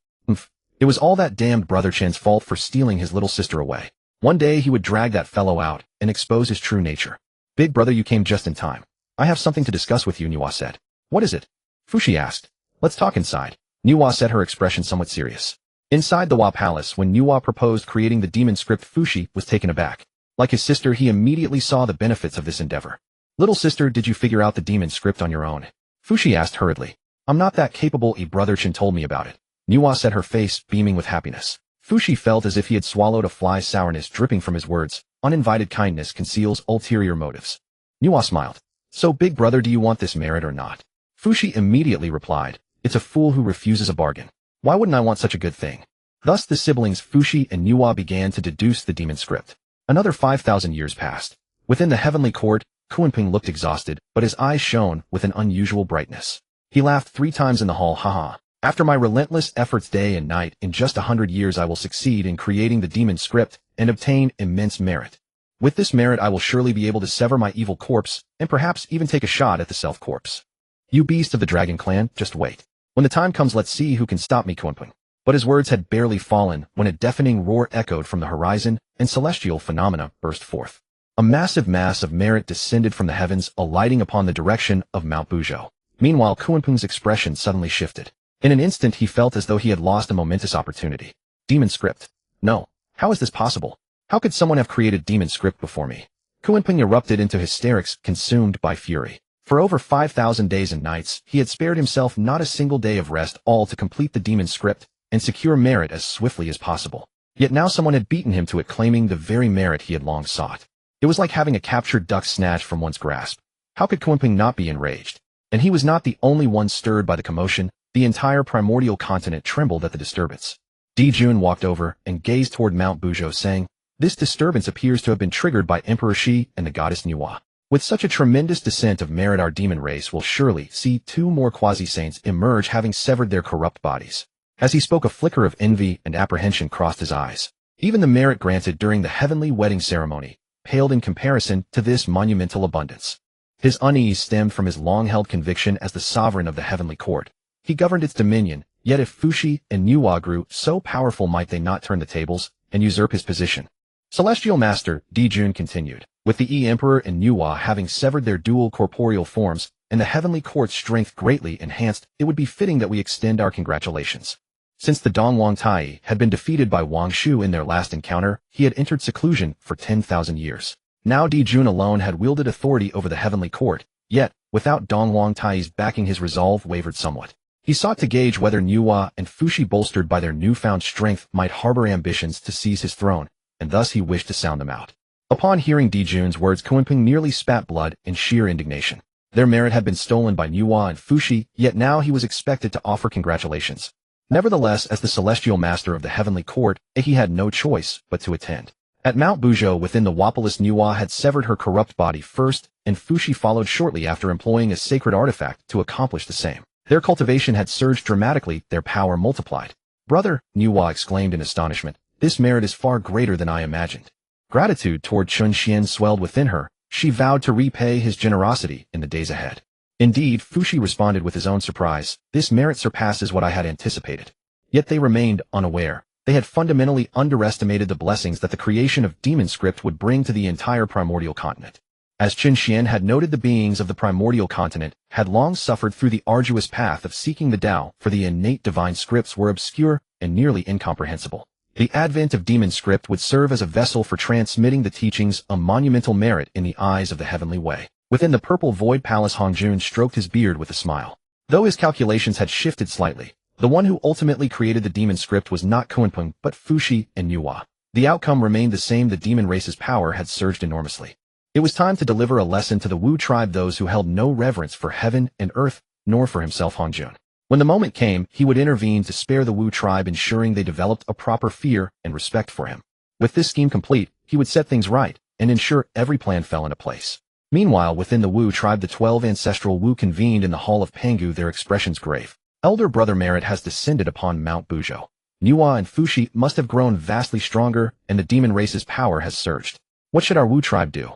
it was all that damned Brother Chen's fault for stealing his little sister away. One day he would drag that fellow out and expose his true nature. Big brother, you came just in time. I have something to discuss with you, Nüwa said. What is it? Fushi asked. Let's talk inside. Nüwa said, her expression somewhat serious. Inside the Wa Palace, when Nüwa proposed creating the demon script, Fushi was taken aback. Like his sister, he immediately saw the benefits of this endeavor. Little sister, did you figure out the demon script on your own? Fushi asked hurriedly. I'm not that capable, Brother Chen told me about it. Nüwa said, her face beaming with happiness. Fushi felt as if he had swallowed a fly, sourness dripping from his words. Uninvited kindness conceals ulterior motives. Nüwa smiled. So, big brother, do you want this merit or not? Fushi immediately replied, it's a fool who refuses a bargain. Why wouldn't I want such a good thing? Thus the siblings Fushi and Nüwa began to deduce the demon script. Another 5,000 years passed. Within the heavenly court, Kunpeng looked exhausted, but his eyes shone with an unusual brightness. He laughed 3 times in the hall, haha. After my relentless efforts day and night, in just 100 years I will succeed in creating the demon script and obtain immense merit. With this merit I will surely be able to sever my evil corpse, and perhaps even take a shot at the self-corpse. You beast of the dragon clan, just wait. When the time comes, let's see who can stop me, Kunpeng. But his words had barely fallen when a deafening roar echoed from the horizon and celestial phenomena burst forth. A massive mass of merit descended from the heavens, alighting upon the direction of Mount Buzhou. Meanwhile, Kunpeng's expression suddenly shifted. In an instant he felt as though he had lost a momentous opportunity. Demon script. No. How is this possible? How could someone have created demon script before me? Kunpeng erupted into hysterics, consumed by fury. For over 5,000 days and nights, he had spared himself not a single day of rest, all to complete the demon script and secure merit as swiftly as possible. Yet now someone had beaten him to it, claiming the very merit he had long sought. It was like having a captured duck snatched from one's grasp. How could Kunpeng not be enraged? And he was not the only one stirred by the commotion. The entire primordial continent trembled at the disturbance. Dijun walked over and gazed toward Mount Buzhou, saying, "This disturbance appears to have been triggered by Emperor Shi and the Goddess Nüwa. With such a tremendous descent of merit, our demon race will surely see 2 more quasi-saints emerge, having severed their corrupt bodies." As he spoke, a flicker of envy and apprehension crossed his eyes. Even the merit granted during the heavenly wedding ceremony paled in comparison to this monumental abundance. His unease stemmed from his long-held conviction as the sovereign of the heavenly court. He governed its dominion, yet if Fuxi and Nüwa grew so powerful, might they not turn the tables and usurp his position? Celestial Master, Dijun continued, with the Emperor and Nüwa having severed their dual corporeal forms and the heavenly court's strength greatly enhanced, it would be fitting that we extend our congratulations. Since the Dongwang Tai had been defeated by Wang Shu in their last encounter, he had entered seclusion for 10,000 years. Now Dijun alone had wielded authority over the heavenly court, yet, without Dongwang Tai's backing, his resolve wavered somewhat. He sought to gauge whether Nüwa and Fuxi, bolstered by their newfound strength, might harbor ambitions to seize his throne, and thus he wished to sound them out. Upon hearing Dijun's words, Kunpeng nearly spat blood in sheer indignation. Their merit had been stolen by Nüwa and Fuxi, yet now he was expected to offer congratulations. Nevertheless, as the celestial master of the heavenly court, he had no choice but to attend. At Mount Buzhou, within the Wopolis, Nüwa had severed her corrupt body first, and Fuxi followed shortly after, employing a sacred artifact to accomplish the same. Their cultivation had surged dramatically, their power multiplied. "Brother," Nüwa exclaimed in astonishment, "this merit is far greater than I imagined." Gratitude toward Chun Xian swelled within her. She vowed to repay his generosity in the days ahead. Indeed, Fuxi responded with his own surprise, "This merit surpasses what I had anticipated." Yet they remained unaware. They had fundamentally underestimated the blessings that the creation of demon script would bring to the entire primordial continent. As Chun Xian had noted, the beings of the primordial continent had long suffered through the arduous path of seeking the Dao, for the innate divine scripts were obscure and nearly incomprehensible. The advent of demon script would serve as a vessel for transmitting the teachings, a monumental merit in the eyes of the heavenly way. Within the purple void palace, Hongjun stroked his beard with a smile. Though his calculations had shifted slightly, the one who ultimately created the demon script was not Kunpeng, but Fuxi and Nüwa. The outcome remained the same. The demon race's power had surged enormously. It was time to deliver a lesson to the Wu tribe, those who held no reverence for heaven and earth, nor for himself, Hongjun. When the moment came, he would intervene to spare the Wu tribe, ensuring they developed a proper fear and respect for him. With this scheme complete, he would set things right and ensure every plan fell into place. Meanwhile, within the Wu tribe, the 12 ancestral Wu convened in the Hall of Pangu, their expressions grave. Elder brother merit has descended upon Mount Buzhou. Nüwa and Fuxi must have grown vastly stronger, and the demon race's power has surged. What should our Wu tribe do?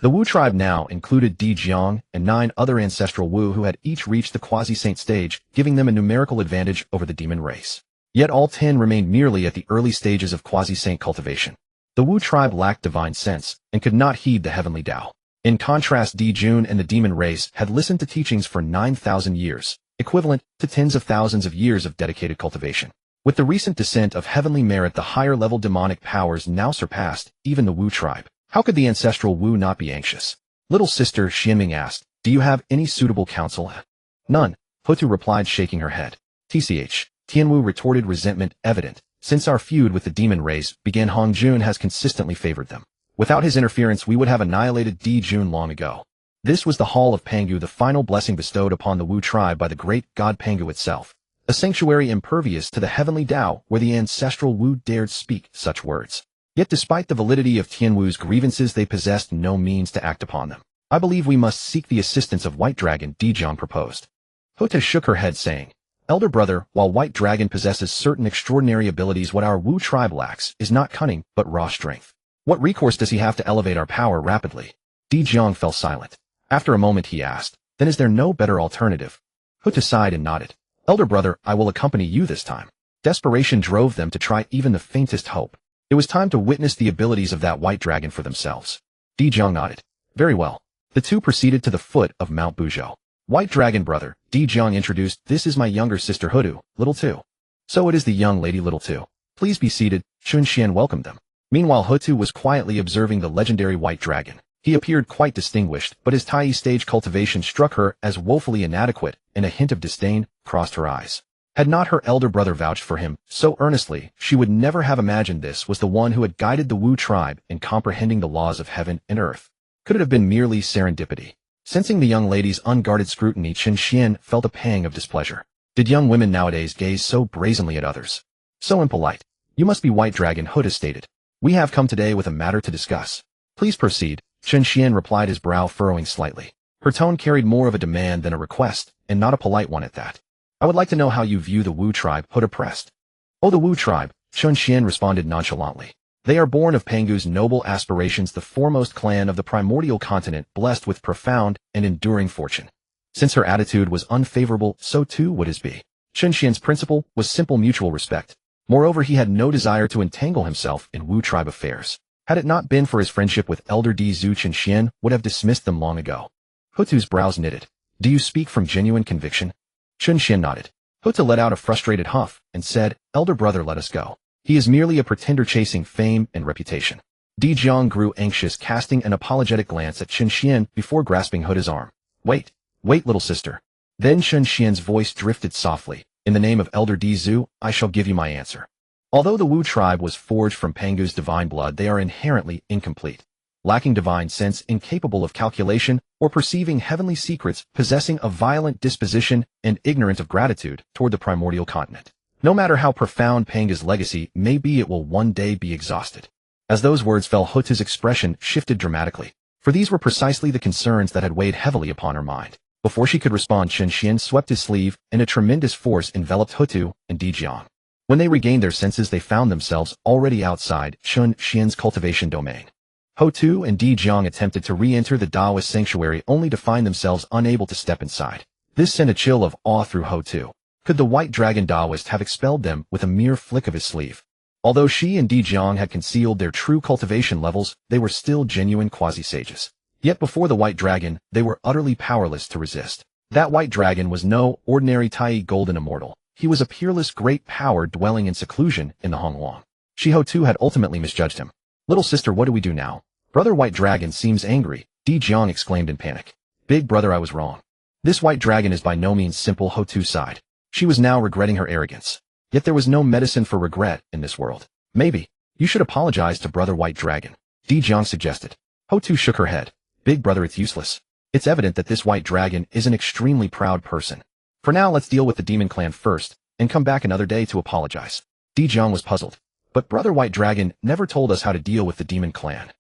The Wu tribe now included Di Jiang and 9 other ancestral Wu who had each reached the quasi-saint stage, giving them a numerical advantage over the demon race. Yet all 10 remained merely at the early stages of quasi-saint cultivation. The Wu tribe lacked divine sense and could not heed the Heavenly Dao. In contrast, Di Jun and the demon race had listened to teachings for 9,000 years, equivalent to tens of thousands of years of dedicated cultivation. With the recent descent of heavenly merit, the higher-level demonic powers now surpassed even the Wu tribe. How could the ancestral Wu not be anxious? Little sister, Xianming asked, "Do you have any suitable counsel?" "None," Hutu replied, shaking her head. "Tch," Tianwu retorted, resentment evident. "Since our feud with the demon race began, Hongjun has consistently favored them. Without his interference, we would have annihilated Di Jun long ago." This was the Hall of Pangu, the final blessing bestowed upon the Wu tribe by the great god Pangu itself, a sanctuary impervious to the Heavenly Dao, where the ancestral Wu dared speak such words. Yet despite the validity of Tianwu's grievances, they possessed no means to act upon them. "I believe we must seek the assistance of White Dragon," Dijiang proposed. Hota shook her head, saying, "Elder brother, while White Dragon possesses certain extraordinary abilities, what our Wu tribe lacks is not cunning, but raw strength. What recourse does he have to elevate our power rapidly?" Dijiang fell silent. After a moment he asked, "Then is there no better alternative?" Hota sighed and nodded. "Elder brother, I will accompany you this time." Desperation drove them to try even the faintest hope. It was time to witness the abilities of that White Dragon for themselves. Dijiang nodded. "Very well." The two proceeded to the foot of Mount Buzhou. White Dragon brother, Di Jiang introduced, this is my younger sister Hudu, Little Two. So it is the young lady Little Two. Please be seated, Chun Xian welcomed them. Meanwhile Hutu was quietly observing the legendary White Dragon. He appeared quite distinguished, but his Tai stage cultivation struck her as woefully inadequate, and a hint of disdain crossed her eyes. Had not her elder brother vouched for him so earnestly, she would never have imagined this was the one who had guided the Wu tribe in comprehending the laws of heaven and earth. Could it have been merely serendipity? Sensing the young lady's unguarded scrutiny, Chun Xian felt a pang of displeasure. Did young women nowadays gaze so brazenly at others? So impolite. You must be White Dragon, Huda stated. We have come today with a matter to discuss. Please proceed, Chun Xian replied, his brow furrowing slightly. Her tone carried more of a demand than a request, and not a polite one at that. I would like to know how you view the Wu tribe, Huda pressed. Oh, the Wu tribe, Chun Xian responded nonchalantly. They are born of Pangu's noble aspirations, the foremost clan of the primordial continent, blessed with profound and enduring fortune. Since her attitude was unfavorable, so too would his be. Chun Xian's principle was simple mutual respect. Moreover, he had no desire to entangle himself in Wu tribe affairs. Had it not been for his friendship with Elder Di Zhu, Chun Xian would have dismissed them long ago. Hutu's brows knitted. Do you speak from genuine conviction? Chun Xian nodded. Hutu let out a frustrated huff and said, Elder brother, let us go. He is merely a pretender chasing fame and reputation. Di Jiang grew anxious, casting an apologetic glance at Chun Xian before grasping Hutu's arm. Wait, little sister. Then Chun Xian's voice drifted softly. In the name of Elder Di Zhu, I shall give you my answer. Although the Wu tribe was forged from Pangu's divine blood, they are inherently incomplete. Lacking divine sense, incapable of calculation or perceiving heavenly secrets, possessing a violent disposition, and ignorant of gratitude toward the primordial continent. No matter how profound Panga's legacy may be, it will one day be exhausted. As those words fell, Hutu's expression shifted dramatically, for these were precisely the concerns that had weighed heavily upon her mind. Before she could respond, Chun Xian swept his sleeve, and a tremendous force enveloped Hutu and Di Jiang. When they regained their senses, they found themselves already outside Chun Xian's cultivation domain. Hutu and Di Jiang attempted to re-enter the Taoist sanctuary only to find themselves unable to step inside. This sent a chill of awe through Hutu. Could the White Dragon Taoist have expelled them with a mere flick of his sleeve? Although she and Di Jiang had concealed their true cultivation levels, they were still genuine quasi-sages. Yet before the White Dragon, they were utterly powerless to resist. That White Dragon was no ordinary Tai Golden Immortal. He was a peerless great power dwelling in seclusion in the Honghuang. Hutu had ultimately misjudged him. Little sister, what do we do now? Brother White Dragon seems angry, Di Jiang exclaimed in panic. Big brother, I was wrong. This White Dragon is by no means simple, Hutu sighed. She was now regretting her arrogance. Yet there was no medicine for regret in this world. Maybe you should apologize to Brother White Dragon, Di Jiang suggested. Hutu shook her head. Big brother, it's useless. It's evident that this White Dragon is an extremely proud person. For now, let's deal with the demon clan first, and come back another day to apologize. Di Jiang was puzzled. But Brother White Dragon never told us how to deal with the demon clan.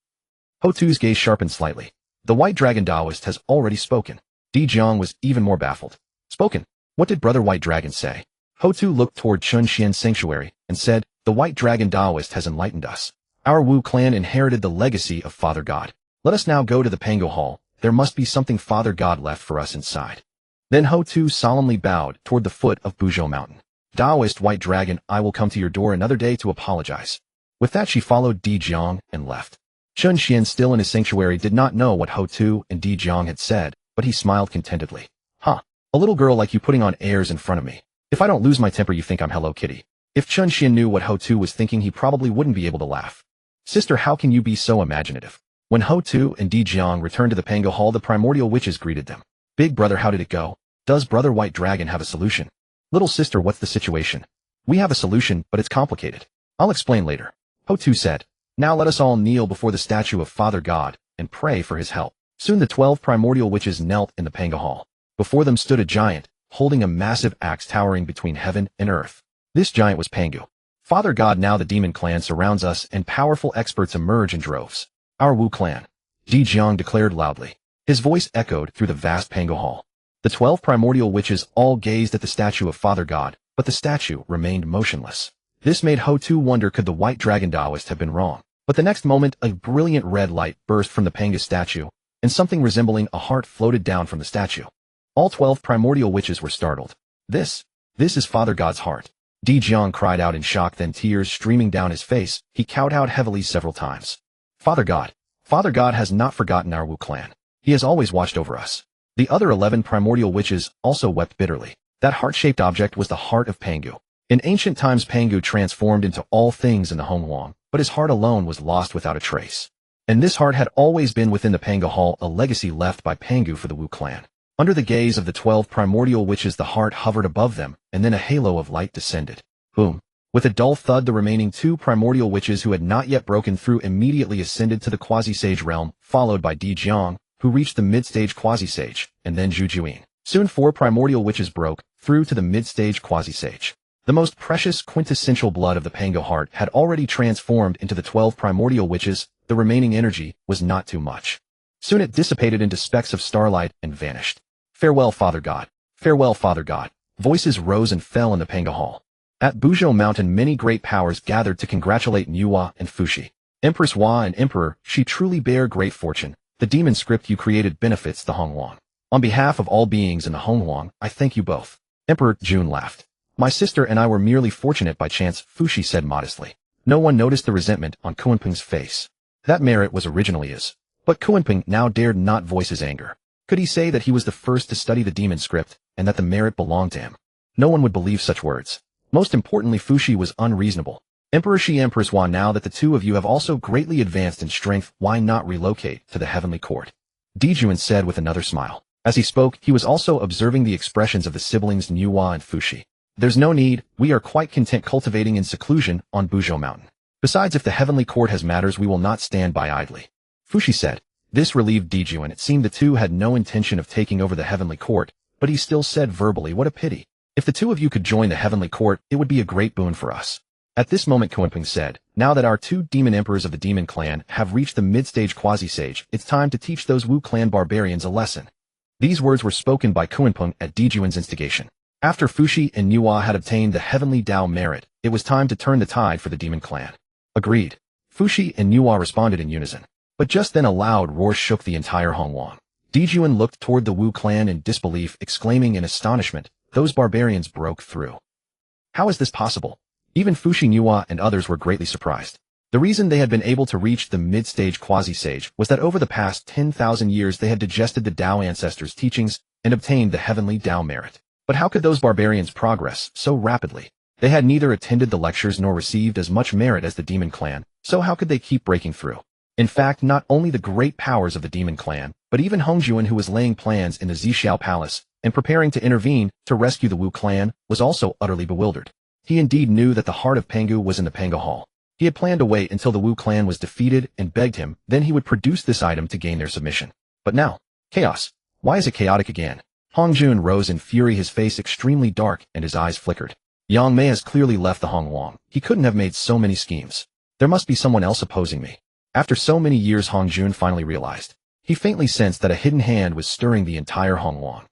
Hutu's gaze sharpened slightly. The White Dragon Taoist has already spoken. Di Jiang was even more baffled. Spoken? What did Brother White Dragon say? Hutu looked toward Chun Xian's sanctuary and said, the White Dragon Taoist has enlightened us. Our Wu clan inherited the legacy of Father God. Let us now go to the Pango Hall. There must be something Father God left for us inside. Then Hutu solemnly bowed toward the foot of Buzhou Mountain. Taoist White Dragon, I will come to your door another day to apologize. With that, she followed Di Jiang and left. Chun Xian, still in his sanctuary, did not know what Hutu and Di Jiang had said, but he smiled contentedly. Huh, a little girl like you putting on airs in front of me. If I don't lose my temper, you think I'm Hello Kitty. If Chun Xian knew what Hutu was thinking, he probably wouldn't be able to laugh. Sister, how can you be so imaginative? When Hutu and Di Jiang returned to the Pango Hall, the primordial witches greeted them. Big brother, how did it go? Does Brother White Dragon have a solution? Little sister, what's the situation? We have a solution, but it's complicated. I'll explain later. Hutu said. Now let us all kneel before the statue of Father God and pray for his help. Soon the 12 primordial witches knelt in the Pango Hall. Before them stood a giant, holding a massive axe towering between heaven and earth. This giant was Pangu. Father God, now the demon clan surrounds us and powerful experts emerge in droves. Our Wu clan, Di Jiang declared loudly. His voice echoed through the vast Pango Hall. The 12 primordial witches all gazed at the statue of Father God, but the statue remained motionless. This made Hutu wonder, could the White Dragon Taoist have been wrong? But the next moment, a brilliant red light burst from the Pangu statue, and something resembling a heart floated down from the statue. All 12 primordial witches were startled. This is Father God's heart. Di Jiang cried out in shock, then tears streaming down his face, he kowtowed heavily several times. Father God has not forgotten our Wu clan. He has always watched over us. The other 11 primordial witches also wept bitterly. That heart-shaped object was the heart of Pangu. In ancient times Pangu transformed into all things in the Honghuang, but his heart alone was lost without a trace. And this heart had always been within the Pangu Hall, a legacy left by Pangu for the Wu clan. Under the gaze of the 12 primordial witches the heart hovered above them, and then a halo of light descended. Boom. With a dull thud the remaining 2 primordial witches who had not yet broken through immediately ascended to the quasi-sage realm, followed by Di Jiang, who reached the mid-stage quasi-sage, and then Zhu Juyin. Soon 4 primordial witches broke through to the mid-stage quasi-sage. The most precious quintessential blood of the Pangu heart had already transformed into the 12 primordial witches. The remaining energy was not too much. Soon it dissipated into specks of starlight and vanished. Farewell, Father God. Farewell, Father God. Voices rose and fell in the Pangu Hall. At Buzhou Mountain many great powers gathered to congratulate Nüwa and Fuxi. Empress Wa and Emperor, she truly bear great fortune. The demon script you created benefits the Honghuang. On behalf of all beings in the Honghuang, I thank you both. Emperor Jun laughed. My sister and I were merely fortunate by chance, Fuxi said modestly. No one noticed the resentment on Kuanping's face. That merit was originally his. But Kuanping now dared not voice his anger. Could he say that he was the first to study the demon script, and that the merit belonged to him? No one would believe such words. Most importantly, Fuxi was unreasonable. Emperor Shi, Empress Wa, now that the 2 of you have also greatly advanced in strength, why not relocate to the heavenly court? Dijuan said with another smile. As he spoke, he was also observing the expressions of the siblings Nüwa and Fuxi. There's no need, we are quite content cultivating in seclusion on Buzhou Mountain. Besides, if the heavenly court has matters, we will not stand by idly. Fuxi said. This relieved Dijuan. It seemed the 2 had no intention of taking over the heavenly court, but he still said verbally, what a pity. If the 2 of you could join the heavenly court, it would be a great boon for us. At this moment Kuanping said, now that our 2 demon emperors of the demon clan have reached the mid-stage quasi-sage, it's time to teach those Wu clan barbarians a lesson. These words were spoken by Kuanping at Dijuan's instigation. After Fuxi and Nüwa had obtained the Heavenly Dao merit, it was time to turn the tide for the demon clan. Agreed. Fuxi and Nüwa responded in unison. But just then a loud roar shook the entire Honghuang. Dijuan looked toward the Wu clan in disbelief, exclaiming in astonishment, those barbarians broke through. How is this possible? Even Fuxi, Nüwa, and others were greatly surprised. The reason they had been able to reach the mid-stage quasi-sage was that over the past 10,000 years they had digested the Dao ancestors' teachings and obtained the Heavenly Dao merit. But how could those barbarians progress so rapidly? They had neither attended the lectures nor received as much merit as the demon clan, so how could they keep breaking through? In fact, not only the great powers of the demon clan, but even Hongjuan, who was laying plans in the Zixiao Palace and preparing to intervene to rescue the Wu clan, was also utterly bewildered. He indeed knew that the heart of Pangu was in the Pangu Hall. He had planned to wait until the Wu clan was defeated and begged him, then he would produce this item to gain their submission. But now, chaos. Why is it chaotic again? Hongjun rose in fury, his face extremely dark and his eyes flickered. Yang Mei has clearly left the Honghuang. He couldn't have made so many schemes. There must be someone else opposing me. After so many years, Hongjun finally realized. He faintly sensed that a hidden hand was stirring the entire Honghuang.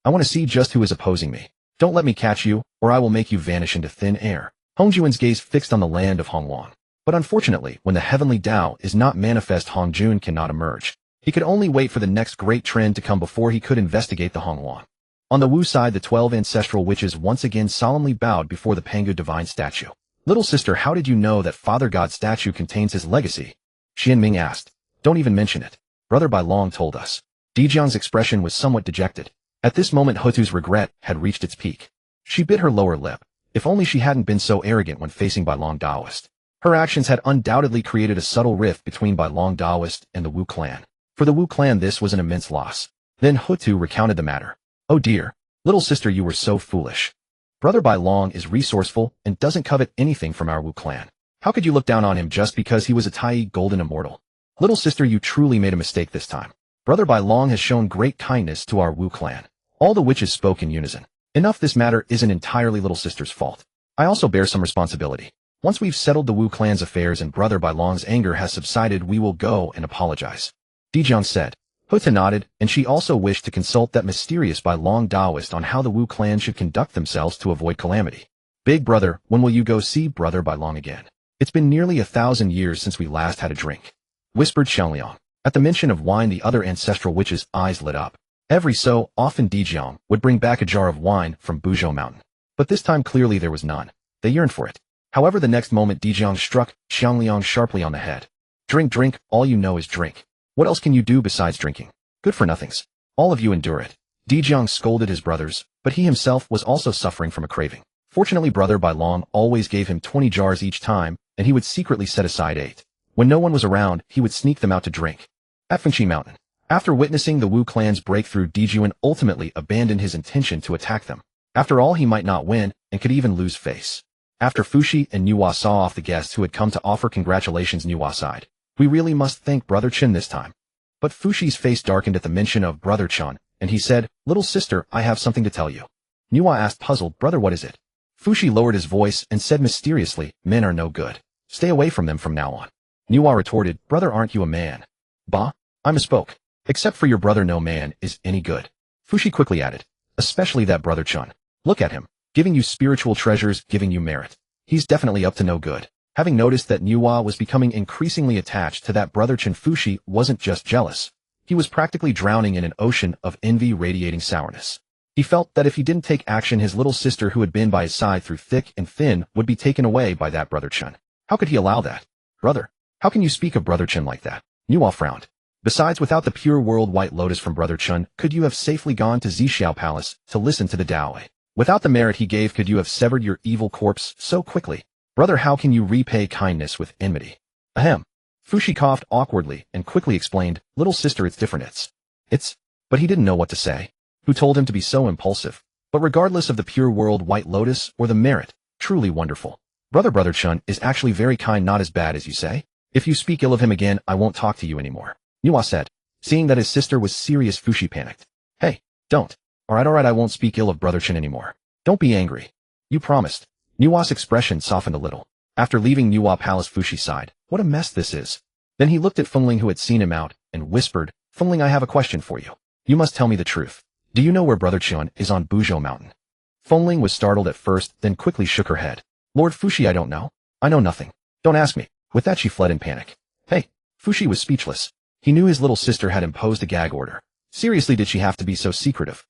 I want to see just who is opposing me. Don't let me catch you, or I will make you vanish into thin air. Hongjuan's gaze fixed on the land of Honghuang. But unfortunately, when the Heavenly Dao is not manifest, Hongjun cannot emerge. He could only wait for the next great trend to come before he could investigate the Honghuang. On the Wu side, the 12 ancestral witches once again solemnly bowed before the Pangu divine statue. Little sister, how did you know that Father God's statue contains his legacy? Xianming asked. Don't even mention it. Brother Bai Long told us. Dijiang's expression was somewhat dejected. At this moment, Hotu's regret had reached its peak. She bit her lower lip. If only she hadn't been so arrogant when facing Bai Long Daoist. Her actions had undoubtedly created a subtle rift between Bai Long Daoist and the Wu clan. For the Wu clan, this was an immense loss. Then Hotu recounted the matter. Oh dear, little sister, you were so foolish. Brother Bai Long is resourceful and doesn't covet anything from our Wu clan. How could you look down on him just because he was a Tai Golden Immortal? Little sister, you truly made a mistake this time. Brother Bai Long has shown great kindness to our Wu clan. All the witches spoke in unison. Enough, this matter isn't entirely little sister's fault. I also bear some responsibility. Once we've settled the Wu clan's affairs and Brother Bai Long's anger has subsided, we will go and apologize. Dijiang said. Hota nodded, and she also wished to consult that mysterious Bai Long Daoist on how the Wu clan should conduct themselves to avoid calamity. Big brother, when will you go see Brother Bai Long again? It's been nearly 1,000 years since we last had a drink, whispered Xiangliang. At the mention of wine, the other ancestral witch's eyes lit up. Every so often Dijiang would bring back a jar of wine from Buzhou Mountain. But this time clearly there was none. They yearned for it. However, the next moment Dijiang struck Xiangliang sharply on the head. Drink, drink, all you know is drink. What else can you do besides drinking? Good for nothings. All of you endure it. Dijiang scolded his brothers, but he himself was also suffering from a craving. Fortunately, brother Bai Long always gave him 20 jars each time, and he would secretly set aside 8. When no one was around, he would sneak them out to drink. At Fengshen Mountain, after witnessing the Wu clan's breakthrough, Dijuan ultimately abandoned his intention to attack them. After all, he might not win, and could even lose face. After Fushi and Nüwa saw off the guests who had come to offer congratulations, Nüwa sighed. We really must thank Brother Chen this time. But Fushi's face darkened at the mention of Brother Chen, and he said, Little sister, I have something to tell you. Nüwa asked, puzzled, Brother, what is it? Fushi lowered his voice and said mysteriously, Men are no good. Stay away from them from now on. Nüwa retorted, Brother, aren't you a man? Bah, I misspoke. Except for your brother, no man is any good. Fushi quickly added, especially that Brother Chen. Look at him, giving you spiritual treasures, giving you merit. He's definitely up to no good. Having noticed that Nüwa was becoming increasingly attached to that Brother Chen, Fushi wasn't just jealous. He was practically drowning in an ocean of envy radiating sourness. He felt that if he didn't take action, his little sister who had been by his side through thick and thin would be taken away by that Brother Chen. How could he allow that? Brother, how can you speak of Brother Chen like that? Nüwa frowned. Besides, without the pure world white lotus from Brother Chen, could you have safely gone to Zhixiao Palace to listen to the Dao? Without the merit he gave, could you have severed your evil corpse so quickly? Brother, how can you repay kindness with enmity? Ahem. Fushi coughed awkwardly and quickly explained, Little sister, it's different. It's... But he didn't know what to say. Who told him to be so impulsive? But regardless of the pure world white lotus or the merit, truly wonderful. Brother Chen is actually very kind, not as bad as you say. If you speak ill of him again, I won't talk to you anymore. Nüwa said. Seeing that his sister was serious, Fushi panicked. Hey, don't. Alright, I won't speak ill of Brother Chen anymore. Don't be angry. You promised. Nüwa's expression softened a little. After leaving Nüwa Palace, Fushi sighed. What a mess this is. Then he looked at Fengling, who had seen him out, and whispered, Fengling, I have a question for you. You must tell me the truth. Do you know where Brother Chen is on Buzhou Mountain? Fengling was startled at first, then quickly shook her head. Lord Fushi, I don't know. I know nothing. Don't ask me. With that she fled in panic. Hey, Fushi was speechless. He knew his little sister had imposed a gag order. Seriously, did she have to be so secretive?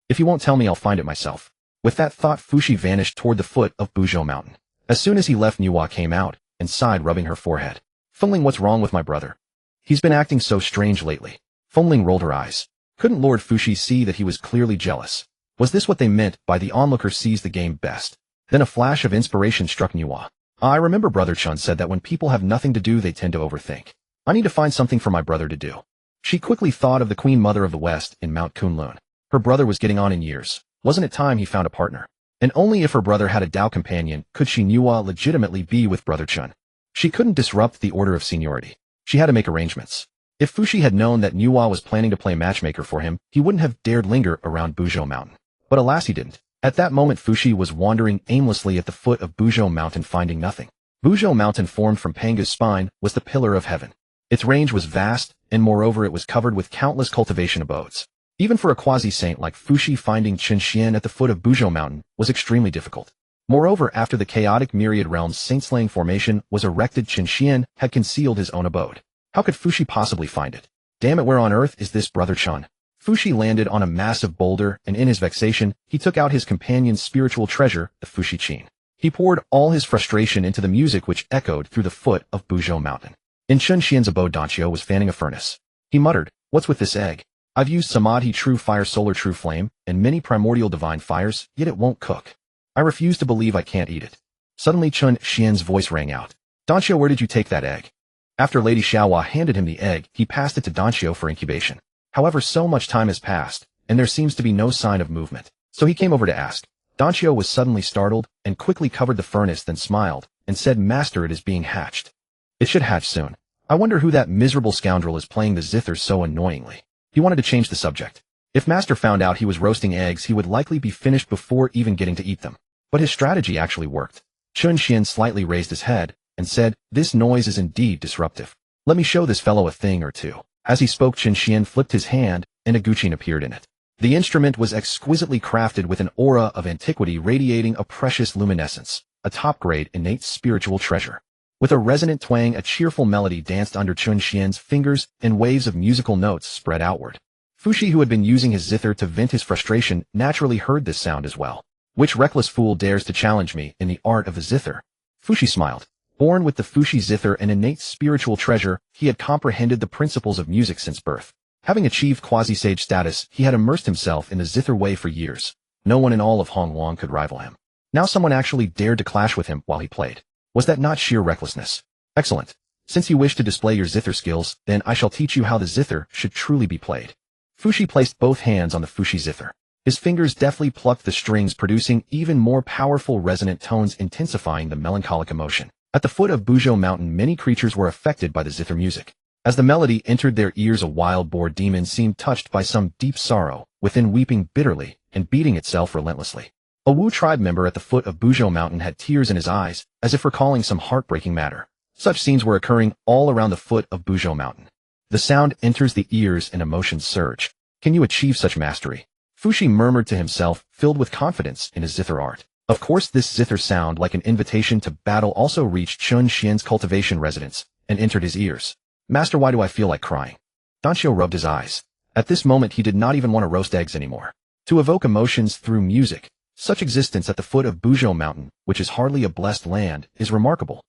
If you won't tell me, I'll find it myself. With that thought, Fushi vanished toward the foot of Buzhou Mountain. As soon as he left, Nüwa came out and sighed, rubbing her forehead. Fengling, what's wrong with my brother? He's been acting so strange lately. Fengling rolled her eyes. Couldn't Lord Fushi see that he was clearly jealous? Was this what they meant by the onlooker sees the game best? Then a flash of inspiration struck Nüwa. I remember Brother Chen said that when people have nothing to do, they tend to overthink. I need to find something for my brother to do. She quickly thought of the Queen Mother of the West in Mount Kunlun. Her brother was getting on in years. Wasn't it time he found a partner? And only if her brother had a Dao companion could she, Nüwa, legitimately be with Brother Chen. She couldn't disrupt the order of seniority. She had to make arrangements. If Fushi had known that Nüwa was planning to play matchmaker for him, he wouldn't have dared linger around Buzhou Mountain. But alas, he didn't. At that moment, Fushi was wandering aimlessly at the foot of Buzhou Mountain, finding nothing. Buzhou Mountain, formed from Panga's spine, was the pillar of heaven. Its range was vast, and moreover it was covered with countless cultivation abodes. Even for a quasi-saint like Fushi, finding Chen at the foot of Buzhou Mountain was extremely difficult. Moreover, after the chaotic myriad realms saint-slaying formation was erected, Chen had concealed his own abode. How could Fushi possibly find it? Damn it, where on earth is this Brother Chen? Fushi landed on a massive boulder, and in his vexation, he took out his companion's spiritual treasure, the Fushi Qin. He poured all his frustration into the music which echoed through the foot of Buzhou Mountain. In Chen abode, Danqiu was fanning a furnace. He muttered, What's with this egg? I've used Samadhi, true fire, solar, true flame, and many primordial divine fires, yet it won't cook. I refuse to believe I can't eat it. Suddenly Chen voice rang out. Danqiu, where did you take that egg? After Lady Xiao Wa handed him the egg, he passed it to Danqiu for incubation. However, so much time has passed, and there seems to be no sign of movement. So he came over to ask. Danqiu was suddenly startled, and quickly covered the furnace, then smiled, and said, Master, it is being hatched. It should hatch soon. I wonder who that miserable scoundrel is playing the zither so annoyingly. He wanted to change the subject. If Master found out he was roasting eggs, he would likely be finished before even getting to eat them. But his strategy actually worked. Chen slightly raised his head, and said, This noise is indeed disruptive. Let me show this fellow a thing or two. As he spoke, Chen flipped his hand, and a guqin appeared in it. The instrument was exquisitely crafted with an aura of antiquity radiating a precious luminescence, a top-grade innate spiritual treasure. With a resonant twang, a cheerful melody danced under Chen fingers, and waves of musical notes spread outward. Fushi, who had been using his zither to vent his frustration, naturally heard this sound as well. Which reckless fool dares to challenge me in the art of the zither? Fushi smiled. Born with the Fushi zither, an innate spiritual treasure, he had comprehended the principles of music since birth. Having achieved quasi-sage status, he had immersed himself in the zither way for years. No one in all of Honghuang could rival him. Now someone actually dared to clash with him while he played. Was that not sheer recklessness? Excellent. Since you wish to display your zither skills, then I shall teach you how the zither should truly be played. Fushi placed both hands on the Fushi zither. His fingers deftly plucked the strings, producing even more powerful resonant tones, intensifying the melancholic emotion. At the foot of Buzhou Mountain, many creatures were affected by the zither music. As the melody entered their ears, a wild boar demon seemed touched by some deep sorrow, within weeping bitterly and beating itself relentlessly. A Wu tribe member at the foot of Buzhou Mountain had tears in his eyes, as if recalling some heartbreaking matter. Such scenes were occurring all around the foot of Buzhou Mountain. The sound enters the ears and emotions surge. Can you achieve such mastery? Fushi murmured to himself, filled with confidence in his zither art. Of course, this zither sound, like an invitation to battle, also reached Chun Xian's cultivation residence and entered his ears. Master, why do I feel like crying? Danxiu rubbed his eyes. At this moment, he did not even want to roast eggs anymore. To evoke emotions through music, such existence at the foot of Buzhou Mountain, which is hardly a blessed land, is remarkable.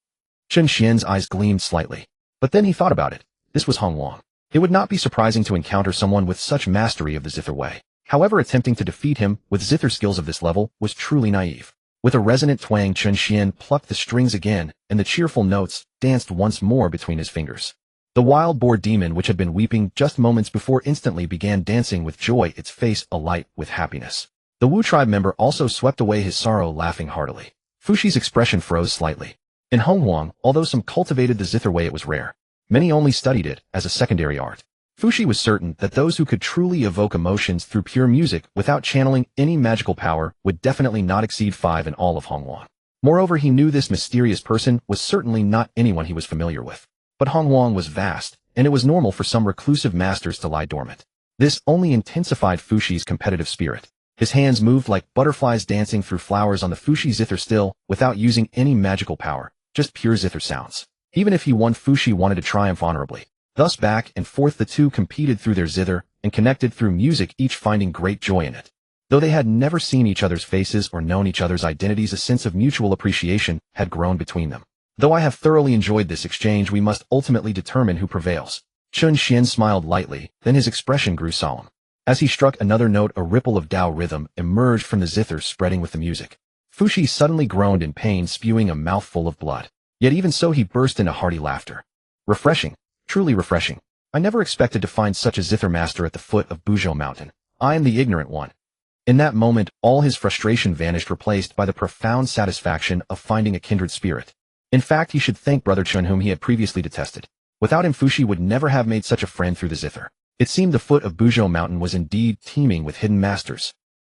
Chun Xian's eyes gleamed slightly. But then he thought about it. This was Honghuang. It would not be surprising to encounter someone with such mastery of the zither way. However, attempting to defeat him with zither skills of this level was truly naive. With a resonant twang, Chun Xian plucked the strings again, and the cheerful notes danced once more between his fingers. The wild boar demon, which had been weeping just moments before, instantly began dancing with joy, its face alight with happiness. The Wu tribe member also swept away his sorrow, laughing heartily. Fushi's expression froze slightly. In Honghuang, although some cultivated the zither way, it was rare. Many only studied it as a secondary art. Fushi was certain that those who could truly evoke emotions through pure music without channeling any magical power would definitely not exceed 5 in all of Honghuang. Moreover, he knew this mysterious person was certainly not anyone he was familiar with. But Honghuang was vast, and it was normal for some reclusive masters to lie dormant. This only intensified Fushi's competitive spirit. His hands moved like butterflies dancing through flowers on the Fushi zither, still without using any magical power, just pure zither sounds. Even if he won, Fushi wanted to triumph honorably. Thus back and forth the two competed through their zither and connected through music, each finding great joy in it. Though they had never seen each other's faces or known each other's identities, a sense of mutual appreciation had grown between them. Though I have thoroughly enjoyed this exchange, we must ultimately determine who prevails. Chun Xian smiled lightly, then his expression grew solemn. As he struck another note, a ripple of Dao rhythm emerged from the zither, spreading with the music. Fushi suddenly groaned in pain, spewing a mouthful of blood. Yet even so, he burst into hearty laughter. Refreshing. Truly refreshing. I never expected to find such a zither master at the foot of Buzhou Mountain. I am the ignorant one. In that moment, all his frustration vanished, replaced by the profound satisfaction of finding a kindred spirit. In fact, he should thank Brother Chun, whom he had previously detested. Without him, Fushi would never have made such a friend through the zither. It seemed the foot of Buzhou Mountain was indeed teeming with hidden masters.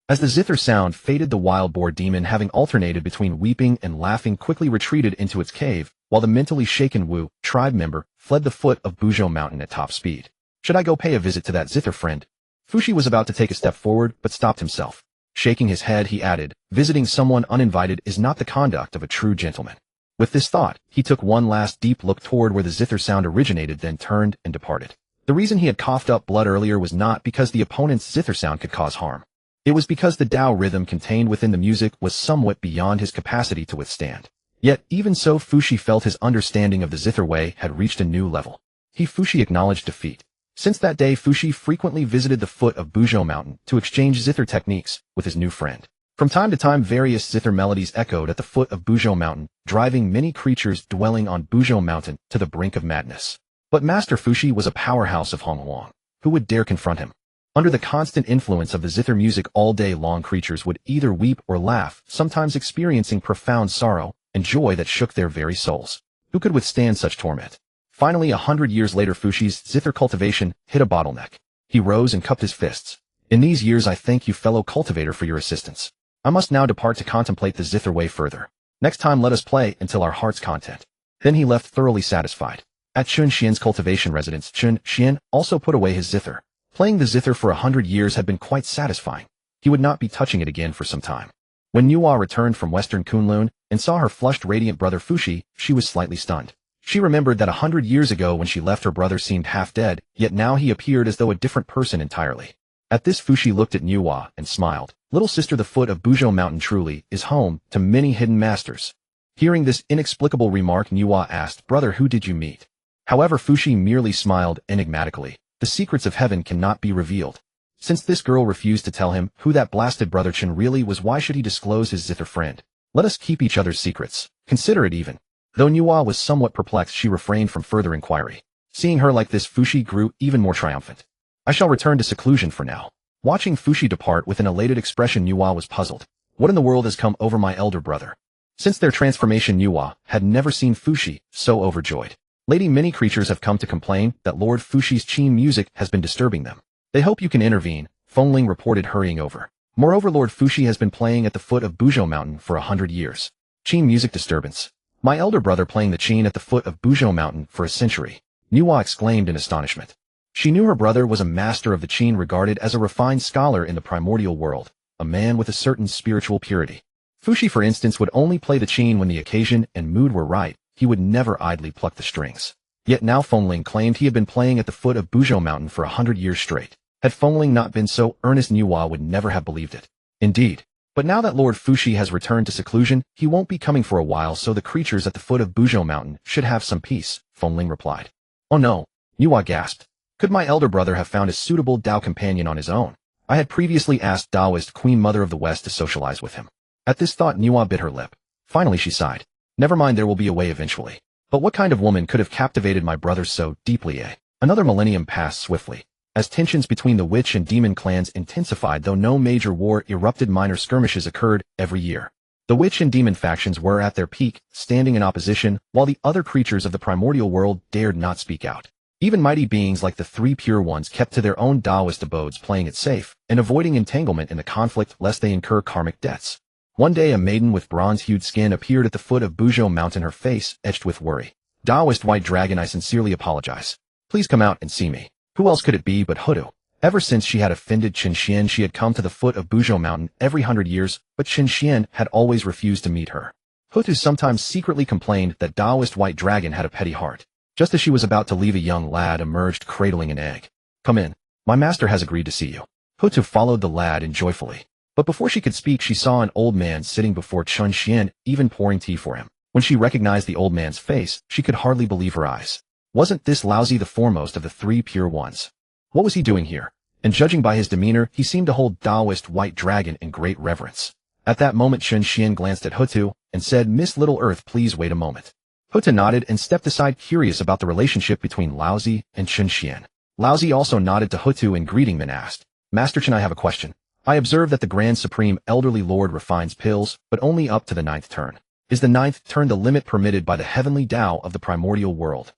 As the zither sound faded, the wild boar demon, having alternated between weeping and laughing, quickly retreated into its cave, while the mentally shaken Wu tribe member fled the foot of Buzhou Mountain at top speed. Should I go pay a visit to that zither friend? Fushi was about to take a step forward, but stopped himself. Shaking his head, he added, visiting someone uninvited is not the conduct of a true gentleman. With this thought, he took one last deep look toward where the zither sound originated, then turned and departed. The reason he had coughed up blood earlier was not because the opponent's zither sound could cause harm. It was because the Dao rhythm contained within the music was somewhat beyond his capacity to withstand. Yet, even so, Fushi felt his understanding of the zither way had reached a new level. Fushi acknowledged defeat. Since that day, Fushi frequently visited the foot of Buzhou Mountain to exchange zither techniques with his new friend. From time to time, various zither melodies echoed at the foot of Buzhou Mountain, driving many creatures dwelling on Buzhou Mountain to the brink of madness. But Master Fushi was a powerhouse of Honghuang. Who would dare confront him? Under the constant influence of the zither music all day long, creatures would either weep or laugh, sometimes experiencing profound sorrow and joy that shook their very souls. Who could withstand such torment? Finally, 100 years later, Fushi's zither cultivation hit a bottleneck. He rose and cupped his fists. In these years, I thank you, fellow cultivator, for your assistance. I must now depart to contemplate the zither way further. Next time, let us play until our heart's content. Then he left, thoroughly satisfied. At Chun Xian's cultivation residence, Chun Xian also put away his zither. Playing the zither for 100 years had been quite satisfying. He would not be touching it again for some time. When Nüwa returned from Western Kunlun and saw her flushed, radiant brother Fushi, she was slightly stunned. She remembered that 100 years ago when she left, her brother seemed half dead, yet now he appeared as though a different person entirely. At this, Fushi looked at Nüwa and smiled. Little sister, the foot of Buzhou Mountain truly is home to many hidden masters. Hearing this inexplicable remark, Nüwa asked, Brother, who did you meet? However, Fushi merely smiled enigmatically. The secrets of heaven cannot be revealed. Since this girl refused to tell him who that blasted brother Chen really was, why should he disclose his zither friend? Let us keep each other's secrets. Consider it even. Though Nüwa was somewhat perplexed, she refrained from further inquiry. Seeing her like this, Fuxi grew even more triumphant. I shall return to seclusion for now. Watching Fuxi depart with an elated expression, Nüwa was puzzled. What in the world has come over my elder brother? Since their transformation, Nüwa had never seen Fuxi so overjoyed. Lady, many creatures have come to complain that Lord Fuxi's qin music has been disturbing them. They hope you can intervene, Fengling reported, hurrying over. Moreover, Lord Fuxi has been playing at the foot of Buzhou Mountain for 100 years. Qin music disturbance. My elder brother playing the qin at the foot of Buzhou Mountain for a century, Nüwa exclaimed in astonishment. She knew her brother was a master of the qin, regarded as a refined scholar in the primordial world, a man with a certain spiritual purity. Fuxi, for instance, would only play the qin when the occasion and mood were right. He would never idly pluck the strings. Yet now Fengling claimed he had been playing at the foot of Buzhou Mountain for 100 years straight. Had Fengling not been so earnest, Nüwa would never have believed it. Indeed. But now that Lord Fuxi has returned to seclusion, he won't be coming for a while, so the creatures at the foot of Buzhou Mountain should have some peace, Fengling replied. Oh no, Nüwa gasped. Could my elder brother have found a suitable Dao companion on his own? I had previously asked Taoist Queen Mother of the West to socialize with him. At this thought, Nüwa bit her lip. Finally she sighed. Never mind, there will be a way eventually. But what kind of woman could have captivated my brother so deeply, eh? Another millennium passed swiftly. As tensions between the witch and demon clans intensified, though no major war erupted, minor skirmishes occurred every year. The witch and demon factions were at their peak, standing in opposition, while the other creatures of the primordial world dared not speak out. Even mighty beings like the three pure ones kept to their own Taoist abodes, playing it safe and avoiding entanglement in the conflict lest they incur karmic debts. One day a maiden with bronze-hued skin appeared at the foot of Buzhou Mountain, her face etched with worry. Taoist White Dragon, I sincerely apologize. Please come out and see me. Who else could it be but Hutu? Ever since she had offended Chen Xian, she had come to the foot of Buzhou Mountain every 100 years, but Chen Xian had always refused to meet her. Hutu sometimes secretly complained that Taoist White Dragon had a petty heart. Just as she was about to leave, a young lad emerged cradling an egg. Come in. My master has agreed to see you. Hutu followed the lad in joyfully. But before she could speak, she saw an old man sitting before Chen Xian, even pouring tea for him. When she recognized the old man's face, she could hardly believe her eyes. Wasn't this Laozi the foremost of the three pure ones? What was he doing here? And judging by his demeanor, he seemed to hold Taoist White Dragon in great reverence. At that moment, Chen Xian glanced at Hutu and said, Miss Little Earth, please wait a moment. Hutu nodded and stepped aside, curious about the relationship between Laozi and Chen Xian. Laozi also nodded to Hutu in greeting, then asked, Master Chen, I have a question. I observe that the Grand Supreme Elderly Lord refines pills, but only up to the 9th turn. Is the 9th turn the limit permitted by the Heavenly Dao of the primordial world?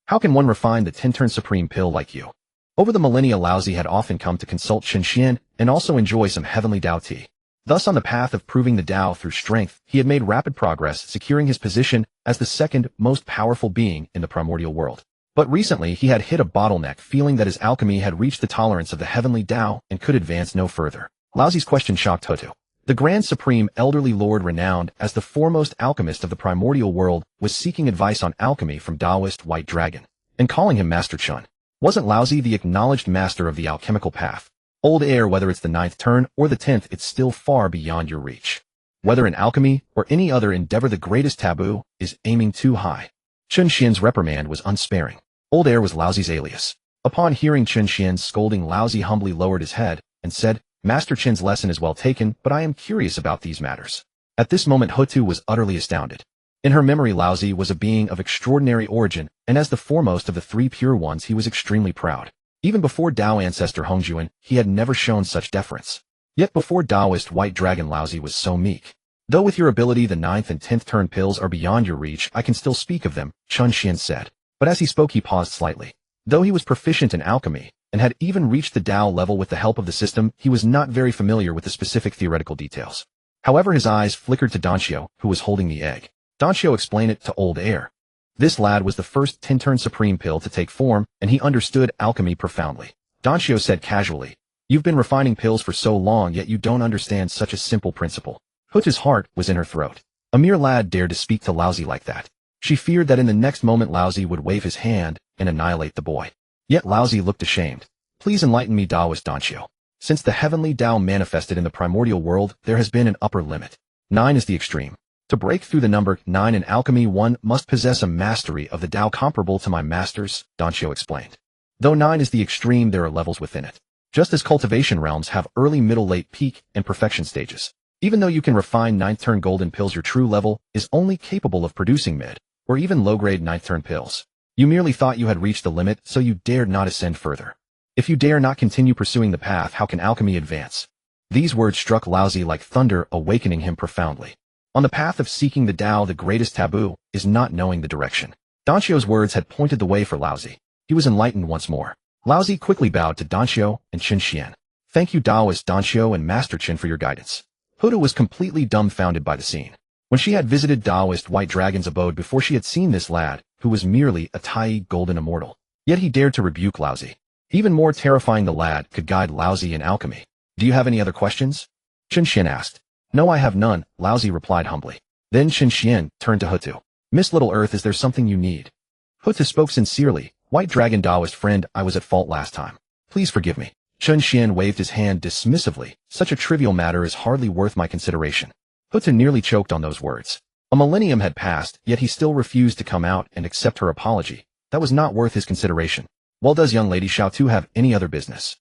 How can one refine the 10-turn Supreme pill like you? Over the millennia, Laozi had often come to consult Chen Xian and also enjoy some Heavenly Dao tea. Thus, on the path of proving the Dao through strength, he had made rapid progress, securing his position as the second most powerful being in the primordial world. But recently, he had hit a bottleneck, feeling that his alchemy had reached the tolerance of the Heavenly Dao and could advance no further. Laozi's question shocked Hutu. The Grand Supreme Elderly Lord, renowned as the foremost alchemist of the primordial world, was seeking advice on alchemy from Taoist White Dragon, and calling him Master Chen. Wasn't Laozi the acknowledged master of the alchemical path? Old air, whether it's the 9th turn or the 10th, it's still far beyond your reach. Whether in alchemy or any other endeavor, the greatest taboo is aiming too high. Chen Xian's reprimand was unsparing. Old air was Laozi's alias. Upon hearing Chen Xian's scolding, Laozi humbly lowered his head and said, Master Chen's lesson is well taken, but I am curious about these matters. At this moment, Hutu was utterly astounded. In her memory, Laozi was a being of extraordinary origin, and as the foremost of the three pure ones, he was extremely proud. Even before Dao ancestor Honghuang, he had never shown such deference. Yet before Taoist White Dragon, Laozi was so meek. Though with your ability the 9th and 10th turn pills are beyond your reach, I can still speak of them, Chen Xian said. But as he spoke, he paused slightly. Though he was proficient in alchemy, and had even reached the Dao level with the help of the system, he was not very familiar with the specific theoretical details. However, his eyes flickered to Danxiu, who was holding the egg. Danxiu explained it to Old Air. This lad was the first 10-turn supreme pill to take form, and he understood alchemy profoundly. Danxiu said casually, You've been refining pills for so long, yet you don't understand such a simple principle. Hutu's heart was in her throat. A mere lad dared to speak to Laozi like that. She feared that in the next moment Laozi would wave his hand and annihilate the boy. Yet Laozi looked ashamed. Please enlighten me, Taoist Danxiu. Since the Heavenly Dao manifested in the primordial world, there has been an upper limit. 9 is the extreme. To break through the number 9 in alchemy, one must possess a mastery of the Dao comparable to my master's, Danxiu explained. Though 9 is the extreme, there are levels within it. Just as cultivation realms have early, middle, late, peak, and perfection stages. Even though you can refine 9th turn golden pills, your true level is only capable of producing mid, or even low-grade 9th turn pills. You merely thought you had reached the limit, so you dared not ascend further. If you dare not continue pursuing the path, how can alchemy advance? These words struck Laozi like thunder, awakening him profoundly. On the path of seeking the Tao, the greatest taboo is not knowing the direction. Danxio's words had pointed the way for Laozi. He was enlightened once more. Laozi quickly bowed to Danxio and Qin Xian. Thank you, Taoist Danxio and Master Qin, for your guidance. Huda was completely dumbfounded by the scene. When she had visited Taoist White Dragon's abode before, she had seen this lad, who was merely a Tai golden immortal. Yet he dared to rebuke Laozi. Even more terrifying, the lad could guide Laozi in alchemy. Do you have any other questions? Qin Xian asked. No, I have none, Laozi replied humbly. Then Qin Xian turned to Hutu. Miss Little Earth, is there something you need? Hutu spoke sincerely. White Dragon Taoist friend, I was at fault last time. Please forgive me. Qin Xian waved his hand dismissively. Such a trivial matter is hardly worth my consideration. Hutu nearly choked on those words. A millennium had passed, yet he still refused to come out and accept her apology. That was not worth his consideration. Well, does young lady Xiao Tu have any other business?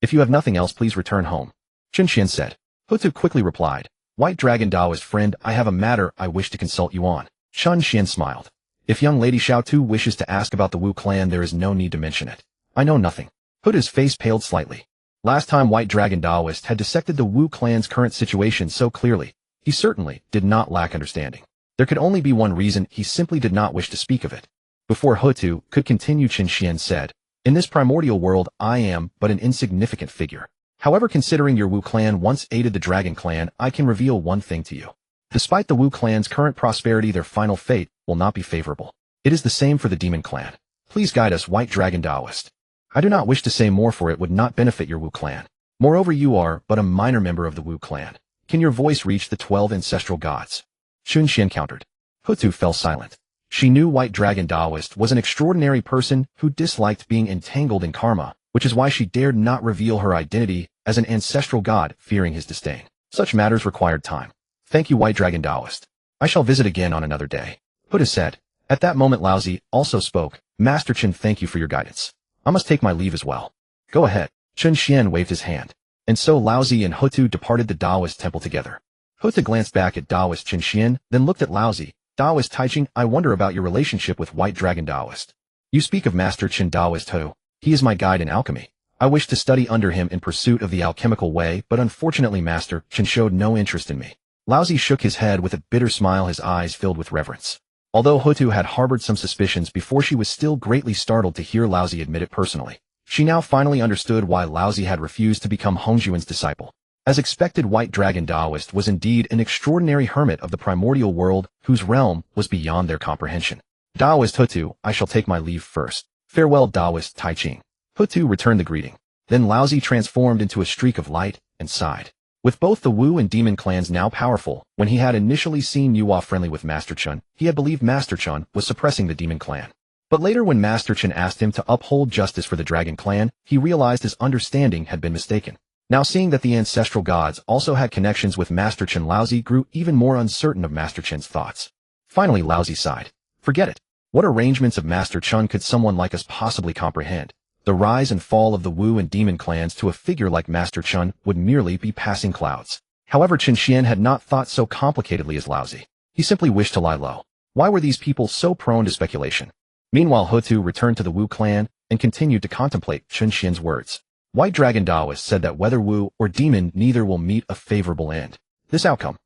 If you have nothing else, please return home. Qin Xian said. Hutu quickly replied. White Dragon Taoist friend, I have a matter I wish to consult you on. Qin Xian smiled. If young lady Xiao Tu wishes to ask about the Wu clan, there is no need to mention it. I know nothing. Hutu's face paled slightly. Last time White Dragon Taoist had dissected the Wu clan's current situation so clearly, he certainly did not lack understanding. There could only be one reason: he simply did not wish to speak of it. Before Hutu could continue, Qin Xian said, in this primordial world, I am but an insignificant figure. However, considering your Wu clan once aided the Dragon clan, I can reveal one thing to you. Despite the Wu clan's current prosperity, their final fate will not be favorable. It is the same for the Demon clan. Please guide us, White Dragon Taoist. I do not wish to say more, for it would not benefit your Wu clan. Moreover, you are but a minor member of the Wu clan. Can your voice reach the 12 ancestral gods? Qin Xian countered. Hutu fell silent. She knew White Dragon Taoist was an extraordinary person who disliked being entangled in karma, which is why she dared not reveal her identity as an ancestral god, fearing his disdain. Such matters required time. Thank you, White Dragon Taoist. I shall visit again on another day. Hutu said. At that moment, Laozi also spoke. Master Qin, thank you for your guidance. I must take my leave as well. Go ahead. Qin Xian waved his hand. And so Laozi and Hutu departed the Taoist temple together. Hutu glanced back at Taoist Qin Xian, then looked at Laozi. Taoist Taiching, I wonder about your relationship with White Dragon Taoist. You speak of Master Qin Taoist Hu. He is my guide in alchemy. I wish to study under him in pursuit of the alchemical way, but unfortunately Master Qin showed no interest in me. Laozi shook his head with a bitter smile, his eyes filled with reverence. Although Hutu had harbored some suspicions before, she was still greatly startled to hear Laozi admit it personally. She now finally understood why Laozi had refused to become Hongjuan's disciple. As expected, White Dragon Taoist was indeed an extraordinary hermit of the primordial world whose realm was beyond their comprehension. Taoist Hutu, I shall take my leave first. Farewell, Taoist Taiching. Hutu returned the greeting. Then Laozi transformed into a streak of light and sighed. With both the Wu and Demon clans now powerful, when he had initially seen Nüwa friendly with Master Qin, he had believed Master Qin was suppressing the Demon clan. But later, when Master Qin asked him to uphold justice for the Dragon clan, he realized his understanding had been mistaken. Now seeing that the ancestral gods also had connections with Master Qin, Laozi grew even more uncertain of Master Qin's thoughts. Finally, Laozi sighed. Forget it. What arrangements of Master Qin could someone like us possibly comprehend? The rise and fall of the Wu and Demon clans to a figure like Master Qin would merely be passing clouds. However, Qin Xian had not thought so complicatedly as Laozi. He simply wished to lie low. Why were these people so prone to speculation? Meanwhile, Hutu returned to the Wu clan and continued to contemplate Qin Xian's words. White Dragon Taoist said that whether Wu or Demon, neither will meet a favorable end. This outcome.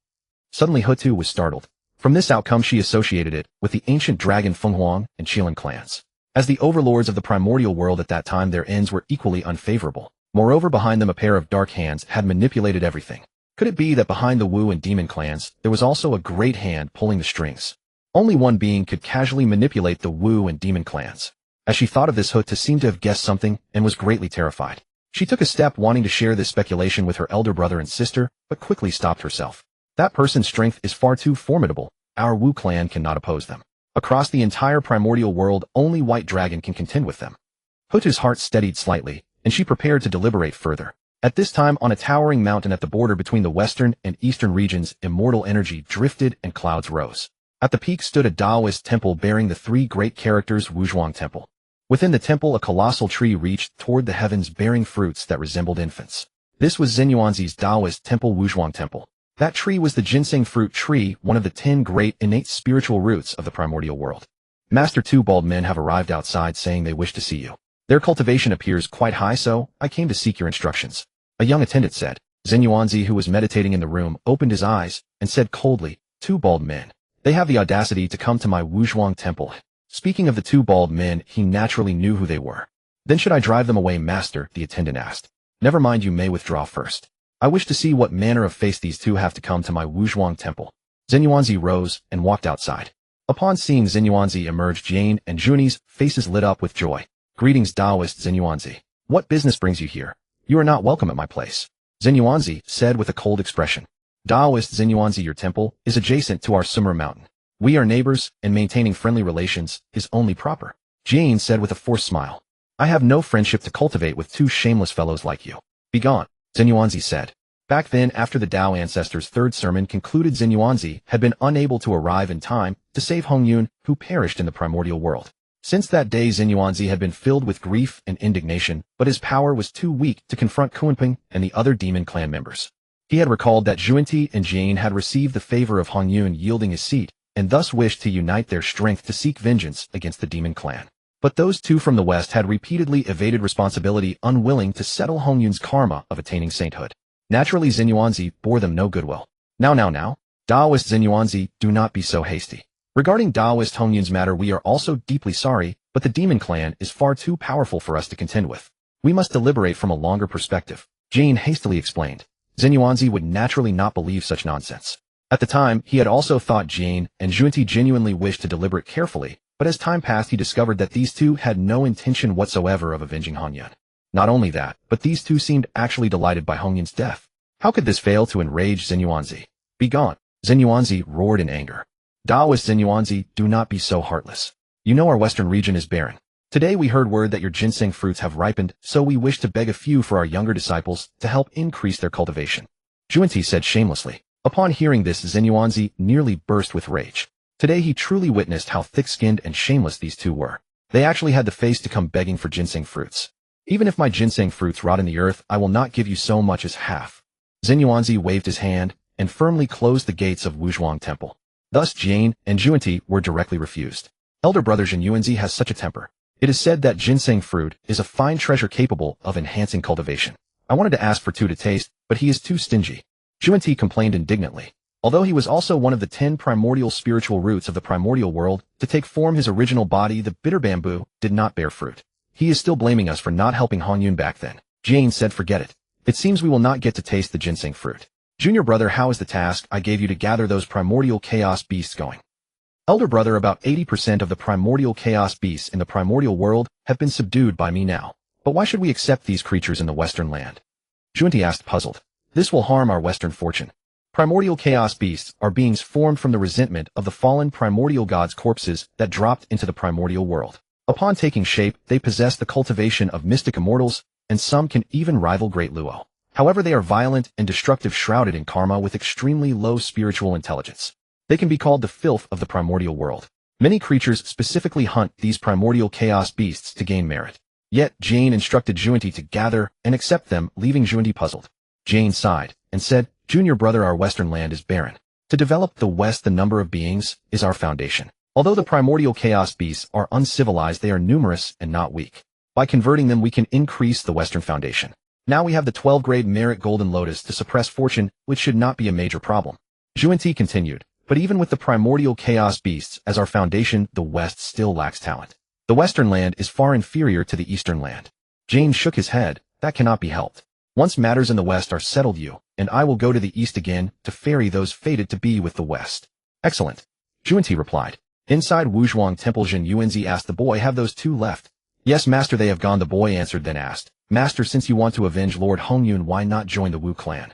Suddenly Hutu was startled. From this outcome, she associated it with the ancient dragon Honghuang and Qilan clans. As the overlords of the primordial world at that time, their ends were equally unfavorable. Moreover, behind them a pair of dark hands had manipulated everything. Could it be that behind the Wu and Demon clans, there was also a great hand pulling the strings? Only one being could casually manipulate the Wu and Demon clans. As she thought of this, Hutu seemed to have guessed something and was greatly terrified. She took a step, wanting to share this speculation with her elder brother and sister, but quickly stopped herself. That person's strength is far too formidable. Our Wu clan cannot oppose them. Across the entire primordial world, only White Dragon can contend with them. Hutu's heart steadied slightly, and she prepared to deliberate further. At this time, on a towering mountain at the border between the western and eastern regions, immortal energy drifted and clouds rose. At the peak stood a Taoist temple bearing the three great characters Wuzhuang Temple. Within the temple, a colossal tree reached toward the heavens bearing fruits that resembled infants. This was Zenyuanzi's Taoist temple, Honghuang Temple. That tree was the ginseng fruit tree, one of the 10 great innate spiritual roots of the primordial world. Master, 2 bald men have arrived outside saying they wish to see you. Their cultivation appears quite high, so I came to seek your instructions. A young attendant said. Zenyuanzi, who was meditating in the room, opened his eyes and said coldly, 2 bald men. They have the audacity to come to my Honghuang Temple. Speaking of the 2 bald men, he naturally knew who they were. Then should I drive them away, master? The attendant asked. Never mind, you may withdraw first. I wish to see what manner of face these 2 have to come to my Honghuang Temple. Zenyuanzi rose and walked outside. Upon seeing Zenyuanzi emerge, Jane and Juni's faces lit up with joy. Greetings, Taoist Zenyuanzi. What business brings you here? You are not welcome at my place. Zenyuanzi said with a cold expression. Taoist Zenyuanzi, your temple is adjacent to our Buzhou Mountain. We are neighbors, and maintaining friendly relations is only proper. Jane said with a forced smile. I have no friendship to cultivate with 2 shameless fellows like you. Begone, Zenyuanzi said. Back then, after the Tao ancestors' 3rd sermon concluded, Zenyuanzi had been unable to arrive in time to save Hongyun, who perished in the primordial world. Since that day, Zenyuanzi had been filled with grief and indignation, but his power was too weak to confront Kunping and the other demon clan members. He had recalled that Juanti and Jane had received the favor of Hongyun yielding his seat, and thus wished to unite their strength to seek vengeance against the demon clan. But those 2 from the west had repeatedly evaded responsibility, unwilling to settle Hongyun's karma of attaining sainthood. Naturally, Zenyuanzi bore them no goodwill. Now, Taoist Zenyuanzi, do not be so hasty. Regarding Taoist Hongyun's matter, we are also deeply sorry, but the demon clan is far too powerful for us to contend with. We must deliberate from a longer perspective, Jane hastily explained. Zenyuanzi would naturally not believe such nonsense. At the time, he had also thought Jane and Juanti genuinely wished to deliberate carefully, but as time passed, he discovered that these 2 had no intention whatsoever of avenging Hongyun. Not only that, but these 2 seemed actually delighted by Hongyun's death. How could this fail to enrage Zenyuanzi? Begone, Zenyuanzi roared in anger. Taoist Zenyuanzi, do not be so heartless. You know our western region is barren. Today we heard word that your ginseng fruits have ripened, so we wish to beg a few for our younger disciples to help increase their cultivation. Juanti said shamelessly. Upon hearing this, Zenyuanzi nearly burst with rage. Today he truly witnessed how thick-skinned and shameless these 2 were. They actually had the face to come begging for ginseng fruits. Even if my ginseng fruits rot in the earth, I will not give you so much as half. Zenyuanzi waved his hand and firmly closed the gates of Honghuang Temple. Thus Jane and Juanti were directly refused. Elder brother Zenyuanzi has such a temper. It is said that ginseng fruit is a fine treasure capable of enhancing cultivation. I wanted to ask for 2 to taste, but he is too stingy. Juanti complained indignantly. Although he was also one of the 10 primordial spiritual roots of the primordial world, to take form his original body, the bitter bamboo, did not bear fruit. He is still blaming us for not helping Hongyun back then. Jane said, forget it. It seems we will not get to taste the ginseng fruit. Junior brother, how is the task I gave you to gather those primordial chaos beasts going? Elder brother, about 80% of the primordial chaos beasts in the primordial world have been subdued by me now. But why should we accept these creatures in the western land? Juanti asked, puzzled. This will harm our western fortune. Primordial chaos beasts are beings formed from the resentment of the fallen primordial gods' corpses that dropped into the primordial world. Upon taking shape, they possess the cultivation of mystic immortals, and some can even rival Great Luo. However, they are violent and destructive, shrouded in karma with extremely low spiritual intelligence. They can be called the filth of the primordial world. Many creatures specifically hunt these primordial chaos beasts to gain merit. Yet, Jane instructed Juanti to gather and accept them, leaving Juanti puzzled. Jane sighed and said, Junior brother, our western land is barren. To develop the west, the number of beings is our foundation. Although the primordial chaos beasts are uncivilized, they are numerous and not weak. By converting them, we can increase the western foundation. Now we have the 12-grade merit golden lotus to suppress fortune, which should not be a major problem. Juanti continued, but even with the primordial chaos beasts as our foundation, the west still lacks talent. The western land is far inferior to the eastern land. Jane shook his head. That cannot be helped. Once matters in the west are settled, you and I will go to the east again to ferry those fated to be with the west. Excellent. Juanti replied. Inside Honghuang Temple, Zenyuanzi asked the boy, have those 2 left? Yes, master, they have gone, the boy answered, then asked, Master, since you want to avenge Lord Hongyun, why not join the Wu clan?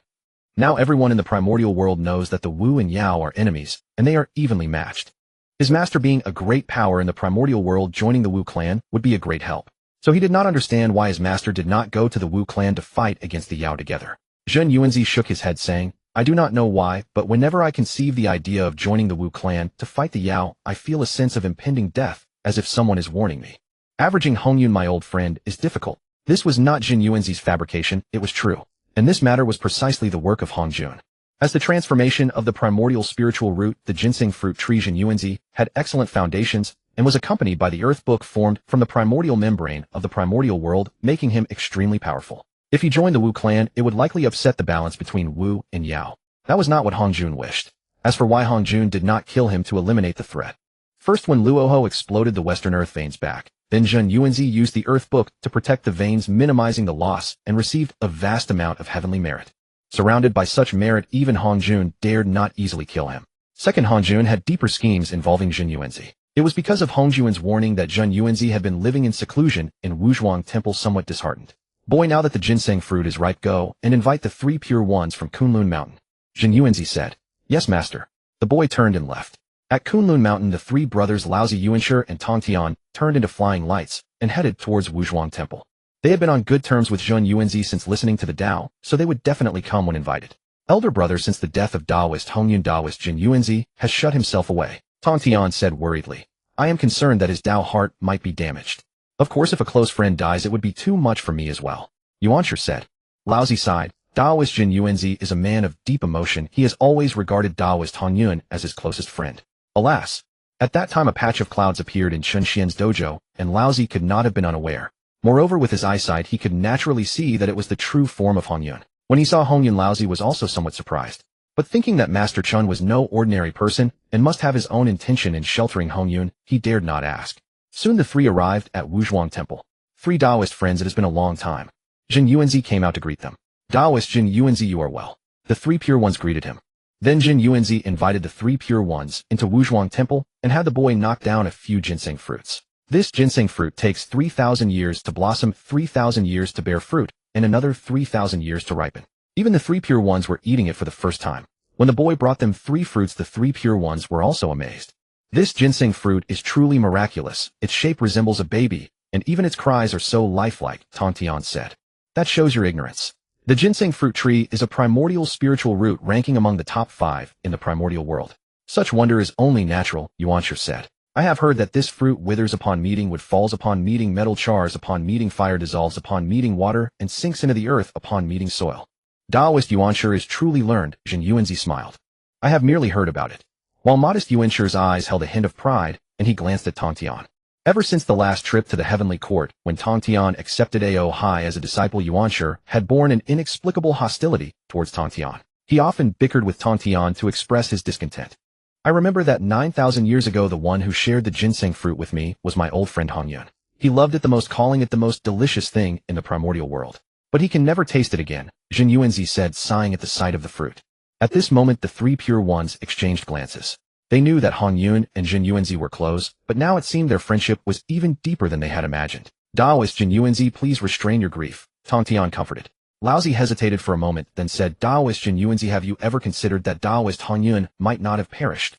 Now everyone in the primordial world knows that the Wu and Yao are enemies, and they are evenly matched. His master, being a great power in the primordial world, joining the Wu clan would be a great help. So he did not understand why his master did not go to the Wu clan to fight against the Yao together. Zenyuanzi shook his head, saying, I do not know why, but whenever I conceive the idea of joining the Wu clan to fight the Yao, I feel a sense of impending death, as if someone is warning me. Averaging Hongyun, my old friend, is difficult. This was not Jin Yuanzi's fabrication, it was true. And this matter was precisely the work of Hongjun. As the transformation of the primordial spiritual root, the ginseng fruit tree Jin Yuanzi had excellent foundations and was accompanied by the earth book formed from the primordial membrane of the primordial world, making him extremely powerful. If he joined the Wu clan, it would likely upset the balance between Wu and Yao. That was not what Hongjun wished. As for why Hongjun did not kill him to eliminate the threat. First, when Luoho exploded the western earth veins back, then Jin Yuanzi used the earth book to protect the veins, minimizing the loss, and received a vast amount of heavenly merit. Surrounded by such merit, even Hongjun dared not easily kill him. Second, Hongjun had deeper schemes involving Jin Yuanzi. It was because of Hongjun's warning that Jin Yuanzi had been living in seclusion in Wuzhuang Temple, somewhat disheartened. Boy, now that the ginseng fruit is ripe, go and invite the 3 pure ones from Kunlun Mountain. Jin Yuanzi said. Yes, master. The boy turned and left. At Kunlun Mountain, the 3 brothers Laozi, Yuanshi, and Tongtian turned into flying lights and headed towards Wuzhuang Temple. They had been on good terms with Jin Yuanzi since listening to the Dao, so they would definitely come when invited. Elder brother, since the death of Daoist Hongyun, Daoist Jin Yuanzi has shut himself away, Tongtian said worriedly. I am concerned that his Dao heart might be damaged. Of course, if a close friend dies, it would be too much for me as well, Yuanshi said. Laozi sighed. Daoist Jin Yuanzi is a man of deep emotion. He has always regarded Daoist Hongyun as his closest friend. Alas! At that time a patch of clouds appeared in Chen Xian's dojo, and Laozi could not have been unaware. Moreover, with his eyesight he could naturally see that it was the true form of Hongyun. When he saw Hongyun, Laozi was also somewhat surprised. But thinking that Master Chen was no ordinary person, and must have his own intention in sheltering Hongyun, he dared not ask. Soon the 3 arrived at Wuzhuang Temple. 3 Daoist friends, it has been a long time. Jin Yuanzi came out to greet them. Daoist Jin Yuanzi, you are well. The 3 pure ones greeted him. Then Jin Yuanzi invited the 3 pure ones into Wuzhuang Temple and had the boy knock down a few ginseng fruits. This ginseng fruit takes 3,000 years to blossom, 3,000 years to bear fruit, and another 3,000 years to ripen. Even the 3 pure ones were eating it for the first time. When the boy brought them 3 fruits, the 3 pure ones were also amazed. This ginseng fruit is truly miraculous. Its shape resembles a baby, and even its cries are so lifelike, Tongtian said. That shows your ignorance. The ginseng fruit tree is a primordial spiritual root ranking among the top 5 in the primordial world. Such wonder is only natural, Yuanshi said. I have heard that this fruit withers upon meeting wood, falls upon meeting metal, chars upon meeting fire, dissolves upon meeting water, and sinks into the earth upon meeting soil. Daoist Yuanshi is truly learned, Jin Yuanzi smiled. I have merely heard about it. While modest Yuanshi's eyes held a hint of pride, and he glanced at Tongtian. Ever since the last trip to the heavenly court, when Tongtian accepted Ao Hai as a disciple, Yuanshi had borne an inexplicable hostility towards Tongtian. He often bickered with Tongtian to express his discontent. I remember that 9,000 years ago the one who shared the ginseng fruit with me was my old friend Hongyun. He loved it the most, calling it the most delicious thing in the primordial world. But he can never taste it again, Jin Yuanzi said, sighing at the sight of the fruit. At this moment the 3 pure ones exchanged glances. They knew that Hongyun and Jin Yuanzi were close, but now it seemed their friendship was even deeper than they had imagined. Daoist Jin Yuanzi, please restrain your grief, Tongtian comforted. Laozi hesitated for a moment, then said, Daoist Jin Yuanzi, have you ever considered that Daoist Hongyun might not have perished?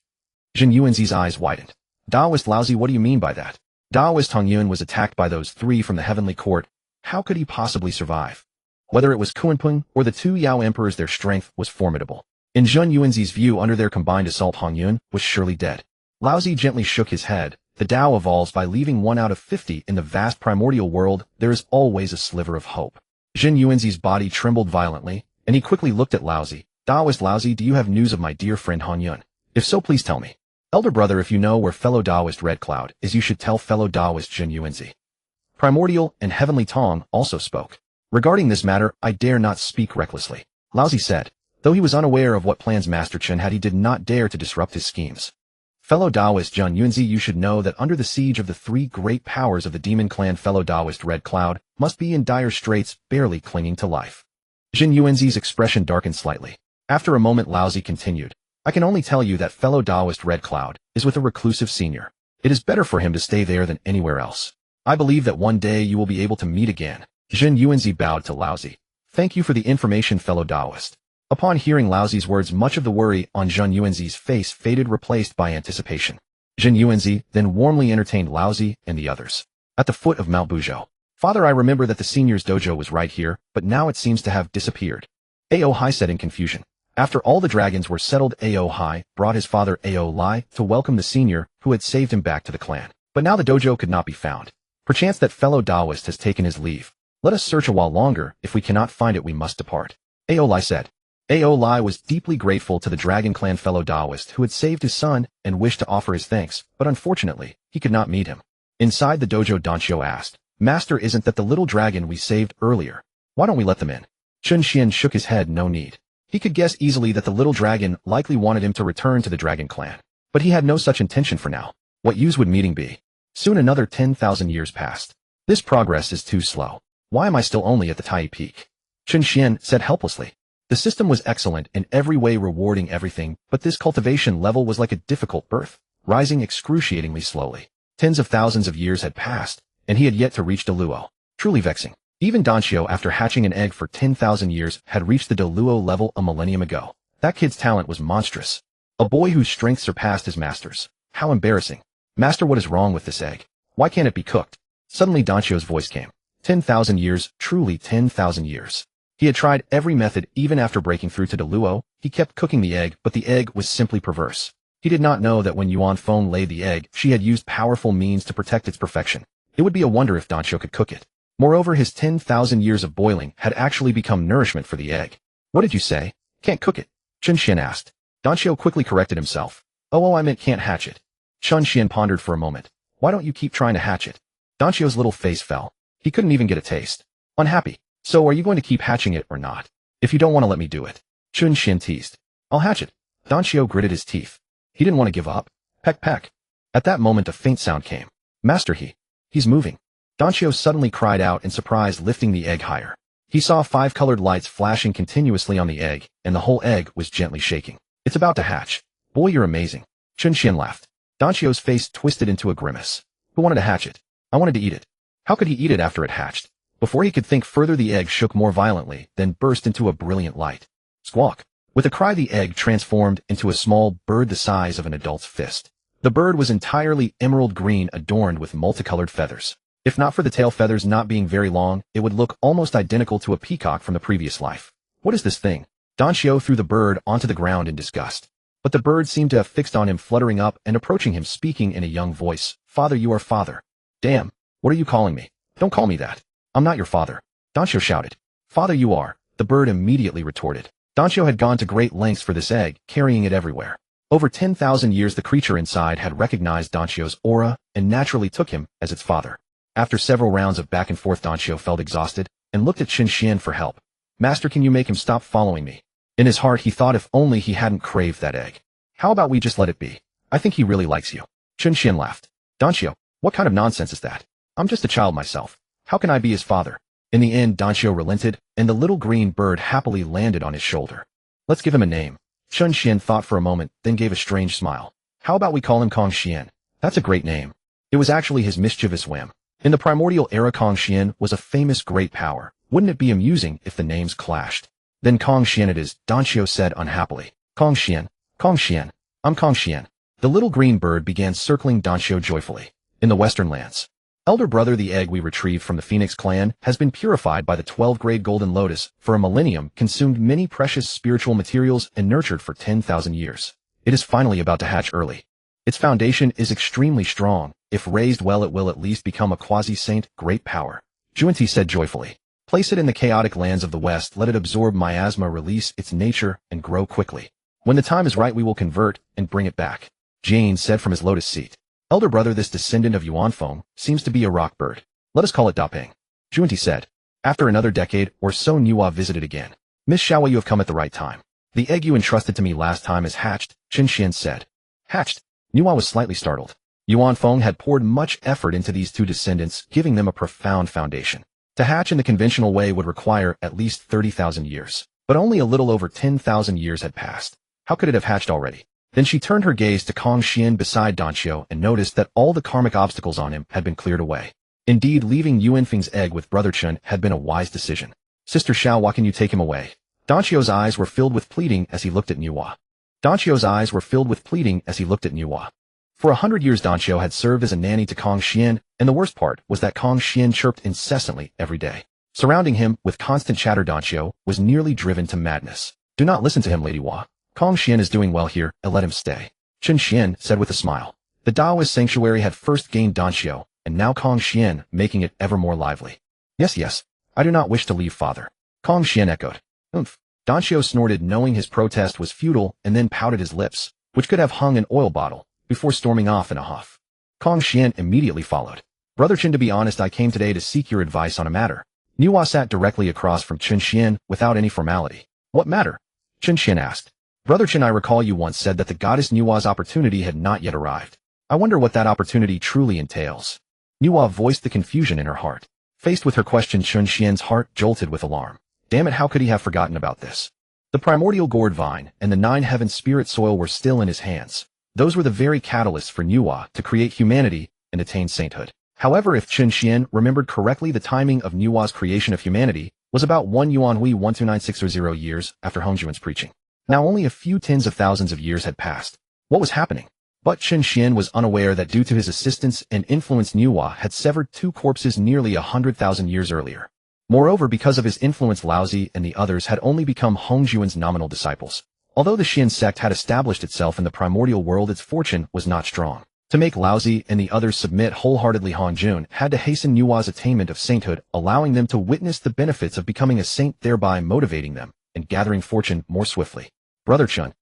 Jin Yuanzi's eyes widened. Daoist Laozi, what do you mean by that? Daoist Hongyun was attacked by those 3 from the heavenly court. How could he possibly survive? Whether it was Kunpeng or the 2 Yao emperors, their strength was formidable. In Jin Yuanzi's view, under their combined assault, Hongyun was surely dead. Laozi gently shook his head. The Dao evolves by leaving 1 out of 50 in the vast primordial world. There is always a sliver of hope. Jin Yuanzi's body trembled violently, and he quickly looked at Laozi. Daoist Laozi, do you have news of my dear friend Hongyun? If so, please tell me. Elder brother, if you know where fellow Daoist Red Cloud is, you should tell fellow Daoist Jin Yuanzi. Primordial and Heavenly Tong also spoke. Regarding this matter, I dare not speak recklessly, Laozi said. Though he was unaware of what plans Master Chen had, he did not dare to disrupt his schemes. Fellow Daoist Jin Yuanzi, you should know that under the siege of the 3 great powers of the demon clan, fellow Daoist Red Cloud must be in dire straits, barely clinging to life. Jin Yuanzi's expression darkened slightly. After a moment, Laozi continued. I can only tell you that fellow Daoist Red Cloud is with a reclusive senior. It is better for him to stay there than anywhere else. I believe that one day you will be able to meet again. Jin Yuanzi bowed to Laozi. Thank you for the information, fellow Daoist. Upon hearing Laozi's words, much of the worry on Jin Yuanzi's face faded, replaced by anticipation. Jin Yuanzi then warmly entertained Laozi and the others. At the foot of Mount Buzhou. Father, I remember that the senior's dojo was right here, but now it seems to have disappeared. Ao Hai said in confusion. After all the dragons were settled, Ao Hai brought his father Ao Lai to welcome the senior who had saved him back to the clan. But now the dojo could not be found. Perchance that fellow Taoist has taken his leave. Let us search a while longer. If we cannot find it, we must depart. Ao Lai said. Ao Lai was deeply grateful to the Dragon Clan fellow Taoist who had saved his son and wished to offer his thanks, but unfortunately, he could not meet him. Inside the dojo, Danqiu asked, Master, isn't that the little dragon we saved earlier? Why don't we let them in? Chun Xian shook his head. No need. He could guess easily that the little dragon likely wanted him to return to the Dragon Clan. But he had no such intention for now. What use would meeting be? Soon another 10,000 years passed. This progress is too slow. Why am I still only at the Tai Peak? Chun Xian said helplessly. The system was excellent in every way, rewarding everything, but this cultivation level was like a difficult birth, rising excruciatingly slowly. Tens of thousands of years had passed, and he had yet to reach Deluo. Truly vexing. Even Danqiu, after hatching an egg for 10,000 years, had reached the Deluo level a millennium ago. That kid's talent was monstrous. A boy whose strength surpassed his master's. How embarrassing. Master, what is wrong with this egg? Why can't it be cooked? Suddenly Danqiu's voice came. 10,000 years, truly 10,000 years. He had tried every method. Even after breaking through to Deluo, he kept cooking the egg, but the egg was simply perverse. He did not know that when Yuan Feng laid the egg, she had used powerful means to protect its perfection. It would be a wonder if Danqiu could cook it. Moreover, his 10,000 years of boiling had actually become nourishment for the egg. What did you say? Can't cook it? Chun Xian asked. Danqiu quickly corrected himself. Oh, I meant can't hatch it. Chun Xian pondered for a moment. Why don't you keep trying to hatch it? Danqiu's little face fell. He couldn't even get a taste. Unhappy. So are you going to keep hatching it or not? If you don't want to let me do it. Chun Xian teased. I'll hatch it. Danqiu gritted his teeth. He didn't want to give up. Peck peck. At that moment a faint sound came. Master, he's moving. Danqiu suddenly cried out in surprise, lifting the egg higher. He saw 5 colored lights flashing continuously on the egg, and the whole egg was gently shaking. It's about to hatch. Boy, you're amazing. Chun Xian laughed. Danqiu's face twisted into a grimace. Who wanted to hatch it? I wanted to eat it. How could he eat it after it hatched? Before he could think further, the egg shook more violently, then burst into a brilliant light. Squawk. With a cry, the egg transformed into a small bird the size of an adult's fist. The bird was entirely emerald green, adorned with multicolored feathers. If not for the tail feathers not being very long, it would look almost identical to a peacock from the previous life. What is this thing? Danqiu threw the bird onto the ground in disgust. But the bird seemed to have fixed on him, fluttering up and approaching him, speaking in a young voice. Father, you are father. Damn. What are you calling me? Don't call me that. I'm not your father. Danqiu shouted. Father, you are. The bird immediately retorted. Danqiu had gone to great lengths for this egg, carrying it everywhere. Over 10,000 years the creature inside had recognized Danqiu's aura and naturally took him as its father. After several rounds of back and forth, Danqiu felt exhausted and looked at Chun Xian for help. Master, can you make him stop following me? In his heart he thought if only he hadn't craved that egg. How about we just let it be? I think he really likes you. Chun Xian laughed. Danqiu, what kind of nonsense is that? I'm just a child myself. How can I be his father? In the end, Danqiu relented, and the little green bird happily landed on his shoulder. Let's give him a name. Chun Xian thought for a moment, then gave a strange smile. How about we call him Kong Xian? That's a great name. It was actually his mischievous whim. In the Primordial Era, Kong Xian was a famous great power. Wouldn't it be amusing if the names clashed? Then Kong Xian it is, Danqiu said unhappily. Kong Xian. Kong Xian. I'm Kong Xian. The little green bird began circling Danqiu joyfully. In the Western lands. Elder brother, the egg we retrieved from the Phoenix clan has been purified by the 12th-grade Golden Lotus for a millennium, consumed many precious spiritual materials, and nurtured for 10,000 years. It is finally about to hatch early. Its foundation is extremely strong. If raised well, it will at least become a quasi-saint, great power. Juanti said joyfully. Place it in the chaotic lands of the West, let it absorb miasma, release its nature, and grow quickly. When the time is right, we will convert and bring it back. Jane said from his lotus seat. Elder brother, this descendant of Yuan Feng seems to be a rock bird. Let us call it Dapeng. Juanti said. After another decade or so, Nüwa visited again. Miss Xiao Wa, you have come at the right time. The egg you entrusted to me last time is hatched, Chun Xian said. Hatched? Nüwa was slightly startled. Yuan Feng had poured much effort into these two descendants, giving them a profound foundation. To hatch in the conventional way would require at least 30,000 years. But only a little over 10,000 years had passed. How could it have hatched already? Then she turned her gaze to Kong Xian beside Danqiu and noticed that all the karmic obstacles on him had been cleared away. Indeed, leaving Yuanfeng's egg with Brother Chun had been a wise decision. Sister Xiao Wa, can you take him away? Danqiu's eyes were filled with pleading as he looked at Nüwa. For 100 years Danqiu had served as a nanny to Kong Xian, and the worst part was that Kong Xian chirped incessantly every day. Surrounding him with constant chatter, Danqiu was nearly driven to madness. Do not listen to him, Lady Wa. Kong Xian is doing well here, and let him stay. Chun Xian said with a smile. The Taoist sanctuary had first gained Danqiu, and now Kong Xian, making it ever more lively. Yes, yes, I do not wish to leave, father. Kong Xian echoed. Oomph. Danxiu snorted, knowing his protest was futile, and then pouted his lips, which could have hung an oil bottle, before storming off in a huff. Kong Xian immediately followed. Brother Chen, to be honest, I came today to seek your advice on a matter. Nüwa sat directly across from Chen Xian without any formality. What matter? Chen Xian asked. Brother Chen, I recall you once said that the Goddess Nüwa's opportunity had not yet arrived. I wonder what that opportunity truly entails. Nüwa voiced the confusion in her heart. Faced with her question, Chen Xian's heart jolted with alarm. Damn it, how could he have forgotten about this? The primordial gourd vine and the 9 heaven spirit soil were still in his hands. Those were the very catalysts for Nüwa to create humanity and attain sainthood. However, if Chen Xian remembered correctly, the timing of Nüwa's creation of humanity was about 1 Yuanhui 129600 years after Hongjuan's preaching. Now only a few tens of thousands of years had passed. What was happening? But Chen Xian was unaware that due to his assistance and influence, Nüwa had severed 2 corpses nearly 100,000 years earlier. Moreover, because of his influence, Laozi and the others had only become Hongjuan's nominal disciples. Although the Xian sect had established itself in the primordial world, its fortune was not strong. To make Laozi and the others submit wholeheartedly, Hongjuan had to hasten Nüwa's attainment of sainthood, allowing them to witness the benefits of becoming a saint, thereby motivating them and gathering fortune more swiftly. Brother Chen.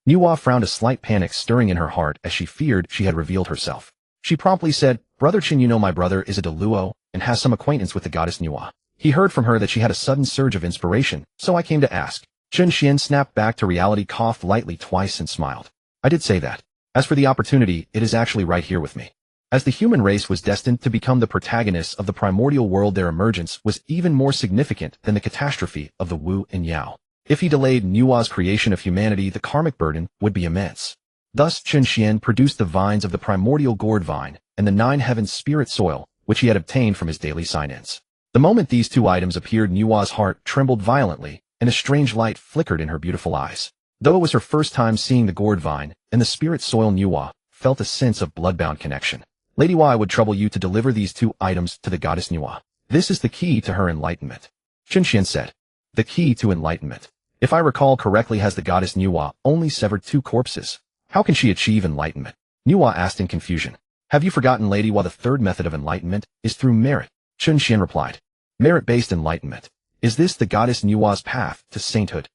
Nüwa frowned, a slight panic stirring in her heart as she feared she had revealed herself. She promptly said, Brother Chen, you know my brother is a Deluo and has some acquaintance with the Goddess Nüwa. He heard from her that she had a sudden surge of inspiration, so I came to ask. Chen Xian snapped back to reality, coughed lightly twice and smiled. I did say that. As for the opportunity, it is actually right here with me. As the human race was destined to become the protagonists of the primordial world, their emergence was even more significant than the catastrophe of the Wu and Yao. If he delayed Nüwa's creation of humanity, the karmic burden would be immense. Thus, Chen Xian produced the vines of the primordial gourd vine and the 9 heaven spirit soil, which he had obtained from his daily sign-ins. The moment these 2 items appeared, Nüwa's heart trembled violently, and a strange light flickered in her beautiful eyes. Though it was her first time seeing the gourd vine and the spirit soil, Nüwa felt a sense of bloodbound connection. Lady Wa, I would trouble you to deliver these 2 items to the Goddess Nüwa. This is the key to her enlightenment. Chen Xian said. The key to enlightenment. If I recall correctly, has the Goddess Nüwa only severed 2 corpses? How can she achieve enlightenment? Nüwa asked in confusion. Have you forgotten, Lady Wa, the 3rd method of enlightenment is through merit? Chen Xian replied. Merit-based enlightenment. Is this the Goddess Nüwa's path to sainthood?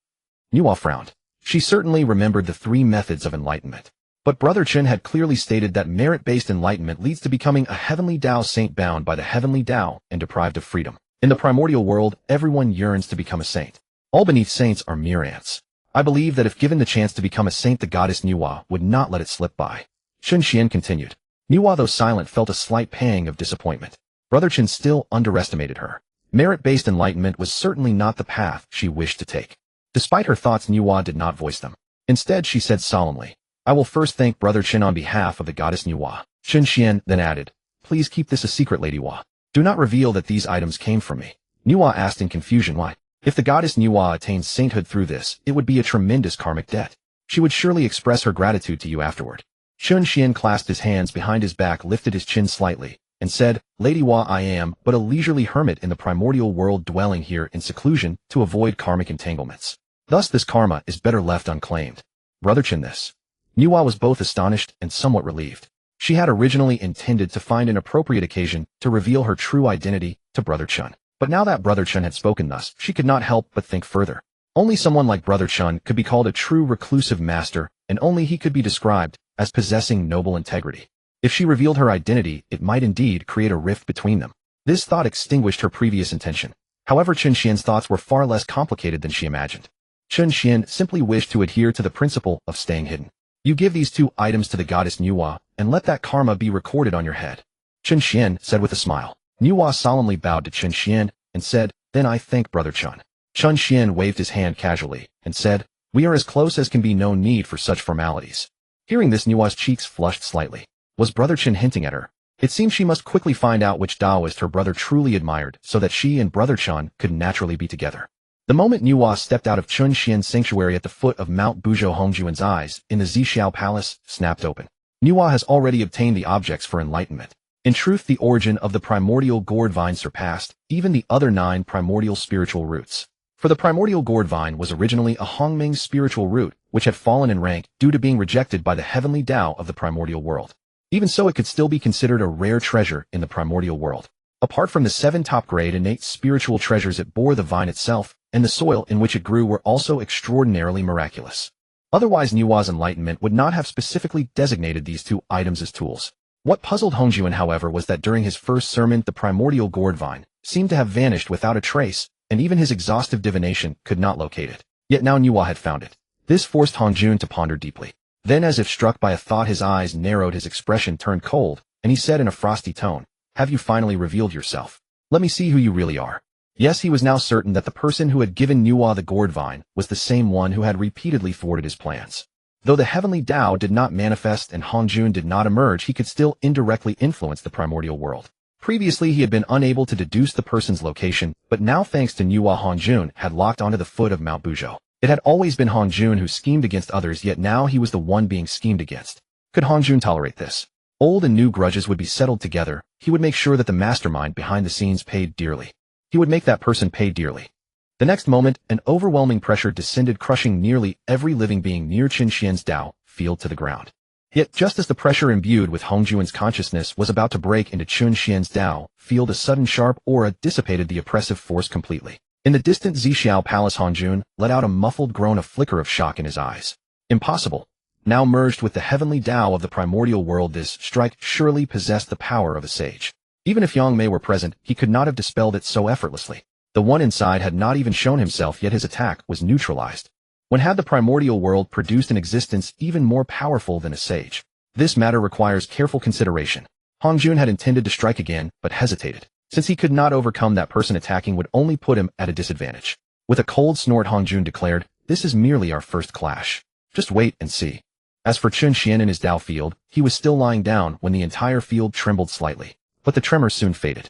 Nüwa frowned. She certainly remembered the 3 methods of enlightenment. But Brother Chen had clearly stated that merit-based enlightenment leads to becoming a Heavenly Dao saint, bound by the Heavenly Dao and deprived of freedom. In the primordial world, everyone yearns to become a saint. All beneath saints are mere ants. I believe that if given the chance to become a saint, the Goddess Nüwa would not let it slip by. Chen Xian continued. Nüwa, though silent, felt a slight pang of disappointment. Brother Chen still underestimated her. Merit-based enlightenment was certainly not the path she wished to take. Despite her thoughts, Nüwa did not voice them. Instead, she said solemnly, I will first thank Brother Chen on behalf of the Goddess Nüwa. Chen Xian then added, Please keep this a secret, Lady Wa. Do not reveal that these items came from me. Nüwa asked in confusion, why? If the Goddess Nüwa attains sainthood through this, it would be a tremendous karmic debt. She would surely express her gratitude to you afterward. Chen Xian clasped his hands behind his back, lifted his chin slightly, and said, Lady Wa, I am but a leisurely hermit in the primordial world, dwelling here in seclusion to avoid karmic entanglements. Thus this karma is better left unclaimed. Brother Chen, this. Nüwa was both astonished and somewhat relieved. She had originally intended to find an appropriate occasion to reveal her true identity to Brother Chen. But now that Brother Chen had spoken thus, she could not help but think further. Only someone like Brother Chen could be called a true reclusive master, and only he could be described as possessing noble integrity. If she revealed her identity, it might indeed create a rift between them. This thought extinguished her previous intention. However, Chen Xian's thoughts were far less complicated than she imagined. Chen Xian simply wished to adhere to the principle of staying hidden. You give these 2 items to the Goddess Nüwa, and let that karma be recorded on your head. Chen Xian said with a smile. Nüwa solemnly bowed to Chen Xian and said, Then I thank Brother Chen. Chen Xian waved his hand casually and said, We are as close as can be, no need for such formalities. Hearing this, Nüwa's cheeks flushed slightly. Was Brother Chen hinting at her? It seemed she must quickly find out which Taoist her brother truly admired, so that she and Brother Chen could naturally be together. The moment Nüwa stepped out of Chen Xian's sanctuary at the foot of Mount Buzhou, Hongjuan's eyes in the Zixiao Palace snapped open. Nüwa has already obtained the objects for enlightenment. In truth, the origin of the primordial gourd vine surpassed even the other 9 primordial spiritual roots. For the primordial gourd vine was originally a Hongming spiritual root, which had fallen in rank due to being rejected by the Heavenly Dao of the primordial world. Even so, it could still be considered a rare treasure in the primordial world. Apart from the 7 top-grade innate spiritual treasures it bore, the vine itself and the soil in which it grew were also extraordinarily miraculous. Otherwise, Nüwa's enlightenment would not have specifically designated these 2 items as tools. What puzzled Hongjuan, however, was that during his first sermon, the primordial gourd vine seemed to have vanished without a trace, and even his exhaustive divination could not locate it. Yet now Nüwa had found it. This forced Hongjuan to ponder deeply. Then, as if struck by a thought, his eyes narrowed, his expression turned cold, and he said in a frosty tone, "Have you finally revealed yourself? Let me see who you really are." Yes, he was now certain that the person who had given Nüwa the gourd vine was the same one who had repeatedly thwarted his plans. Though the Heavenly Dao did not manifest and Hongjuan did not emerge, he could still indirectly influence the primordial world. Previously, he had been unable to deduce the person's location, but now thanks to Nüwa, Hongjuan had locked onto the foot of Mount Buzhou. It had always been Hongjuan who schemed against others, yet now he was the one being schemed against. Could Hongjuan tolerate this? Old and new grudges would be settled together. He would make sure that the mastermind behind the scenes paid dearly. He would make that person pay dearly. The next moment, an overwhelming pressure descended, crushing nearly every living being near Qinxian's Dao field to the ground. Yet just as the pressure imbued with Hongjuan's consciousness was about to break into Qinxian's Dao field, a sudden sharp aura dissipated the oppressive force completely. In the distant Zixiao Palace, Hongjuan let out a muffled groan, a flicker of shock in his eyes. Impossible. Now merged with the Heavenly Dao of the primordial world, this strike surely possessed the power of a sage. Even if Yang Mei were present, he could not have dispelled it so effortlessly. The one inside had not even shown himself, yet his attack was neutralized. When had the primordial world produced an existence even more powerful than a sage? This matter requires careful consideration. Hongjuan had intended to strike again, but hesitated. Since he could not overcome, that person attacking would only put him at a disadvantage. With a cold snort, Hongjuan declared, "This is merely our first clash. Just wait and see." As for Qinxian in his Dao field, he was still lying down when the entire field trembled slightly. But the tremor soon faded.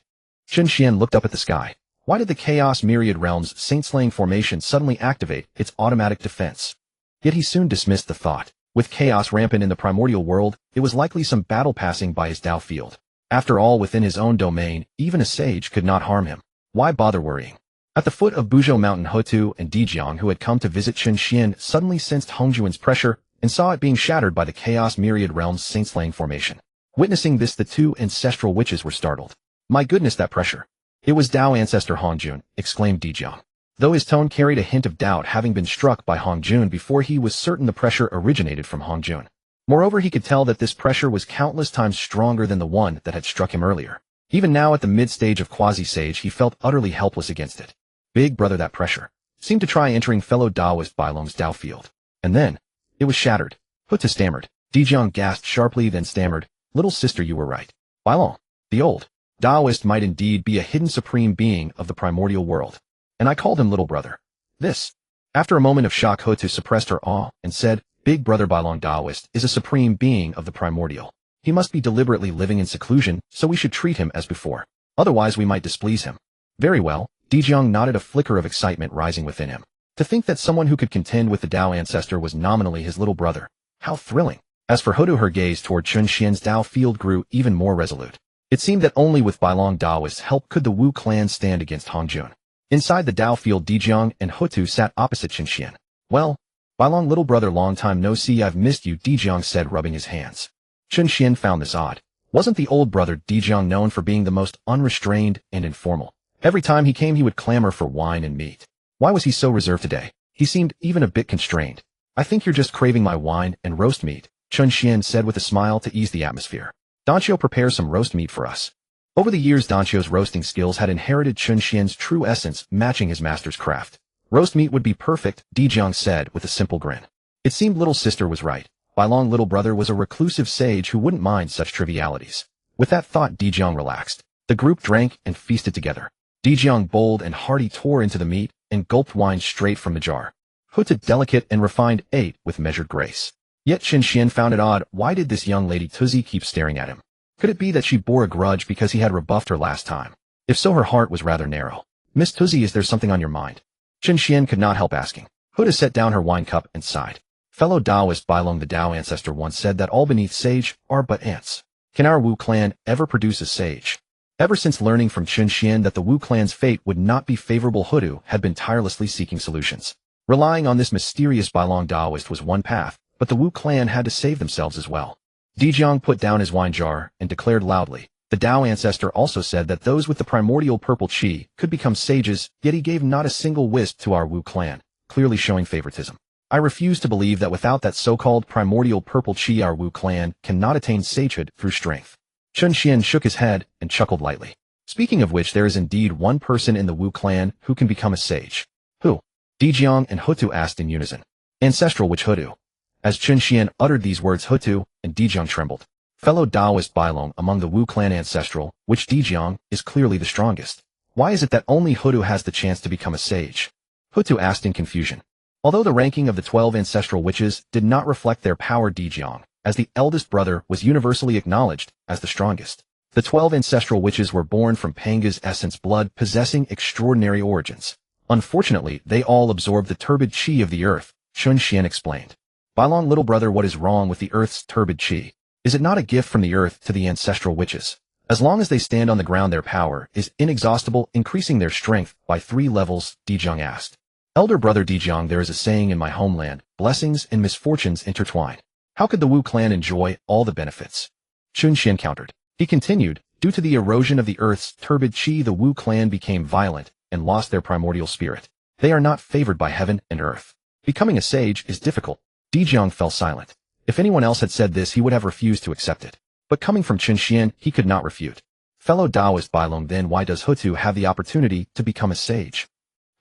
Qinxian looked up at the sky. Why did the Chaos Myriad Realms saint-slaying formation suddenly activate its automatic defense? Yet he soon dismissed the thought. With chaos rampant in the primordial world, it was likely some battle passing by his Dao field. After all, within his own domain, even a sage could not harm him. Why bother worrying? At the foot of Buzhou Mountain, Hutu and Dijiang, who had come to visit Qinxian, suddenly sensed Hongjuan's pressure and saw it being shattered by the Chaos Myriad Realms saint-slaying formation. Witnessing this, the 2 ancestral witches were startled. "My goodness, that pressure! It was Dao ancestor Hongjuan," exclaimed Dijiang. Though his tone carried a hint of doubt, having been struck by Hongjuan before, he was certain the pressure originated from Hongjuan. Moreover, he could tell that this pressure was countless times stronger than the one that had struck him earlier. Even now, at the mid-stage of quasi-sage, he felt utterly helpless against it. Big brother, that pressure seemed to try entering fellow Daoist Bailong's Dao field. And then, it was shattered. Huta stammered. Dijiang gasped sharply, then stammered, "Little sister, you were right. Bailong, the old Daoist, might indeed be a hidden supreme being of the primordial world. And I called him little brother." This. After a moment of shock, Hutu suppressed her awe and said, "Big brother Bailong Daoist is a supreme being of the primordial. He must be deliberately living in seclusion, so we should treat him as before. Otherwise we might displease him." "Very well." Dijiang nodded, a flicker of excitement rising within him. To think that someone who could contend with the Dao ancestor was nominally his little brother. How thrilling. As for Hutu, her gaze toward Qinxian's Dao field grew even more resolute. It seemed that only with Bailong Daoist's help could the Wu clan stand against Hongjuan. Inside the Dao field, Dijiang and Hutu sat opposite Qinxian. "Well, Bailong, little brother, long time no see, I've missed you," Dijiang said, rubbing his hands. Qinxian found this odd. Wasn't the old brother Dijiang known for being the most unrestrained and informal? Every time he came, he would clamor for wine and meat. Why was he so reserved today? He seemed even a bit constrained. "I think you're just craving my wine and roast meat," Qinxian said with a smile to ease the atmosphere. "Danqiu prepares some roast meat for us." Over the years, Danqiu's roasting skills had inherited Qinxian's true essence, matching his master's craft. "Roast meat would be perfect," Dijiang said with a simple grin. It seemed little sister was right. Bailong little brother was a reclusive sage who wouldn't mind such trivialities. With that thought, Dijiang relaxed. The group drank and feasted together. Dijiang, bold and hearty, tore into the meat and gulped wine straight from the jar. Huta, delicate and refined, ate with measured grace. Yet Qinxian found it odd. Why did this young lady Tuzi keep staring at him? Could it be that she bore a grudge because he had rebuffed her last time? If so, her heart was rather narrow. "Miss Tuzi, is there something on your mind?" Qinxian could not help asking. Huta set down her wine cup and sighed. Fellow Daoist Bailong, the Dao ancestor, once said that all beneath sage are but ants. Can our Wu clan ever produce a sage? Ever since learning from Qinxian that the Wu clan's fate would not be favorable, Hutu had been tirelessly seeking solutions. Relying on this mysterious Bailong Daoist was one path, but the Wu clan had to save themselves as well. Dijiang put down his wine jar and declared loudly. The Dao ancestor also said that those with the primordial purple chi could become sages, yet he gave not a single wisp to our Wu clan, clearly showing favoritism. I refuse to believe that without that so-called primordial purple chi our Wu clan cannot attain sagehood through strength. Chun Xian shook his head and chuckled lightly. Speaking of which, there is indeed one person in the Wu clan who can become a sage. Who? Dijiang and Hutu asked in unison. Ancestral witch Hutu. As Chun Xian uttered these words, Hutu and Dijiang trembled. Fellow Taoist Bailong among the Wu clan ancestral, which Dijiang is clearly the strongest. Why is it that only Hutu has the chance to become a sage? Hutu asked in confusion. Although the ranking of the 12 ancestral witches did not reflect their power, Dijiang, as the eldest brother, was universally acknowledged as the strongest. The 12 ancestral witches were born from Panga's essence blood, possessing extraordinary origins. Unfortunately, they all absorbed the turbid chi of the earth, Chun Xian explained. Bailong, little brother, what is wrong with the earth's turbid chi? Is it not a gift from the earth to the ancestral witches? As long as they stand on the ground, their power is inexhaustible, increasing their strength by 3 levels, Dijiang asked. Elder brother Dijiang, there is a saying in my homeland, blessings and misfortunes intertwine. How could the Wu clan enjoy all the benefits? Chun Xian countered. He continued, due to the erosion of the earth's turbid chi, the Wu clan became violent and lost their primordial spirit. They are not favored by heaven and earth. Becoming a sage is difficult. Dijiang fell silent. If anyone else had said this, he would have refused to accept it. But coming from Chun Xian, he could not refute. Fellow Taoist Bailong, then why does Hutu have the opportunity to become a sage?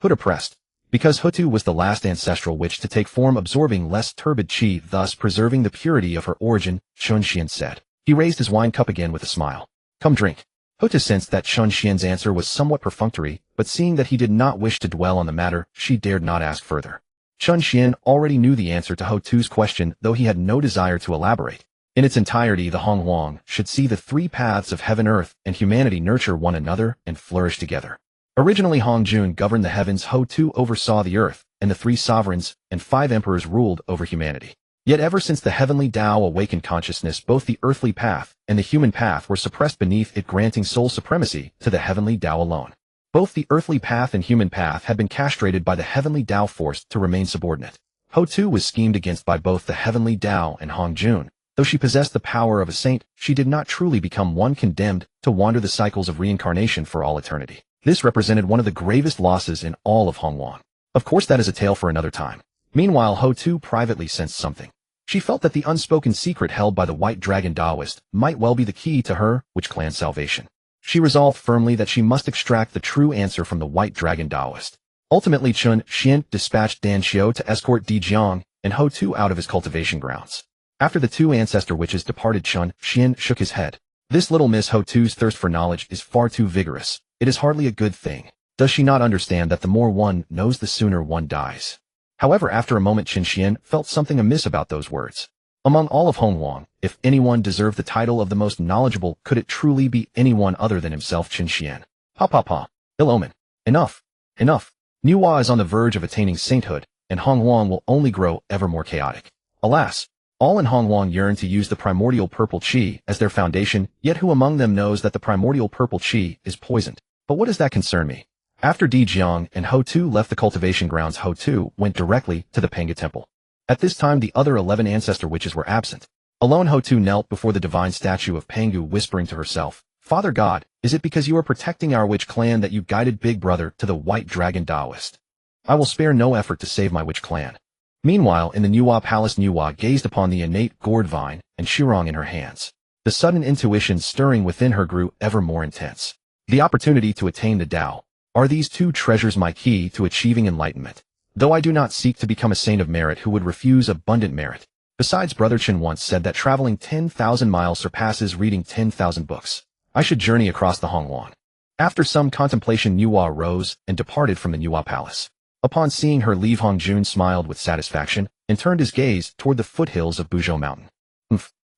Hutu pressed. Because Hutu was the last ancestral witch to take form, absorbing less turbid chi, thus preserving the purity of her origin, Chun Xian said. He raised his wine cup again with a smile. Come drink. Hutu sensed that Chun Xian's answer was somewhat perfunctory, but seeing that he did not wish to dwell on the matter, she dared not ask further. Chun Xian already knew the answer to Hutu's question, though he had no desire to elaborate. In its entirety, the Honghuang should see the 3 paths of heaven, earth, and humanity nurture one another and flourish together. Originally, Hongjun governed the heavens, Hutu oversaw the earth, and the 3 sovereigns and 5 emperors ruled over humanity. Yet ever since the Heavenly Dao awakened consciousness, both the earthly path and the human path were suppressed beneath it, granting sole supremacy to the Heavenly Dao alone. Both the earthly path and human path had been castrated by the Heavenly Dao, forced to remain subordinate. Hutu was schemed against by both the Heavenly Dao and Hongjun. Though she possessed the power of a saint, she did not truly become one, condemned to wander the cycles of reincarnation for all eternity. This represented one of the gravest losses in all of Honghuang. Of course, that is a tale for another time. Meanwhile, Hutu privately sensed something. She felt that the unspoken secret held by the White Dragon Taoist might well be the key to her witch clan's salvation. She resolved firmly that she must extract the true answer from the White Dragon Taoist. Ultimately, Chun Xian dispatched Dan Xiao to escort Dijiang and Hutu out of his cultivation grounds. After the 2 ancestor witches departed, Chun Xian shook his head. This little Miss Hutu's thirst for knowledge is far too vigorous. It is hardly a good thing. Does she not understand that the more one knows, the sooner one dies? However, after a moment, Chun Xian felt something amiss about those words. Among all of Honghuang, if anyone deserved the title of the most knowledgeable, could it truly be anyone other than himself, Chun Xian? Ha. Ill omen. Enough. Nüwa is on the verge of attaining sainthood, and Honghuang will only grow ever more chaotic. Alas, all in Honghuang yearn to use the primordial purple chi as their foundation, yet who among them knows that the primordial purple chi is poisoned? But what does that concern me? After Dijiang and Hutu left the cultivation grounds, Hutu went directly to the Panga temple. At this time, the other 11 ancestor witches were absent. Alone, Hutu knelt before the divine statue of Pangu, whispering to herself, Father God, is it because you are protecting our witch clan that you guided Big Brother to the White Dragon Taoist? I will spare no effort to save my witch clan. Meanwhile, in the Nüwa palace, Nüwa gazed upon the innate gourd vine and shirong in her hands. The sudden intuition stirring within her grew ever more intense. The opportunity to attain the Tao. Are these 2 treasures my key to achieving enlightenment? Though I do not seek to become a saint of merit who would refuse abundant merit. Besides, Brother Chen once said that traveling 10,000 miles surpasses reading 10,000 books. I should journey across the Honghuang. After some contemplation, Nüwa rose and departed from the Nüwa palace. Upon seeing her leave, Hongjun smiled with satisfaction and turned his gaze toward the foothills of Buzhou Mountain.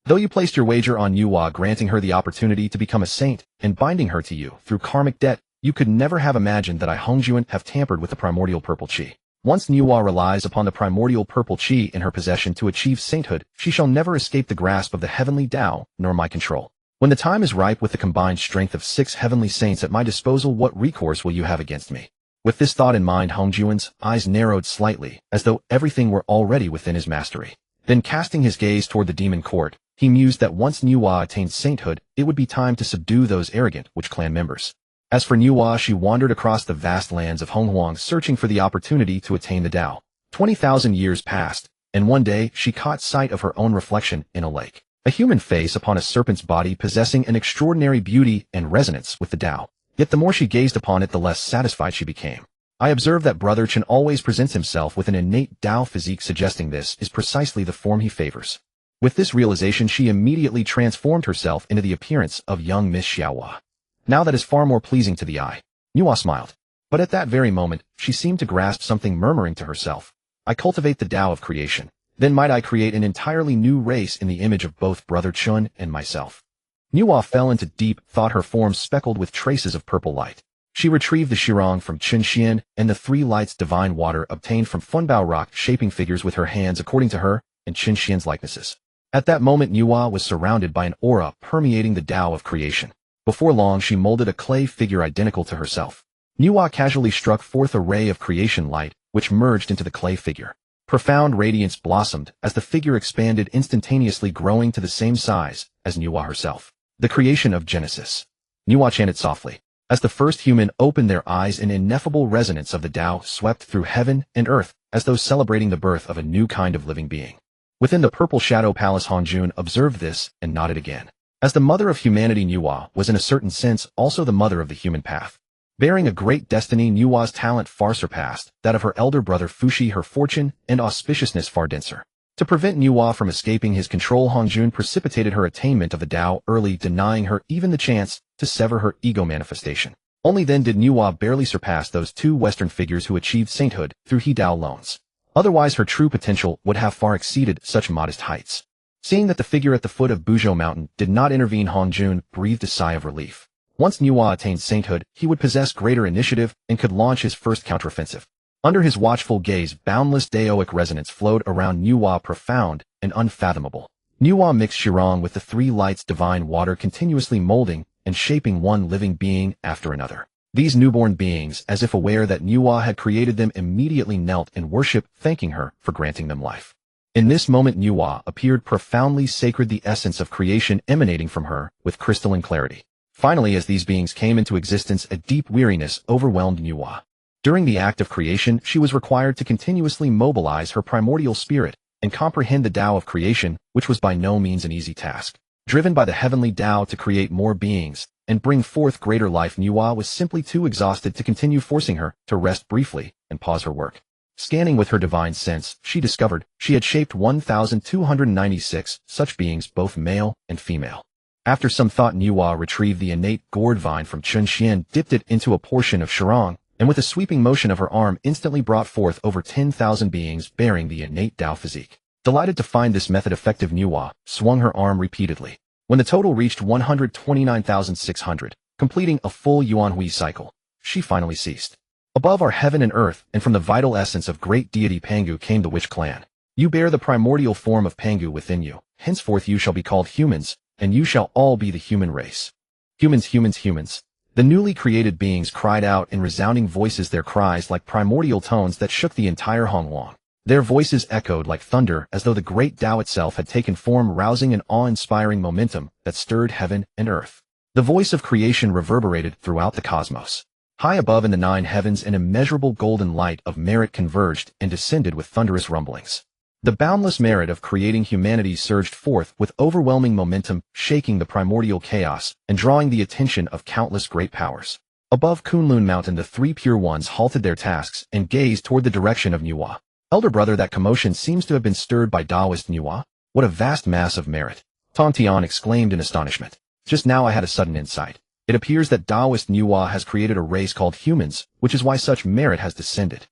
Though you placed your wager on Nüwa granting her the opportunity to become a saint and binding her to you through karmic debt, you could never have imagined that I, Hongjun, have tampered with the primordial purple chi. Once Nüwa relies upon the primordial purple chi in her possession to achieve sainthood, she shall never escape the grasp of the Heavenly Dao, nor my control. When the time is ripe, with the combined strength of 6 heavenly saints at my disposal, what recourse will you have against me? With this thought in mind, Hongjun's eyes narrowed slightly, as though everything were already within his mastery. Then, casting his gaze toward the demon court, He mused that once Nüwa attained sainthood, it would be time to subdue those arrogant Witch clan members. As for Nüwa, she wandered across the vast lands of Honghuang searching for the opportunity to attain the Tao. 20,000 years passed, and one day she caught sight of her own reflection in a lake. A human face upon a serpent's body possessing an extraordinary beauty and resonance with the Tao. Yet the more she gazed upon it, the less satisfied she became. I observed that Brother Chen always presents himself with an innate Tao physique, suggesting this is precisely the form he favors. With this realization, she immediately transformed herself into the appearance of young Miss Xiao Wa. Now that is far more pleasing to the eye. Nüwa smiled. But at that very moment, she seemed to grasp something, murmuring to herself, I cultivate the Tao of creation. Then might I create an entirely new race in the image of both Brother Chun and myself. Nüwa fell into deep thought, her form speckled with traces of purple light. She retrieved the Shirong from Chen and the 3 lights divine water obtained from Funbao rock, shaping figures with her hands according to her and Chen likenesses. At that moment, Nüwa was surrounded by an aura permeating the Tao of creation. Before long, she molded a clay figure identical to herself. Nüwa casually struck forth a ray of creation light, which merged into the clay figure. Profound radiance blossomed as the figure expanded, instantaneously growing to the same size as Nüwa herself. The creation of Genesis. Nüwa chanted softly. As the first human opened their eyes, an ineffable resonance of the Tao swept through heaven and earth, as though celebrating the birth of a new kind of living being. Within the purple shadow palace, Hongjun observed this and nodded again. As the mother of humanity, Nüwa was in a certain sense also the mother of the human path. Bearing a great destiny, Nüwa's talent far surpassed that of her elder brother Fuxi, her fortune and auspiciousness far denser. To prevent Nüwa from escaping his control, Hongjun precipitated her attainment of the Tao early, denying her even the chance to sever her ego manifestation. Only then did Nüwa barely surpass those 2 Western figures who achieved sainthood through He Dao loans. Otherwise, her true potential would have far exceeded such modest heights. Seeing that the figure at the foot of Buzhou Mountain did not intervene, Hongjun breathed a sigh of relief. Once Nüwa attained sainthood, he would possess greater initiative and could launch his first counteroffensive. Under his watchful gaze, boundless Daoic resonance flowed around Nüwa, profound and unfathomable. Nüwa mixed Shirong with the 3 lights divine water, continuously molding and shaping one living being after another. These newborn beings, as if aware that Nüwa had created them, immediately knelt in worship, thanking her for granting them life. In this moment, Nüwa appeared profoundly sacred, the essence of creation emanating from her with crystalline clarity. Finally, as these beings came into existence, a deep weariness overwhelmed Nüwa. During the act of creation, she was required to continuously mobilize her primordial spirit and comprehend the Tao of creation, which was by no means an easy task. Driven by the Heavenly Dao to create more beings and bring forth greater life, Nüwa was simply too exhausted to continue, forcing her to rest briefly and pause her work. Scanning with her divine sense, she discovered she had shaped 1,296 such beings, both male and female. After some thought, Nüwa retrieved the innate gourd vine from Chen, dipped it into a portion of Shirong, and with a sweeping motion of her arm instantly brought forth over 10,000 beings bearing the innate Tao physique. Delighted to find this method effective, Nüwa swung her arm repeatedly. When the total reached 129,600, completing a full Yuanhui cycle, she finally ceased. Above are heaven and earth, and from the vital essence of great deity Pangu came the Witch clan. You bear the primordial form of Pangu within you. Henceforth you shall be called humans, and you shall all be the human race. Humans, humans, humans. The newly created beings cried out in resounding voices, their cries like primordial tones that shook the entire Honghuang. Their voices echoed like thunder, as though the great Tao itself had taken form, rousing an awe-inspiring momentum that stirred heaven and earth. The voice of creation reverberated throughout the cosmos. High above in the 9 heavens, an immeasurable golden light of merit converged and descended with thunderous rumblings. The boundless merit of creating humanity surged forth with overwhelming momentum, shaking the primordial chaos and drawing the attention of countless great powers. Above Kunlun Mountain, the 3 pure ones halted their tasks and gazed toward the direction of Nüwa. Elder brother, that commotion seems to have been stirred by Taoist Nüwa. What a vast mass of merit! Tongtian exclaimed in astonishment. Just now I had a sudden insight. It appears that Taoist Nüwa has created a race called humans, which is why such merit has descended.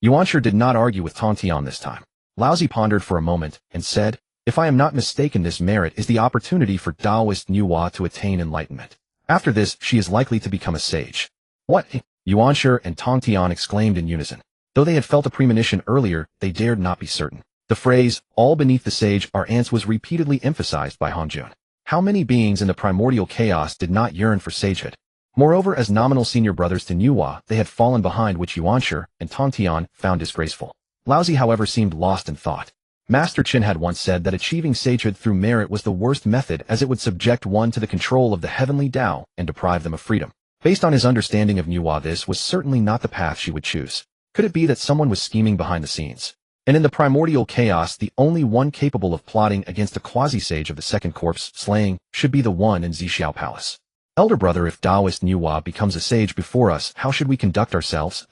Yuanshi did not argue with Tongtian this time. Laozi pondered for a moment and said, if I am not mistaken, this merit is the opportunity for Taoist Nüwa to attain enlightenment. After this, she is likely to become a sage. What? Yuanshi and Tongtian exclaimed in unison. Though they had felt a premonition earlier, they dared not be certain. The phrase, all beneath the sage are ants, was repeatedly emphasized by Hongjun. How many beings in the primordial chaos did not yearn for sagehood? Moreover, as nominal senior brothers to Nüwa, they had fallen behind, which Yuanshi and Tongtian found disgraceful. Laozi, however, seemed lost in thought. Master Qin had once said that achieving sagehood through merit was the worst method as it would subject one to the control of the Heavenly Dao and deprive them of freedom. Based on his understanding of Nüwa, this was certainly not the path she would choose. Could it be that someone was scheming behind the scenes? And in the primordial chaos, the only one capable of plotting against a quasi-sage of the second corpse slaying should be the one in Xiao Palace. Elder brother, if Taoist Nüwa becomes a sage before us, how should we conduct ourselves?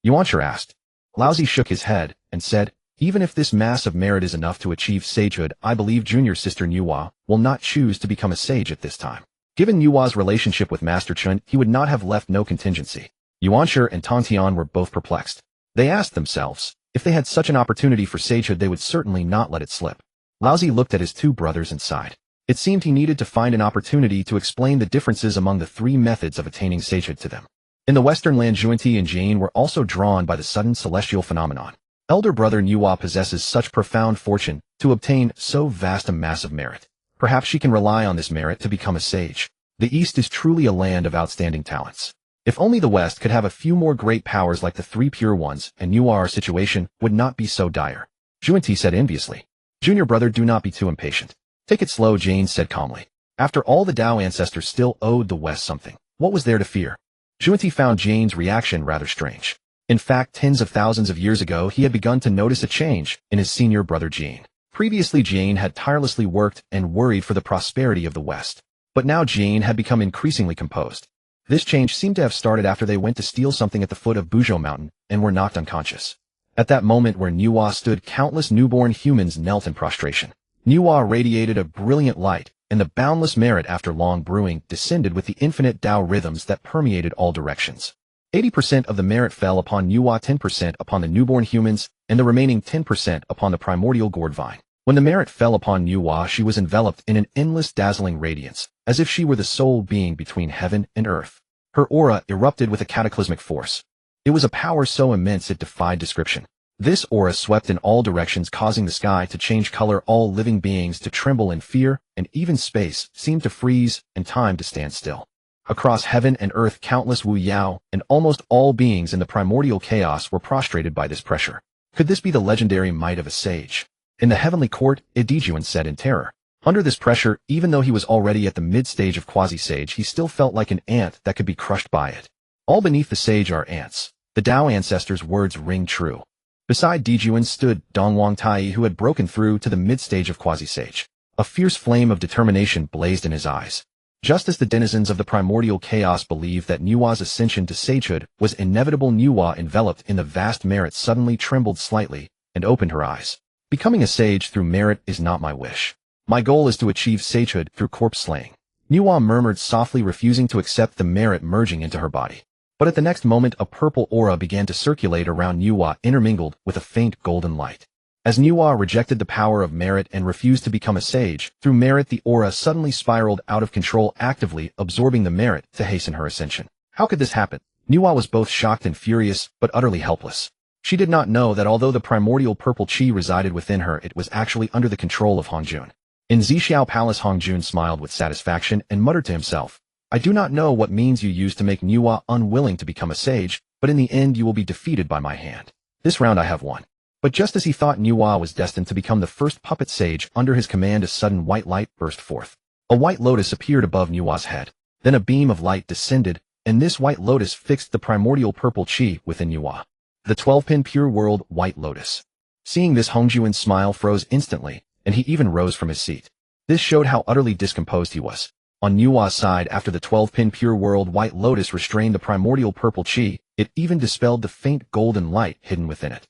Yuanshi asked. Laozi shook his head and said, even if this mass of merit is enough to achieve sagehood, I believe junior sister Nüwa will not choose to become a sage at this time. Given Nüwa's relationship with Master Chun, he would not have left no contingency. Yuanshi and Tongtian were both perplexed. They asked themselves, if they had such an opportunity for sagehood, they would certainly not let it slip. Laozi looked at his two brothers and sighed. It seemed he needed to find an opportunity to explain the differences among the three methods of attaining sagehood to them. In the western land, Zhuanti and Jane were also drawn by the sudden celestial phenomenon. Elder brother Nüwa possesses such profound fortune to obtain so vast a mass of merit. Perhaps she can rely on this merit to become a sage. The East is truly a land of outstanding talents. If only the West could have a few more great powers like the three pure ones, and Nüwa, our situation would not be so dire. Zhuanti said enviously. Junior brother, do not be too impatient. Take it slow, Jane said calmly. After all, the Dao ancestors still owed the West something. What was there to fear? Zhuanti found Jane's reaction rather strange. In fact, tens of thousands of years ago, he had begun to notice a change in his senior brother Jane. Previously, Jane had tirelessly worked and worried for the prosperity of the West. But now Jane had become increasingly composed. This change seemed to have started after they went to steal something at the foot of Buzhou Mountain and were knocked unconscious. At that moment where Nüwa stood, countless newborn humans knelt in prostration. Nüwa radiated a brilliant light, and the boundless merit after long brewing descended with the infinite Dao rhythms that permeated all directions. 80% of the merit fell upon Nüwa, 10% upon the newborn humans, and the remaining 10% upon the primordial gourd vine. When the merit fell upon Nüwa, she was enveloped in an endless dazzling radiance, as if she were the sole being between heaven and earth. Her aura erupted with a cataclysmic force. It was a power so immense it defied description. This aura swept in all directions, causing the sky to change color, all living beings to tremble in fear, and even space seemed to freeze and time to stand still. Across heaven and earth, countless Wu Yao and almost all beings in the primordial chaos were prostrated by this pressure. Could this be the legendary might of a sage? In the heavenly court, Edijuan said in terror. Under this pressure, even though he was already at the mid-stage of quasi-sage, he still felt like an ant that could be crushed by it. All beneath the sage are ants. The Dao ancestors' words ring true. Beside Dijuan stood Dongwang Tai, who had broken through to the mid-stage of quasi-sage. A fierce flame of determination blazed in his eyes. Just as the denizens of the primordial chaos believed that Nüwa's ascension to sagehood was inevitable, Nüwa, enveloped in the vast merit, suddenly trembled slightly and opened her eyes. Becoming a sage through merit is not my wish. My goal is to achieve sagehood through corpse slaying. Nüwa murmured softly, refusing to accept the merit merging into her body. But at the next moment, a purple aura began to circulate around Nüwa, intermingled with a faint golden light. As Nüwa rejected the power of merit and refused to become a sage, through merit the aura suddenly spiraled out of control, actively absorbing the merit to hasten her ascension. How could this happen? Nüwa was both shocked and furious, but utterly helpless. She did not know that although the primordial purple qi resided within her, it was actually under the control of Hongjun. In Xiao Palace, Hongjun smiled with satisfaction and muttered to himself, I do not know what means you use to make Nüwa unwilling to become a sage, but in the end you will be defeated by my hand. This round I have won. But just as he thought Nüwa was destined to become the first puppet sage under his command, a sudden white light burst forth. A white lotus appeared above Nüwa's head. Then a beam of light descended, and this white lotus fixed the primordial purple qi within Nüwa. The 12-pin pure world white lotus. Seeing this, Hongjuan's smile froze instantly, and he even rose from his seat. This showed how utterly discomposed he was. On Nüwa's side, after the 12-pin pure world white lotus restrained the primordial purple qi, it even dispelled the faint golden light hidden within it.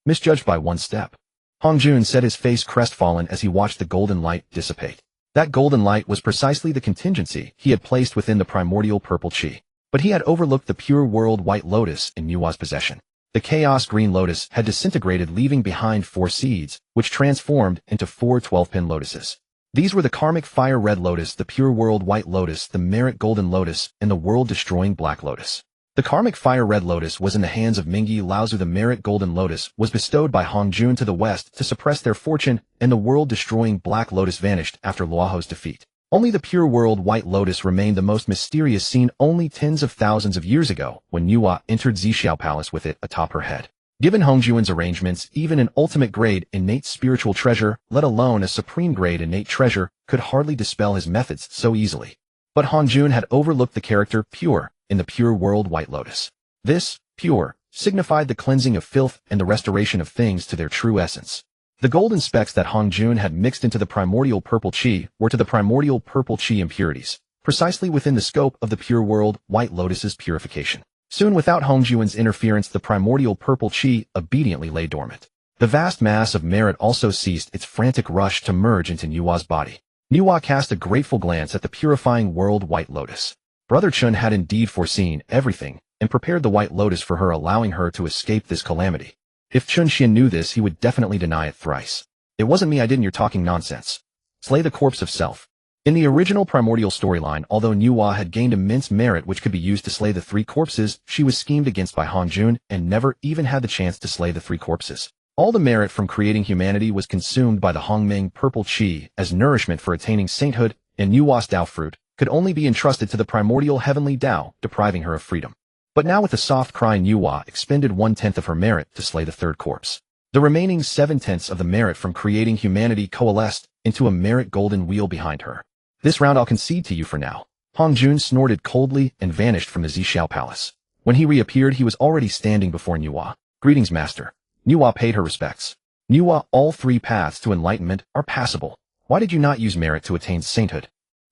Misjudged by one step. Hongjun said, his face crestfallen as he watched the golden light dissipate. That golden light was precisely the contingency he had placed within the primordial purple qi. But he had overlooked the pure world white lotus in Nüwa's possession. The chaos green lotus had disintegrated, leaving behind 4 seeds, which transformed into 4 12-pin lotuses. These were the karmic fire red lotus, the pure world white lotus, the merit golden lotus, and the world-destroying black lotus. The karmic fire red lotus was in the hands of Mingyi Laozu. The merit golden lotus was bestowed by Hongjun to the west to suppress their fortune, and the world-destroying black lotus vanished after Luoho's defeat. Only the pure world white lotus remained, the most mysterious, seen only tens of thousands of years ago when Nüwa entered Xiao Palace with it atop her head. Given Hongjuan's arrangements, even an ultimate grade innate spiritual treasure, let alone a supreme grade innate treasure, could hardly dispel his methods so easily. But Hongjun had overlooked the character pure in the pure world White Lotus. This, pure, signified the cleansing of filth and the restoration of things to their true essence. The golden specks that Hongjun had mixed into the primordial purple chi were to the primordial purple chi impurities, precisely within the scope of the pure world White Lotus's purification. Soon without Hongjuan's interference, the primordial purple chi obediently lay dormant. The vast mass of merit also ceased its frantic rush to merge into Nüwa's body. Nüwa cast a grateful glance at the purifying world White Lotus. Brother Chun had indeed foreseen everything and prepared the White Lotus for her, allowing her to escape this calamity. If Chun Xian knew this, he would definitely deny it thrice. It wasn't me, I didn't, you're talking nonsense. Slay the corpse of self. In the original primordial storyline, although Nüwa had gained immense merit which could be used to slay the three corpses, she was schemed against by Hongjun and never even had the chance to slay the three corpses. All the merit from creating humanity was consumed by the Hongmeng purple chi as nourishment for attaining sainthood, and Nüwa's Dao fruit could only be entrusted to the primordial Heavenly Dao, depriving her of freedom. But now with a soft cry, Nüwa expended 1/10 of her merit to slay the third corpse. The remaining 7/10 of the merit from creating humanity coalesced into a merit golden wheel behind her. This round I'll concede to you for now. Hongjun snorted coldly and vanished from the Zhixiao palace. When he reappeared, he was already standing before Nüwa. Greetings, master. Nüwa paid her respects. Nüwa, all three paths to enlightenment are passable. Why did you not use merit to attain sainthood?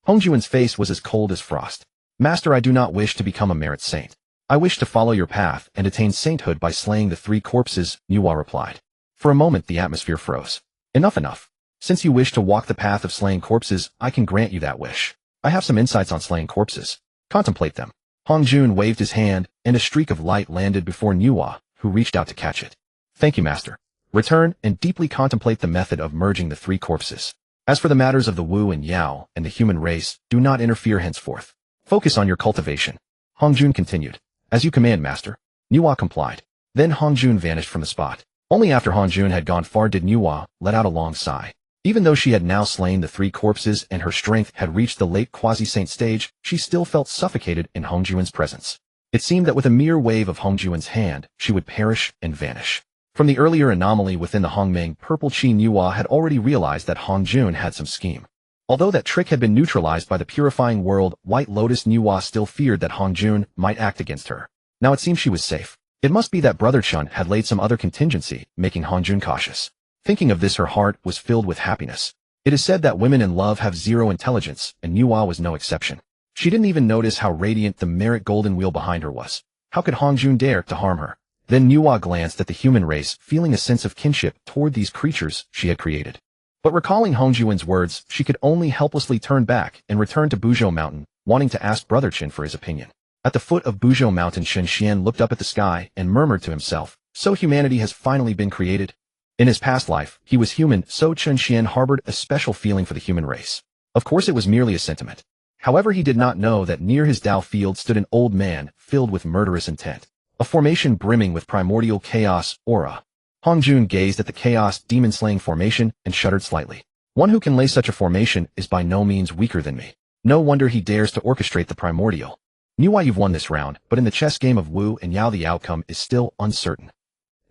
Hongjuan's face was as cold as frost. Master, I do not wish to become a merit saint. I wish to follow your path and attain sainthood by slaying the three corpses, Nüwa replied. For a moment the atmosphere froze. Enough. Since you wish to walk the path of slaying corpses, I can grant you that wish. I have some insights on slaying corpses. Contemplate them. Hongjun waved his hand, and a streak of light landed before Nüwa, who reached out to catch it. Thank you, master. Return and deeply contemplate the method of merging the three corpses. As for the matters of the Wu and Yao and the human race, do not interfere henceforth. Focus on your cultivation. Hongjun continued. As you command, master. Nüwa complied. Then Hongjun vanished from the spot. Only after Hongjun had gone far did Nüwa let out a long sigh. Even though she had now slain the three corpses and her strength had reached the late quasi-saint stage, she still felt suffocated in Hongjuan's presence. It seemed that with a mere wave of Hongjuan's hand, she would perish and vanish. From the earlier anomaly within the Hongmeng purple chi, Nüwa had already realized that Hongjun had some scheme. Although that trick had been neutralized by the purifying world White Lotus, Nüwa still feared that Hongjun might act against her. Now it seemed she was safe. It must be that Brother Chun had laid some other contingency, making Hongjun cautious. Thinking of this, her heart was filled with happiness. It is said that women in love have zero intelligence, and Nüwa was no exception. She didn't even notice how radiant the merit golden wheel behind her was. How could Hongjun dare to harm her? Then Nüwa glanced at the human race, feeling a sense of kinship toward these creatures she had created. But recalling Hongjuan's words, she could only helplessly turn back and return to Buzhou Mountain, wanting to ask Brother Chen for his opinion. At the foot of Buzhou Mountain, Shen Xian looked up at the sky and murmured to himself, so humanity has finally been created? In his past life, he was human, so Chen Xian harbored a special feeling for the human race. Of course it was merely a sentiment. However, he did not know that near his Dao field stood an old man filled with murderous intent. A formation brimming with primordial chaos aura. Hongjun gazed at the chaos demon-slaying formation and shuddered slightly. One who can lay such a formation is by no means weaker than me. No wonder he dares to orchestrate the primordial. Nüwa, you've won this round, but in the chess game of Wu and Yao the outcome is still uncertain.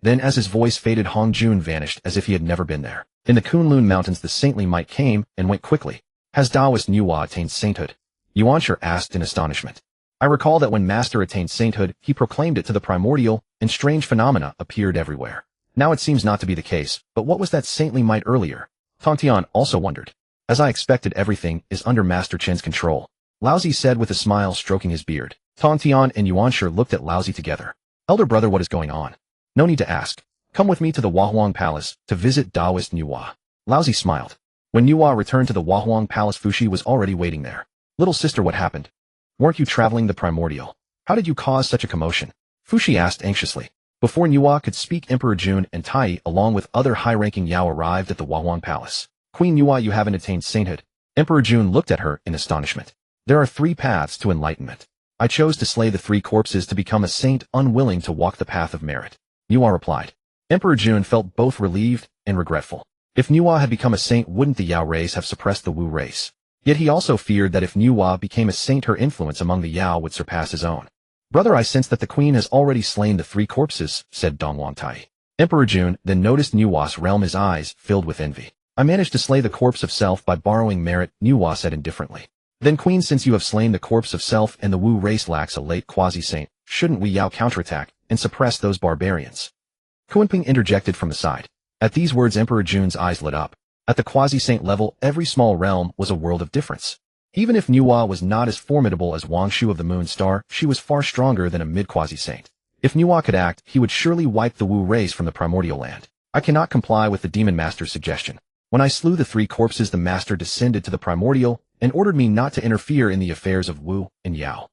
Then as his voice faded, Hongjun vanished as if he had never been there. In the Kunlun Mountains the saintly might came and went quickly. Has Taoist Nüwa attained sainthood? Yuanshi asked in astonishment. I recall that when Master attained sainthood, he proclaimed it to the primordial, and strange phenomena appeared everywhere. Now it seems not to be the case, but what was that saintly might earlier? Tongtian also wondered. As I expected, everything is under Master Chen's control. Laozi said with a smile, stroking his beard. Tongtian and Yuanshi looked at Laozi together. Elder brother, what is going on? No need to ask. Come with me to the Honghuang Palace to visit Taoist Nüwa. Laozi smiled. When Nüwa returned to the Honghuang Palace, Fuxi was already waiting there. Little sister, what happened? Weren't you traveling the primordial? How did you cause such a commotion? Fuxi asked anxiously. Before Nüwa could speak, Emperor Jun and Tai, along with other high-ranking Yao, arrived at the Honghuang Palace. Queen Nüwa, you haven't attained sainthood. Emperor Jun looked at her in astonishment. There are 3 paths to enlightenment. I chose to slay the 3 corpses to become a saint, unwilling to walk the path of merit. Nüwa replied. Emperor Jun felt both relieved and regretful. If Nüwa had become a saint, wouldn't the Yao race have suppressed the Wu race? Yet he also feared that if Nüwa became a saint, her influence among the Yao would surpass his own. Brother, I sense that the queen has already slain the 3 corpses, said Dongwang Tai. Emperor Jun then noticed Nüwa's realm, his eyes filled with envy. I managed to slay the corpse of self by borrowing merit, Nüwa said indifferently. Then queen, since you have slain the corpse of self and the Wu race lacks a late quasi-saint, shouldn't we Yao counterattack and suppress those barbarians? Kunping interjected from the side. At these words Emperor Jun's eyes lit up. At the quasi-saint level, every small realm was a world of difference. Even if Nüwa was not as formidable as Wang Shu of the Moon Star, she was far stronger than a mid-quasi-saint. If Nüwa could act, he would surely wipe the Wu race from the primordial land. I cannot comply with the demon master's suggestion. When I slew the 3 corpses, the master descended to the primordial and ordered me not to interfere in the affairs of Wu and Yao.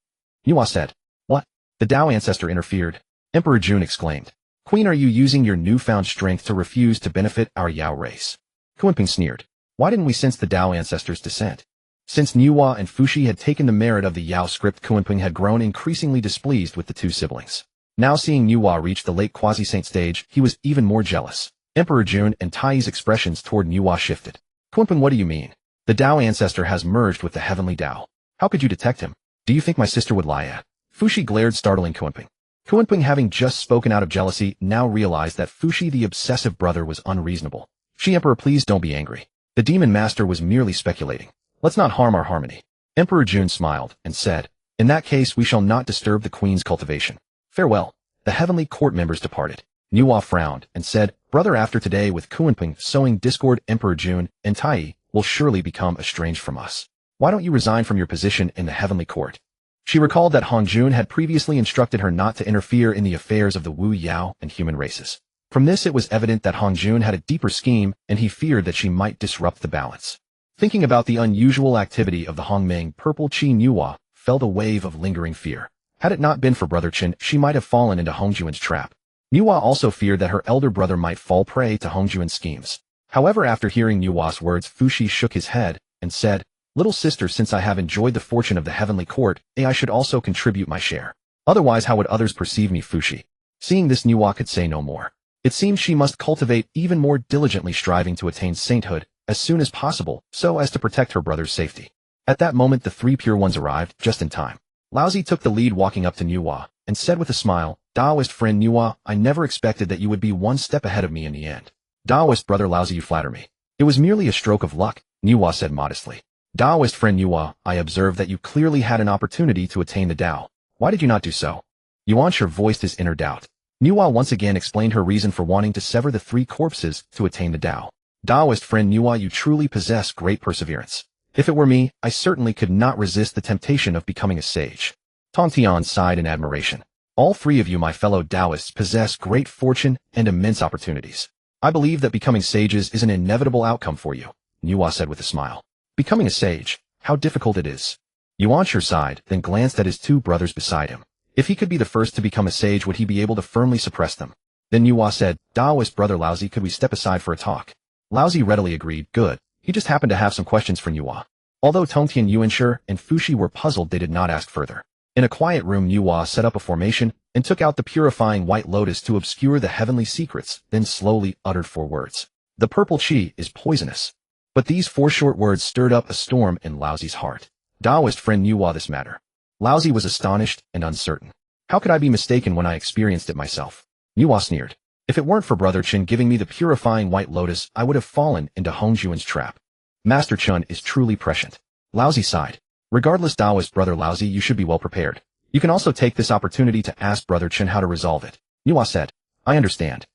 Nüwa said, What? The Dao ancestor interfered? Emperor Jun exclaimed. Queen, are you using your newfound strength to refuse to benefit our Yao race? Kunping sneered. Why didn't we sense the Dao ancestor's descent? Since Nüwa and Fuxi had taken the merit of the Yao script, Kunping had grown increasingly displeased with the 2 siblings. Now seeing Nüwa reach the late quasi-saint stage, he was even more jealous. Emperor Jun and Tai's expressions toward Nüwa shifted. Kunping, what do you mean? The Dao ancestor has merged with the Heavenly Dao. How could you detect him? Do you think my sister would lie at? Fuxi glared, startling Kunping. Kunping, having just spoken out of jealousy, now realized that Fuxi the obsessive brother was unreasonable. She, Emperor, please don't be angry. The demon master was merely speculating. Let's not harm our harmony. Emperor Jun smiled and said, In that case we shall not disturb the queen's cultivation. Farewell. The heavenly court members departed. Nüwa frowned and said, Brother, after today with Kunping sowing discord, Emperor Jun and Tai will surely become estranged from us. Why don't you resign from your position in the heavenly court? She recalled that Han Jun had previously instructed her not to interfere in the affairs of the Wu Yao and human races. From this it was evident that Han Jun had a deeper scheme, and he feared that she might disrupt the balance. Thinking about the unusual activity of the Hongmeng purple Qi, Nüwa felt a wave of lingering fear. Had it not been for Brother Chen, she might have fallen into Hongjuan's trap. Nüwa also feared that her elder brother might fall prey to Hongjuan's schemes. However, after hearing Nüwa's words, Fuxi shook his head and said, Little sister, since I have enjoyed the fortune of the heavenly court, I should also contribute my share. Otherwise, how would others perceive me, Fuxi? Seeing this, Nüwa could say no more. It seemed she must cultivate even more diligently, striving to attain sainthood as soon as possible, so as to protect her brother's safety. At that moment, the 3 pure ones arrived, just in time. Laozi took the lead, walking up to Nüwa, and said with a smile, Daoist friend Nüwa, I never expected that you would be one step ahead of me in the end. Daoist brother Laozi, you flatter me. It was merely a stroke of luck, Nüwa said modestly. Daoist friend Nüwa, I observed that you clearly had an opportunity to attain the Dao. Why did you not do so? Yuanshi voiced his inner doubt. Nüwa once again explained her reason for wanting to sever the 3 corpses to attain the Dao. Daoist friend Nüwa, you truly possess great perseverance. If it were me, I certainly could not resist the temptation of becoming a sage. Tongtian sighed in admiration. All 3 of you, my fellow Taoists, possess great fortune and immense opportunities. I believe that becoming sages is an inevitable outcome for you, Nüwa said with a smile. Becoming a sage, how difficult it is. Yuanshi sighed, then glanced at his 2 brothers beside him. If he could be the first to become a sage, would he be able to firmly suppress them? Then Nüwa said, Daoist brother Laozi, could we step aside for a talk? Laozi readily agreed. Good. He just happened to have some questions for Nüwa. Although Tongtian, Yuanshi, and Fuxi were puzzled, they did not ask further. In a quiet room, Nüwa set up a formation and took out the purifying white lotus to obscure the heavenly secrets, then slowly uttered 4 words. The purple Qi is poisonous. But these 4 short words stirred up a storm in Laozi's heart. Daoist friend Nüwa, this matter. Laozi was astonished and uncertain. How could I be mistaken when I experienced it myself? Nüwa sneered. If it weren't for Brother Chen giving me the purifying white lotus, I would have fallen into Hongjuan's trap. Master Chen is truly prescient. Laozi sighed. Regardless, Daoist brother Laozi, you should be well prepared. You can also take this opportunity to ask Brother Chen how to resolve it. Nüwa said, I understand.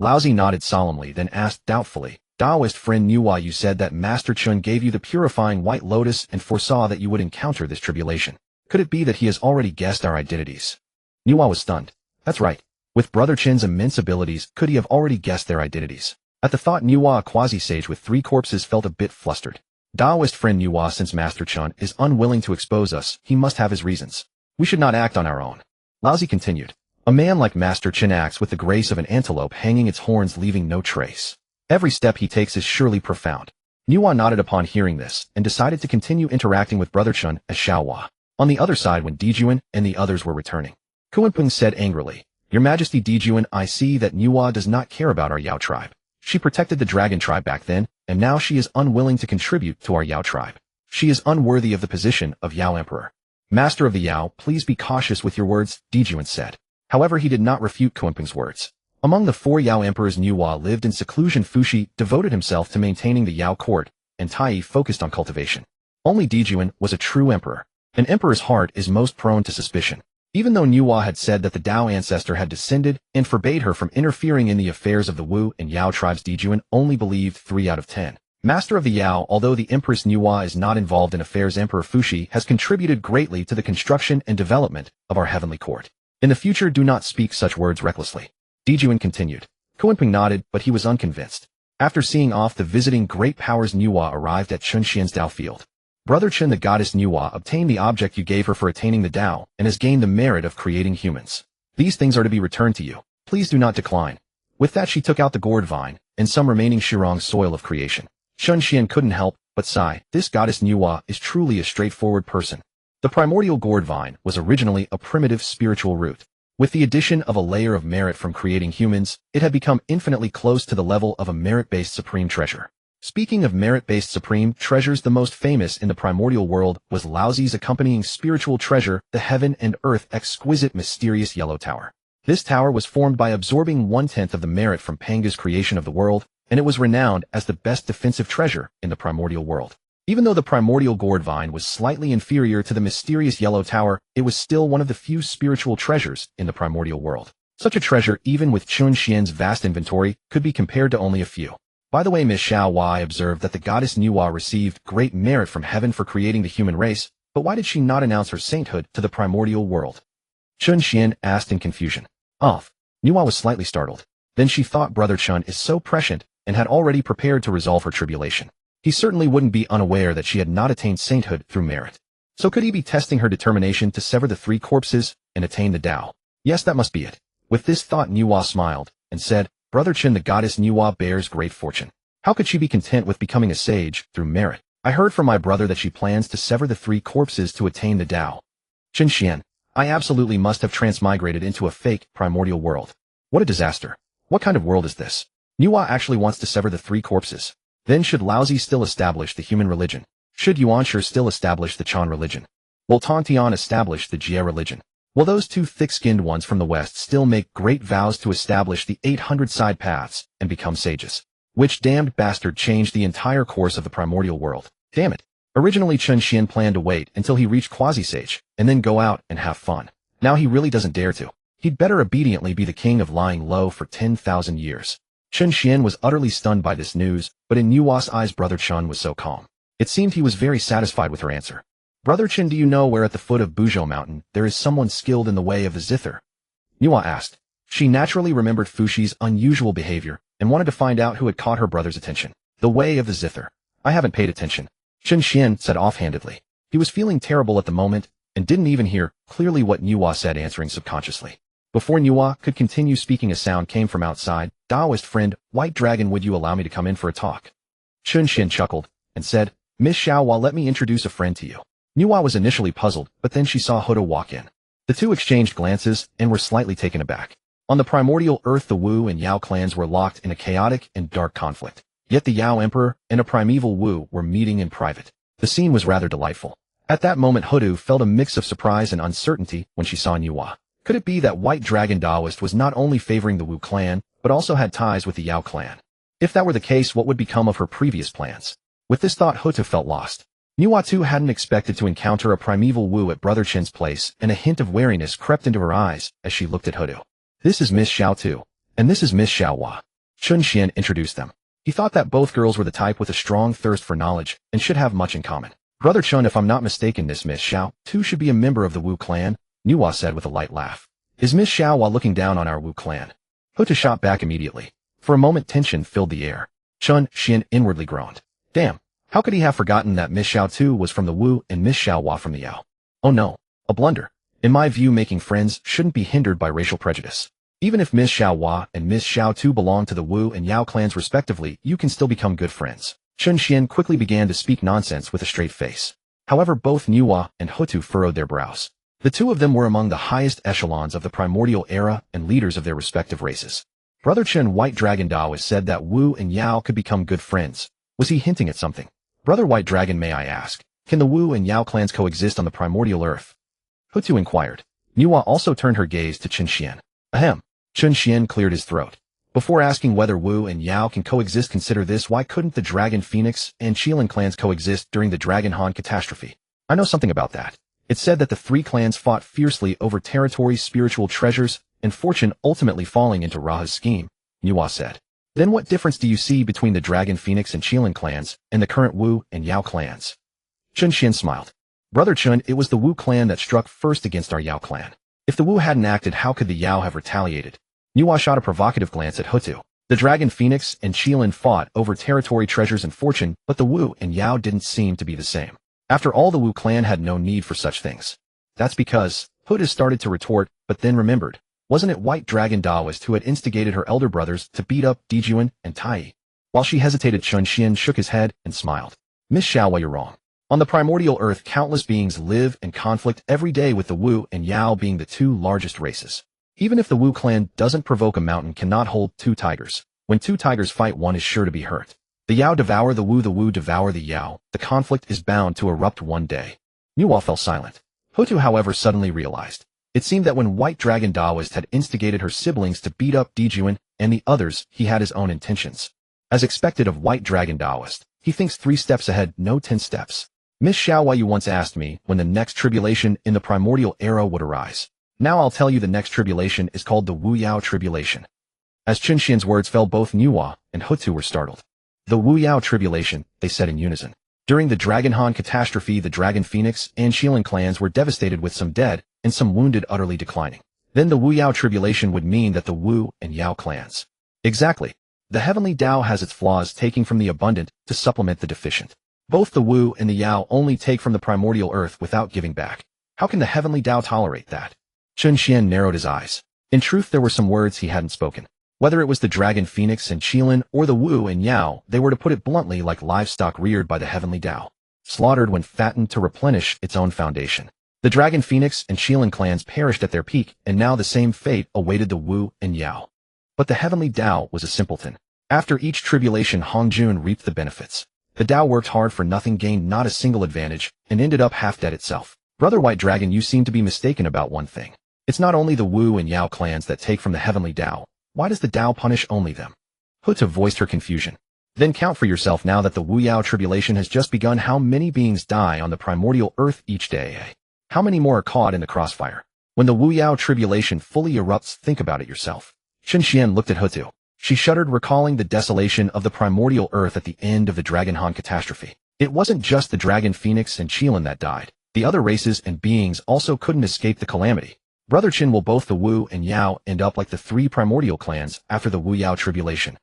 Laozi nodded solemnly, then asked doubtfully, Daoist friend Nüwa, you said that Master Chen gave you the purifying white lotus and foresaw that you would encounter this tribulation. Could it be that he has already guessed our identities? Nüwa was stunned. That's right. With Brother Chen's immense abilities, could he have already guessed their identities? At the thought, Nüwa, a quasi-sage with 3 corpses, felt a bit flustered. Daoist friend Nüwa, since Master Chen is unwilling to expose us, he must have his reasons. We should not act on our own. Laozi continued. A man like Master Chen acts with the grace of an antelope hanging its horns, leaving no trace. Every step he takes is surely profound. Nüwa nodded upon hearing this, and decided to continue interacting with Brother Chen as Xiao Wa. On the other side, when Dijuan and the others were returning, Kunping said angrily, Your Majesty Dijuan, I see that Nüwa does not care about our Yao tribe. She protected the dragon tribe back then, and now she is unwilling to contribute to our Yao tribe. She is unworthy of the position of Yao Emperor. Master of the Yao, please be cautious with your words, Dijuan said. However, he did not refute Kunping's words. Among the 4 Yao emperors, Nüwa lived in seclusion. Fuxi devoted himself to maintaining the Yao court, and Tai focused on cultivation. Only Dijuan was a true emperor. An emperor's heart is most prone to suspicion. Even though Nüwa had said that the Dao ancestor had descended and forbade her from interfering in the affairs of the Wu and Yao tribes, Dijuan only believed 3 out of 10. Master of the Yao, although the Empress Nüwa is not involved in affairs, Emperor Fuxi has contributed greatly to the construction and development of our heavenly court. In the future, do not speak such words recklessly. Dijuan continued. Kunping nodded, but he was unconvinced. After seeing off the visiting great powers, Nüwa arrived at Chunxian's Dao field. Brother Chen, the Goddess Nüwa, obtained the object you gave her for attaining the Dao and has gained the merit of creating humans. These things are to be returned to you. Please do not decline. With that, she took out the gourd vine and some remaining Shirong soil of creation. Chunxian couldn't help but sigh. This Goddess Nüwa is truly a straightforward person. The primordial gourd vine was originally a primitive spiritual root. With the addition of a layer of merit from creating humans, it had become infinitely close to the level of a merit-based supreme treasure. Speaking of merit-based supreme treasures, the most famous in the primordial world was Laozi's accompanying spiritual treasure, the heaven and earth exquisite mysterious yellow tower. This tower was formed by absorbing 1/10 of the merit from Panga's creation of the world, and it was renowned as the best defensive treasure in the primordial world. Even though the primordial gourd vine was slightly inferior to the mysterious yellow tower, it was still one of the few spiritual treasures in the primordial world. Such a treasure, even with Chunxian's vast inventory, could be compared to only a few. By the way, Miss Xiao Wa observed that the Goddess Nüwa received great merit from heaven for creating the human race, but why did she not announce her sainthood to the primordial world? Chunxian asked in confusion. Nüwa was slightly startled. Then she thought Brother Chun is so prescient and had already prepared to resolve her tribulation. He certainly wouldn't be unaware that she had not attained sainthood through merit. So could he be testing her determination to sever the 3 corpses and attain the Dao? Yes, that must be it. With this thought, Nüwa smiled and said, Brother Chen, the Goddess Nüwa bears great fortune. How could she be content with becoming a sage through merit? I heard from my brother that she plans to sever the 3 corpses to attain the Dao. Chunxian, I absolutely must have transmigrated into a fake primordial world. What a disaster. What kind of world is this? Nüwa actually wants to sever the 3 corpses. Then should Laozi still establish the human religion? Should Yuanshi still establish the Chan religion? Will Tongtian establish the Jie religion? Will those 2 thick-skinned ones from the west still make great vows to establish the 800 side paths and become sages? Which damned bastard changed the entire course of the primordial world? Damn it. Originally Chunxian planned to wait until he reached quasi-sage and then go out and have fun. Now he really doesn't dare to. He'd better obediently be the king of lying low for 10,000 years. Chunxian was utterly stunned by this news, but in Nüwa's eyes Brother Chun was so calm. It seemed he was very satisfied with her answer. Brother Chen, do you know where at the foot of Buzhou Mountain there is someone skilled in the way of the zither? Nüwa asked. She naturally remembered Fuxi's unusual behavior and wanted to find out who had caught her brother's attention. The way of the zither. I haven't paid attention. Chunxian said offhandedly. He was feeling terrible at the moment and didn't even hear clearly what Nüwa said, answering subconsciously. Before Nüwa could continue speaking, a sound came from outside. Daoist friend, White Dragon, would you allow me to come in for a talk? Chunxian chuckled and said, Miss Xiao Wa, let me introduce a friend to you. Nüwa was initially puzzled, but then she saw Hodo walk in. The 2 exchanged glances and were slightly taken aback. On the primordial earth, the Wu and Yao clans were locked in a chaotic and dark conflict. Yet the Yao Emperor and a primeval Wu were meeting in private. The scene was rather delightful. At that moment, Hodo felt a mix of surprise and uncertainty when she saw Nüwa. Could it be that White Dragon Daoist was not only favoring the Wu clan, but also had ties with the Yao clan? If that were the case, what would become of her previous plans? With this thought, Hodo felt lost. Nüwa too hadn't expected to encounter a primeval Wu at Brother Chen's place, and a hint of wariness crept into her eyes as she looked at Hodo. This is Miss Xiao Tu, and this is Miss Xiao Wa. Chunxian introduced them. He thought that both girls were the type with a strong thirst for knowledge and should have much in common. Brother Chun, if I'm not mistaken, this Miss Xiao Tu should be a member of the Wu clan, Nüwa said with a light laugh. Is Miss Xiao Wa looking down on our Wu clan? Hodo shot back immediately. For a moment, tension filled the air. Chunxian inwardly groaned. Damn. How could he have forgotten that Miss Xiao Tu was from the Wu and Miss Xiao Wa from the Yao? Oh no, a blunder. In my view, making friends shouldn't be hindered by racial prejudice. Even if Miss Xiao Wa and Miss Xiao Tu belong to the Wu and Yao clans respectively, you can still become good friends. Chunxian quickly began to speak nonsense with a straight face. However, both Nüwa and Hodo furrowed their brows. The 2 of them were among the highest echelons of the Primordial Era and leaders of their respective races. Brother Chen, White Dragon Daoist, said that Wu and Yao could become good friends. Was he hinting at something? Brother White Dragon, may I ask, can the Wu and Yao clans coexist on the primordial earth? Hutu inquired. Nüwa also turned her gaze to Chen Xian. Ahem. Chen Xian cleared his throat. Before asking whether Wu and Yao can coexist, consider this: why couldn't the Dragon Phoenix and Qilin clans coexist during the Dragon Han Catastrophe? I know something about that. It said that the three clans fought fiercely over territory, spiritual treasures, and fortune, ultimately falling into Raha's scheme, Nüwa said. Then what difference do you see between the Dragon Phoenix and Qilin clans and the current Wu and Yao clans? Chen Xian smiled. Brother Chen, it was the Wu clan that struck first against our Yao clan. If the Wu hadn't acted, how could the Yao have retaliated? Nüwa shot a provocative glance at Hutu. The Dragon Phoenix and Qilin fought over territory, treasures, and fortune, but the Wu and Yao didn't seem to be the same. After all, the Wu clan had no need for such things. That's because, Hutu started to retort, but then remembered. Wasn't it White Dragon Daoist who had instigated her elder brothers to beat up Dijuan and Tai? While she hesitated, Chen Xian shook his head and smiled. Miss Xiao Wa, you're wrong. On the primordial earth, countless beings live in conflict every day, with the Wu and Yao being the two largest races. Even if the Wu clan doesn't provoke, a mountain cannot hold two tigers. When two tigers fight, one is sure to be hurt. The Yao devour the Wu devour the Yao. The conflict is bound to erupt one day. Nüwa fell silent. Hutu, however, suddenly realized. It seemed that when White Dragon Daoist had instigated her siblings to beat up Dijuan and the others, he had his own intentions. As expected of White Dragon Daoist, he thinks 3 steps ahead, no 10 steps. Miss Xiao Wa, you once asked me when the next tribulation in the Primordial Era would arise. Now I'll tell you, the next tribulation is called the Wu Yao Tribulation. As Chen Xian's words fell, both Nüwa and Hutu were startled. The Wu Yao Tribulation, they said in unison. During the Dragon Han Catastrophe, the Dragon Phoenix and Qilin clans were devastated, with some dead and some wounded, utterly declining. Then the Wu Yao Tribulation would mean that the Wu and Yao clans. Exactly. The Heavenly Dao has its flaws, taking from the abundant to supplement the deficient. Both the Wu and the Yao only take from the primordial earth without giving back. How can the Heavenly Dao tolerate that? Chen Xian narrowed his eyes. In truth, there were some words he hadn't spoken. Whether it was the Dragon Phoenix and Qilin or the Wu and Yao, they were, to put it bluntly, like livestock reared by the Heavenly Dao, slaughtered when fattened to replenish its own foundation. The Dragon Phoenix and Qilin clans perished at their peak, and now the same fate awaited the Wu and Yao. But the Heavenly Dao was a simpleton. After each tribulation, Hongjun reaped the benefits. The Dao worked hard for nothing, gained not a single advantage, and ended up half dead itself. Brother White Dragon, you seem to be mistaken about one thing. It's not only the Wu and Yao clans that take from the Heavenly Dao. Why does the Dao punish only them? Hutu voiced her confusion. Then count for yourself now that the Wu Yao Tribulation has just begun. How many beings die on the primordial earth each day? How many more are caught in the crossfire? When the Wu Yao Tribulation fully erupts, think about it yourself. Chen Xian looked at Hutu. She shuddered, recalling the desolation of the primordial earth at the end of the Dragon Han Catastrophe. It wasn't just the Dragon Phoenix and Qilin that died. The other races and beings also couldn't escape the calamity. Brother Chen, will both the Wu and Yao end up like the 3 primordial clans after the Wu Yao Tribulation?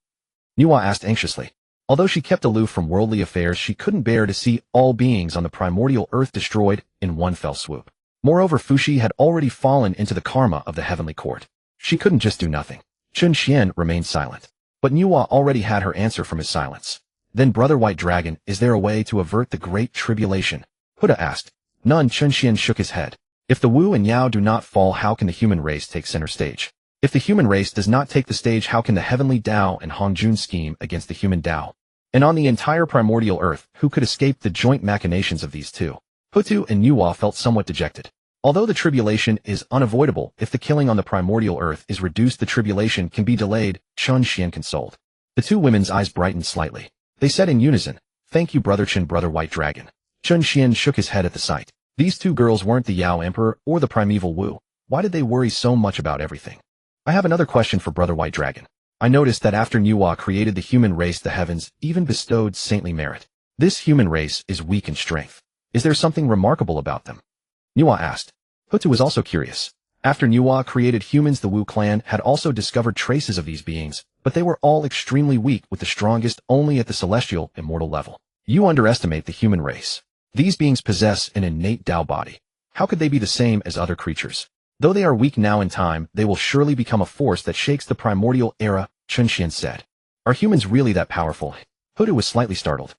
Nüwa asked anxiously. Although she kept aloof from worldly affairs, she couldn't bear to see all beings on the primordial earth destroyed in one fell swoop. Moreover, Fuxi had already fallen into the karma of the heavenly court. She couldn't just do nothing. Chen Xian remained silent. But Nüwa already had her answer from his silence. Then, Brother White Dragon, is there a way to avert the great tribulation? Huda asked. None. Chen Xian shook his head. If the Wu and Yao do not fall, how can the human race take center stage? If the human race does not take the stage, how can the Heavenly Dao and Hongjun scheme against the human Dao? And on the entire primordial earth, who could escape the joint machinations of these two? Hutu and Nüwa felt somewhat dejected. Although the tribulation is unavoidable, if the killing on the primordial earth is reduced, the tribulation can be delayed, Chen Xian consoled. The two women's eyes brightened slightly. They said in unison, "Thank you, Brother Chen, Brother White Dragon." Chen Xian shook his head at the sight. These two girls weren't the Yao Emperor or the primeval Wu. Why did they worry so much about everything? I have another question for Brother White Dragon. I noticed that after Nüwa created the human race, the heavens even bestowed saintly merit. This human race is weak in strength. Is there something remarkable about them? Nüwa asked. Hutu was also curious. After Nüwa created humans, the Wu clan had also discovered traces of these beings, but they were all extremely weak, with the strongest only at the celestial immortal level. You underestimate the human race. These beings possess an innate Dao body. How could they be the same as other creatures? Though they are weak now, in time, they will surely become a force that shakes the primordial era, Chen Xian said. Are humans really that powerful? Hutu was slightly startled.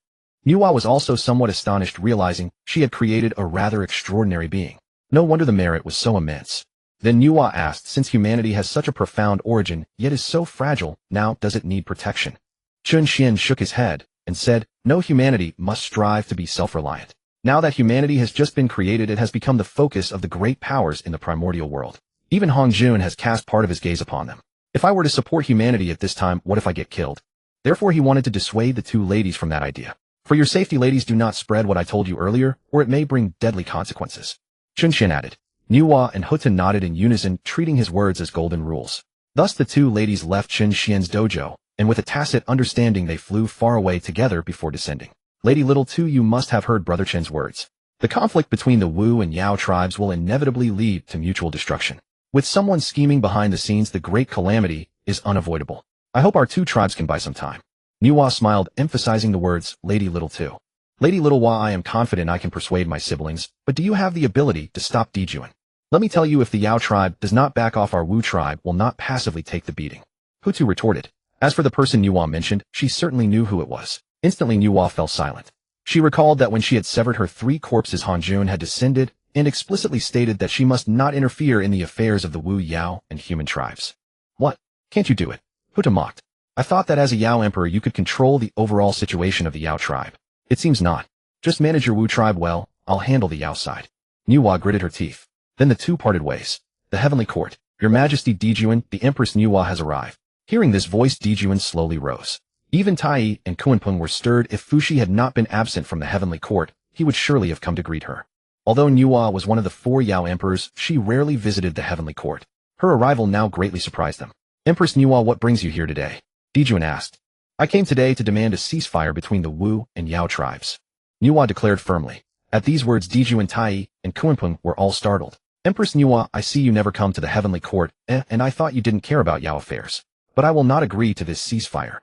Nüwa was also somewhat astonished, realizing she had created a rather extraordinary being. No wonder the merit was so immense. Then Nüwa asked, since humanity has such a profound origin, yet is so fragile, now does it need protection? Chen Xian shook his head and said, no, humanity must strive to be self-reliant. Now that humanity has just been created, it has become the focus of the great powers in the primordial world. Even Hongjun has cast part of his gaze upon them. If I were to support humanity at this time, what if I get killed? Therefore he wanted to dissuade the two ladies from that idea. For your safety, ladies, do not spread what I told you earlier, or it may bring deadly consequences. Chunxian added. Nüwa and Hutan nodded in unison, treating his words as golden rules. Thus the two ladies left Chunxian's dojo, and with a tacit understanding they flew far away together before descending. Lady Little Two, you must have heard Brother Chen's words. The conflict between the Wu and Yao tribes will inevitably lead to mutual destruction. With someone scheming behind the scenes, the great calamity is unavoidable. I hope our two tribes can buy some time. Nüwa smiled, emphasizing the words, Lady Little Two. Lady Little Wa, I am confident I can persuade my siblings, but do you have the ability to stop Dijuan? Let me tell you, if the Yao tribe does not back off, our Wu tribe will not passively take the beating. Hutu retorted. As for the person Nüwa mentioned, she certainly knew who it was. Instantly Nüwa fell silent. She recalled that when she had severed her 3 corpses, Hongjun had descended and explicitly stated that she must not interfere in the affairs of the Wu, Yao, and human tribes. What? Can't you do it? Huta mocked. I thought that as a Yao emperor you could control the overall situation of the Yao tribe. It seems not. Just manage your Wu tribe well, I'll handle the Yao side. Nüwa gritted her teeth. Then the two parted ways. The heavenly court. Your Majesty Dijuan, the Empress Nüwa has arrived. Hearing this voice, Dijuan slowly rose. Even Tai and Kuanpeng were stirred. If Fushi had not been absent from the heavenly court, he would surely have come to greet her. Although Nüwa was one of the 4 Yao emperors, she rarely visited the heavenly court. Her arrival now greatly surprised them. Empress Nüwa, what brings you here today? Dijuan asked. I came today to demand a ceasefire between the Wu and Yao tribes. Nüwa declared firmly. At these words, Dijuan, Tai, and Kuanpeng were all startled. Empress Nüwa, I see you never come to the heavenly court, and I thought you didn't care about Yao affairs. But I will not agree to this ceasefire.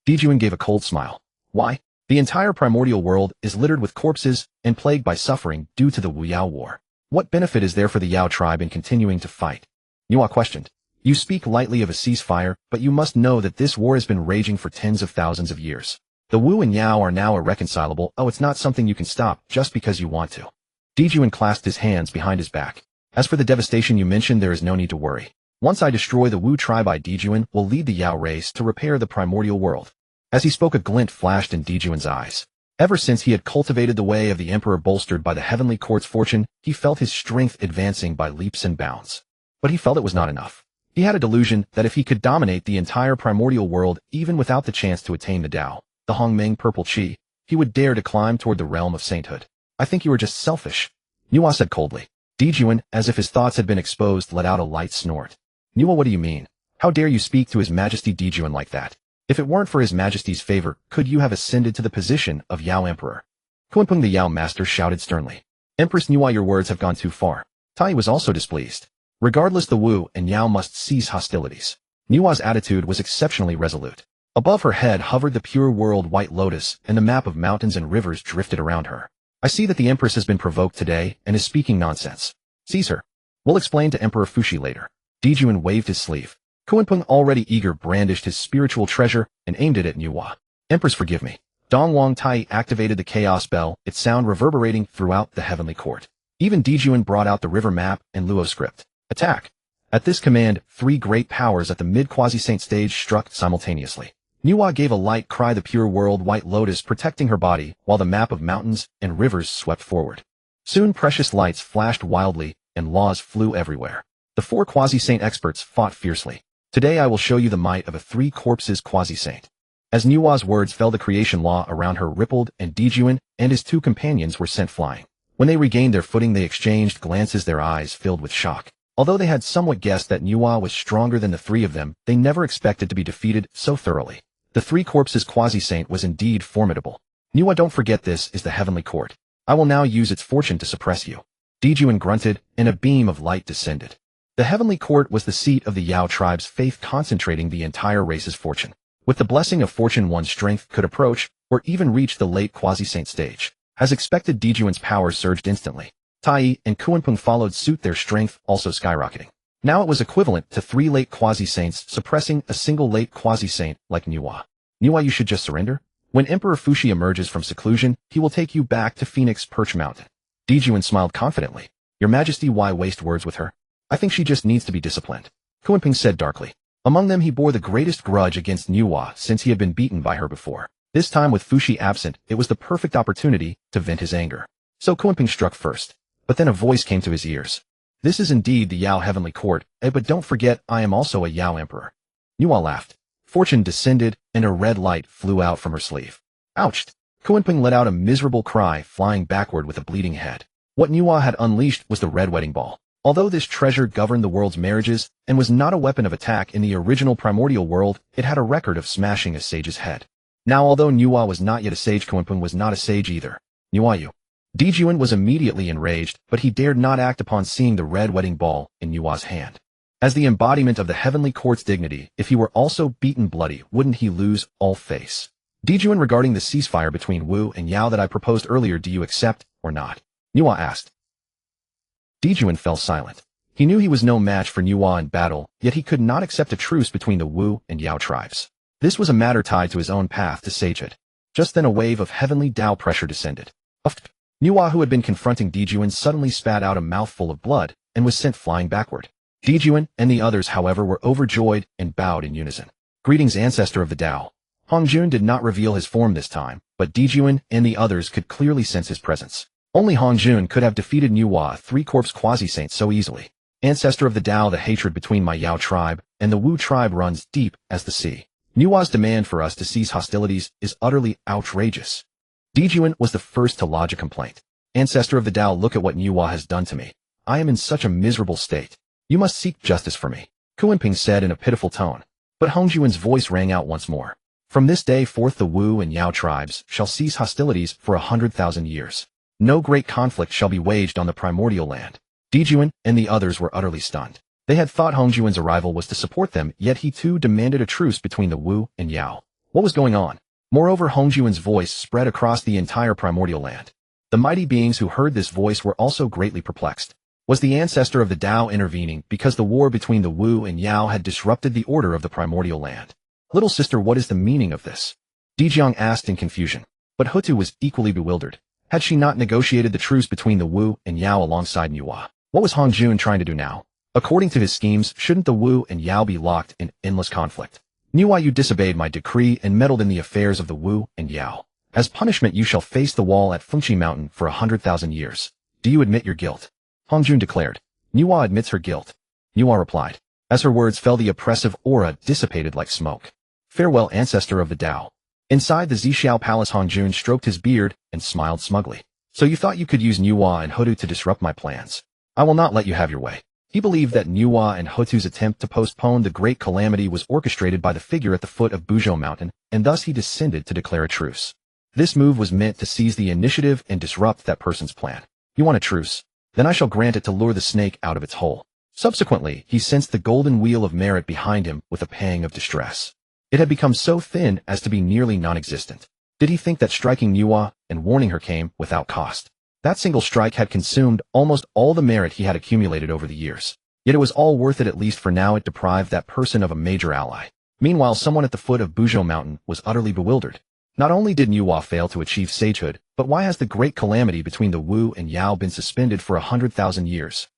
Dijuan gave a cold smile. Why? The entire primordial world is littered with corpses and plagued by suffering due to the Wu-Yao war. What benefit is there for the Yao tribe in continuing to fight? Nüwa questioned. You speak lightly of a ceasefire, but you must know that this war has been raging for tens of thousands of years. The Wu and Yao are now irreconcilable. Oh, it's not something you can stop just because you want to. Dijuan clasped his hands behind his back. As for the devastation you mentioned, there is no need to worry. Once I destroy the Wu tribe, I, Dijuan, will lead the Yao race to repair the primordial world. As he spoke, a glint flashed in Dijuan's eyes. Ever since he had cultivated the way of the emperor, bolstered by the heavenly court's fortune, he felt his strength advancing by leaps and bounds. But he felt it was not enough. He had a delusion that if he could dominate the entire primordial world, even without the chance to attain the Dao, the Hongmeng purple chi, he would dare to climb toward the realm of sainthood. I think you are just selfish. Nüwa said coldly. Dijuan, as if his thoughts had been exposed, let out a light snort. Nüwa, what do you mean? How dare you speak to His Majesty Dijuan like that? If it weren't for His Majesty's favor, could you have ascended to the position of Yao Emperor? Kuanpeng the Yao master shouted sternly. Empress Nüwa, your words have gone too far. Tai was also displeased. Regardless, the Wu and Yao must cease hostilities. Nüwa's attitude was exceptionally resolute. Above her head hovered the pure world White Lotus, and the map of mountains and rivers drifted around her. I see that the Empress has been provoked today and is speaking nonsense. Seize her. We'll explain to Emperor Fushi later. Dijuan waved his sleeve. Kuanpeng, already eager, brandished his spiritual treasure and aimed it at Nüwa. Empress, forgive me. Dongwang Tai activated the chaos bell, its sound reverberating throughout the heavenly court. Even Dijuan brought out the river map and Luo script. Attack! At this command, 3 great powers at the mid-quasi-saint stage struck simultaneously. Nüwa gave a light cry, the pure world White Lotus protecting her body, while the map of mountains and rivers swept forward. Soon precious lights flashed wildly, and laws flew everywhere. The 4 quasi-saint experts fought fiercely. Today I will show you the might of a 3 corpses quasi-saint. As Nüwa's words fell, the creation law around her rippled, and Dijuan and his 2 companions were sent flying. When they regained their footing, they exchanged glances, their eyes filled with shock. Although they had somewhat guessed that Nüwa was stronger than the 3 of them, they never expected to be defeated so thoroughly. The 3 corpses quasi-saint was indeed formidable. Nüwa, don't forget this is the heavenly court. I will now use its fortune to suppress you. Dijuan grunted, and a beam of light descended. The heavenly court was the seat of the Yao tribe's faith, concentrating the entire race's fortune. With the blessing of fortune, one's strength could approach, or even reach the late quasi-saint stage. As expected, Dijuan's power surged instantly. Tai and Kuanpeng followed suit, their strength also skyrocketing. Now it was equivalent to 3 late quasi-saints suppressing a single late quasi-saint like Nüwa. Nüwa, you should just surrender? When Emperor Fushi emerges from seclusion, he will take you back to Phoenix Perch Mountain. Dijuan smiled confidently. Your Majesty, why waste words with her? I think she just needs to be disciplined. Kuanpeng said darkly. Among them, he bore the greatest grudge against Nüwa since he had been beaten by her before. This time, with Fushi absent, it was the perfect opportunity to vent his anger. So Kunping struck first, but then a voice came to his ears. This is indeed the Yao Heavenly Court, but don't forget I am also a Yao Emperor. Nüwa laughed. Fortune descended, and a red light flew out from her sleeve. Ouched! Kunping let out a miserable cry, flying backward with a bleeding head. What Nüwa had unleashed was the red wedding ball. Although this treasure governed the world's marriages, and was not a weapon of attack in the original primordial world, it had a record of smashing a sage's head. Now although Nüwa was not yet a sage, Kunping was not a sage either. Nüwa Dijuan was immediately enraged, but he dared not act upon seeing the red wedding ball in Yua's hand. As the embodiment of the heavenly court's dignity, if he were also beaten bloody, wouldn't he lose all face? Dijuan, regarding the ceasefire between Wu and Yao that I proposed earlier, do you accept or not? Nüwa asked. Dijuan fell silent. He knew he was no match for Nüwa in battle, yet he could not accept a truce between the Wu and Yao tribes. This was a matter tied to his own path to sagehood. Just then a wave of Heavenly Dao pressure descended. Nüwa, who had been confronting Dijuan, suddenly spat out a mouthful of blood and was sent flying backward. Dijuan and the others, however, were overjoyed and bowed in unison. Greetings, ancestor of the Dao. Hongjun did not reveal his form this time, but Dijuan and the others could clearly sense his presence. Only Hongjun could have defeated Nüwa, three-corpse quasi-saint, so easily. Ancestor of the Dao, the hatred between my Yao tribe and the Wu tribe runs deep as the sea. Nüwa's demand for us to cease hostilities is utterly outrageous. Dijuan was the first to lodge a complaint. Ancestor of the Dao, look at what Nüwa has done to me. I am in such a miserable state. You must seek justice for me, Kunping said in a pitiful tone. But Hongjuan's voice rang out once more. From this day forth the Wu and Yao tribes shall cease hostilities for 100,000 years. No great conflict shall be waged on the primordial land. Dijuan and the others were utterly stunned. They had thought Hongjuan's arrival was to support them, yet he too demanded a truce between the Wu and Yao. What was going on? Moreover, Hongjuan's voice spread across the entire primordial land. The mighty beings who heard this voice were also greatly perplexed. Was the ancestor of the Dao intervening because the war between the Wu and Yao had disrupted the order of the primordial land? Little sister, what is the meaning of this? Dijiang asked in confusion. But Hutu was equally bewildered. Had she not negotiated the truce between the Wu and Yao alongside Nüwa? What was Hongjun trying to do now? According to his schemes, shouldn't the Wu and Yao be locked in endless conflict? Nüwa, you disobeyed my decree and meddled in the affairs of the Wu and Yao. As punishment, you shall face the wall at Fengshen Mountain for 100,000 years. Do you admit your guilt? Hongjun declared. Nüwa admits her guilt. Nüwa replied. As her words fell, the oppressive aura dissipated like smoke. Farewell, ancestor of the Dao. Inside the Zixiao Palace, Hongjun stroked his beard and smiled smugly. So you thought you could use Nüwa and Hutu to disrupt my plans? I will not let you have your way. He believed that Nüwa and Hutu's attempt to postpone the great calamity was orchestrated by the figure at the foot of Buzhou Mountain, and thus he descended to declare a truce. This move was meant to seize the initiative and disrupt that person's plan. You want a truce? Then I shall grant it to lure the snake out of its hole. Subsequently, he sensed the golden wheel of merit behind him with a pang of distress. It had become so thin as to be nearly non-existent. Did he think that striking Nüwa and warning her came without cost? That single strike had consumed almost all the merit he had accumulated over the years. Yet it was all worth it, at least for now. It deprived that person of a major ally. Meanwhile, someone at the foot of Buzhou Mountain was utterly bewildered. Not only did Nüwa fail to achieve sagehood, but why has the great calamity between the Wu and Yao been suspended for 100,000 years?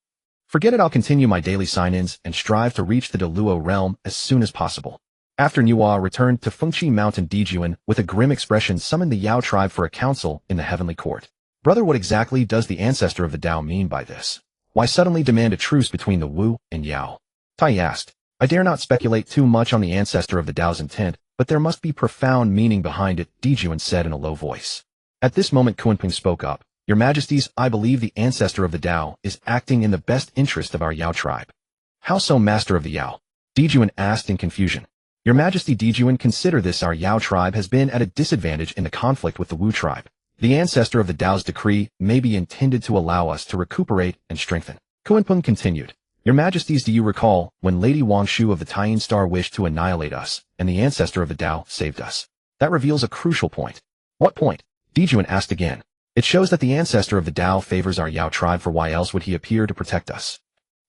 Forget it, I'll continue my daily sign-ins and strive to reach the Deluo realm as soon as possible. After Nüwa returned to Fengshen Mountain, Dijuan, with a grim expression, summoned the Yao tribe for a council in the heavenly court. Brother, what exactly does the ancestor of the Dao mean by this? Why suddenly demand a truce between the Wu and Yao? Tai asked. I dare not speculate too much on the ancestor of the Dao's intent, but there must be profound meaning behind it, Dijuan said in a low voice. At this moment, Kunping spoke up. Your Majesties, I believe the ancestor of the Dao is acting in the best interest of our Yao tribe. How so, Master of the Yao? Dijuan asked in confusion. Your Majesty, Dijuan, consider this: our Yao tribe has been at a disadvantage in the conflict with the Wu tribe. The ancestor of the Dao's decree may be intended to allow us to recuperate and strengthen. Kunping continued. Your Majesties, do you recall when Lady Wangshu of the Taiyin Star wished to annihilate us, and the ancestor of the Dao saved us? That reveals a crucial point. What point? Dijuan asked again. It shows that the ancestor of the Dao favors our Yao tribe, for why else would he appear to protect us?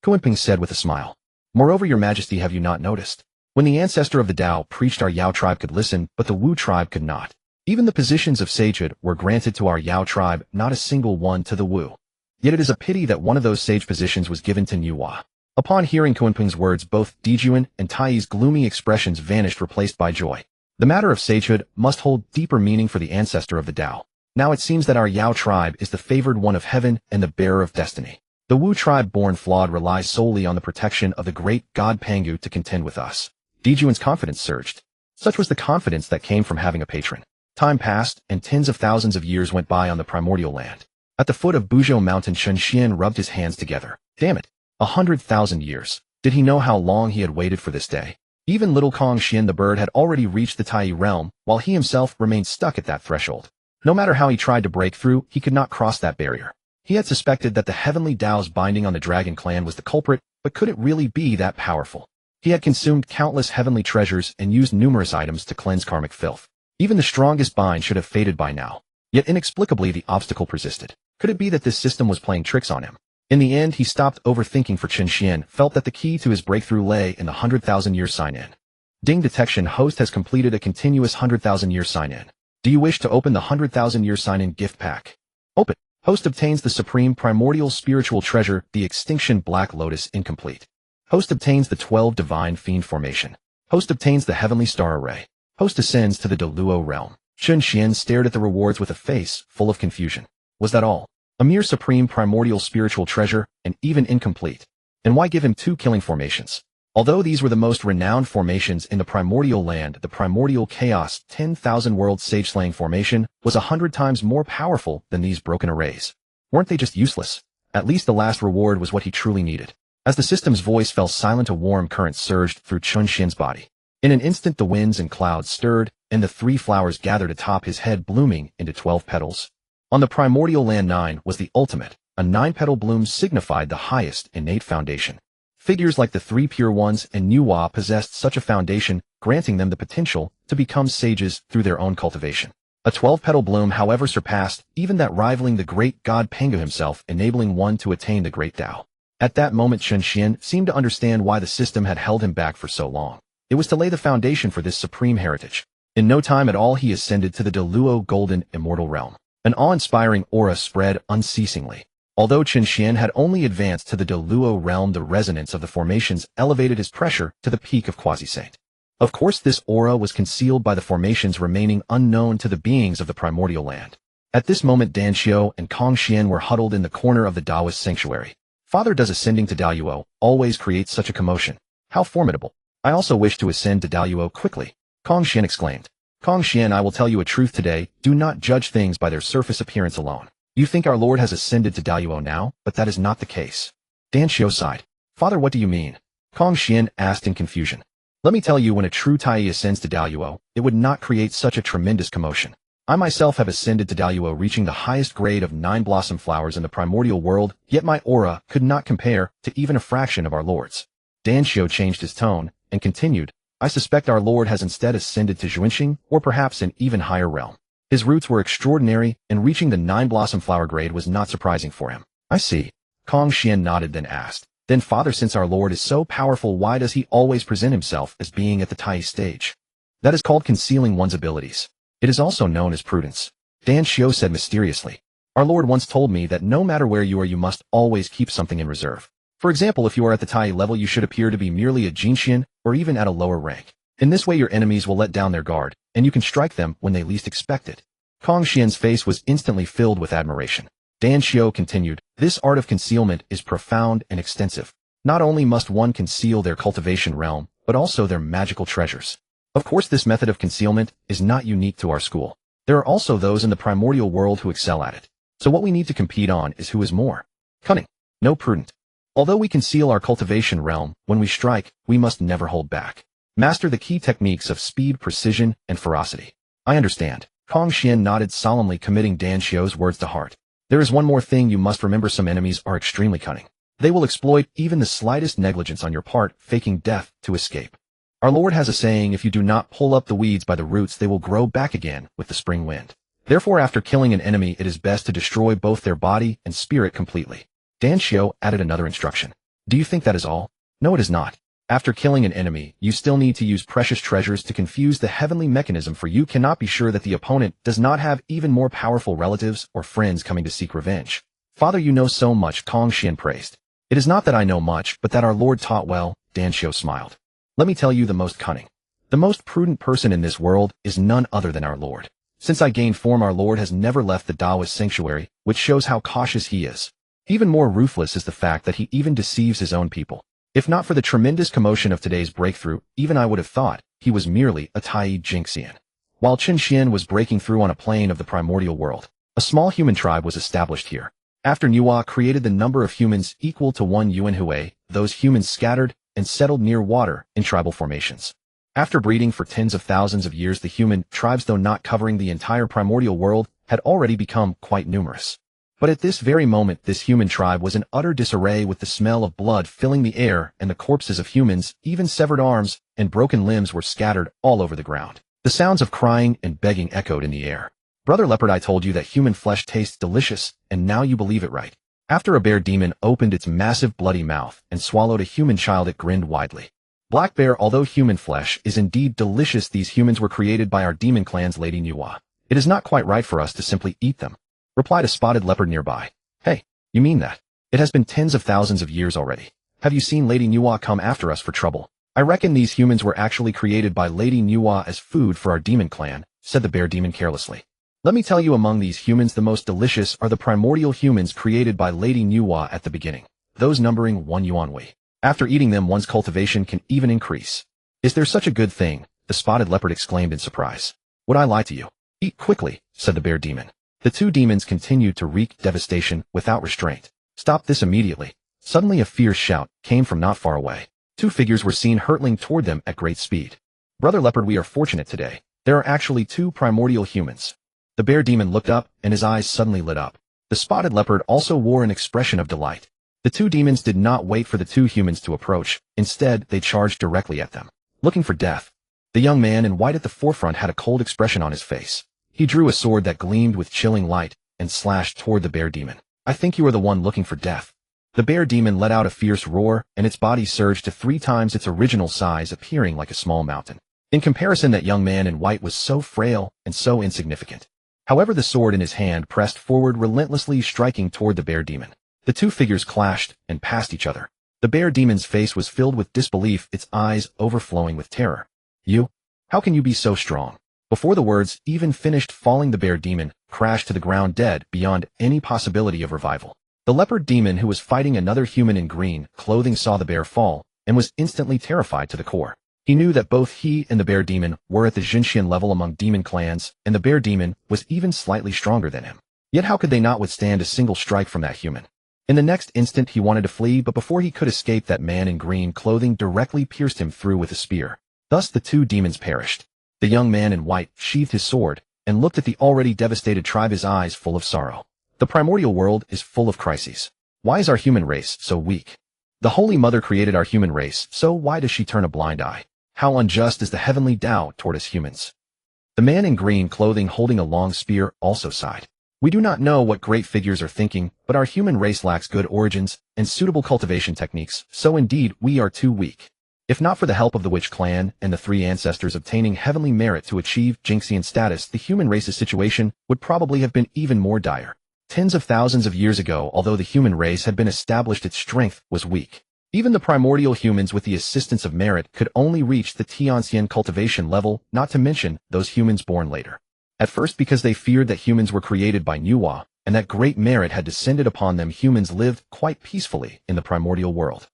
Kunping said with a smile. Moreover, Your Majesty, have you not noticed? When the ancestor of the Dao preached, our Yao tribe could listen, but the Wu tribe could not. Even the positions of sagehood were granted to our Yao tribe, not a single one to the Wu. Yet it is a pity that one of those sage positions was given to Nüwa. Upon hearing Kunping's words, both Dijuan and Tai's gloomy expressions vanished, replaced by joy. The matter of sagehood must hold deeper meaning for the ancestor of the Dao. Now it seems that our Yao tribe is the favored one of heaven and the bearer of destiny. The Wu tribe born flawed relies solely on the protection of the great god Pangu to contend with us. Dijuan's confidence surged. Such was the confidence that came from having a patron. Time passed, and tens of thousands of years went by on the primordial land. At the foot of Buzhou Mountain, Chen Xian rubbed his hands together. Damn it. 100,000 years. Did he know how long he had waited for this day? Even little Kong Xian the bird had already reached the Tai realm, while he himself remained stuck at that threshold. No matter how he tried to break through, he could not cross that barrier. He had suspected that the Heavenly Dao's binding on the Dragon clan was the culprit, but could it really be that powerful? He had consumed countless heavenly treasures and used numerous items to cleanse karmic filth. Even the strongest bind should have faded by now. Yet inexplicably the obstacle persisted. Could it be that this system was playing tricks on him? In the end, he stopped overthinking, for Chen Xian felt that the key to his breakthrough lay in the 100,000-year sign-in. Ding detection host has completed a continuous 100,000-year sign-in. Do you wish to open the 100,000-year sign-in gift pack? Open. Host obtains the supreme primordial spiritual treasure, the Extinction Black Lotus incomplete. Host obtains the 12 divine fiend formation. Host obtains the heavenly star array. Host ascends to the Deluo realm. Chen Xian stared at the rewards with a face full of confusion. Was that all? A mere supreme primordial spiritual treasure, and even incomplete. And why give him 2 killing formations? Although these were the most renowned formations in the primordial land, the primordial chaos 10,000 world sage-slaying formation was 100 times more powerful than these broken arrays. Weren't they just useless? At least the last reward was what he truly needed. As the system's voice fell silent, a warm current surged through Chen Xian's body. In an instant the winds and clouds stirred, and the 3 flowers gathered atop his head, blooming into 12 petals. On the primordial land, 9 was the ultimate. A 9-petal bloom signified the highest innate foundation. Figures like the 3 pure ones and Nüwa possessed such a foundation, granting them the potential to become sages through their own cultivation. A 12-petal bloom, however, surpassed even that, rivaling the great god Pangu himself, enabling one to attain the great Dao. At that moment, Chen Xian seemed to understand why the system had held him back for so long. It was to lay the foundation for this supreme heritage. In no time at all, he ascended to the Deluo golden immortal realm. An awe-inspiring aura spread unceasingly. Although Chen Xian had only advanced to the Deluo realm, the resonance of the formations elevated his pressure to the peak of quasi-saint. Of course, this aura was concealed by the formations remaining unknown to the beings of the primordial land. At this moment, Dan Xiao and Kong Xian were huddled in the corner of the Taoist sanctuary. Father, does ascending to Daoyuo always create such a commotion? How formidable. I also wish to ascend to Daoyuo quickly. Kong Xian exclaimed. Kong Xian, I will tell you a truth today. Do not judge things by their surface appearance alone. You think our Lord has ascended to Daoyuo now, but that is not the case. Dan Xiao sighed. Father, what do you mean? Kong Xian asked in confusion. Let me tell you, when a true Tai ascends to Daoyuo, it would not create such a tremendous commotion. I myself have ascended to Daoyuo, reaching the highest grade of 9 blossom flowers in the primordial world, yet my aura could not compare to even a fraction of our Lord's. Dan Xiao changed his tone and continued, I suspect our Lord has instead ascended to Zhuanxing, or perhaps an even higher realm. His roots were extraordinary, and reaching the 9 blossom flower grade was not surprising for him. I see. Kong Xian nodded, then asked, Then Father, since our Lord is so powerful, why does he always present himself as being at the Tai stage? That is called concealing one's abilities. It is also known as prudence. Dan Xiao said mysteriously. Our Lord once told me that no matter where you are, you must always keep something in reserve. For example, if you are at the Tai level, you should appear to be merely a Jinxian, or even at a lower rank. In this way, your enemies will let down their guard, and you can strike them when they least expect it. Kong Xian's face was instantly filled with admiration. Dan Xiao continued, This art of concealment is profound and extensive. Not only must one conceal their cultivation realm, but also their magical treasures. Of course, this method of concealment is not unique to our school. There are also those in the primordial world who excel at it. So what we need to compete on is who is more cunning, no prudent. Although we conceal our cultivation realm, when we strike, we must never hold back. Master the key techniques of speed, precision, and ferocity. I understand. Kong Xian nodded solemnly, committing Dan Xiao's words to heart. There is one more thing you must remember. Some enemies are extremely cunning. They will exploit even the slightest negligence on your part, faking death to escape. Our Lord has a saying, if you do not pull up the weeds by the roots, they will grow back again with the spring wind. Therefore, after killing an enemy, it is best to destroy both their body and spirit completely. Dan Xiao added another instruction. Do you think that is all? No, it is not. After killing an enemy, you still need to use precious treasures to confuse the heavenly mechanism, for you cannot be sure that the opponent does not have even more powerful relatives or friends coming to seek revenge. Father, you know so much, Kong Xian praised. It is not that I know much, but that our Lord taught well. Dan Xiao smiled. Let me tell you, the most cunning, the most prudent person in this world is none other than our Lord. Since I gained form, our Lord has never left the Taoist sanctuary, which shows how cautious he is. Even more ruthless is the fact that he even deceives his own people. If not for the tremendous commotion of today's breakthrough, even I would have thought he was merely a Tai Jinxian. While Qian was breaking through on a plane of the primordial world, a small human tribe was established here. After Nüwa created the number of humans equal to 1 Yuan Hui, those humans scattered and settled near water in tribal formations. After breeding for tens of thousands of years, the human tribes, though not covering the entire primordial world, had already become quite numerous. But at this very moment, this human tribe was in utter disarray, with the smell of blood filling the air and the corpses of humans, even severed arms and broken limbs were scattered all over the ground. The sounds of crying and begging echoed in the air. Brother Leopard, I told you that human flesh tastes delicious, and now you believe it, right? After a bear demon opened its massive bloody mouth and swallowed a human child, it grinned widely. Black Bear, although human flesh is indeed delicious, these humans were created by our demon clan's Lady Nüwa. It is not quite right for us to simply eat them, replied a spotted leopard nearby. Hey, you mean that? It has been tens of thousands of years already. Have you seen Lady Nüwa come after us for trouble? I reckon these humans were actually created by Lady Nüwa as food for our demon clan, said the bear demon carelessly. Let me tell you, among these humans, the most delicious are the primordial humans created by Lady Nüwa at the beginning, those numbering 1 Yuan Hui. After eating them, one's cultivation can even increase. Is there such a good thing? The spotted leopard exclaimed in surprise. Would I lie to you? Eat quickly, said the bear demon. The two demons continued to wreak devastation without restraint. Stop this immediately. Suddenly a fierce shout came from not far away. Two figures were seen hurtling toward them at great speed. Brother Leopard, we are fortunate today. There are actually 2 primordial humans. The bear demon looked up and his eyes suddenly lit up. The spotted leopard also wore an expression of delight. The 2 demons did not wait for the 2 humans to approach. Instead, they charged directly at them, looking for death. The young man in white at the forefront had a cold expression on his face. He drew a sword that gleamed with chilling light and slashed toward the bear demon. I think you are the one looking for death. The bear demon let out a fierce roar, and its body surged to 3 times its original size, appearing like a small mountain. In comparison, that young man in white was so frail and so insignificant. However, the sword in his hand pressed forward, relentlessly striking toward the bear demon. The 2 figures clashed and passed each other. The bear demon's face was filled with disbelief, its eyes overflowing with terror. You? How can you be so strong? Before the words even finished falling, the bear demon crashed to the ground dead beyond any possibility of revival. The leopard demon, who was fighting another human in green clothing, saw the bear fall and was instantly terrified to the core. He knew that both he and the bear demon were at the Jinxian level among demon clans, and the bear demon was even slightly stronger than him. Yet how could they not withstand a single strike from that human? In the next instant he wanted to flee, but before he could escape, that man in green clothing directly pierced him through with a spear. Thus the 2 demons perished. The young man in white sheathed his sword and looked at the already devastated tribe, his eyes full of sorrow. The primordial world is full of crises. Why is our human race so weak? The Holy Mother created our human race, so why does she turn a blind eye? How unjust is the Heavenly Dao toward us humans? The man in green clothing holding a long spear also sighed. We do not know what great figures are thinking, but our human race lacks good origins and suitable cultivation techniques, so indeed we are too weak. If not for the help of the Witch clan and the 3 ancestors obtaining heavenly merit to achieve Jinxian status, the human race's situation would probably have been even more dire. Tens of thousands of years ago, although the human race had been established, its strength was weak. Even the primordial humans, with the assistance of merit, could only reach the Tongtian cultivation level, not to mention those humans born later. At first, because they feared that humans were created by Nüwa, and that great merit had descended upon them, humans lived quite peacefully in the primordial world.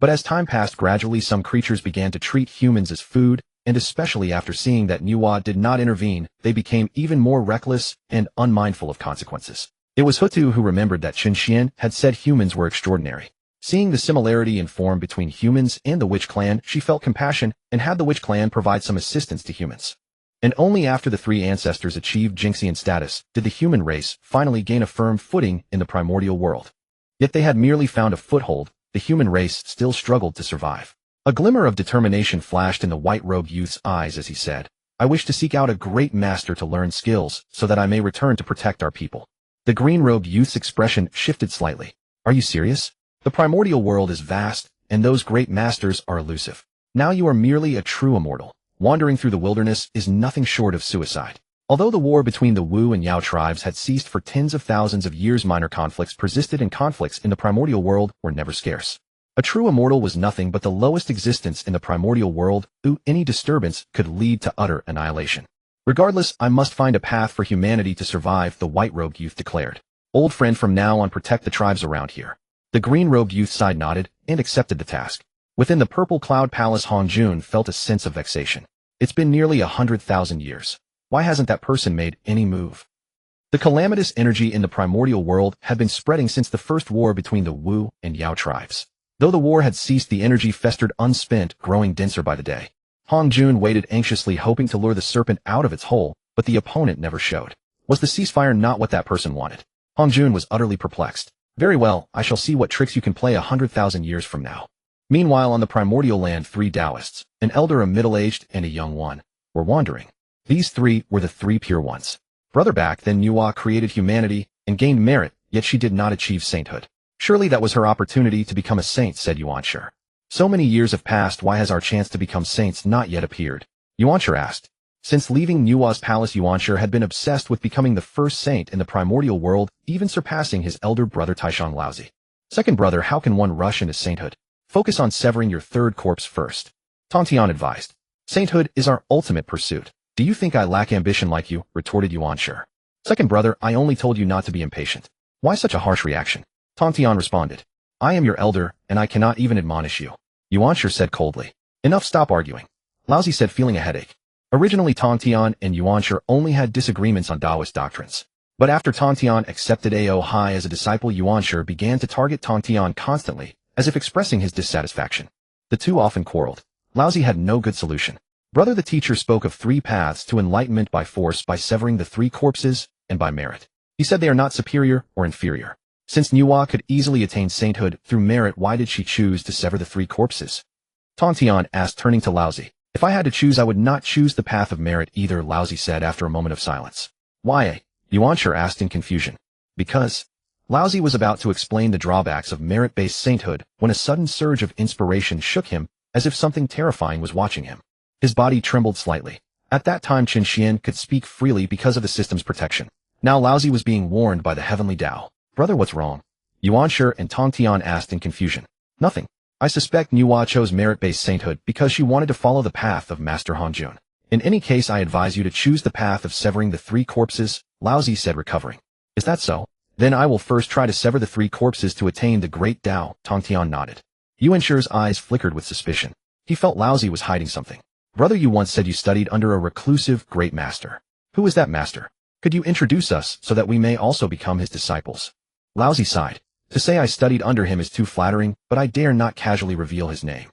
But as time passed, gradually some creatures began to treat humans as food, and especially after seeing that Nüwa did not intervene, they became even more reckless and unmindful of consequences. It was Hutu who remembered that Qian had said humans were extraordinary. Seeing the similarity in form between humans and the Witch clan, she felt compassion and had the Witch clan provide some assistance to humans. And only after the 3 ancestors achieved Jinxian status did the human race finally gain a firm footing in the primordial world. Yet they had merely found a foothold, the human race still struggled to survive. A glimmer of determination flashed in the white-robed youth's eyes as he said, I wish to seek out a great master to learn skills so that I may return to protect our people. The green-robed youth's expression shifted slightly. Are you serious? The primordial world is vast, and those great masters are elusive. Now you are merely a true immortal. Wandering through the wilderness is nothing short of suicide. Although the war between the Wu and Yao tribes had ceased for tens of thousands of years, minor conflicts persisted, and conflicts in the primordial world were never scarce. A true immortal was nothing but the lowest existence in the primordial world, any disturbance could lead to utter annihilation. Regardless, I must find a path for humanity to survive, the white-robed youth declared. Old friend, from now on protect the tribes around here. The green-robed youth side nodded and accepted the task. Within the purple cloud palace, Hongjun felt a sense of vexation. It's been nearly 100,000 years. Why hasn't that person made any move? The calamitous energy in the primordial world had been spreading since the first war between the Wu and Yao tribes. Though the war had ceased, the energy festered unspent, growing denser by the day. Hongjun waited anxiously, hoping to lure the serpent out of its hole, but the opponent never showed. Was the ceasefire not what that person wanted? Hongjun was utterly perplexed. Very well, I shall see what tricks you can play 100,000 years from now. Meanwhile, on the primordial land, 3 Taoists, an elder, a middle-aged, and a young one, were wandering. These 3 were the 3 pure ones. Brother back then, Nüwa created humanity and gained merit, yet she did not achieve sainthood. Surely that was her opportunity to become a saint, said Yuanshi. So many years have passed, why has our chance to become saints not yet appeared? Yuanshi asked. Since leaving Nüwa's palace, Yuanshi had been obsessed with becoming the first saint in the primordial world, even surpassing his elder brother Taishang Laozi. Second brother, how can one rush into sainthood? Focus on severing your 3rd corpse first. Tongtian advised. Sainthood is our ultimate pursuit. Do you think I lack ambition like you? Retorted Yuanshi. Second brother, I only told you not to be impatient. Why such a harsh reaction? Tongtian responded. I am your elder, and I cannot even admonish you. Yuanshi said coldly. Enough, stop arguing. Laozi said, feeling a headache. Originally, Tongtian and Yuanshi only had disagreements on Taoist doctrines. But after Tongtian accepted Ao Hai as a disciple, Yuanshi began to target Tongtian constantly, as if expressing his dissatisfaction. The two often quarreled. Laozi had no good solution. Brother, the teacher spoke of 3 paths to enlightenment: by force, by severing the 3 corpses, and by merit. He said they are not superior or inferior. Since Nüwa could easily attain sainthood through merit, why did she choose to sever the 3 corpses? Tongtian asked, turning to Laozi. If I had to choose, I would not choose the path of merit either, Laozi said after a moment of silence. Why? Yuanshi asked in confusion. Because Laozi was about to explain the drawbacks of merit-based sainthood when a sudden surge of inspiration shook him, as if something terrifying was watching him. His body trembled slightly. At that time, Qin Xian could speak freely because of the system's protection. Now Laozi was being warned by the Heavenly Dao. Brother, what's wrong? Yuanshi and Tongtian asked in confusion. Nothing. I suspect Nüwa chose merit-based sainthood because she wanted to follow the path of Master Hongjun. In any case, I advise you to choose the path of severing the 3 corpses, Laozi said, recovering. Is that so? Then I will first try to sever the 3 corpses to attain the great Dao, Tongtian nodded. Yuanshi's eyes flickered with suspicion. He felt Laozi was hiding something. Brother, you once said you studied under a reclusive great master. Who is that master? Could you introduce us so that we may also become his disciples? Laozi sighed. To say I studied under him is too flattering, but I dare not casually reveal his name.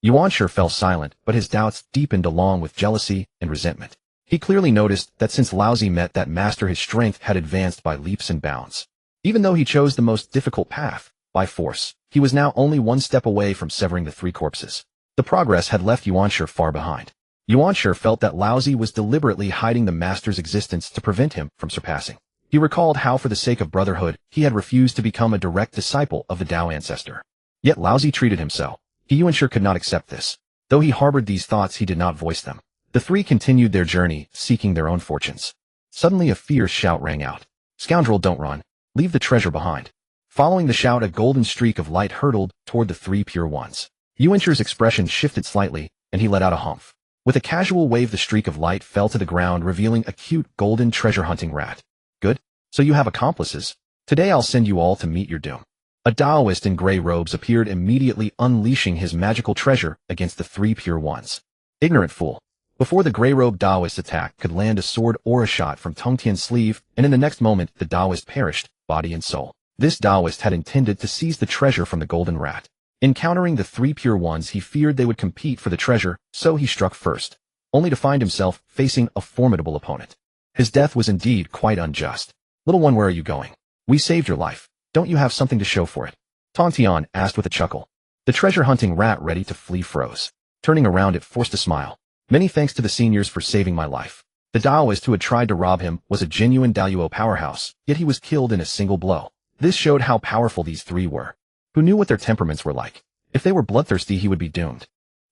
Yuanshi fell silent, but his doubts deepened along with jealousy and resentment. He clearly noticed that since Laozi met that master, his strength had advanced by leaps and bounds. Even though he chose the most difficult path, by force, he was now only 1 step away from severing the 3 corpses. The progress had left Yuanshi far behind. Yuanshi felt that Laozi was deliberately hiding the master's existence to prevent him from surpassing. He recalled how, for the sake of brotherhood, he had refused to become a direct disciple of the Dao ancestor. Yet Laozi treated him so. Yuanshi could not accept this. Though he harbored these thoughts, he did not voice them. The 3 continued their journey, seeking their own fortunes. Suddenly a fierce shout rang out. Scoundrel, don't run. Leave the treasure behind. Following the shout, a golden streak of light hurtled toward the 3 pure ones. Yuanshi's expression shifted slightly, and he let out a humph. With a casual wave, the streak of light fell to the ground, revealing a cute golden treasure-hunting rat. Good. So you have accomplices. Today I'll send you all to meet your doom. A Taoist in gray robes appeared immediately, unleashing his magical treasure against the 3 pure ones. Ignorant fool. Before the gray-robed Taoist attack could land a sword or a shot from Tongtian's sleeve, and in the next moment the Taoist perished, body and soul. This Taoist had intended to seize the treasure from the golden rat. Encountering the 3 pure ones, he feared they would compete for the treasure, so he struck first, only to find himself facing a formidable opponent. His death was indeed quite unjust. Little one, where are you going? We saved your life. Don't you have something to show for it? Tongtian asked with a chuckle. The treasure-hunting rat, ready to flee, froze. Turning around, it forced a smile. Many thanks to the seniors for saving my life. The Taoist who had tried to rob him was a genuine Daoyuo powerhouse, yet he was killed in a single blow. This showed how powerful these 3 were. Who knew what their temperaments were like? If they were bloodthirsty, he would be doomed.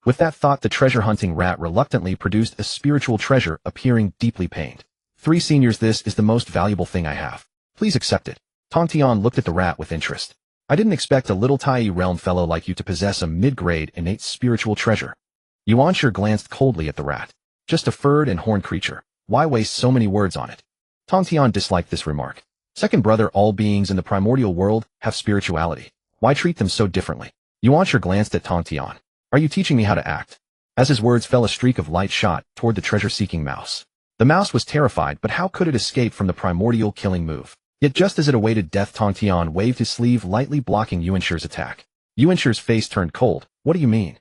With that thought, the treasure-hunting rat reluctantly produced a spiritual treasure, appearing deeply pained. 3 seniors, this is the most valuable thing I have. Please accept it. Tongtian looked at the rat with interest. I didn't expect a little Tai realm fellow like you to possess a mid-grade innate spiritual treasure. Yuanshi glanced coldly at the rat. Just a furred and horned creature. Why waste so many words on it? Tongtian disliked this remark. Second brother, all beings in the primordial world have spirituality. Why treat them so differently? Yuanshi glanced at Tongtian. Are you teaching me how to act? As his words fell, a streak of light shot toward the treasure-seeking mouse. The mouse was terrified, but how could it escape from the primordial killing move? Yet just as it awaited death, Tongtian waved his sleeve, lightly blocking Yuanshi's attack. Yuanshi's face turned cold. What do you mean?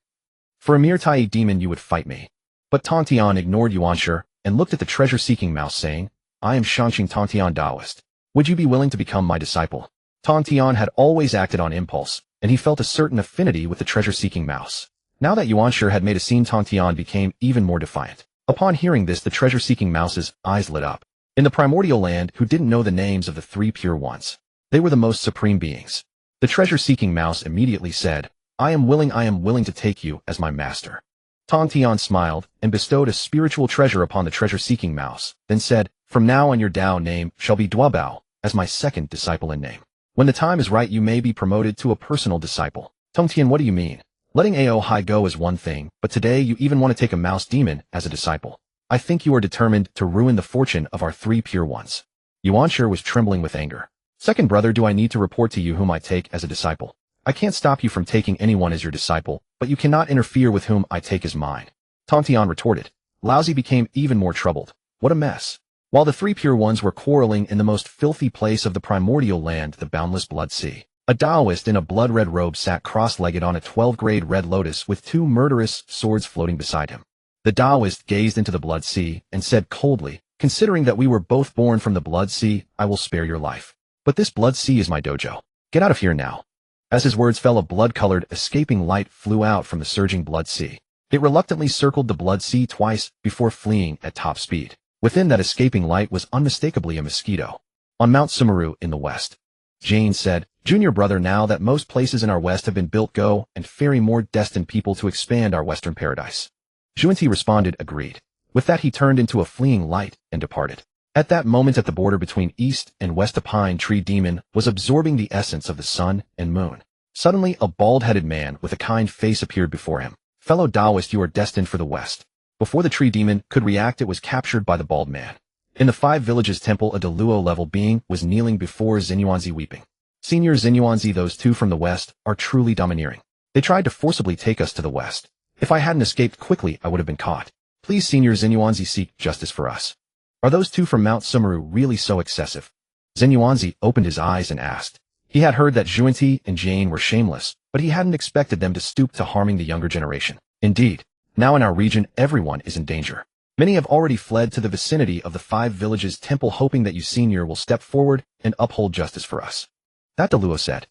For a mere Tai demon you would fight me. But Tongtian ignored Yuanshi and looked at the treasure-seeking mouse, saying, I am Shanxing Tongtian Taoist. Would you be willing to become my disciple? Tongtian had always acted on impulse, and he felt a certain affinity with the treasure-seeking mouse. Now that Yuanshi had made a scene, Tongtian became even more defiant. Upon hearing this, the treasure-seeking mouse's eyes lit up. In the primordial land, who didn't know the names of the three pure ones? They were the most supreme beings. The treasure-seeking mouse immediately said, I am willing to take you as my master. Tongtian smiled and bestowed a spiritual treasure upon the treasure-seeking mouse, then said, From now on your Dao name shall be Duobao, as my second disciple in name. When the time is right, you may be promoted to a personal disciple. Tongtian, what do you mean? Letting Ao Hai go is one thing, but today you even want to take a mouse demon as a disciple. I think you are determined to ruin the fortune of our three pure ones. Yuanshi was trembling with anger. Second brother, do I need to report to you whom I take as a disciple? I can't stop you from taking anyone as your disciple, but you cannot interfere with whom I take as mine. Tongtian retorted. Laozi became even more troubled. What a mess. While the three pure ones were quarreling in the most filthy place of the primordial land, the boundless blood sea, a Taoist in a blood-red robe sat cross-legged on a 12th-grade red lotus with two murderous swords floating beside him. The Taoist gazed into the blood sea and said coldly, Considering that we were both born from the blood sea, I will spare your life. But this blood sea is my dojo. Get out of here now. As his words fell, a blood-colored, escaping light flew out from the surging blood sea. It reluctantly circled the blood sea twice before fleeing at top speed. Within that escaping light was unmistakably a mosquito. On Mount Sumeru in the west, Jane said, Junior brother, now that most places in our west have been built, go and ferry more destined people to expand our western paradise. Zhuanti responded, agreed. With that he turned into a fleeing light and departed. At that moment, at the border between east and west, a pine tree demon was absorbing the essence of the sun and moon. Suddenly, a bald-headed man with a kind face appeared before him. Fellow Taoist, you are destined for the west. Before the tree demon could react, it was captured by the bald man. In the 5 Villages temple, a Deluo-level being was kneeling before Xinyuanzi weeping. Senior Xinyuanzi, those two from the west are truly domineering. They tried to forcibly take us to the west. If I hadn't escaped quickly, I would have been caught. Please, Senior Xinyuanzi, seek justice for us. Are those two from Mount Sumeru really so excessive? Xinyuanzi opened his eyes and asked. He had heard that Zhuanti and Jane were shameless, but he hadn't expected them to stoop to harming the younger generation. Indeed, now in our region, everyone is in danger. Many have already fled to the vicinity of the 5 Villages temple, hoping that you, Senior, will step forward and uphold justice for us. That Deluo said.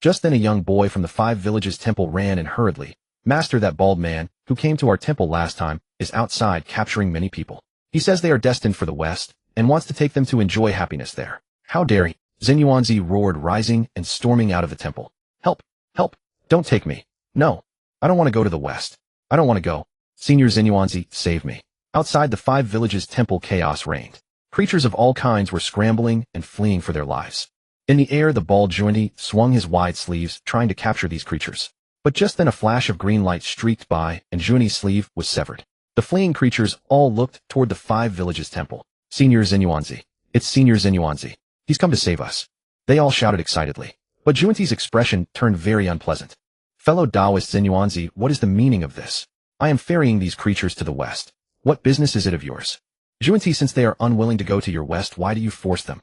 Just then a young boy from the 5 Villages temple ran in hurriedly. Master, that bald man, who came to our temple last time, is outside capturing many people. He says they are destined for the west, and wants to take them to enjoy happiness there. How dare he? Xinyuanzi roared, rising and storming out of the temple. Help! Help! Don't take me. No. I don't want to go to the west. I don't want to go. Senior Xinyuanzi, save me. Outside the 5 Villages temple, chaos reigned. Creatures of all kinds were scrambling and fleeing for their lives. In the air, the bald Zhuanti swung his wide sleeves, trying to capture these creatures. But just then a flash of green light streaked by, and Zhuanti's sleeve was severed. The fleeing creatures all looked toward the 5 Villages temple. Senior Xinyuanzi. It's Senior Xinyuanzi. He's come to save us. They all shouted excitedly. But Zhuanti's expression turned very unpleasant. Fellow Taoist Xinyuanzi, what is the meaning of this? I am ferrying these creatures to the west. What business is it of yours? Zhuanti, since they are unwilling to go to your west, why do you force them?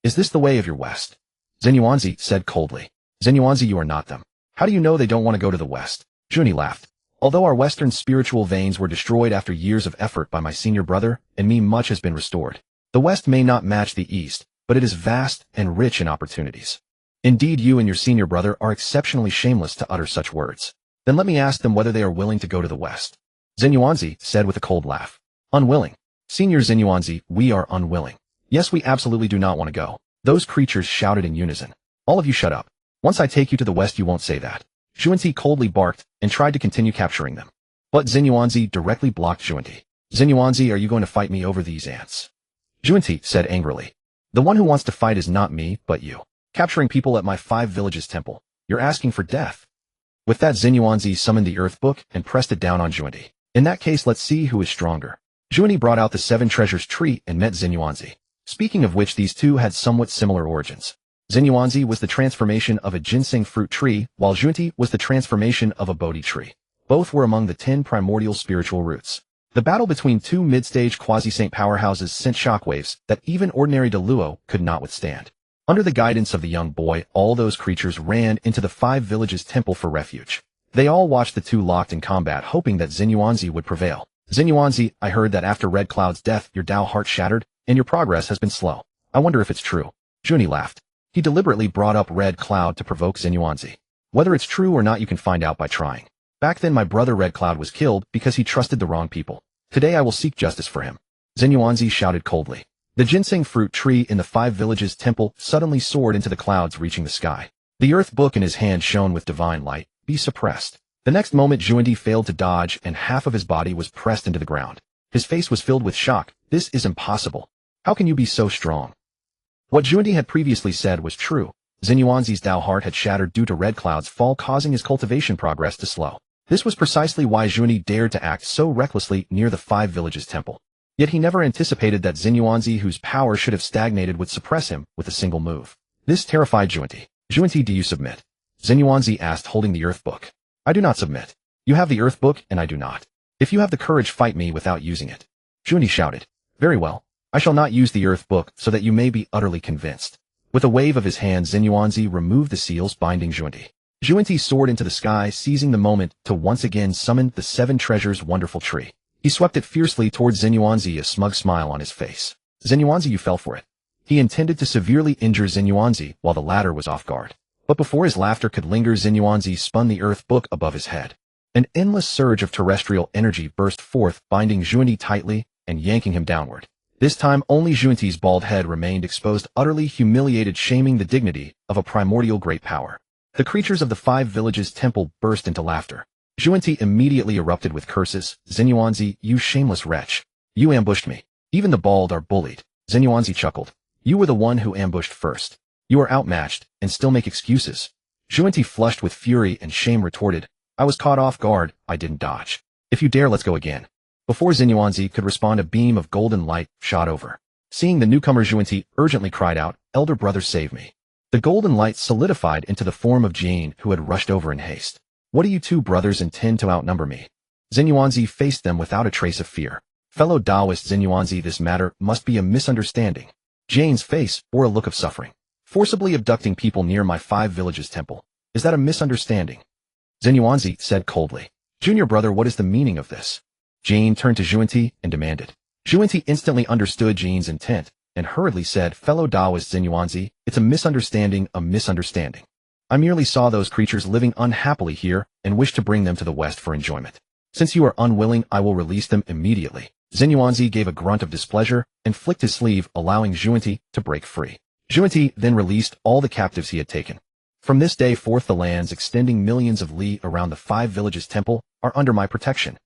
Is this the way of your west? Xinyuanzi said coldly. Xinyuanzi, you are not them. How do you know they don't want to go to the west? Zhuanti laughed. Although our western spiritual veins were destroyed after years of effort by my senior brother, and me, much has been restored. The west may not match the east, but it is vast and rich in opportunities. Indeed, you and your senior brother are exceptionally shameless to utter such words. Then let me ask them whether they are willing to go to the west. Xinyuanzi said with a cold laugh. Unwilling. Senior Xinyuanzi, we are unwilling. Yes, we absolutely do not want to go. Those creatures shouted in unison. All of you shut up. Once I take you to the west, you won't say that. Zhuanti coldly barked and tried to continue capturing them. But Xinyuanzi directly blocked Zhuanti. Xinyuanzi, are you going to fight me over these ants? Zhuanti said angrily. The one who wants to fight is not me, but you. Capturing people at my 5 Villages temple. You're asking for death. With that, Xinyuanzi summoned the Earth Book and pressed it down on Zhuanti. In that case, let's see who is stronger. Zhuanti brought out the Seven Treasures tree and met Xinyuanzi. Speaking of which, these two had somewhat similar origins. Xinyuanzi was the transformation of a ginseng fruit tree, while Zhuanti was the transformation of a Bodhi tree. Both were among the 10 primordial spiritual roots. The battle between two mid-stage quasi-saint powerhouses sent shockwaves that even ordinary Deluo could not withstand. Under the guidance of the young boy, all those creatures ran into the 5 villages temple for refuge. They all watched the two locked in combat, hoping that Xinyuanzi would prevail. Xinyuanzi, I heard that after Red Cloud's death, your Dao heart shattered, and your progress has been slow. I wonder if it's true. Zhuanti laughed. He deliberately brought up Red Cloud to provoke Xinyuanzi. Whether it's true or not, you can find out by trying. Back then my brother Red Cloud was killed because he trusted the wrong people. Today I will seek justice for him. Xinyuanzi shouted coldly. The ginseng fruit tree in the 5 villages temple suddenly soared into the clouds, reaching the sky. The earth book in his hand shone with divine light. Be suppressed. The next moment Zhuanti failed to dodge and half of his body was pressed into the ground. His face was filled with shock. This is impossible. How can you be so strong? What Zhuanti had previously said was true. Xinyuanzi's Dao heart had shattered due to Red Cloud's fall, causing his cultivation progress to slow. This was precisely why Zhuanti dared to act so recklessly near the 5 villages temple. Yet he never anticipated that Xinyuanzi, whose power should have stagnated, would suppress him with a single move. This terrified Zhuanti. Zhuanti, do you submit? Xinyuanzi asked, holding the earth book. I do not submit. You have the earth book and I do not. If you have the courage, fight me without using it. Zhuanti shouted. Very well. I shall not use the earth book so that you may be utterly convinced. With a wave of his hand, Xinyuanzi removed the seals binding Zhuanti. Zhuanti soared into the sky, seizing the moment to once again summon the 7 treasures wonderful tree. He swept it fiercely towards Xinyuanzi, a smug smile on his face. Xinyuanzi, you fell for it. He intended to severely injure Xinyuanzi while the latter was off guard. But before his laughter could linger, Xinyuanzi spun the earth book above his head. An endless surge of terrestrial energy burst forth, binding Zhuanti tightly and yanking him downward. This time only Zhuanti's bald head remained exposed, utterly humiliated, shaming the dignity of a primordial great power. The creatures of the 5 villages temple burst into laughter. Zhuanti immediately erupted with curses. Xinyuanzi, you shameless wretch. You ambushed me. Even the bald are bullied. Xinyuanzi chuckled. You were the one who ambushed first. You are outmatched and still make excuses. Zhuanti, flushed with fury and shame, retorted. I was caught off guard. I didn't dodge. If you dare, let's go again. Before Xinyuanzi could respond, a beam of golden light shot over. Seeing the newcomer, Zhuanti urgently cried out, Elder brother, save me. The golden light solidified into the form of Jane, who had rushed over in haste. What do you two brothers intend to outnumber me? Xinyuanzi faced them without a trace of fear. Fellow Taoist Xinyuanzi, this matter must be a misunderstanding. Jane's face bore a look of suffering. Forcibly abducting people near my 5 villages temple. Is that a misunderstanding? Xinyuanzi said coldly. Junior brother, what is the meaning of this? Jane turned to Zhuanti and demanded. Zhuanti instantly understood Jane's intent and hurriedly said, Fellow Taoist Xinyuanzi, it's a misunderstanding, a misunderstanding. I merely saw those creatures living unhappily here and wished to bring them to the west for enjoyment. Since you are unwilling, I will release them immediately. Xinyuanzi gave a grunt of displeasure and flicked his sleeve, allowing Zhuanti to break free. Zhuanti then released all the captives he had taken. From this day forth, the lands extending millions of li around the 5 villages temple are under my protection.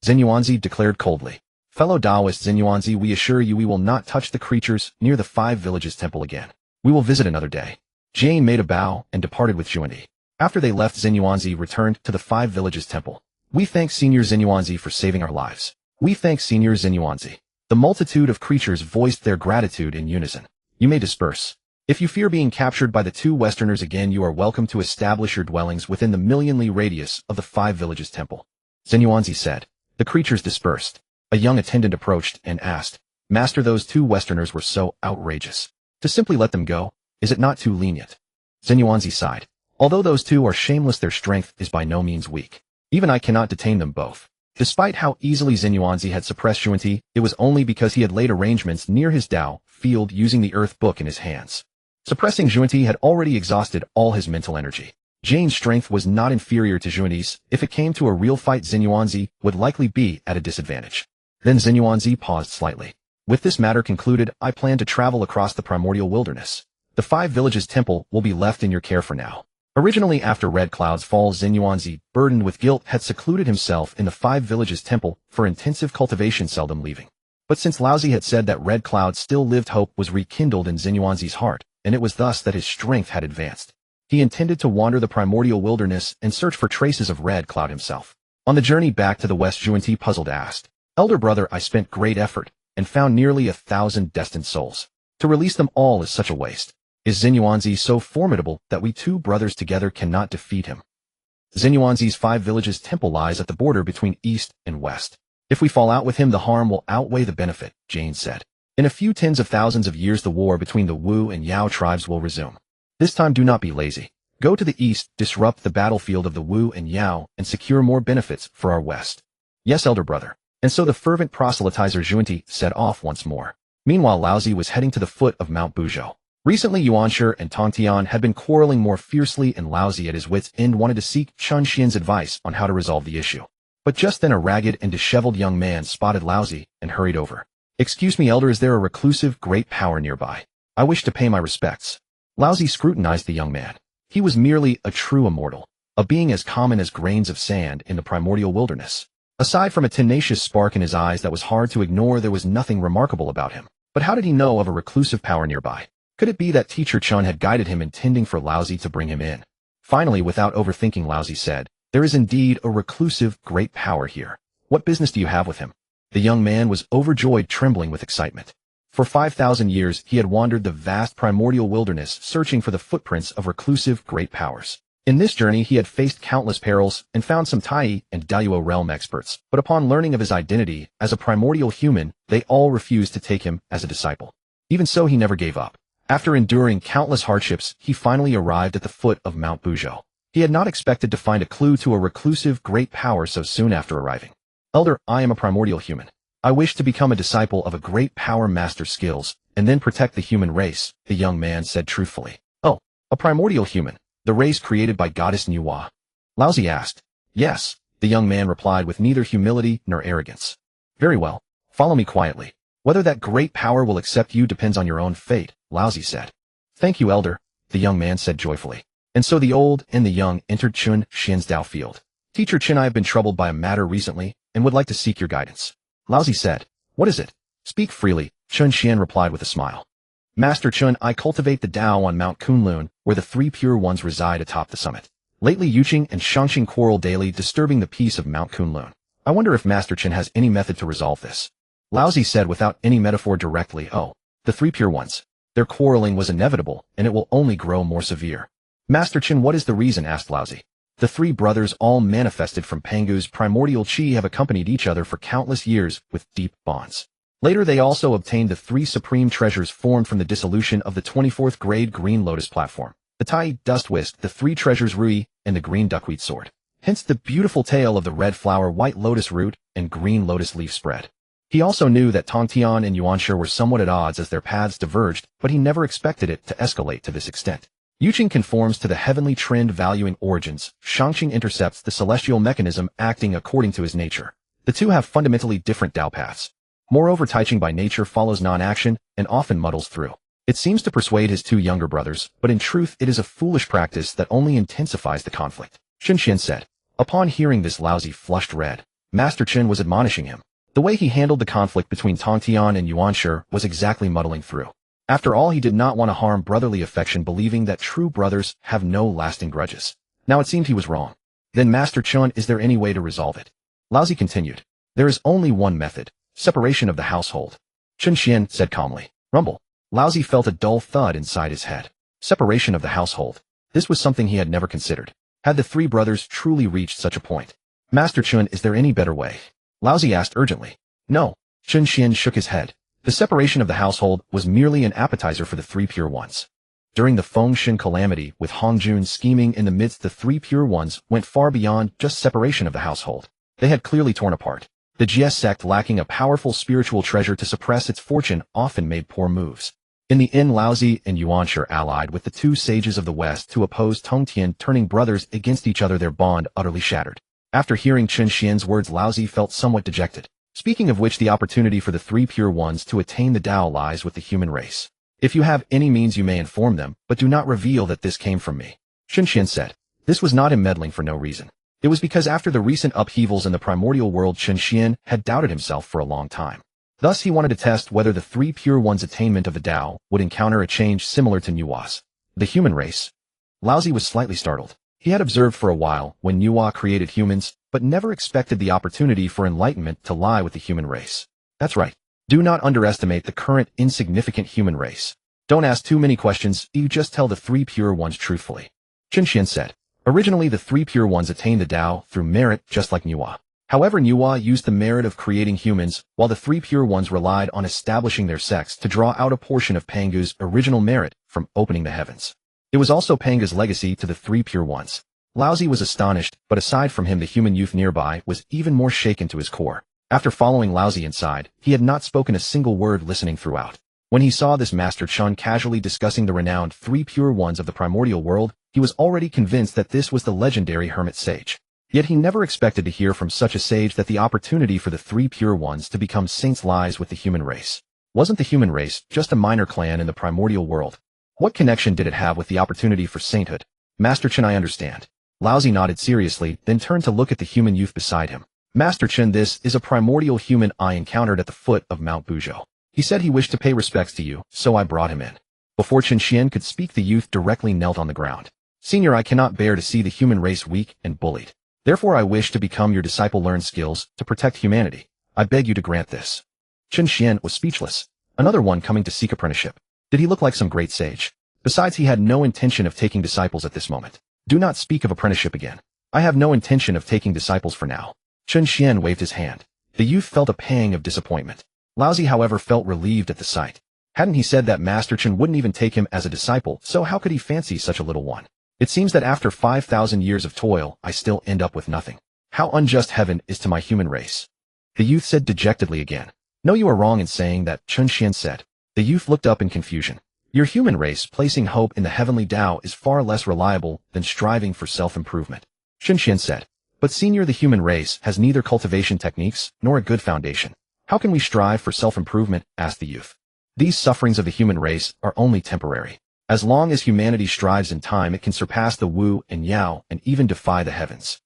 Xinyuanzi declared coldly. Fellow Taoist Xinyuanzi, we assure you we will not touch the creatures near the 5 villages temple again. We will visit another day. Jane made a bow and departed with Zhuanti. After they left, Xinyuanzi returned to the 5 villages temple. We thank Senior Xinyuanzi for saving our lives. We thank Senior Xinyuanzi. The multitude of creatures voiced their gratitude in unison. You may disperse. If you fear being captured by the 2 Westerners again, you are welcome to establish your dwellings within the million-li radius of the 5 villages temple. Xinyuanzi said. The creatures dispersed. A young attendant approached and asked, Master, those 2 Westerners were so outrageous. To simply let them go, is it not too lenient? Xinyuanzi sighed. Although those 2 are shameless, their strength is by no means weak. Even I cannot detain them both. Despite how easily Xinyuanzi had suppressed Zhuanti, it was only because he had laid arrangements near his Dao field using the earth book in his hands. Suppressing Zhuanti had already exhausted all his mental energy. Jane's strength was not inferior to Zhuanti's. If it came to a real fight, Xinyuanzi would likely be at a disadvantage. Then Xinyuanzi paused slightly. With this matter concluded, I plan to travel across the primordial wilderness. The 5 villages temple will be left in your care for now. Originally, after Red Cloud's fall, Xinyuanzi, burdened with guilt, had secluded himself in the 5 villages temple for intensive cultivation, seldom leaving. But since Laozi had said that Red Cloud still lived, hope was rekindled in Xinyuanzi's heart, and it was thus that his strength had advanced. He intended to wander the primordial wilderness and search for traces of Red Cloud himself. On the journey back to the west, Zhuanti, puzzled, asked, Elder brother, I spent great effort and found nearly 1,000 destined souls. To release them all is such a waste. Is Xinyuanzi so formidable that we two brothers together cannot defeat him? Xinyuanzi's 5 villages temple lies at the border between east and west. If we fall out with him, the harm will outweigh the benefit, Jane said. In a few tens of thousands of years, the war between the Wu and Yao tribes will resume. This time, do not be lazy. Go to the east, disrupt the battlefield of the Wu and Yao, and secure more benefits for our west. Yes, elder brother. And so the fervent proselytizer Zhuanti set off once more. Meanwhile, Laozi was heading to the foot of Mount Buzhou. Recently, Yuanshi and Tongtian had been quarreling more fiercely, and Laozi at his wits' end wanted to seek Chen Xian's advice on how to resolve the issue. But just then a ragged and disheveled young man spotted Laozi and hurried over. Excuse me, elder, is there a reclusive great power nearby? I wish to pay my respects. Laozi scrutinized the young man. He was merely a true immortal, a being as common as grains of sand in the primordial wilderness. Aside from a tenacious spark in his eyes that was hard to ignore, there was nothing remarkable about him. But how did he know of a reclusive power nearby? Could it be that Teacher Chun had guided him, intending for Laozi to bring him in? Finally, without overthinking, Laozi said, there is indeed a reclusive great power here. What business do you have with him? The young man was overjoyed, trembling with excitement. For 5,000 years, he had wandered the vast primordial wilderness, searching for the footprints of reclusive great powers. In this journey, he had faced countless perils and found some Tai and Dayuo realm experts, but upon learning of his identity as a primordial human, they all refused to take him as a disciple. Even so, he never gave up. After enduring countless hardships, he finally arrived at the foot of Mount Buzhou. He had not expected to find a clue to a reclusive great power so soon after arriving. Elder, I am a primordial human. I wish to become a disciple of a great power, master skills, and then protect the human race, the young man said truthfully. Oh, a primordial human. The race created by Goddess Nüwa? Laozi asked. Yes, the young man replied with neither humility nor arrogance. Very well. Follow me quietly. Whether that great power will accept you depends on your own fate, Laozi said. Thank you, elder, the young man said joyfully. And so the old and the young entered Chen Xian's Dao field. Teacher Chen, I have been troubled by a matter recently and would like to seek your guidance. Laozi said. What is it? Speak freely, Chen Xian replied with a smile. Master Chen, I cultivate the Dao on Mount Kunlun, where the 3 pure ones reside atop the summit. Lately, Yuqing and Shangxing quarrel daily, disturbing the peace of Mount Kunlun. I wonder if Master Chen has any method to resolve this. Laozi said without any metaphor directly. Oh, the 3 pure ones. Their quarreling was inevitable, and it will only grow more severe. Master Chen, what is the reason? Asked Laozi. The 3 brothers, all manifested from Pangu's primordial qi, have accompanied each other for countless years with deep bonds. Later, they also obtained the 3 supreme treasures formed from the dissolution of the 24th grade Green Lotus platform. The Tai Dust Whisk, the 3 treasures Rui, and the Green Duckweed Sword. Hence the beautiful tale of the Red Flower, White Lotus Root, and Green Lotus Leaf Spread. He also knew that Tongtian and Yuanshi were somewhat at odds as their paths diverged, but he never expected it to escalate to this extent. Yuqing conforms to the heavenly trend valuing origins. Shangxing intercepts the celestial mechanism acting according to his nature. The two have fundamentally different Dao paths. Moreover, Taiching by nature follows non-action and often muddles through. It seems to persuade his 2 younger brothers, but in truth it is a foolish practice that only intensifies the conflict. Chen Xian said. Upon hearing this, Laozi flushed red. Master Chen was admonishing him. The way he handled the conflict between Tongtian and Yuanshi was exactly muddling through. After all, he did not want to harm brotherly affection, believing that true brothers have no lasting grudges. Now it seemed he was wrong. Then, Master Chen, is there any way to resolve it? Laozi continued. There is only one method. Separation of the household. Chen Xian said calmly. Rumble. Laozi felt a dull thud inside his head. Separation of the household. This was something he had never considered. Had the 3 brothers truly reached such a point? Master Chen, is there any better way? Laozi asked urgently. No. Chen Xian shook his head. The separation of the household was merely an appetizer for the 3 pure ones. During the Fengshen calamity, with Hongjun scheming in the midst, the 3 pure ones went far beyond just separation of the household. They had clearly torn apart. The Jie sect, lacking a powerful spiritual treasure to suppress its fortune, often made poor moves. In the end, Laozi and Yuanshi allied with the 2 sages of the West to oppose Tongtian, turning brothers against each other, their bond utterly shattered. After hearing Chen Xian's words, Laozi felt somewhat dejected. Speaking of which, the opportunity for the 3 pure ones to attain the Dao lies with the human race. If you have any means, you may inform them, but do not reveal that this came from me. Chen Xian said. This was not him meddling for no reason. It was because after the recent upheavals in the primordial world, Chen Xian had doubted himself for a long time. Thus, he wanted to test whether the 3 pure ones' attainment of the Dao would encounter a change similar to Nüwa's. The human race? Laozi was slightly startled. He had observed for a while when Nüwa created humans, but never expected the opportunity for enlightenment to lie with the human race. That's right. Do not underestimate the current insignificant human race. Don't ask too many questions, you just tell the three pure ones truthfully. Qian said. Originally the three pure ones attained the Dao through merit just like Nüwa. However, Nüwa used the merit of creating humans, while the three pure ones relied on establishing their sex to draw out a portion of Pangu's original merit from opening the heavens. It was also Pangu's legacy to the three pure ones. Laozi was astonished, but aside from him the human youth nearby was even more shaken to his core. After following Laozi inside, he had not spoken a single word listening throughout. When he saw this Master Chun casually discussing the renowned three pure ones of the primordial world, he was already convinced that this was the legendary hermit sage. Yet he never expected to hear from such a sage that the opportunity for the three pure ones to become saints lies with the human race. Wasn't the human race just a minor clan in the primordial world? What connection did it have with the opportunity for sainthood? Master Chun, I understand. Laozi nodded seriously, then turned to look at the human youth beside him. Master Chun, this is a primordial human I encountered at the foot of Mount Buzhou. He said he wished to pay respects to you, so I brought him in. Before Qian could speak, the youth directly knelt on the ground. Senior, I cannot bear to see the human race weak and bullied. Therefore I wish to become your disciple, learn skills to protect humanity. I beg you to grant this. Qian was speechless. Another one coming to seek apprenticeship. Did he look like some great sage? Besides, he had no intention of taking disciples at this moment. Do not speak of apprenticeship again. I have no intention of taking disciples for now. Qian waved his hand. The youth felt a pang of disappointment. Laozi, however, felt relieved at the sight. Hadn't he said that Master Chun wouldn't even take him as a disciple, so how could he fancy such a little one? It seems that after 5,000 years of toil, I still end up with nothing. How unjust heaven is to my human race. The youth said dejectedly again. No, you are wrong in saying that, Qian said. The youth looked up in confusion. Your human race placing hope in the Heavenly Dao is far less reliable than striving for self-improvement. Qian said. But senior, the human race has neither cultivation techniques nor a good foundation. How can we strive for self-improvement? Asked the youth. These sufferings of the human race are only temporary. As long as humanity strives in time, it can surpass the Wu and Yao and even defy the heavens.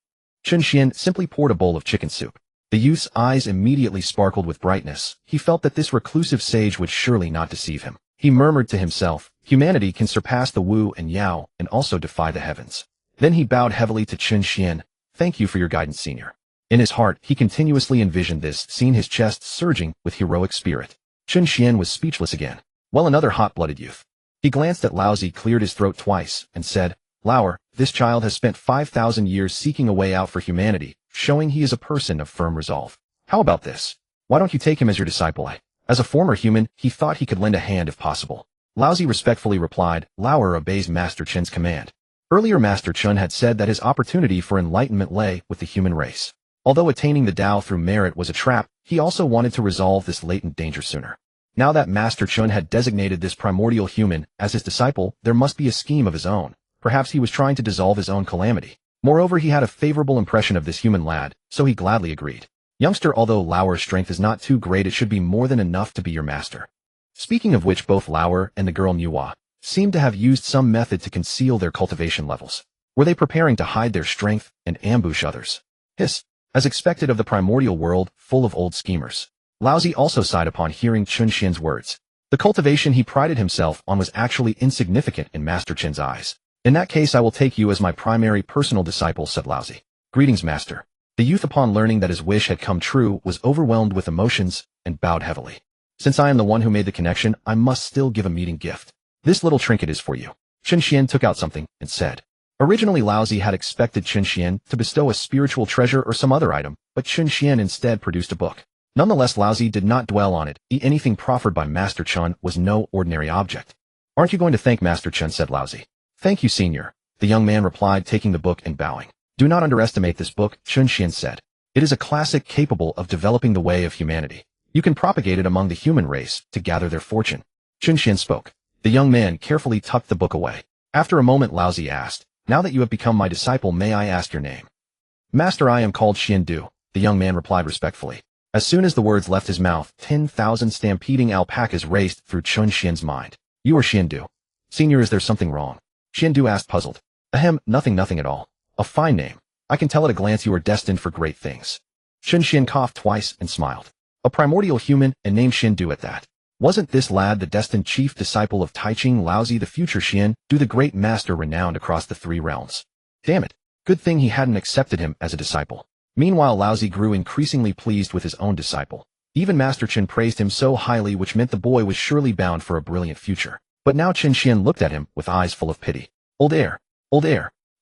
Qian simply poured a bowl of chicken soup. The youth's eyes immediately sparkled with brightness. He felt that this reclusive sage would surely not deceive him. He murmured to himself, humanity can surpass the Wu and Yao and also defy the heavens. Then he bowed heavily to Qian. Thank you for your guidance, senior. In his heart, he continuously envisioned this, seeing his chest surging with heroic spirit. Qian was speechless again. Well, another hot-blooded youth. He glanced at Laozi, cleared his throat twice, and said, Lauer, this child has spent 5,000 years seeking a way out for humanity, showing he is a person of firm resolve. How about this? Why don't you take him as your disciple? As a former human, he thought he could lend a hand if possible. Laozi respectfully replied, Lauer obeys Master Chun's command. Earlier Master Chun had said that his opportunity for enlightenment lay with the human race. Although attaining the Dao through merit was a trap, he also wanted to resolve this latent danger sooner. Now that Master Chun had designated this primordial human as his disciple, there must be a scheme of his own. Perhaps he was trying to dissolve his own calamity. Moreover, he had a favorable impression of this human lad, so he gladly agreed. Youngster, although Lauer's strength is not too great, it should be more than enough to be your master. Speaking of which, both Lauer and the girl Nüwa seemed to have used some method to conceal their cultivation levels. Were they preparing to hide their strength and ambush others? Hiss. As expected of the primordial world, full of old schemers. Laozi also sighed upon hearing Qian's words. The cultivation he prided himself on was actually insignificant in Master Qian's eyes. In that case, I will take you as my primary personal disciple, said Laozi. Greetings, master. The youth, upon learning that his wish had come true, was overwhelmed with emotions and bowed heavily. Since I am the one who made the connection, I must still give a meeting gift. This little trinket is for you. Qian took out something and said. Originally Laozi had expected Qian to bestow a spiritual treasure or some other item, but Qian instead produced a book. Nonetheless, Laozi did not dwell on it. Anything proffered by Master Chun was no ordinary object. Aren't you going to thank Master Chun, said Laozi. Thank you, senior, the young man replied, taking the book and bowing. Do not underestimate this book, Qian said. It is a classic capable of developing the way of humanity. You can propagate it among the human race to gather their fortune. Qian spoke. The young man carefully tucked the book away. After a moment, Laozi asked, Now that you have become my disciple, may I ask your name? Master, I am called Xiandu, the young man replied respectfully. As soon as the words left his mouth, 10,000 stampeding alpacas raced through Qian's mind. You are Xiandu. Senior, is there something wrong? Xiandu asked, puzzled. Ahem, nothing at all. A fine name. I can tell at a glance you are destined for great things. Qian coughed twice and smiled. A primordial human, and named Xiandu at that. Wasn't this lad the destined chief disciple of Taiching Laozi, the future Xiandu, the great master renowned across the three realms? Damn it. Good thing he hadn't accepted him as a disciple. Meanwhile, Laozi grew increasingly pleased with his own disciple. Even Master Chen praised him so highly, which meant the boy was surely bound for a brilliant future. But now Chen Xian looked at him with eyes full of pity. Old heir,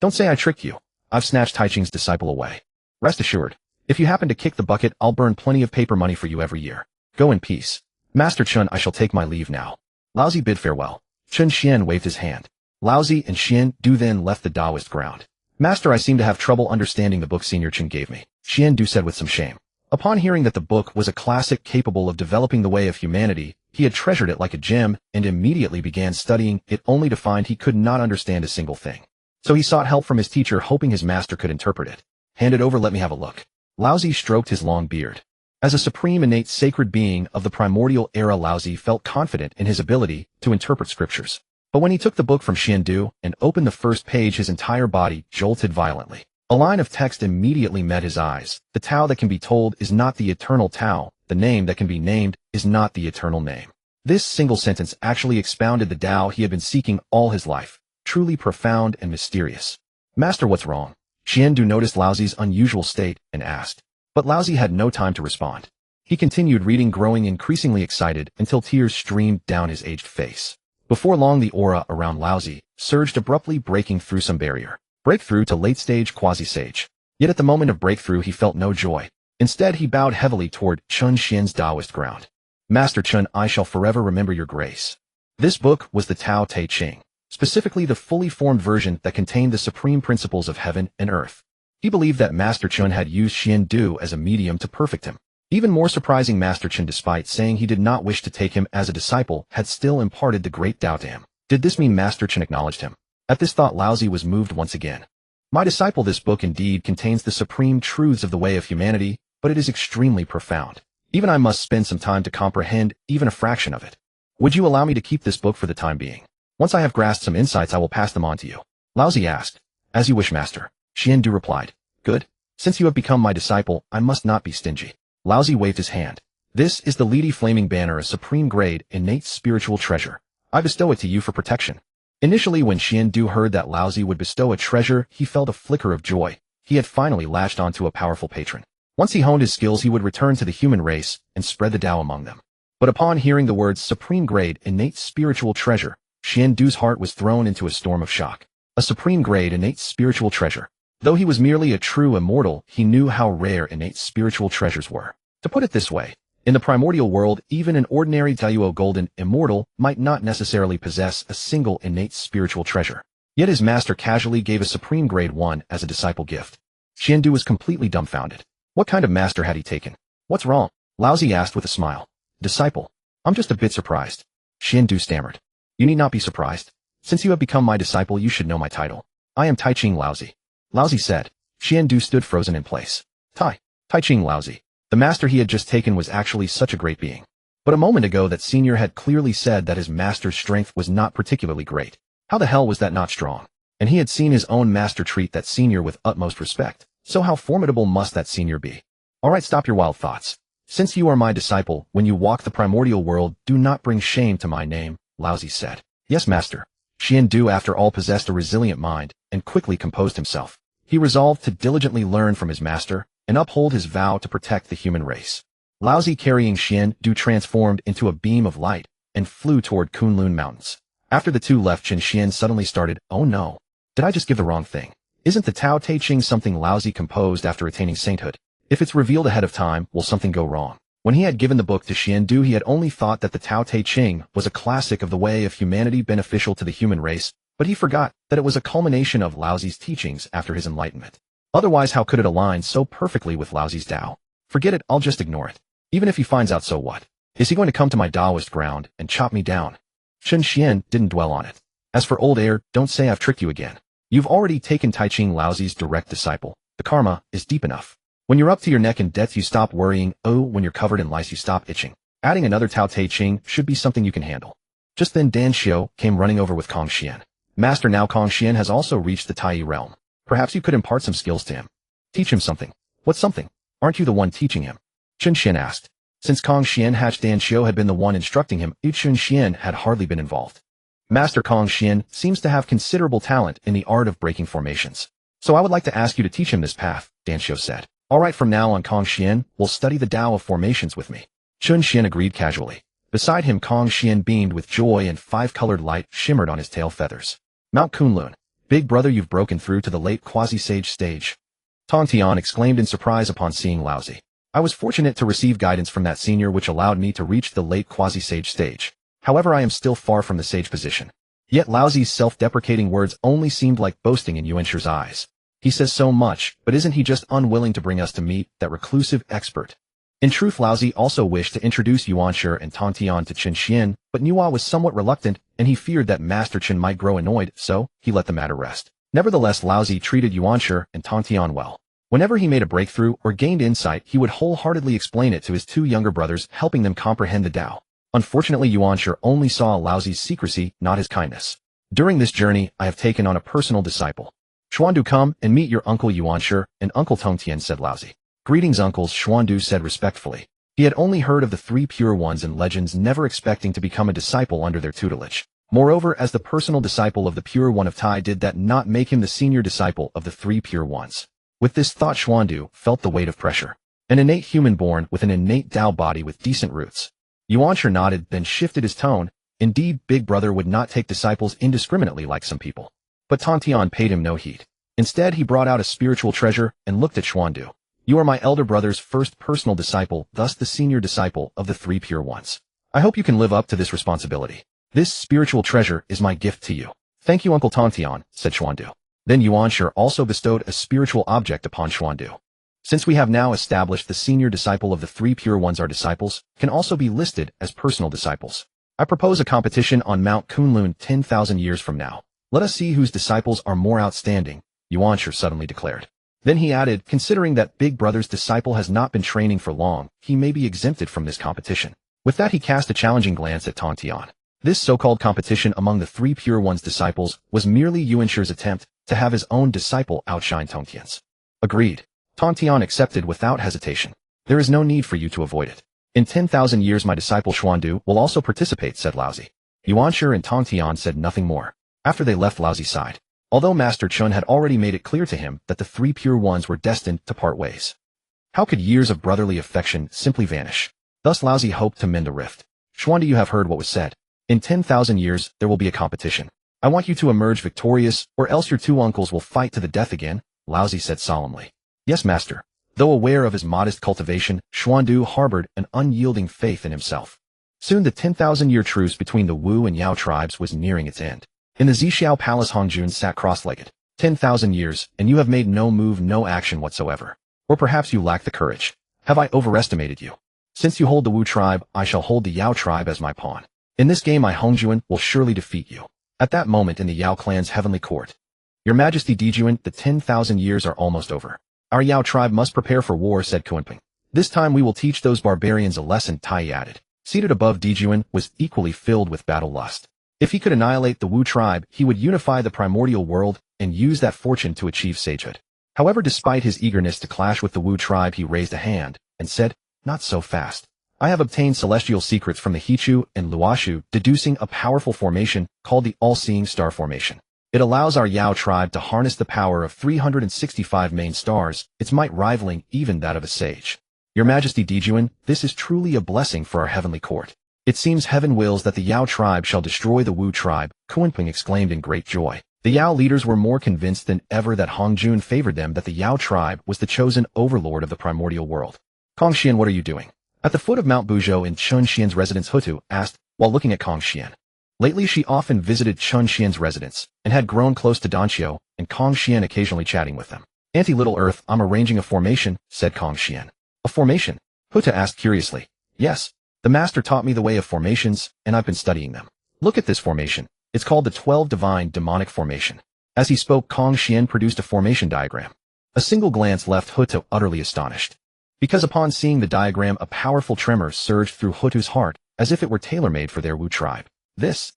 don't say I tricked you. I've snatched Tai Ching's disciple away. Rest assured, if you happen to kick the bucket, I'll burn plenty of paper money for you every year. Go in peace. Master Chen, I shall take my leave now. Laozi bid farewell. Chen Xian waved his hand. Laozi and Xian Du then left the Taoist ground. Master, I seem to have trouble understanding the book Senior Chen gave me, Xian Du said with some shame. Upon hearing that the book was a classic capable of developing the way of humanity, he had treasured it like a gem and immediately began studying it, only to find he could not understand a single thing. So he sought help from his teacher, hoping his master could interpret it. Hand it over, let me have a look. Laozi stroked his long beard. As a supreme innate sacred being of the Primordial Era, Laozi felt confident in his ability to interpret scriptures. But when he took the book from Xian Du and opened the first page, his entire body jolted violently. A line of text immediately met his eyes. The Tao that can be told is not the eternal Tao. The name that can be named is not the eternal name. This single sentence actually expounded the Tao he had been seeking all his life. Truly profound and mysterious. Master, what's wrong? Xian Du noticed Laozi's unusual state and asked. But Laozi had no time to respond. He continued reading, growing increasingly excited until tears streamed down his aged face. Before long, the aura around Laozi surged, abruptly breaking through some barrier. Breakthrough to late-stage quasi-sage. Yet at the moment of breakthrough he felt no joy. Instead he bowed heavily toward Chen Xian's Taoist ground. Master Chen, I shall forever remember your grace. This book was the Tao Te Ching, specifically the fully formed version that contained the supreme principles of heaven and earth. He believed that Master Chen had used Xian Du as a medium to perfect him. Even more surprising, Master Chen, despite saying he did not wish to take him as a disciple, had still imparted the great Tao to him. Did this mean Master Chen acknowledged him? At this thought, Laozi was moved once again. My disciple, this book indeed contains the supreme truths of the way of humanity, but it is extremely profound. Even I must spend some time to comprehend even a fraction of it. Would you allow me to keep this book for the time being? Once I have grasped some insights, I will pass them on to you. Laozi asked. As you wish, Master. Xian Du replied. Good. Since you have become my disciple, I must not be stingy. Laozi waved his hand. This is the Ledi Flaming Banner, a supreme grade, innate spiritual treasure. I bestow it to you for protection. Initially, when Xian Du heard that Laozi would bestow a treasure, he felt a flicker of joy. He had finally latched onto a powerful patron. Once he honed his skills, he would return to the human race and spread the Tao among them. But upon hearing the words supreme grade, innate spiritual treasure, Xian Du's heart was thrown into a storm of shock. A supreme grade, innate spiritual treasure. Though he was merely a true immortal, he knew how rare innate spiritual treasures were. To put it this way, in the primordial world, even an ordinary Taiyo golden immortal might not necessarily possess a single innate spiritual treasure. Yet his master casually gave a supreme grade one as a disciple gift. Xian Du was completely dumbfounded. What kind of master had he taken? What's wrong? Laozi asked with a smile. Disciple. I'm just a bit surprised. Xian Du stammered. You need not be surprised. Since you have become my disciple, you should know my title. I am Tai Ching Laozi. Laozi said. Xian Du stood frozen in place. Tai Ching Laozi. The master he had just taken was actually such a great being. But a moment ago that senior had clearly said that his master's strength was not particularly great. How the hell was that not strong? And he had seen his own master treat that senior with utmost respect. So how formidable must that senior be? Alright, stop your wild thoughts. Since you are my disciple, when you walk the primordial world, do not bring shame to my name, Laozi said. Yes, master. Xian Du, after all, possessed a resilient mind and quickly composed himself. He resolved to diligently learn from his master and uphold his vow to protect the human race. Laozi, carrying Xian Du, transformed into a beam of light and flew toward Kunlun Mountains. After the two left, Chen Xian suddenly started, oh no. Did I just give the wrong thing? Isn't the Tao Te Ching something Laozi composed after attaining sainthood? If it's revealed ahead of time, will something go wrong? When he had given the book to Xian Du, he had only thought that the Tao Te Ching was a classic of the way of humanity beneficial to the human race, but he forgot that it was a culmination of Laozi's teachings after his enlightenment. Otherwise, how could it align so perfectly with Laozi's Tao? Forget it, I'll just ignore it. Even if he finds out, so what? Is he going to come to my Taoist ground and chop me down? Chen Xian didn't dwell on it. As for old heir, don't say I've tricked you again. You've already taken Tai Ching Laozi's direct disciple. The karma is deep enough. When you're up to your neck in debts, you stop worrying. Oh, when you're covered in lice, you stop itching. Adding another Tao Te Ching should be something you can handle. Just then Dan Xiao came running over with Kong Xian. Master, now Kong Xian has also reached the Tai realm. Perhaps you could impart some skills to him. Teach him something. What's something? Aren't you the one teaching him? Chen Xian asked. Since Kong Xian hatched, Dan Xiao had been the one instructing him. Chen Xian had hardly been involved. Master Kong Xian seems to have considerable talent in the art of breaking formations. So I would like to ask you to teach him this path, Danxiu said. All right, from now on Kong Xian will study the Tao of formations with me. Chun Xian agreed casually. Beside him Kong Xian beamed with joy and five-colored light shimmered on his tail feathers. Mount Kunlun, big brother, you've broken through to the late quasi-sage stage. Tongtian exclaimed in surprise upon seeing Laozi. I was fortunate to receive guidance from that senior which allowed me to reach the late quasi-sage stage. However, I am still far from the sage position. Yet Laozi's self-deprecating words only seemed like boasting in Yuanshi's eyes. He says so much, but isn't he just unwilling to bring us to meet that reclusive expert? In truth, Laozi also wished to introduce Yuanshi and Tongtian to Qin Xian, but Nüwa was somewhat reluctant, and he feared that Master Qin might grow annoyed, so he let the matter rest. Nevertheless, Laozi treated Yuanshi and Tongtian well. Whenever he made a breakthrough or gained insight, he would wholeheartedly explain it to his two younger brothers, helping them comprehend the Tao. Unfortunately, Yuanshi only saw Laozi's secrecy, not his kindness. During this journey, I have taken on a personal disciple. Xuandu, come and meet your uncle Yuanshi and Uncle Tongtian, said Laozi. Greetings, uncles, Xuandu said respectfully. He had only heard of the three pure ones and legends, never expecting to become a disciple under their tutelage. Moreover, as the personal disciple of the pure one of Tai did that not make him the senior disciple of the three pure ones. With this thought, Xuandu felt the weight of pressure. An innate human born with an innate Tao body with decent roots. Yuanshi nodded, then shifted his tone. Indeed, big brother would not take disciples indiscriminately like some people. But Tongtian paid him no heed. Instead, he brought out a spiritual treasure and looked at Xuandu. You are my elder brother's first personal disciple, thus the senior disciple of the three pure ones. I hope you can live up to this responsibility. This spiritual treasure is my gift to you. Thank you, Uncle Tongtian, said Xuandu. Then Yuanshi also bestowed a spiritual object upon Xuandu. Since we have now established the senior disciple of the three pure ones, our disciples can also be listed as personal disciples. I propose a competition on Mount Kunlun 10,000 years from now. Let us see whose disciples are more outstanding, Yuanshi suddenly declared. Then he added, considering that big brother's disciple has not been training for long, he may be exempted from this competition. With that, he cast a challenging glance at Tongtian. This so-called competition among the three pure ones' disciples was merely Yuanshi's attempt to have his own disciple outshine Tongtian's. Agreed. Tongtian accepted without hesitation. There is no need for you to avoid it. In 10,000 years my disciple Xuandu will also participate, said Laozi. Yuanshi and Tongtian said nothing more. After they left Laozi's side, although Master Chun had already made it clear to him that the three pure ones were destined to part ways. How could years of brotherly affection simply vanish? Thus Laozi hoped to mend a rift. Xuandu, you have heard what was said. In 10,000 years there will be a competition. I want you to emerge victorious, or else your two uncles will fight to the death again, Laozi said solemnly. Yes, master. Though aware of his modest cultivation, Xuandu harbored an unyielding faith in himself. Soon the 10,000-year truce between the Wu and Yao tribes was nearing its end. In the Zixiao Palace, Hongjun sat cross-legged. 10,000 years, and you have made no move, no action whatsoever. Or perhaps you lack the courage. Have I overestimated you? Since you hold the Wu tribe, I shall hold the Yao tribe as my pawn. In this game, Hongjun will surely defeat you. At that moment in the Yao clan's heavenly court. Your Majesty Dijuan, the 10,000 years are almost over. Our Yao tribe must prepare for war, said Kunping. This time we will teach those barbarians a lesson, Tai added. Seated above, Dijuan was equally filled with battle lust. If he could annihilate the Wu tribe, he would unify the primordial world and use that fortune to achieve sagehood. However, despite his eagerness to clash with the Wu tribe, he raised a hand and said, not so fast. I have obtained celestial secrets from the Hichu and Luoshu, deducing a powerful formation called the All-Seeing Star Formation. It allows our Yao tribe to harness the power of 365 main stars, its might rivaling even that of a sage. Your Majesty Dijuan, this is truly a blessing for our heavenly court. It seems heaven wills that the Yao tribe shall destroy the Wu tribe, Kunping exclaimed in great joy. The Yao leaders were more convinced than ever that Hongjun favored them, that the Yao tribe was the chosen overlord of the primordial world. Kong Xian, what are you doing? At the foot of Mount Buzhou in Chun Xian's residence, Hutu asked, while looking at Kong Xian. Lately she often visited Chun Xian's residence, and had grown close to Danxiu, and Kong Xian occasionally chatting with them. Auntie Little Earth, I'm arranging a formation, said Kong Xian. A formation? Hutu asked curiously. Yes. The master taught me the way of formations, and I've been studying them. Look at this formation. It's called the 12 Divine Demonic Formation. As he spoke, Kong Xian produced a formation diagram. A single glance left Hutu utterly astonished. Because upon seeing the diagram, a powerful tremor surged through Hutu's heart, as if it were tailor-made for their Wu tribe. The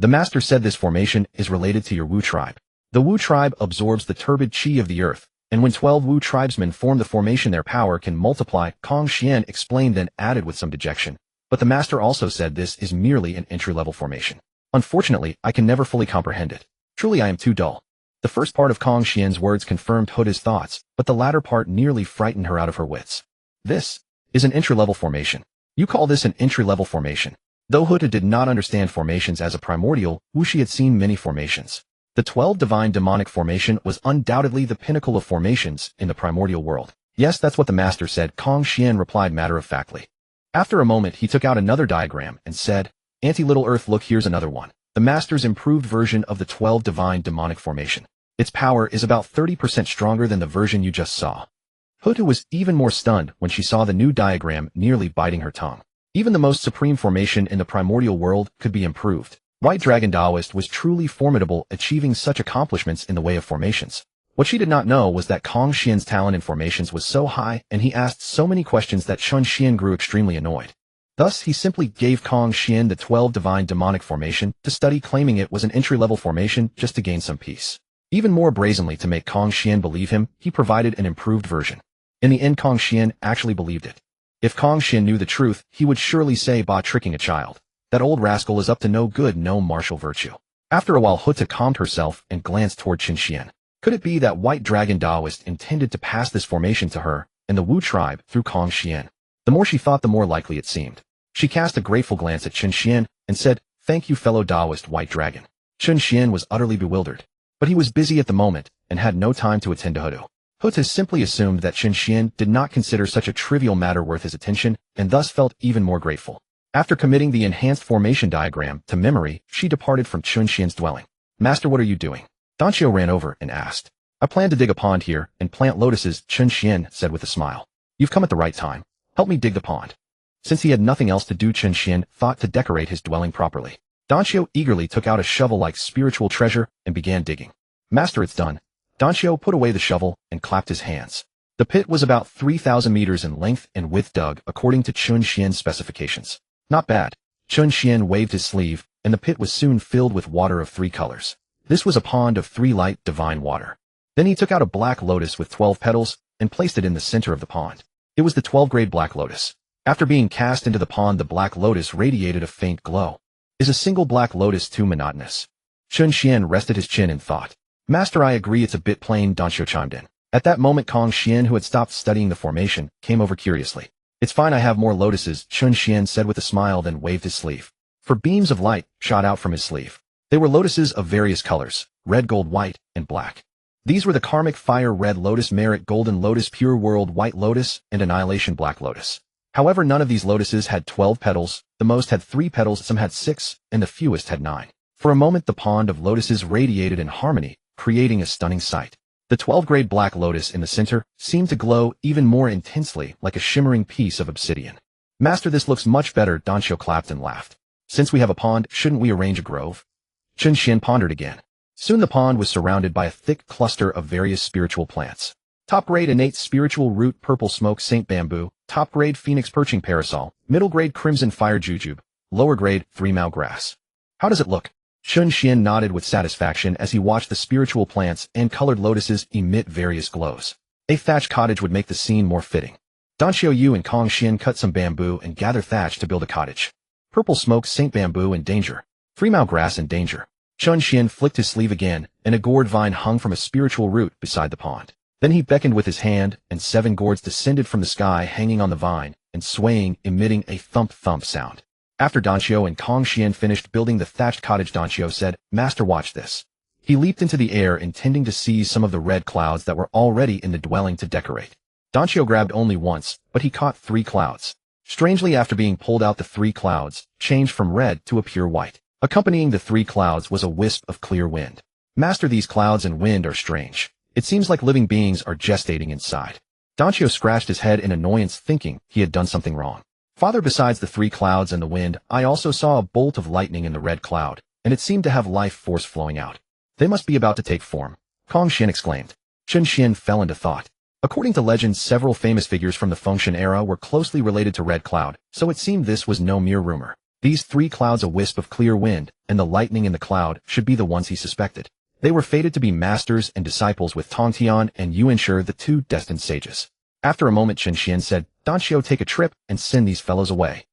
master said this formation is related to your Wu tribe. The Wu tribe absorbs the turbid chi of the earth, and when 12 Wu tribesmen form the formation, their power can multiply, Kong Xian explained, then added with some dejection. But the master also said this is merely an entry-level formation. Unfortunately, I can never fully comprehend it. Truly I am too dull. The first part of Kong Xian's words confirmed Huda's thoughts, but the latter part nearly frightened her out of her wits. This is an entry-level formation. You call this an entry-level formation? Though Huda did not understand formations as a primordial, Wuxi had seen many formations. The 12 divine demonic formation was undoubtedly the pinnacle of formations in the primordial world. Yes, that's what the master said, Kong Xian replied matter-of-factly. After a moment, he took out another diagram and said, Anti-Little Earth, look, here's another one. The master's improved version of the 12 divine demonic formation. Its power is about 30% stronger than the version you just saw. Huda was even more stunned when she saw the new diagram, nearly biting her tongue. Even the most supreme formation in the primordial world could be improved. White Dragon Taoist was truly formidable, achieving such accomplishments in the way of formations. What she did not know was that Kong Xian's talent in formations was so high, and he asked so many questions that Chun Xian grew extremely annoyed. Thus, he simply gave Kong Xian the 12 divine demonic formation to study, claiming it was an entry-level formation just to gain some peace. Even more brazenly to make Kong Xian believe him, he provided an improved version. In the end, Kong Xian actually believed it. If Kong Xian knew the truth, he would surely say, "Bah, tricking a child. That old rascal is up to no good, no martial virtue." After a while, Huta calmed herself and glanced toward Qin Xian. Could it be that White Dragon Taoist intended to pass this formation to her and the Wu tribe through Kong Xian? The more she thought, the more likely it seemed. She cast a grateful glance at Qin Xian and said, "Thank you, fellow Taoist White Dragon." Qin Xian was utterly bewildered, but he was busy at the moment and had no time to attend to Huta. Huta simply assumed that Qin Xian did not consider such a trivial matter worth his attention, and thus felt even more grateful. After committing the enhanced formation diagram to memory, she departed from Qin Xian's dwelling. "Master, what are you doing?" Danqiu ran over and asked. "I plan to dig a pond here and plant lotuses," Qin Xian said with a smile. "You've come at the right time. Help me dig the pond." Since he had nothing else to do, Qin Xian thought to decorate his dwelling properly. Danqiu eagerly took out a shovel like spiritual treasure and began digging. "Master, it's done." Danqiu put away the shovel and clapped his hands. The pit was about 3,000 meters in length and width, dug according to Qin Xian's specifications. Not bad. Qin Xian waved his sleeve, and the pit was soon filled with water of 3 colors. This was a pond of 3 light, divine water. Then he took out a black lotus with 12 petals and placed it in the center of the pond. It was the 12th-grade black lotus. After being cast into the pond, the black lotus radiated a faint glow. Is a single black lotus too monotonous? Qin Xian rested his chin in thought. "Master, I agree it's a bit plain," Danqiu chimed in. At that moment, Kong Xian, who had stopped studying the formation, came over curiously. "It's fine, I have more lotuses," Qin Xian said with a smile, then waved his sleeve. For beams of light shot out from his sleeve. They were lotuses of various colors, red, gold, white, and black. These were the karmic fire red lotus, merit golden lotus, pure world white lotus, and annihilation black lotus. However, none of these lotuses had 12 petals, the most had 3 petals, some had 6, and the fewest had 9. For a moment, the pond of lotuses radiated in harmony, creating a stunning sight. The 12th-grade black lotus in the center seemed to glow even more intensely, like a shimmering piece of obsidian. "Master, this looks much better," Danqiu clapped and laughed. "Since we have a pond, shouldn't we arrange a grove?" Qin Xian pondered again. Soon the pond was surrounded by a thick cluster of various spiritual plants. Top-grade innate spiritual root purple smoke saint bamboo, top-grade phoenix perching parasol, middle-grade crimson fire jujube, lower-grade 3-mao grass. "How does it look?" Qin Xian nodded with satisfaction as he watched the spiritual plants and colored lotuses emit various glows. A thatched cottage would make the scene more fitting. Danqiu Yu and Kong Xian cut some bamboo and gather thatch to build a cottage. Purple smoke saint bamboo in danger. 3-mao grass in danger. Qin Xian flicked his sleeve again, and a gourd vine hung from a spiritual root beside the pond. Then he beckoned with his hand, and 7 gourds descended from the sky, hanging on the vine, and swaying, emitting a thump-thump sound. After Danqiu and Kong Xian finished building the thatched cottage, Danqiu said, "Master, watch this." He leaped into the air, intending to seize some of the red clouds that were already in the dwelling to decorate. Danqiu grabbed only once, but he caught 3 clouds. Strangely, after being pulled out, the 3 clouds changed from red to a pure white. Accompanying the 3 clouds was a wisp of clear wind. "Master, these clouds and wind are strange. It seems like living beings are gestating inside." Danqiu scratched his head in annoyance, thinking he had done something wrong. "Father, besides the 3 clouds and the wind, I also saw a bolt of lightning in the red cloud, and it seemed to have life force flowing out. They must be about to take form," Kong Xian exclaimed. Qin Xian fell into thought. According to legend, several famous figures from the Fengshen era were closely related to Red Cloud, so it seemed this was no mere rumor. These 3 clouds, a wisp of clear wind, and the lightning in the cloud should be the ones he suspected. They were fated to be masters and disciples with Tongtian and Yuanshi, the 2 destined sages. After a moment, Qin Xian said, "Danqiu, take a trip and send these fellows away."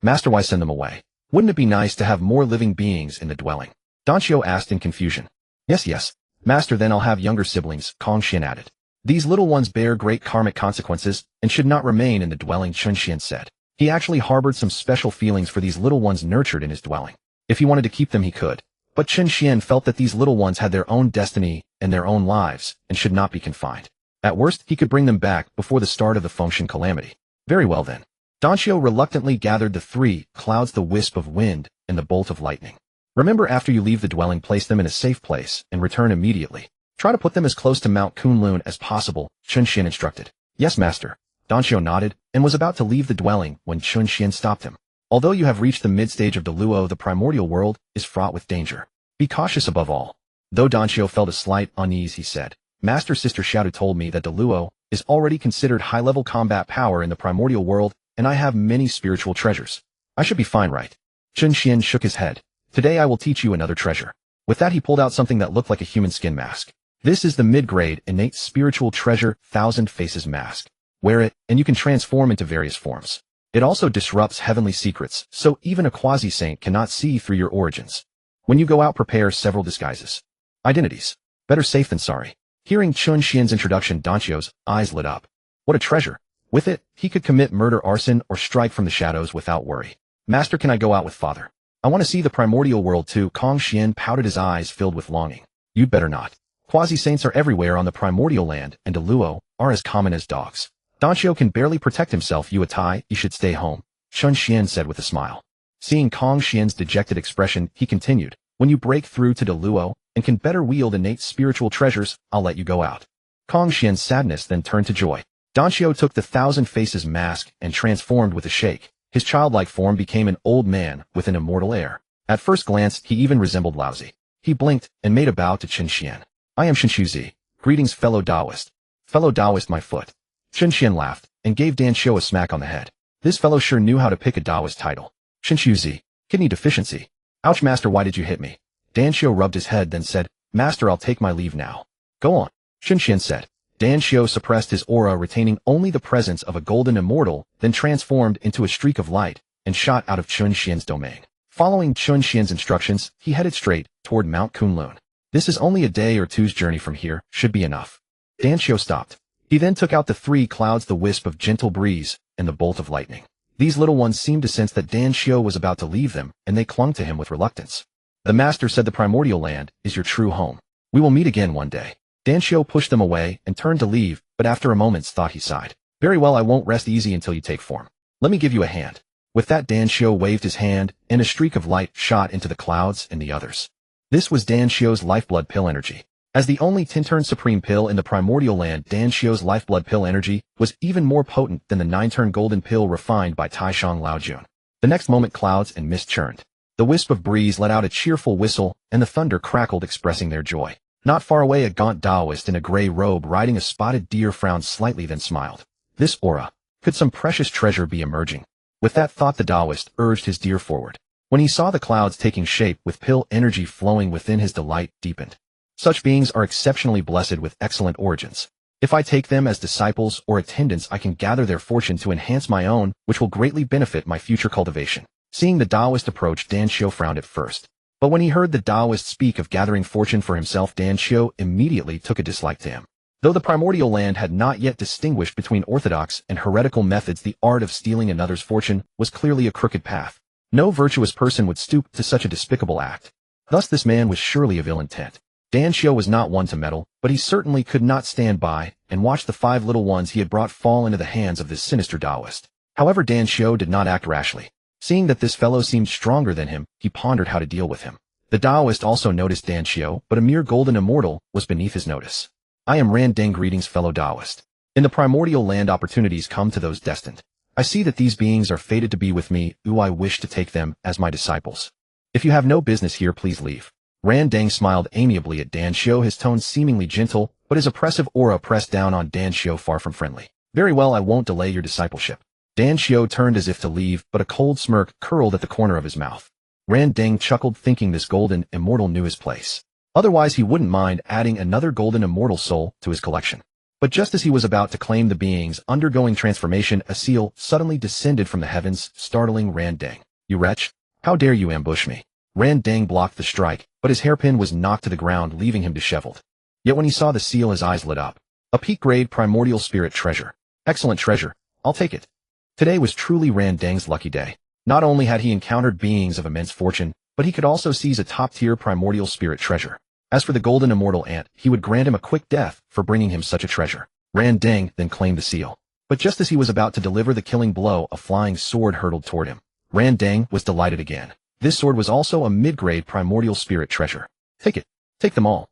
Master, why send them away? Wouldn't it be nice to have more living beings in the dwelling?" Danqiu asked in confusion. Yes, Master, then I'll have younger siblings, Tongtian added. These little ones bear great karmic consequences and should not remain in the dwelling, Tongtian said. He actually harbored some special feelings for these little ones nurtured in his dwelling. If he wanted to keep them, he could. But Tongtian felt that these little ones had their own destiny and their own lives and should not be confined. At worst, he could bring them back before the start of the Fengshen calamity. Very well then. Danqiu reluctantly gathered the 3 clouds, the wisp of wind and the bolt of lightning. Remember, after you leave the dwelling, place them in a safe place and return immediately. Try to put them as close to Mount Kunlun as possible, Tongtian instructed. Yes, master. Danqiu nodded and was about to leave the dwelling when Tongtian stopped him. Although you have reached the mid-stage of Deluo, the primordial world is fraught with danger. Be cautious above all. Though Danqiu felt a slight unease, he said, Master, Sister Xiao told me that Deluo is already considered high-level combat power in the primordial world, and I have many spiritual treasures. I should be fine, right? Tongtian shook his head. Today I will teach you another treasure. With that, he pulled out something that looked like a human skin mask. This is the mid-grade innate spiritual treasure Thousand Faces mask. Wear it, and you can transform into various forms. It also disrupts heavenly secrets, so even a quasi-saint cannot see through your origins. When you go out, prepare several disguises. Identities. Better safe than sorry. Hearing Tongtian's introduction, Danqiu's eyes lit up. What a treasure. With it, he could commit murder, arson, or strike from the shadows without worry. Master, can I go out with father? I want to see the primordial world too. Tongtian pouted, his eyes filled with longing. You'd better not. Quasi-saints are everywhere on the primordial land, and Deluo are as common as dogs. Danqiu can barely protect himself. You should stay home, Tongtian said with a smile. Seeing Tongtian's dejected expression, he continued, when you break through to Deluo and can better wield innate spiritual treasures, I'll let you go out. Tongtian's sadness then turned to joy. Danqiu took the Thousand Faces mask and transformed with a shake. His childlike form became an old man with an immortal air. At first glance, he even resembled Laozi. He blinked and made a bow to Tongtian. I am Shenxiuzi. Greetings, fellow Taoist. Fellow Taoist, my foot. Tongtian laughed and gave Danqiu a smack on the head. This fellow sure knew how to pick a Taoist title. Shenxiuzi. Kidney deficiency. Ouch, master, why did you hit me? Danqiu rubbed his head, then said, Master, I'll take my leave now. Go on, Tongtian said. Danqiu suppressed his aura, retaining only the presence of a golden immortal, then transformed into a streak of light and shot out of Tongtian's domain. Following Tongtian's instructions, he headed straight toward Mount Kunlun. This is only a day or two's journey from here, should be enough. Danqiu stopped. He then took out the 3 clouds, the wisp of gentle breeze and the bolt of lightning. These little ones seemed to sense that Danqiu was about to leave them, and they clung to him with reluctance. The master said the primordial land is your true home. We will meet again one day. Danqiu pushed them away and turned to leave, but after a moment's thought he sighed. Very well, I won't rest easy until you take form. Let me give you a hand. With that, Danqiu waved his hand, and a streak of light shot into the clouds and the others. This was Danqiu's lifeblood pill energy. As the only Tintern Supreme pill in the primordial land, Danqiu's lifeblood pill energy was even more potent than the 9-turn golden pill refined by Taishang Laojun. The next moment, clouds and mist churned. The wisp of breeze let out a cheerful whistle, and the thunder crackled, expressing their joy. Not far away, a gaunt Taoist in a gray robe riding a spotted deer frowned slightly, then smiled. This aura. Could some precious treasure be emerging? With that thought, the Taoist urged his deer forward. When he saw the clouds taking shape with pill energy flowing within, his delight deepened. Such beings are exceptionally blessed with excellent origins. If I take them as disciples or attendants, I can gather their fortune to enhance my own, which will greatly benefit my future cultivation. Seeing the Taoist approach, Danqiu frowned at first. But when he heard the Taoist speak of gathering fortune for himself, Danqiu immediately took a dislike to him. Though the primordial land had not yet distinguished between orthodox and heretical methods, the art of stealing another's fortune was clearly a crooked path. No virtuous person would stoop to such a despicable act. Thus this man was surely of ill intent. Danqiu was not one to meddle, but he certainly could not stand by and watch the 5 little ones he had brought fall into the hands of this sinister Taoist. However, Danqiu did not act rashly. Seeing that this fellow seemed stronger than him, he pondered how to deal with him. The Taoist also noticed Danqiu, but a mere golden immortal was beneath his notice. I am Ran Deng. Greetings, fellow Taoist. In the primordial land, opportunities come to those destined. I see that these beings are fated to be with me. I wish to take them as my disciples. If you have no business here, please leave. Ran Deng smiled amiably at Danqiu, his tone seemingly gentle, but his oppressive aura pressed down on Danqiu, far from friendly. Very well, I won't delay your discipleship. Danqiu turned as if to leave, but a cold smirk curled at the corner of his mouth. Ran Deng chuckled, thinking this golden immortal knew his place. Otherwise, he wouldn't mind adding another golden immortal soul to his collection. But just as he was about to claim the beings undergoing transformation, a seal suddenly descended from the heavens, startling Ran Deng. You wretch! How dare you ambush me? Ran Deng blocked the strike, but his hairpin was knocked to the ground, leaving him disheveled. Yet when he saw the seal, his eyes lit up. A peak-grade primordial spirit treasure. Excellent treasure. I'll take it. Today was truly Randang's lucky day. Not only had he encountered beings of immense fortune, but he could also seize a top-tier primordial spirit treasure. As for the golden immortal ant, he would grant him a quick death for bringing him such a treasure. Randang then claimed the seal. But just as he was about to deliver the killing blow, a flying sword hurtled toward him. Randang was delighted again. This sword was also a mid-grade primordial spirit treasure. Take it. Take them all.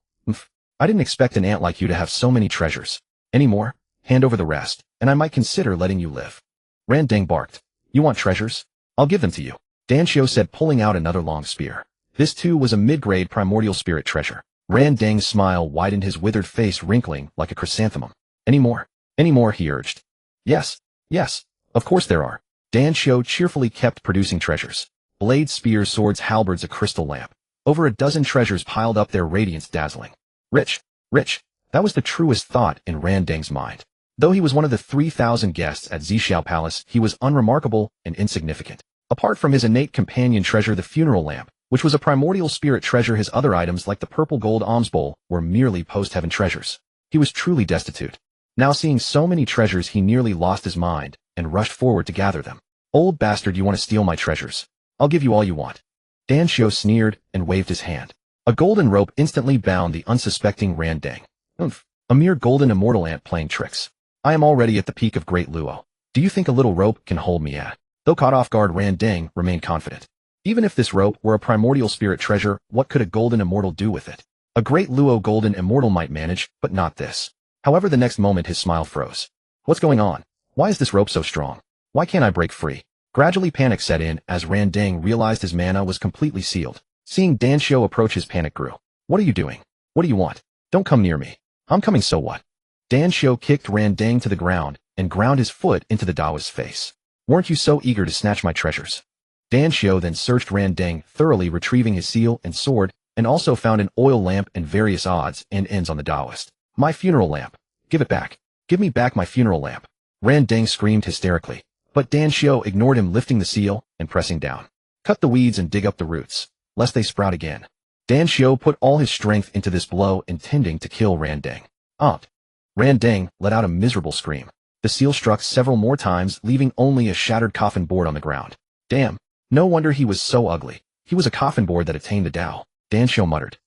I didn't expect an ant like you to have so many treasures. Any more? Hand over the rest, and I might consider letting you live. Randang barked. You want treasures? I'll give them to you. Danxiu said, pulling out another long spear. This too was a mid-grade primordial spirit treasure. Randang's smile widened, his withered face wrinkling like a chrysanthemum. Any more? Any more? He urged. Yes. Yes. Of course there are. Danxiu cheerfully kept producing treasures. Blades, spears, swords, halberds, a crystal lamp. Over a dozen treasures piled up, their radiance dazzling. Rich. Rich. That was the truest thought in Randang's mind. Though he was one of the 3,000 guests at Xiao Palace, he was unremarkable and insignificant. Apart from his innate companion treasure, the funeral lamp, which was a primordial spirit treasure, his other items like the purple gold alms bowl were merely post-heaven treasures. He was truly destitute. Now seeing so many treasures, he nearly lost his mind and rushed forward to gather them. Old bastard, you want to steal my treasures? I'll give you all you want. Danxiu sneered and waved his hand. A golden rope instantly bound the unsuspecting Randang. A mere golden immortal ant playing tricks. I am already at the peak of Great Luo. Do you think a little rope can hold me at? Though caught off guard, Randang remained confident. Even if this rope were a primordial spirit treasure, what could a golden immortal do with it? A Great Luo golden immortal might manage, but not this. However, the next moment his smile froze. What's going on? Why is this rope so strong? Why can't I break free? Gradually panic set in as Randang realized his mana was completely sealed. Seeing Danxiu approach, his panic grew. What are you doing? What do you want? Don't come near me. I'm coming, so what? Danxiu kicked Randang to the ground and ground his foot into the Daoist's face. Weren't you so eager to snatch my treasures? Danxiu then searched Randang thoroughly, retrieving his seal and sword, and also found an oil lamp and various odds and ends on the Daoist. My funeral lamp. Give it back. Give me back my funeral lamp. Randang screamed hysterically, but Danxiu ignored him, lifting the seal and pressing down. Cut the weeds and dig up the roots, lest they sprout again. Danxiu put all his strength into this blow, intending to kill Randang. Randang let out a miserable scream. The seal struck several more times, leaving only a shattered coffin board on the ground. Damn. No wonder he was so ugly. He was a coffin board that attained the Dao, Danxiu muttered.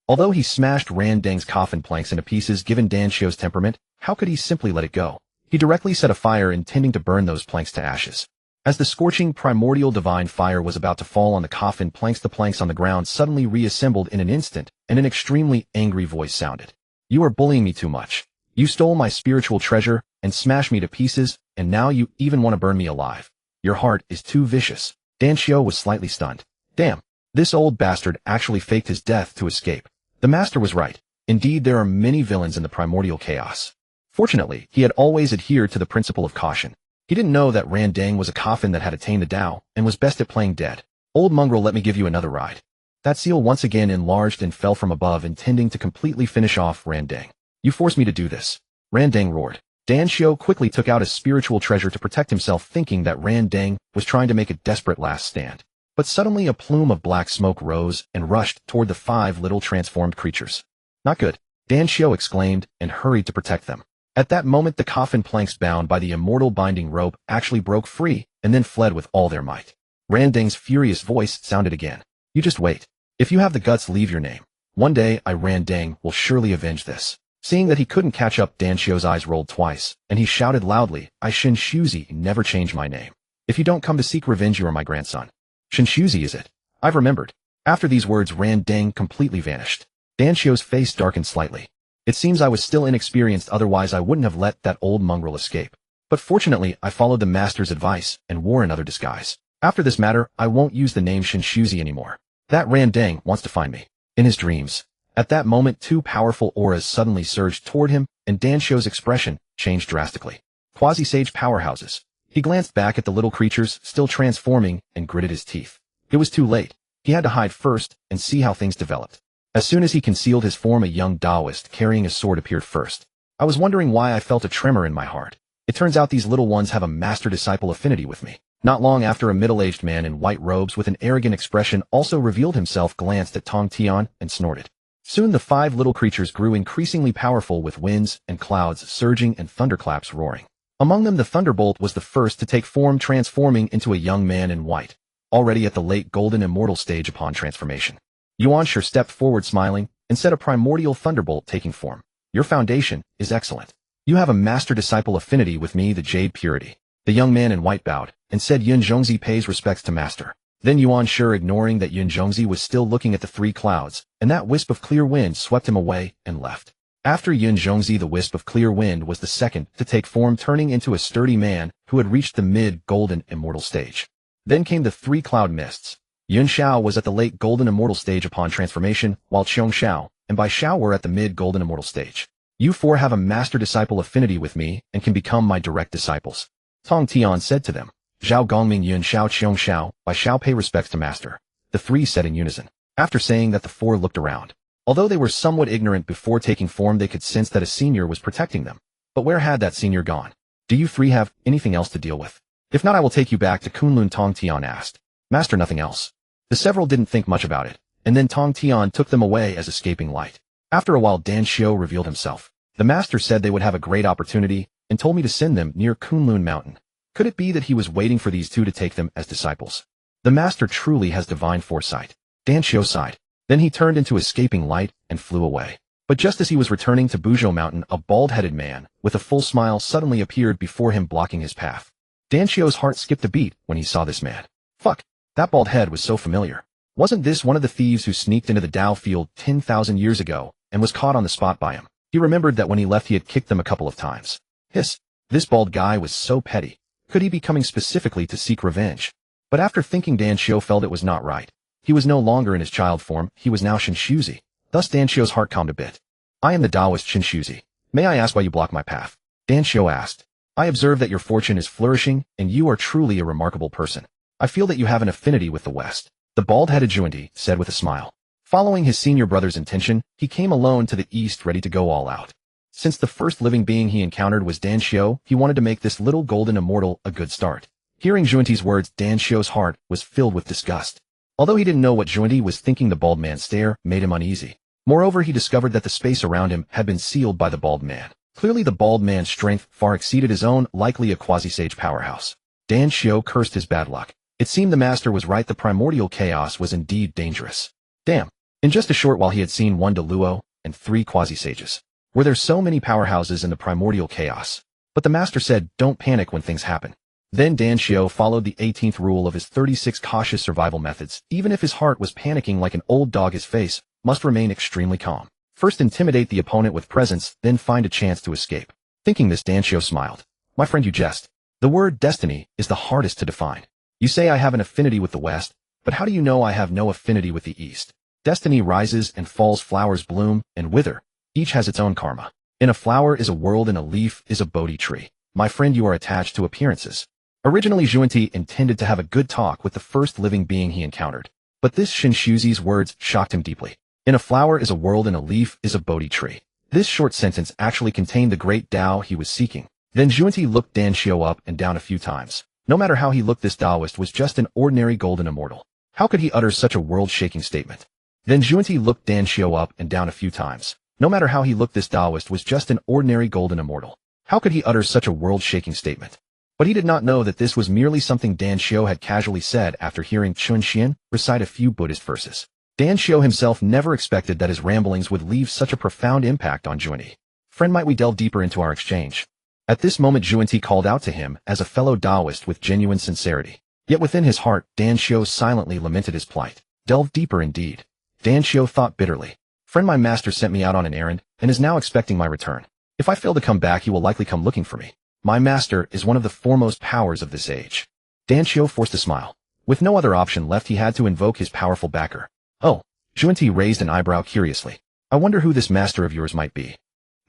Although he smashed Randang's coffin planks into pieces, given Danxiu's temperament, how could he simply let it go? He directly set a fire, intending to burn those planks to ashes. As the scorching primordial divine fire was about to fall on the coffin planks, the planks on the ground suddenly reassembled in an instant, and an extremely angry voice sounded. You are bullying me too much. You stole my spiritual treasure and smashed me to pieces, and now you even want to burn me alive. Your heart is too vicious. Danxiu was slightly stunned. Damn, this old bastard actually faked his death to escape. The master was right. Indeed, there are many villains in the primordial chaos. Fortunately, he had always adhered to the principle of caution. He didn't know that Randang was a coffin that had attained the Dao and was best at playing dead. Old mongrel, let me give you another ride. That seal once again enlarged and fell from above, intending to completely finish off Randang. You forced me to do this. Randang roared. Danxiu quickly took out his spiritual treasure to protect himself, thinking that Randang was trying to make a desperate last stand. But suddenly a plume of black smoke rose and rushed toward the 5 little transformed creatures. Not good, Danxiu exclaimed and hurried to protect them. At that moment, the coffin planks bound by the immortal binding rope actually broke free and then fled with all their might. Randang's furious voice sounded again. You just wait. If you have the guts, leave your name. One day, Randang will surely avenge this. Seeing that he couldn't catch up, Danxiu's eyes rolled twice, and he shouted loudly, I Shinshuzi never change my name. If you don't come to seek revenge, you are my grandson. Shinshuzi is it? I've remembered. After these words, Randang completely vanished. Danxiu's face darkened slightly. It seems I was still inexperienced, otherwise I wouldn't have let that old mongrel escape. But fortunately, I followed the master's advice and wore another disguise. After this matter, I won't use the name Shinshuzi anymore. That Randang wants to find me. In his dreams. At that moment, 2 powerful auras suddenly surged toward him, and Danxiu's expression changed drastically. Quasi-sage powerhouses. He glanced back at the little creatures, still transforming, and gritted his teeth. It was too late. He had to hide first and see how things developed. As soon as he concealed his form, a young Daoist carrying a sword appeared first. I was wondering why I felt a tremor in my heart. It turns out these little ones have a master-disciple affinity with me. Not long after, a middle-aged man in white robes with an arrogant expression also revealed himself, glanced at Tongtian, and snorted. Soon the 5 little creatures grew increasingly powerful with winds and clouds surging and thunderclaps roaring. Among them the Thunderbolt was the first to take form, transforming into a young man in white, already at the late golden immortal stage upon transformation. Yuanshi stepped forward smiling and said, a primordial thunderbolt taking form. Your foundation is excellent. You have a master-disciple affinity with me, the Jade Purity. The young man in white bowed and said Yun Zhongzi pays respects to master. Then Yuanshi, ignoring that Yun Zhongzi was still looking at the 3 clouds, and that wisp of clear wind swept him away and left. After Yun Zhongzi, the wisp of clear wind was the second to take form, turning into a sturdy man who had reached the mid-golden immortal stage. Then came the 3 cloud mists. Yun Xiao was at the late golden immortal stage upon transformation, while Qiong Xiao and Bai Xiao were at the mid-golden immortal stage. You 4 have a master-disciple affinity with me and can become my direct disciples. Tongtian said to them. Zhao Gongming, Yun Xiao, Qiong Xiao, Bai Xiao pay respects to master. The 3 said in unison. After saying that, the 4 looked around. Although they were somewhat ignorant before taking form, they could sense that a senior was protecting them. But where had that senior gone? Do you 3 have anything else to deal with? If not, I will take you back to Kunlun, Tongtian asked. Master, nothing else. The several didn't think much about it, and then Tongtian took them away as escaping light. After a while, Dan Xiu revealed himself. The master said they would have a great opportunity and told me to send them near Kunlun Mountain. Could it be that he was waiting for these 2 to take them as disciples? The master truly has divine foresight. Dan Xiu sighed. Then he turned into escaping light and flew away. But just as he was returning to Buzhou Mountain, a bald-headed man with a full smile suddenly appeared before him, blocking his path. Dan Xiu's heart skipped a beat when he saw this man. Fuck, that bald head was so familiar. Wasn't this one of the thieves who sneaked into the Dao field 10,000 years ago and was caught on the spot by him? He remembered that when he left he had kicked them a couple of times. Hiss, this bald guy was so petty. Could he be coming specifically to seek revenge? But after thinking, Dan Xiu felt it was not right. He was no longer in his child form, he was now Shinshuzi. Thus Dan Xiu's heart calmed a bit. I am the Taoist Shinshuzi. May I ask why you block my path? Dan Xiu asked. I observe that your fortune is flourishing, and you are truly a remarkable person. I feel that you have an affinity with the West. The bald-headed Juandi said with a smile. Following his senior brother's intention, he came alone to the east, ready to go all out. Since the first living being he encountered was Dan Xiu, he wanted to make this little golden immortal a good start. Hearing Juanti's words, Dan Xiu's heart was filled with disgust. Although he didn't know what Juandi was thinking, the bald man's stare made him uneasy. Moreover, he discovered that the space around him had been sealed by the bald man. Clearly the bald man's strength far exceeded his own, likely a quasi-sage powerhouse. Dan Xiu cursed his bad luck. It seemed the master was right, the primordial chaos was indeed dangerous. Damn. In just a short while he had seen 1 Deluo and 3 quasi-sages. Were there so many powerhouses in the primordial chaos? But the master said, don't panic when things happen. Then Dan Xiu followed the 18th rule of his 36 cautious survival methods. Even if his heart was panicking like an old dog, his face must remain extremely calm. First intimidate the opponent with presence, then find a chance to escape. Thinking this, Dan Xiu smiled. My friend, you jest. The word destiny is the hardest to define. You say I have an affinity with the West, but how do you know I have no affinity with the East? Destiny rises and falls, flowers bloom and wither. Each has its own karma. In a flower is a world, and a leaf is a Bodhi tree. My friend, you are attached to appearances. Originally, Juanti intended to have a good talk with the first living being he encountered. But this Shinshuzi's words shocked him deeply. In a flower is a world, and a leaf is a Bodhi tree. This short sentence actually contained the great Dao he was seeking. Then Juanti looked Dan Xiu up and down a few times. No matter how he looked, this Taoist was just an ordinary golden immortal. How could he utter such a world-shaking statement? Then Juanti looked Dan Xiu up and down a few times. No matter how he looked, this Taoist was just an ordinary golden immortal. How could he utter such a world-shaking statement? But he did not know that this was merely something Dan Xiu had casually said after hearing Chun Xian recite a few Buddhist verses. Dan Xiu himself never expected that his ramblings would leave such a profound impact on Juanti. Friend, might we delve deeper into our exchange? At this moment, Juanti called out to him as a fellow Taoist with genuine sincerity. Yet within his heart, Dan Xiu silently lamented his plight. Delve deeper indeed. Dan Xiu thought bitterly. Friend, my master sent me out on an errand and is now expecting my return. If I fail to come back, he will likely come looking for me. My master is one of the foremost powers of this age. Dan Xiu forced a smile. With no other option left, he had to invoke his powerful backer. Oh, Juanti raised an eyebrow curiously. I wonder who this master of yours might be.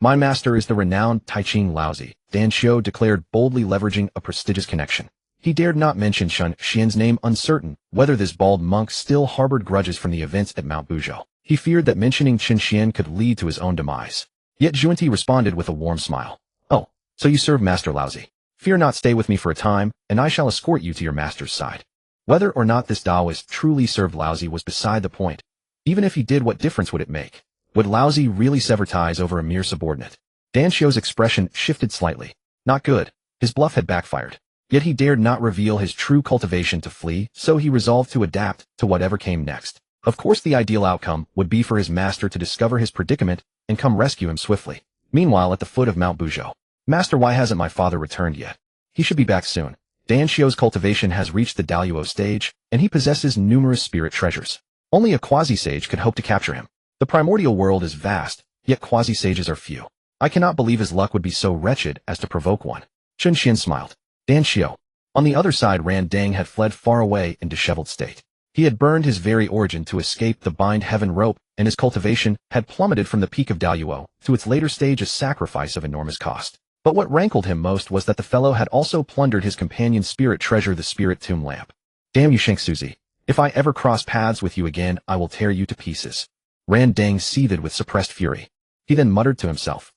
My master is the renowned Taiching Laozi, Dan Xiu declared, boldly leveraging a prestigious connection. He dared not mention Chun Xian's name, uncertain whether this bald monk still harbored grudges from the events at Mount Buzhou. He feared that mentioning Chun Xian could lead to his own demise. Yet Juanti responded with a warm smile. Oh, so you serve Master Laozi. Fear not, stay with me for a time, and I shall escort you to your master's side. Whether or not this Taoist truly served Laozi was beside the point. Even if he did, what difference would it make? Would Laozi really sever ties over a mere subordinate? Dan Xiao's expression shifted slightly. Not good. His bluff had backfired. Yet he dared not reveal his true cultivation to flee, so he resolved to adapt to whatever came next. Of course, the ideal outcome would be for his master to discover his predicament and come rescue him swiftly. Meanwhile, at the foot of Mount Buzhou, Master, why hasn't my father returned yet? He should be back soon. Dan Xiao's cultivation has reached the Daluo stage, and he possesses numerous spirit treasures. Only a quasi-sage could hope to capture him. The primordial world is vast, yet quasi-sages are few. I cannot believe his luck would be so wretched as to provoke one. Chun Xian smiled. Dan Xiao. On the other side, Ran Deng had fled far away in disheveled state. He had burned his very origin to escape the bind heaven rope, and his cultivation had plummeted from the peak of Daluo to its later stage, a sacrifice of enormous cost. But what rankled him most was that the fellow had also plundered his companion's spirit treasure, the spirit tomb lamp. Damn you, Shang Suzi. If I ever cross paths with you again, I will tear you to pieces. Ran Deng seethed with suppressed fury. He then muttered to himself.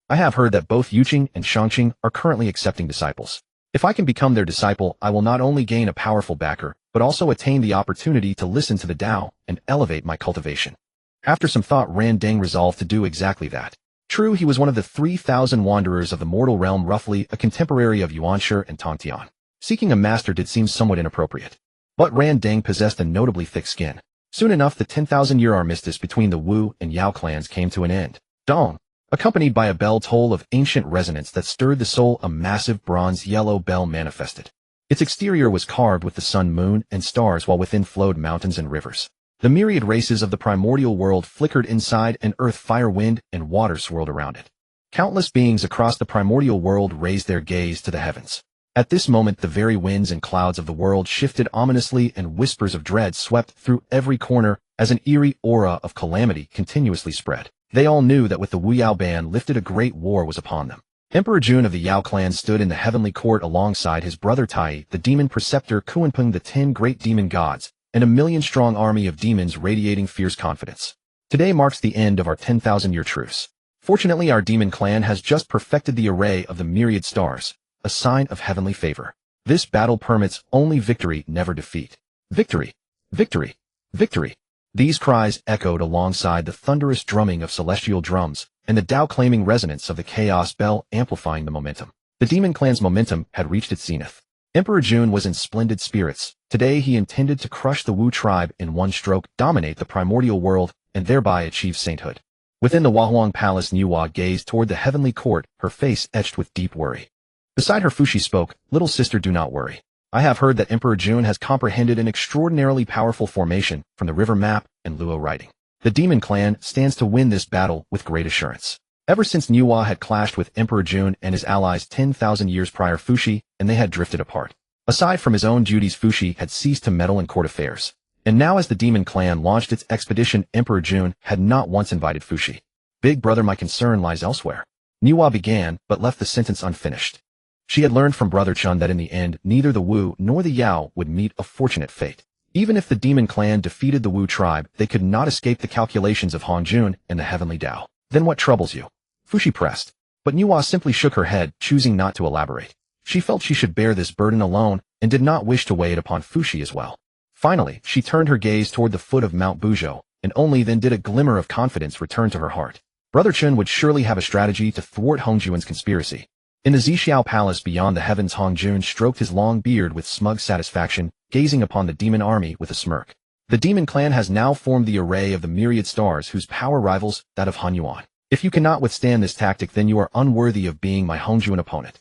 I have heard that both Yuqing and Shangqing are currently accepting disciples. If I can become their disciple, I will not only gain a powerful backer, but also attain the opportunity to listen to the Tao and elevate my cultivation. After some thought, Ran Deng resolved to do exactly that. True, he was one of the 3,000 wanderers of the mortal realm, roughly a contemporary of Yuanshi and Tongtian. Seeking a master did seem somewhat inappropriate. But Ran Deng possessed a notably thick skin. Soon enough, the 10,000-year armistice between the Wu and Yao clans came to an end. Dong, accompanied by a bell toll of ancient resonance that stirred the soul, a massive bronze-yellow bell manifested. Its exterior was carved with the sun, moon, and stars, while within flowed mountains and rivers. The myriad races of the primordial world flickered inside, and earth, fire, wind, and water swirled around it. Countless beings across the primordial world raised their gaze to the heavens. At this moment, the very winds and clouds of the world shifted ominously, and whispers of dread swept through every corner as an eerie aura of calamity continuously spread. They all knew that with the Wu Yao ban lifted, a great war was upon them. Emperor Jun of the Yao clan stood in the heavenly court alongside his brother Tai, the demon preceptor Kuanpeng, the 10 great demon gods, and a million-strong army of demons radiating fierce confidence. Today marks the end of our 10,000-year truce. Fortunately, our demon clan has just perfected the array of the myriad stars, a sign of heavenly favor. This battle permits only victory, never defeat. Victory! Victory! Victory! These cries echoed alongside the thunderous drumming of celestial drums, and the Tao-claiming resonance of the chaos bell amplifying the momentum. The demon clan's momentum had reached its zenith. Emperor Jun was in splendid spirits. Today he intended to crush the Wu tribe in one stroke, dominate the primordial world, and thereby achieve sainthood. Within the Honghuang Palace, Nüwa gazed toward the heavenly court, her face etched with deep worry. Beside her, Fushi spoke, "Little sister, do not worry. I have heard that Emperor Jun has comprehended an extraordinarily powerful formation from the river map and Luo writing. The demon clan stands to win this battle with great assurance." Ever since Nüwa had clashed with Emperor Jun and his allies 10,000 years prior, Fushi and they had drifted apart. Aside from his own duties, Fushi had ceased to meddle in court affairs. And now, as the demon clan launched its expedition, Emperor Jun had not once invited Fushi. "Big brother, my concern lies elsewhere." Nüwa began, but left the sentence unfinished. She had learned from Brother Chun that in the end, neither the Wu nor the Yao would meet a fortunate fate. Even if the demon clan defeated the Wu tribe, they could not escape the calculations of Han Jun and the Heavenly Dao. "Then what troubles you?" Fushi pressed. But Nüwa simply shook her head, choosing not to elaborate. She felt she should bear this burden alone, and did not wish to weigh it upon Fushi as well. Finally, she turned her gaze toward the foot of Mount Buzhou, and only then did a glimmer of confidence return to her heart. Brother Chun would surely have a strategy to thwart Hongjuan's conspiracy. In the Zixiao Palace beyond the heavens, Hongjun stroked his long beard with smug satisfaction, gazing upon the demon army with a smirk. The demon clan has now formed the array of the myriad stars whose power rivals that of Han Yuan. If you cannot withstand this tactic, then you are unworthy of being my Hongjuan opponent.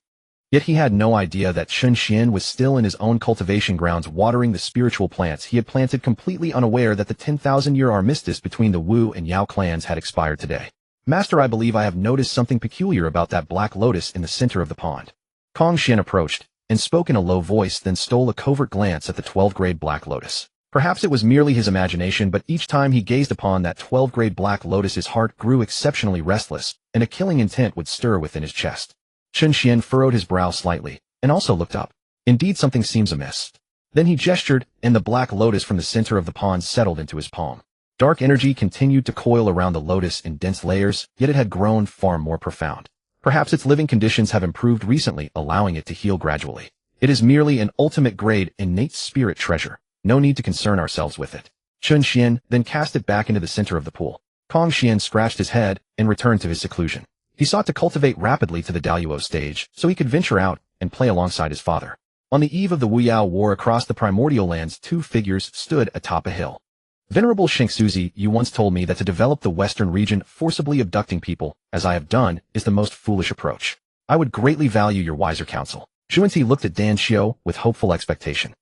Yet he had no idea that Chun Xian was still in his own cultivation grounds watering the spiritual plants he had planted, completely unaware that the 10,000-year armistice between the Wu and Yao clans had expired today. "Master, I believe I have noticed something peculiar about that black lotus in the center of the pond." Kong Xian approached, and spoke in a low voice, then stole a covert glance at the 12th-grade black lotus. Perhaps it was merely his imagination, but each time he gazed upon that 12th-grade black lotus his heart grew exceptionally restless, and a killing intent would stir within his chest. Chun Xian furrowed his brow slightly, and also looked up. Indeed, something seems amiss. Then he gestured, and the black lotus from the center of the pond settled into his palm. Dark energy continued to coil around the lotus in dense layers, yet it had grown far more profound. Perhaps its living conditions have improved recently, allowing it to heal gradually. It is merely an ultimate grade innate spirit treasure. No need to concern ourselves with it. Chun Xian then cast it back into the center of the pool. Tongtian scratched his head and returned to his seclusion. He sought to cultivate rapidly to the Daluo stage so he could venture out and play alongside his father. On the eve of the Wuyao War across the Primordial lands, two figures stood atop a hill. Venerable Shengsuzi, you once told me that to develop the western region forcibly abducting people, as I have done, is the most foolish approach. I would greatly value your wiser counsel. Zhuanti looked at Dan Xiu with hopeful expectation.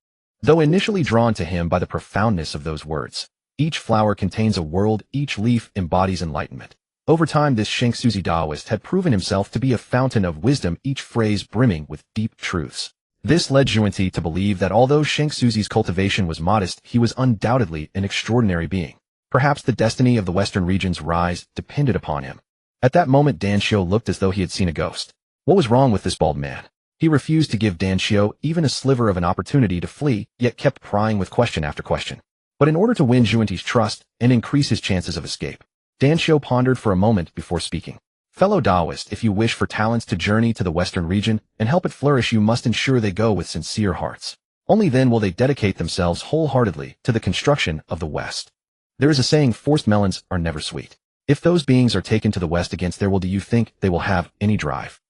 Though initially drawn to him by the profoundness of those words, each flower contains a world, each leaf embodies enlightenment. Over time, this Shengsuzi Taoist had proven himself to be a fountain of wisdom, each phrase brimming with deep truths. This led Zhuanti to believe that although Shengsuzi's cultivation was modest, he was undoubtedly an extraordinary being. Perhaps the destiny of the western region's rise depended upon him. At that moment, Dan Xiu looked as though he had seen a ghost. What was wrong with this bald man? He refused to give Dan Xiu even a sliver of an opportunity to flee, yet kept prying with question after question. But in order to win Zhuanti's trust and increase his chances of escape, Dan Xiu pondered for a moment before speaking. Fellow Taoist, if you wish for talents to journey to the western region and help it flourish, you must ensure they go with sincere hearts. Only then will they dedicate themselves wholeheartedly to the construction of the West. There is a saying, forced melons are never sweet. If those beings are taken to the West against their will, do you think they will have any drive?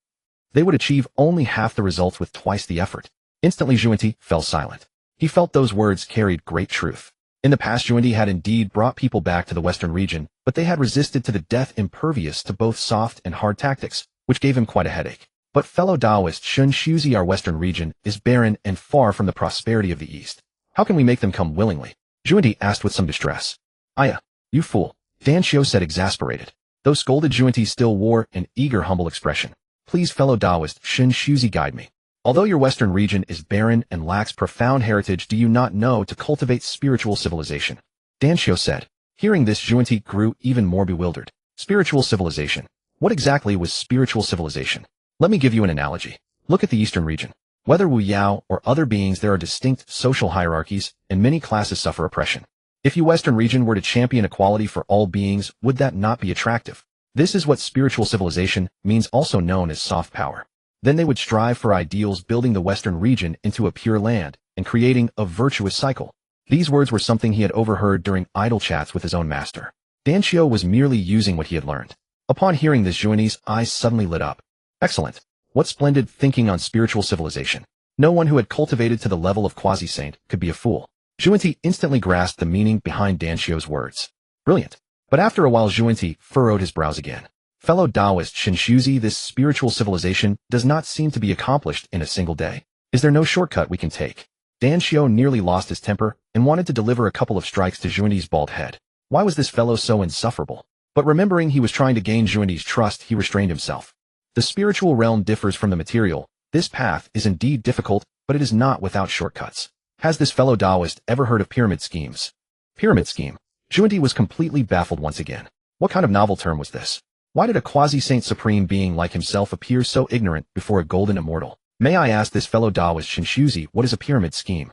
They would achieve only half the results with twice the effort. Instantly Zhuanti fell silent. He felt those words carried great truth. In the past, Zhuanti had indeed brought people back to the western region, but they had resisted to the death impervious to both soft and hard tactics, which gave him quite a headache. But fellow Taoist Shengsuzi, our western region is barren and far from the prosperity of the East. How can we make them come willingly? Zhuanti asked with some distress. Aya, you fool, Dan Xiu said, exasperated. Though scolded, Zhuanti still wore an eager, humble expression. Please, fellow Taoist Shengsuzi, guide me. Although your western region is barren and lacks profound heritage, do you not know to cultivate spiritual civilization? Dan Xiu said. Hearing this, Zhuanti grew even more bewildered. Spiritual civilization. What exactly was spiritual civilization? Let me give you an analogy. Look at the eastern region. Whether Wu Yao or other beings, there are distinct social hierarchies, and many classes suffer oppression. If you western region were to champion equality for all beings, would that not be attractive? This is what spiritual civilization means, also known as soft power. Then they would strive for ideals, building the western region into a pure land and creating a virtuous cycle. These words were something he had overheard during idle chats with his own master. Dan Xiu was merely using what he had learned. Upon hearing this, Zhuanti's eyes suddenly lit up. Excellent. What splendid thinking on spiritual civilization. No one who had cultivated to the level of quasi-saint could be a fool. Zhuanti instantly grasped the meaning behind Dan Xiu's words. Brilliant. But after a while, Zhuanti furrowed his brows again. Fellow Taoist Shengsuzi, this spiritual civilization does not seem to be accomplished in a single day. Is there no shortcut we can take? Dan Xiu nearly lost his temper and wanted to deliver a couple of strikes to Zhuanti's bald head. Why was this fellow so insufferable? But remembering he was trying to gain Zhuanti's trust, he restrained himself. The spiritual realm differs from the material. This path is indeed difficult, but it is not without shortcuts. Has this fellow Taoist ever heard of pyramid schemes? Pyramid scheme? Zhuanti was completely baffled once again. What kind of novel term was this? Why did a quasi-saint supreme being like himself appear so ignorant before a golden immortal? May I ask this fellow Taoist Shengsuzi, what is a pyramid scheme?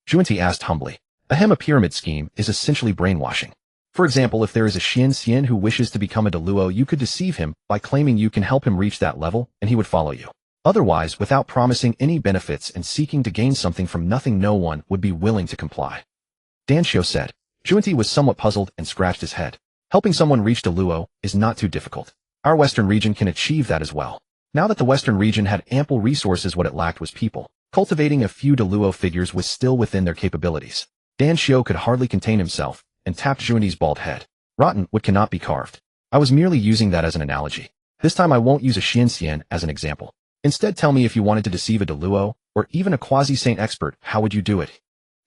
Zhuanti asked humbly. A pyramid scheme is essentially brainwashing. For example, if there is a Xian who wishes to become a Daluo, you could deceive him by claiming you can help him reach that level, and he would follow you. Otherwise, without promising any benefits and seeking to gain something from nothing, no one would be willing to comply. Dan Xiu said. Zhuanti was somewhat puzzled and scratched his head. Helping someone reach Daluo is not too difficult. Our western region can achieve that as well. Now that the western region had ample resources, what it lacked was people. Cultivating a few Daluo figures was still within their capabilities. Dan Xiu could hardly contain himself and tapped Zhuanti's bald head. Rotten wood cannot be carved. I was merely using that as an analogy. This time I won't use a Xian as an example. Instead, tell me, if you wanted to deceive a Daluo or even a quasi-saint expert, how would you do it?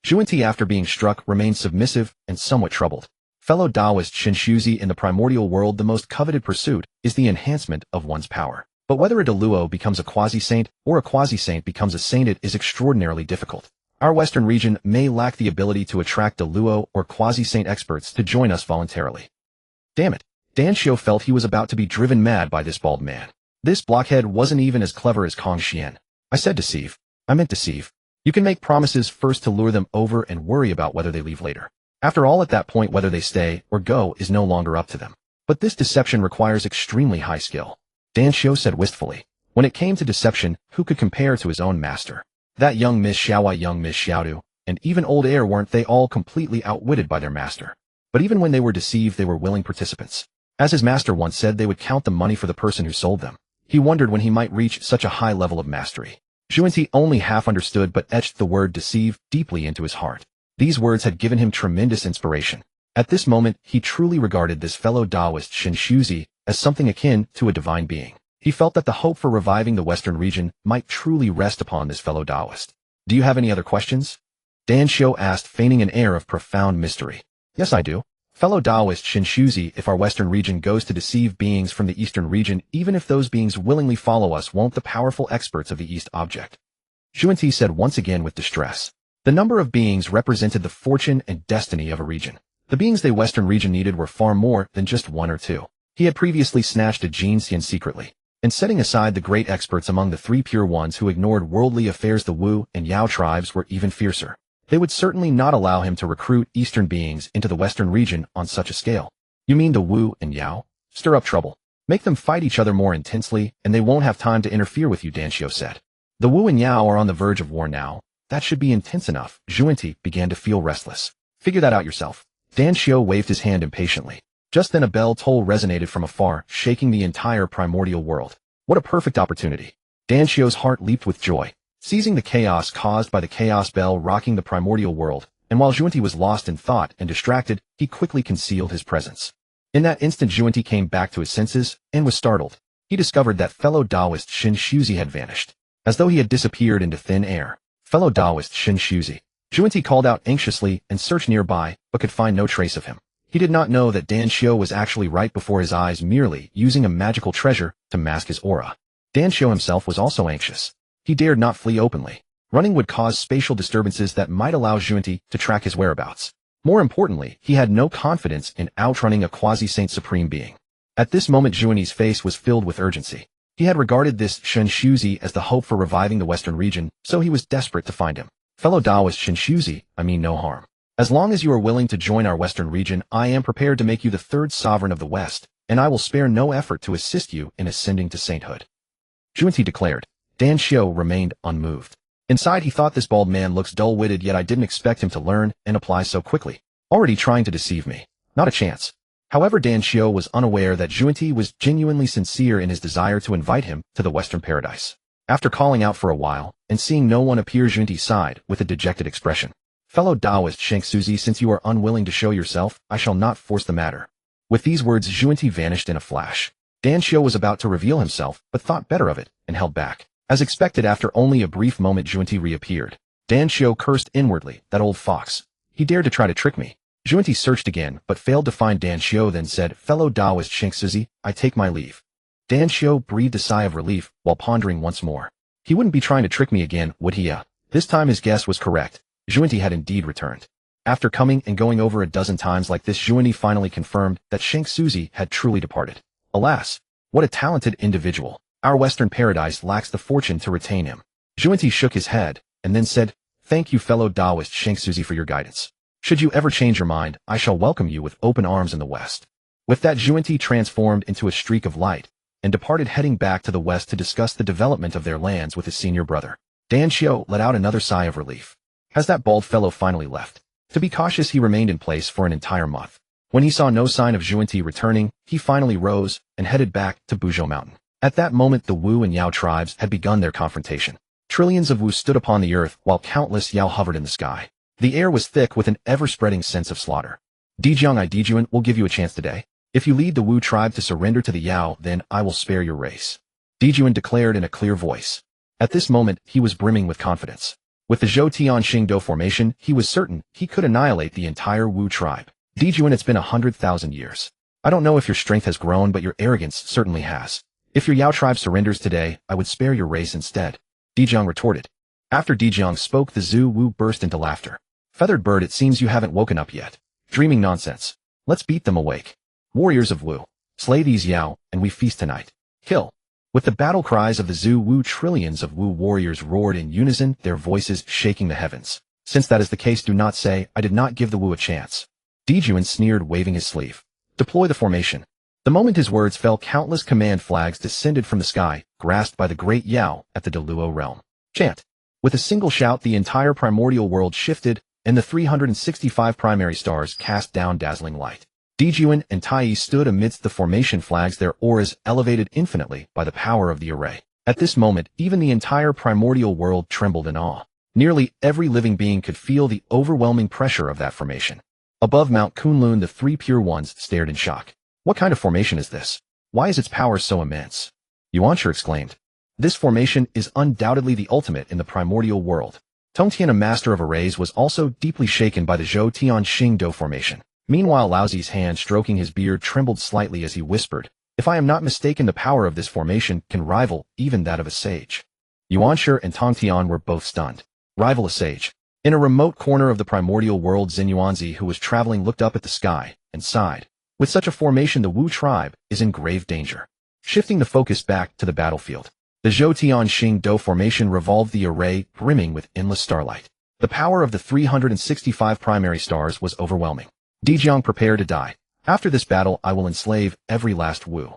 Zhuanti, after being struck, remained submissive and somewhat troubled. Fellow Taoist Shengsuzi, in the primordial world, the most coveted pursuit is the enhancement of one's power. But whether a Daluo becomes a quasi-saint or a quasi-saint becomes a saint, it is extraordinarily difficult. Our western region may lack the ability to attract Daluo or quasi-saint experts to join us voluntarily. Damn it. Dan Xiu felt he was about to be driven mad by this bald man. This blockhead wasn't even as clever as Kong Xian. I said deceive. I meant deceive. You can make promises first to lure them over and worry about whether they leave later. After all, at that point, whether they stay or go is no longer up to them. But this deception requires extremely high skill. Dan Xiu said wistfully. When it came to deception, who could compare to his own master? That young Miss Xiao Wa, young Miss Xiaodu, and even old Air, weren't they all completely outwitted by their master? But even when they were deceived, they were willing participants. As his master once said, they would count the money for the person who sold them. He wondered when he might reach such a high level of mastery. Zhuanti only half understood but etched the word deceive deeply into his heart. These words had given him tremendous inspiration. At this moment, he truly regarded this fellow Taoist Shen Shuzi as something akin to a divine being. He felt that the hope for reviving the Western region might truly rest upon this fellow Taoist. Do you have any other questions? Dan Xiu asked, feigning an air of profound mystery. Yes, I do. Fellow Taoist Shen Shuzi, if our Western region goes to deceive beings from the Eastern region, even if those beings willingly follow us, won't the powerful experts of the East object? Zhuanti said once again with distress. The number of beings represented the fortune and destiny of a region. The beings the Western region needed were far more than just one or two. He had previously snatched a Jinxian secretly, and setting aside the great experts among the three pure ones who ignored worldly affairs, the Wu and Yao tribes were even fiercer. They would certainly not allow him to recruit Eastern beings into the Western region on such a scale. You mean the Wu and Yao? Stir up trouble. Make them fight each other more intensely, and they won't have time to interfere with you, Dan Xiu said. The Wu and Yao are on the verge of war now. That should be intense enough. Zhuanti began to feel restless. Figure that out yourself. Dan Xiu waved his hand impatiently. Just then a bell toll resonated from afar, shaking the entire primordial world. What a perfect opportunity. Dan Xiu's heart leaped with joy. Seizing the chaos caused by the chaos bell rocking the primordial world, and while Zhuanti was lost in thought and distracted, he quickly concealed his presence. In that instant, Zhuanti came back to his senses and was startled. He discovered that fellow Taoist Shen Shuzi had vanished, as though he had disappeared into thin air. Fellow Taoist Shen Shuzi. Zhuanti called out anxiously and searched nearby, but could find no trace of him. He did not know that Dan Xiu was actually right before his eyes, merely using a magical treasure to mask his aura. Dan Xiu himself was also anxious. He dared not flee openly. Running would cause spatial disturbances that might allow Zhuanti to track his whereabouts. More importantly, he had no confidence in outrunning a quasi-saint supreme being. At this moment, Zhuanti's face was filled with urgency. He had regarded this Shen Shuzi as the hope for reviving the Western region, so he was desperate to find him. Fellow Taoist Shen Shuzi, I mean no harm. As long as you are willing to join our Western region, I am prepared to make you the third sovereign of the West, and I will spare no effort to assist you in ascending to sainthood. Zhuanti declared. Dan Xiu remained unmoved. Inside, he thought, this bald man looks dull-witted, yet I didn't expect him to learn and apply so quickly. Already trying to deceive me. Not a chance. However, Dan Xiu was unaware that Zhuanti was genuinely sincere in his desire to invite him to the Western paradise. After calling out for a while, and seeing no one appear, Zhuanti sighed with a dejected expression. Fellow Taoist Shen Shuzi, since you are unwilling to show yourself, I shall not force the matter. With these words, Zhuanti vanished in a flash. Dan Xiu was about to reveal himself, but thought better of it, and held back. As expected, after only a brief moment, Zhuanti reappeared. Dan Xiu cursed inwardly, that old fox. He dared to try to trick me. Zhuanti searched again, but failed to find Dan Xiu, then said, Fellow Taoist Shen Shuzi, I take my leave. Dan Xiu breathed a sigh of relief, while pondering once more. He wouldn't be trying to trick me again, would he? This time his guess was correct. Zhuanti had indeed returned. After coming and going over a dozen times like this, Zhuanti finally confirmed that Shen Shuzi had truly departed. Alas, what a talented individual. Our Western paradise lacks the fortune to retain him. Zhuanti shook his head, and then said, Thank you, fellow Taoist Shen Shuzi, for your guidance. Should you ever change your mind, I shall welcome you with open arms in the West. With that, Zhuanti transformed into a streak of light, and departed, heading back to the West to discuss the development of their lands with his senior brother. Dan Xiu let out another sigh of relief. Has that bald fellow finally left? To be cautious, he remained in place for an entire month. When he saw no sign of Zhuanti returning, he finally rose and headed back to Buzhou Mountain. At that moment, the Wu and Yao tribes had begun their confrontation. Trillions of Wu stood upon the earth, while countless Yao hovered in the sky. The air was thick with an ever-spreading sense of slaughter. Dijuan will give you a chance today. If you lead the Wu tribe to surrender to the Yao, then I will spare your race. Dijuan declared in a clear voice. At this moment, he was brimming with confidence. With the Zhou Tian Xingdo formation, he was certain he could annihilate the entire Wu tribe. Dijuan, it's been 100,000 years. I don't know if your strength has grown, but your arrogance certainly has. If your Yao tribe surrenders today, I would spare your race instead. Dijiang retorted. After Dijiang spoke, the Zhu Wu burst into laughter. Feathered bird, it seems you haven't woken up yet. Dreaming nonsense. Let's beat them awake. Warriors of Wu, slay these Yao, and we feast tonight. Kill. With the battle cries of the Zhu Wu, trillions of Wu warriors roared in unison, their voices shaking the heavens. Since that is the case, do not say, I did not give the Wu a chance. Dijuan sneered, waving his sleeve. Deploy the formation. The moment his words fell, countless command flags descended from the sky, grasped by the great Yao at the Deluo realm. Chant. With a single shout, the entire primordial world shifted, and the 365 primary stars cast down dazzling light. Dijuan and Tai stood amidst the formation flags, their auras elevated infinitely by the power of the array. At this moment, even the entire primordial world trembled in awe. Nearly every living being could feel the overwhelming pressure of that formation. Above Mount Kunlun, the three pure ones stared in shock. What kind of formation is this? Why is its power so immense? Yuanshi exclaimed. This formation is undoubtedly the ultimate in the primordial world. Tongtian, a master of arrays, was also deeply shaken by the Zhou Tianxing Do formation. Meanwhile, Laozi's hand stroking his beard trembled slightly as he whispered, "If I am not mistaken, the power of this formation can rival even that of a sage." Yuanshi and Tongtian were both stunned. Rival a sage. In a remote corner of the primordial world, Xinyuanzi, who was traveling, looked up at the sky and sighed. With such a formation, the Wu tribe is in grave danger. Shifting the focus back to the battlefield, the Zhou Tianxing Do formation revolved the array, brimming with endless starlight. The power of the 365 primary stars was overwhelming. Dijiang, prepare to die. After this battle, I will enslave every last Wu.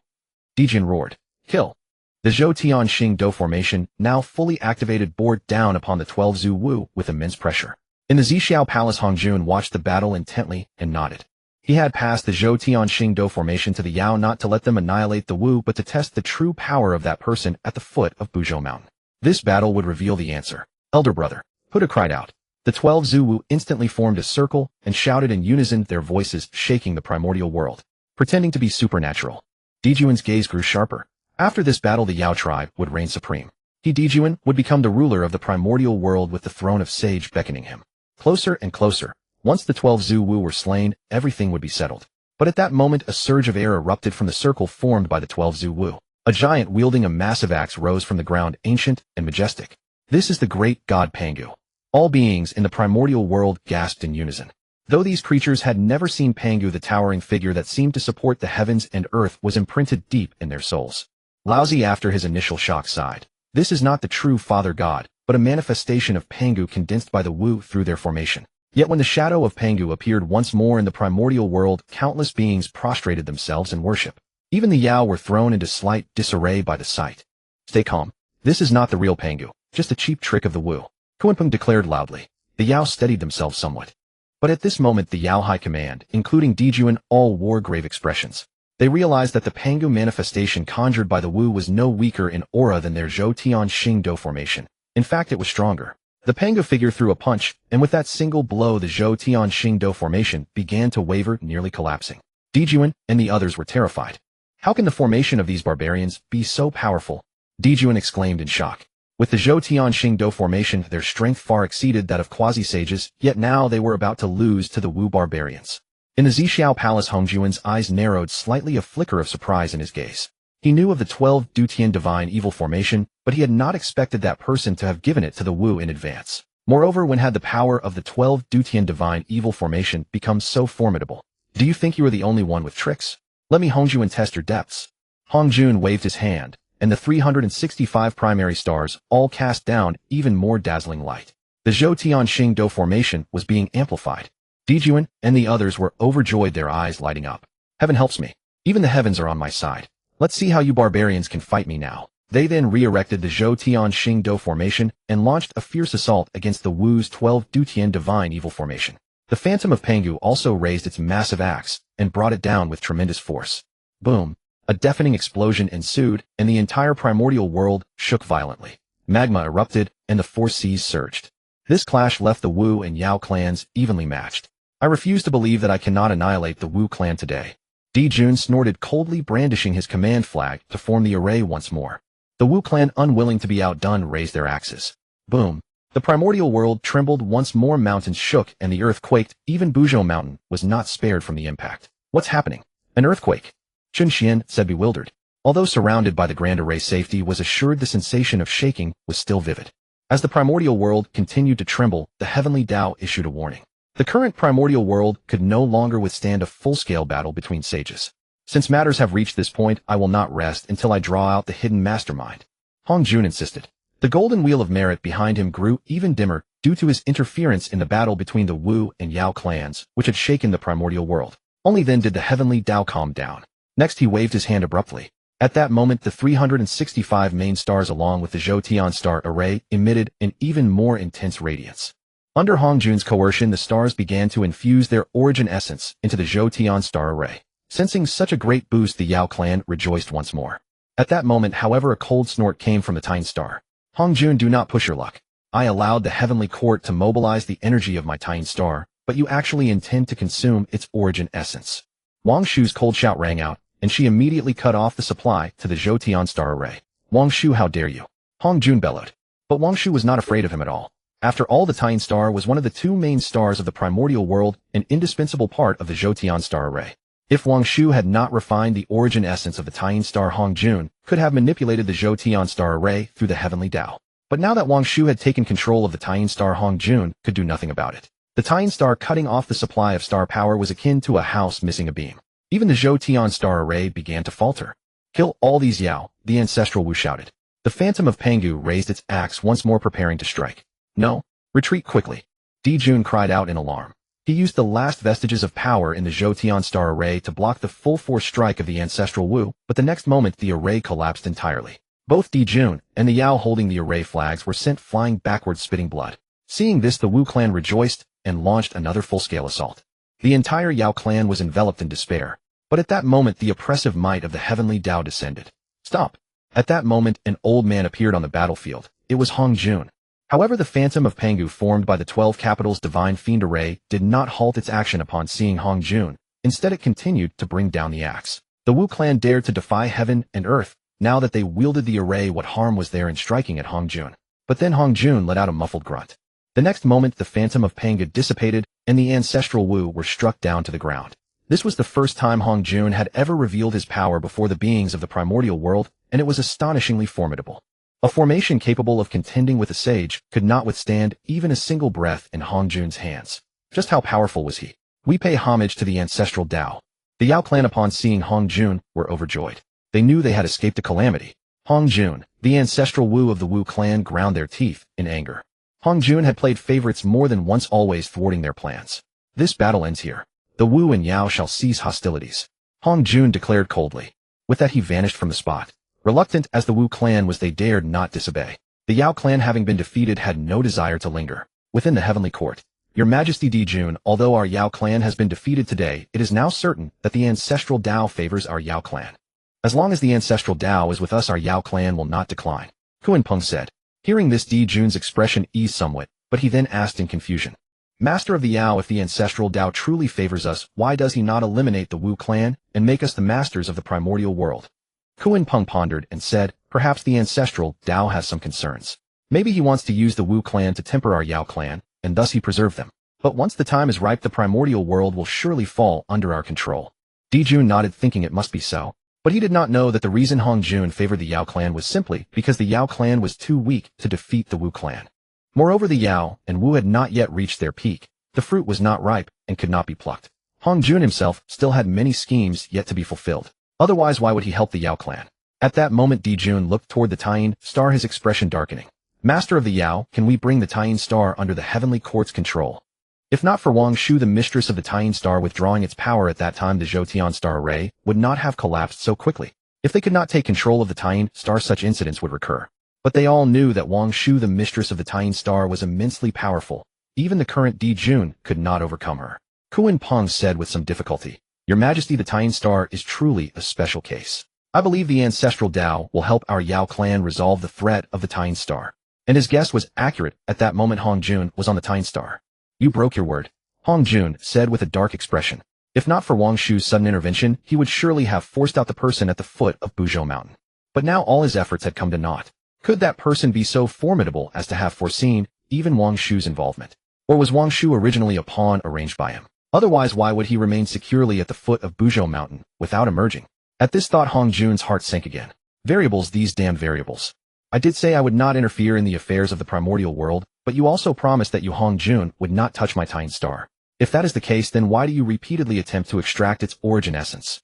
Dijin roared. Kill. The Zhou Tianxing Do formation, now fully activated, bore down upon the 12 Zhu Wu with immense pressure. In the Zixiao Palace, Hongjun watched the battle intently and nodded. He had passed the Zhou Tianxing Do formation to the Yao, not to let them annihilate the Wu, but to test the true power of that person at the foot of Buzhou Mountain. This battle would reveal the answer. Elder brother, Huda cried out. The 12 Zhu Wu instantly formed a circle and shouted in unison, their voices shaking the primordial world, pretending to be supernatural. Dijuan's gaze grew sharper. After this battle, the Yao tribe would reign supreme. He, Dijuan, would become the ruler of the primordial world, with the throne of sage beckoning him. Closer and closer. Once the 12 Zhu Wu were slain, everything would be settled. But at that moment, a surge of air erupted from the circle formed by the 12 Zhu Wu. A giant wielding a massive axe rose from the ground, ancient and majestic. This is the great god Pangu. All beings in the primordial world gasped in unison. Though these creatures had never seen Pangu, the towering figure that seemed to support the heavens and earth was imprinted deep in their souls. Laozi, after his initial shock, sighed. This is not the true father god, but a manifestation of Pangu condensed by the Wu through their formation. Yet when the shadow of Pangu appeared once more in the primordial world, countless beings prostrated themselves in worship. Even the Yao were thrown into slight disarray by the sight. Stay calm. This is not the real Pangu, just a cheap trick of the Wu, Kuanpeng declared loudly. The Yao steadied themselves somewhat. But at this moment, the Yao High Command, including Dijuan, all wore grave expressions. They realized that the Pangu manifestation conjured by the Wu was no weaker in aura than their Zhou Tianxing Do formation. In fact, it was stronger. The Pangu figure threw a punch, and with that single blow, the Zhou Tianxing Do formation began to waver, nearly collapsing. Dijuan and the others were terrified. How can the formation of these barbarians be so powerful? Dijuan exclaimed in shock. With the Zhou Tianxing Do formation, their strength far exceeded that of quasi-sages, yet now they were about to lose to the Wu barbarians. In the Zixiao Palace, Hongjuan's eyes narrowed slightly, a flicker of surprise in his gaze. He knew of the 12 Dutian divine evil formation, but he had not expected that person to have given it to the Wu in advance. Moreover, when had the power of the 12 Dutian divine evil formation become so formidable? Do you think you are the only one with tricks? Let me Hongjuan test your depths. Hongjun waved his hand, and the 365 primary stars all cast down even more dazzling light. The Zhou Tianxing Do formation was being amplified. Dijuan and the others were overjoyed, their eyes lighting up. Heaven helps me. Even the heavens are on my side. Let's see how you barbarians can fight me now. They then re-erected the Zhou Tianxing Do formation and launched a fierce assault against the Wu's 12 Dutian divine evil formation. The Phantom of Pangu also raised its massive axe and brought it down with tremendous force. Boom! A deafening explosion ensued, and the entire primordial world shook violently. Magma erupted, and the four seas surged. This clash left the Wu and Yao clans evenly matched. I refuse to believe that I cannot annihilate the Wu clan today. Dijun snorted coldly, brandishing his command flag to form the array once more. The Wu clan, unwilling to be outdone, raised their axes. Boom! The primordial world trembled once more, mountains shook, and the earth quaked. Even Buzhou Mountain was not spared from the impact. What's happening? An earthquake? Chun Xian said, bewildered. Although surrounded by the grand array, safety was assured, the sensation of shaking was still vivid. As the primordial world continued to tremble, the Heavenly Dao issued a warning. The current primordial world could no longer withstand a full-scale battle between sages. Since matters have reached this point, I will not rest until I draw out the hidden mastermind. Hongjun insisted. The golden wheel of merit behind him grew even dimmer due to his interference in the battle between the Wu and Yao clans, which had shaken the primordial world. Only then did the Heavenly Dao calm down. Next, he waved his hand abruptly. At that moment, the 365 main stars along with the Zhou Tian star array emitted an even more intense radiance. Under Hongjun's coercion, the stars began to infuse their origin essence into the Zhoutian star array. Sensing such a great boost, the Yao clan rejoiced once more. At that moment, however, a cold snort came from the Tian star. Hongjun, do not push your luck. I allowed the heavenly court to mobilize the energy of my Tian star, but you actually intend to consume its origin essence. Wang Shu's cold shout rang out, and she immediately cut off the supply to the Zhoutian star array. Wang Shu, how dare you? Hongjun bellowed. But Wang Shu was not afraid of him at all. After all, the Tian star was one of the two main stars of the primordial world, an indispensable part of the Zhoutian star array. If Wang Shu had not refined the origin essence of the Tian star, Hongjun could have manipulated the Zhoutian star array through the Heavenly Dao. But now that Wang Shu had taken control of the Tian star, Hongjun could do nothing about it. The Tian star cutting off the supply of star power was akin to a house missing a beam. Even the Zhoutian star array began to falter. Kill all these Yao, the ancestral Wu shouted. The phantom of Pangu raised its axe once more, preparing to strike. No, retreat quickly. Dijun cried out in alarm. He used the last vestiges of power in the Zhoutian star array to block the full force strike of the ancestral Wu, but the next moment the array collapsed entirely. Both Dijun and the Yao holding the array flags were sent flying backwards, spitting blood. Seeing this, the Wu clan rejoiced and launched another full-scale assault. The entire Yao clan was enveloped in despair, but at that moment the oppressive might of the Heavenly Dao descended. Stop! At that moment an old man appeared on the battlefield. It was Hongjun. However, the phantom of Pangu formed by the 12 capitals divine fiend array did not halt its action upon seeing Hongjun. Instead, it continued to bring down the axe. The Wu clan dared to defy heaven and earth. Now that they wielded the array, what harm was there in striking at Hongjun? But then Hongjun let out a muffled grunt. The next moment the phantom of Pangu dissipated and the ancestral Wu were struck down to the ground. This was the first time Hongjun had ever revealed his power before the beings of the primordial world, and it was astonishingly formidable. A formation capable of contending with a sage could not withstand even a single breath in Hongjun's hands. Just how powerful was he? We pay homage to the ancestral Dao. The Yao clan, upon seeing Hongjun, were overjoyed. They knew they had escaped a calamity. Hongjun, the ancestral Wu of the Wu clan, ground their teeth in anger. Hongjun had played favorites more than once, always thwarting their plans. This battle ends here. The Wu and Yao shall cease hostilities. Hongjun declared coldly. With that he vanished from the spot. Reluctant as the Wu clan was, they dared not disobey. The Yao clan, having been defeated, had no desire to linger. Within the heavenly court. Your Majesty Dijun, although our Yao clan has been defeated today, it is now certain that the ancestral Dao favors our Yao clan. As long as the ancestral Dao is with us, our Yao clan will not decline. Kuan-Peng said. Hearing this, Dijun's expression eased somewhat, but he then asked in confusion. Master of the Yao, if the ancestral Dao truly favors us, why does he not eliminate the Wu clan and make us the masters of the primordial world? Kuan-Peng pondered and said, perhaps the ancestral Dao has some concerns. Maybe he wants to use the Wu clan to temper our Yao clan, and thus he preserved them. But once the time is ripe, the primordial world will surely fall under our control. Dijun nodded, thinking it must be so. But he did not know that the reason Hongjun favored the Yao clan was simply because the Yao clan was too weak to defeat the Wu clan. Moreover, the Yao and Wu had not yet reached their peak. The fruit was not ripe and could not be plucked. Hongjun himself still had many schemes yet to be fulfilled. Otherwise, why would he help the Yao clan? At that moment, Dijun looked toward the Tian star, his expression darkening. Master of the Yao, can we bring the Tian star under the heavenly court's control? If not for Wang Shu, the mistress of the Tian star, withdrawing its power at that time, the Zhoutian star array would not have collapsed so quickly. If they could not take control of the Tian star, such incidents would recur. But they all knew that Wang Shu, the mistress of the Tian star, was immensely powerful. Even the current Dijun could not overcome her. Kuan-Peng said with some difficulty, Your Majesty, the Tian star is truly a special case. I believe the ancestral Dao will help our Yao clan resolve the threat of the Tian star. And his guess was accurate. At that moment, Hongjun was on the Tian star. You broke your word, Hongjun said with a dark expression. If not for Wang Shu's sudden intervention, he would surely have forced out the person at the foot of Buzhou Mountain. But now all his efforts had come to naught. Could that person be so formidable as to have foreseen even Wang Shu's involvement? Or was Wang Shu originally a pawn arranged by him? Otherwise, why would he remain securely at the foot of Buzhou Mountain without emerging? At this thought, Hongjun's heart sank again. Variables, these damned variables. I did say I would not interfere in the affairs of the primordial world, but you also promised that you, Hongjun, would not touch my Tian star. If that is the case, then why do you repeatedly attempt to extract its origin essence?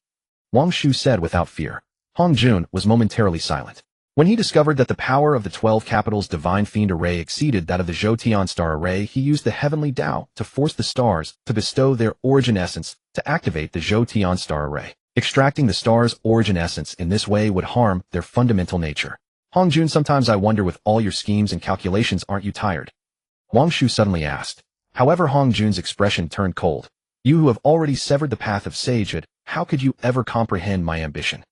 Wang Shu said without fear. Hongjun was momentarily silent. When he discovered that the power of the 12 capitals divine fiend array exceeded that of the Zhoutian star array, he used the Heavenly Dao to force the stars to bestow their origin essence to activate the Zhoutian star array. Extracting the star's origin essence in this way would harm their fundamental nature. Hongjun, sometimes I wonder, with all your schemes and calculations, aren't you tired? Wang Shu suddenly asked. However, Hong Jun's expression turned cold. You who have already severed the path of sagehood, how could you ever comprehend my ambition?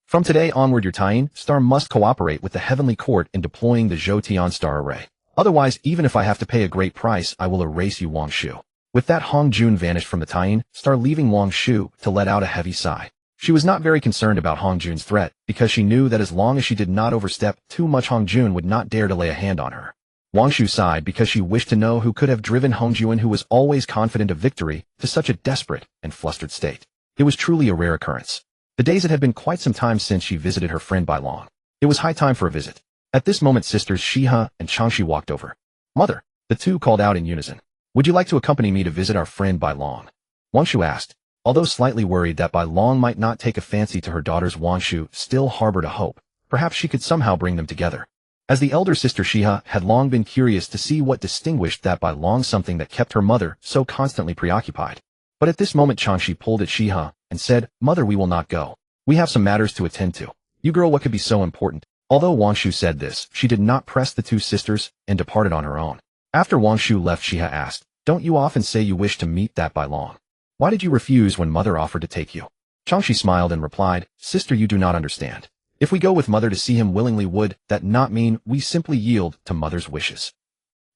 From today onward, your Taiyin star must cooperate with the Heavenly Court in deploying the Zhou Tian star array. Otherwise, even if I have to pay a great price, I will erase you, Wang Shu. With that, Hong Jun vanished from the Taiyin star, leaving Wang Shu to let out a heavy sigh. She was not very concerned about Hong Jun's threat, because she knew that as long as she did not overstep too much, Hong Jun would not dare to lay a hand on her. Wang Shu sighed because she wished to know who could have driven Hong Jun, who was always confident of victory, to such a desperate and flustered state. It was truly a rare occurrence. The days it had been quite some time since she visited her friend Bai Long. It was high time for a visit. At this moment, sisters Shiha and Changshi walked over. Mother, the two called out in unison. Would you like to accompany me to visit our friend Bai Long? Wang Shu asked. Although slightly worried that Bai Long might not take a fancy to her daughters, Wang Shu still harbored a hope. Perhaps she could somehow bring them together. As the elder sister Shiha had long been curious to see what distinguished that Bai Long, something that kept her mother so constantly preoccupied. But at this moment, Changshi pulled at Shiha and said, Mother, we will not go. We have some matters to attend to. You girl, what could be so important? Although Wang Shu said this, she did not press the two sisters and departed on her own. After Wang Shu left, Shiha asked, Don't you often say you wish to meet that Bai Long? Why did you refuse when Mother offered to take you? Changshi smiled and replied, Sister, you do not understand. If we go with Mother to see him willingly, would that not mean we simply yield to Mother's wishes?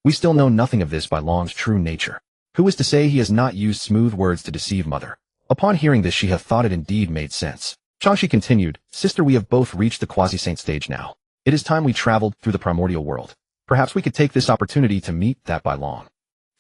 We still know nothing of this Bai Long's true nature. Who is to say he has not used smooth words to deceive Mother? Upon hearing this, Shiha thought it indeed made sense. Changshi continued, Sister, we have both reached the quasi-saint stage now. It is time we traveled through the primordial world. Perhaps we could take this opportunity to meet that Bai Long.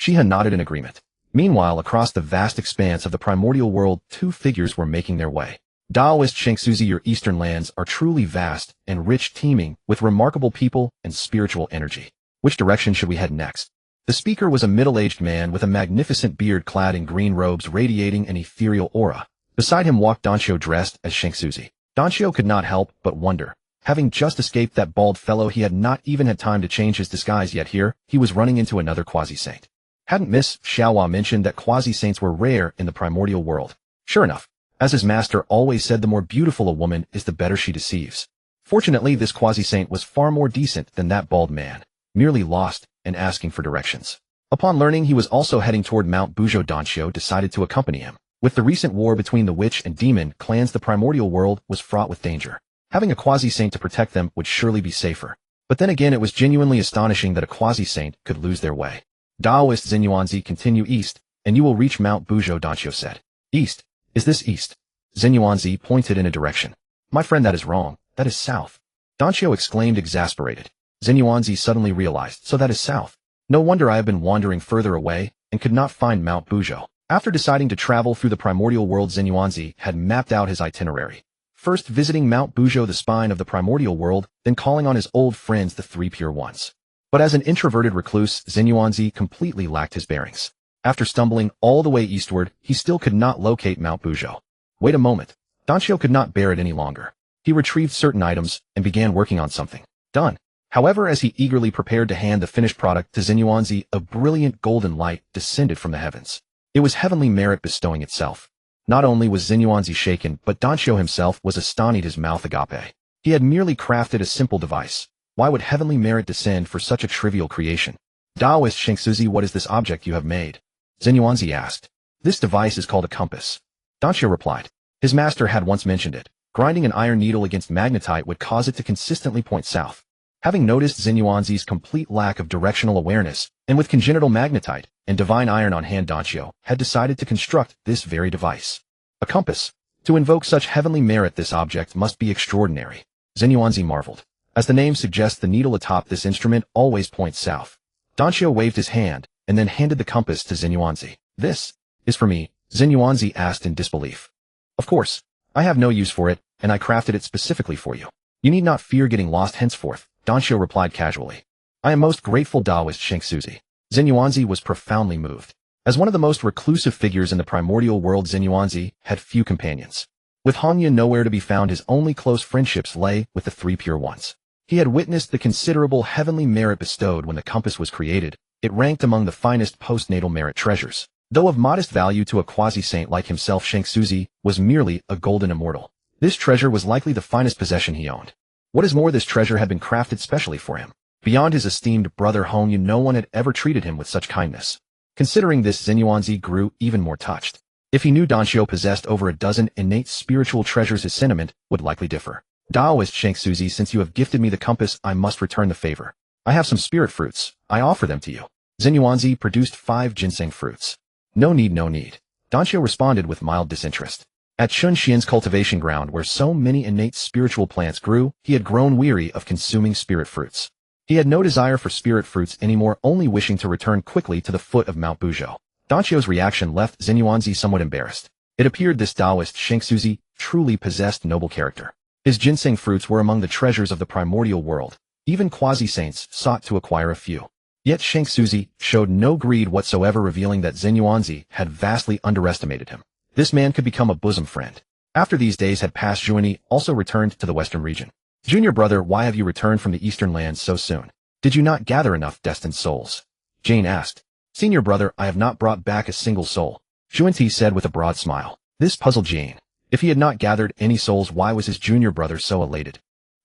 Shiha nodded in agreement. Meanwhile, across the vast expanse of the primordial world, two figures were making their way. Daoist Shengsuzi, your eastern lands are truly vast and rich, teeming with remarkable people and spiritual energy. Which direction should we head next? The speaker was a middle-aged man with a magnificent beard, clad in green robes radiating an ethereal aura. Beside him walked Danqiu, dressed as Shengsuzi. Danqiu could not help but wonder. Having just escaped that bald fellow, he had not even had time to change his disguise, yet here he was running into another quasi-saint. Hadn't Miss Xiao Wa mentioned that quasi-saints were rare in the primordial world? Sure enough, as his master always said, the more beautiful a woman is, the better she deceives. Fortunately, this quasi-saint was far more decent than that bald man, merely lost and asking for directions. Upon learning he was also heading toward Mount Buzhou, Danqiu decided to accompany him. With the recent war between the witch and demon clans, the primordial world was fraught with danger. Having a quasi-saint to protect them would surely be safer. But then again, it was genuinely astonishing that a quasi-saint could lose their way. Daoist Zenyuanzi, continue east, and you will reach Mount Buzhou, Danqiu said. East? Is this east? Zenyuanzi pointed in a direction. My friend, that is wrong. That is south. Danqiu exclaimed, exasperated. Zenyuanzi suddenly realized, so that is south. No wonder I have been wandering further away and could not find Mount Buzhou. After deciding to travel through the primordial world, Zenyuanzi had mapped out his itinerary. First visiting Mount Buzhou, the spine of the primordial world, then calling on his old friends, the three pure ones. But as an introverted recluse, Zenyuanzi completely lacked his bearings. After stumbling all the way eastward, he still could not locate Mount Buzhou. Wait a moment. Danqiu could not bear it any longer. He retrieved certain items and began working on something. Done. However, as he eagerly prepared to hand the finished product to Zenyuanzi, a brilliant golden light descended from the heavens. It was heavenly merit bestowing itself. Not only was Zenyuanzi shaken, but Danqiu himself was astonished, his mouth agape. He had merely crafted a simple device. Why would heavenly merit descend for such a trivial creation? Daoist Shengsuzi, what is this object you have made? Zenyuanzi asked. This device is called a compass. Danqiu replied. His master had once mentioned it. Grinding an iron needle against magnetite would cause it to consistently point south. Having noticed Zenyuanzi's complete lack of directional awareness, and with congenital magnetite and divine iron on hand, Danqiu had decided to construct this very device. A compass. To invoke such heavenly merit, this object must be extraordinary. Zenyuanzi marveled. As the name suggests, the needle atop this instrument always points south. Danqiu waved his hand, and then handed the compass to Zenyuanzi. This is for me, Zenyuanzi asked in disbelief. Of course, I have no use for it, and I crafted it specifically for you. You need not fear getting lost henceforth, Danqiu replied casually. I am most grateful, Daoist Shengsuzi. Zenyuanzi was profoundly moved. As one of the most reclusive figures in the primordial world, Zenyuanzi had few companions. With Hongyan nowhere to be found, his only close friendships lay with the three pure ones. He had witnessed the considerable heavenly merit bestowed when the compass was created. It ranked among the finest postnatal merit treasures. Though of modest value to a quasi-saint like himself, Shengsuzi was merely a golden immortal. This treasure was likely the finest possession he owned. What is more, this treasure had been crafted specially for him. Beyond his esteemed brother Hongyu, no one had ever treated him with such kindness. Considering this, Zenyuanzi grew even more touched. If he knew Danxiu possessed over a dozen innate spiritual treasures, his sentiment would likely differ. Taoist Shengsuzi, since you have gifted me the compass, I must return the favor. I have some spirit fruits. I offer them to you. Zenyuanzi produced 5 ginseng fruits. No need, no need. Danxiu responded with mild disinterest. At Chunxian's cultivation ground, where so many innate spiritual plants grew, he had grown weary of consuming spirit fruits. He had no desire for spirit fruits anymore, only wishing to return quickly to the foot of Mount Buzhou. Danxiu's reaction left Zenyuanzi somewhat embarrassed. It appeared this Taoist Shengsuzi truly possessed noble character. His ginseng fruits were among the treasures of the primordial world. Even quasi-saints sought to acquire a few. Yet Shengsuzi showed no greed whatsoever, revealing that Zenyuanzi had vastly underestimated him. This man could become a bosom friend. After these days had passed, Zhuani also returned to the western region. Junior brother, why have you returned from the eastern lands so soon? Did you not gather enough destined souls? Jane asked. Senior brother, I have not brought back a single soul. Zhuanti said with a broad smile. This puzzled Jane. If he had not gathered any souls, why was his junior brother so elated?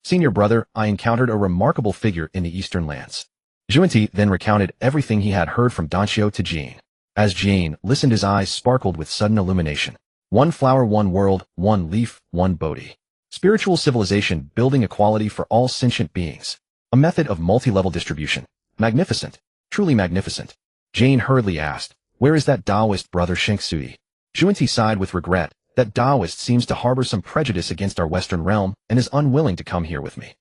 Senior brother, I encountered a remarkable figure in the eastern lands. Zhuanti then recounted everything he had heard from Danxiu to Jane. As Jane listened, his eyes sparkled with sudden illumination. One flower, one world, one leaf, one Bodhi. Spiritual civilization, building equality for all sentient beings. A method of multi-level distribution. Magnificent. Truly magnificent. Jane hurriedly asked, where is that Taoist brother Shengsuyi? Zhuanti sighed with regret. That Taoist seems to harbor some prejudice against our western realm and is unwilling to come here with me.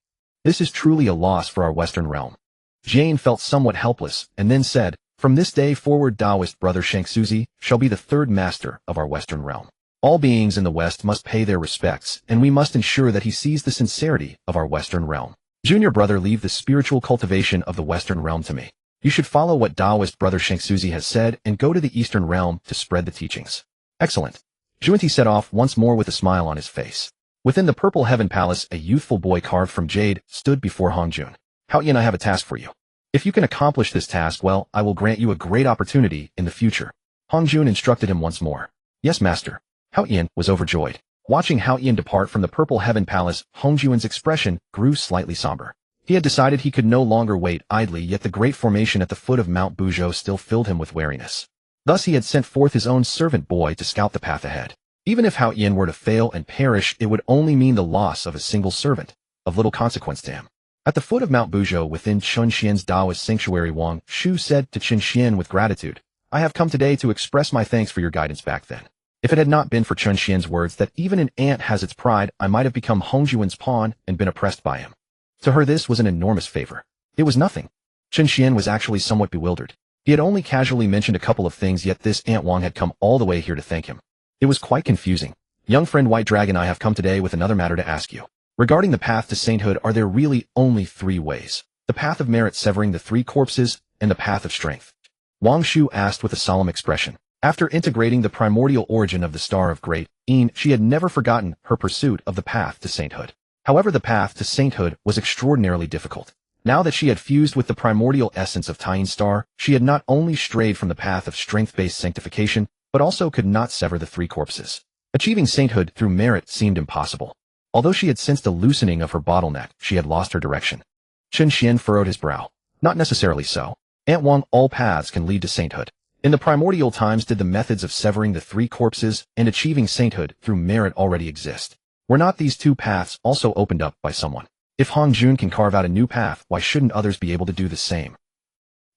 This is truly a loss for our western realm. Jane felt somewhat helpless and then said, from this day forward, Taoist brother Shengsuzi shall be the third master of our western realm. All beings in the West must pay their respects, and we must ensure that he sees the sincerity of our Western realm. Junior brother, leave the spiritual cultivation of the Western realm to me. You should follow what Taoist brother Shengsuzi has said and go to the Eastern realm to spread the teachings. Excellent. Zhuanti set off once more with a smile on his face. Within the Purple Heaven Palace, a youthful boy carved from jade stood before Hongjun. Haoyan, I have a task for you. If you can accomplish this task well, I will grant you a great opportunity in the future. Hongjun instructed him once more. Yes, master. Haoyan was overjoyed. Watching Haoyan depart from the Purple Heaven Palace, Hongjun's expression grew slightly somber. He had decided he could no longer wait idly, yet the great formation at the foot of Mount Buzhou still filled him with wariness. Thus he had sent forth his own servant boy to scout the path ahead. Even if Haoyan were to fail and perish, it would only mean the loss of a single servant, of little consequence to him. At the foot of Mount Buzhou, within Chunxian's Taoist sanctuary, Wang Shu said to Chunxian with gratitude, I have come today to express my thanks for your guidance back then. If it had not been for Chunxian's words that even an ant has its pride, I might have become Hongjuan's pawn and been oppressed by him. To her this was an enormous favor. It was nothing. Chunxian was actually somewhat bewildered. He had only casually mentioned a couple of things, yet this Aunt Wang had come all the way here to thank him. It was quite confusing. Young friend White Dragon, I have come today with another matter to ask you. Regarding the path to sainthood, are there really only 3 ways? The path of merit, severing the 3 corpses, and the path of strength? Wang Shu asked with a solemn expression. After integrating the primordial origin of the Star of Great Een, she had never forgotten her pursuit of the path to sainthood. However, the path to sainthood was extraordinarily difficult. Now that she had fused with the primordial essence of Tien Star, she had not only strayed from the path of strength-based sanctification, but also could not sever the 3 corpses. Achieving sainthood through merit seemed impossible. Although she had sensed a loosening of her bottleneck, she had lost her direction. Chunxian furrowed his brow. Not necessarily so. Aunt Wang, all paths can lead to sainthood. In the primordial times did the methods of severing the 3 corpses and achieving sainthood through merit already exist. Were not these 2 paths also opened up by someone? If Hongjun can carve out a new path, why shouldn't others be able to do the same?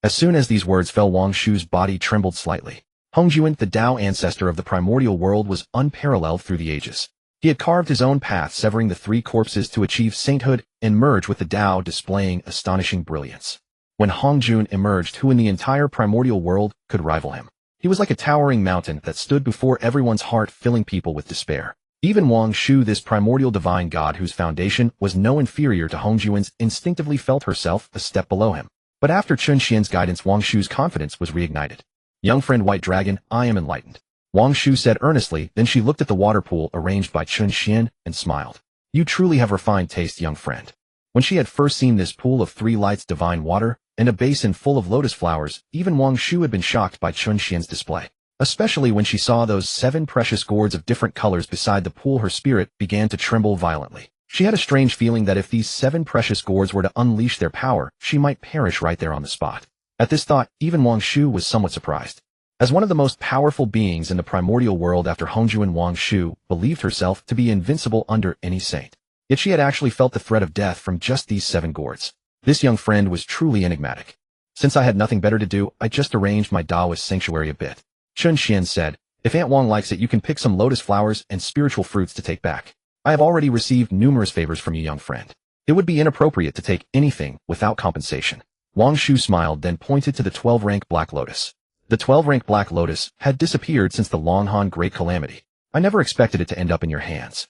As soon as these words fell, Wang Shu's body trembled slightly. Hongjuan, the Tao ancestor of the primordial world, was unparalleled through the ages. He had carved his own path, severing the 3 corpses to achieve sainthood and merge with the Tao, displaying astonishing brilliance. When Hongjun emerged, who in the entire primordial world could rival him? He was like a towering mountain that stood before everyone's heart, filling people with despair. Even Wang Shu, this primordial divine god whose foundation was no inferior to Hongjuan's, instinctively felt herself a step below him. But after Chunxian's guidance, Wang Shu's confidence was reignited. Young friend White Dragon, I am enlightened. Wang Shu said earnestly, then she looked at the water pool arranged by Chunxian and smiled. You truly have refined taste, young friend. When she had first seen this pool of 3 lights divine water, and a basin full of lotus flowers, even Wang Shu had been shocked by Chunxian's display. Especially when she saw those 7 precious gourds of different colors beside the pool, her spirit began to tremble violently. She had a strange feeling that if these 7 precious gourds were to unleash their power, she might perish right there on the spot. At this thought, even Wang Shu was somewhat surprised. As one of the most powerful beings in the primordial world after Hongjuan, Wang Shu believed herself to be invincible under any saint. Yet she had actually felt the threat of death from just these 7 gourds. This young friend was truly enigmatic. Since I had nothing better to do, I just arranged my Taoist sanctuary a bit. Chun Xian said, if Aunt Wang likes it, you can pick some lotus flowers and spiritual fruits to take back. I have already received numerous favors from you, young friend. It would be inappropriate to take anything without compensation. Wang Shu smiled, then pointed to the 12-rank Black Lotus. The 12-rank Black Lotus had disappeared since the Longhan Great Calamity. I never expected it to end up in your hands.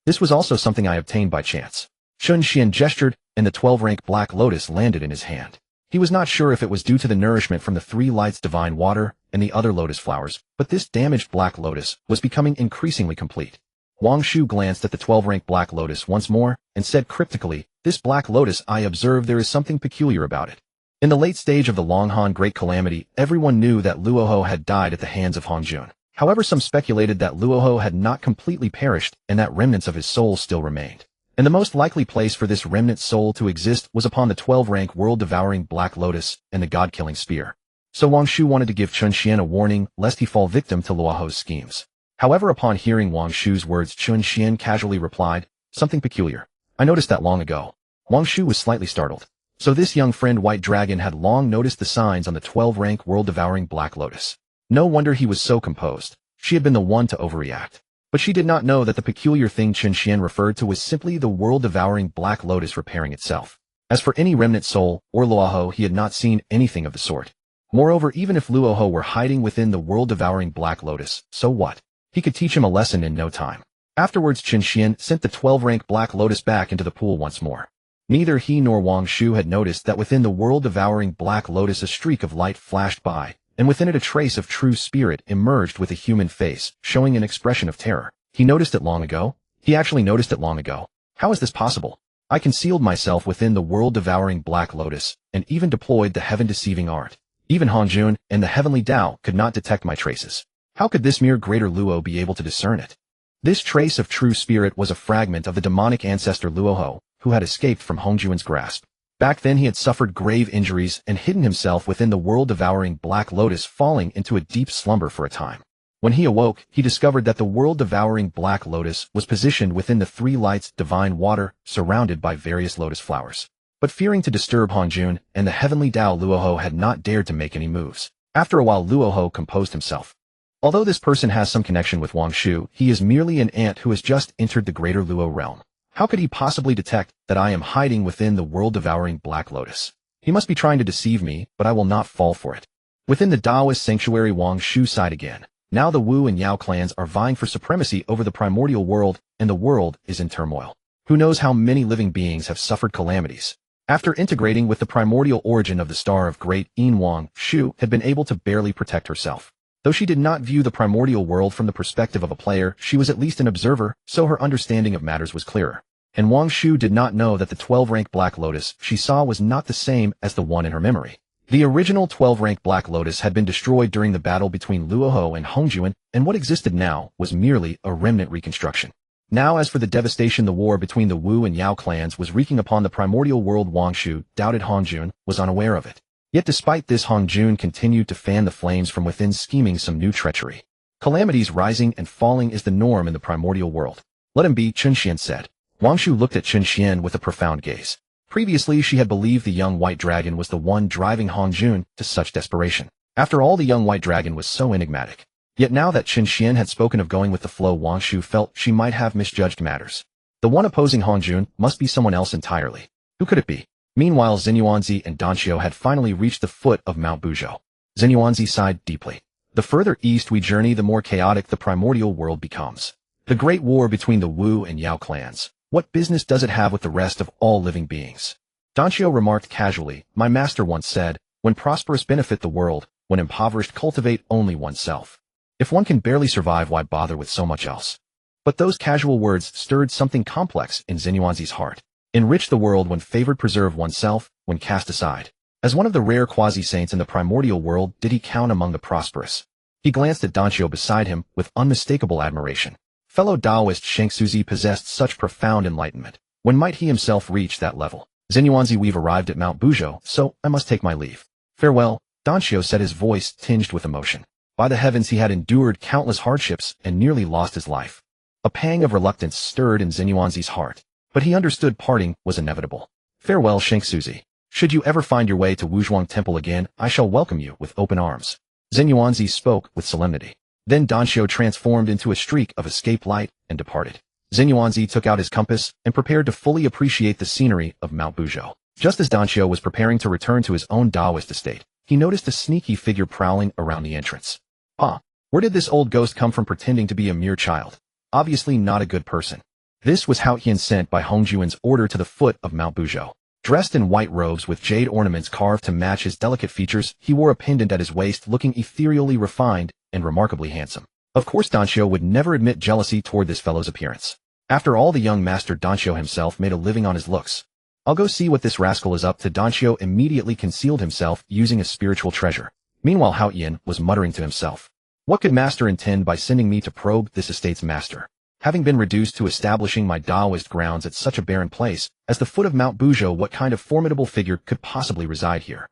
This was also something I obtained by chance. Chun Xian gestured, and the 12-rank Black Lotus landed in his hand. He was not sure if it was due to the nourishment from the 3 lights divine water and the other lotus flowers, but this damaged Black Lotus was becoming increasingly complete. Wang Shu glanced at the 12-rank Black Lotus once more and said cryptically, this Black Lotus, I observe there is something peculiar about it. In the late stage of the Longhan Great Calamity, everyone knew that Luoho had died at the hands of Hongjun. However, some speculated that Luoho had not completely perished and that remnants of his soul still remained. And the most likely place for this remnant soul to exist was upon the 12-rank world-devouring Black Lotus and the God-killing spear. So Wang Shu wanted to give Chun Xian a warning lest he fall victim to Luoho's schemes. However, upon hearing Wang Shu's words, Chun Xian casually replied, something peculiar. I noticed that long ago. Wang Shu was slightly startled. So this young friend White Dragon had long noticed the signs on the 12-rank world-devouring Black Lotus. No wonder he was so composed. She had been the one to overreact. But she did not know that the peculiar thing Chun Xian referred to was simply the world-devouring Black Lotus repairing itself. As for any remnant soul, or Luoho, he had not seen anything of the sort. Moreover, even if Luoho were hiding within the world-devouring Black Lotus, so what? He could teach him a lesson in no time. Afterwards, Chun Xian sent the 12-rank Black Lotus back into the pool once more. Neither he nor Wang Shu had noticed that within the world-devouring Black Lotus a streak of light flashed by, and within it a trace of true spirit emerged with a human face, showing an expression of terror. He noticed it long ago? He actually noticed it long ago. How is this possible? I concealed myself within the world-devouring Black Lotus, and even deployed the heaven-deceiving art. Even Hongjun and the Heavenly Dao could not detect my traces. How could this mere greater Luo be able to discern it? This trace of true spirit was a fragment of the demonic ancestor Luoho, who had escaped from Hongjuan's grasp. Back then he had suffered grave injuries and hidden himself within the world-devouring Black Lotus, falling into a deep slumber for a time. When he awoke, he discovered that the world-devouring Black Lotus was positioned within the 3 lights divine water, surrounded by various lotus flowers. But fearing to disturb Hongjun and the Heavenly Dao, Luoho had not dared to make any moves. After a while, Luoho composed himself. Although this person has some connection with Wang Shu, he is merely an ant who has just entered the greater Luo realm. How could he possibly detect that I am hiding within the world-devouring Black Lotus? He must be trying to deceive me, but I will not fall for it. Within the Taoist sanctuary, Wang Shu sighed again. Now the Wu and Yao clans are vying for supremacy over the primordial world, and the world is in turmoil. Who knows how many living beings have suffered calamities? After integrating with the primordial origin of the star of great Yin, Wang Shu had been able to barely protect herself. Though she did not view the primordial world from the perspective of a player, she was at least an observer, so her understanding of matters was clearer. And Wang Shu did not know that the 12-rank Black Lotus she saw was not the same as the one in her memory. The original 12-rank Black Lotus had been destroyed during the battle between Luoho and Hongjuan, and what existed now was merely a remnant reconstruction. Now as for the devastation, the war between the Wu and Yao clans was wreaking upon the primordial world. Wang Shu doubted Hongjun was unaware of it. Yet despite this, Hongjun continued to fan the flames from within, scheming some new treachery. Calamities rising and falling is the norm in the primordial world. Let him be, Chun Xian said. Wang Shu looked at Chun Xian with a profound gaze. Previously she had believed the young white dragon was the one driving Hongjun to such desperation. After all, the young white dragon was so enigmatic. Yet now that Chun Xian had spoken of going with the flow, Wang Shu felt she might have misjudged matters. The one opposing Hongjun must be someone else entirely. Who could it be? Meanwhile, Zenyuanzi and Danqiu had finally reached the foot of Mount Buzhou. Zenyuanzi sighed deeply. The further east we journey, the more chaotic the primordial world becomes. The great war between the Wu and Yao clans. What business does it have with the rest of all living beings? Danqiu remarked casually, my master once said, when prosperous benefit the world, when impoverished cultivate only oneself. If one can barely survive, why bother with so much else? But those casual words stirred something complex in Zenyuanzi's heart. Enrich the world when favored, preserve oneself when cast aside. As one of the rare quasi-saints in the primordial world, did he count among the prosperous? He glanced at Danqiu beside him with unmistakable admiration. Fellow Taoist Shang Suzi possessed such profound enlightenment. When might he himself reach that level? Xinyuanzi, we've arrived at Mount Buzhou, so I must take my leave. Farewell, Danxiu said, his voice tinged with emotion. By the heavens, he had endured countless hardships and nearly lost his life. A pang of reluctance stirred in Xinyuanzi's heart, but he understood parting was inevitable. Farewell, Shengsuzi. Should you ever find your way to Wuzhuang Temple again, I shall welcome you with open arms. Xinyuanzi spoke with solemnity. Then Danxiu transformed into a streak of escape light and departed. Xinyuanzi took out his compass and prepared to fully appreciate the scenery of Mount Buzhou. Just as Danxiu was preparing to return to his own Taoist estate, he noticed a sneaky figure prowling around the entrance. Where did this old ghost come from, pretending to be a mere child? Obviously not a good person. This was Hao Qian, sent by Hongjuan's order to the foot of Mount Buzhou. Dressed in white robes with jade ornaments carved to match his delicate features, he wore a pendant at his waist, looking ethereally refined and remarkably handsome. Of course, Danxiu would never admit jealousy toward this fellow's appearance. After all, the young master Danxiu himself made a living on his looks. I'll go see what this rascal is up to. Danxiu immediately concealed himself using a spiritual treasure. Meanwhile, Hao Qian was muttering to himself. What could master intend by sending me to probe this estate's master? Having been reduced to establishing my Taoist grounds at such a barren place as the foot of Mount Buzhou, what kind of formidable figure could possibly reside here?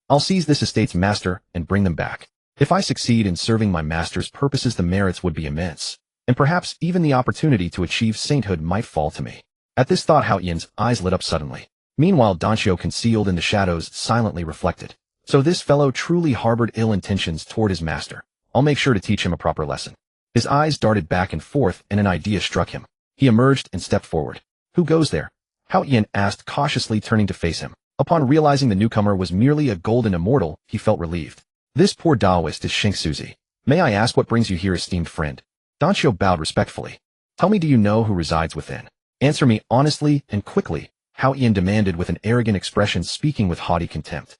I'll seize this estate's master and bring them back. If I succeed in serving my master's purposes, the merits would be immense, and perhaps even the opportunity to achieve sainthood might fall to me. At this thought, Hao Qian's eyes lit up suddenly. Meanwhile, Danxiu, concealed in the shadows, silently reflected. So this fellow truly harbored ill intentions toward his master. I'll make sure to teach him a proper lesson. His eyes darted back and forth, and an idea struck him. He emerged and stepped forward. Who goes there? Hao Qian asked, cautiously turning to face him. Upon realizing the newcomer was merely a golden immortal, he felt relieved. This poor Taoist is Shengsuzi. May I ask what brings you here, esteemed friend? Danxiu bowed respectfully. Tell me, do you know who resides within? Answer me honestly and quickly, Hao Qian demanded with an arrogant expression, speaking with haughty contempt.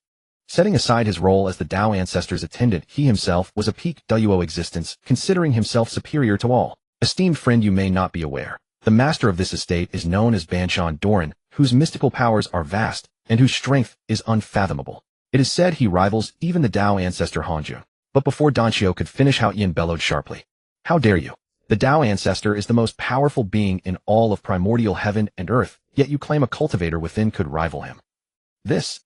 Setting aside his role as the Dao ancestor's attendant, he himself was a peak Duo existence, considering himself superior to all. Esteemed friend, you may not be aware. The master of this estate is known as Banshan Doran, whose mystical powers are vast, and whose strength is unfathomable. It is said he rivals even the Dao ancestor Hongjuan. But before Danxiu could finish, Hao Qian bellowed sharply. How dare you? The Dao ancestor is the most powerful being in all of primordial heaven and earth, yet you claim a cultivator within could rival him. This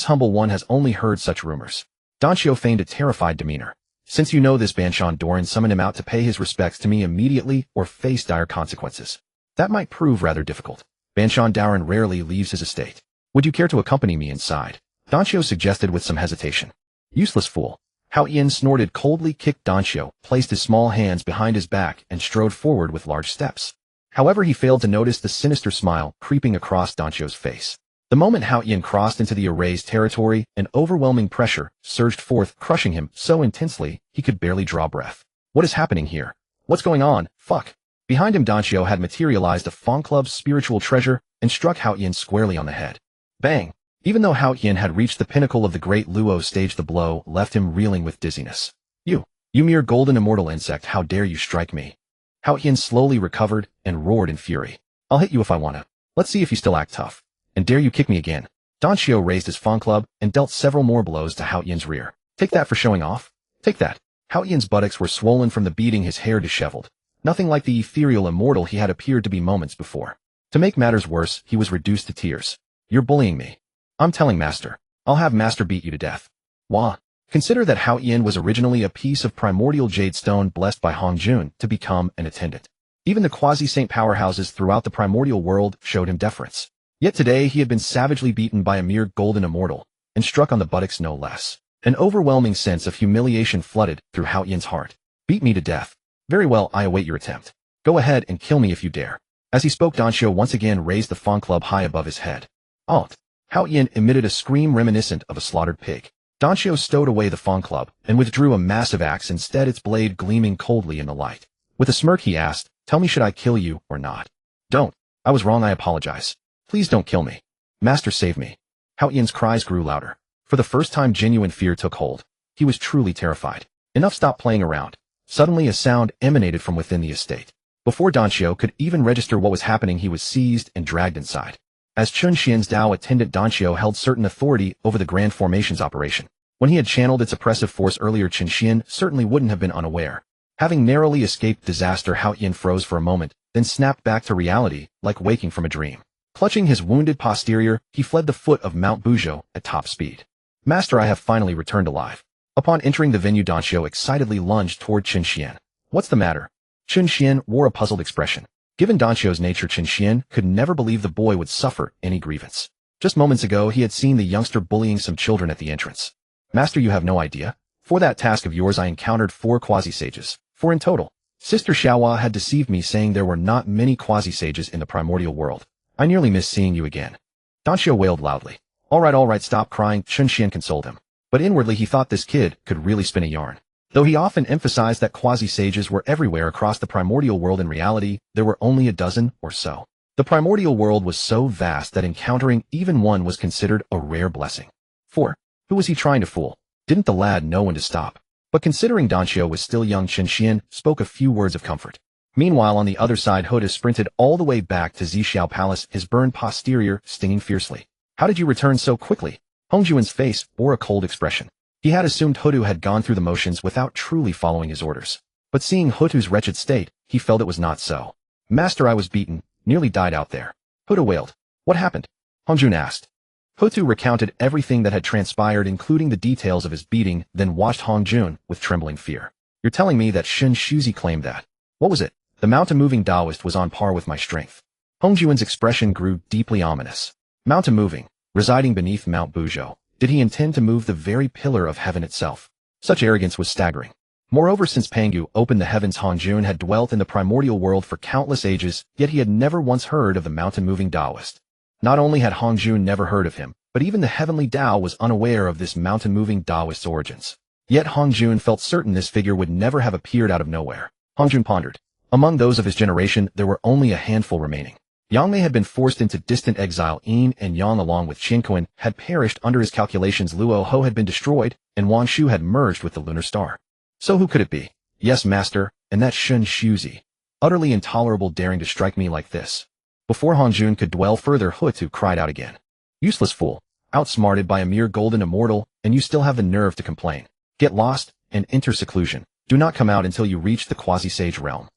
humble one has only heard such rumors. Danxiu feigned a terrified demeanor. Since you know this, Banshan Doran, summon him out to pay his respects to me immediately or face dire consequences. That might prove rather difficult. Banshan Doran rarely leaves his estate. Would you care to accompany me inside? Danxiu suggested with some hesitation. Useless fool. Hao Qian snorted coldly, kicked Danxiu, placed his small hands behind his back, and strode forward with large steps. However, he failed to notice the sinister smile creeping across Danxiu's face. The moment Hao Qian crossed into the erased territory, an overwhelming pressure surged forth, crushing him so intensely he could barely draw breath. What is happening here? What's going on? Fuck! Behind him, Danxiu had materialized a Fong Club's spiritual treasure and struck Hao Qian squarely on the head. Bang! Even though Hao Qian had reached the pinnacle of the great Luo stage, the blow left him reeling with dizziness. You mere golden immortal insect, how dare you strike me? Hao Qian slowly recovered and roared in fury. I'll hit you if I wanna. Let's see if you still act tough. And dare you kick me again? Danxiu raised his Fong Club and dealt several more blows to Hao Qian's rear. Take that for showing off? Take that. Hao Qian's buttocks were swollen from the beating, his hair disheveled. Nothing like the ethereal immortal he had appeared to be moments before. To make matters worse, he was reduced to tears. You're bullying me. I'm telling master. I'll have master beat you to death. Wah. Consider that Hao Qian was originally a piece of primordial jade stone blessed by Hongjuan to become an attendant. Even the quasi-saint powerhouses throughout the primordial world showed him deference. Yet today he had been savagely beaten by a mere golden immortal, and struck on the buttocks no less. An overwhelming sense of humiliation flooded through Hao Qian's heart. Beat me to death. Very well, I await your attempt. Go ahead and kill me if you dare. As he spoke, Danxiu once again raised the Fong Club high above his head. Alt. Hao Qian emitted a scream reminiscent of a slaughtered pig. Danxiu stowed away the Fong Club and withdrew a massive axe, instead its blade gleaming coldly in the light. With a smirk he asked, tell me, should I kill you or not? Don't. I was wrong, I apologize. Please don't kill me. Master, save me. Hao Qian's cries grew louder. For the first time, genuine fear took hold. He was truly terrified. Enough, stop playing around. Suddenly a sound emanated from within the estate. Before Danxiu could even register what was happening, he was seized and dragged inside. As Chun Xian's Dao attendant, Danxiu held certain authority over the Grand Formations operation. When he had channeled its oppressive force earlier, Chun Xian certainly wouldn't have been unaware. Having narrowly escaped disaster, Hao Qian froze for a moment, then snapped back to reality, like waking from a dream. Clutching his wounded posterior, he fled the foot of Mount Buzhou at top speed. Master, I have finally returned alive. Upon entering the venue, Danxiu excitedly lunged toward Qin Xian. What's the matter? Qin Xian wore a puzzled expression. Given Danxiu's nature, Qin Xian could never believe the boy would suffer any grievance. Just moments ago, he had seen the youngster bullying some children at the entrance. Master, you have no idea. For that task of yours, I encountered 4 quasi-sages. 4 in total. Sister Xiao Wa had deceived me, saying there were not many quasi-sages in the primordial world. I nearly missed seeing you again. Danxiu wailed loudly. All right, stop crying, Qin Xian consoled him. But inwardly he thought this kid could really spin a yarn. Though he often emphasized that quasi-sages were everywhere across the primordial world, in reality, there were only a dozen or so. The primordial world was so vast that encountering even one was considered a rare blessing. 4. Who was he trying to fool? Didn't the lad know when to stop? But considering Danxiu was still young, Qin Xian spoke a few words of comfort. Meanwhile, on the other side, Huda sprinted all the way back to Zixiao Palace, his burned posterior stinging fiercely. How did you return so quickly? Hongjuan's face bore a cold expression. He had assumed Hudu had gone through the motions without truly following his orders. But seeing Hutu's wretched state, he felt it was not so. Master, I was beaten, nearly died out there. Huda wailed. What happened? Hongjuan asked. Hutu recounted everything that had transpired, including the details of his beating, then watched Hongjuan with trembling fear. You're telling me that Shen Shuzi claimed that? What was it? The mountain-moving Taoist was on par with my strength. Hongjuan's expression grew deeply ominous. Mountain-moving, residing beneath Mount Buzhou. Did he intend to move the very pillar of heaven itself? Such arrogance was staggering. Moreover, since Pangu opened the heavens, Hongjuan had dwelt in the primordial world for countless ages, yet he had never once heard of the mountain-moving Taoist. Not only had Hongjuan never heard of him, but even the Heavenly Dao was unaware of this mountain-moving Taoist's origins. Yet Hongjuan felt certain this figure would never have appeared out of nowhere. Hongjuan pondered. Among those of his generation, there were only a handful remaining. Yang Mei had been forced into distant exile. Yin and Yang, along with Qin Kuan, had perished under his calculations. Luo Ho had been destroyed, and Wan Shu had merged with the lunar star. So who could it be? Yes, master, and that Shen Shuzi. Utterly intolerable, daring to strike me like this. Before Hongjuan could dwell further, Hutu cried out again. Useless fool. Outsmarted by a mere golden immortal, and you still have the nerve to complain. Get lost, and enter seclusion. Do not come out until you reach the quasi-sage realm.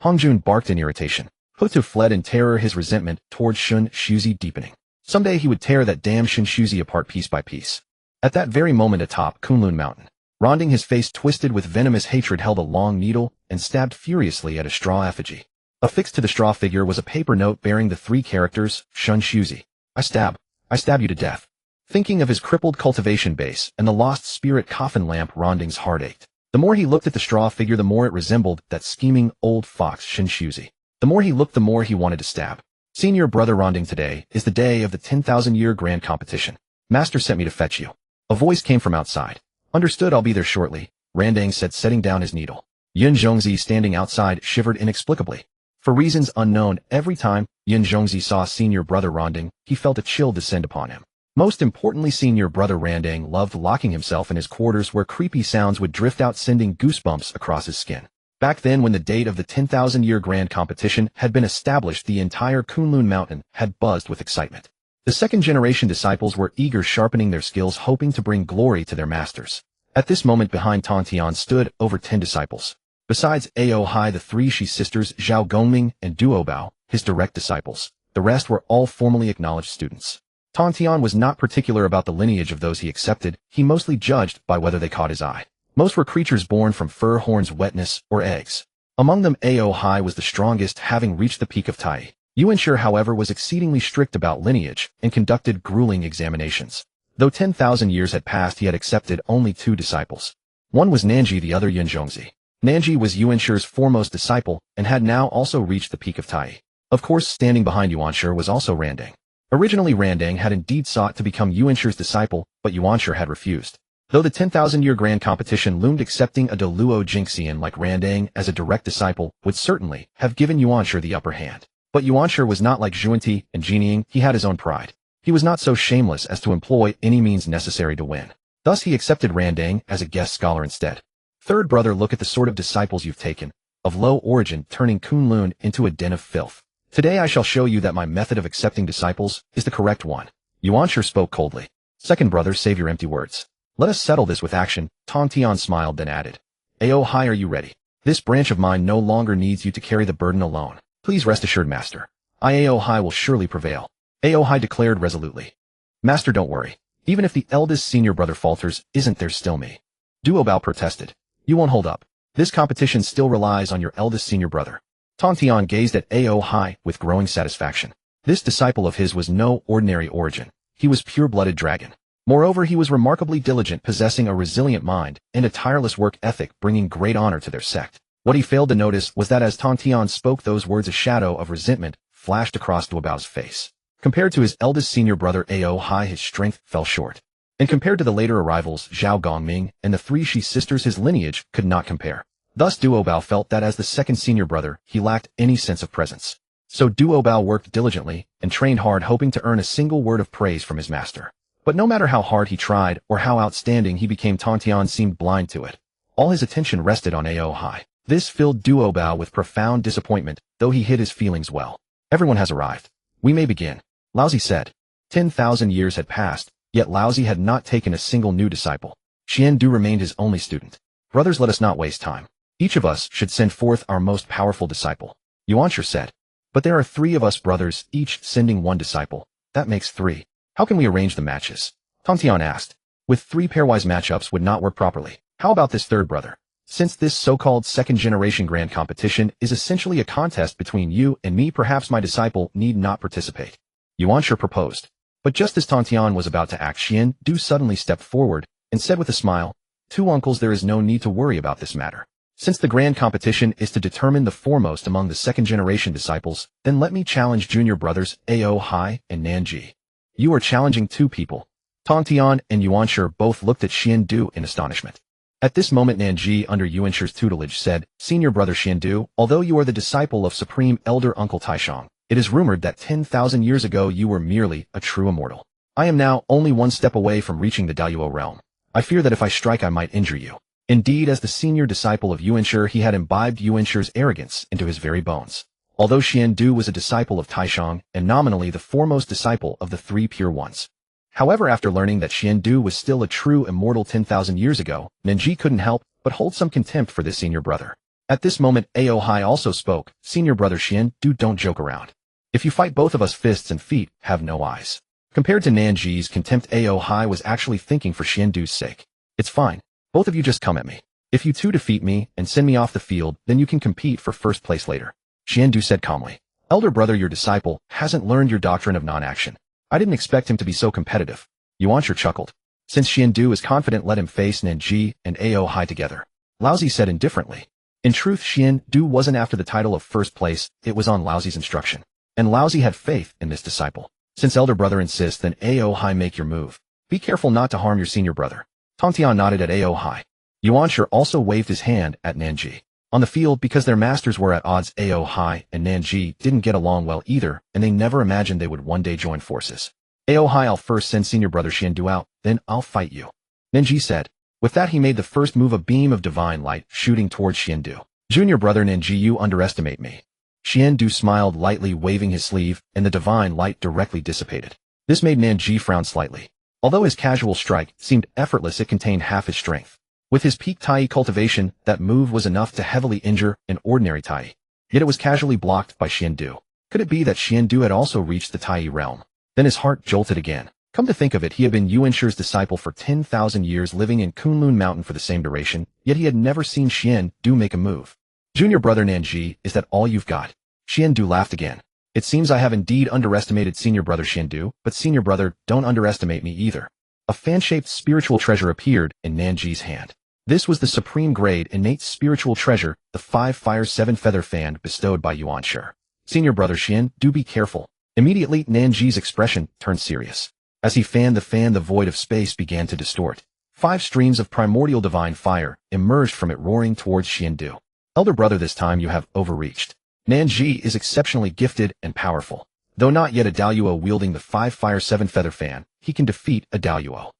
Hongjuan barked in irritation. Hutu fled in terror, his resentment towards Shen Shuzi deepening. Someday he would tear that damn Shen Shuzi apart piece by piece. At that very moment atop Kunlun Mountain, Ronding, his face twisted with venomous hatred, held a long needle and stabbed furiously at a straw effigy. Affixed to the straw figure was a paper note bearing the 3 characters, Shen Shuzi. I stab you to death. Thinking of his crippled cultivation base and the lost spirit coffin lamp, Ronding's heart ached. The more he looked at the straw figure, the more it resembled that scheming old fox Shen Shuzi. The more he looked, the more he wanted to stab. Senior brother Ronding, today is the day of the 10,000-year grand competition. Master sent me to fetch you. A voice came from outside. Understood, I'll be there shortly, Randang said, setting down his needle. Yin Zhongzi, standing outside, shivered inexplicably. For reasons unknown, every time Yin Zhongzi saw senior brother Ronding, he felt a chill descend upon him. Most importantly, senior brother Randang loved locking himself in his quarters where creepy sounds would drift out, sending goosebumps across his skin. Back then, when the date of the 10,000-year grand competition had been established, the entire Kunlun Mountain had buzzed with excitement. The second-generation disciples were eager, sharpening their skills, hoping to bring glory to their masters. At this moment, behind Tongtian stood over 10 disciples. Besides Ao Hai, the 3 Shi sisters, Zhao Gongming and Duo Bao, his direct disciples, the rest were all formally acknowledged students. Tongtian was not particular about the lineage of those he accepted, he mostly judged by whether they caught his eye. Most were creatures born from fur, horns, wetness, or eggs. Among them, Ao Hai was the strongest, having reached the peak of Tai. Yuanshur, however, was exceedingly strict about lineage and conducted grueling examinations. Though 10,000 years had passed, he had accepted only 2 disciples. One was Nanji, the other Yin Zhongzi. Nanji was Yuanshur's foremost disciple and had now also reached the peak of Tai. Of course, standing behind Yuanshur was also Randang. Originally, Randang had indeed sought to become Yuanshur's disciple, but Yuanshur had refused. Though the 10,000-year grand competition loomed, accepting a Deluo Jinxian like Randang as a direct disciple would certainly have given Yuanshur the upper hand. But Yuanshur was not like Zhuanti and Jining, he had his own pride. He was not so shameless as to employ any means necessary to win. Thus he accepted Randang as a guest scholar instead. Third brother, look at the sort of disciples you've taken, of low origin, turning Kunlun into a den of filth. Today I shall show you that my method of accepting disciples is the correct one. Yuanshur spoke coldly. Second brother, save your empty words. Let us settle this with action. Tongtian smiled, then added. Ao Hai, are you ready? This branch of mine no longer needs you to carry the burden alone. Please rest assured, master. Ao Hai will surely prevail. Aohai declared resolutely. Master, don't worry. Even if the eldest senior brother falters, isn't there still me? Duobao protested. You won't hold up. This competition still relies on your eldest senior brother. Tongtian gazed at Aohai with growing satisfaction. This disciple of his was no ordinary origin. He was pure-blooded dragon. Moreover, he was remarkably diligent, possessing a resilient mind and a tireless work ethic, bringing great honor to their sect. What he failed to notice was that as Tongtian spoke those words, a shadow of resentment flashed across Duobao's face. Compared to his eldest senior brother Aohai, his strength fell short. And compared to the later arrivals, Zhao Gongming and the three Shi sisters, his lineage could not compare. Thus Duobao felt that as the second senior brother, he lacked any sense of presence. So Duobao worked diligently and trained hard, hoping to earn a single word of praise from his master. But no matter how hard he tried or how outstanding he became, Tongtian seemed blind to it. All his attention rested on Aohai. This filled Duobao with profound disappointment, though he hid his feelings well. Everyone has arrived. We may begin. Laozi said. 10,000 years had passed, yet Laozi had not taken a single new disciple. Xiandu remained his only student. Brothers, let us not waste time. Each of us should send forth our most powerful disciple. Yuanshi said. But there are 3 of us brothers, each sending 1 disciple. That makes 3. How can we arrange the matches? Tongtian asked. With 3 pairwise matchups would not work properly. How about this third brother? Since this so-called second-generation grand competition is essentially a contest between you and me, perhaps my disciple need not participate. Yuanshi proposed. But just as Tongtian was about to act, Xiandu suddenly stepped forward and said with a smile, 2 uncles, there is no need to worry about this matter. Since the grand competition is to determine the foremost among the second-generation disciples, then let me challenge junior brothers Aohai and Nanji. You are challenging 2 people. Tongtian and Yuanshi both looked at Xiandu in astonishment. At this moment, Nanji, under Yuanshi's tutelage, said, Senior brother Xiandu, although you are the disciple of Supreme Elder Uncle Taishang, it is rumored that 10,000 years ago you were merely a true immortal. I am now only 1 step away from reaching the Daoyuo realm. I fear that if I strike I might injure you. Indeed, as the senior disciple of Yuanshi, he had imbibed Yuanshi's arrogance into his very bones. Although Xiandu was a disciple of Taishang and nominally the foremost disciple of the 3 pure ones. However, after learning that Xiandu was still a true immortal 10,000 years ago, Nanji couldn't help but hold some contempt for this senior brother. At this moment, Aohai also spoke. Senior brother Xiandu, don't joke around. If you fight both of us, fists and feet have no eyes. Compared to Nanji's contempt, Aohai was actually thinking for Xiandu's sake. It's fine. Both of you just come at me. If you 2 defeat me and send me off the field, then you can compete for first place later. Xiandu said calmly. Elder brother, your disciple hasn't learned your doctrine of non-action. I didn't expect him to be so competitive. Yuanshi chuckled. Since Xiandu is confident, let him face Nanji and Aohai together. Laozi said indifferently. In truth, Xiandu wasn't after the title of first place, it was on Laozi's instruction. And Laozi had faith in this disciple. Since elder brother insists, then Aohai, make your move. Be careful not to harm your senior brother. Tongtian nodded at Aohai. Yuanshi also waved his hand at Nanji. On the field, because their masters were at odds, Aohai and Nanji didn't get along well either, and they never imagined they would one day join forces. Aohai, I'll first send senior brother Xiandu out, then I'll fight you. Nanji said. With that, he made the first move, a beam of divine light shooting towards Xiandu. Junior brother Nanji, you underestimate me. Xiandu smiled lightly, waving his sleeve, and the divine light directly dissipated. This made Nanji frown slightly. Although his casual strike seemed effortless, it contained half his strength. With his peak Tai cultivation, that move was enough to heavily injure an ordinary Tai. Yet it was casually blocked by Xiandu. Could it be that Xiandu had also reached the Tai realm? Then his heart jolted again. Come to think of it, he had been Yuanshi's disciple for 10,000 years, living in Kunlun Mountain for the same duration, yet he had never seen Xiandu make a move. Junior brother Nanji, is that all you've got? Xiandu laughed again. It seems I have indeed underestimated senior brother Xiandu, but senior brother, don't underestimate me either. A fan-shaped spiritual treasure appeared in Nanji's hand. This was the supreme grade innate spiritual treasure, the 5-fire 7-feather fan bestowed by Yuanshi. Senior brother Xiandu, be careful. Immediately, Nanji's expression turned serious. As he fanned the fan, the void of space began to distort. 5 streams of primordial divine fire emerged from it, roaring towards Xiandu. Elder brother, this time you have overreached. Nanji is exceptionally gifted and powerful. Though not yet a Daoyuo wielding the 5-fire 7-feather fan, he can defeat a Daoyuo.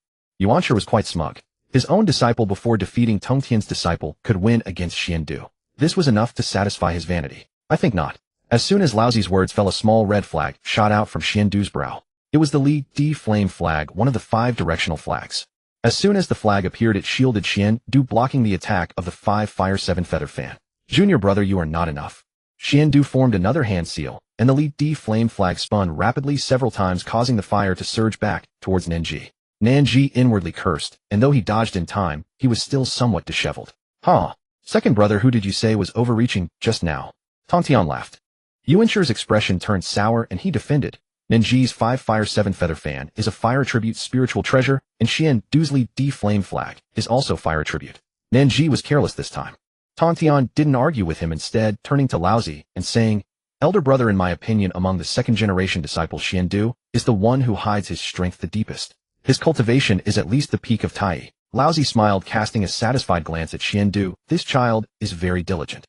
Yuanshi was quite smug. His own disciple before defeating Tongtian's disciple could win against Xiandu. This was enough to satisfy his vanity. I think not. As soon as Laozi's words fell, a small red flag shot out from Xiandu's brow. It was the Li Di flame flag, one of the 5 directional flags. As soon as the flag appeared, it shielded Xiandu, blocking the attack of the 5-fire 7-feather fan. Junior brother, you are not enough. Xiandu formed another hand seal, and the lead D flame flag spun rapidly several times, causing the fire to surge back towards Nanji. Nanji inwardly cursed, and though he dodged in time, he was still somewhat disheveled. Huh. Second brother, who did you say was overreaching just now? Tongtian laughed. Yuanshi's expression turned sour and he defended. Nanji's 5 Fire 7 Feather Fan is a fire attribute spiritual treasure, and Xiandu's lead D flame flag is also fire attribute. Nanji was careless this time. Tongtian didn't argue with him, instead turning to Laozi and saying, Elder brother, in my opinion, among the second-generation disciples, Xiandu is the one who hides his strength the deepest. His cultivation is at least the peak of Tai. Laozi smiled, casting a satisfied glance at Xiandu. This child is very diligent.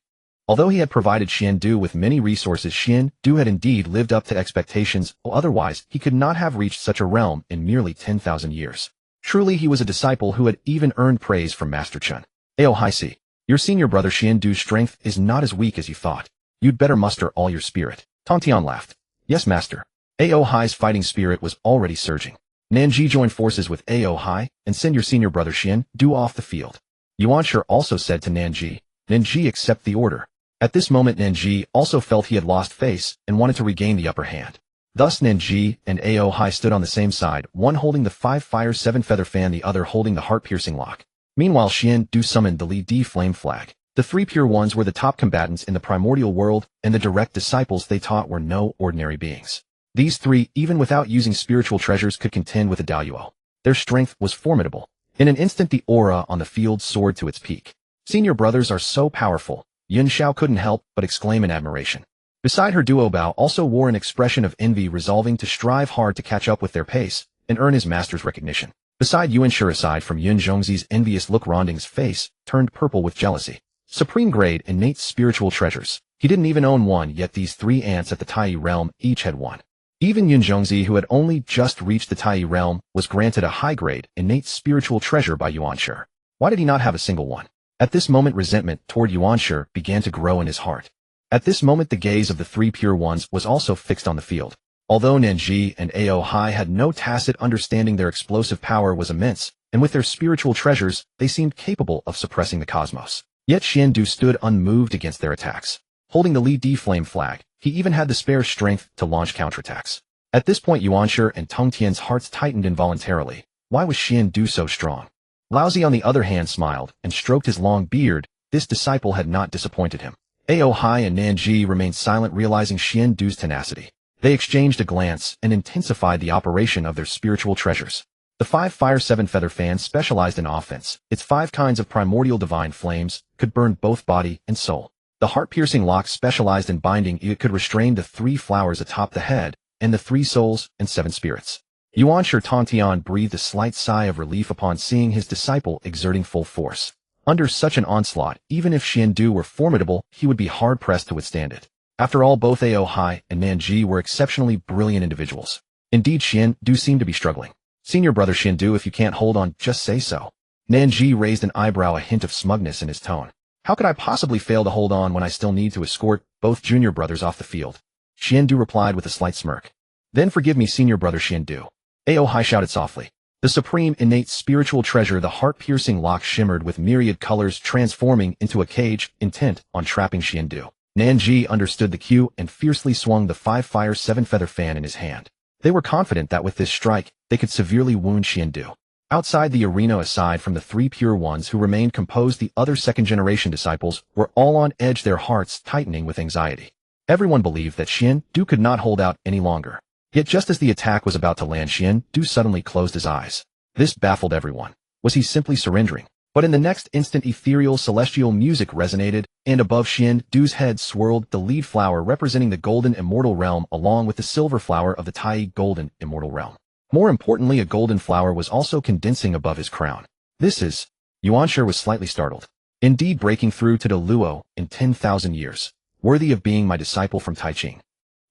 Although he had provided Xiandu with many resources, Xiandu had indeed lived up to expectations, otherwise he could not have reached such a realm in merely 10,000 years. Truly he was a disciple who had even earned praise from Master Chen. Ao Haisi, your senior brother Xiandu's strength is not as weak as you thought. You'd better muster all your spirit. Tongtian laughed. Yes, master. Ao Hai's fighting spirit was already surging. Nanji joined forces with Ao Hai and send your senior brother Xiandu off the field. Yuanshi also said to Nanji. Nanji accept the order. At this moment Nanji also felt he had lost face and wanted to regain the upper hand. Thus Nanji and Ao Hai stood on the same side, one holding the 5 Fire 7 Feather Fan, the other holding the heart-piercing lock. Meanwhile Xiandu summoned the lead D flame flag. The 3 pure ones were the top combatants in the primordial world, and the direct disciples they taught were no ordinary beings. These 3, even without using spiritual treasures, could contend with a Daoyuo. Their strength was formidable. In an instant the aura on the field soared to its peak. Senior brothers are so powerful. Yun Xiao couldn't help but exclaim in admiration. Beside her, Duo Bao also wore an expression of envy, resolving to strive hard to catch up with their pace and earn his master's recognition. Beside Yuanshi, aside from Yun Zhongzi's envious look, Ronding's face turned purple with jealousy. Supreme grade innate spiritual treasures. He didn't even own one, yet these 3 ants at the Tai realm each had one. Even Yun Zhongzi, who had only just reached the Tai realm, was granted a high-grade innate spiritual treasure by Yuanshi. Why did he not have a single one? At this moment resentment toward Yuanshi began to grow in his heart. At this moment the gaze of the 3 pure ones was also fixed on the field. Although Nanji and Ao Hai had no tacit understanding, their explosive power was immense, and with their spiritual treasures, they seemed capable of suppressing the cosmos. Yet Xiandu stood unmoved against their attacks. Holding the lead D flame flag, he even had the spare strength to launch counterattacks. At this point Yuanshi and Tongtian's hearts tightened involuntarily. Why was Xiandu so strong? Laozi on the other hand smiled and stroked his long beard. This disciple had not disappointed him. Ao Hai and Nanji remained silent, realizing Xiandu's tenacity. They exchanged a glance and intensified the operation of their spiritual treasures. The 5 Fire 7 Feather Fan specialized in offense. Its 5 kinds of primordial divine flames could burn both body and soul. The heart-piercing lock specialized in binding. It could restrain the 3 flowers atop the head and the 3 souls and 7 spirits. Yuanshi Tongtian breathed a slight sigh of relief upon seeing his disciple exerting full force. Under such an onslaught, even if Xiandu were formidable, he would be hard-pressed to withstand it. After all, both Ao Hai and Nanji were exceptionally brilliant individuals. Indeed, Xiandu seemed to be struggling. Senior brother Xiandu, if you can't hold on, just say so. Nanji raised an eyebrow, a hint of smugness in his tone. How could I possibly fail to hold on when I still need to escort both junior brothers off the field? Xiandu replied with a slight smirk. Then forgive me, senior brother Xiandu. Ao Hai shouted softly. The supreme innate spiritual treasure, the heart-piercing lock, shimmered with myriad colors, transforming into a cage, intent on trapping Xiandu. Nanji understood the cue and fiercely swung the 5 Fire 7 Feather Fan in his hand. They were confident that with this strike, they could severely wound Xiandu. Outside the arena, aside from the 3 pure ones who remained composed, the other second-generation disciples were all on edge, their hearts tightening with anxiety. Everyone believed that Xiandu could not hold out any longer. Yet just as the attack was about to land, Xiandu suddenly closed his eyes. This baffled everyone. Was he simply surrendering? But in the next instant, ethereal celestial music resonated, and above Xiandu's head swirled the lead flower representing the golden immortal realm, along with the silver flower of the Tai golden immortal realm. More importantly, a golden flower was also condensing above his crown. This is... Yuanshi was slightly startled. Indeed, breaking through to the Luo in 10,000 years. Worthy of being my disciple from Taiching.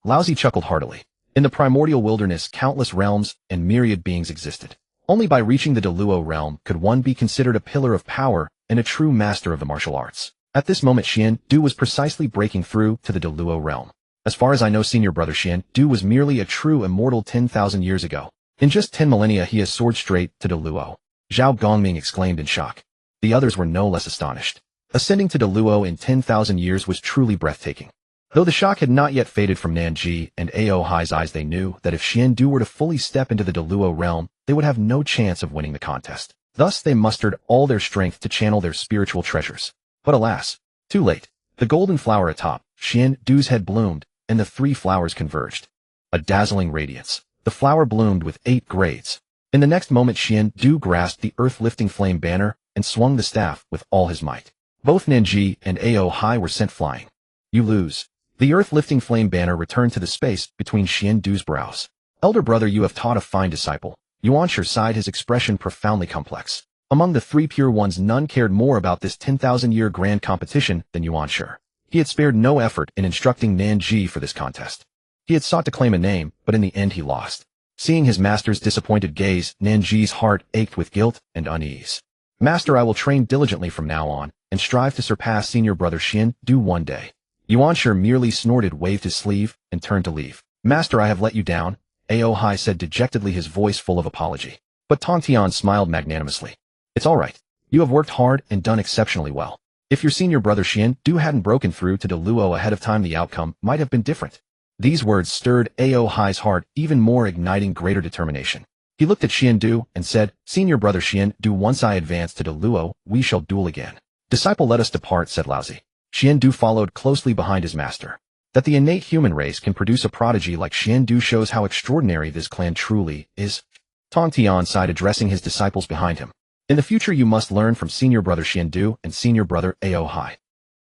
Laozi chuckled heartily. In the primordial wilderness, countless realms and myriad beings existed. Only by reaching the Deluo realm could one be considered a pillar of power and a true master of the martial arts. At this moment, Xiandu was precisely breaking through to the Deluo realm. As far as I know, senior brother Xiandu was merely a true immortal 10,000 years ago. In just 10 millennia, he has soared straight to Deluo. Zhao Gongming exclaimed in shock. The others were no less astonished. Ascending to Deluo in 10,000 years was truly breathtaking. Though the shock had not yet faded from Nanji and Ao Hai's eyes, they knew that if Xiandu were to fully step into the Deluo realm, they would have no chance of winning the contest. Thus they mustered all their strength to channel their spiritual treasures. But alas, too late. The golden flower atop Xiandu's head bloomed, and the three flowers converged. A dazzling radiance. The flower bloomed with 8 grades. In the next moment Xiandu grasped the earth-lifting flame banner and swung the staff with all his might. Both Nanji and Ao Hai were sent flying. You lose. The earth-lifting flame banner returned to the space between Xiandu's brows. Elder brother, you have taught a fine disciple. Yuanshi sighed, his expression profoundly complex. Among the 3 pure ones, none cared more about this 10,000-year grand competition than Yuanshi. He had spared no effort in instructing Nanji for this contest. He had sought to claim a name, but in the end he lost. Seeing his master's disappointed gaze, Nanji's heart ached with guilt and unease. Master, I will train diligently from now on, and strive to surpass senior brother Xiandu one day. Yuanshi merely snorted, waved his sleeve, and turned to leave. Master, I have let you down, Ao Hai said dejectedly, his voice full of apology. But Tongtian smiled magnanimously. It's all right. You have worked hard and done exceptionally well. If your senior brother Xiandu hadn't broken through to Deluo ahead of time, the outcome might have been different. These words stirred Ao Hai's heart even more, igniting greater determination. He looked at Xiandu and said, Senior brother Xiandu, once I advance to Deluo, we shall duel again. Disciple, let us depart, said Laozi. Xiandu followed closely behind his master. That the innate human race can produce a prodigy like Xiandu shows how extraordinary this clan truly is. Tongtian sighed, addressing his disciples behind him. In the future you must learn from senior brother Xiandu and senior brother Ao Hai.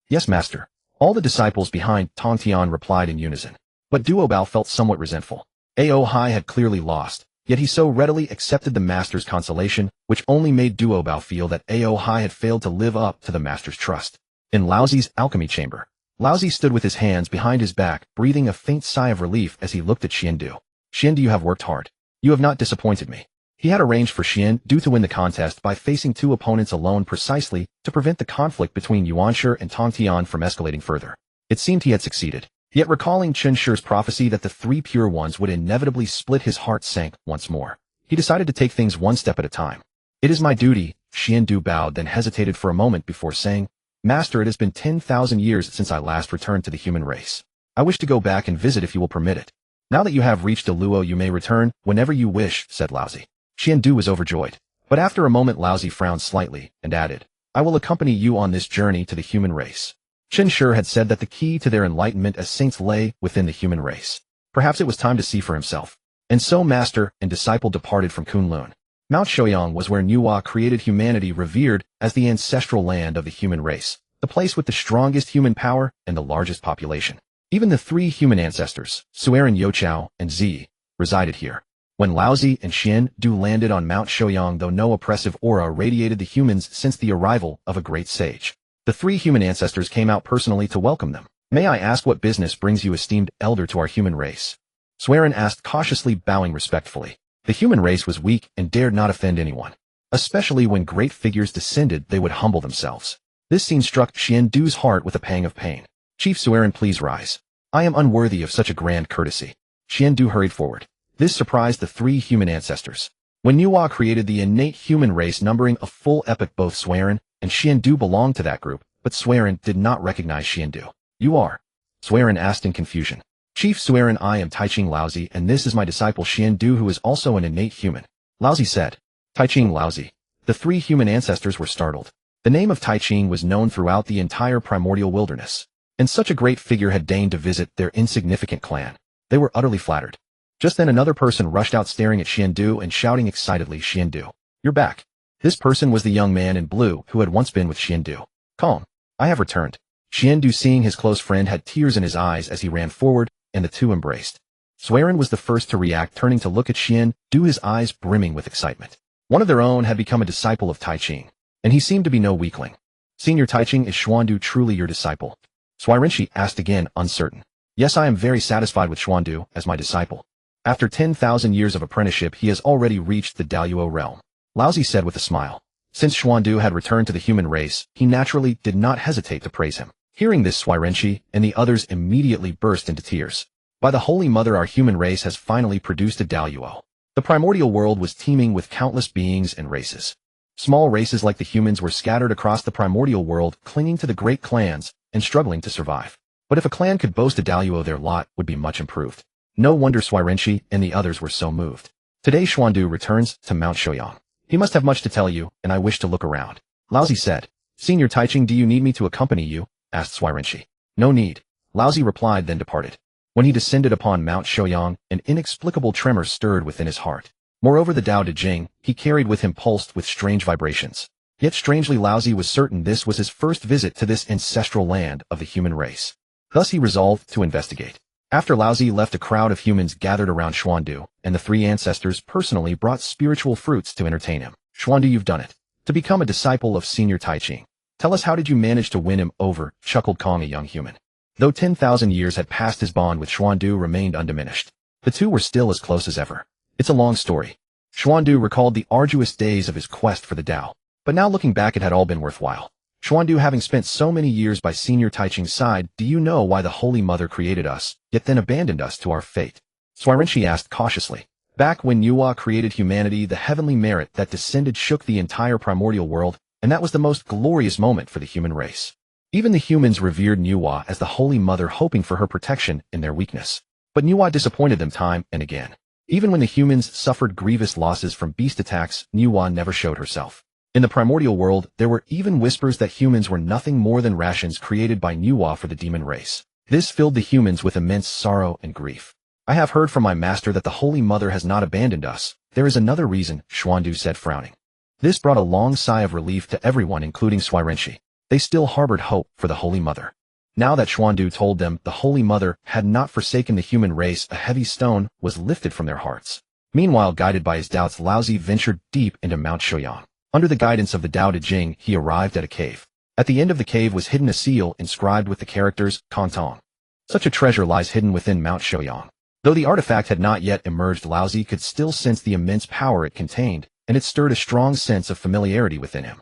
Yes, master. All the disciples behind Tongtian replied in unison. But Duobao felt somewhat resentful. Ao Hai had clearly lost, yet he so readily accepted the master's consolation, which only made Duobao feel that Ao Hai had failed to live up to the master's trust. In Laozi's alchemy chamber, Laozi stood with his hands behind his back, breathing a faint sigh of relief as he looked at Xiandu. Xiandu, you have worked hard. You have not disappointed me. He had arranged for Xiandu to win the contest by facing 2 opponents alone, precisely to prevent the conflict between Yuanshi and Tongtian from escalating further. It seemed he had succeeded. Yet recalling Qinshi's prophecy that the 3 pure ones would inevitably split, his heart sank once more. He decided to take things one step at a time. It is my duty, Xiandu bowed, then hesitated for a moment before saying, Master, it has been 10,000 years since I last returned to the human race. I wish to go back and visit if you will permit it. Now that you have reached Deluo, you may return whenever you wish, said Laozi. Xiandu was overjoyed. But after a moment Laozi frowned slightly and added, I will accompany you on this journey to the human race. Qinshi had said that the key to their enlightenment as saints lay within the human race. Perhaps it was time to see for himself. And so master and disciple departed from Kunlun. Mount Shouyang was where Nüwa created humanity, revered as the ancestral land of the human race, the place with the strongest human power and the largest population. Even the 3 human ancestors, Sueren, Youchao, and Zi, resided here. When Laozi and Xiandu landed on Mount Shouyang, though no oppressive aura radiated the humans since the arrival of a great sage, the 3 human ancestors came out personally to welcome them. May I ask what business brings you, esteemed elder, to our human race? Sueren asked, cautiously bowing respectfully. The human race was weak and dared not offend anyone. Especially when great figures descended, they would humble themselves. This scene struck Xiandu's heart with a pang of pain. Chief Sueren, please rise. I am unworthy of such a grand courtesy. Xiandu hurried forward. This surprised the 3 human ancestors. When Nüwa created the innate human race numbering a full epoch, both Sueren and Xiandu belonged to that group, but Sueren did not recognize Xiandu. You are? Sueren asked in confusion. Chief Sueren, I am Taiching Laozi, and this is my disciple Xiandu, who is also an innate human. Laozi said. Taiching Laozi. The 3 human ancestors were startled. The name of Taiching was known throughout the entire primordial wilderness, and such a great figure had deigned to visit their insignificant clan. They were utterly flattered. Just then another person rushed out, staring at Xiandu and shouting excitedly, Xiandu, you're back. This person was the young man in blue who had once been with Xiandu. Calm. I have returned. Xiandu, seeing his close friend, had tears in his eyes as he ran forward, and the 2 embraced. Sueren was the first to react, turning to look at Xiandu, his eyes brimming with excitement. One of their own had become a disciple of Taiching, and he seemed to be no weakling. Senior Taiching, is Xuandu truly your disciple? Sueren asked again, uncertain. Yes, I am very satisfied with Xuandu as my disciple. After 10,000 years of apprenticeship, he has already reached the Daluo realm. Laozi said with a smile. Since Xuandu had returned to the human race, he naturally did not hesitate to praise him. Hearing this, Sueren and the others immediately burst into tears. By the Holy Mother, our human race has finally produced a Daluo. The primordial world was teeming with countless beings and races. Small races like the humans were scattered across the primordial world, clinging to the great clans and struggling to survive. But if a clan could boast a Daluo, their lot would be much improved. No wonder Shuairenqi and the others were so moved. Today Xuandu returns to Mount Shouyang. He must have much to tell you, and I wish to look around. Laozi said. Senior Taiching, do you need me to accompany you? Asked Shuairenqi. No need. Laozi replied, then departed. When he descended upon Mount Shouyang, an inexplicable tremor stirred within his heart. Moreover, the Tao Te Ching he carried with him pulsed with strange vibrations. Yet strangely Laozi was certain this was his first visit to this ancestral land of the human race. Thus he resolved to investigate. After Laozi left, a crowd of humans gathered around Xuandu, and the three ancestors personally brought spiritual fruits to entertain him. Xuandu, you've done it. To become a disciple of Senior Taiching. Tell us, how did you manage to win him over? Chuckled Kong, a young human. Though 10,000 years had passed, his bond with Xuandu remained undiminished. The two were still as close as ever. It's a long story. Xuandu recalled the arduous days of his quest for the Tao. But now looking back, it had all been worthwhile. Xuandu, having spent so many years by Senior Taiching's side, do you know why the Holy Mother created us, yet then abandoned us to our fate? Shuairenqi asked cautiously. Back when Nüwa created humanity, the heavenly merit that descended shook the entire primordial world, and that was the most glorious moment for the human race. Even the humans revered Nüwa as the Holy Mother, hoping for her protection in their weakness. But Nüwa disappointed them time and again. Even when the humans suffered grievous losses from beast attacks, Nüwa never showed herself. In the primordial world, there were even whispers that humans were nothing more than rations created by Nüwa for the demon race. This filled the humans with immense sorrow and grief. I have heard from my master that the Holy Mother has not abandoned us. There is another reason, Xuandu said, frowning. This brought a long sigh of relief to everyone, including Shuairenqi. They still harbored hope for the Holy Mother. Now that Xuandu told them the Holy Mother had not forsaken the human race, a heavy stone was lifted from their hearts. Meanwhile, guided by his doubts, Laozi ventured deep into Mount Shouyang. Under the guidance of the Tao Te Ching, he arrived at a cave. At the end of the cave was hidden a seal inscribed with the characters Kantong. Such a treasure lies hidden within Mount Shouyang. Though the artifact had not yet emerged, Laozi could still sense the immense power it contained, and it stirred a strong sense of familiarity within him.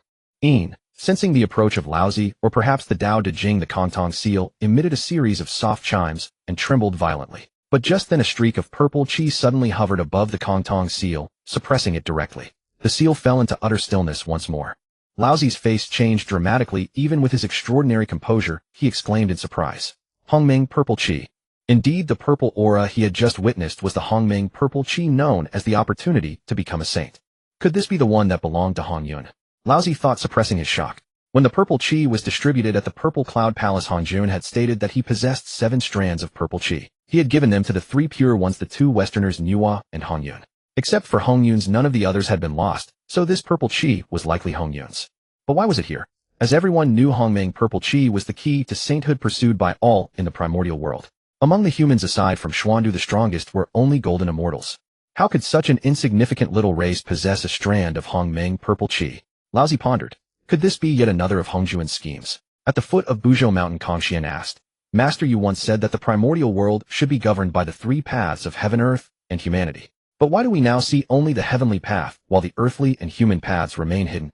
Sensing the approach of Laozi, or perhaps the Tao Te Ching, the Kantong seal emitted a series of soft chimes and trembled violently. But just then a streak of purple chi suddenly hovered above the Kantong seal, suppressing it directly. The seal fell into utter stillness once more. Laozi's face changed dramatically. Even with his extraordinary composure, he exclaimed in surprise. Hongmeng purple chi. Indeed, the purple aura he had just witnessed was the Hongmeng purple chi, known as the opportunity to become a saint. Could this be the one that belonged to Hongyun? Laozi thought, suppressing his shock. When the purple chi was distributed at the Purple Cloud Palace, Hongjun had stated that he possessed 7 strands of purple chi. He had given them to the 3 pure ones, the 2 Westerners Nüwa and Hongyun. Except for Hongyun's, none of the others had been lost, so this purple chi was likely Hongyun's. But why was it here? As everyone knew, Hongmeng purple chi was the key to sainthood pursued by all in the primordial world. Among the humans, aside from Xuandu, the strongest were only golden immortals. How could such an insignificant little race possess a strand of Hongmeng purple chi? Laozi pondered. Could this be yet another of Hongjuan's schemes? At the foot of Buzhou Mountain, Tongtian asked, Master, you once said that the primordial world should be governed by the 3 paths of heaven, earth, and humanity. But why do we now see only the heavenly path, while the earthly and human paths remain hidden?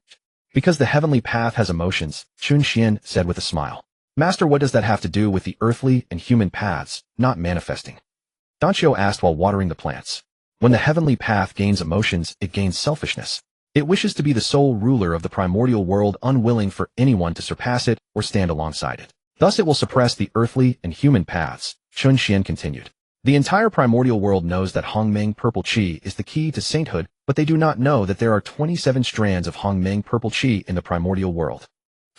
Because the heavenly path has emotions, Chun Xian said with a smile. Master, what does that have to do with the earthly and human paths not manifesting? Danqiu asked while watering the plants. When the heavenly path gains emotions, it gains selfishness. It wishes to be the sole ruler of the primordial world, unwilling for anyone to surpass it or stand alongside it. Thus it will suppress the earthly and human paths, Chun Xian continued. The entire primordial world knows that Hongmeng purple chi is the key to sainthood, but they do not know that there are 27 strands of Hongmeng purple chi in the primordial world.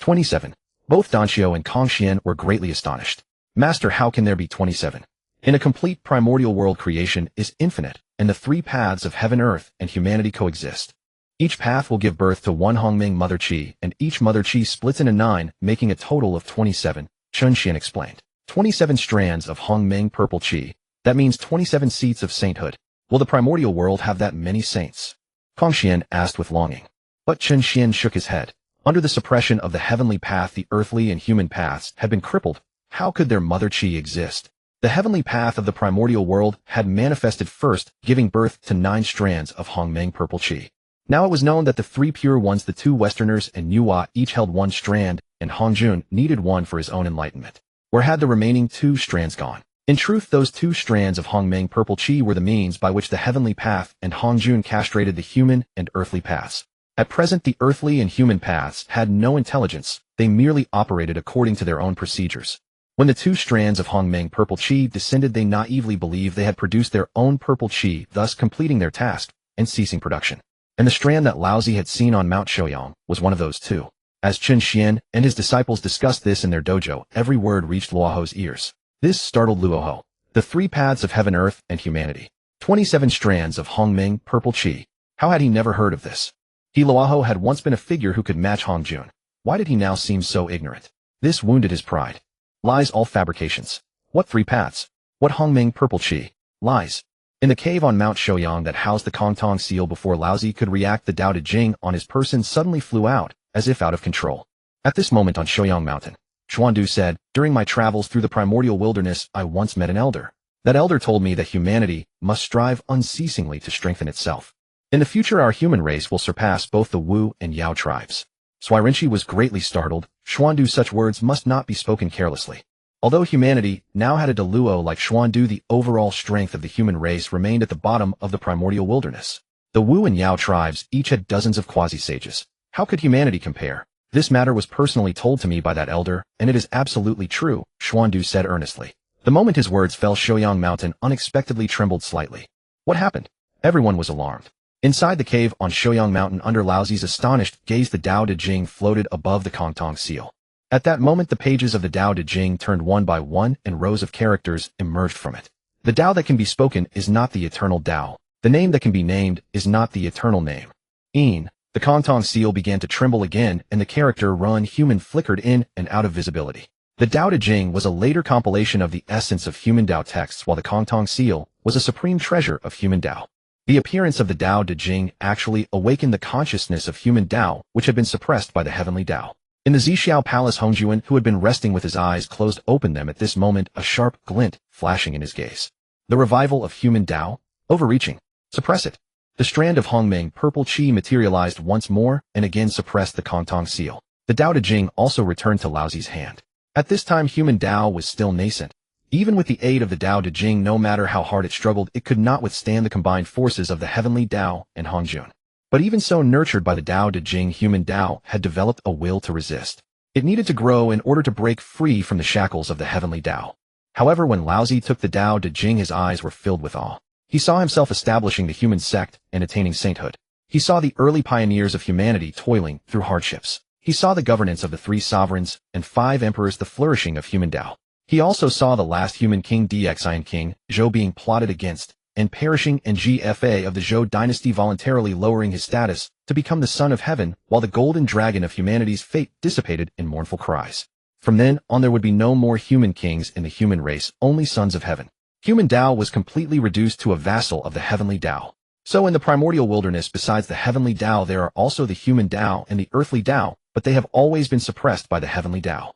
27. Both Danqiu and Tongtian were greatly astonished. Master, how can there be 27? In a complete primordial world, creation is infinite, and the 3 paths of heaven, earth, and humanity coexist. Each path will give birth to 1 Hongmeng mother chi, and each mother chi splits into 9, making a total of 27, Chun Xian explained. 27 strands of Hongmeng purple chi. That means 27 seats of sainthood. Will the primordial world have that many saints? Tongtian asked with longing. But Chun Xian shook his head. Under the suppression of the heavenly path, the earthly and human paths had been crippled. How could their mother chi exist? The heavenly path of the primordial world had manifested first, giving birth to 9 strands of Hongmeng purple chi. Now it was known that the 3 pure ones, the 2 Westerners and Nüwa, each held 1 strand, and Hongjun needed 1 for his own enlightenment. Where had the remaining 2 strands gone? In truth, those 2 strands of Hongmeng purple chi were the means by which the heavenly path and Hongjun castrated the human and earthly paths. At present, the earthly and human paths had no intelligence. They merely operated according to their own procedures. When the two strands of Hongmeng purple qi descended, they naively believed they had produced their own purple qi, thus completing their task and ceasing production. And the strand that Laozi had seen on Mount Shouyang was one of those two. As Chen Xian and his disciples discussed this in their dojo, every word reached Luoho's ears. This startled Luoho. The three paths of heaven, earth, and humanity. 27 strands of Hongmeng purple qi. How had he never heard of this? Luoho had once been a figure who could match Hongjun. Why did he now seem so ignorant? This wounded his pride. Lies, all fabrications. What three paths? What Hongmeng purple qi? Lies. In the cave on Mount Shouyang that housed the Kongtong seal before Laozi could react, the Dao De Jing on his person suddenly flew out, as if out of control. At this moment on Shouyang Mountain, Xuandu said, "During my travels through the primordial wilderness, I once met an elder. That elder told me that humanity must strive unceasingly to strengthen itself. In the future, our human race will surpass both the Wu and Yao tribes." Shuairenqi was greatly startled. Xuandu, such words must not be spoken carelessly. Although humanity now had a Deluo like Xuandu, the overall strength of the human race remained at the bottom of the primordial wilderness. The Wu and Yao tribes each had dozens of quasi-sages. How could humanity compare? This matter was personally told to me by that elder, and it is absolutely true, Xuandu said earnestly. The moment his words fell, Shouyang Mountain unexpectedly trembled slightly. What happened? Everyone was alarmed. Inside the cave on Shouyang Mountain, under Laozi's astonished gaze, the Dao De Jing floated above the Kongtong seal. At that moment, the pages of the Dao De Jing turned one by one, and rows of characters emerged from it. The Dao that can be spoken is not the eternal Dao. The name that can be named is not the eternal name. The Kongtong seal began to tremble again, and the character Run Human flickered in and out of visibility. The Dao De Jing was a later compilation of the essence of human Dao texts, while the Kongtong seal was a supreme treasure of human Dao. The appearance of the Dao De Jing actually awakened the consciousness of human Dao, which had been suppressed by the Heavenly Dao. In the Zixiao Palace, Hongjuan, who had been resting with his eyes closed, opened them at this moment, a sharp glint flashing in his gaze. The revival of human Dao? Overreaching. Suppress it. The strand of Hongmeng purple qi materialized once more and again suppressed the Kongtong seal. The Dao De Jing also returned to Laozi's hand. At this time, human Dao was still nascent. Even with the aid of the Dao De Jing, no matter how hard it struggled, it could not withstand the combined forces of the Heavenly Dao and Hongjun. But even so, nurtured by the Dao De Jing, human Dao had developed a will to resist. It needed to grow in order to break free from the shackles of the Heavenly Dao. However, when Laozi took the Dao De Jing, his eyes were filled with awe. He saw himself establishing the human sect and attaining sainthood. He saw the early pioneers of humanity toiling through hardships. He saw the governance of the 3 sovereigns and 5 emperors, the flourishing of human Dao. He also saw the last human king, Dixian King Zhou, being plotted against and perishing, and GFA of the Zhou dynasty voluntarily lowering his status to become the son of heaven, while the golden dragon of humanity's fate dissipated in mournful cries. From then on, there would be no more human kings in the human race, only sons of heaven. Human Dao was completely reduced to a vassal of the Heavenly Dao. So in the primordial wilderness, besides the Heavenly Dao, there are also the human Dao and the earthly Dao, but they have always been suppressed by the Heavenly Dao.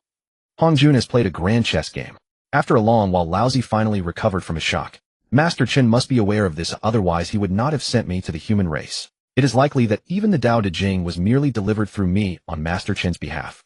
Hongjun has played a grand chess game. After a long while, Laozi finally recovered from his shock. Master Chen must be aware of this, otherwise he would not have sent me to the human race. It is likely that even the Dao De Jing was merely delivered through me on Master Chen's behalf.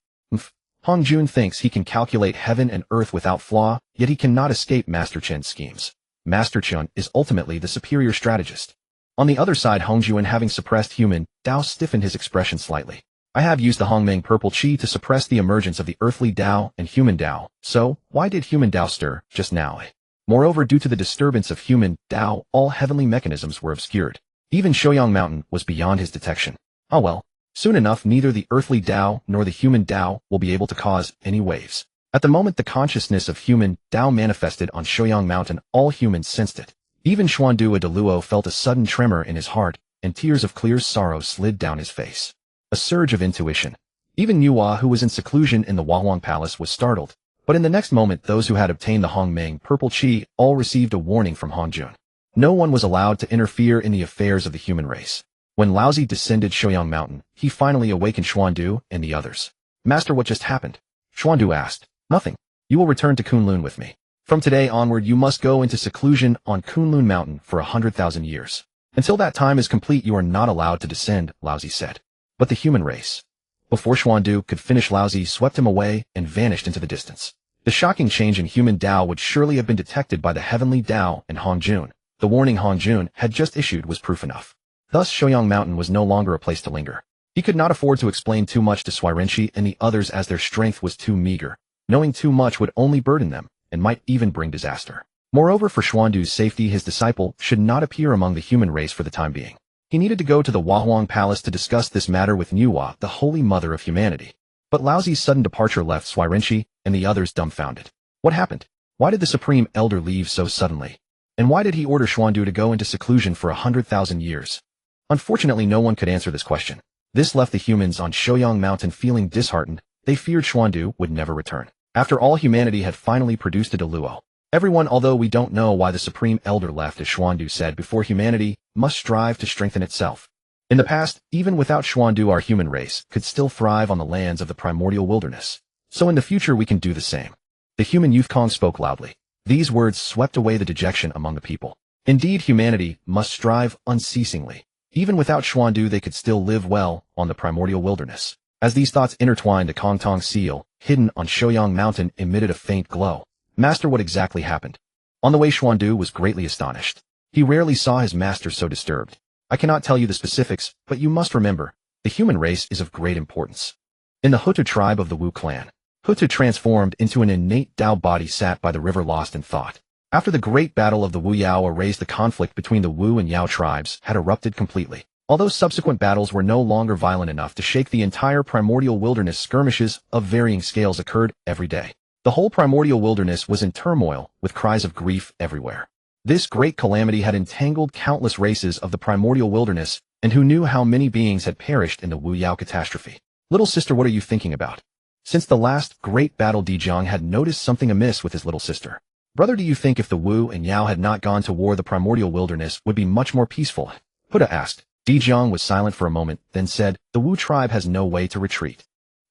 Hongjun thinks he can calculate heaven and earth without flaw, yet he cannot escape Master Chen's schemes. Master Chen is ultimately the superior strategist. On the other side, Hongjun, having suppressed human Dao, stiffened his expression slightly. I have used the Hongmeng purple qi to suppress the emergence of the earthly Dao and human Dao, so why did human Dao stir just now? Moreover, due to the disturbance of human Dao, all heavenly mechanisms were obscured. Even Shouyang Mountain was beyond his detection. Oh well, soon enough neither the earthly Dao nor the human Dao will be able to cause any waves. At the moment the consciousness of human Dao manifested on Shouyang Mountain, all humans sensed it. Even Xuandu, a Deluo, felt a sudden tremor in his heart, and tears of clear sorrow slid down his face. A surge of intuition. Even Nüwa, who was in seclusion in the Honghuang Palace, was startled. But in the next moment, those who had obtained the Hongmeng purple qi all received a warning from Hongjun. No one was allowed to interfere in the affairs of the human race. When Laozi descended Shouyang Mountain, he finally awakened Xuandu and the others. Master, what just happened? Xuandu asked. Nothing. You will return to Kunlun with me. From today onward, you must go into seclusion on Kunlun Mountain for 100,000 years. Until that time is complete, you are not allowed to descend, Laozi said. But the human race. Before Xuandu could finish, Laozi swept him away and vanished into the distance. The shocking change in human Dao would surely have been detected by the Heavenly Dao and Hongjun. The warning Hongjun had just issued was proof enough. Thus, Shouyang Mountain was no longer a place to linger. He could not afford to explain too much to Shuairenqi and the others, as their strength was too meager. Knowing too much would only burden them, and might even bring disaster. Moreover, for Xuandu's safety, his disciple should not appear among the human race for the time being. He needed to go to the Honghuang Palace to discuss this matter with Nüwa, the holy mother of humanity. But Laozi's sudden departure left Xuanrenqi and the others dumbfounded. What happened? Why did the Supreme Elder leave so suddenly? And why did he order Xuandu to go into seclusion for 100,000 years? Unfortunately, no one could answer this question. This left the humans on Honghuang Mountain feeling disheartened. They feared Xuandu would never return. After all, humanity had finally produced a Deluo. Everyone, although we don't know why the Supreme Elder left, as Xuandu said before, humanity must strive to strengthen itself. In the past, even without Xuandu, our human race could still thrive on the lands of the primordial wilderness. So in the future we can do the same. The human youth Kong spoke loudly. These words swept away the dejection among the people. Indeed, humanity must strive unceasingly. Even without Xuandu, they could still live well on the primordial wilderness. As these thoughts intertwined, the Kongtong seal, hidden on Honghuang Mountain, emitted a faint glow. Master, what exactly happened? On the way, Xuandu was greatly astonished. He rarely saw his master so disturbed. I cannot tell you the specifics, but you must remember, the human race is of great importance. In the Hutu tribe of the Wu clan, Hutu transformed into an innate Dao body sat by the river lost in thought. After the great battle of the Wu Yao erased, the conflict between the Wu and Yao tribes had erupted completely. Although subsequent battles were no longer violent enough to shake the entire primordial wilderness, skirmishes of varying scales occurred every day. The whole primordial wilderness was in turmoil, with cries of grief everywhere. This great calamity had entangled countless races of the primordial wilderness, and who knew how many beings had perished in the Wu Yao catastrophe? Little sister, what are you thinking about? Since the last great battle, Dijiang had noticed something amiss with his little sister. Brother, do you think if the Wu and Yao had not gone to war, the primordial wilderness would be much more peaceful? Huda asked. Dijiang was silent for a moment, then said, the Wu tribe has no way to retreat.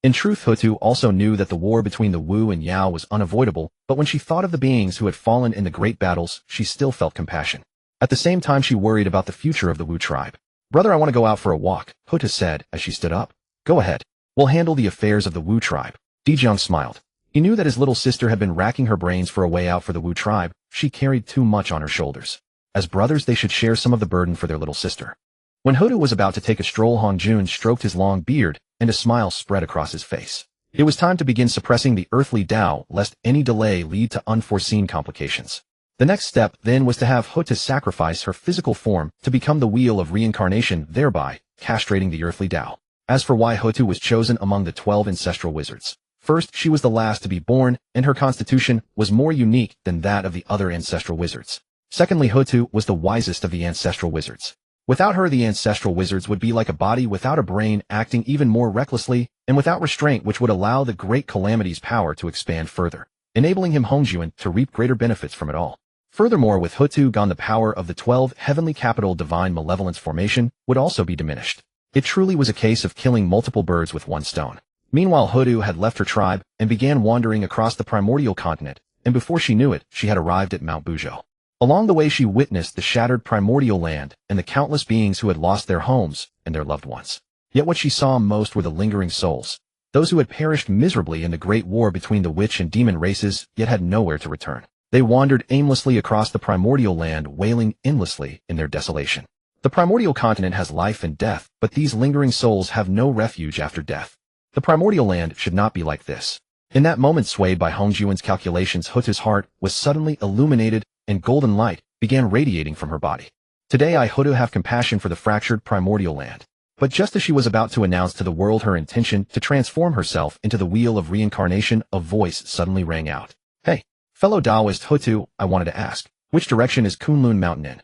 In truth, Hutu also knew that the war between the Wu and Yao was unavoidable, but when she thought of the beings who had fallen in the great battles, she still felt compassion. At the same time, she worried about the future of the Wu tribe. Brother, I want to go out for a walk, Huta said as she stood up. Go ahead. We'll handle the affairs of the Wu tribe. Dijiang smiled. He knew that his little sister had been racking her brains for a way out for the Wu tribe. She carried too much on her shoulders. As brothers, they should share some of the burden for their little sister. When Hutu was about to take a stroll, Hongjun stroked his long beard, and a smile spread across his face. It was time to begin suppressing the earthly Dao, lest any delay lead to unforeseen complications. The next step, then, was to have Hutu sacrifice her physical form to become the wheel of reincarnation, thereby castrating the earthly Dao. As for why Hutu was chosen among the 12 ancestral wizards. First, she was the last to be born, and her constitution was more unique than that of the other ancestral wizards. Secondly, Hutu was the wisest of the ancestral wizards. Without her, the ancestral wizards would be like a body without a brain, acting even more recklessly and without restraint, which would allow the great calamity's power to expand further, enabling him, Hongjuan, to reap greater benefits from it all. Furthermore, with Hutu gone, the power of the 12 heavenly capital divine malevolence formation would also be diminished. It truly was a case of killing multiple birds with one stone. Meanwhile, Hutu had left her tribe and began wandering across the primordial continent, and before she knew it, she had arrived at Mount Buzhou. Along the way, she witnessed the shattered primordial land and the countless beings who had lost their homes and their loved ones. Yet what she saw most were the lingering souls, those who had perished miserably in the great war between the witch and demon races, yet had nowhere to return. They wandered aimlessly across the primordial land, wailing endlessly in their desolation. The primordial continent has life and death, but these lingering souls have no refuge after death. The primordial land should not be like this. In that moment, swayed by Hongjuan's calculations, Hutu's heart was suddenly illuminated, and golden light began radiating from her body. Today I, Hutu, have compassion for the fractured primordial land. But just as she was about to announce to the world her intention to transform herself into the wheel of reincarnation, a voice suddenly rang out. Hey, fellow Taoist Hutu, I wanted to ask, which direction is Kunlun Mountain in?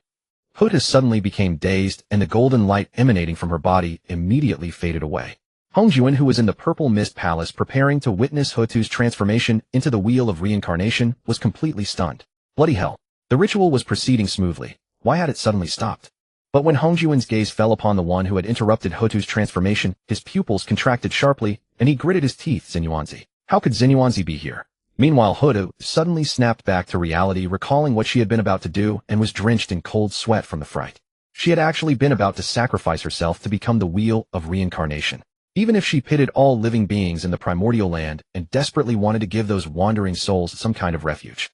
Hutu suddenly became dazed, and the golden light emanating from her body immediately faded away. Hongjuan, who was in the purple mist palace preparing to witness Hutu's transformation into the wheel of reincarnation, was completely stunned. Bloody hell. The ritual was proceeding smoothly. Why had it suddenly stopped? But when Hongjuan's gaze fell upon the one who had interrupted Hutu's transformation, his pupils contracted sharply, and he gritted his teeth. Xinyuanzi. How could Xinyuanzi be here? Meanwhile, Hutu suddenly snapped back to reality, recalling what she had been about to do, and was drenched in cold sweat from the fright. She had actually been about to sacrifice herself to become the wheel of reincarnation. Even if she pitted all living beings in the primordial land and desperately wanted to give those wandering souls some kind of refuge,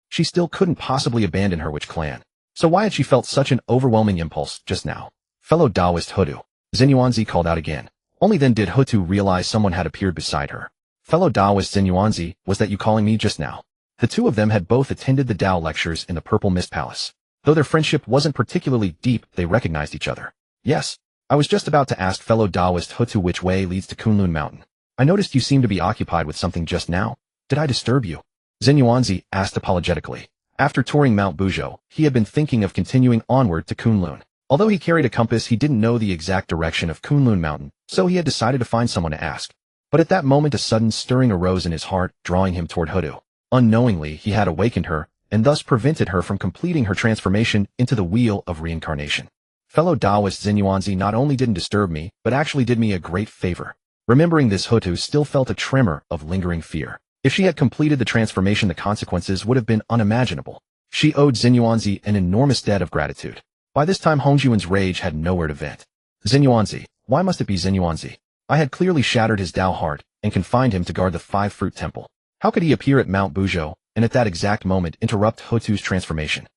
she still couldn't possibly abandon her witch clan. So why had she felt such an overwhelming impulse just now? Fellow Taoist Hutu, Xinyuanzi called out again. Only then did Hutu realize someone had appeared beside her. Fellow Taoist Xinyuanzi, was that you calling me just now? The two of them had both attended the Tao lectures in the Purple Mist Palace. Though their friendship wasn't particularly deep, they recognized each other. Yes, I was just about to ask fellow Taoist Hutu which way leads to Kunlun Mountain. I noticed you seemed to be occupied with something just now. Did I disturb you? Xinyuanzi asked apologetically. After touring Mount Buzhou, he had been thinking of continuing onward to Kunlun. Although he carried a compass, he didn't know the exact direction of Kunlun Mountain, so he had decided to find someone to ask. But at that moment a sudden stirring arose in his heart, drawing him toward Hutu. Unknowingly, he had awakened her, and thus prevented her from completing her transformation into the wheel of reincarnation. Fellow Taoist Xinyuanzi not only didn't disturb me, but actually did me a great favor. Remembering this, Hutu still felt a tremor of lingering fear. If she had completed the transformation, the consequences would have been unimaginable. She owed Xinyuanzi an enormous debt of gratitude. By this time, Hongjuan's rage had nowhere to vent. Xinyuanzi, why must it be Xinyuanzi? I had clearly shattered his Tao heart and confined him to guard the five-fruit temple. How could he appear at Mount Buzhou and at that exact moment interrupt Hutu's transformation?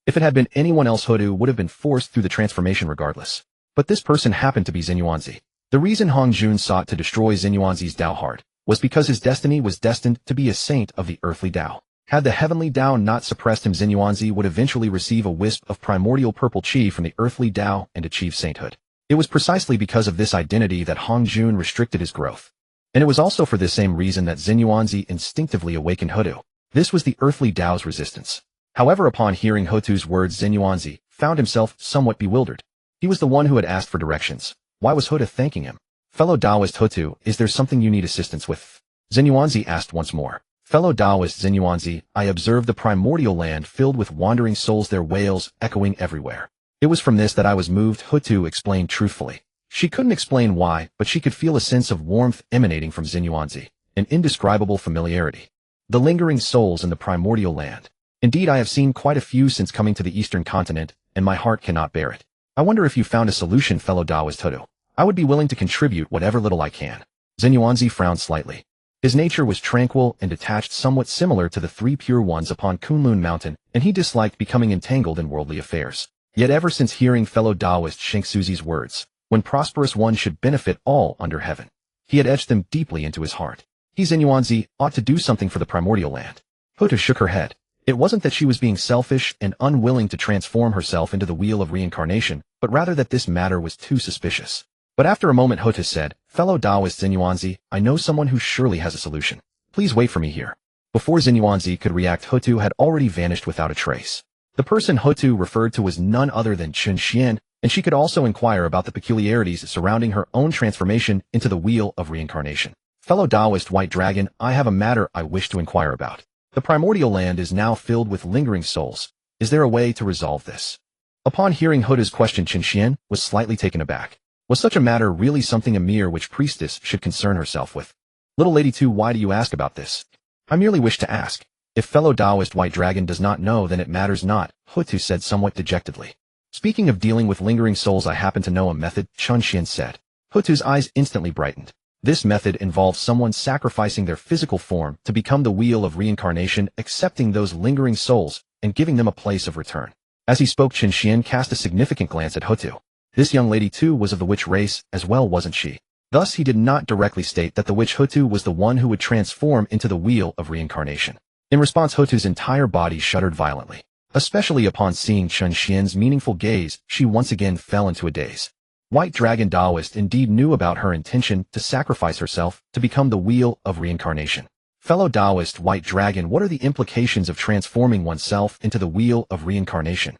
If it had been anyone else, Hutu would have been forced through the transformation regardless. But this person happened to be Xinyuanzi. The reason Hongjun sought to destroy Xinyuanzi's Tao heart was because his destiny was destined to be a saint of the earthly Tao. Had the Heavenly Dao not suppressed him, Xinyuanzi would eventually receive a wisp of primordial purple chi from the earthly Tao and achieve sainthood. It was precisely because of this identity that Hongjun restricted his growth. And it was also for this same reason that Xinyuanzi instinctively awakened Hutu. This was the earthly Tao's resistance. However, upon hearing Hutu's words, Xinyuanzi found himself somewhat bewildered. He was the one who had asked for directions. Why was Hutu thanking him? Fellow Taoist Hutu, is there something you need assistance with? Xinyuanzi asked once more. Fellow Taoist Xinyuanzi, I observed the primordial land filled with wandering souls, their wails echoing everywhere. It was from this that I was moved, Hutu explained truthfully. She couldn't explain why, but she could feel a sense of warmth emanating from Xinyuanzi, an indescribable familiarity. The lingering souls in the primordial land. Indeed, I have seen quite a few since coming to the eastern continent, and my heart cannot bear it. I wonder if you found a solution, fellow Taoist Hutu. I would be willing to contribute whatever little I can. Xinyuanzi frowned slightly. His nature was tranquil and detached, somewhat similar to the three pure ones upon Kunlun Mountain, and he disliked becoming entangled in worldly affairs. Yet ever since hearing fellow Taoist Shengsuzi's words, when prosperous one should benefit all under heaven, he had etched them deeply into his heart. He, Xinyuanzi, ought to do something for the primordial land. Hutu shook her head. It wasn't that she was being selfish and unwilling to transform herself into the wheel of reincarnation, but rather that this matter was too suspicious. But after a moment, Hutu said, Fellow Taoist Xinyuanzi, I know someone who surely has a solution. Please wait for me here. Before Xinyuanzi could react, Hutu had already vanished without a trace. The person Hutu referred to was none other than Xian, and she could also inquire about the peculiarities surrounding her own transformation into the wheel of reincarnation. Fellow Taoist White Dragon, I have a matter I wish to inquire about. The primordial land is now filled with lingering souls. Is there a way to resolve this? Upon hearing Hutu's question, Xian was slightly taken aback. Was such a matter really something a mere witch priestess should concern herself with? Little lady too, why do you ask about this? I merely wish to ask. If fellow Taoist White Dragon does not know, then it matters not, Hutu said somewhat dejectedly. Speaking of dealing with lingering souls, I happen to know a method, Xian said. Hutu's eyes instantly brightened. This method involves someone sacrificing their physical form to become the wheel of reincarnation, accepting those lingering souls, and giving them a place of return. As he spoke, Xian cast a significant glance at Hutu. This young lady too was of the witch race as well, wasn't she? Thus he did not directly state that the witch Hutu was the one who would transform into the wheel of reincarnation. In response, Hutu's entire body shuddered violently. Especially upon seeing Xian's meaningful gaze, she once again fell into a daze. White Dragon Taoist indeed knew about her intention to sacrifice herself to become the wheel of reincarnation. Fellow Taoist White Dragon, what are the implications of transforming oneself into the wheel of reincarnation?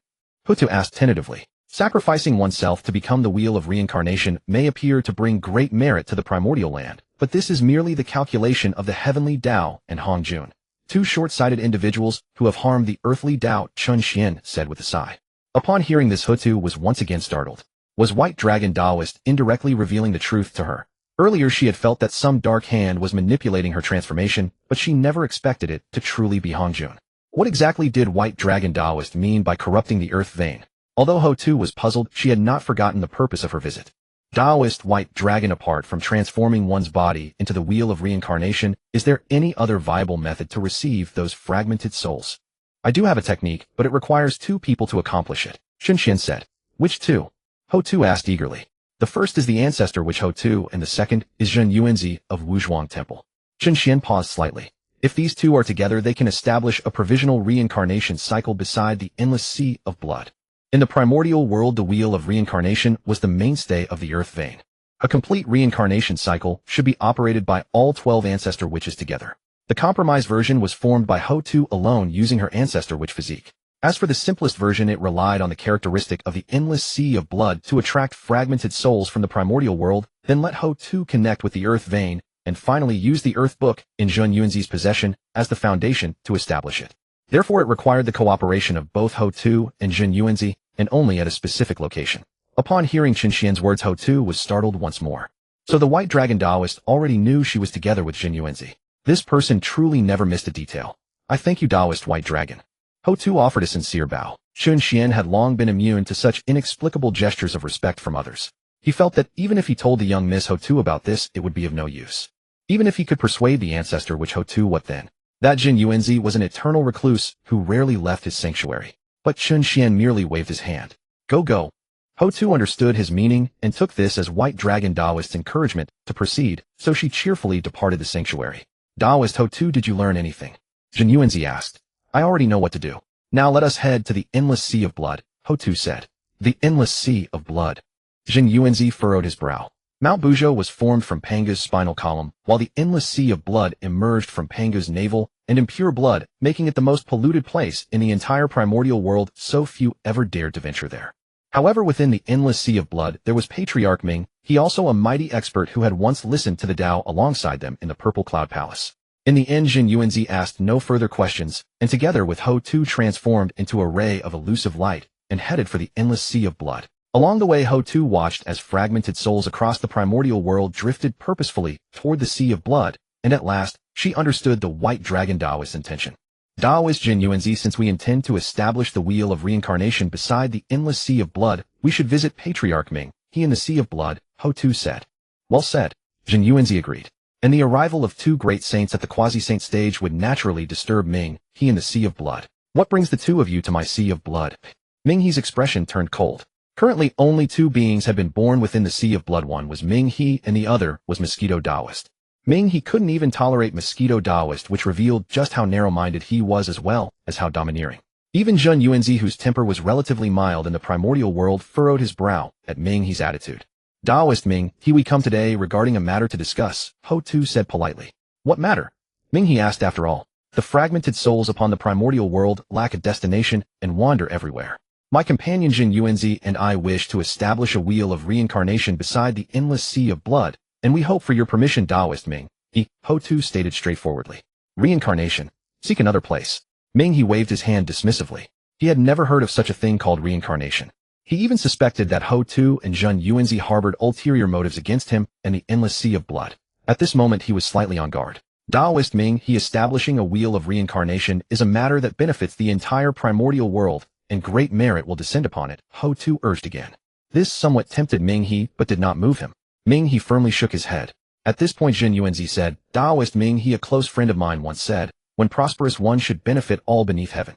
Hutu asked tentatively. Sacrificing oneself to become the wheel of reincarnation may appear to bring great merit to the primordial land, but this is merely the calculation of the Heavenly Dao and Hongjun, two short-sighted individuals who have harmed the earthly Dao, Xian said with a sigh. Upon hearing this, Hutu was once again startled. Was White Dragon Taoist indirectly revealing the truth to her? Earlier she had felt that some dark hand was manipulating her transformation, but she never expected it to truly be Hongjun. What exactly did White Dragon Taoist mean by corrupting the earth vein? Although Hutu was puzzled, she had not forgotten the purpose of her visit. Taoist White Dragon, apart from transforming one's body into the wheel of reincarnation, is there any other viable method to receive those fragmented souls? I do have a technique, but it requires two people to accomplish it, Xian said. Which two? Hutu asked eagerly. The first is the ancestor witch Hutu, and the second is Zhen Yuanzi of Wuzhuang Temple. Chen Xian paused slightly. If these two are together, they can establish a provisional reincarnation cycle beside the endless sea of blood. In the primordial world, the wheel of reincarnation was the mainstay of the earth vein. A complete reincarnation cycle should be operated by all 12 ancestor witches together. The compromised version was formed by Ho-Tu alone using her ancestor witch physique. As for the simplest version, it relied on the characteristic of the endless sea of blood to attract fragmented souls from the primordial world, then let Ho-Tu connect with the earth vein, and finally use the earth book in Zhen Yuanzi's possession as the foundation to establish it. Therefore, it required the cooperation of both Ho-Tu and Zhen Yuanzi, and only at a specific location. Upon hearing Chen Xian's words, Ho-Tu was startled once more. So the White Dragon Taoist already knew she was together with Zhen Yuanzi. This person truly never missed a detail. I thank you, Taoist White Dragon. Ho-Tu offered a sincere bow. Chen Xian had long been immune to such inexplicable gestures of respect from others. He felt that even if he told the young Miss Ho-Tu about this, it would be of no use. Even if he could persuade the ancestor witch Ho-Tu, what then? That Zhen Yuanzi was an eternal recluse who rarely left his sanctuary. But Chen Xian merely waved his hand. Go. Ho-Tu understood his meaning and took this as White Dragon Taoist's encouragement to proceed, so she cheerfully departed the sanctuary. Taoist Ho-Tu, did you learn anything? Zhen Yuanzi asked. I already know what to do. Now let us head to the endless sea of blood, Ho-Tu said. The endless sea of blood. Zhen Yuanzi furrowed his brow. Mount Buzhou was formed from Panga's spinal column, while the endless sea of blood emerged from Panga's navel and impure blood, making it the most polluted place in the entire primordial world. So few ever dared to venture there. However, within the endless sea of blood, there was Patriarch Ming, he also a mighty expert who had once listened to the Dao alongside them in the Purple Cloud Palace. In the end, Zhen Yuanzi asked no further questions, and together with Ho-Tu transformed into a ray of elusive light and headed for the endless sea of blood. Along the way, Ho-Tu watched as fragmented souls across the primordial world drifted purposefully toward the sea of blood, and at last, she understood the White Dragon Taoist's intention. Taoist Zhen Yuanzi, since we intend to establish the wheel of reincarnation beside the endless sea of blood, we should visit Patriarch Ming, he in the sea of blood, Ho-Tu said. Well said, Zhen Yuanzi agreed. And the arrival of two great saints at the quasi-saint stage would naturally disturb Ming, he in the sea of blood. What brings the two of you to my sea of blood? Ming He's expression turned cold. Currently, only two beings had been born within the sea of blood. One was Ming He, and the other was Mosquito Taoist. Ming He couldn't even tolerate Mosquito Taoist, which revealed just how narrow-minded he was as well as how domineering. Even Zhen Yuanzi, whose temper was relatively mild in the primordial world, furrowed his brow at Ming He's attitude. Taoist Ming He, we come today regarding a matter to discuss, Ho-Tu said politely. What matter? Ming He asked. After all, the fragmented souls upon the primordial world lack a destination and wander everywhere. My companion Zhen Yuanzi and I wish to establish a wheel of reincarnation beside the endless sea of blood, and we hope for your permission, Taoist Ming He, Ho-Tu stated straightforwardly. Reincarnation. Seek another place. Ming He waved his hand dismissively. He had never heard of such a thing called reincarnation. He even suspected that Ho-Tu and Zhen Yuanzi harbored ulterior motives against him and the endless sea of blood. At this moment, he was slightly on guard. Taoist Ming He, establishing a wheel of reincarnation is a matter that benefits the entire primordial world, and great merit will descend upon it, Ho-Tu urged again. This somewhat tempted Ming He, but did not move him. Ming He firmly shook his head. At this point, Zhen Yuanzi said, Taoist Ming He, a close friend of mine once said, when prosperous one should benefit all beneath heaven.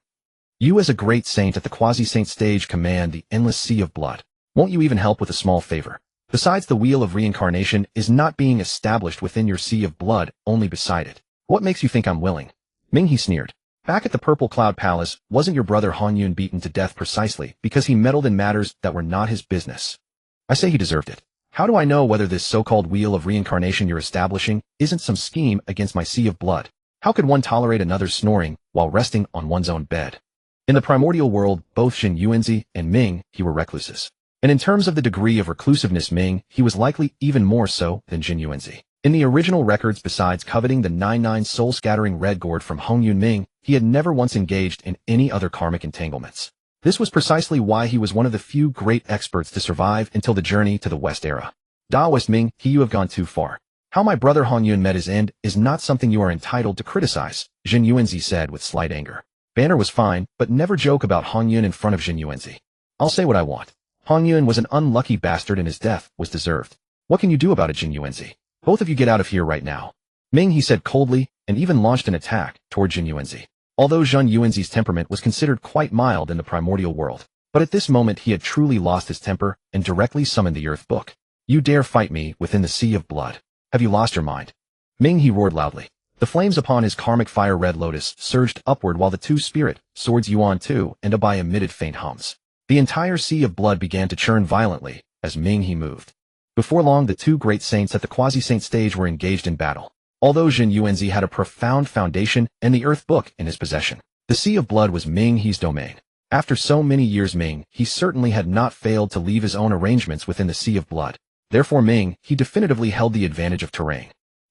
You as a great saint at the quasi-saint stage command the endless sea of blood. Won't you even help with a small favor? Besides, the wheel of reincarnation is not being established within your sea of blood, only beside it. What makes you think I'm willing? Ming He sneered. Back at the Purple Cloud Palace, wasn't your brother Han Yun beaten to death precisely because he meddled in matters that were not his business? I say he deserved it. How do I know whether this so-called wheel of reincarnation you're establishing isn't some scheme against my sea of blood? How could one tolerate another snoring while resting on one's own bed? In the primordial world, both Zhen Yuanzi and Ming He were recluses. And in terms of the degree of reclusiveness, Ming He was likely even more so than Zhen Yuanzi. In the original records, besides coveting the 99 soul-scattering red gourd from Hong Yun Ming, he had never once engaged in any other karmic entanglements. This was precisely why he was one of the few great experts to survive until the journey to the West Era. Taoist Ming He, you have gone too far. How my brother Han Yun met his end is not something you are entitled to criticize, Zhen Yuanzi said with slight anger. Banner was fine, but never joke about Han Yun in front of Zhen Yuanzi. I'll say what I want. Han Yun was an unlucky bastard and his death was deserved. What can you do about it, Zhen Yuanzi? Both of you get out of here right now. Ming He said coldly, and even launched an attack toward Zhen Yuanzi. Although Zhen Yuanzi's temperament was considered quite mild in the primordial world, but at this moment he had truly lost his temper and directly summoned the Earth Book. You dare fight me within the sea of blood? Have you lost your mind? Ming, he roared loudly. The flames upon his karmic fire red lotus surged upward while the two spirit swords Yuan Tu and Abai emitted faint hums. The entire sea of blood began to churn violently as Ming he moved. Before long, the two great saints at the quasi-saint stage were engaged in battle. Although Jin Yuanzi had a profound foundation and the Earth Book in his possession, the Sea of Blood was Ming He's domain. After so many years, Ming he certainly had not failed to leave his own arrangements within the Sea of Blood. Therefore, Ming he definitively held the advantage of terrain.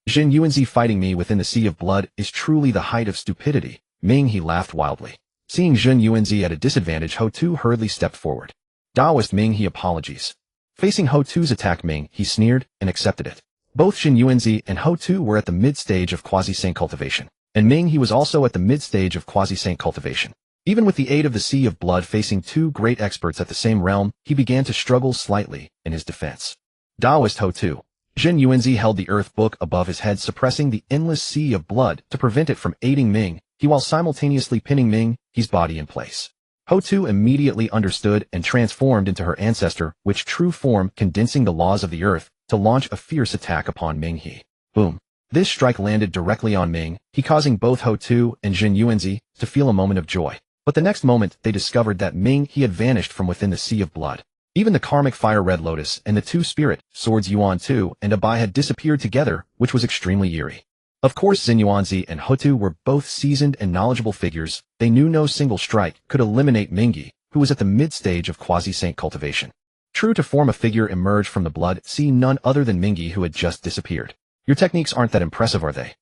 Jin Yuanzi fighting me within the Sea of Blood is truly the height of stupidity. Ming he laughed wildly. Seeing Jin Yuanzi at a disadvantage, Ho Tu hurriedly stepped forward. Taoist Ming he apologies. Facing Ho Tu's attack, Ming he sneered and accepted it. Both Jin Yuanzi and Ho Tu were at the mid-stage of quasi-saint cultivation, and Ming he was also at the mid-stage of quasi-saint cultivation. Even with the aid of the Sea of Blood facing two great experts at the same realm, he began to struggle slightly in his defense. Taoist Ho Tu. Jin Yuanzi held the Earth Book above his head, suppressing the endless Sea of Blood to prevent it from aiding Ming he while simultaneously pinning Ming he's body in place. Ho Tu immediately understood and transformed into her ancestor, which true form condensing the laws of the earth, to launch a fierce attack upon Ming he. Boom. This strike landed directly on Ming he, causing both Ho Tu and Jin Yuanzi to feel a moment of joy. But the next moment, they discovered that Ming he had vanished from within the Sea of Blood. Even the karmic fire red lotus and the two spirit swords Yuan Tu and Abai had disappeared together, which was extremely eerie. Of course, Jin Yuanzi and Ho Tu were both seasoned and knowledgeable figures. They knew no single strike could eliminate Mingyi, who was at the mid-stage of quasi-saint cultivation. True to form, a figure emerged from the blood sea, none other than Mingyi, who had just disappeared. Your techniques aren't that impressive, are they?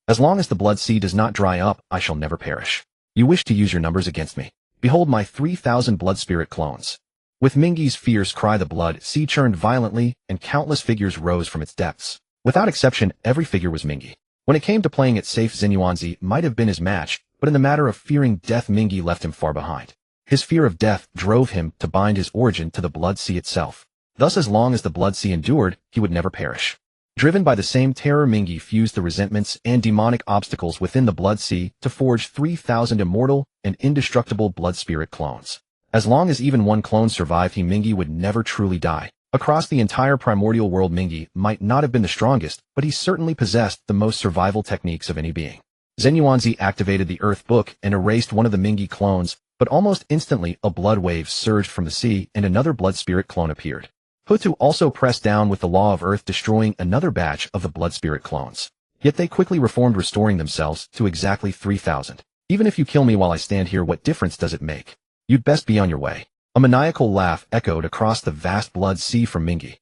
As long as the blood sea does not dry up, I shall never perish. You wish to use your numbers against me. Behold my 3,000 blood spirit clones. With Mingyi's fierce cry, the blood sea churned violently, and countless figures rose from its depths. Without exception, every figure was Mingyi. When it came to playing it safe, Jin Yuanzi might have been his match, but in the matter of fearing death, Mingyi left him far behind. His fear of death drove him to bind his origin to the blood sea itself. Thus, as long as the blood sea endured, he would never perish. Driven by the same terror, Mingyi fused the resentments and demonic obstacles within the blood sea to forge 3,000 immortal and indestructible blood spirit clones. As long as even one clone survived, Mingyi would never truly die. Across the entire primordial world, Mingyi might not have been the strongest, but he certainly possessed the most survival techniques of any being. Jin Yuanzi activated the Earth Book and erased one of the Mingyi clones, but almost instantly a blood wave surged from the sea and another blood spirit clone appeared. Ho Tu also pressed down with the law of Earth, destroying another batch of the blood spirit clones. Yet they quickly reformed, restoring themselves to exactly 3,000. Even if you kill me while I stand here, what difference does it make? You'd best be on your way. A maniacal laugh echoed across the vast blood sea from Mingyi.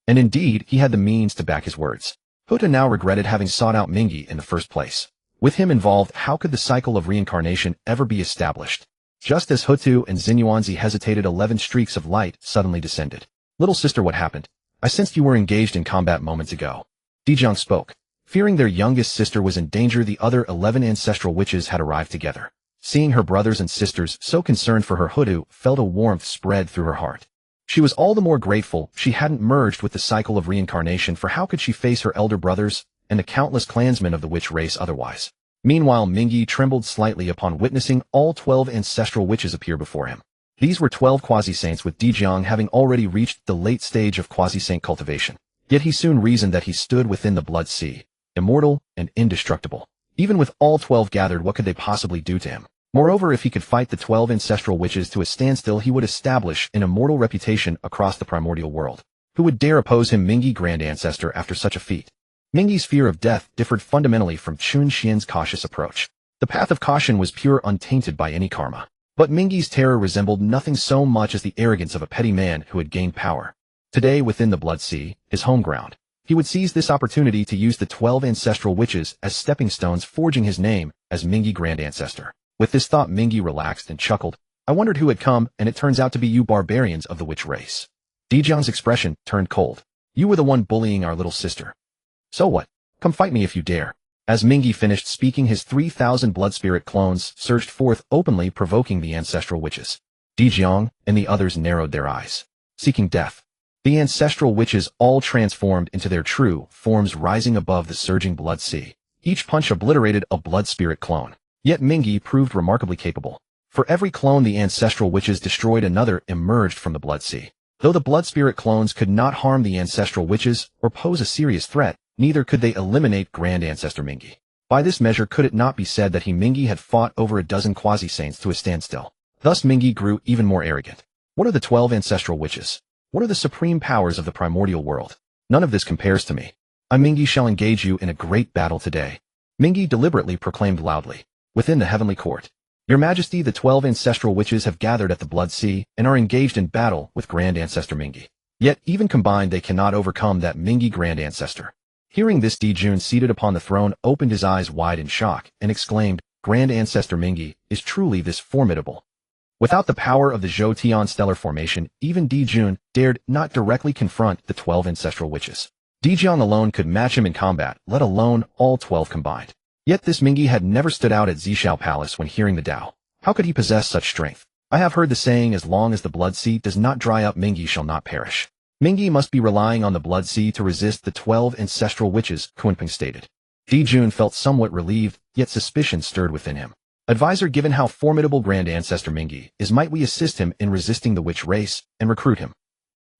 And indeed, he had the means to back his words. Ho Tu now regretted having sought out Mingyi in the first place. With him involved, how could the cycle of reincarnation ever be established? Just as Ho Tu and Jin Yuanzi hesitated, 11 streaks of light suddenly descended. Little sister, what happened? I sensed you were engaged in combat moments ago. Dijiang spoke. Fearing their youngest sister was in danger, the other 11 ancestral witches had arrived together. Seeing her brothers and sisters so concerned for her, Ho Tu felt a warmth spread through her heart. She was all the more grateful she hadn't merged with the cycle of reincarnation, for how could she face her elder brothers and the countless clansmen of the witch race otherwise? Meanwhile, Mingyi trembled slightly upon witnessing all 12 ancestral witches appear before him. These were 12 quasi-saints, with Dijiang having already reached the late stage of quasi-saint cultivation. Yet he soon reasoned that he stood within the blood sea, immortal and indestructible. Even with all 12 gathered, what could they possibly do to him? Moreover, if he could fight the 12 ancestral witches to a standstill, he would establish an immortal reputation across the primordial world. Who would dare oppose him, Mingyi, grand ancestor, after such a feat? Mingyi's fear of death differed fundamentally from Chun Xian's cautious approach. The path of caution was pure, untainted by any karma. But Mingyi's terror resembled nothing so much as the arrogance of a petty man who had gained power. Today, within the blood sea, his home ground, he would seize this opportunity to use the 12 ancestral witches as stepping stones, forging his name as Mingyi, grand ancestor. With this thought, Mingyi relaxed and chuckled. I wondered who had come, and it turns out to be you barbarians of the witch race. Dijiang's expression turned cold. You were the one bullying our little sister. So what? Come fight me if you dare. As Mingyi finished speaking, his 3,000 blood spirit clones surged forth openly, provoking the ancestral witches. Dijiang and the others narrowed their eyes, seeking death. The ancestral witches all transformed into their true forms, rising above the surging blood sea. Each punch obliterated a blood spirit clone. Yet Mingyi proved remarkably capable. For every clone the ancestral witches destroyed, another emerged from the blood sea. Though the blood spirit clones could not harm the ancestral witches or pose a serious threat, neither could they eliminate Grand Ancestor Mingi. By this measure could it not be said that Mingi had fought over a dozen quasi-saints to a standstill. Thus Mingi grew even more arrogant. What are the 12 ancestral witches? What are the supreme powers of the primordial world? None of this compares to me. I Mingi shall engage you in a great battle today. Mingi deliberately proclaimed loudly. Within the heavenly court. Your Majesty, the 12 ancestral witches have gathered at the Blood Sea and are engaged in battle with Grand Ancestor Mingi. Yet, even combined, they cannot overcome that Mingi Grand Ancestor. Hearing this, Dijun, seated upon the throne, opened his eyes wide in shock and exclaimed, Grand Ancestor Mingi is truly this formidable. Without the power of the Zhou Tian stellar formation, even Dijun dared not directly confront the 12 ancestral witches. Dijiang alone could match him in combat, let alone all 12 combined. Yet this Mingi had never stood out at Zishao Palace when hearing the Dao. How could he possess such strength? I have heard the saying, as long as the Blood Sea does not dry up, Mingi shall not perish. Mingi must be relying on the Blood Sea to resist the 12 ancestral witches, Kunping stated. Dijun felt somewhat relieved, yet suspicion stirred within him. Advisor, given how formidable Grand Ancestor Mingi is, might we assist him in resisting the witch race and recruit him?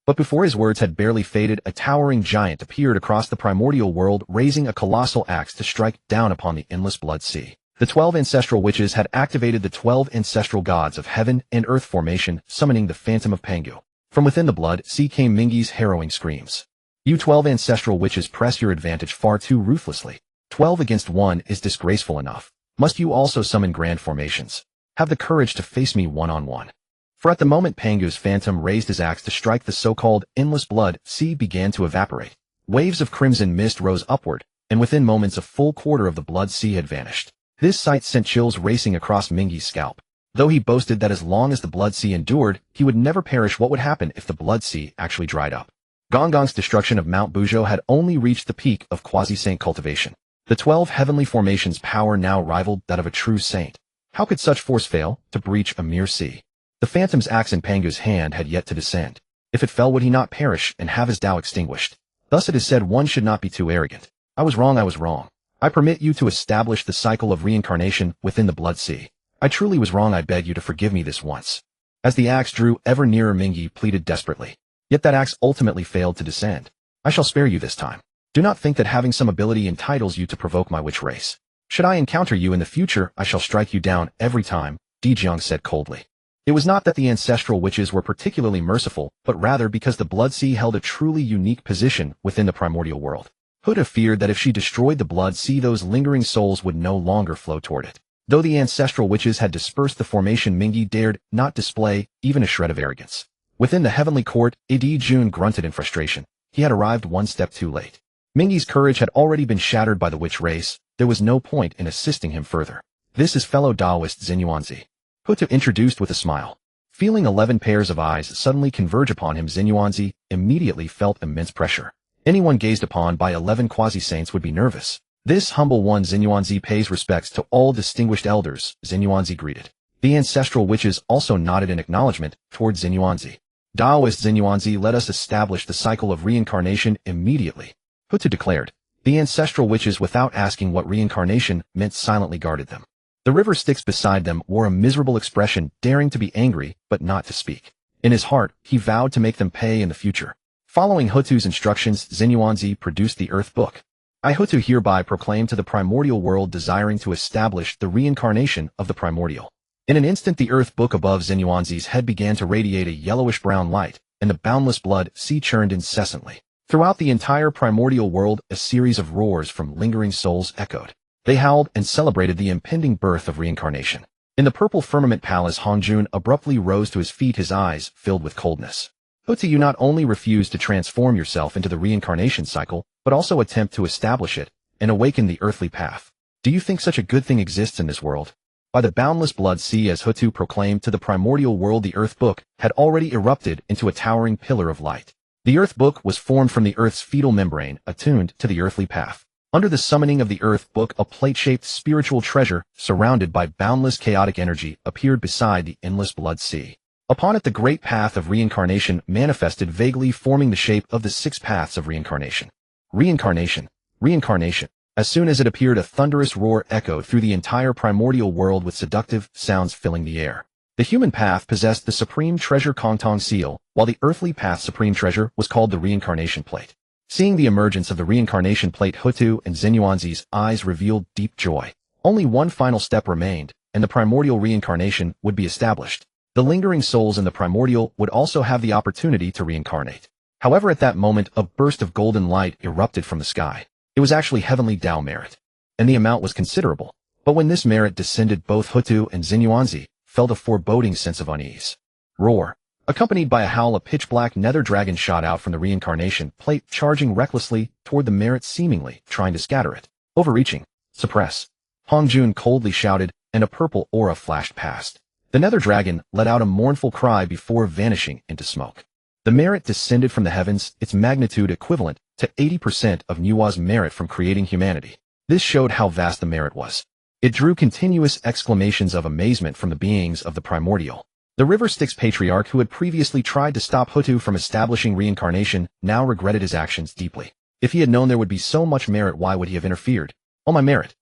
But before his words had barely faded, a towering giant appeared across the primordial world, raising a colossal axe to strike down upon the endless Blood Sea. The 12 ancestral witches had activated the 12 ancestral gods of heaven and earth formation, summoning the Phantom of Pangu. From within the Blood Sea came Mingi's harrowing screams. You 12 ancestral witches press your advantage far too ruthlessly. 12 against 1 is disgraceful enough. Must you also summon grand formations? Have the courage to face me one-on-one. For at the moment Pangu's phantom raised his axe to strike, the so-called endless Blood Sea began to evaporate. Waves of crimson mist rose upward, and within moments a full quarter of the Blood Sea had vanished. This sight sent chills racing across Mingi's scalp. Though he boasted that as long as the Blood Sea endured, he would never perish, what would happen if the Blood Sea actually dried up? Gongong's destruction of Mount Buzhou had only reached the peak of quasi-saint cultivation. The 12 heavenly formations' power now rivaled that of a true saint. How could such force fail to breach a mere sea? The phantom's axe in Pangu's hand had yet to descend. If it fell, would he not perish and have his Dao extinguished? Thus it is said, one should not be too arrogant. I was wrong. I permit you to establish the cycle of reincarnation within the Blood Sea. I truly was wrong. I beg you to forgive me this once. As the axe drew ever nearer, Mingi pleaded desperately. Yet that axe ultimately failed to descend. I shall spare you this time. Do not think that having some ability entitles you to provoke my witch race. Should I encounter you in the future, I shall strike you down every time, Dijiang said coldly. It was not that the ancestral witches were particularly merciful, but rather because the Blood Sea held a truly unique position within the primordial world. Huda feared that if she destroyed the Blood Sea, those lingering souls would no longer flow toward it. Though the ancestral witches had dispersed the formation, Mingi dared not display even a shred of arrogance. Within the heavenly court, Dijun grunted in frustration. He had arrived one step too late. Mingi's courage had already been shattered by the witch race. There was no point in assisting him further. This is fellow Taoist Xinyuanzi. Huda introduced with a smile. Feeling 11 pairs of eyes suddenly converge upon him, Xinyuanzi immediately felt immense pressure. Anyone gazed upon by 11 quasi-saints would be nervous. This humble one, Xinyuanzi, pays respects to all distinguished elders, Xinyuanzi greeted. The ancestral witches also nodded in acknowledgement towards Xinyuanzi. Taoist Xinyuanzi, let us establish the cycle of reincarnation immediately. Huda declared. The ancestral witches, without asking what reincarnation meant, silently guarded them. The river Styx beside them wore a miserable expression, daring to be angry, but not to speak. In his heart, he vowed to make them pay in the future. Following Hutu's instructions, Xinyuanzi produced the Earth Book. I Hutu hereby proclaim to the primordial world, desiring to establish the reincarnation of the primordial. In an instant, the Earth Book above Xinyuanzi's head began to radiate a yellowish-brown light, and the boundless Blood Sea churned incessantly. Throughout the entire primordial world, a series of roars from lingering souls echoed. They howled and celebrated the impending birth of reincarnation. In the purple firmament palace, Hongjun abruptly rose to his feet, his eyes filled with coldness. Hutu, you not only refuse to transform yourself into the reincarnation cycle, but also attempt to establish it and awaken the earthly path. Do you think such a good thing exists in this world? By the boundless Blood Sea, as Hutu proclaimed to the primordial world, the Earth Book had already erupted into a towering pillar of light. The Earth Book was formed from the Earth's fetal membrane, attuned to the earthly path. Under the summoning of the Earth Book, a plate-shaped spiritual treasure, surrounded by boundless chaotic energy, appeared beside the endless Blood Sea. Upon it, the great path of reincarnation manifested vaguely, forming the shape of the 6 paths of reincarnation. Reincarnation. Reincarnation. As soon as it appeared, a thunderous roar echoed through the entire primordial world, with seductive sounds filling the air. The human path possessed the supreme treasure Kongtong seal, while the earthly path's supreme treasure was called the reincarnation plate. Seeing the emergence of the reincarnation plate, Hutu and Xinyuanzi's eyes revealed deep joy. Only one final step remained, and the primordial reincarnation would be established. The lingering souls in the primordial would also have the opportunity to reincarnate. However, at that moment, a burst of golden light erupted from the sky. It was actually Heavenly Dao merit, and the amount was considerable. But when this merit descended, both Hutu and Xinyuanzi felt a foreboding sense of unease. Roar. Accompanied by a howl, a pitch-black nether dragon shot out from the reincarnation plate, charging recklessly toward the merit, seemingly trying to scatter it. Overreaching. Suppress. Hongjun coldly shouted, and a purple aura flashed past. The nether dragon let out a mournful cry before vanishing into smoke. The merit descended from the heavens, its magnitude equivalent to 80% of Nüwa's merit from creating humanity. This showed how vast the merit was. It drew continuous exclamations of amazement from the beings of the primordial. The River Styx patriarch, who had previously tried to stop Hutu from establishing reincarnation, now regretted his actions deeply. If he had known there would be so much merit, why would he have interfered? Oh, my merit.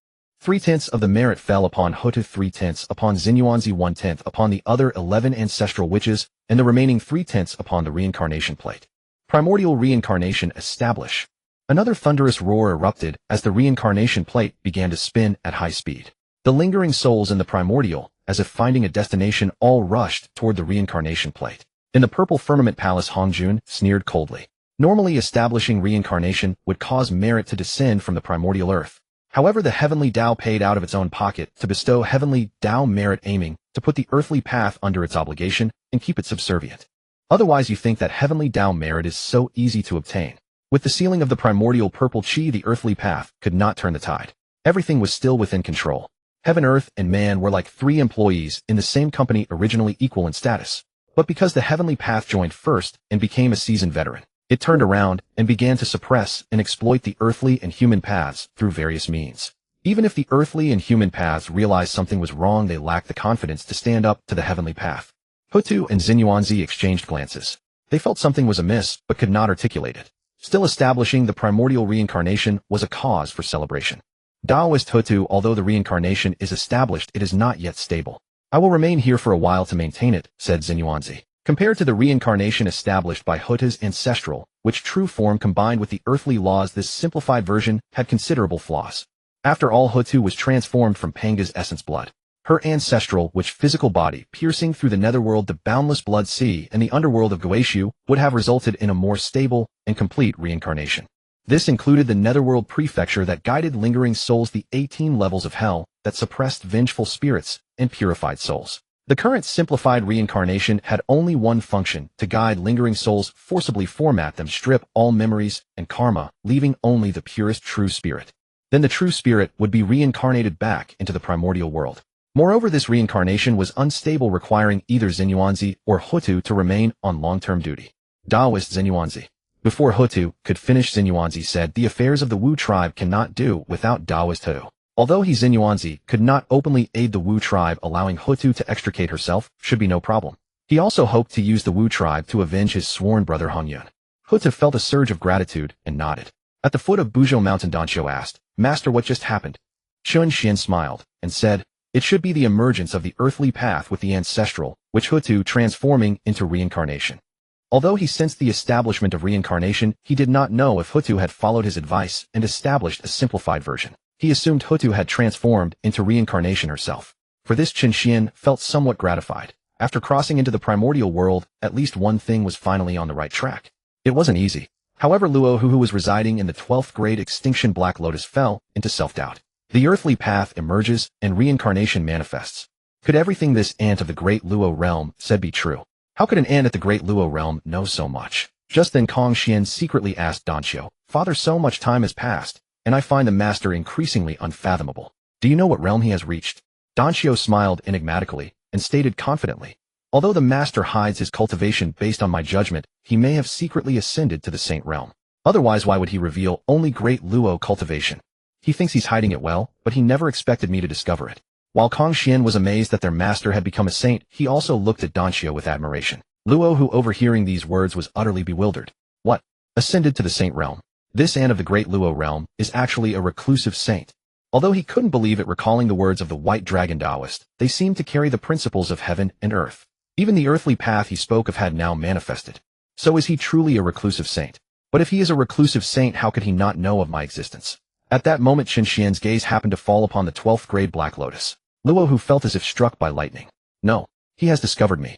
3/10 of the merit fell upon Hutu, 3/10 upon Xinyuanzi, 1/10 upon the other 11 ancestral witches, and the remaining 3/10 upon the reincarnation plate. Primordial reincarnation establish. Another thunderous roar erupted as the reincarnation plate began to spin at high speed. The lingering souls in the primordial, as if finding a destination, all rushed toward the reincarnation plate. In the purple firmament palace, Hongjun sneered coldly. Normally, establishing reincarnation would cause merit to descend from the primordial earth. However, the Heavenly Dao paid out of its own pocket to bestow Heavenly Dao merit, aiming to put the earthly path under its obligation and keep it subservient. Otherwise, you think that Heavenly Dao merit is so easy to obtain. With the sealing of the primordial purple chi, the earthly path could not turn the tide. Everything was still within control. Heaven, earth, and man were like three employees in the same company, originally equal in status. But because the heavenly path joined first and became a seasoned veteran, it turned around and began to suppress and exploit the earthly and human paths through various means. Even if the earthly and human paths realized something was wrong, they lacked the confidence to stand up to the heavenly path. Hutu and Xinyuanzi exchanged glances. They felt something was amiss, but could not articulate it. Still, establishing the primordial reincarnation was a cause for celebration. Taoist Hutu, although the reincarnation is established, it is not yet stable. I will remain here for a while to maintain it, said Xinyuanzi. Compared to the reincarnation established by Huta's ancestral, which true form combined with the earthly laws, this simplified version had considerable flaws. After all, Hutu was transformed from Panga's essence blood. Her ancestral, which physical body, piercing through the netherworld, the boundless blood sea, and the underworld of Goeishu, would have resulted in a more stable and complete reincarnation. This included the netherworld prefecture that guided lingering souls, the 18 levels of hell that suppressed vengeful spirits and purified souls. The current simplified reincarnation had only one function: to guide lingering souls, forcibly format them, strip all memories and karma, leaving only the purest true spirit. Then the true spirit would be reincarnated back into the primordial world. Moreover, this reincarnation was unstable, requiring either Xinyuanzi or Hutu to remain on long-term duty. Taoist Xinyuanzi. Before Hutu could finish, Xinyuanzi said, the affairs of the Wu tribe cannot do without Taoist Hutu. Although he, Xinyuanzi, could not openly aid the Wu tribe, allowing Hutu to extricate herself should be no problem. He also hoped to use the Wu tribe to avenge his sworn brother Hongyun. Hutu felt a surge of gratitude and nodded. At the foot of Buzhou Mountain, Danqiu asked, Master, what just happened? Chun Xian smiled and said, it should be the emergence of the earthly path with the ancestral, which Hutu transforming into reincarnation. Although he sensed the establishment of reincarnation, he did not know if Hutu had followed his advice and established a simplified version. He assumed Hutu had transformed into reincarnation herself. For this, Chen Xian felt somewhat gratified. After crossing into the primordial world, at least one thing was finally on the right track. It wasn't easy. However, Luo, who was residing in the 12th grade extinction Black Lotus, fell into self-doubt. The earthly path emerges and reincarnation manifests. Could everything this ant of the great Luo realm said be true? How could an ant at the great Luo realm know so much? Just then Kong Xian secretly asked Danqiu, Father, so much time has passed, and I find the master increasingly unfathomable. Do you know what realm he has reached? Danqiu smiled enigmatically and stated confidently, although the master hides his cultivation based on my judgment, he may have secretly ascended to the saint realm. Otherwise, why would he reveal only great Luo cultivation? He thinks he's hiding it well, but he never expected me to discover it. While Kong Xian was amazed that their master had become a saint, he also looked at Danqiu with admiration. Luo, who overhearing these words was utterly bewildered. What? Ascended to the saint realm? This ant of the great Luo realm is actually a reclusive saint. Although he couldn't believe it, recalling the words of the white dragon Taoist, they seemed to carry the principles of heaven and earth. Even the earthly path he spoke of had now manifested. So is he truly a reclusive saint? But if he is a reclusive saint, how could he not know of my existence? At that moment, Qin Xian's gaze happened to fall upon the 12th grade Black Lotus. Luo, who felt as if struck by lightning. No, he has discovered me.